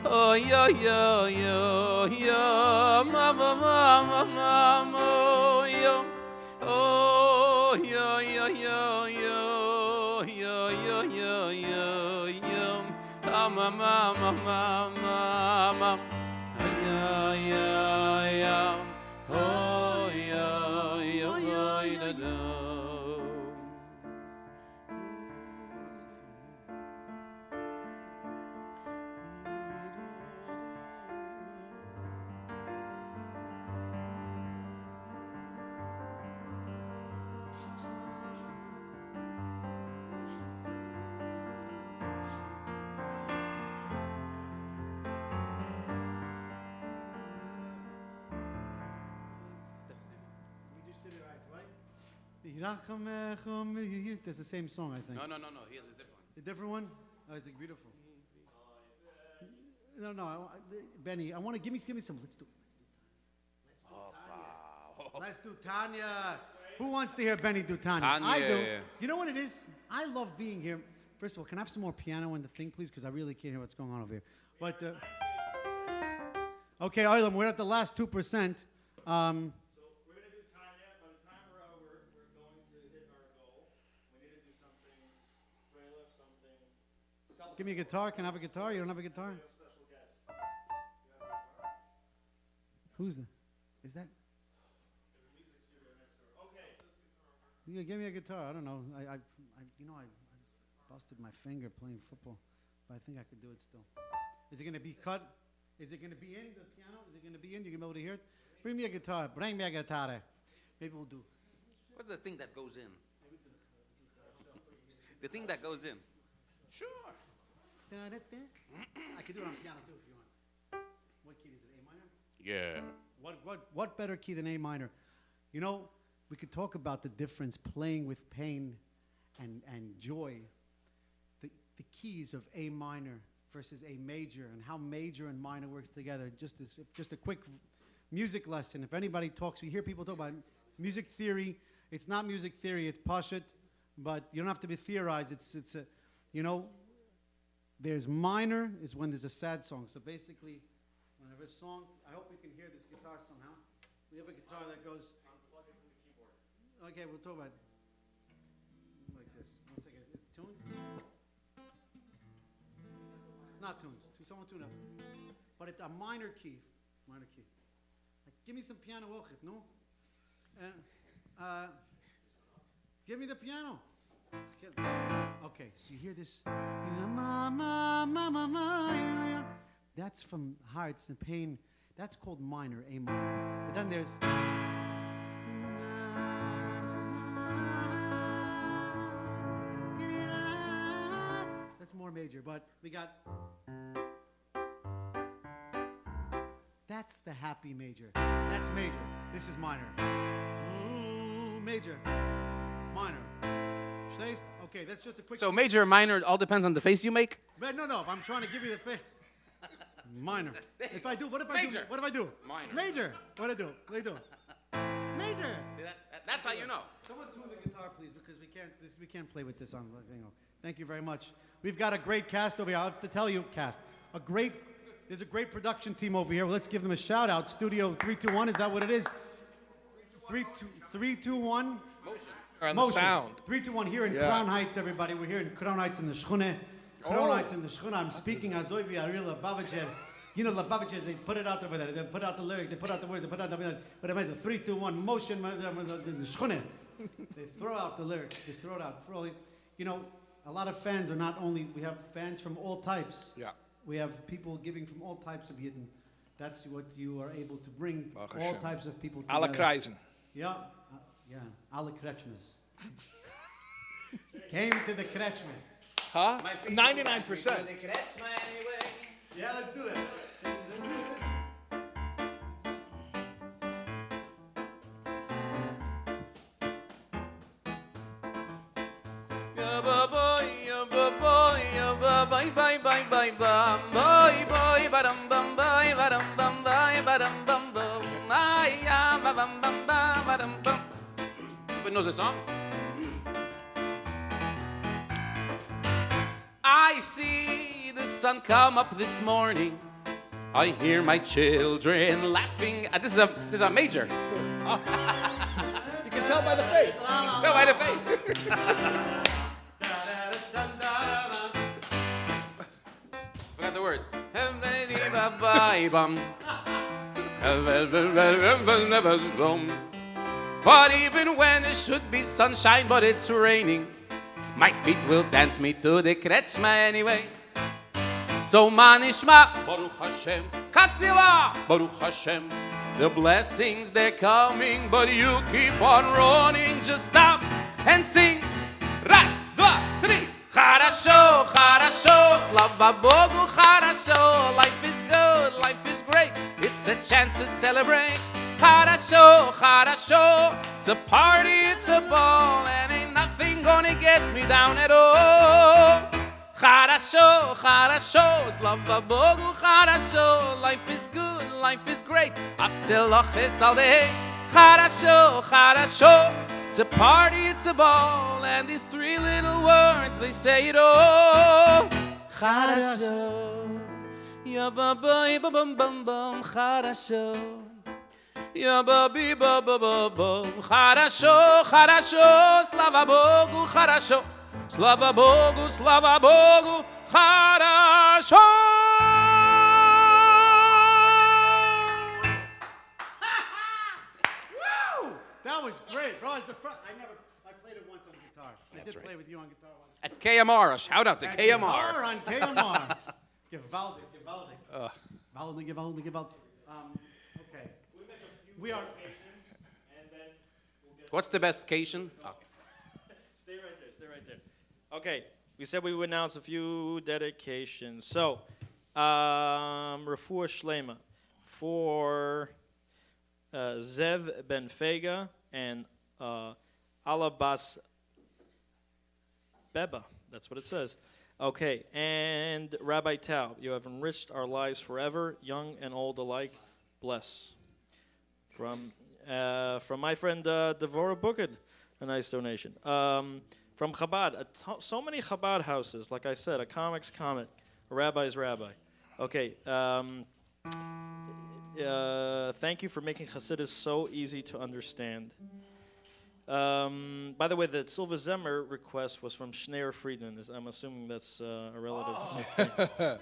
Oh, yo yo yo yo. Ma ma ma ma ma ma yo. Oh, yo yo yo yo yo yo yo yo yo. Ah, ma ma ma ma ma ma. Ya ya ya. Oh, ya ya ya da da. That's the same song, I think. No. He has a different one. A different one? Oh, it's beautiful. No, Benny, I want to give me some. Let's do Tanya. Let's do Tanya. Who wants to hear Benny do Tanya? Tanya. I do. You know what it is? I love being here. First of all, can I have some more piano in the thing, please? Because I really can't hear what's going on over here. But okay, Oilam, we're at the last 2%. Give me a guitar. Can I have a guitar? You don't have a guitar? Who's that? Is that? Yeah, give me a guitar. I don't know. I busted my finger playing football, but I think I could do it still. Is it going to be cut? Is it going to be in the piano? Is it going to be in? You can be able to hear it. Bring me a guitar. Bring me a guitar. Maybe we'll do. What's the thing that goes in? The thing that goes in. Sure. I could do it on piano too if you want. What key is it? A minor? Yeah. What better key than A minor? You know, we could talk about the difference playing with pain and joy. The keys of A minor versus A major and how major and minor works together. Just a quick music lesson. If anybody talks, we hear people talk about music theory. It's not music theory, it's pashut, but you don't have to be theorized. It's a, you know, there's minor is when there's a sad song. So basically, whenever a song, I hope you can hear this guitar somehow. We have a guitar that goes. Unplug it from the keyboard. Okay, we'll talk about it. Like this. One second. Is it tuned? It's not tuned. Someone tune up. But it's a minor key. Minor key. Like, give me some piano, no? Give me the piano. Okay, so you hear this. That's from Hearts and Pain. That's called minor, A minor. But then there's. That's more major, but we got. That's the happy major. That's major. This is minor. Ooh, major. Minor. Shais? Okay, that's just a quick. So major or minor, all depends on the face you make? But no, I'm trying to give you the face. Minor. If I do, what if I do? Major. What if I do? Minor. Major. What do I do? What do I do? Major. That's how you know. Someone tune the guitar, please, because we can't play with this on. Thank you very much. We've got a great cast over here. I have to tell you, there's a great production team over here. Well, let's give them a shout out. Studio 321, is that what it is? 321. Motion. Or on the sound. 321 here in Crown Heights, everybody. We're here in Crown Heights in the Shchune. Crown Heights in the Shchune. I'm speaking as Oivi Aril Lubavitcher. You know, Lubavitchers, they put it out over there. They put out the lyric, they put out the words, they put out the. But I made the 321 motion in the Shchune. They throw out the lyrics. They throw it out. You know, a lot of fans are not only, we have fans from all types. Yeah. We have people giving from all types of Yidden. That's what you are able to bring, Baruch all Hashem. types of people together. Alle Kreisen. Yeah, alle Kretschmers. Came to the Kretschmer. Huh? 99%. Yeah, let's do that. Bye bye bye bye bye bye bye badam bam bye badam bam bye badam bam bam ay ya badam bam badam bam. Everybody knows the song? I see the sun come up this morning. I hear my children laughing. This is a major. You can tell by the face. Tell by the face. Forgot the words. But even when it should be sunshine, but it's raining, my feet will dance me to the kretschma anyway. So manishma, Baruch Hashem, Kaktila, Baruch Hashem. The blessings, they're coming, but you keep on running. Just stop and sing. Раз, два, три. Хорошо, хорошо, слава Богу, хорошо. Life is good, life is great. It's a chance to celebrate. Хорошо, хорошо. It's a party, it's a ball, and ain't nothing gonna get me down at all. Хорошо, хорошо, слава Богу, хорошо. Life is good, life is great. Aftelachis all day. Хорошо, хорошо. It's a party, it's a ball, and these three little words, they say it all. Хорошо, ya ba-ba, ba-bum-bum-bum, хорошо. Ya ba-bi, ba-ba-ba-bum, хорошо, хорошо, слава Богу, хорошо. Слава Богу, хорошо. That was great, bro. I played it once on guitar. I did play with you on guitar once. At KMR, shout out to At KMR. Guitar on KMR. Gewaldig. Gewaldig. Okay. We make a few we are. What's the best cation? Oh. Stay right there. Stay right there. Okay, we said we would announce a few dedications. So, Refuah Shlema for Zev Ben Fega and Alabas Beba. That's what it says. Okay, and Rabbi Taub, you have enriched our lives forever, young and old alike. Bless. From my friend Devorah Bukid, a nice donation. From Chabad, so many Chabad houses. Like I said, a comic's comic, a rabbi's rabbi. Okay. Thank you for making Hasidus so easy to understand. By the way, the Silva Zemmer request was from Schneier Friedman. I'm assuming that's a relative. Oh. Okay.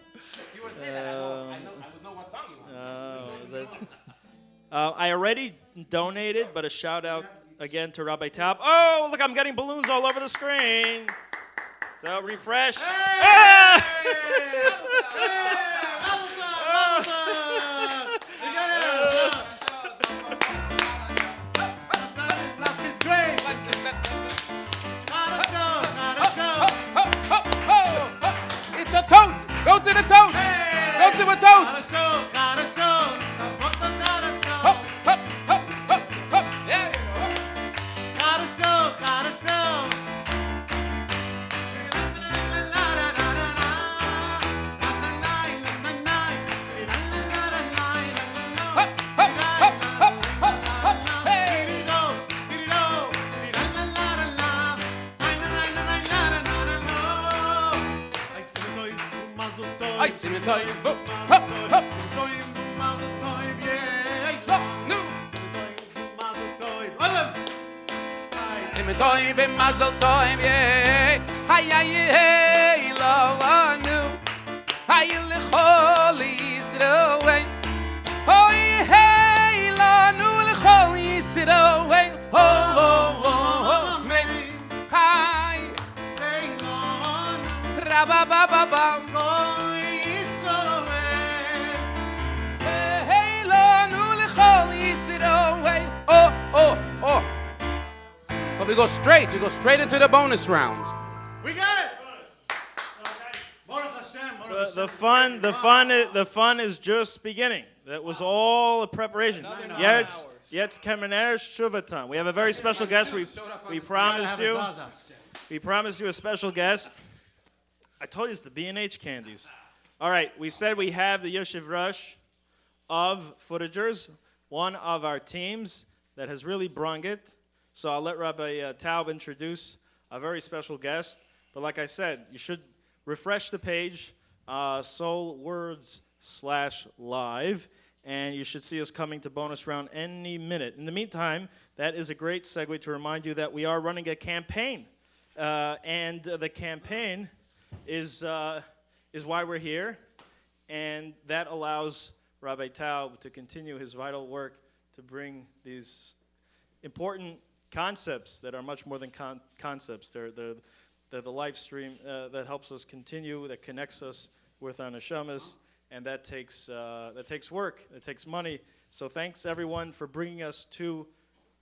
You would say that. I would know what song you want. I already donated, but a shout out again to Rabbi Taub. Oh, look, I'm getting balloons all over the screen. So refresh. Ah! It's a tote! Go to the tote! Go to a tote! I see me time. Hop, hop, hop. Simitoy ve mazel toy ye hay hay lo anu hay le khol Israel hoy hey lo anu le khol Israel oh men hay raba ba ba ba Israel hey lo anu le khol Israel oh but we go straight into the bonus round. We got it. The fun is just beginning. That was all a preparation. Jetzt kommen erst Shuvatan. We have a very special guest. We promised you. We promised you a special guest. I told you it's the B&H candies. All right, we said we have the Yoshev Rush of Footagers, one of our teams that has really brung it. So I'll let Rabbi Taub introduce a very special guest. But like I said, you should refresh the page, SoulWords/live, and you should see us coming to bonus round any minute. In the meantime, that is a great segue to remind you that we are running a campaign. And the campaign is why we're here. And that allows Rabbi Taub to continue his vital work to bring these important concepts that are much more than concepts. They're the live stream that helps us continue, that connects us with our neshamas, and that takes work, it takes money. So thanks everyone for bringing us to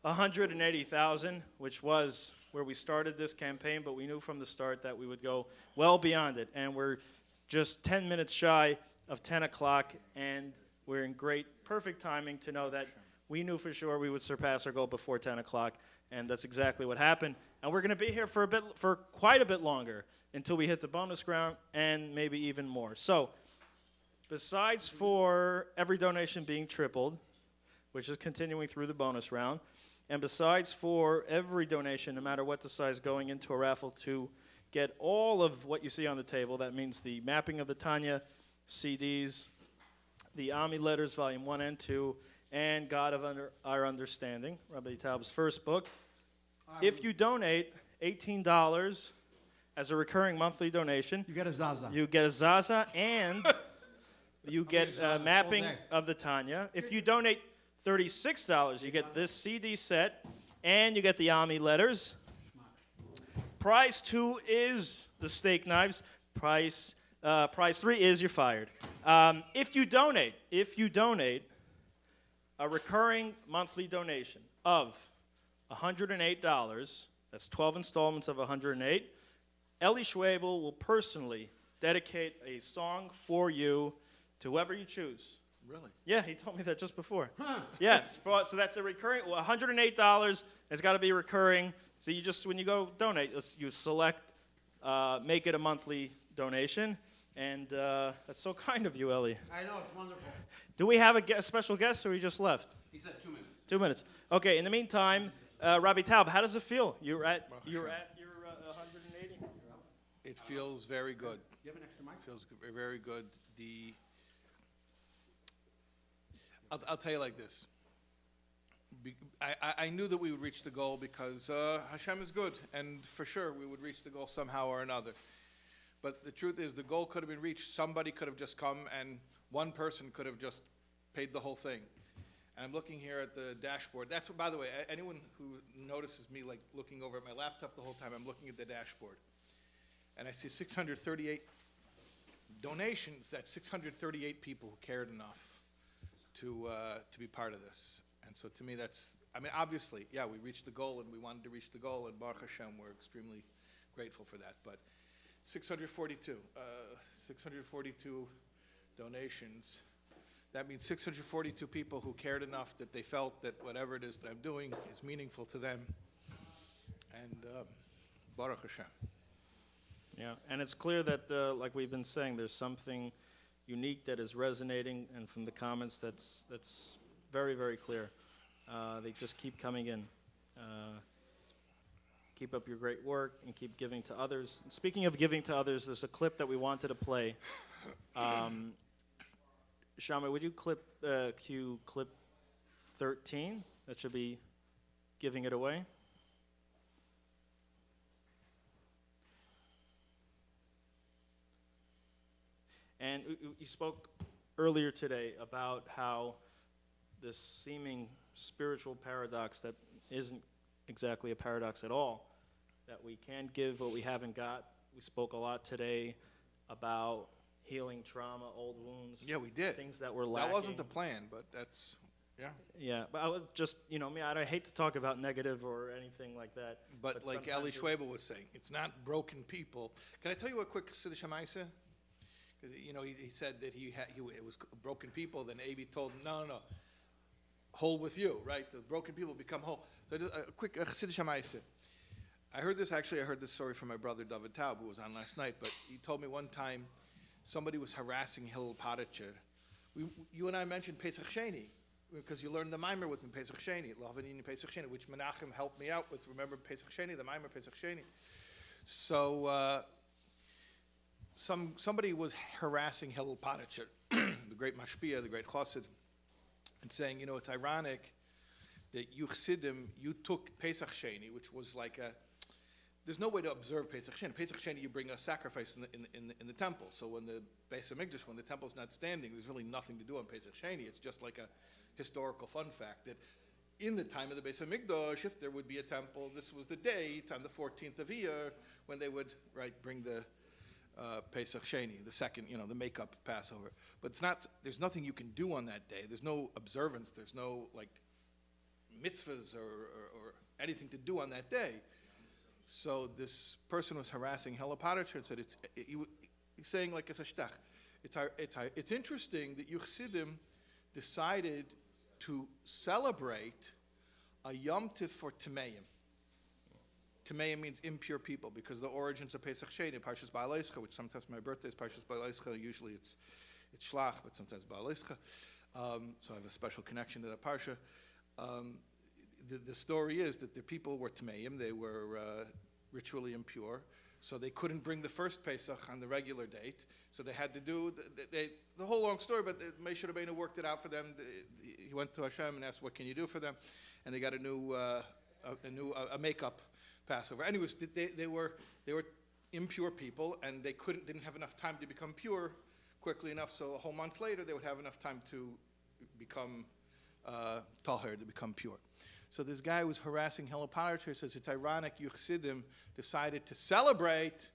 180,000, which was where we started this campaign, but we knew from the start that we would go well beyond it, and we're just 10 minutes shy of 10 o'clock, and we're in perfect timing to know that we knew for sure we would surpass our goal before 10 o'clock, and that's exactly what happened. And we're going to be here for quite a bit longer until we hit the bonus round and maybe even more. So, besides for every donation being tripled, which is continuing through the bonus round, and besides for every donation, no matter what the size, going into a raffle to get all of what you see on the table, that means the mapping of the Tanya CDs, the Ami Letters, Volume 1 and 2, and God of Our Understanding, Rabbi Taub's first book. If you donate $18 as a recurring monthly donation, you get a Zaza. You get a Zaza, and you get a mapping of the Tanya. If you donate $36, you get this CD set, and you get the Ami Letters. Prize 2 is the steak knives. Prize 3 is you're fired. If you donate a recurring monthly donation of $108, that's 12 installments of 108, Eli Schwebel will personally dedicate a song for you to whoever you choose. Really? Yeah, he told me that just before. Yes, so that's a recurring, well, $108, it's got to be recurring. So you just, when you go donate, you select, make it a monthly donation. And that's so kind of you, Eli. I know, it's wonderful. Do we have a special guest, or he just left? He said 2 minutes. 2 minutes. Okay, in the meantime, Rabbi Taub, how does it feel? You're at your 180? It feels very good. You have an extra mic? Feels very good. I'll tell you like this. I knew that we would reach the goal because Hashem is good, and for sure we would reach the goal somehow or another. But the truth is, the goal could have been reached. Somebody could have just come, and one person could have just paid the whole thing. And I'm looking here at the dashboard. That's what, by the way, anyone who notices me like looking over at my laptop the whole time, I'm looking at the dashboard. And I see 638 donations. That's 638 people who cared enough to be part of this. And so to me, that's, I mean, obviously, yeah, we reached the goal, and we wanted to reach the goal, and Baruch Hashem, we're extremely grateful for that. But 642 donations. That means 642 people who cared enough that they felt that whatever it is that I'm doing is meaningful to them. And Baruch Hashem. Yeah, and it's clear that, like we've been saying, there's something unique that is resonating, and from the comments, that's very, very clear. They just keep coming in. Keep up your great work and keep giving to others. And speaking of giving to others, there's a clip that we wanted to play. Shama, would you cue clip 13? That should be giving it away. And you spoke earlier today about how this seeming spiritual paradox that isn't exactly a paradox at all, that we can't give what we haven't got. We spoke a lot today about healing trauma, old wounds. Yeah, we did. Things that were lacking. That wasn't the plan, but that's, yeah. Yeah, but I would just, me, I hate to talk about negative or anything like that. But like Eli Schwebel was saying, it's not broken people. Can I tell you a quick Siddur Shamaisa? Because, he said that it was broken people, then Abi told him, no, whole with you, right? The broken people become whole. So just a quick Siddur Shamaisa. I heard this story from my brother Rabbi Taub, who was on last night, but he told me one time somebody was harassing Hillel Paritcher. You and I mentioned Pesach Sheni, because you learned the Maimer with me, Pesach Sheni, Lavinin Pesach Sheni, which Menachem helped me out with. Remember Pesach Sheni, the Maimer Pesach Sheni. So somebody was harassing Hillel Paritcher, the great Mashpia, the great Chassid, and saying, it's ironic that you Chassidim, you took Pesach Sheni, which was like there's no way to observe Pesach Sheni. Pesach Sheni, you bring a sacrifice in the temple. So when the Beis HaMikdash, when the temple's not standing, there's really nothing to do on Pesach Sheni. It's just like a historical fun fact that in the time of the Beis HaMikdash, if there would be a temple, this was the date on the 14th of Iyar when they would bring the Pesach Sheni, the second, the makeup Passover. But it's not. There's nothing you can do on that day. There's no observance. There's no mitzvahs or anything to do on that day. So this person was harassing Hillel Paritcher and said he's saying like it's a shtach. It's interesting that you Chassidim decided to celebrate a Yom Tiv for Tameim. Tameim means impure people, because the origins of Pesach Sheni, Parshas Ba'aleischa, which sometimes my birthday is Parshas Ba'aleischa, usually it's Shlach, but sometimes Ba'aleischa. So I have a special connection to that Parsha. The story is that the people were Tameim, they were ritually impure, so they couldn't bring the first Pesach on the regular date, so they had to do the whole long story, but Moshe Rabbeinu worked it out for them. He went to Hashem and asked, what can you do for them? And they got a new makeup Passover. Anyways, they were impure people, and they didn't have enough time to become pure quickly enough, so a whole month later they would have enough time to become tahor, to become pure. So this guy was harassing Hillel Paritcher, says it's ironic you Chassidim decided to celebrate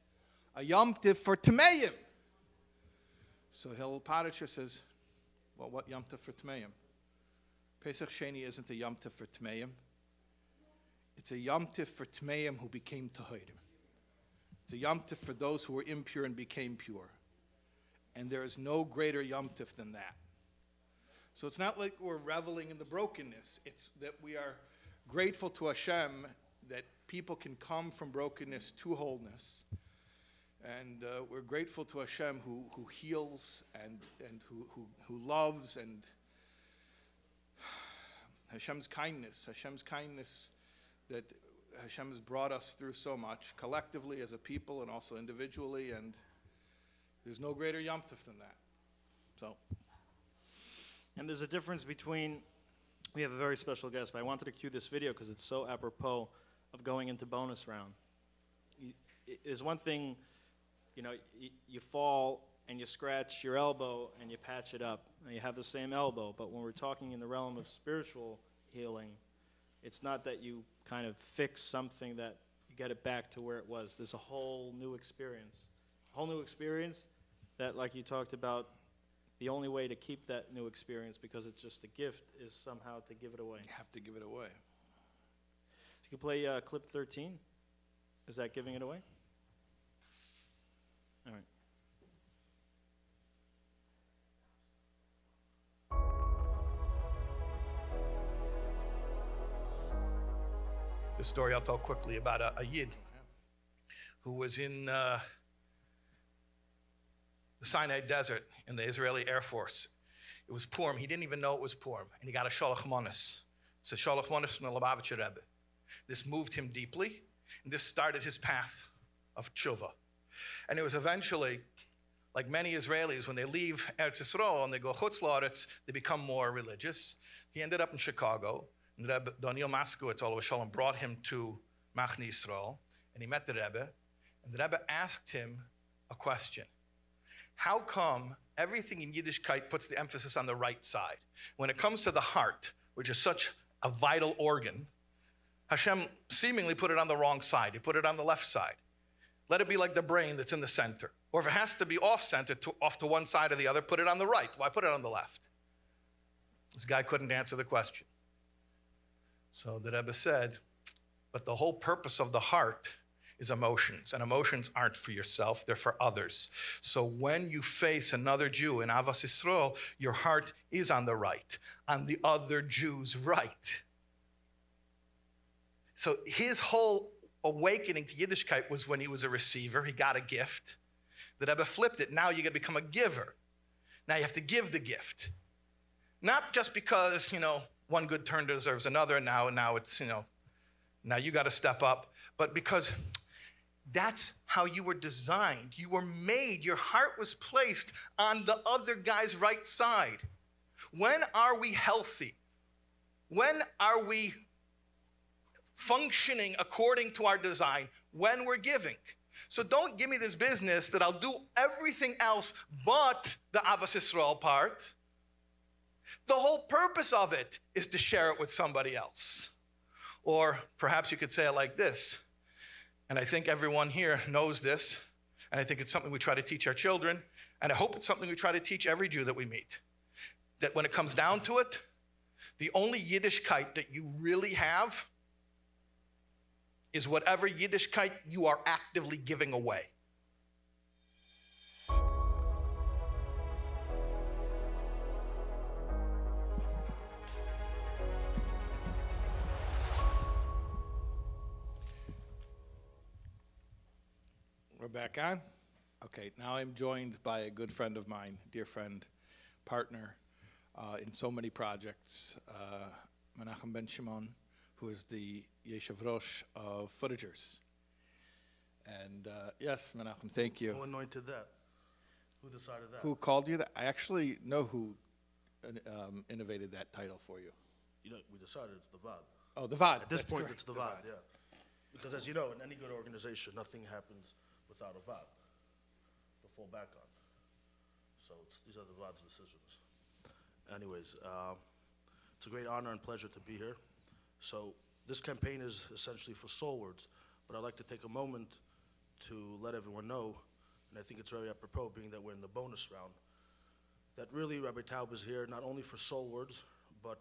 a Yom Tiv for Tameim. So Hillel Paritcher says, well, what Yom Tiv for Tameim? Pesach Sheni isn't a Yom Tov for Tmeim. It's a Yom Tov for Tmeim who became Tahirim. It's a Yom Tov for those who were impure and became pure. And there is no greater Yom Tov than that. So it's not like we're reveling in the brokenness. It's that we are grateful to Hashem that people can come from brokenness to wholeness. And we're grateful to Hashem who heals and who loves, and Hashem's kindness that Hashem has brought us through so much, collectively as a people and also individually, and there's no greater Yom Tov than that. So. And there's a difference between, we have a very special guest, but I wanted to cue this video because it's so apropos of going into bonus round. There's one thing, you know, you fall and you scratch your elbow and you patch it up, and you have the same elbow, but when we're talking in the realm of spiritual healing, it's not that you kind of fix something that you get it back to where it was. There's a whole new experience. A whole new experience that, like you talked about, the only way to keep that new experience, because it's just a gift, is somehow to give it away. You have to give it away. You can play clip 13. Is that giving it away? All right. The story I'll tell quickly about a Yid who was in the Sinai Desert in the Israeli Air Force. It was Purim. He didn't even know it was Purim, and he got a Shalach Manos. It's a Shalach Manos from the Lubavitcher Rebbe. This moved him deeply, and this started his path of tshuva. And it was eventually, like many Israelis, when they leave Eretz Yisrael and they go Chutz La'aretz, they become more religious. He ended up in Chicago, and Rebbe Daniel Maskowitz, Olav Shalom, brought him to Machne Yisrael, and he met the Rebbe, and the Rebbe asked him a question. How come everything in Yiddishkeit puts the emphasis on the right side? When it comes to the heart, which is such a vital organ, Hashem seemingly put it on the wrong side. He put it on the left side. Let it be like the brain that's in the center. Or if it has to be off-center, off to one side or the other, put it on the right. Why put it on the left? This guy couldn't answer the question. So the Rebbe said, but the whole purpose of the heart is emotions, and emotions aren't for yourself, they're for others. So when you face another Jew in Avas Yisrael, your heart is on the right, on the other Jew's right. So his whole awakening to Yiddishkeit was when he was a receiver, he got a gift. The Rebbe flipped it, now you got to become a giver. Now you have to give the gift. Not just because, one good turn deserves another, now it's, now you got to step up, but because that's how you were designed. You were made. Your heart was placed on the other guy's right side. When are we healthy? When are we functioning according to our design? When we're giving. So don't give me this business that I'll do everything else but the Avas Yisrael part. The whole purpose of it is to share it with somebody else. Or perhaps you could say it like this. And I think everyone here knows this, and I think it's something we try to teach our children, and I hope it's something we try to teach every Jew that we meet. That when it comes down to it, the only Yiddishkeit that you really have is whatever Yiddishkeit you are actively giving away. We're back on? Okay, now I'm joined by a good friend of mine, dear friend, partner in so many projects, Menachem Ben Shimon, who is the Yeshiv Rosh of Footagers. And yes, Menachem, thank you. Who anointed that? Who decided that? Who called you that? I actually know who innovated that title for you. We decided it's the VAD. Oh, the VAD. At this That's point, correct. it's the VAD, yeah. Because as you know, in any good organization, nothing happens without a VAD to fall back on. So these are the VAD's decisions. Anyways, it's a great honor and pleasure to be here. So this campaign is essentially for SoulWords, but I'd like to take a moment to let everyone know, and I think it's very apropos being that we're in the bonus round, that really Rabbi Taub is here not only for SoulWords, but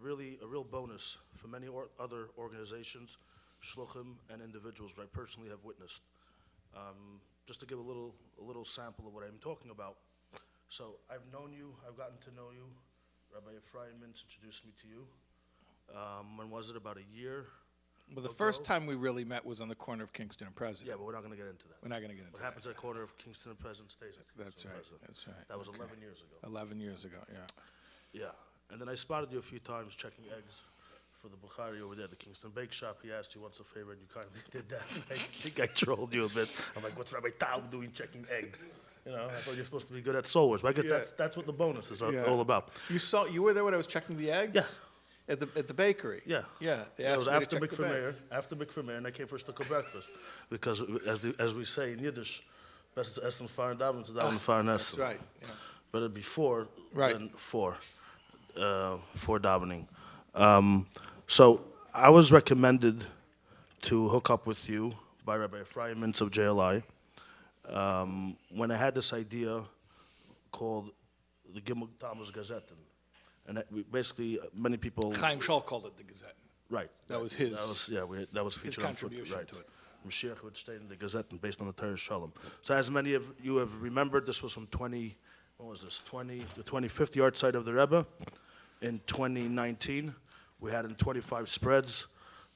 really a real bonus for many other organizations, shluchim, and individuals that I personally have witnessed. Just to give a little sample of what I'm talking about. So I've known you, I've gotten to know you. Rabbi Ephraim introduced me to you. When was it? About a year? Well, the first time we really met was on the corner of Kingston and President. Yeah, but we're not going to get into that. We're not going to get into What happens at the corner of Kingston and President stays at That's Kingston right. and President. That's right. That was Okay. 11 years ago. 11 years ago, yeah. Yeah, and then I spotted you a few times checking eggs for the Bukhari over there at the Kingston Bake Shop. He asked you once a favor, and you kindly did that. I think I trolled you a bit. I'm like, what's Rabbi Taub doing checking eggs? You know, I thought you're supposed to be good at SoulWords, but I guess that's what the bonus is all about. You were there when I was checking the eggs? Yeah. At the bakery? Yeah. Yeah. They It was asked me to after check Big the Vermeer, bags. and I came for a stick of breakfast. Because as we say in Yiddish, best to essen fahren daven to daven fahren essen. That's right. Yeah. Better before Right. than for davening. So I was recommended to hook up with you by Rabbi Ephraim Mintz of JLI when I had this idea called the Gimel Tammuz Gazetten. And basically, many people... Chaim Schall called it the Gazette. Right. That was his. That was his featured on contribution to it. Mashiach would stay in the Gazette and based on the Torah Shalom. So as many of you have remembered, this was from the 25th yard site of the Rebbe. In 2019, we had in 25 spreads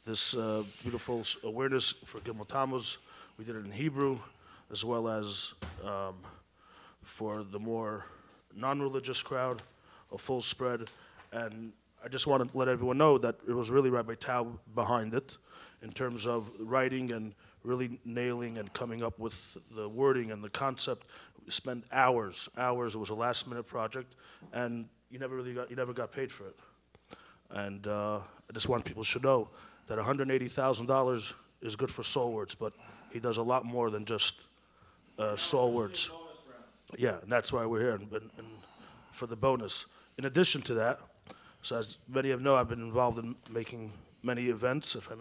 this beautiful awareness for Gimel Tammuz. We did it in Hebrew, as well as for the more non-religious crowd, a full spread. And I just want to let everyone know that it was really Rabbi Taub behind it in terms of writing and really nailing and coming up with the wording and the concept. We spent hours. It was a last-minute project, and you never got paid for it. And I just want people to know that $180,000 is good for SoulWords, but he does a lot more than just SoulWords. Yeah, and that's why we're here, and for the bonus. In addition to that, so as many of you know, I've been involved in making many events, if I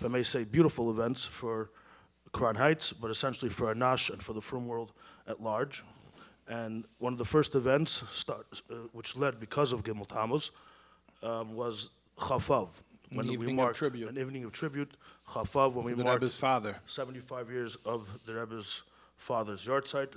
may say beautiful events for Crown Heights, but essentially for Anash and for the Frum world at large. And one of the first events, which led because of Gimel Tammuz, was Chafav. An evening of tribute. An evening of tribute, Chafav, when we the marked Rebbe's father. 75 years of the Rebbe's father's yard site.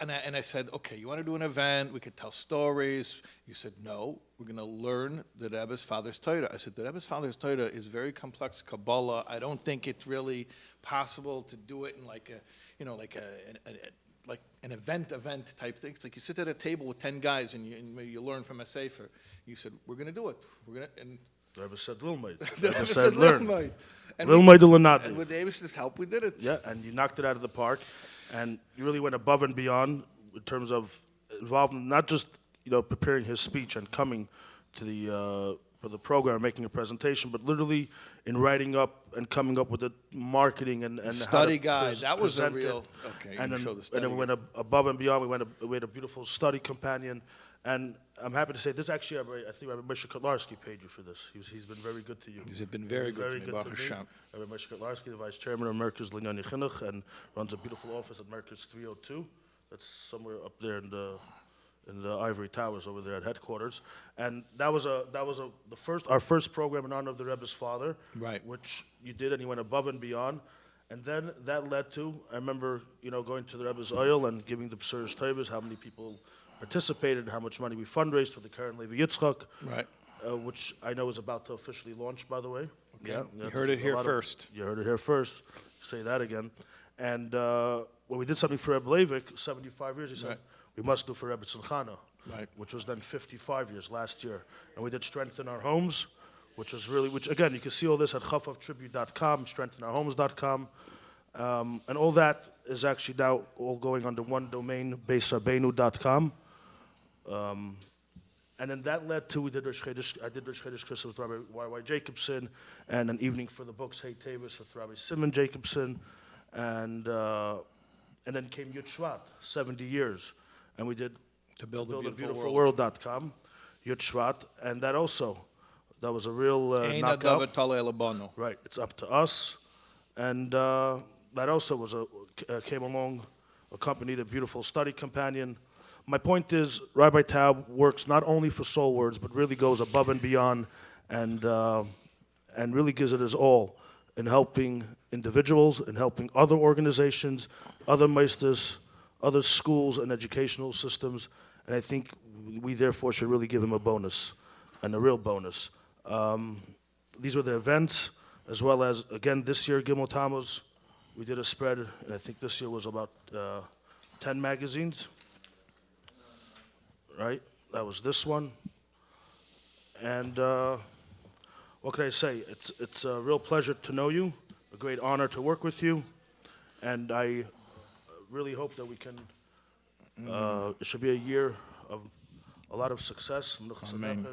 And I said, okay, you want to do an event? We could tell stories. You said, no, we're going to learn the Rebbe's father's Torah. I said, the Rebbe's father's Torah is very complex Kabbalah. I don't think it's really possible to do it in like an event type thing. It's like you sit at a table with 10 guys and you learn from a sefer. You said, we're going to do it. And the Rebbe said, Lilmaid. The Rebbe said, learn. And with the Abish's help, we did it. Yeah, and you knocked it out of the park, and you really went above and beyond in terms of involved in not just preparing his speech and coming to the for the program, making a presentation, but literally in writing up and coming up with the marketing and study guide. That was a real okay. And then, show the study and then we went above and beyond. We had a beautiful study companion. And I'm happy to say this actually, I think Rabbi Moshe Kotlarski paid you for this. He's been very good to you. He's been very good to me, Baruch Hashem. Rabbi Moshe Kotlarski, the vice chairman of Merkers Linyani Chinuch, and runs a beautiful office at Merkers 302. That's somewhere up there in the Ivory Towers over there at headquarters. And that was our first program in honor of the Rebbe's father, right? Which you did, and you went above and beyond. And then that led to, I remember, going to the Rebbe's oil and giving the B'suras Tovos, how many people participated, how much money we fundraised for the Karen Levi Yitzchak, right? Which I know is about to officially launch, by the way. Okay. Yeah, you heard it here first. You heard it here first. Say that again. And when we did something for Rebbe Leivik, 75 years, he said, we must do for Rebbe Tzimchana, right? Which was then 55 years last year. And we did Strengthen Our Homes, which again, you can see all this at chafavtribute.com, strengthenourhomes.com. And all that is actually now all going under one domain, beisabenu.com. And then that led to, I did Rosh Chodesh Kislev with Rabbi Y.Y. Jacobson, and an evening for the books, Hey Tavis, with Rabbi Simon Jacobson, and then came Yud Shvat, 70 years, and we did to build a beautiful world.com, Yud Shvat, and that was a real knockout. Right, it's up to us, and that also came along, accompanied a beautiful study companion, my point is, Rabbi Taub works not only for SoulWords, but really goes above and beyond, and really gives it his all in helping individuals, in helping other organizations, other meisters, other schools and educational systems, and I think we therefore should really give him a bonus, and a real bonus. These were the events, as well as, again, this year, Gimel Tammuz, we did a spread, and I think this year was about 10 magazines, right? That was this one. And what can I say? It's a real pleasure to know you, a great honor to work with you, and I really hope that we can, it should be a year of a lot of success, Amen.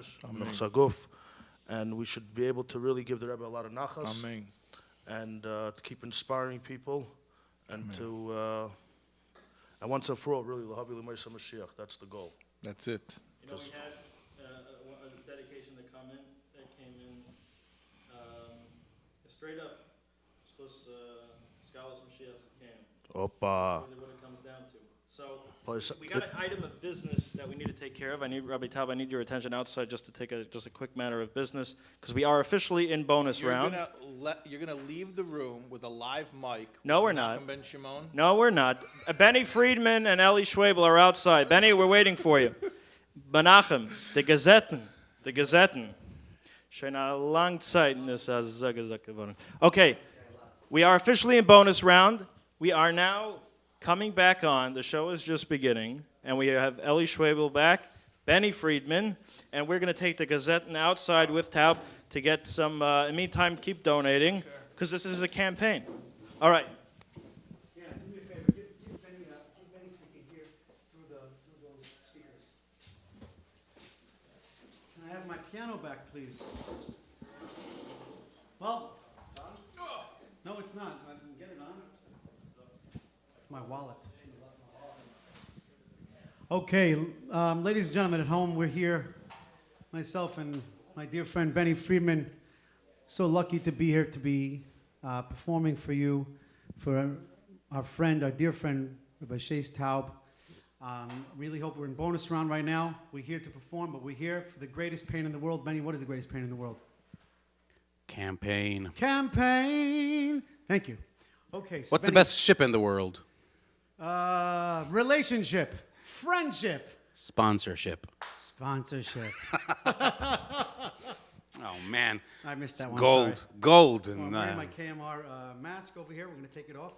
and we should be able to really give the Rebbe a lot of nachas, Amen. and to keep inspiring people, and to, and once and for all, really, l'havi l'moisa Mashiach, that's the goal. That's it. You know, we had a dedication that came in straight up. Supposed scholars Mashiach came. Opa. Really what it comes down to. So Please. we got an item of business that we need to take care of. I need Rabbi Taub. I need your attention outside just to take just a quick matter of business, because we are officially in bonus round. You're gonna leave the room with a live mic. No, we're with not. Nachum Ben Shimon. No, we're not. Benny Friedman and Ellie Schwebel are outside. Benny, we're waiting for you. Menachem, the Gazetten. Schon a lang Zeit in this Okay, we are officially in bonus round. We are now coming back on. The show is just beginning, and we have Ellie Schwebel back, Benny Friedman, and we're going to take the Gazetten outside with Taub to get some, in the meantime, keep donating, because this is a campaign. All right. Yeah, do me a favor. Give Benny so he can hear through those speakers. Can I have my piano back, please? Well, no, it's not. I can get it on. My wallet. Okay, ladies and gentlemen at home, we're here. Myself and my dear friend Benny Friedman, so lucky to be here to be performing for you, for our friend, our dear friend, Rabbi Shais Taub. Really hope we're in bonus round right now. We're here to perform, but we're here for the greatest pain in the world. Benny, what is the greatest pain in the world? Campaign. Campaign. Thank you. Okay. So What's Benny, the best ship in the world? Relationship, friendship, Sponsorship. sponsorship. Oh man, I missed that one. Gold, sorry. gold, Well, I'm and wearing my KMR mask over here. We're going to take it off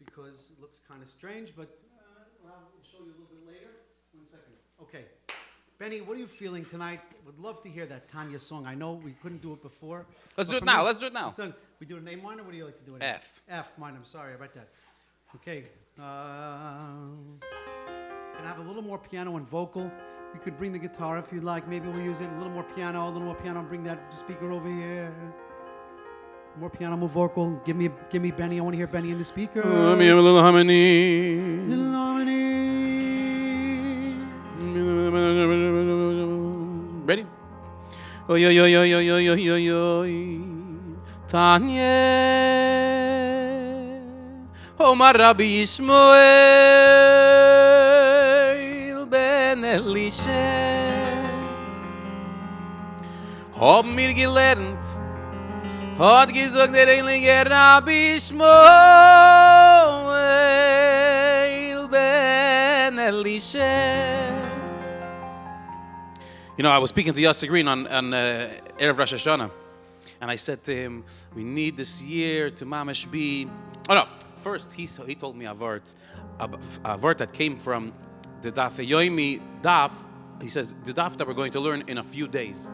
because it looks kind of strange, but I'll show you a little bit later. 1 second. Okay. Benny, what are you feeling tonight? Would love to hear that Tanya song. I know we couldn't do it before. Let's but do it for now. me- Let's do it now. So we do an A minor? What do you like to do? F. F minor. I'm sorry about that. Okay. Can I have a little more piano and vocal? You could bring the guitar if you'd like. Maybe we'll use it. A little more piano, a little more piano. Bring that speaker over here. More piano, more vocal. Give me Benny. I want to hear Benny in the speaker. Let me have a little harmony. Little harmony. Ready? Oh yo yo yo yo yo yo yo yo. Tanya. Oh my Rabbi Ishmael ben Elisha. Hab mir gelernt. Hat gesagt der einige Rabbi Ishmael ben Elisha. You know, I was speaking to Yossi Green on Erev Rosh Hashanah, and I said to him, we need this year to mamash be... Oh no, first he told me a word that came from the Daf Yoimi Daf. He says, the Daf that we're going to learn in a few days.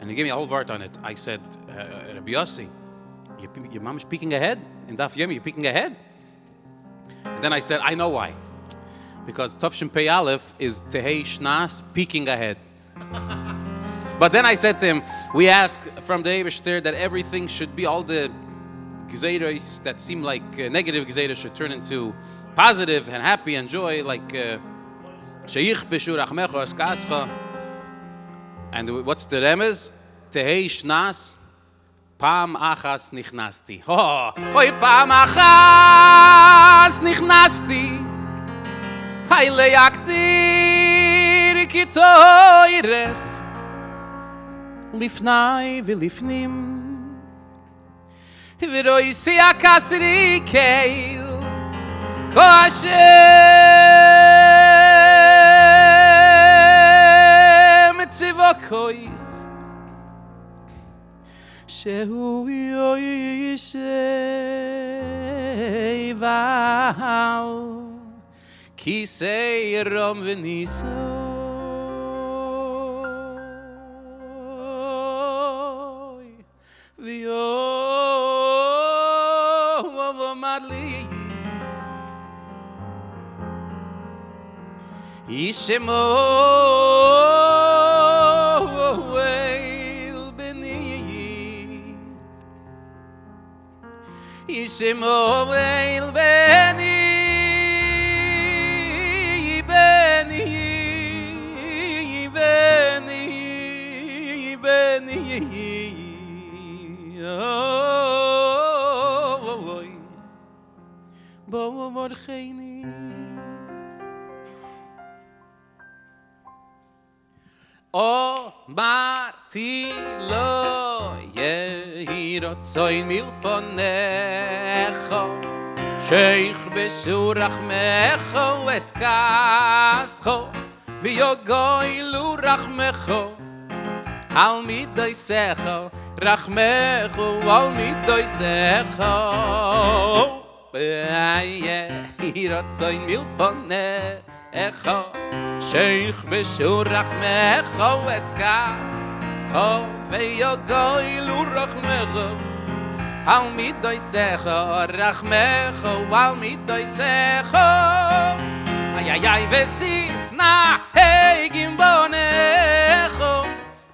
And he gave me a whole word on it. I said, Rabbi Yossi, your mamash peeking ahead? In Daf Yoimi, you're peeking ahead? And then I said, I know why. Because Tov Pei Aleph is Tehei Shnas, peeking ahead. But then I said to him, we ask from the Eibishter that everything should be, all the gezeiros that seem like negative gezeiros should turn into positive and happy and joy, like Sheich B'Shur Achmecho Askascha. And what's the remez? Tehei Shnas, Pam Achas Nichnasti. Oh, Pam Achas Nichnasti. Haile Yakti. kitoires lifnai velifnim viroisi akasri keil ko Hashem tzivokois shehu yoisheval kisei rom v'nisoy v'yomadli Ishemoel beni Ishemoel beni beni beni beni oh bo morcheini O marti lo yehirotzoy milfonecho sheikh beshurach mecho eskascho v'yogoy lurachmecho al midoisecho rachmecho al midoisecho yehirotzoy milfonecho Sheikh b'shurach mecho eskascho v'yogoy lurachmecho al midoisecho rachmecho al midoisecho ay ay ay v'sis na heigim bonecho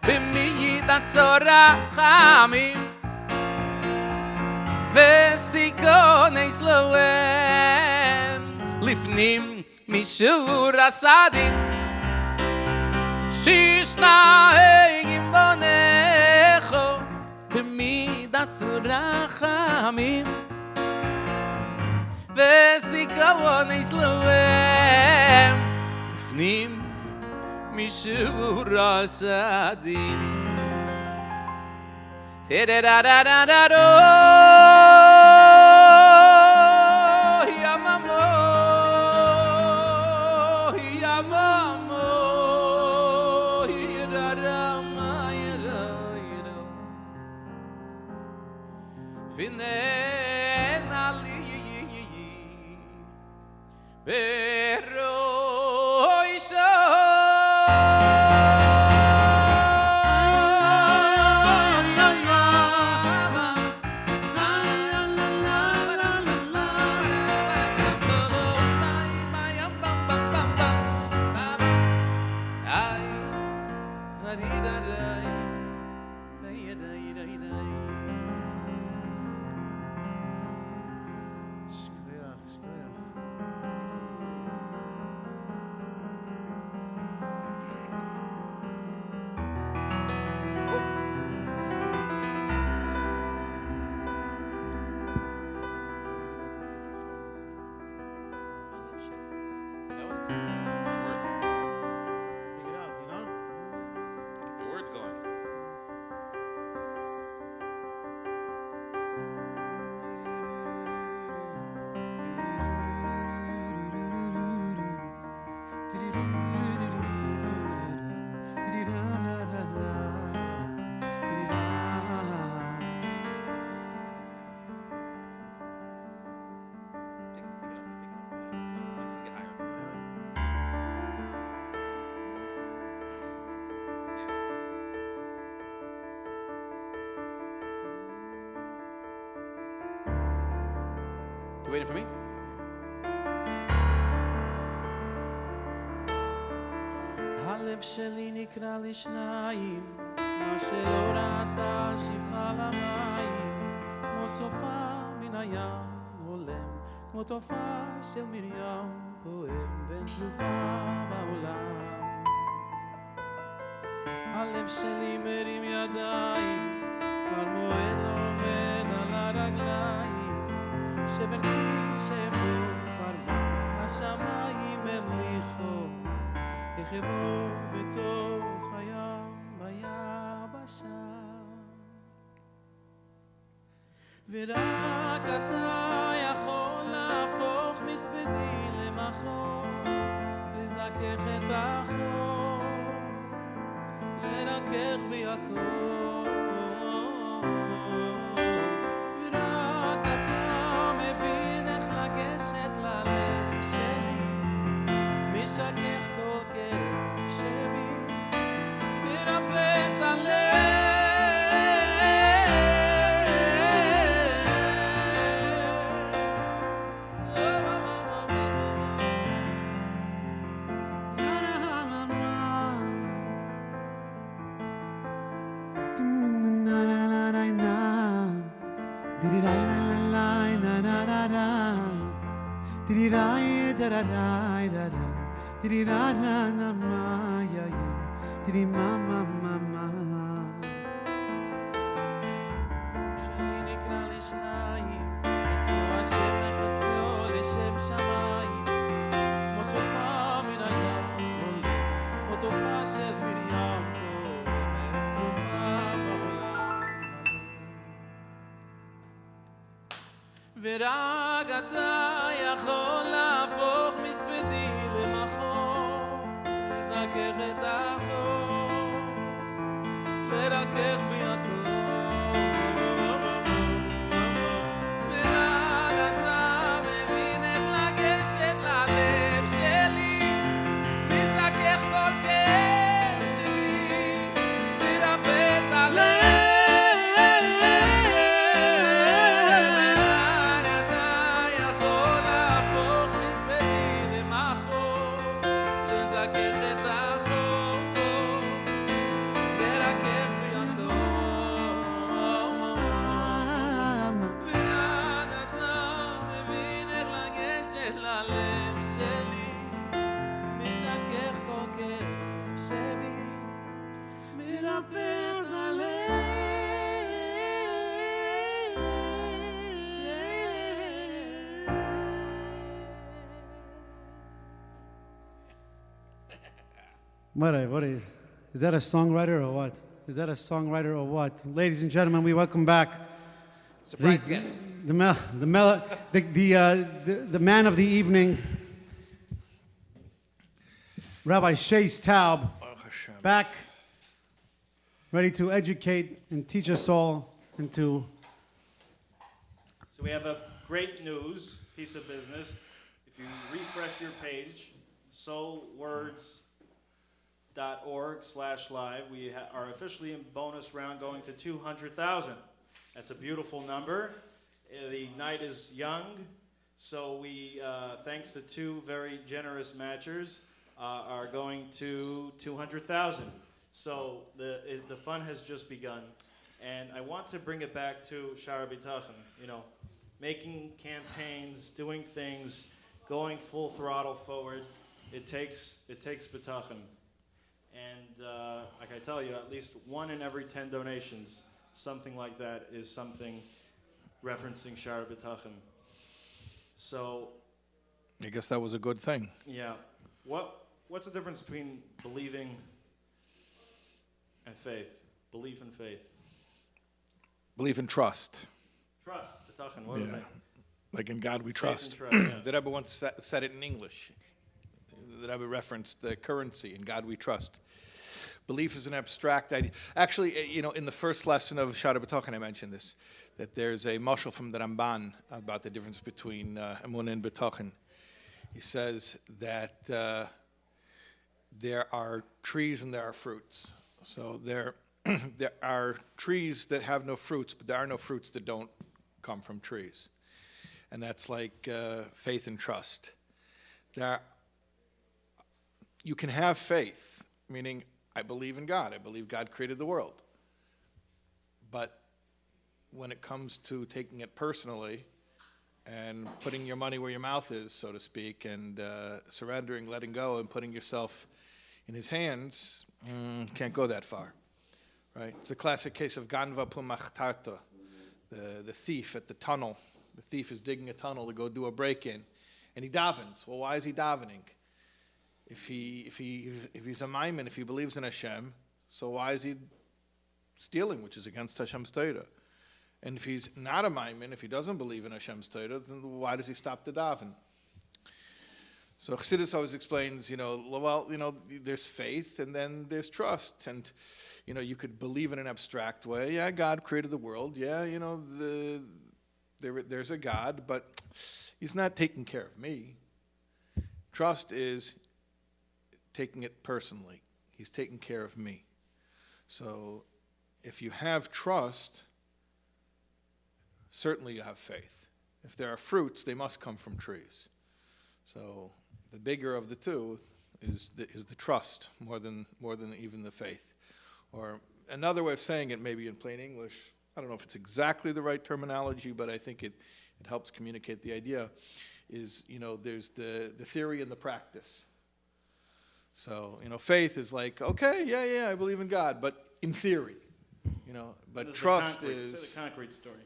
b'miyidas sorachamim v'sikones loem lifnim Mishur asadin Sisna heigim bonecho B'midas rachamim V'zikaron isloem Lifnim Mishur asadin Te-da-da-da-da-da-do You waiting for me? הלב שלי נקרא לשניים, מה שלא ראתה שפחה למים, כמו סופה מן הים הולם, כמו תופעה של מרים פועם ואין תנופה בעולם. הלב שלי מרים ידיים, כבר מועד לא עומד על הרגליים, שבר כביש שבו כבר מה השמיים המליכו, איך יבוא ורק אתה יכול להפוך מספדי למחור, לזכך את החור, לרכך בי הכל. ורק אתה מבין איך לגשת ללב שלי, משכך כל כאב שבי, מרפא את הלב. שלי נקרא לשניים, חציו השם וחציו לשם שמיים, כמו סופה מן הים עולה, כמו תופעה של מרים קורמת, תופעה בעולם מלא. ורק אתה יכול להפוך מספדי למחור, לזכך את החור, לרכך בי הכל. ורק אתה מבין איך לגשת ללב שלי, לשכך כל כאב שלי, לרפא את הלב. What is that a songwriter or what? Is that a songwriter or what? Ladies and gentlemen, we welcome back Surprise guest. The man of the evening, Rabbi Shais Taub, back, ready to educate and teach us all and to. So we have a great news piece of business. If you refresh your page, soulwords.org/live, we are officially in bonus round going to 200,000. That's a beautiful number. The night is young, so we, thanks to two very generous matchers, are going to 200,000. So the fun has just begun. And I want to bring it back to Shari Bitachon, you know, making campaigns, doing things, going full throttle forward. It takes Bitachon. And like I tell you, at least 1 in every 10 donations, something like that is something referencing Shari Bitachon. So I guess that was a good thing. yeah, what's the difference between believing and faith? Belief and faith. Belief and trust. Trust. Bitachon. What is that? Like in God we Faith trust. and trust, yeah. The Rebbe once said it in English. The Rebbe referenced the currency, in God we trust. Belief is an abstract idea. Actually, you know, in the first lesson of Shari Bitachon, I mentioned this, that there's a mashal from the Ramban about the difference between Emunah and Bitachon. He says that there are trees and there are fruits. So there are trees that have no fruits, but there are no fruits that don't come from trees. And that's like faith and trust. You can have faith, meaning I believe in God. I believe God created the world. But when it comes to taking it personally and putting your money where your mouth is, so to speak, and surrendering, letting go, and putting yourself in his hands, can't go that far, right? It's a classic case of Ganva Pumachtarta, the thief at the tunnel. The thief is digging a tunnel to go do a break-in, and he davens. Well, why is he davening? If he's a maimon, if he believes in Hashem, so why is he stealing, which is against Hashem's Torah? And if he's not a Maimon, if he doesn't believe in Hashem's Torah, then why does he stop to daven? So Chassidus always explains, there's faith and then there's trust. And, you could believe in an abstract way. Yeah, God created the world. Yeah, there's a God, but he's not taking care of me. Trust is taking it personally. He's taking care of me. So if you have trust, certainly you have faith. If there are fruits, they must come from trees. So the bigger of the two is the trust more than even the faith. Or another way of saying it, maybe in plain English, I don't know if it's exactly the right terminology, but I think it helps communicate the idea, is, there's the theory and the practice. So, faith is like, okay, yeah, I believe in God, but in theory, but This trust is is... the concrete story.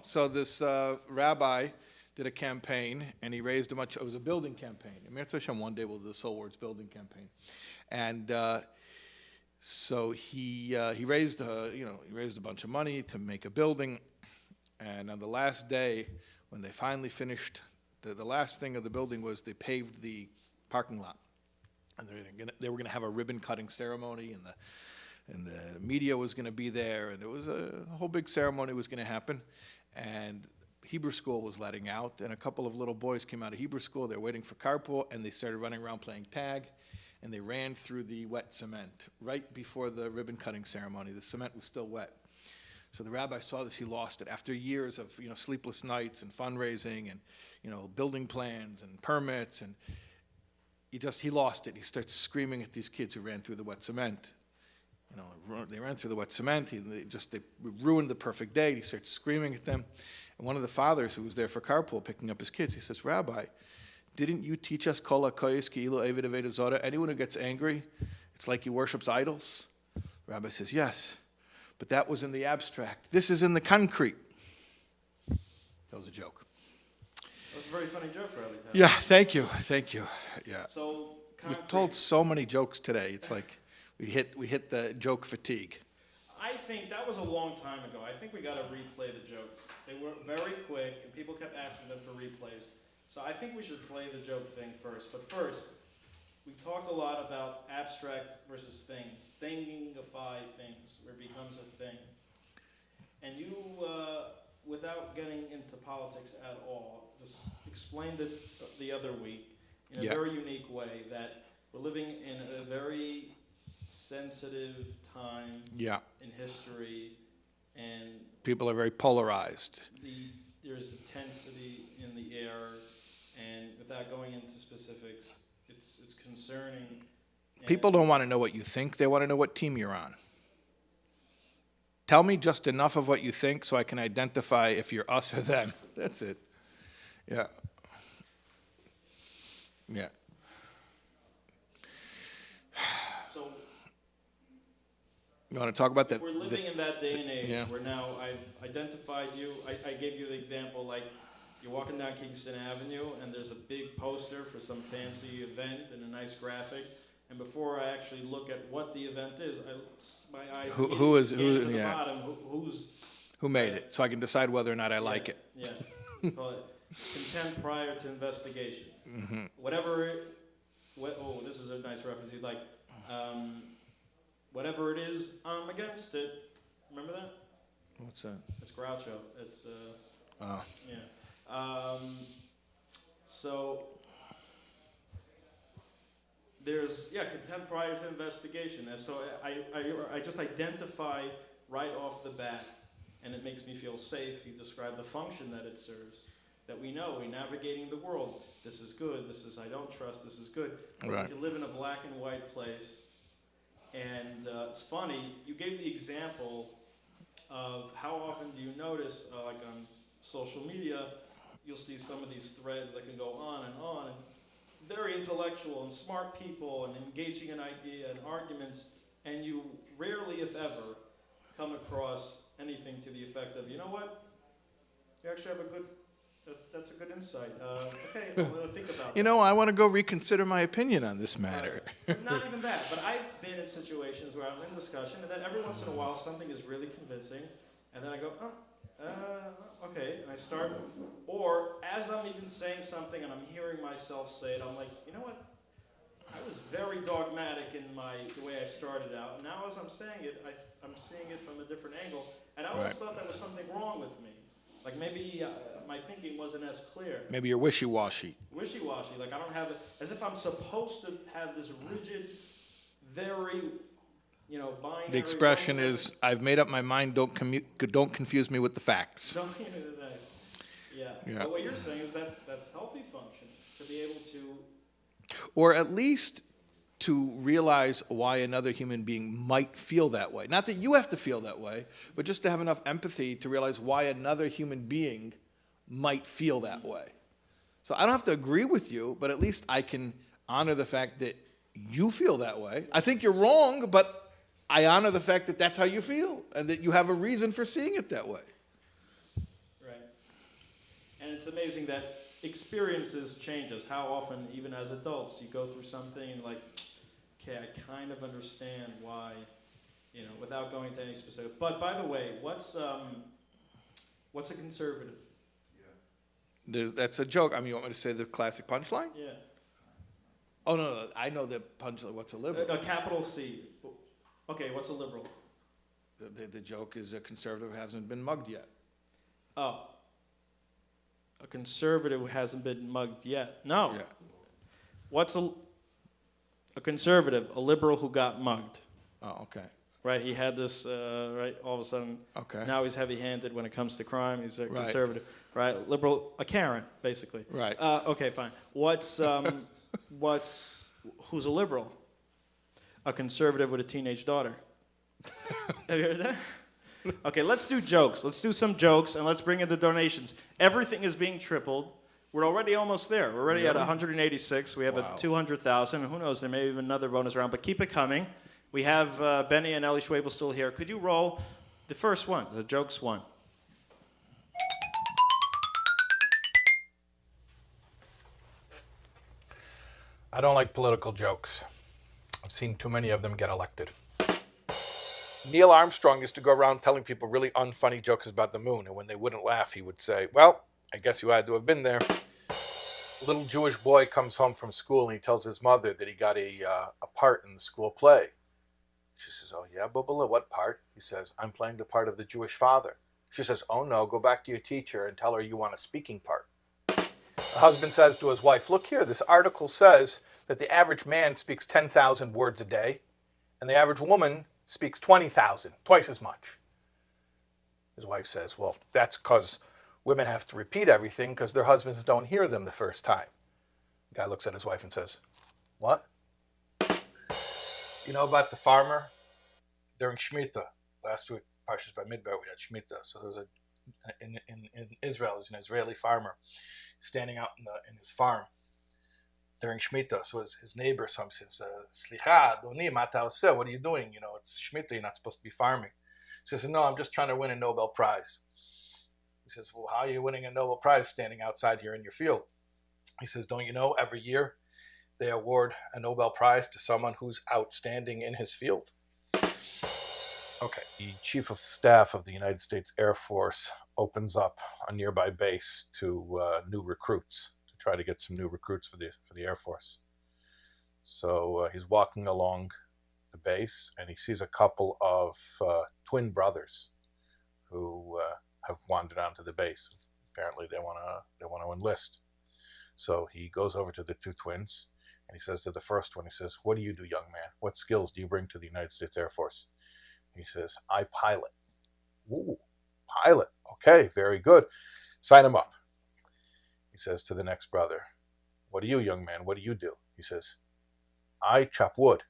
So this rabbi did a campaign, and he raised it was a building campaign. Mirza Hashem, one day we'll do the SoulWords building campaign. And so he raised a bunch of money to make a building, and on the last day, when they finally finished, the last thing of the building was they paved the parking lot. And they were going to have a ribbon cutting ceremony, and the media was going to be there, and it was a whole big ceremony was going to happen. And Hebrew school was letting out, and a couple of little boys came out of Hebrew school. They were waiting for carpool, and they started running around playing tag, and they ran through the wet cement right before the ribbon cutting ceremony. The cement was still wet. So the rabbi saw this, he lost it. After years of sleepless nights and fundraising and building plans and permits, and he lost it. He starts screaming at these kids who ran through the wet cement. They ran through the wet cement. They ruined the perfect day. He starts screaming at them. And one of the fathers who was there for carpool, picking up his kids, he says, "Rabbi, didn't you teach us kol hakoyes ki'ilu eved aved zara? Anyone who gets angry, it's like he worships idols." The rabbi says, "Yes, but that was in the abstract. This is in the concrete." That was a joke. That was a very funny joke, Rabbi Taub. Yeah, thank you. Yeah. So we told so many jokes today. It's like we hit the joke fatigue. I think that was a long time ago. I think we got to replay the jokes. They were very quick, and people kept asking them for replays. So I think we should play the joke thing first. But first, we talked a lot about abstract versus things, thingify things, where it becomes a thing. And you, without getting into politics at all, just explained it the other week in a very unique way, that we're living in a very sensitive time in history, and people are very polarized. There's intensity in the air, and without going into specifics, it's concerning. People don't want to know what you think, they want to know what team you're on. Tell me just enough of what you think so I can identify if you're us or them. That's it. Yeah. So you want to talk about that? We're living in that day and age where now I've identified you. I gave you the example, like you're walking down Kingston Avenue and there's a big poster for some fancy event and a nice graphic. And before I actually look at what the event is, my eyes to the bottom. Who made it? So I can decide whether or not I like it. Yeah. Call it contempt prior to investigation. Mm-hmm. This is a nice reference. You'd like, whatever it is, I'm against it. Remember that? What's that? It's Groucho. It's so there's contempt prior to investigation. And so I just identify right off the bat, and it makes me feel safe. You describe the function that it serves. That we know, we're navigating the world. This is good, this is I don't trust, this is good. Right. You live in a black and white place. And it's funny, you gave the example of how often do you notice, like on social media, you'll see some of these threads that can go on, and very intellectual and smart people and engaging in idea and arguments, and you rarely, if ever, come across anything to the effect of, you know what, you actually have a good... That's a good insight. Okay, I'm going to think about that. I want to go reconsider my opinion on this matter. Not even that, but I've been in situations where I'm in discussion, and then every once in a while something is really convincing, and then I go, okay, and I start, or as I'm even saying something and I'm hearing myself say it, I'm like, you know what? I was very dogmatic in the way I started out. Now as I'm saying it, I'm seeing it from a different angle. And I always thought there was something wrong with me. Like maybe my thinking wasn't as clear. Maybe you're wishy-washy. Wishy-washy. Like I don't have it, as if I'm supposed to have this rigid, very, binary. The expression is, I've made up my mind, don't confuse me with the facts. Yeah. But what you're saying is that's healthy function, to be able to... Or at least to realize why another human being might feel that way. Not that you have to feel that way, but just to have enough empathy to realize why another human being might feel that way. So I don't have to agree with you, but at least I can honor the fact that you feel that way. I think you're wrong, but I honor the fact that that's how you feel and that you have a reason for seeing it that way. Right. And it's amazing that experiences change us. How often, even as adults, you go through something and like, okay, I kind of understand why, without going into any specific. But by the way, what's a conservative? That's a joke. I mean, you want me to say the classic punchline? Yeah. Oh, no, I know the punchline. What's a liberal? A capital C. Okay, what's a liberal? The joke is a conservative hasn't been mugged yet. Oh. A conservative who hasn't been mugged yet. No. Yeah. What's a conservative? A liberal who got mugged. Oh, okay. Right, he had this, right, all of a sudden, now he's heavy-handed when it comes to crime, he's a conservative, right? Liberal, a Karen, basically. Right. Okay, fine. Who's a liberal? A conservative with a teenage daughter. Have you heard that? Okay, let's do jokes. Let's do some jokes, and let's bring in the donations. Everything is being tripled. We're already almost there. We're already at 186. We have a 200,000. Who knows, there may be another bonus round, but keep it coming. We have Benny and Ellie Schwabel still here. Could you roll the first one, the jokes one? I don't like political jokes. I've seen too many of them get elected. Neil Armstrong used to go around telling people really unfunny jokes about the moon, and when they wouldn't laugh, he would say, well, I guess you had to have been there. A little Jewish boy comes home from school, and he tells his mother that he got a part in the school play. She says, oh, yeah, Bubala, what part? He says, I'm playing the part of the Jewish father. She says, oh, no, go back to your teacher and tell her you want a speaking part. The husband says to his wife, look here, this article says that the average man speaks 10,000 words a day, and the average woman speaks 20,000, twice as much. His wife says, well, that's because women have to repeat everything because their husbands don't hear them the first time. The guy looks at his wife and says, what? You know about the farmer? During Shemitah, last week, Parshas Bamidbar, we had Shemitah. So there was in Israel, there's an Israeli farmer standing out in his farm during Shemitah. So his neighbor says, Slicha, Adoni, ma ta oseh? What are you doing? It's Shemitah, you're not supposed to be farming. He says, no, I'm just trying to win a Nobel Prize. He says, well, how are you winning a Nobel Prize standing outside here in your field? He says, don't you know, every year they award a Nobel Prize to someone who's outstanding in his field. Okay, the Chief of Staff of the United States Air Force opens up a nearby base to new recruits, to try to get some new recruits for the Air Force. So he's walking along the base, and he sees a couple of twin brothers who have wandered onto the base. Apparently they want to enlist. So he goes over to the two twins, and he says to the first one, he says, what do you do, young man? What skills do you bring to the United States Air Force? He says, I pilot. Ooh, pilot. Okay, very good. Sign him up. He says to the next brother, what do you, young man? What do you do? He says, I chop wood.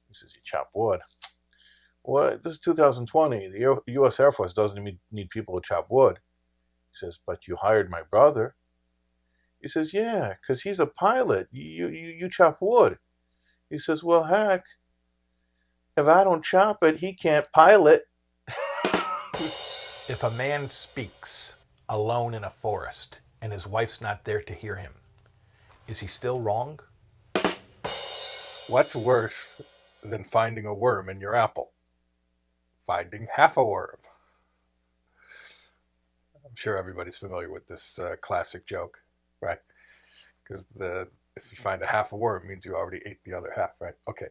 He says, you chop wood? Well, this is 2020. The U.S. Air Force doesn't need people to chop wood. He says, but you hired my brother. He says, yeah, because he's a pilot. You chop wood. He says, well, heck, if I don't chop it, he can't pilot. If a man speaks alone in a forest and his wife's not there to hear him, is he still wrong? What's worse than finding a worm in your apple? Finding half a worm. sure everybody's familiar with this classic joke, right? Because if you find a half a worm, it means you already ate the other half, right? Okay.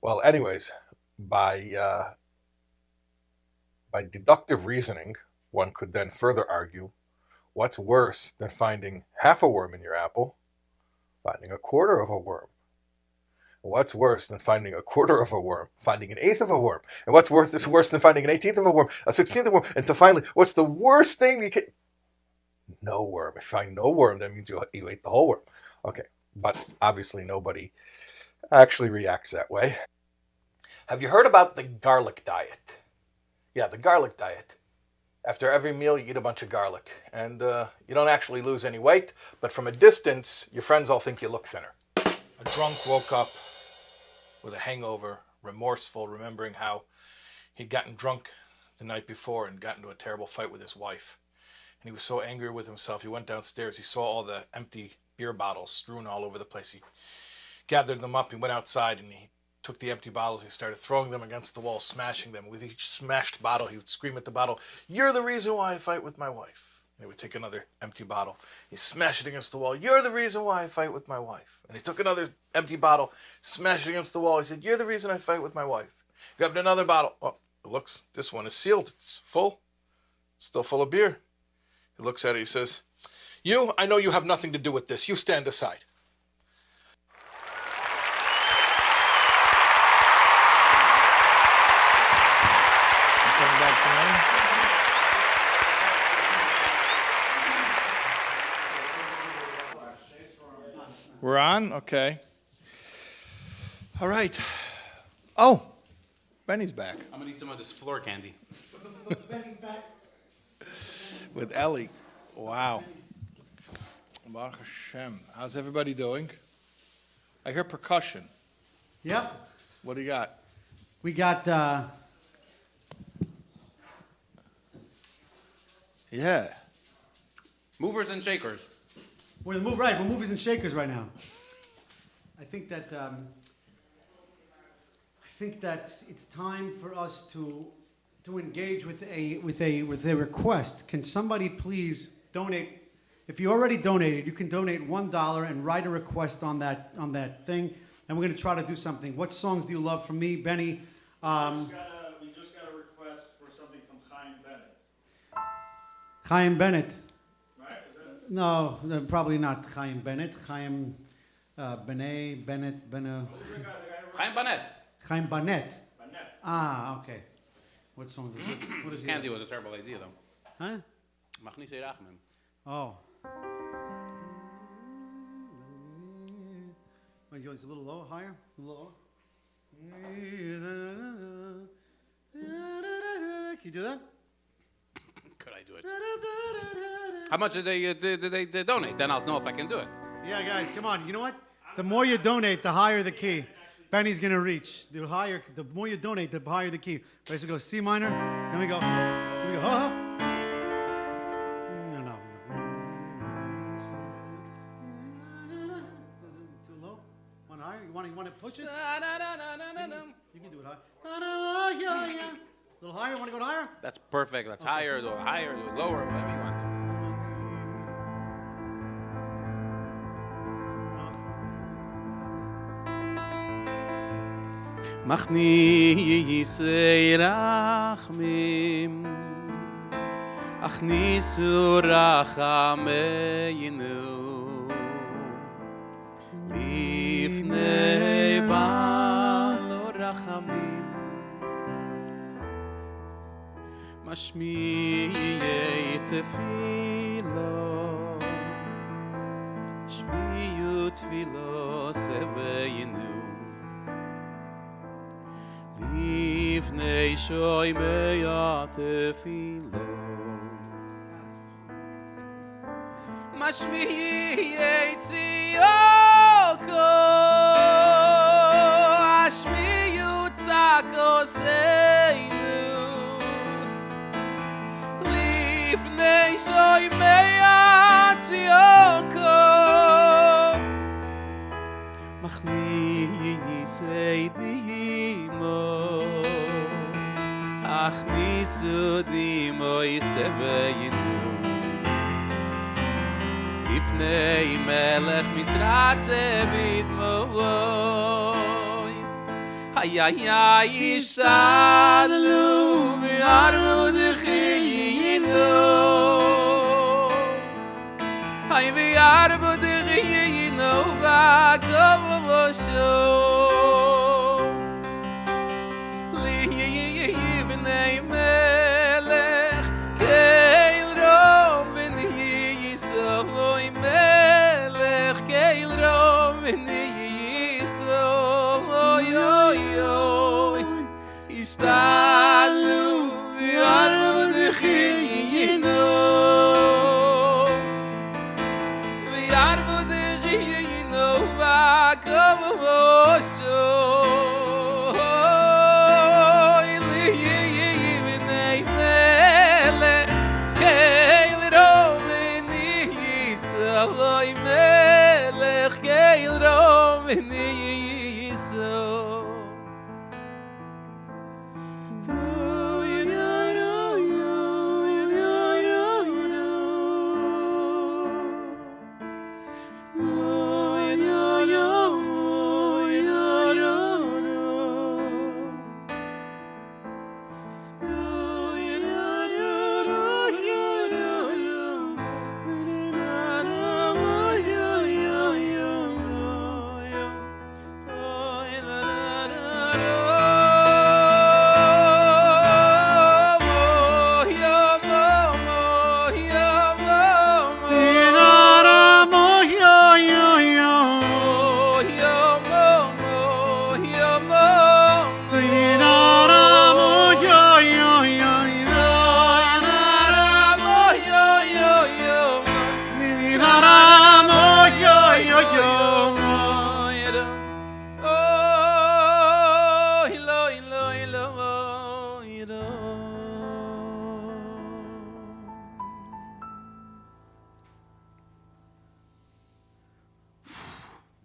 Well, anyways, by deductive reasoning, one could then further argue, what's worse than finding half a worm in your apple? Finding a quarter of a worm. What's worse than finding a quarter of a worm? Finding an eighth of a worm. And what's worse than finding an 18th of a worm, a 16th of a worm, and to finally, what's the worst thing you can? No worm. If you find no worm, that means you ate the whole worm. Okay, but obviously nobody actually reacts that way. Have you heard about the garlic diet? Yeah, the garlic diet. After every meal, you eat a bunch of garlic, and you don't actually lose any weight, but from a distance, your friends all think you look thinner. A drunk woke up with a hangover, remorseful, remembering how he'd gotten drunk the night before and got into a terrible fight with his wife. And he was so angry with himself, he went downstairs, he saw all the empty beer bottles strewn all over the place. He gathered them up, he went outside, and he took the empty bottles, he started throwing them against the wall, smashing them. With each smashed bottle, he would scream at the bottle, "You're the reason why I fight with my wife." And he would take another empty bottle, he smashed it against the wall, "You're the reason why I fight with my wife." And he took another empty bottle, smashed it against the wall, he said, "You're the reason I fight with my wife." He grabbed another bottle, oh, it looks, this one is sealed, it's full, still full of beer. He looks at it, he says, "You, I know you have nothing to do with this, you stand aside." We're on? Okay. All right. Oh, Benny's back. I'm gonna eat some of this floor candy. Benny's back. With Ellie. Wow. Baruch Hashem. How's everybody doing? I hear percussion. Yep. What do you got? We got, yeah. Movers and shakers. We're movers and shakers right now. I think that it's time for us to engage with a request. Can somebody please donate? If you already donated, you can donate $1 and write a request on that thing, and we're going to try to do something. What songs do you love from me, Benny? We just got a request for something from Chaim Bennett. Chaim Bennett. Right? Is that? No, probably not Chaim Bennett. Chaim Bennett. Chaim Bennett. Chaim Bennett. Ah, okay. What song is it? What This is candy it? was a terrible idea, though. Huh? Machnise Rachman. Oh. Wait, it's a little low, higher? A little lower? Can you do that? Could I do it? How much did they donate? Then I'll know if I can do it. Yeah, guys, come on. You know what? The more you donate, the higher the key. Benny's gonna reach. The more you donate, the higher the key. Right, so we go C minor, then we go, ha. No. Too low? One higher? You want to push it? You can do it high. A little higher? Want to go higher? That's perfect. That's higher, do it lower, whatever you want. Machnise rachmim achnisu rachameinu lifnei balo rachamim mashmiyei tefilo shmiyu tefilo sebeinu Lifnei shoymei tefilos Mashmiyei tziyoko Ashmiyu tzakoseinu Lifnei shoymei tziyoko Machniyei seidimo achnisu di moi sebeinu Ifnei melech misratze bidmois Ay ay ay ishtadlu mi'aru d'chiyinu Ay mi'aru d'chiyinu v'akom v'osho Li-yi-yi-yi-v'nei melech keil rom v'ni-yi-yisoy melech keil rom v'ni-yi-yisoy oy-oy Ishtalu v'yaru d'chiyinu v'yaru d'chiyinu v'akom v'osho Aloy melech keil rom v'ni-yiso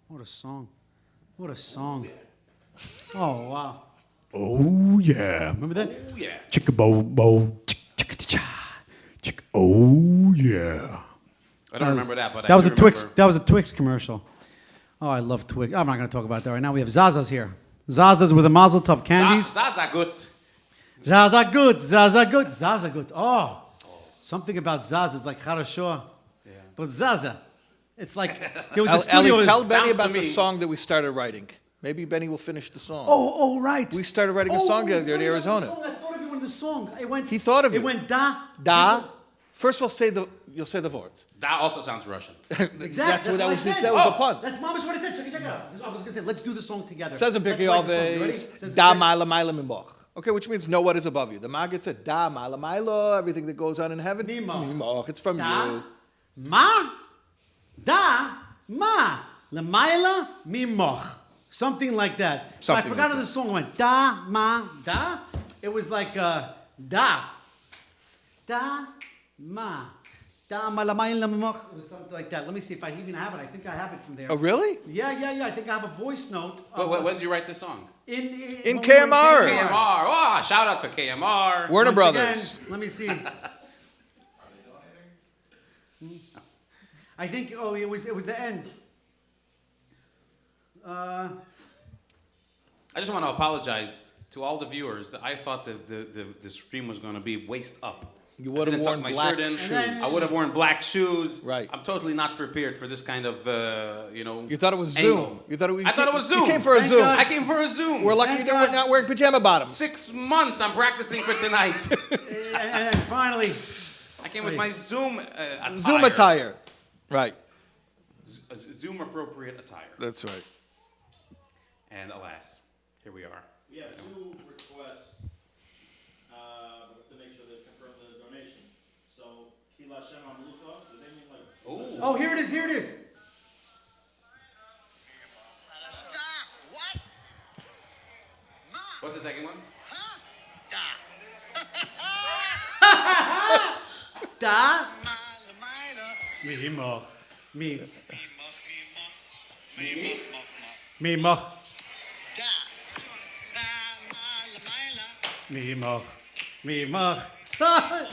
What a song. What a song. Oh, wow. Oh, yeah. Remember that? Oh, yeah. Chicka-bo-bo, chick-cha, chick. Oh, yeah. I don't remember that, but that I was do a Twix. remember- That was a Twix commercial. Oh, I love Twix. I'm not going to talk about that right now. We have Zaza's here. Zaza's with the Mazel Tov candies. Zaza good. Zaza good. Zaza good. Zaza good. Oh, something about Zaza is like Charashua. Yeah. But Zaza, it's like there was a studio. Ellie, tell Benny Sounds about to the me- song that we started writing. Maybe Benny will finish the song. Oh, right. We started writing a song together in Arizona. I thought of you in the song. It went. He thought of it. you. Went da. Da. First of all, you'll say the word. That also sounds Russian. Exactly. That's what that I was. said. That was a pun. That's mama's what I said. Check it out. I was going to say, let's do the song together. Says in Let's Pirkei write the song. You ready? Avos, Says- da ma'ala ma'ala mimboch. Okay, which means know what is above you. The Maggid said, da ma'ala ma'ala, everything that goes on in heaven. Mimoch. It's from Da. you. Ma. Da. Ma. Lamaila mimoch. Something like that. So Something I forgot like how the song went. Da, ma, da. It was like da. Da, ma. Da, ma, lamaila mimoch. It was something like that. Let me see if I even have it. I think I have it from there. Oh, really? Yeah. I think I have a voice note. When did you write this song? In In when we were KMR. KMR. Oh, shout out for KMR. Warner Once Brothers. again, let me see. I think. Oh, it was the end. I just want to apologize to all the viewers. That I thought the stream was going to be waist up. You would have I didn't worn tuck my black shirt in. shoes. I would have worn black shoes. Right. I'm totally not prepared for this kind of, You thought it was angle. Zoom. You thought it was. I thought it was Zoom. You came for a Thank Zoom. God. I came for a Zoom. We're lucky you're not wearing pajama bottoms. 6 months I'm practicing for tonight. And finally, I came with my Zoom attire. Zoom attire. Right. Zoom appropriate attire. That's right. And alas, here we are. We have two requests to make sure they confirm the donation. So, Kila Shem Amlucha, do they mean like? oh, here it is. Here it is. What's the second one? Da. Mimoch. Mimoch. Mimoch. Mimach. Da?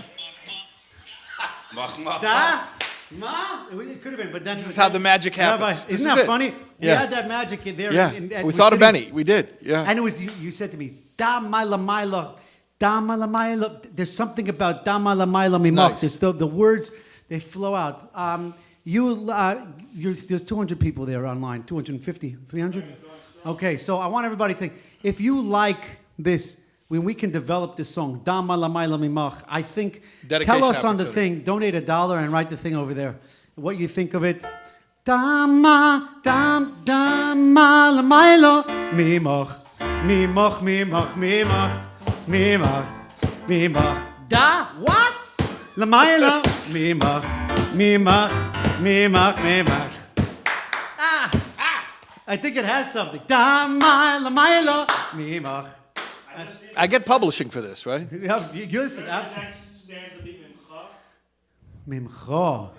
Ma? It could have been, but then... This is how the magic happens. Rabbi, This isn't is that it. funny? We Yeah. had that magic in there. Yeah. and We we're thought of sitting- Benny. We did. Yeah. And it was, you said to me, Da Maila Maila, Da Maila Maila. There's something about Da Maila Maila Mimach. nice. The words, they flow out. There's 200 people there online, 250, 300? Okay, so I want everybody to think, if you like this, when we can develop this song, Da Maila Maila Mimach, I think, Dedication tell us on the opportunity. thing, donate $1 and write the thing over there, what you think of it. Dama, dam, dama, la mailo, mimach, mimach, mimach, mimach, mimach, mimach. Da, what? La mailo, mimach, mimach, mimach, mimach. I think it has something. Dama, la mailo, mimach. I get publishing for this, right? You listen, absolutely. Next stanza be Mimcha. Mimcha.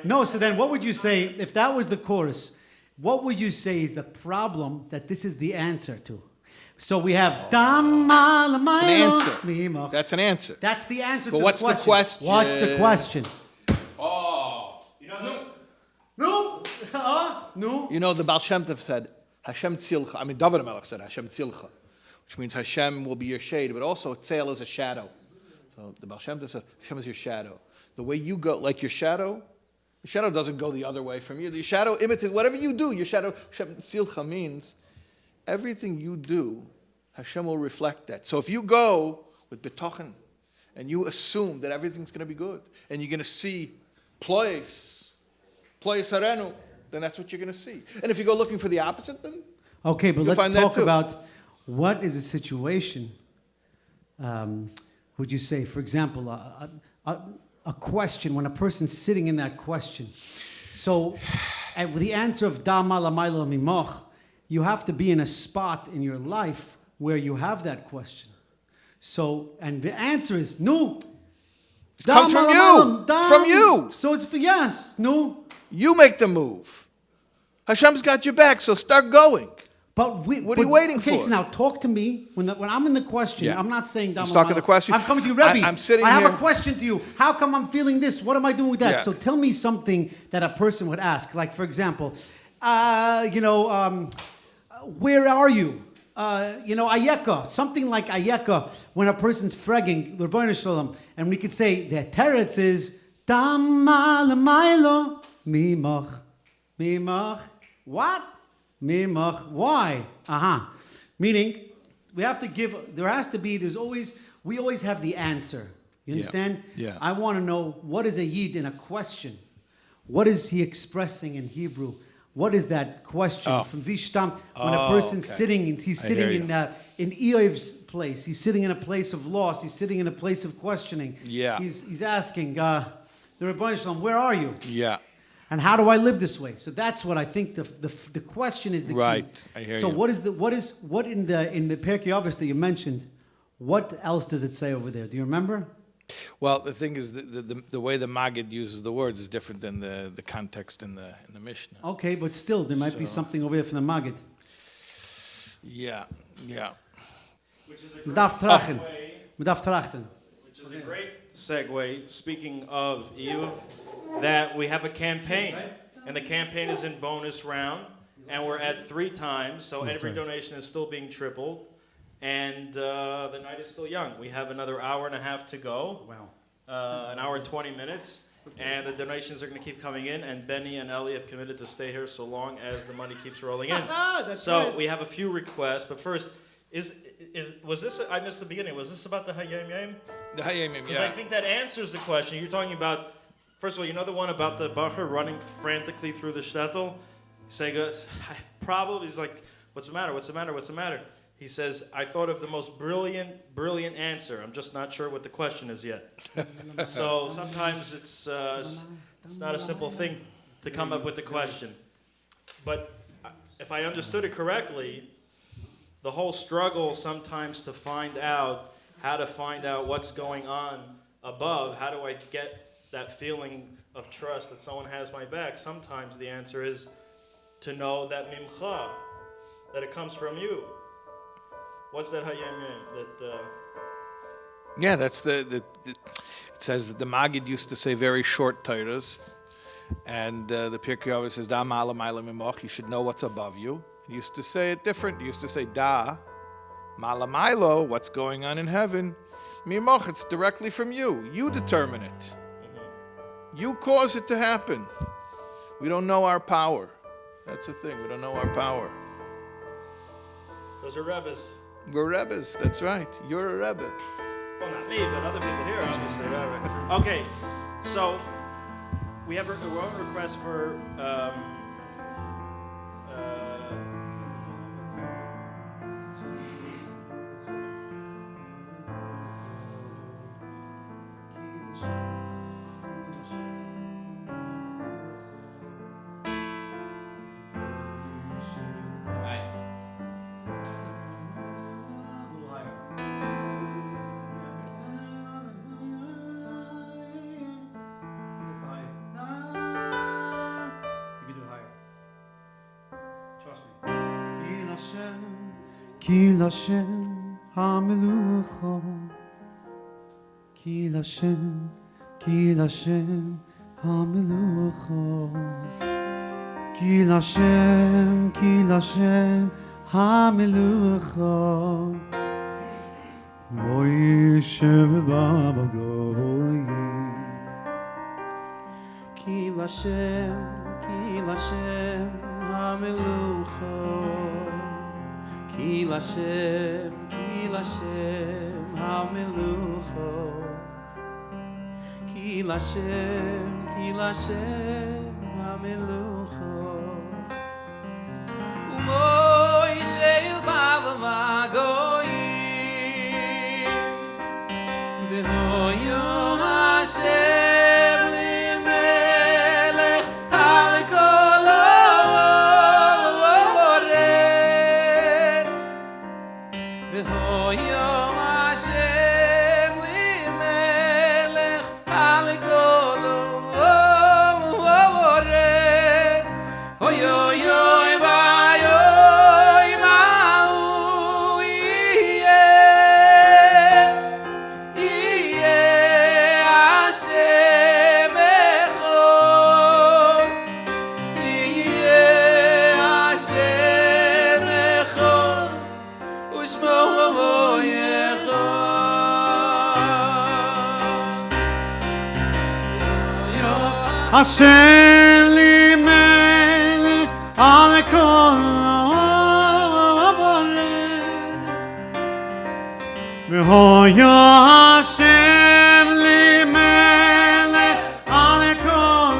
No, so then what would you say, if that was the chorus, what would you say is the problem that this is the answer to? So we have Dama It's an Lamailo. answer. That's an answer. That's the answer But to what's the the question. question? What's the question? Oh. No. No. You know, the Baal Shem Tov said, Hashem tzilcha. I mean, David HaMelech said, Hashem tzilcha, which means Hashem will be your shade, but also tzel is a shadow. So the Baal Shem Tov said, Hashem is your shadow. The way you go, like your shadow doesn't go the other way from you. The shadow imitates, whatever you do, your shadow, Hashem tzilcha means everything you do, Hashem will reflect that. So if you go with betochen, and you assume that everything's going to be good, and you're going to see plois harenu, then that's what you're going to see. And if you go looking for the opposite, then Okay, but you'll let's find that talk too. about what is a situation, would you say, for example, a question, when a person's sitting in that question. So, and with the answer of Da Mala Maila Mimoch, you have to be in a spot in your life where you have that question. So, and the answer is no. It comes from you. It's from you. So it's for yes, no. You make the move. Hashem's got your back, so start going. But what are you waiting for? Okay, so now talk to me. When I'm in the question, Yeah. I'm not saying I'm talking the question. I'm coming to you, Rebbe. I'm sitting I have here. a question to you. How come I'm feeling this? What am I doing with that? Yeah. So tell me something that a person would ask. Like, for example, where are you? Ayeka. Something like Ayeka, when a person's fragging, Rebbeinu Shalom, and we could say the teretz is Dama Lamailo Mimach. Mimach. What? Mimach. Why? Meaning, we have to give, we always have the answer. You Yeah. understand? Yeah. I want to know, what is a yid in a question? What is he expressing in Hebrew? What is that question from Vishtam? When a person's sitting, he's I sitting hear in Eov's place. He's sitting in a place of loss. He's sitting in a place of questioning. Yeah. He's asking, the Rebbeinu Shalom, where are you? Yeah. And how do I live this way? So that's what I think the question is the key. Right, I hear so you. what in the Pirkei Avos that you mentioned? What else does it say over there? Do you remember? Well, the thing is, the way the Maggid uses the words is different than the context in the Mishnah. Okay, but still, there might be something over there from the Maggid. Yeah, yeah. Which is a Medaf great trachten. segue. Medaf trachten. Which is a great segue, speaking of Eve, that we have a campaign. And the campaign is in bonus round. And we're at 3 times, so every donation is still being tripled. And the night is still young. We have another hour and a half to go. Wow. An hour and 20 minutes. And the donations are going to keep coming in. And Benny and Ellie have committed to stay here so long as the money keeps rolling in. That's so right. we have a few requests. But first, was this, I missed the beginning, was this about the Hayom Yom? The Hayom Yom, Because yeah. I think that answers the question. You're talking about, first of all, you know the one about the Bacher running frantically through the shtetl? Saying, he's like, what's the matter, what's the matter, what's the matter? He says, I thought of the most brilliant answer. I'm just not sure what the question is yet. So sometimes it's not a simple thing to come up with the question. But if I understood it correctly, the whole struggle sometimes to find out how to find out what's going on above, how do I get that feeling of trust that someone has my back? Sometimes the answer is to know that mimcha, that it comes from you. What's that Hayom Yom? Yeah, that's it says that the Maggid used to say very short Torahs, and the Pirkei Avos says, Da ma'ala ma'ala mimoch, you should know what's above you. He used to say it different. He used to say, Da ma'ala ma'lo, what's going on in heaven. Mimoch, it's directly from you. You determine it. You cause it to happen. We don't know our power. That's the thing. We don't know our power. Those are Rebbes. We're Rebbes. That's right. You're a Rebbe. Well, not me, but other people here, obviously. Okay, so we have a request for Nice. Ki Lashem HaMelucha, Ki Lashem HaMelucha, Ki Lashem HaMelucha, Moishe v'Baba Goyim. Ki Lashem HaMelucha, Ki Lashem HaMelucha, Ki Lashem HaMelucha, Umoishe v'Baba Goyim, V'hoyo Hashem limelech al kol haaretz, V'hoyo Hashem limelech al kol haaretz, Hoyo yoy vayoy ma'u yeh Hashem echad, yeh Hashem echad, u'shmo echad. Hashem li melech al kol haaretz, v'hoya Hashem li melech al kol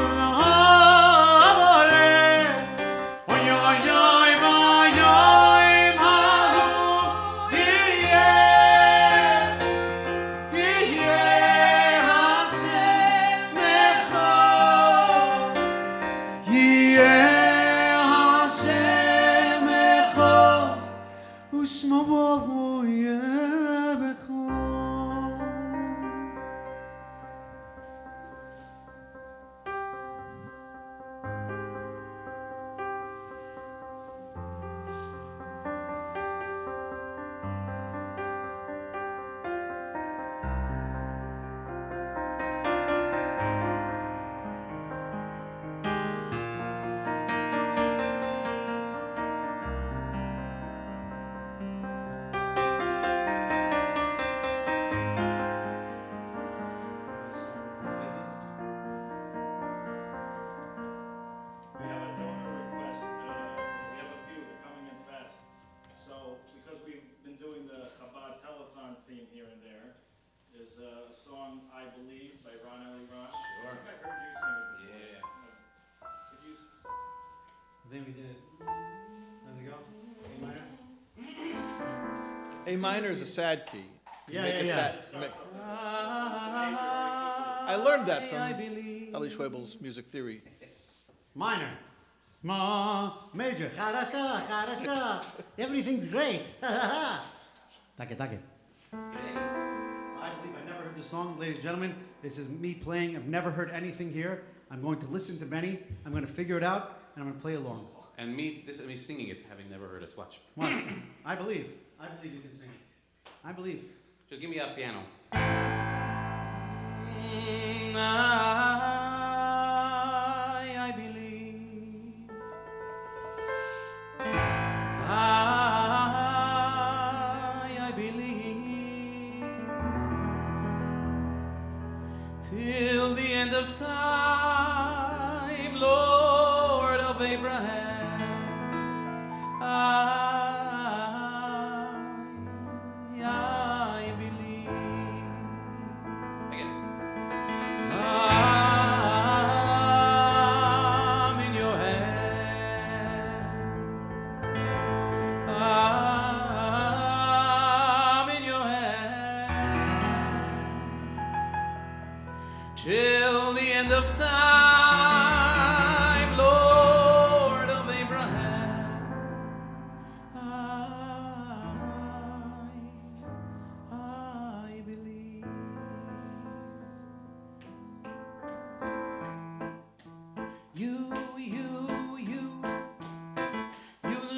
haaretz, oyoy vayoy ma'u yeh Hashem echad, yeh Hashem echad, u'shmo yeh bechad. we have a donor request. We have a few coming in fast. So, because we've been doing the Chabad telethon theme here and there, is a song "I Believe" by Ron Eli Rosh. Sure. I've heard you sing it before. Yeah. Could you? Then we did it. How's it go? A minor? A minor is a sad key. You Yeah, make yeah, a yeah. sad- make- I learned that from Eli Schwebel's music theory. Minor. Major. Charasha, charasha. Everything's great. Take. I believe I never heard this song, ladies and gentlemen. This is me playing. I've never heard anything here. I'm going to listen to Benny. I'm going to figure it out, and I'm going to play along. And me singing it, having never heard it. Watch. What? I believe you can sing it. I believe. Just give me a piano. I believe. I believe. Till the end of time, Lord of Abraham. I believe. Again. I'm in your hand. I'm in your hand. Till the end of time, Lord of Abraham. I believe. You,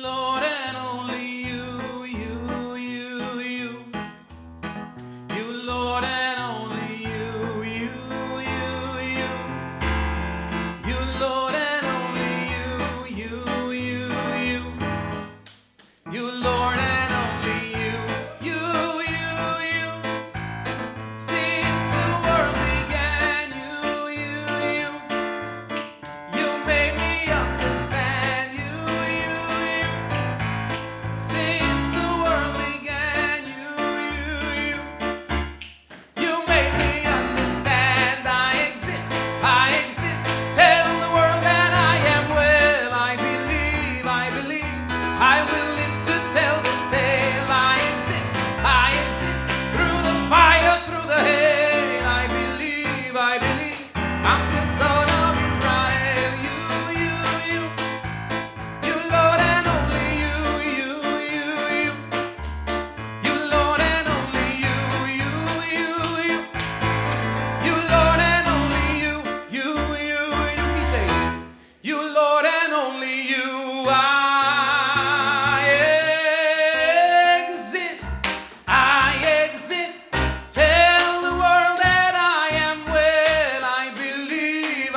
Lord, and only you, Lord, and only you, Lord, and only you, Lord, and only you, since the world began, you made me understand, since the world began, you made me understand. I exist, tell the world that I am well. I believe, I will live to tell the tale. I exist, through the fire, through the hail. I believe, I'm the son of Israel. You, Lord, and only you, Lord, and only you, Lord, and only you, key change. You, Lord, and only you. I exist, tell the world that I am well. I believe,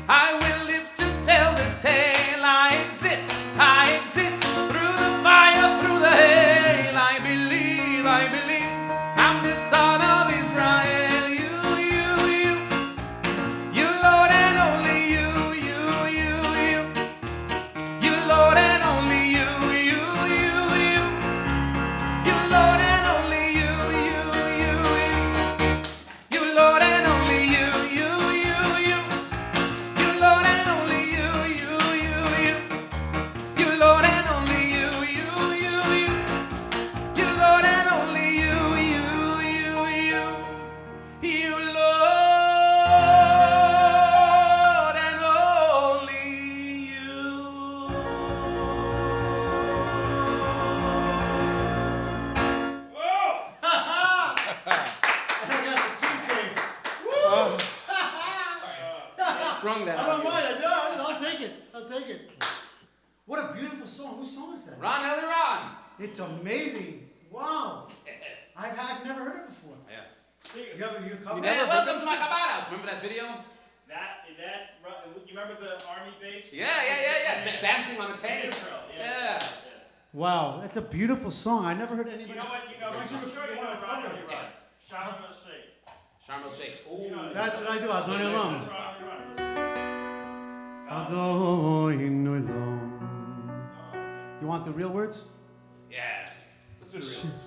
I will live to tell the tale. I exist, through the fire, through the hail. I believe, I'm the son of Israel. You, Lord, and only you, Lord, and only you, Lord, and only you, Lord, and only you, Lord, and only you, Lord, and only you, Lord, and only you, Lord, and only Sprung that I on don't you. mind. I'll take it. What a beautiful song. Whose song is that? Ron Ron. It's amazing. Wow. Yes. I've never heard it before. Yeah. You covered Yeah, it? welcome to my Chabad house. Remember that video? You remember the army base? Yeah. Dancing on the tank. Israel, Yeah. Wow, that's a beautiful song. I never heard anybody. You know what? I'm sure you know Ron Ellie Ron. Yes. Sharm el Sheikh. Sharm el Sheikh. Ooh. That's what I do. Adon Olam. That's Adon Olam. You want the real words? Yeah. Let's do the real ones.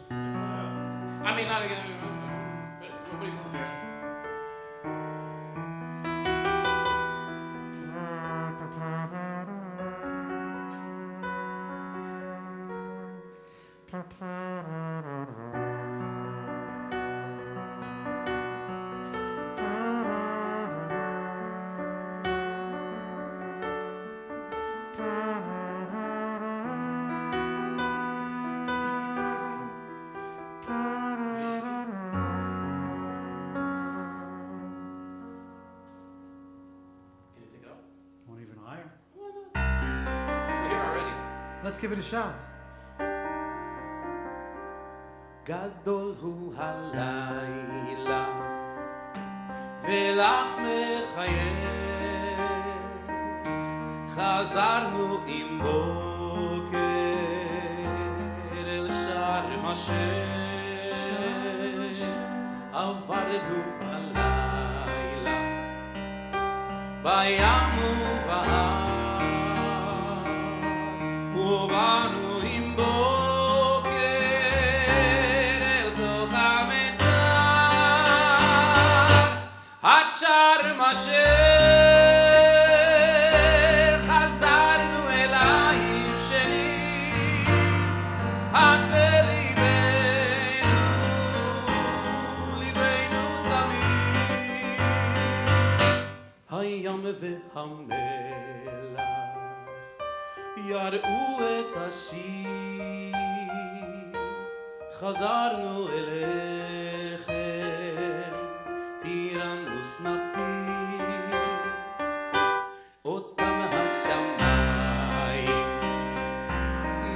I mean, not again. What do you compare? Want even higher? We're here already. Let's give it a shot. גדול הוא הלילה ולך מחייך חזרנו עם בוקר אל שער משך עברנו הלילה בים ובהר ובאנו עם בוקר אל תוך המצר עד שער משך חזרנו אלייך שנית את בליבנו ליבנו תמיד הים והמלח יראו את השיר חזרנו אליכם טירנוס נפיל אותם השמיים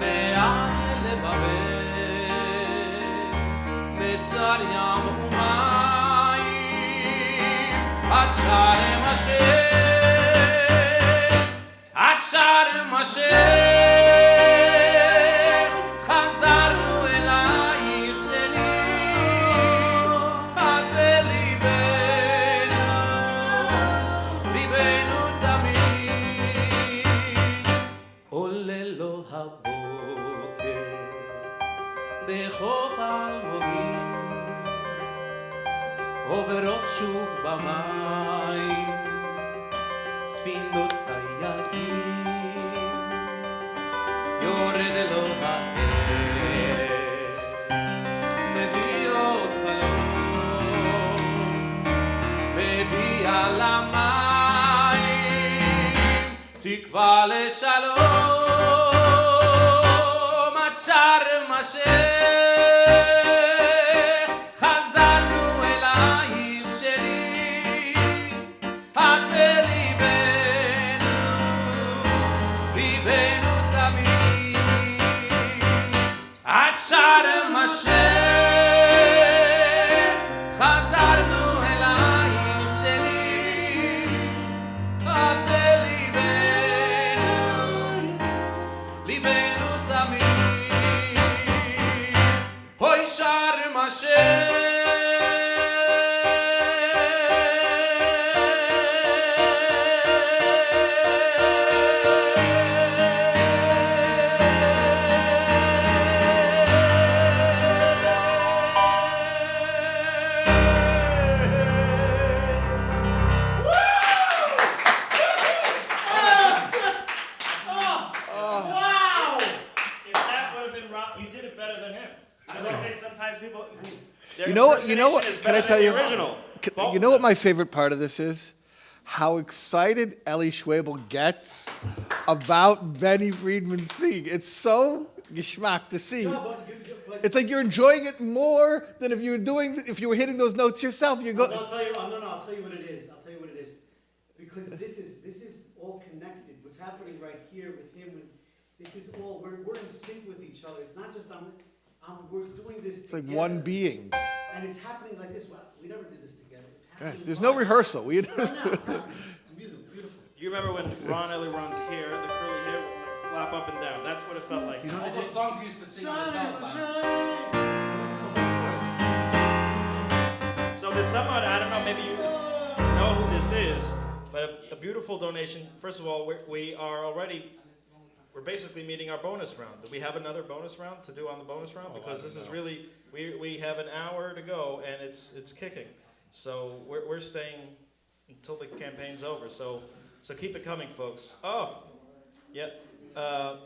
מעל לבבך מצר ים ומים עד שער משך עד שער משך חזרנו אלייך שנית את בליבנו ליבנו תמיד עולה לו הבוקר בחוף אלמוגים עוברות שוב במים ספינות תיירים יורד לו הערב מביא עוד חלום מביא על המים תקווה לשלום עד שער משך חזרנו אלייך שנית את בליבנו ליבנו תמיד עד שער משך חזרנו אלייך שנית את בליבנו ליבנו תמיד אוי שער משך You know what? Can I tell you? You know what my favorite part of this is? How excited Ellie Schwabel gets about Benny Friedman singing. It's so geschmack to see. It's like you're enjoying it more than if you were hitting those notes yourself. I'll tell you what it is. Because this is all connected. What's happening right here with him, this is all we're in sync with each other. It's not just we're doing this. It's like one being. And it's happening like this. Well, we never did this together. It's happening. There's no rehearsal. It's happening. It's beautiful. Do you remember when Ron Elron's hair, the curly hair, would like flap up and down? That's what it felt like. You know all those songs you used to sing on the telephone. So there's someone, I don't know, maybe you know who this is, but a beautiful donation. First of all, we're basically meeting our bonus round. Do we have another bonus round to do on the bonus round? Because this is really, we have an hour to go and it's kicking. So we're staying until the campaign's over. So keep it coming, folks. Oh, yeah.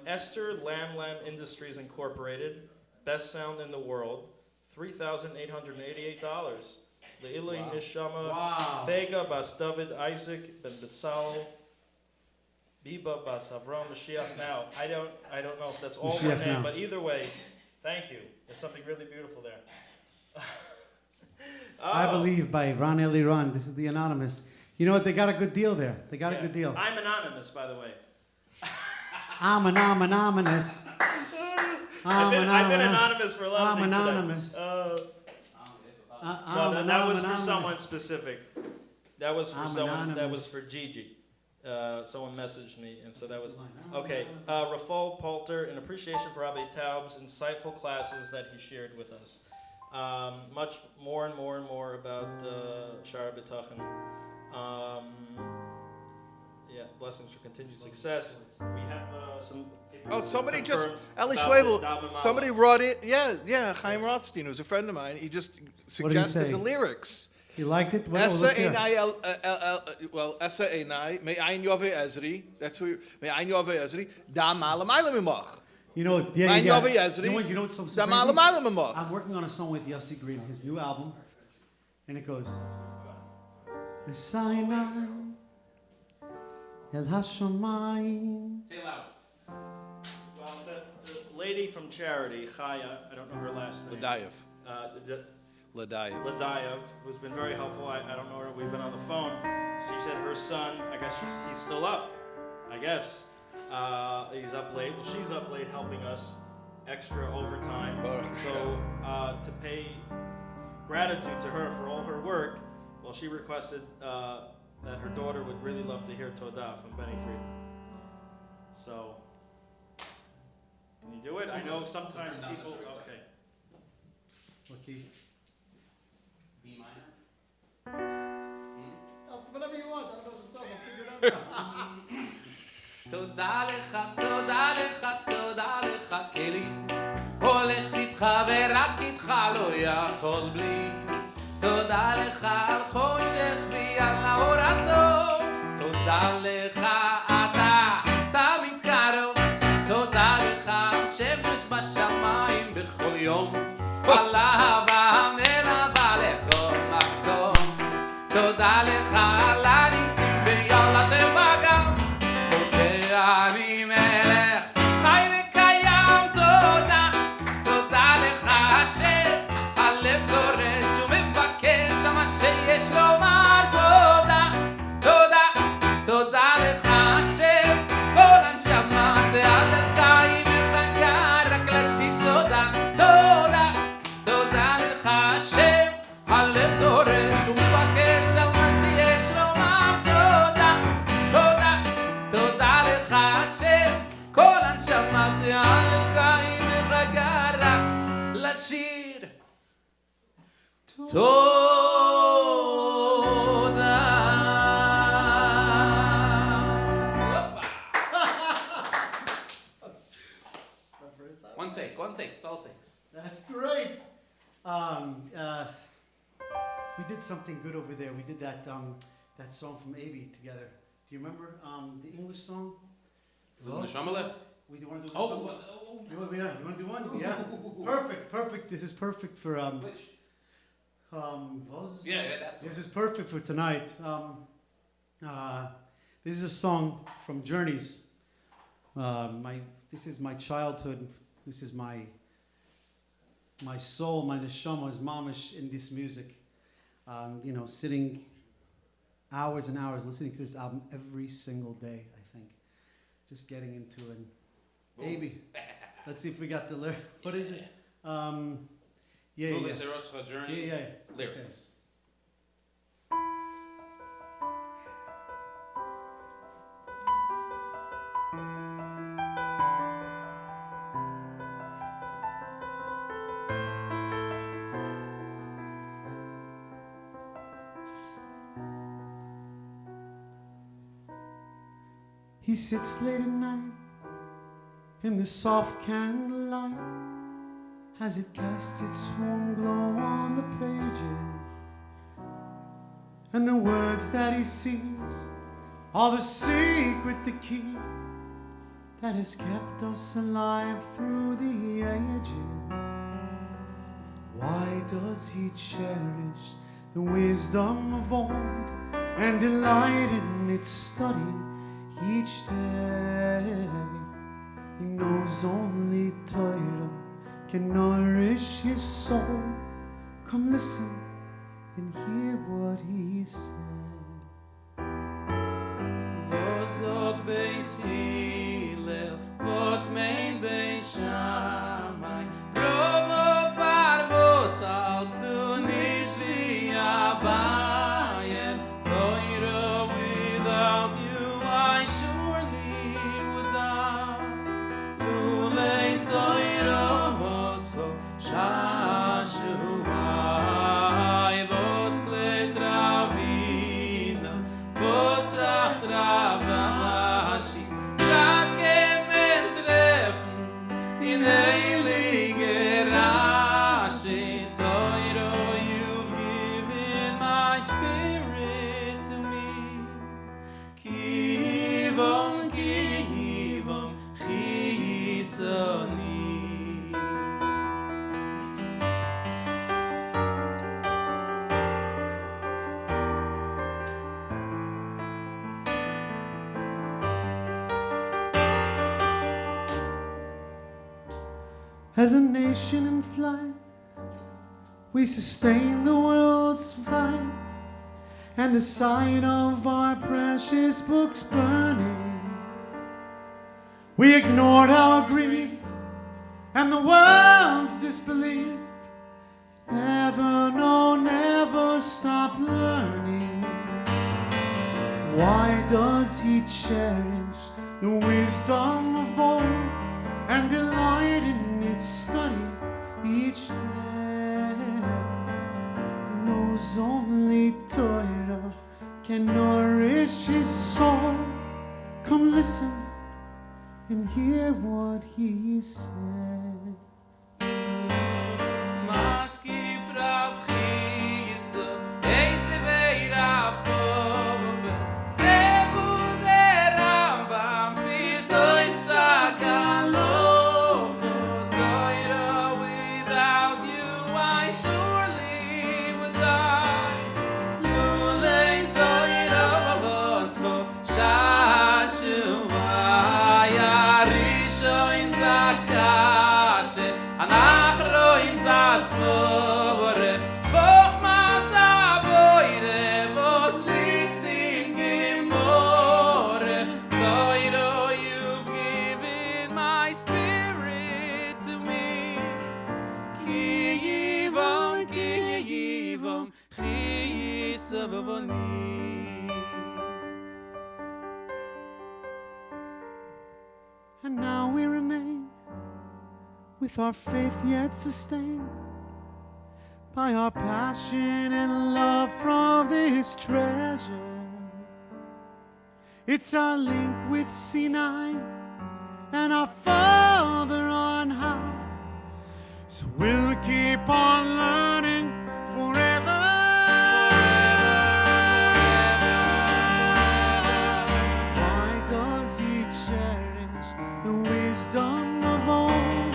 Esther Lam Industries Incorporated, best sound in the world, $3,888. Le'ilui Nishama, Fega Bas David Isaac Ben Betzal, Biba Bas Avram Mashiach. Now, I don't know if that's all her name, but either way, thank you. There's something really beautiful there. I believe by Ron Eliron. This is the anonymous. You know what? They got a good deal there. They got a good deal. I'm anonymous, by the way. I'm anonymous. I'm I've been anonymous for a lot of I'm things today. anonymous. No, that was for someone specific. That was for I'm someone. That anonymous. was for Gigi. Someone messaged me, and so that was okay. Rafal Palter, in appreciation for Rabbi Taub's insightful classes that he shared with us. Much more and more and more about Shara B'Tachan. Yeah, blessings for continued success. We have some. Oh, somebody just, confirmed Eli about Schwebel, the Daven somebody Malach. wrote it. Yeah, Chaim Rothstein, who's a friend of mine. He just What did he suggested say? the lyrics. You liked it? Essa Einai, Me'ain Yove Ezri, that's who, Me'ain Yove Ezri, Da Malamayla Mimach. You know, yeah, Mein you got- Yove Ezri, you know what's so Da crazy? Malamayla Mimach. I'm working on a song with Yossi Green, his new album, and it goes, Sinai El Hashamayim. Say loud. Well, the lady from Charidy, Chaya, I don't know her last name. Ladayev. Ladayev. Ladayev, who's been very helpful. I don't know her. We've been on the phone. She said her son, I guess he's still up. I guess. He's up late. Well, she's up late helping us extra overtime. So to pay gratitude to her for all her work, well, she requested that her daughter would really love to hear Todah from Benny Fried. So, can you do it? I know sometimes people, okay. What key? B minor. Oh, whatever you want. I don't know the song. I'll figure it out. תודה לך, תודה לך, תודה לך, כלי. הולך איתך ורק איתך לא יכול בלי. תודה לך על חושך ועל האור הטוב. תודה לך, אתה תמיד קרוב. תודה לך, שמש בשמיים בכל יום. על אהבה מלווה לכל מקום. תודה לך על הניסים ועל הטבע גם. אני מלך, חי וקיים, תודה, תודה לך השם, הלב דורש ומבקש, מה שיש לומר, תודה, תודה, תודה לך השם, כל הנשמה תעלקה מחכה רק להשיב תודה, תודה, תודה לך השם, הלב דורש ומבקש, מה שיש לומר, תודה, תודה, תודה לך השם, כל הנשמה תעלקה מחכה רק לשיר One take, it's all takes. That's great. We did something good over there. We did that that song from Avi together. Do you remember the English song? The Neshamale? We want to do Oh, something? You want to do one? Yeah. Perfect. This is perfect for Which? Voz? Yeah, that's This is perfect for tonight. This is a song from Journeys. This is my childhood. This is my soul, my neshama is mamish in this music. Sitting hours and hours listening to this album every single day, I think. Just getting into it. Maybe. Let's see if we got the lyric. What is it? Yeah. Journeys, Yeah. lyrics. He sits late at night in the soft candlelight as it casts its warm glow on the pages. And the words that he sees are the secret, the key that has kept us alive through the ages. Why does he cherish the wisdom of old and delight in its study each day? He knows only Torah can nourish his soul. Come listen and hear what he said. Vos og beis Hillel, vos mein beis Shammai. my spirit to me. Kivom, kivom, chisoni. As a nation in flight, we sustain the world's fight, and the sight of our precious books burning. We ignored our grief and the world's disbelief. Never, no, never stop learning. Why does he cherish the wisdom of old and delight in its study each day? He knows only Torah can nourish his soul. Come listen and hear what he says. Maskif Rav Chisda, Eisevei Rav Bobe, Sevu de Rambam, Firtois Psakalocho, Torah, without you I surely would die. Lulei Soira Vavoscho, Shashua, Yarishoin Zakashe, Anachroin Zasore, Chochmas Aboire, Vos liegt in Gemore. Torah, you've given my spirit to me. Ki yivam, chisavoni. And now we remain with our faith yet sustained by our passion and love from this treasure. It's our link with Sinai and our Father on high. So we'll keep on learning forever. Why does he cherish the wisdom of old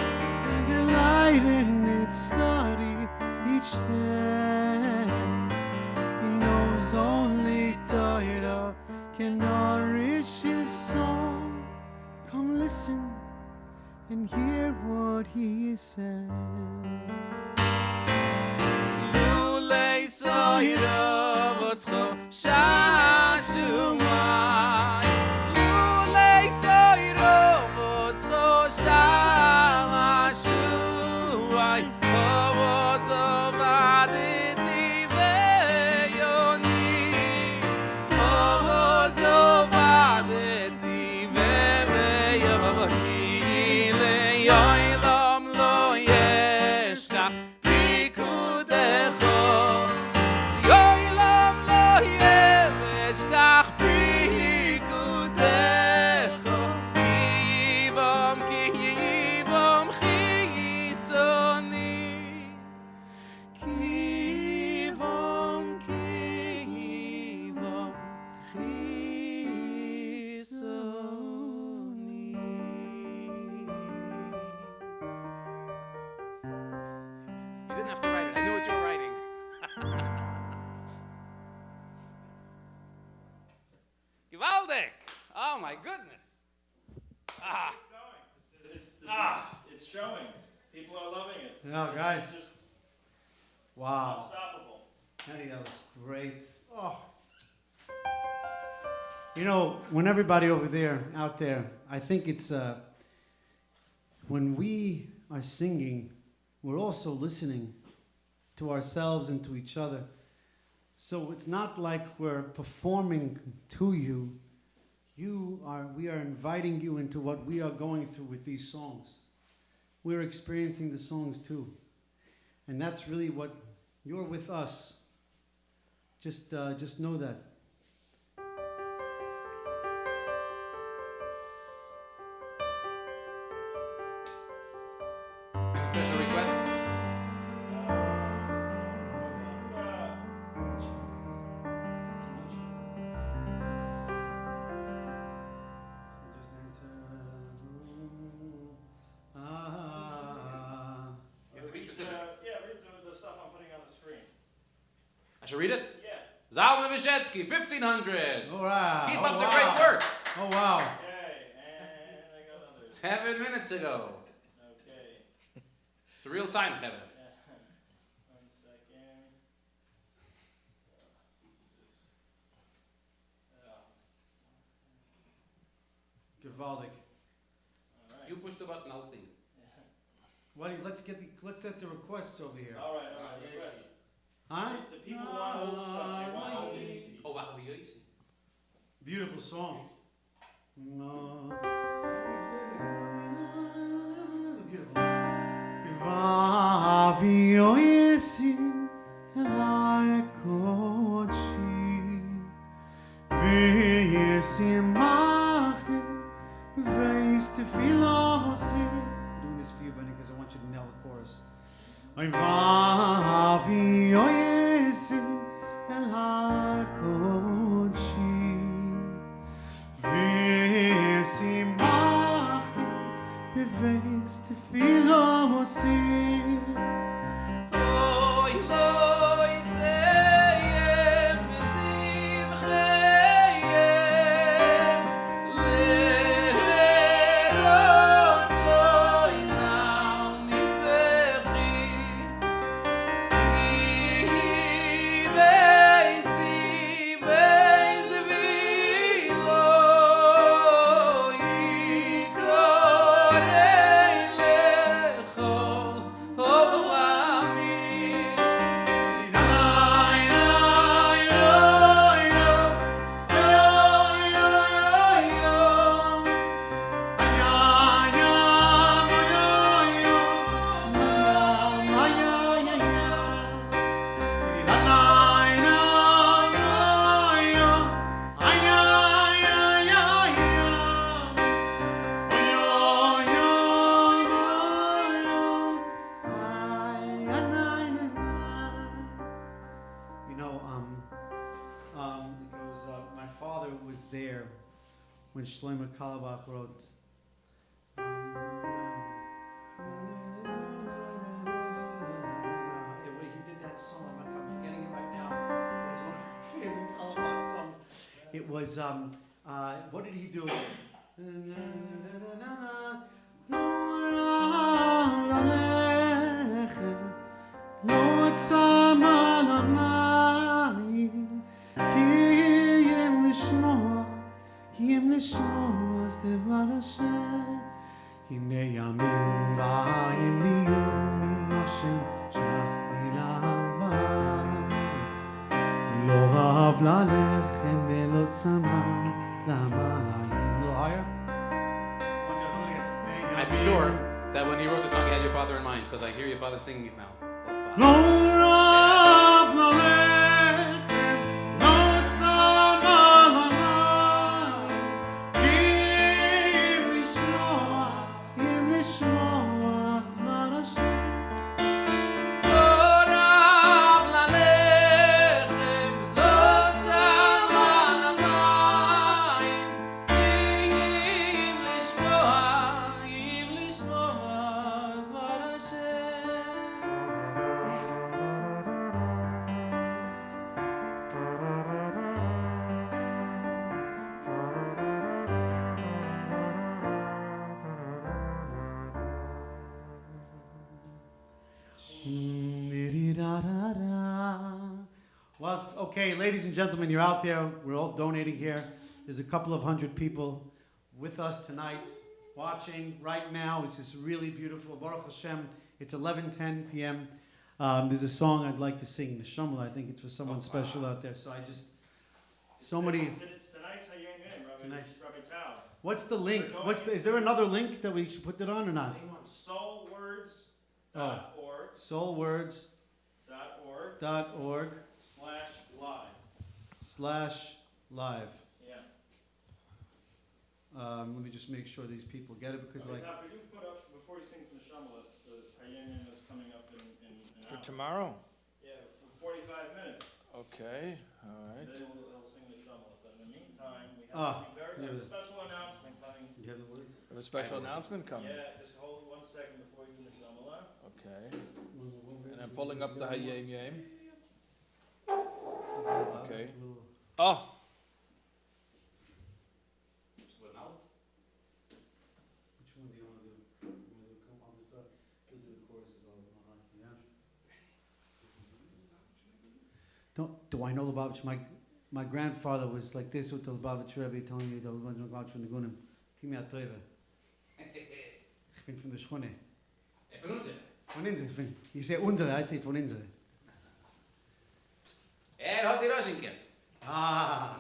and delight in its study each day? He knows only Torah can nourish his soul. Come listen and hear what he says. Lulei Soira Voscho, Shashumai. Lulei Soira Voscho, Shashumai. Vos ovadeti veyoni. Vos ovadeti veyoni. Le'olam lo yeshkach pikudecho. Le'olam lo yeshkach pikudecho. Ki yivom chisoni. Ki yivom You didn't have to write it. I knew what you were writing. Gewaldig! Oh my goodness. Ah. It's showing. People are loving it. Yeah, guys. It's just Wow. unstoppable. Henny, that was great. Oh. You know, when everybody over there, out there, I think it's when we are singing, we're also listening to ourselves and to each other. So it's not like we're performing to you. We are inviting you into what we are going through with these songs. We're experiencing the songs too. And that's really what you're with us. Just know that. Any special requests? I should read it? Yeah. Zalman Vyshetsky, 1500. All right. Keep Oh, up the wow. great work. Oh, wow. Okay, and I got another. 7 minutes ago. Okay. It's a real time, Kevin. 1 second. Gewaldig. You push the button, I'll sing. Let's get the requests over here. All right. Request. Huh? The people want old stuff. They want old easy. Oh, wow, joyously. Beautiful song. No. Beautiful. Vavi oisi elare kochi V'yesi machte V'yis tefila hosi. I'm doing this for you, Benny, because I want you to nail the chorus. Vavi oisi elare kochi V'yesi machte V'yis tefila hosi. Oy loy seyem v'ziv chayem le'rotzoy nal mizbechi beisi beis devilo yikorei lechol olamim. You know, it was my father was there when Shlomo Kalabach wrote. He did that song. I'm forgetting it right now. It's one of my favorite Kalabach songs. It was what did he do? הנה ימים באים ליום השם שלחתי לארץ לא אהב ללחם ולא צמא למים. לא higher? I'm sure that when he wrote the song, he had your father in mind, because I hear your father singing it now. לא אהב ללחם לא צמא למים כי אם לשמוע אז דבר השם. לא רב ללחם, לא צמא למים, כי אם לשמוע אז דבר השם. Well, okay, ladies and gentlemen, you're out there. We're all donating here. There's a couple of hundred people with us tonight, watching right now. It's just really beautiful. Baruch Hashem. It's 11:10 p.m. There's a song I'd like to sing, the Shumla. I think it's for someone special out there. So I just, so many. It's tonight's Hayom Yom, Rabbi Taub. What's the link? Is there another link that we should put it on or not? SoulWords.org. SoulWords.org. /live. Yeah. Let me just make sure these people get it because Could you put up, before he sings the Shambhala, the Hayom Yom that's coming up in an For hour? tomorrow? Yeah, for 45 minutes. Okay, all right. Then he'll sing the Shambhala. But in the meantime, we Ah, have a yeah. special announcement coming. You have the words? Have a special announcement coming? Yeah, just hold 1 second before you do the Shambhala. Okay. And I'm pulling up the Hayom Yom. Okay. Oh. Do I know Lubavitch? My grandfather was like this with the Lubavitch Rebbe, telling me the Lubavitch from the Gunim. Timi Atoiva. Ich bin von der Schone. Von unsere. Von unsere. You say unsere, I say von unsere. Hat die Roschenkes. Ah.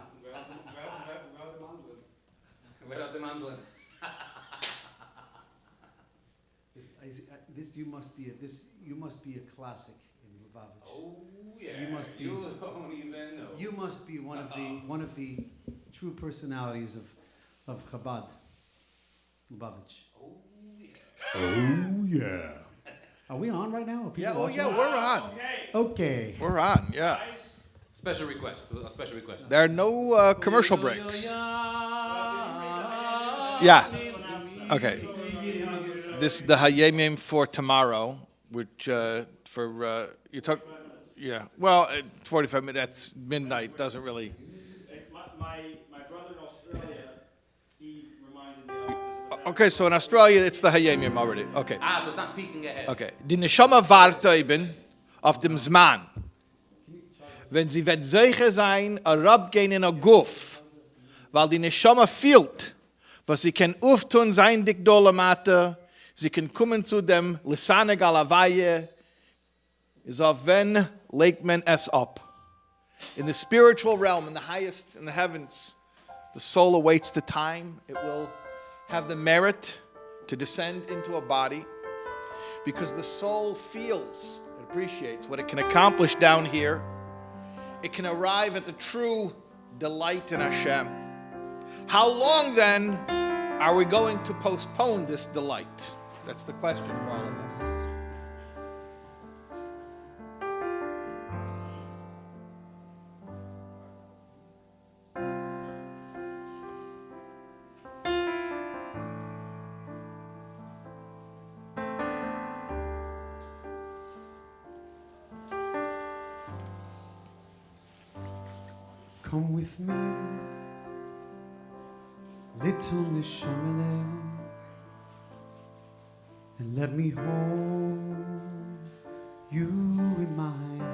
Wer hat die Mandeln? This you must be a classic in Lubavitch. Oh yeah. You must be. You don't even know. You must be one of the true personalities of Chabad, Lubavitch. Oh yeah. Are we on right now? Are people Yeah, watching yeah, us? we're on. Okay. We're on, yeah. Special request. A special request. There are no commercial breaks. Yeah. Okay. This is the Hayemim for tomorrow, which for you talk. Yeah. Well, 45 minutes. That's midnight. Doesn't really. My brother in Australia, he reminded me of this. Okay, so in Australia, it's the Hayemim already. Okay. So it's not peeking ahead. Okay. Die Neshama wartet eben auf dem Zman. Wenn sie wird solche sein, herabgehen in a Guf, weil die Neshama fühlt, was sie kann auftun sein, die Gdolamate, sie kann kommen zu dem Lisane Galavaye, is auf wenn legt man es up. In the spiritual realm, in the highest, in the heavens, the soul awaits the time. It will have the merit to descend into a body because the soul feels and appreciates what it can accomplish down here. It can arrive at the true delight in Hashem. How long then are we going to postpone this delight? That's the question for all of us. Come with me, little Nishamele, and let me hold you in my hand.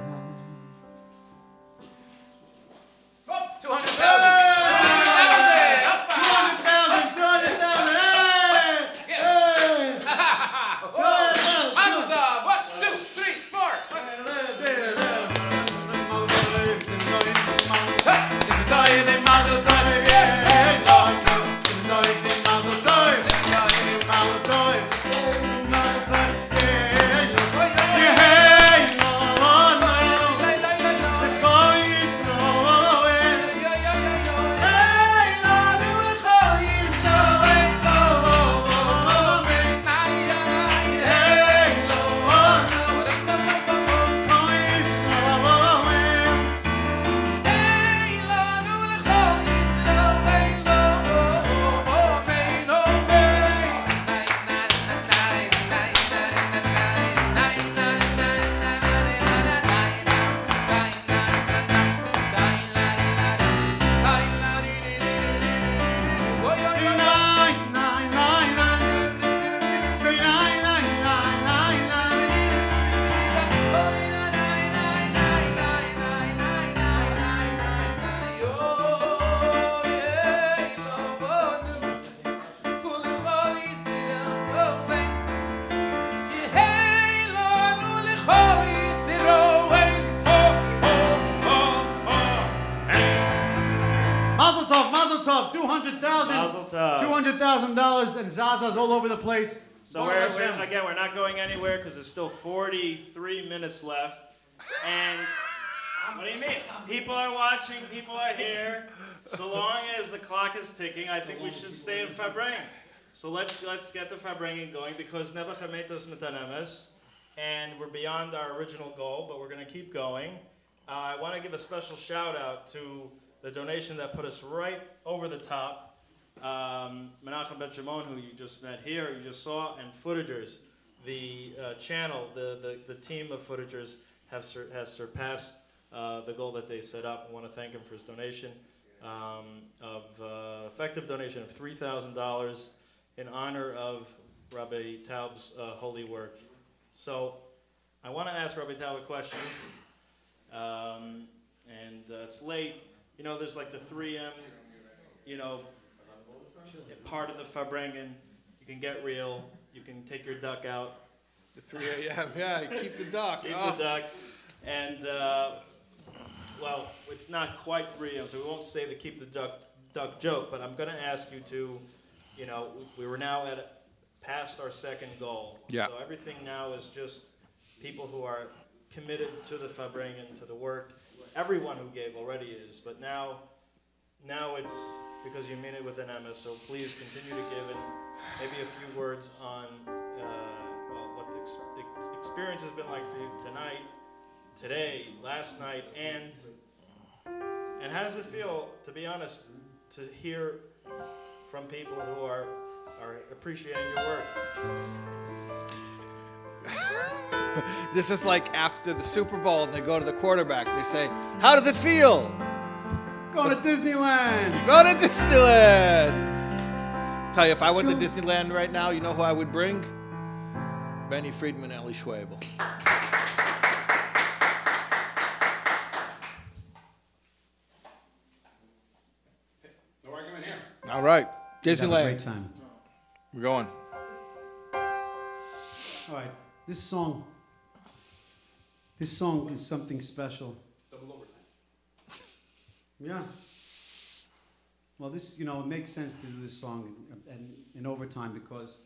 200,000. $200,000 and Zaza's all over the place. So we're not going anywhere because there's still 43 minutes left. And what do you mean? People are watching, people are here. So long as the clock is ticking, I think we should stay in Fabring. So let's get the Fabring going because Nebuchadnezzar's Metanemes, and we're beyond our original goal, but we're going to keep going. I want to give a special shout out to the donation that put us right over the top. Menachem Ben Shimon, who you just met here, you just saw, and Footagers, the channel, the team of Footagers has surpassed the goal that they set up. I want to thank him for his donation effective donation of $3,000 in honor of Rabbi Taub's holy work. So I want to ask Rabbi Taub a question, and it's late. You know, there's like the 3M, you know, part of the Farbrengen. You can get real. You can take your duck out. The 3 a.m. Yeah, keep the duck. Keep the duck. And, well, it's not quite 3 a.m., so we won't say the keep the duck joke, but I'm going to ask you to, you know, we were now past our second goal. Yeah. So everything now is just people who are committed to the Farbrengen, to the work. Everyone who gave already is, but now it's because you mean it with an MS, so please continue to give, and maybe a few words on what the experience has been like for you tonight, today, last night, and how does it feel, to be honest, to hear from people who are appreciating your work? This is like after the Super Bowl and they go to the quarterback. They say, "How does it feel?" Going to Disneyland. Go to Disneyland. Tell you, if I went to Disneyland right now, you know who I would bring? Benny Friedman, Ellie Schwabel. No argument here. All right, Have a Disneyland. great time. We're going. All right, this song is something special. Double overtime. Yeah. Well, this, you know, it makes sense to do this song and in overtime because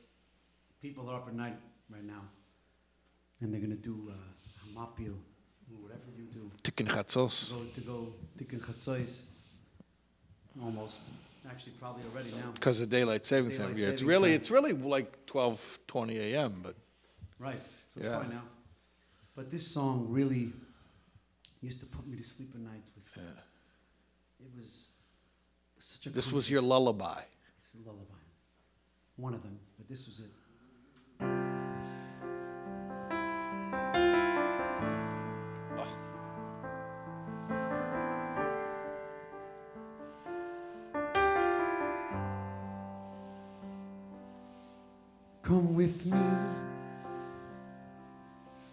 people are up at night right now, and they're gonna do hamapil, whatever you do. Tikkun Chatzos. To go Tikkun Chatzos. Almost. Actually, probably already now. Because of daylight savings time. Yeah, it's really like 12:20 a.m. But right. So yeah. it's probably now. But this song really used to put me to sleep at night. It was such a. This comfort. was your lullaby. It's a lullaby. One of them, but this was it. Come with me,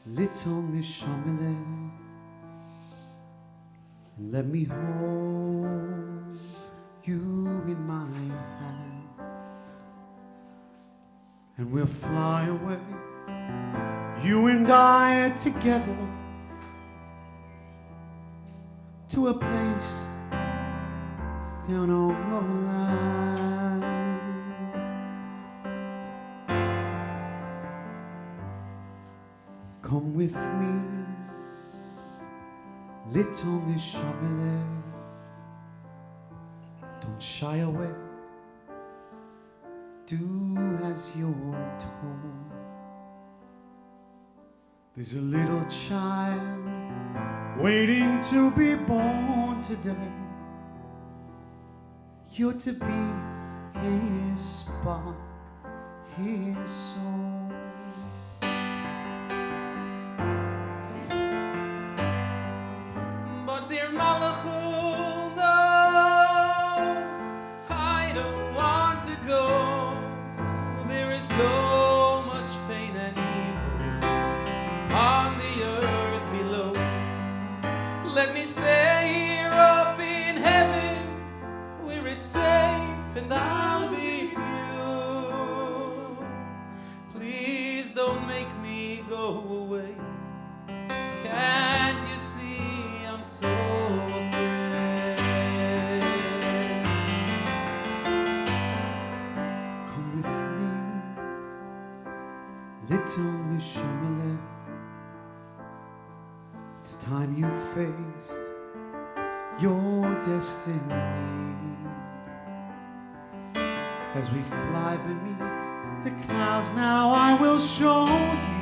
little Nishamile, and let me hold you in my hand, and we'll fly away, you and I together, to a place down on the line. Come with me, little Nishamile. Don't shy away, do as you're told. There's a little child waiting to be born today. You're to be his spark, his soul. But dear Malachul, no, I don't want to go. There is so much pain and evil on the earth below. Let me stay here up in heaven, where it's safe and I'll be pure. Please don't make me go away. Can't you see I'm so afraid? Come with me, little Nishamile. It's time you faced your destiny. As we fly beneath the clouds, now I will show you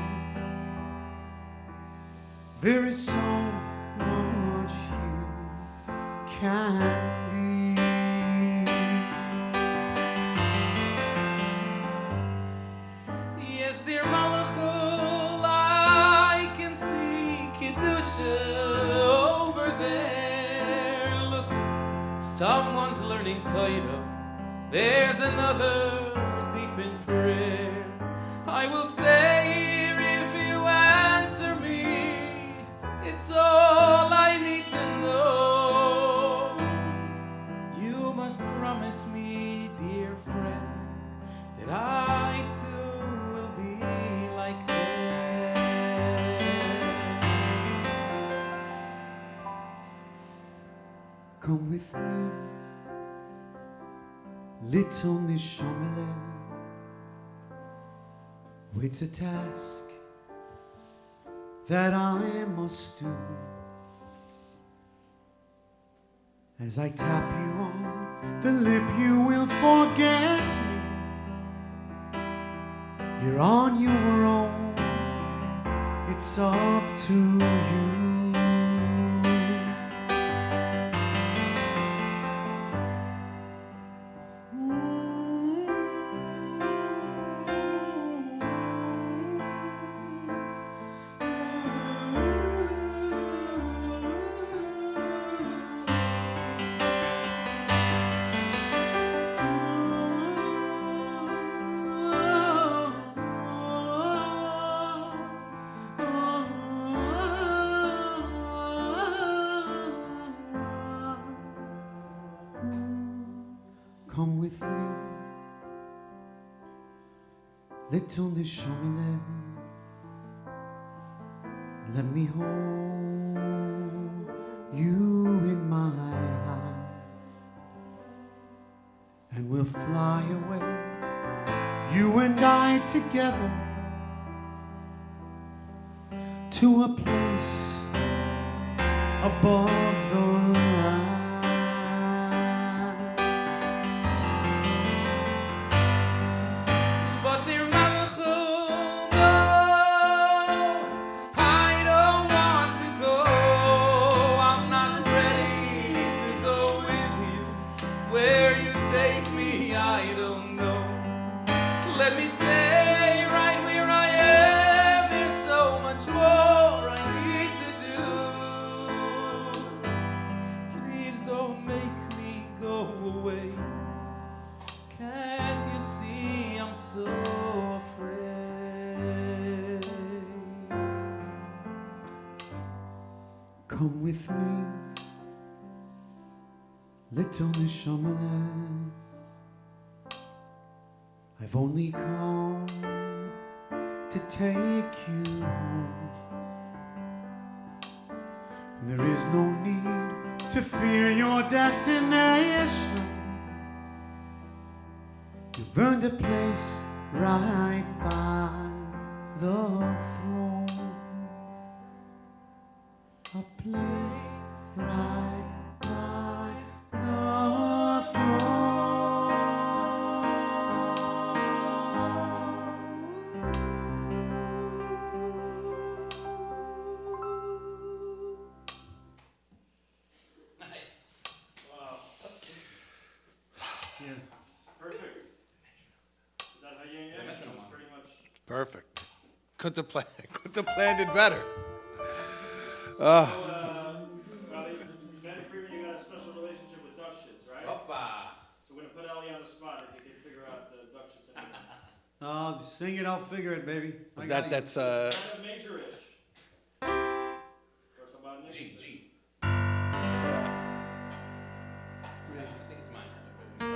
there is so much you can be. Yes, dear Malachul, I can see Kedusha over Someone's learning Torah. There's another deep in prayer. I will stay here if you answer me. It's all I need to know. You must promise me, dear friend, that I too will be like them. Come with me, little Nishamele. It's a task that I must do. As I tap you on the lip, you will forget me. You're on your own, it's up to you. Come with me, little Nishamele. Let me hold you in my hand, and we'll fly away, you and I together, to a place above the land. But dear Malachul, no, I don't want to go. I'm not ready to go with you. Where you take me, I don't know. Let me stay right where I am. There's so much more I need to do. Please don't make me go away. Can't you see I'm so afraid? Come with me, little Nishamele. I've only come to take you home. There is no need to fear your destination. You've earned a place right by the throne. A place right by the throne. Nice. Wow. That's good. Yeah. Perfect. Is that how you The metronome. was pretty much. Perfect. Couldn't have planned it better. Robert, Fanny Freeman, you got a special relationship with duck shits, right? Hoppa. So we're gonna put Ellie on the spot if you can figure out the duck shits. Oh, sing it, I'll figure it, baby. I got you. That's Kind of major-ish. G, G. I think it's mine. Try G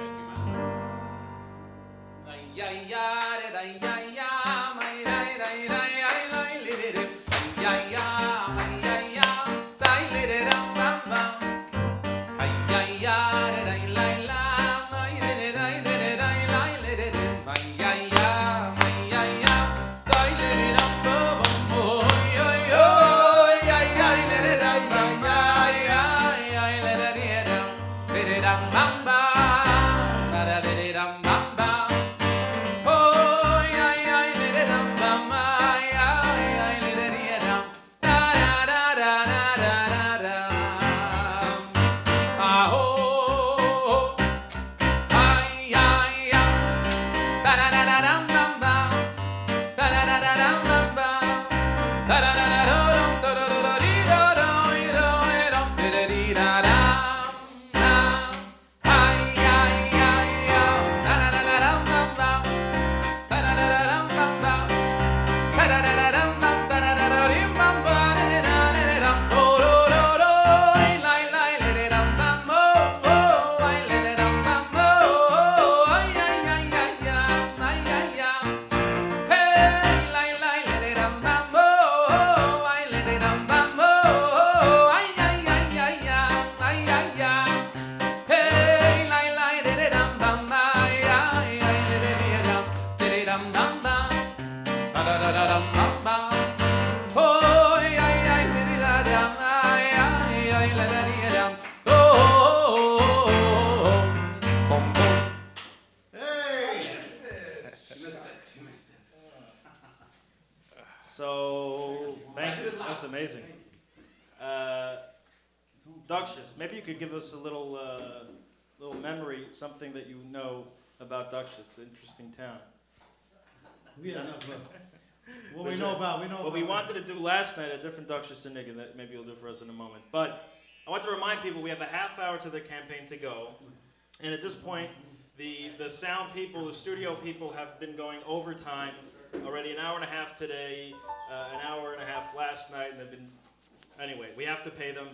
Duchess. Maybe you could give us a little memory, something that you know about Duchess. It's an interesting town. Yeah, no, what we know about, What we wanted to do last night, a different Duchess and Nick, that maybe you'll do for us in a moment. But I want to remind people we have a half hour to the campaign to go. And at this point, the sound people, the studio people have been going overtime already, an hour and a half today, an hour and a half last night, and they've been, anyway, we have to pay them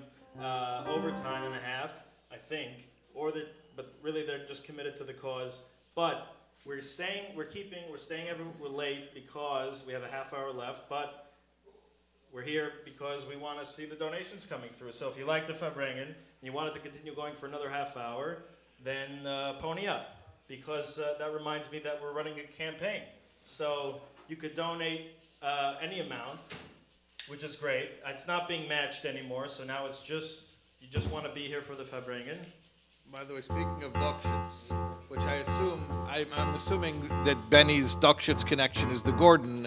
overtime and a half, I think, but really they're just committed to the cause. But we're staying late because we have a half hour left, but we're here because we want to see the donations coming through. So if you like the Farbrengen and you wanted to continue going for another half hour, then pony up, because that reminds me that we're running a campaign. So you could donate any amount, which is great. It's not being matched anymore, so now it's just, you just want to be here for the Farbrengen. By the way, speaking of Duckshits, which I assume, I'm assuming that Benny's Duckshits connection is the Gordon.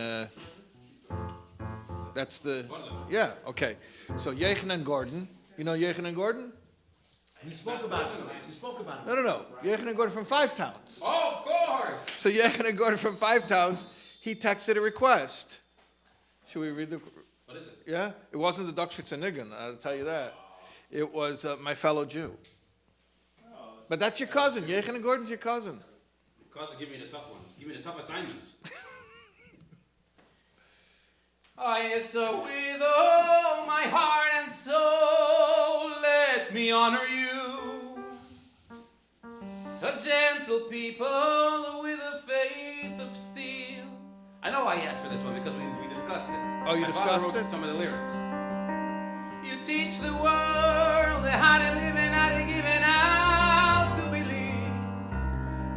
That's the, yeah, okay. So Yechen and Gordon, you know Yechen and Gordon? You spoke about it. You spoke about it. No. Yechen and Gordon from 5 Towns. Oh, of course. So Yechen and Gordon from 5 Towns, he texted a request. Should we read the? What is it? Yeah, it wasn't the Duckshits and Niggin, I'll tell you that. It was my fellow Jew. But that's your cousin. Yechen and Gordon's your cousin. Cousin, give me the tough ones. Give me the tough assignments. I so with all my heart and soul, let me honor you. A gentle people with a faith of steel. I know I asked for this one because we discussed it. Oh, you My discussed father wrote it? some of the lyrics. You teach the world how to live and how to give and how to believe.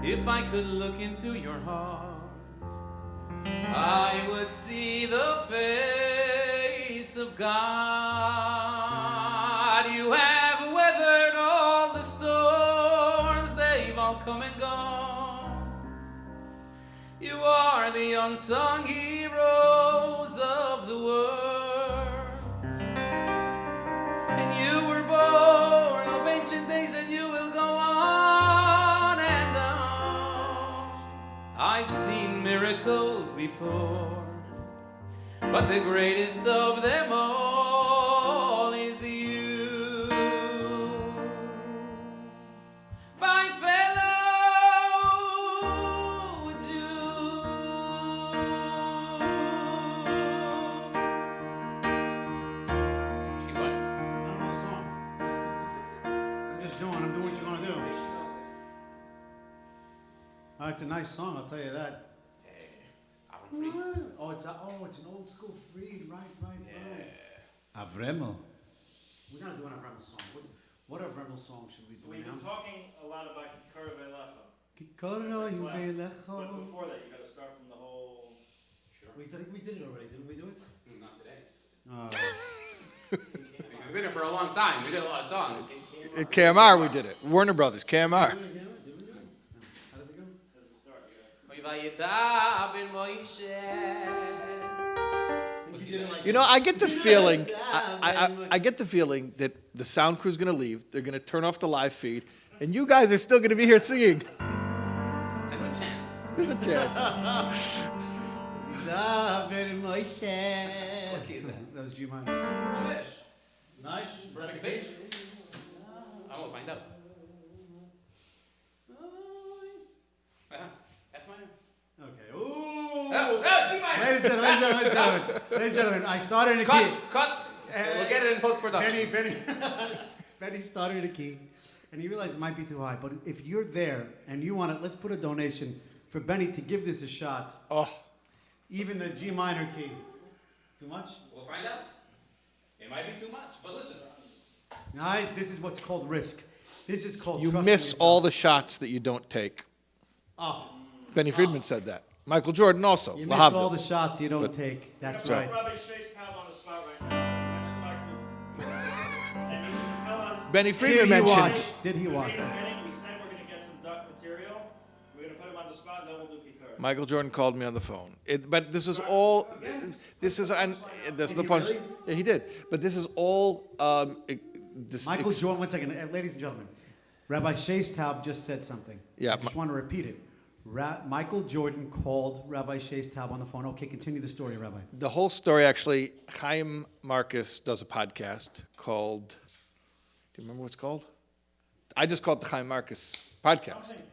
If I could look into your heart, I would see the face of God. You have weathered all the storms, they've all come and gone. You are the unsung heroes of the world. And you were born of ancient days, and you will go on and on. I've seen miracles before, but the greatest of them all is you. My fellow Jew. Keep going. I don't know the song. I'm doing what you want to do. It's a nice song, I'll tell you that. Oh, it's an old school Fried, right. Avremel. We're gonna do an Avremel song. What Avremel song should we do We've now? been talking a lot about Kikara Velecha. Kikara Velecha. But before that, you got to start from the whole. I think we did it already, didn't we do it? Not today. Oh. We've been here for a long time. We did a lot of songs. At KMR we did it. Warner Brothers, KMR. How does it go? You know, I get the feeling, I get the feeling that the sound crew's going to leave. They're going to turn off the live feed, and you guys are still going to be here singing. It's a good chance. There's a chance. What key is that? That was G minor. I wish. Nice. Perfect pitch. I will find out. F minor. Okay. Ooh. G minor. Ladies and gentlemen, I started in a key. Cut. We'll get it in post-production. Benny started in a key, and he realized it might be too high. But if you're there and you want to, let's put a donation for Benny to give this a shot. Oh. Even the G minor key. Too much? We'll find out. It might be too much, but listen. Guys, this is what's called risk. This is called You trusting miss yourself. all the shots that you don't take. Oh. Benny Friedman said that. Michael Jordan also. You miss Lahavdil. all the shots you don't But- take. That's right. right. Rabbi Shais Taub on the spot right now. And you can tell us. Benny Friedman Did he mentioned. watch? Did he watch? We said we're going to get some duck material. We're going to put him on the spot, and then we'll do Kikara. Michael Jordan called me on the phone. But this is all. This is and this is the punch. Yeah, he did. But this is all Michael Jordan, one second, ladies and gentlemen. Rabbi Shais Taub just said something. Yeah, I just want to repeat it. Michael Jordan called Rabbi Shais Taub on the phone. Okay, continue the story, Rabbi. The whole story, actually, Chaim Marcus does a podcast called, do you remember what it's called? I just called it the Chaim Marcus podcast.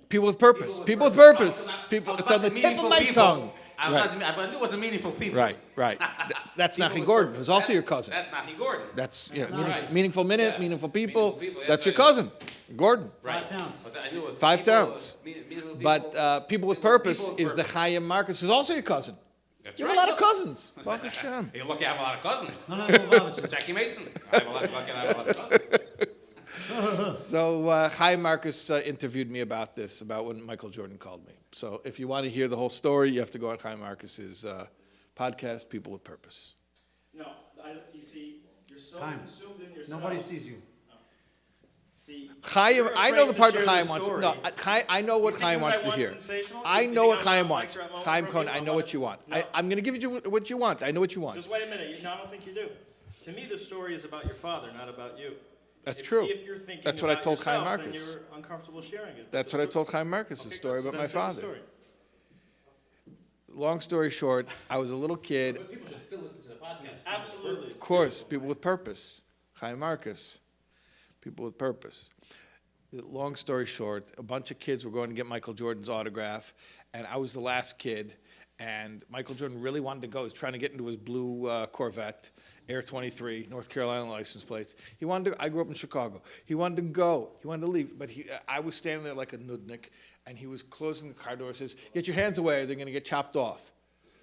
People with purpose. People with purpose. People. It's on the tip of my tongue. I knew it wasn't meaningful people. Right. That's Nachi Gordon, who's also your cousin. That's Nachi Gordon. That's right. meaningful minute, meaningful people. Meaningful people, That's your cousin, Gordon. Right. 5 towns. But I knew it was 5 people, towns. meaningful people. But people with purpose is the Chaim Marcus, who's also your cousin. That's You right. have a lot of cousins. Baruch Hashem. You're lucky I have a lot of cousins. No, Jackie Mason. I'm lucky I have a lot of cousins. So Chaim Marcus interviewed me about this, about when Michael Jordan called me. So if you want to hear the whole story, you have to go on Chaim Marcus's podcast, People with Purpose. No, you see, you're so Chaim, consumed in yourself. nobody sees you. See, Chaim, you're I know afraid the to part share that Chaim this wants. story. No, I know what You think Chaim because wants I to want hear. sensational? I You know think what I'm Chaim not wants. like that moment Chaim for Cohen, people? I know what you want. No. I'm going to give you what you want. I know what you want. Just wait a minute. I don't think you do. To me, the story is about your father, not about you. That's If- true. If you're thinking That's what I about told Chaim yourself, Marcus. then you're uncomfortable sharing it. That's what I told Chaim Marcus, the story about my father. Long story short, I was a little kid. But people should still listen to the podcast. Absolutely. Of course, people with purpose. Chaim Marcus, people with purpose. Long story short, a bunch of kids were going to get Michael Jordan's autograph, and I was the last kid. And Michael Jordan really wanted to go. He was trying to get into his blue Corvette, Air 23, North Carolina license plates. He wanted to. I grew up in Chicago. He wanted to go. He wanted to leave, but I was standing there like a nudnik, and he was closing the car door. Says, "Get your hands away, or they're going to get chopped off."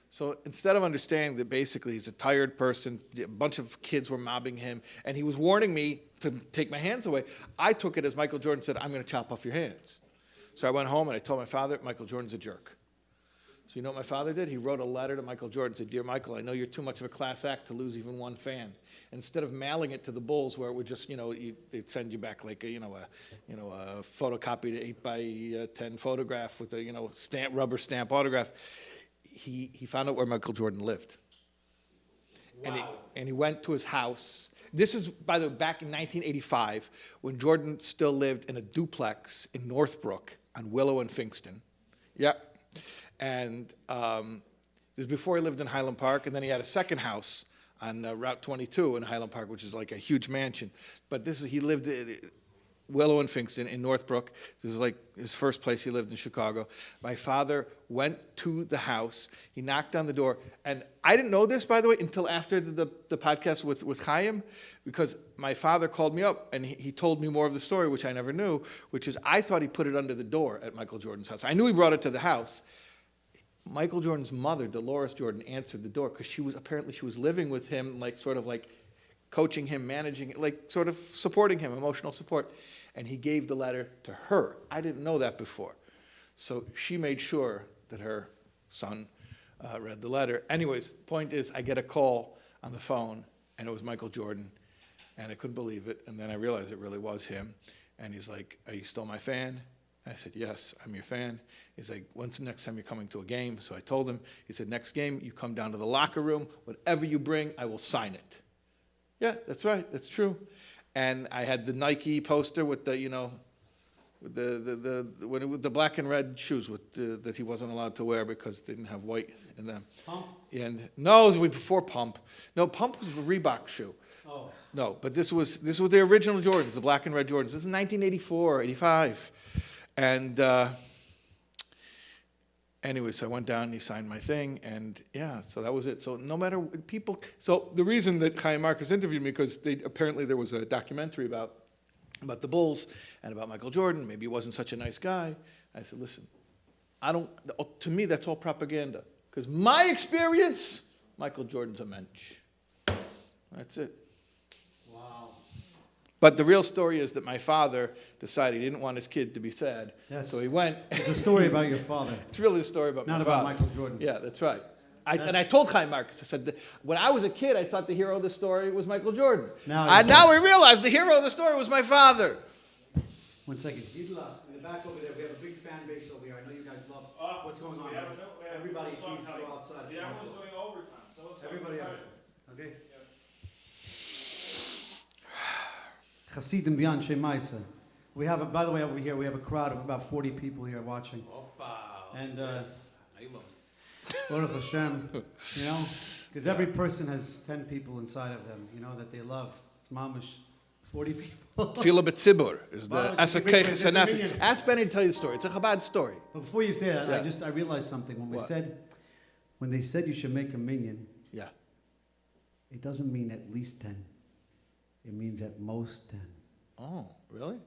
So instead of understanding that basically he's a tired person, a bunch of kids were mobbing him, and he was warning me to take my hands away, I took it as Michael Jordan said, "I'm going to chop off your hands." So I went home and I told my father, "Michael Jordan's a jerk." So you know what my father did? He wrote a letter to Michael Jordan, said, "Dear Michael, I know you're too much of a class act to lose even one fan." Instead of mailing it to the Bulls, where it would just, they'd send you back like a photocopied 8x10 photograph with a, rubber stamp autograph. He found out where Michael Jordan lived. Wow. And he went to his house. This is, by the way, back in 1985, when Jordan still lived in a duplex in Northbrook on Willow and Finkston. Yep. And this is before he lived in Highland Park, and then he had a second house on Route 22 in Highland Park, which is like a huge mansion. But he lived Willow and Finkston in Northbrook. This is like his first place he lived in Chicago. My father went to the house. He knocked on the door. And I didn't know this, by the way, until after the podcast with Chaim, because my father called me up and he told me more of the story, which I never knew, which is I thought he put it under the door at Michael Jordan's house. I knew he brought it to the house. Michael Jordan's mother, Dolores Jordan, answered the door because she was living with him, sort of coaching him, managing, sort of supporting him, emotional support. And he gave the letter to her. I didn't know that before. So she made sure that her son read the letter. Anyways, point is, I get a call on the phone, and it was Michael Jordan, and I couldn't believe it. And then I realized it really was him. And he's like, "Are you still my fan?" And I said, "Yes, I'm your fan." He's like, "When's the next time you're coming to a game?" So I told him. He said, "Next game, you come down to the locker room. Whatever you bring, I will sign it." Yeah, that's right. That's true. And I had the Nike poster with the, with the black and red shoes that he wasn't allowed to wear because they didn't have white in them. Pump? And no, it was before Pump. No, Pump was a Reebok shoe. Oh. No, but this was the original Jordans, the black and red Jordans. This is 1984, 85. And anyway, so I went down and he signed my thing, and yeah, so that was it. So no matter people, so the reason that Chaim Marcus interviewed me, because apparently there was a documentary about the Bulls and about Michael Jordan. Maybe he wasn't such a nice guy. I said, listen, to me that's all propaganda, because my experience, Michael Jordan's a mensch. That's it. Wow. But the real story is that my father decided he didn't want his kid to be sad, so he went. It's a story about your father. It's really a story about my father. Not about Michael Jordan. Yeah, that's right. And I told Chaim Marcus, I said, when I was a kid, I thought the hero of the story was Michael Jordan. Now we realize the hero of the story was my father. 1 second. Yidla, in the back over there, we have a big fan base over here. I know you guys love what's going on. Everybody please go outside. Yeah, everyone's doing overtime. So everybody out. Okay. Chassidim v'yan Shemaisa. We have, by the way, over here, we have a crowd of about 40 people here watching. And Baruch Hashem, you know, because every person has 10 people inside of them, you know, that they love. It's mamish, 40 people. Tefillah b'tzibur is the Baruch, Asakei there's a Chasanaf. minion. Ask Benny to tell you the story. It's a Chabad story. But before you say that, Yeah. I realized something. When they said you should make a minion, yeah, it doesn't mean at least 10. It means at most 10. Oh, really?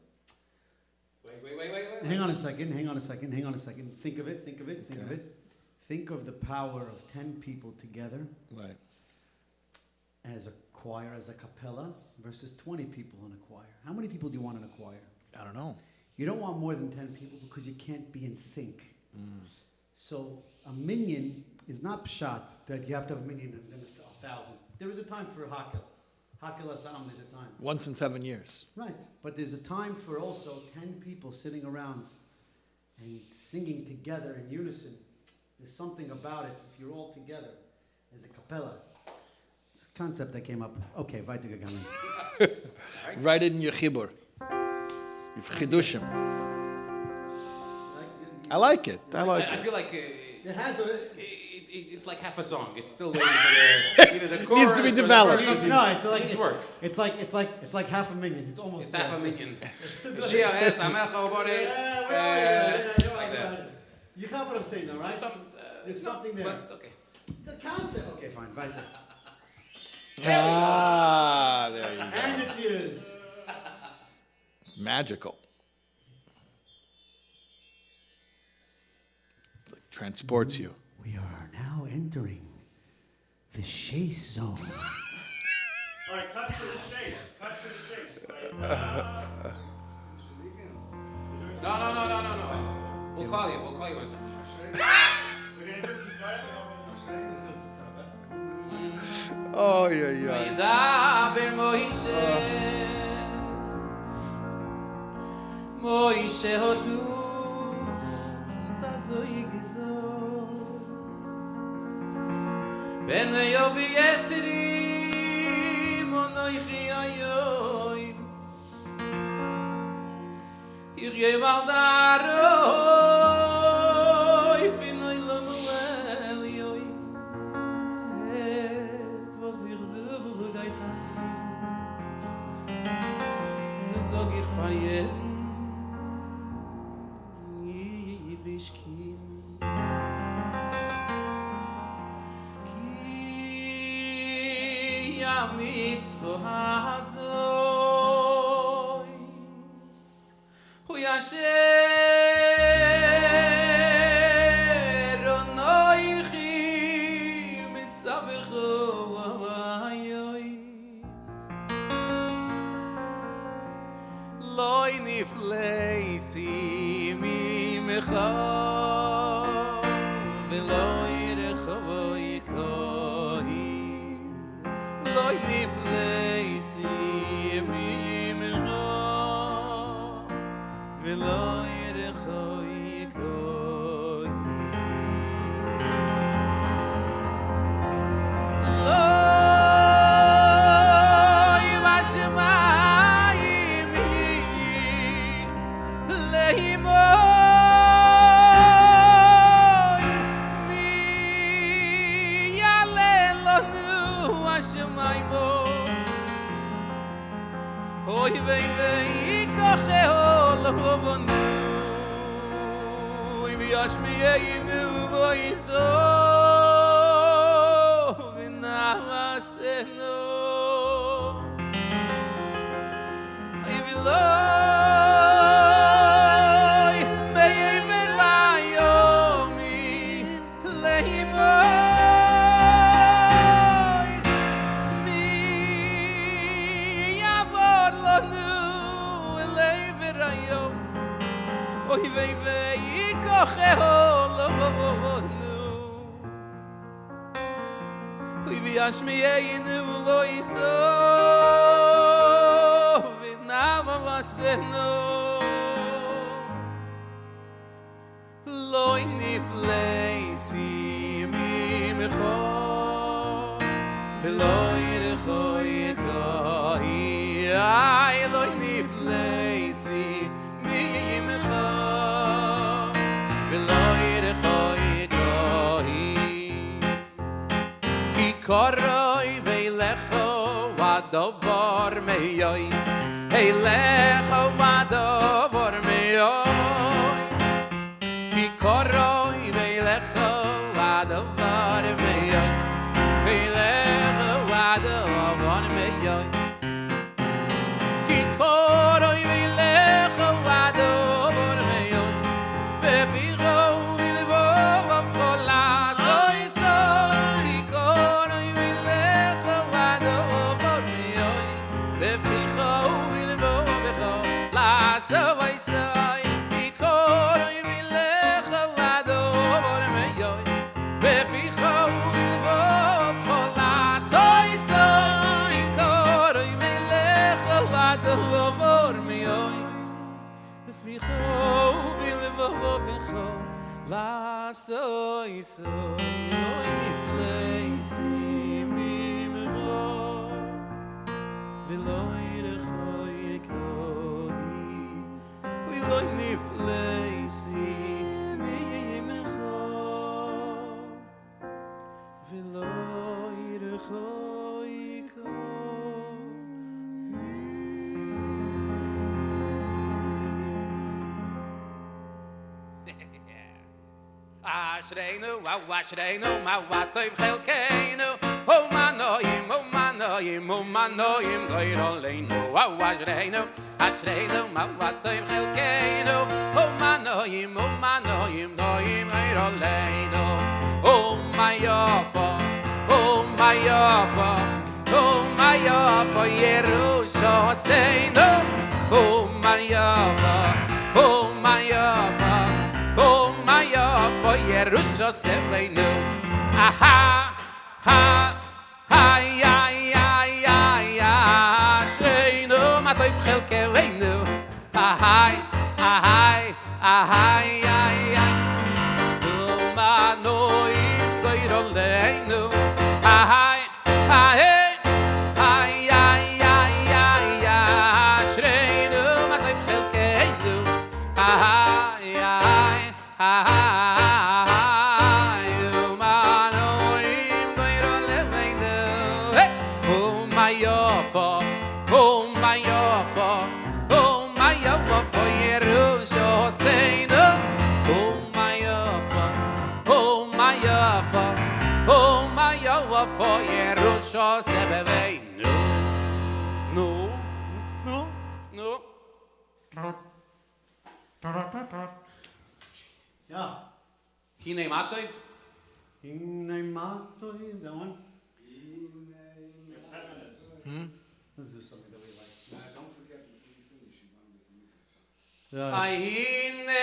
Wait. Hang on a second. Think of it. Think of the power of 10 people together. Right. As a choir, as a cappella, versus 20 people in a choir. How many people do you want in a choir? I don't know. You don't want more than 10 people because you can't be in sync. So a minyan is not pshat that you have to have a minyan and then 1,000. There is a time for hakel. Hakel asam, there's a time. Once in 7 years. Right, but there's a time for also 10 people sitting around and singing together in unison. There's something about it if you're all together as a cappella. It's a concept that came up. Okay, weiter gegangen. Write it in your chibur. Your chidushim. I like it. I feel like it has a. It's like half a song. It's still waiting for the either the chorus Needs to be developed. It's like half a million. It's almost. It's half a million. Shais, like that. You got what I'm saying, though, right? There's something there. But it's okay. It's a concept. Okay, fine. Weiter. There you go. And it's used. Magical. Like transports you. We are now entering the Shais zone. All right, cut to the Shais. Cut to the Shais. No. We'll call you in a second. Oh, yeah. Vidaber Moishe hotu Sazoy gezot Ben yovi esri Monoy chiayoy Ir yevaldaroy Finoy lomuel yoy Et was ir zurg ay chatsi Zog ich farien Loy nifleisi mi mecha veloy rechovoy kohi Loy nifleisi mi mecha veloy rechovoy kohi Loy vashma Oy vey koche olovonu Oy viash mi yinu voiso vinavaseno Oy viloy mey velayomi leimo Oy vey koche olovonu Oy viash mi yinu voiso vinavaseno Loy nifleisi mi mecho veloy rechoy kohi Ay loy vor me yoy hey lecho wado vor me yoy ki koroi ve lecho wado vor me yoy hey lecho wado vor me yoy ki koroi ve lecho wado vor me yoy be firo vil vo of kholas oy so ki koroi ve lecho wado vor me yoy be firo vil vo of kholas oy so ki koroi ve lecho wado vor me yoy be firo vil vo of kholas oy so ki koroi ve lecho wado vor me yoy Ficho vil vovicho la soy so noy niflei mi mego veloy de khoy koi veloy niflei mi mego veloy de khoy Ashreinu, Ashreinu, Mawatoy Chelkeinu, O Manoim, O Manoim, O Manoim, Goyroleinu, Ashreinu, Ashreinu, Mawatoy Chelkeinu, O Manoim, O Manoim, Noim, Goyroleinu, O Mayofa, O Mayofa, O Mayofa, Yerushalayim, O Mayofa, O Mayofa, Oh my God, for Yerushalayim, aha, ha, ay, ay, ay, ay, ay, Shreinu, matoy chelkeinu, ahay, ahay, ahay, ay, ay, oh manoim goyroleinu, ahay, ahay, ay, ay, ay, ay, ay, Shreinu, matoy chelkeinu, ahay. For Yerushalayim, no. Yeah. Hine Matoy? Hine Matoy, that one? Let's do something that we like. Don't forget before you finish, you want to listen. Hine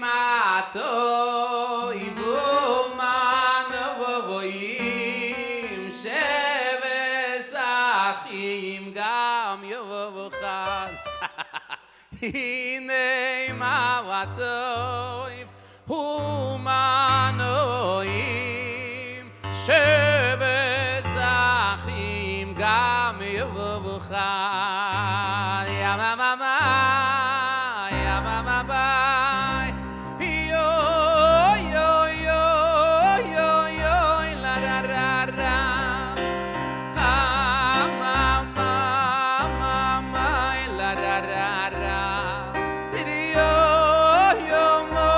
Matoy, Vumanovoyim, Sheves Achim, Gam Yovochad. Hine Matoy, Humanoim, Sheves Achim, Gam Yovochad. Yamamama, Yamamama, yo, yo, yo, yo, yo, la ra ra ra. Ah, mama, mama, la ra ra ra. Yo, yo, mo,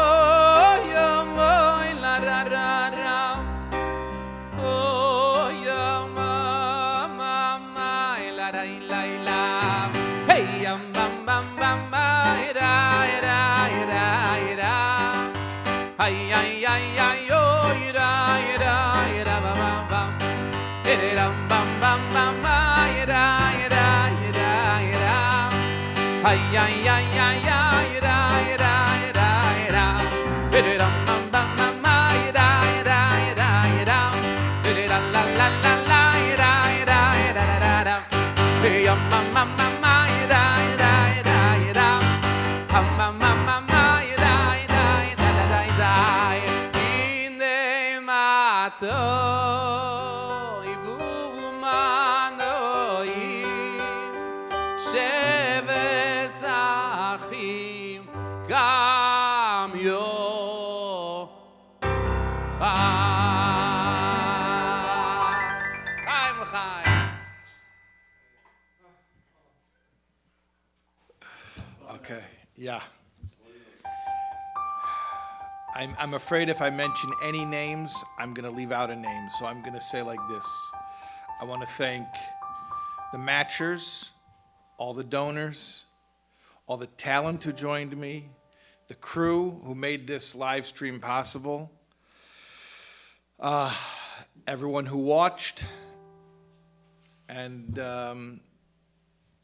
la ra ra ra. Oh, yo, mama, la ra la la. Hey, bam bam bam ira ira ira ira. Ay ay ay ay oh ira ira ira bam bam bam. Ira bam bam bam ira ira ira ira. Ay ay ay ay ira ira ira ira. Ira bam bam bam ira ira ira ira. Ira la la la la ira ira ira ira. Hey, mama mama ira ira ira ira. Mama mama ira ira ira ira ira. Ine mato ivumanoim sheves achim gam yo. Chaim l'chaim. I'm afraid if I mention any names, I'm going to leave out a name. So I'm going to say like this. I want to thank the matchers, all the donors, all the talent who joined me, the crew who made this live stream possible, everyone who watched, and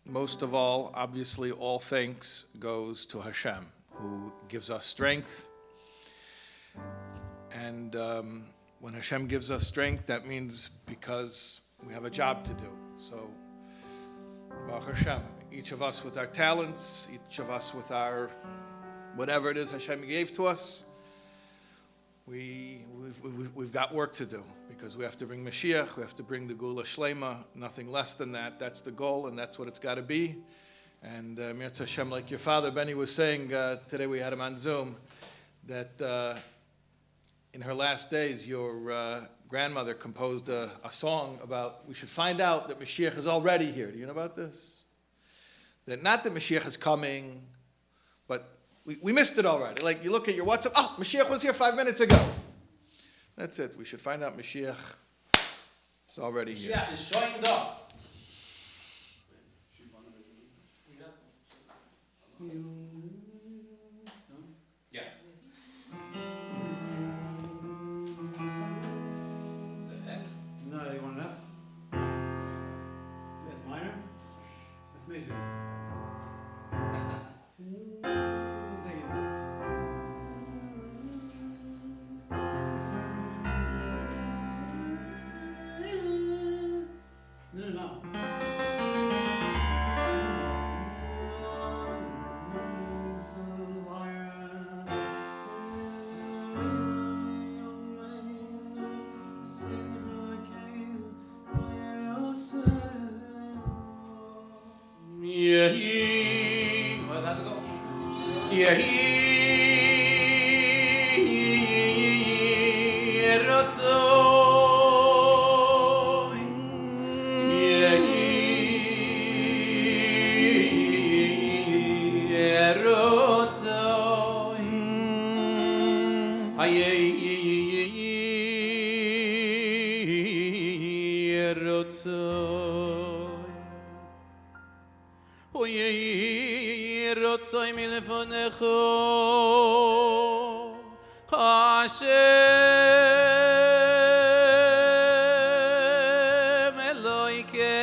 most of all, obviously, all thanks goes to Hashem, who gives us strength. And when Hashem gives us strength, that means because we have a job to do. So, Baruch Hashem, each of us with our talents, each of us with our whatever it is Hashem gave to us, we've got work to do, because we have to bring Mashiach, we have to bring the Gula Shlema, nothing less than that. That's the goal, and that's what it's got to be. And Mirza Hashem, like your father Benny was saying today, we had him on Zoom, that in her last days, your grandmother composed a song about we should find out that Mashiach is already here. Do you know about this? That not that Mashiach is coming, but we missed it already. Like you look at your WhatsApp, oh, Mashiach was here 5 minutes ago. That's it. We should find out Mashiach is already here. Mashiach is showing up. Yeah. No, you want an F? F minor? F major? Take it. No. Well, how's it go? Rotzoy mi lefonecho Hashem Eloikeinu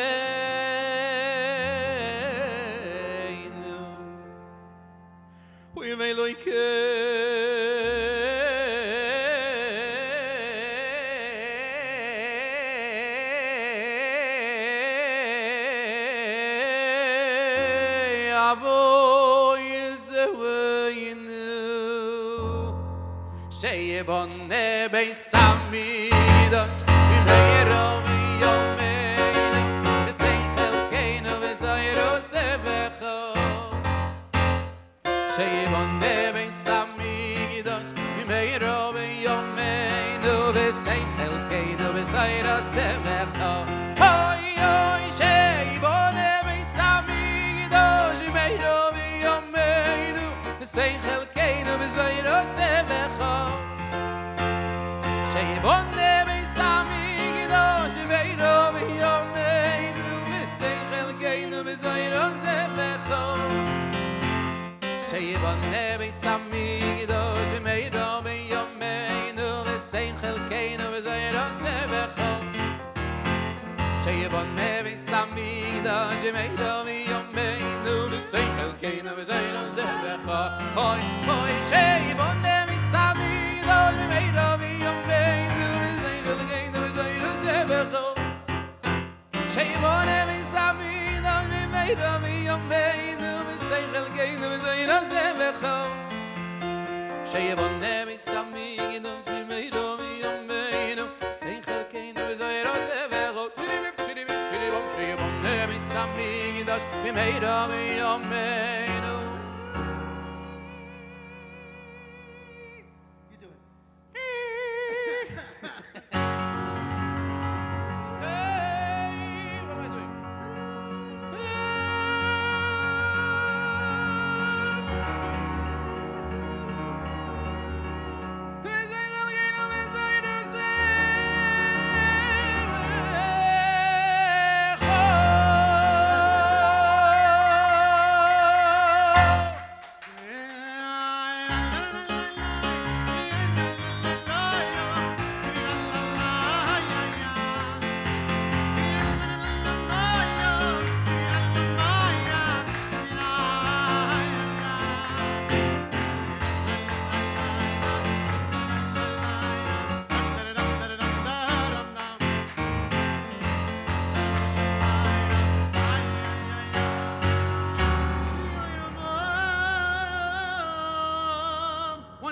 Uyem Sheyebonne beisamidos Bimeyro biyomeinu Beseichel keinu besayro sebecho Sheyebonne beisamidos Bimeyro biyomeinu Beseichel keinu besayro sebecho Oy oy sheyebonne beisamidos Bimeyro biyomeinu Beseichel keinu besayro sebecho Sheyebonne beisamidos Bimeyro biyomeinu Beseichel keinu besayro sebecho Sheyebonne beisamidos Bimeyro biyomeinu Beseichel keinu besayro sebecho Sheyebonne beisamidos Bimeyro biyomeinu Beseichel keinu besayro sebecho Hoy, hoy, sheyebonne beisamidos Bimeyro biyomeinu Beseichel keinu besayro sebecho Sheyebonne beisamidos Bimeyro biyomeinu Beseichel keinu besayro sebecho Sheyebonne beisamidos Bimeyro biyomeinu Beseichel keinu besayro sebecho Sheyebonne beisamidos Bimeyro biyomeinu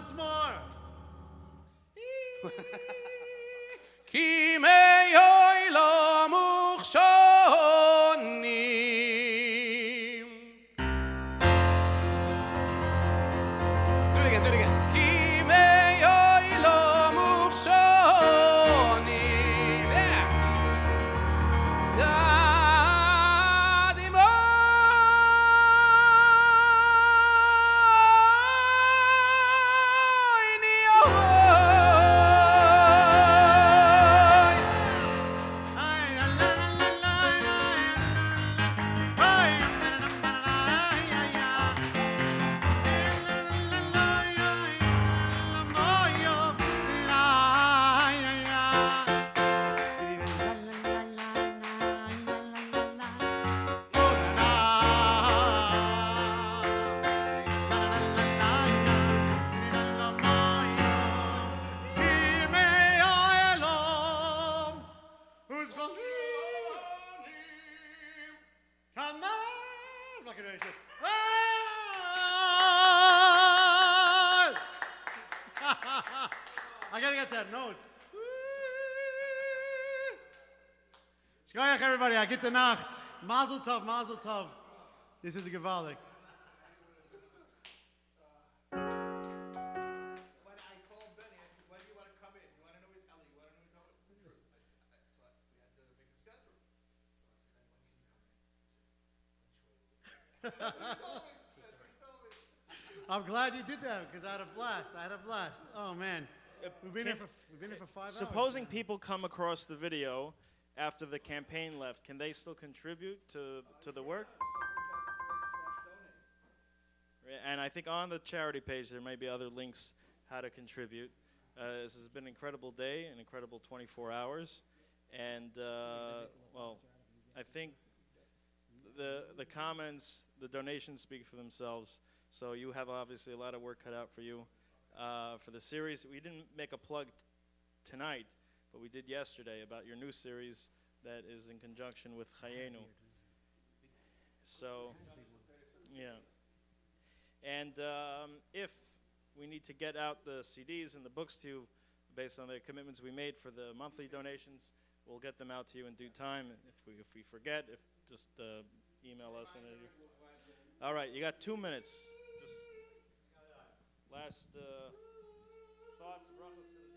once more. כי מאוי לא מוכשונים. Do it again. כי מאוי לא מוכשונים. Yeah. I gotta get that note. Shkoyach, everybody. I get the Nacht. Mazel tov, mazel tov. This is a gewaldig. I'm glad you did that because I had a blast. Oh man, we've been here for 5 hours. Supposing people come across the video after the campaign left, can they still contribute to the work? And I think on the charity page there may be other links how to contribute. This has been an incredible day, an incredible 24 hours, and well, I think the comments, the donations speak for themselves. So you have obviously a lot of work cut out for you for the series. We didn't make a plug tonight, but we did yesterday about your new series that is in conjunction with Chayenu. So, yeah. And if we need to get out the CDs and the books to you based on the commitments we made for the monthly donations, we'll get them out to you in due time. If we forget, just email us. All right, you got 2 minutes. Just last thoughts, brachos to the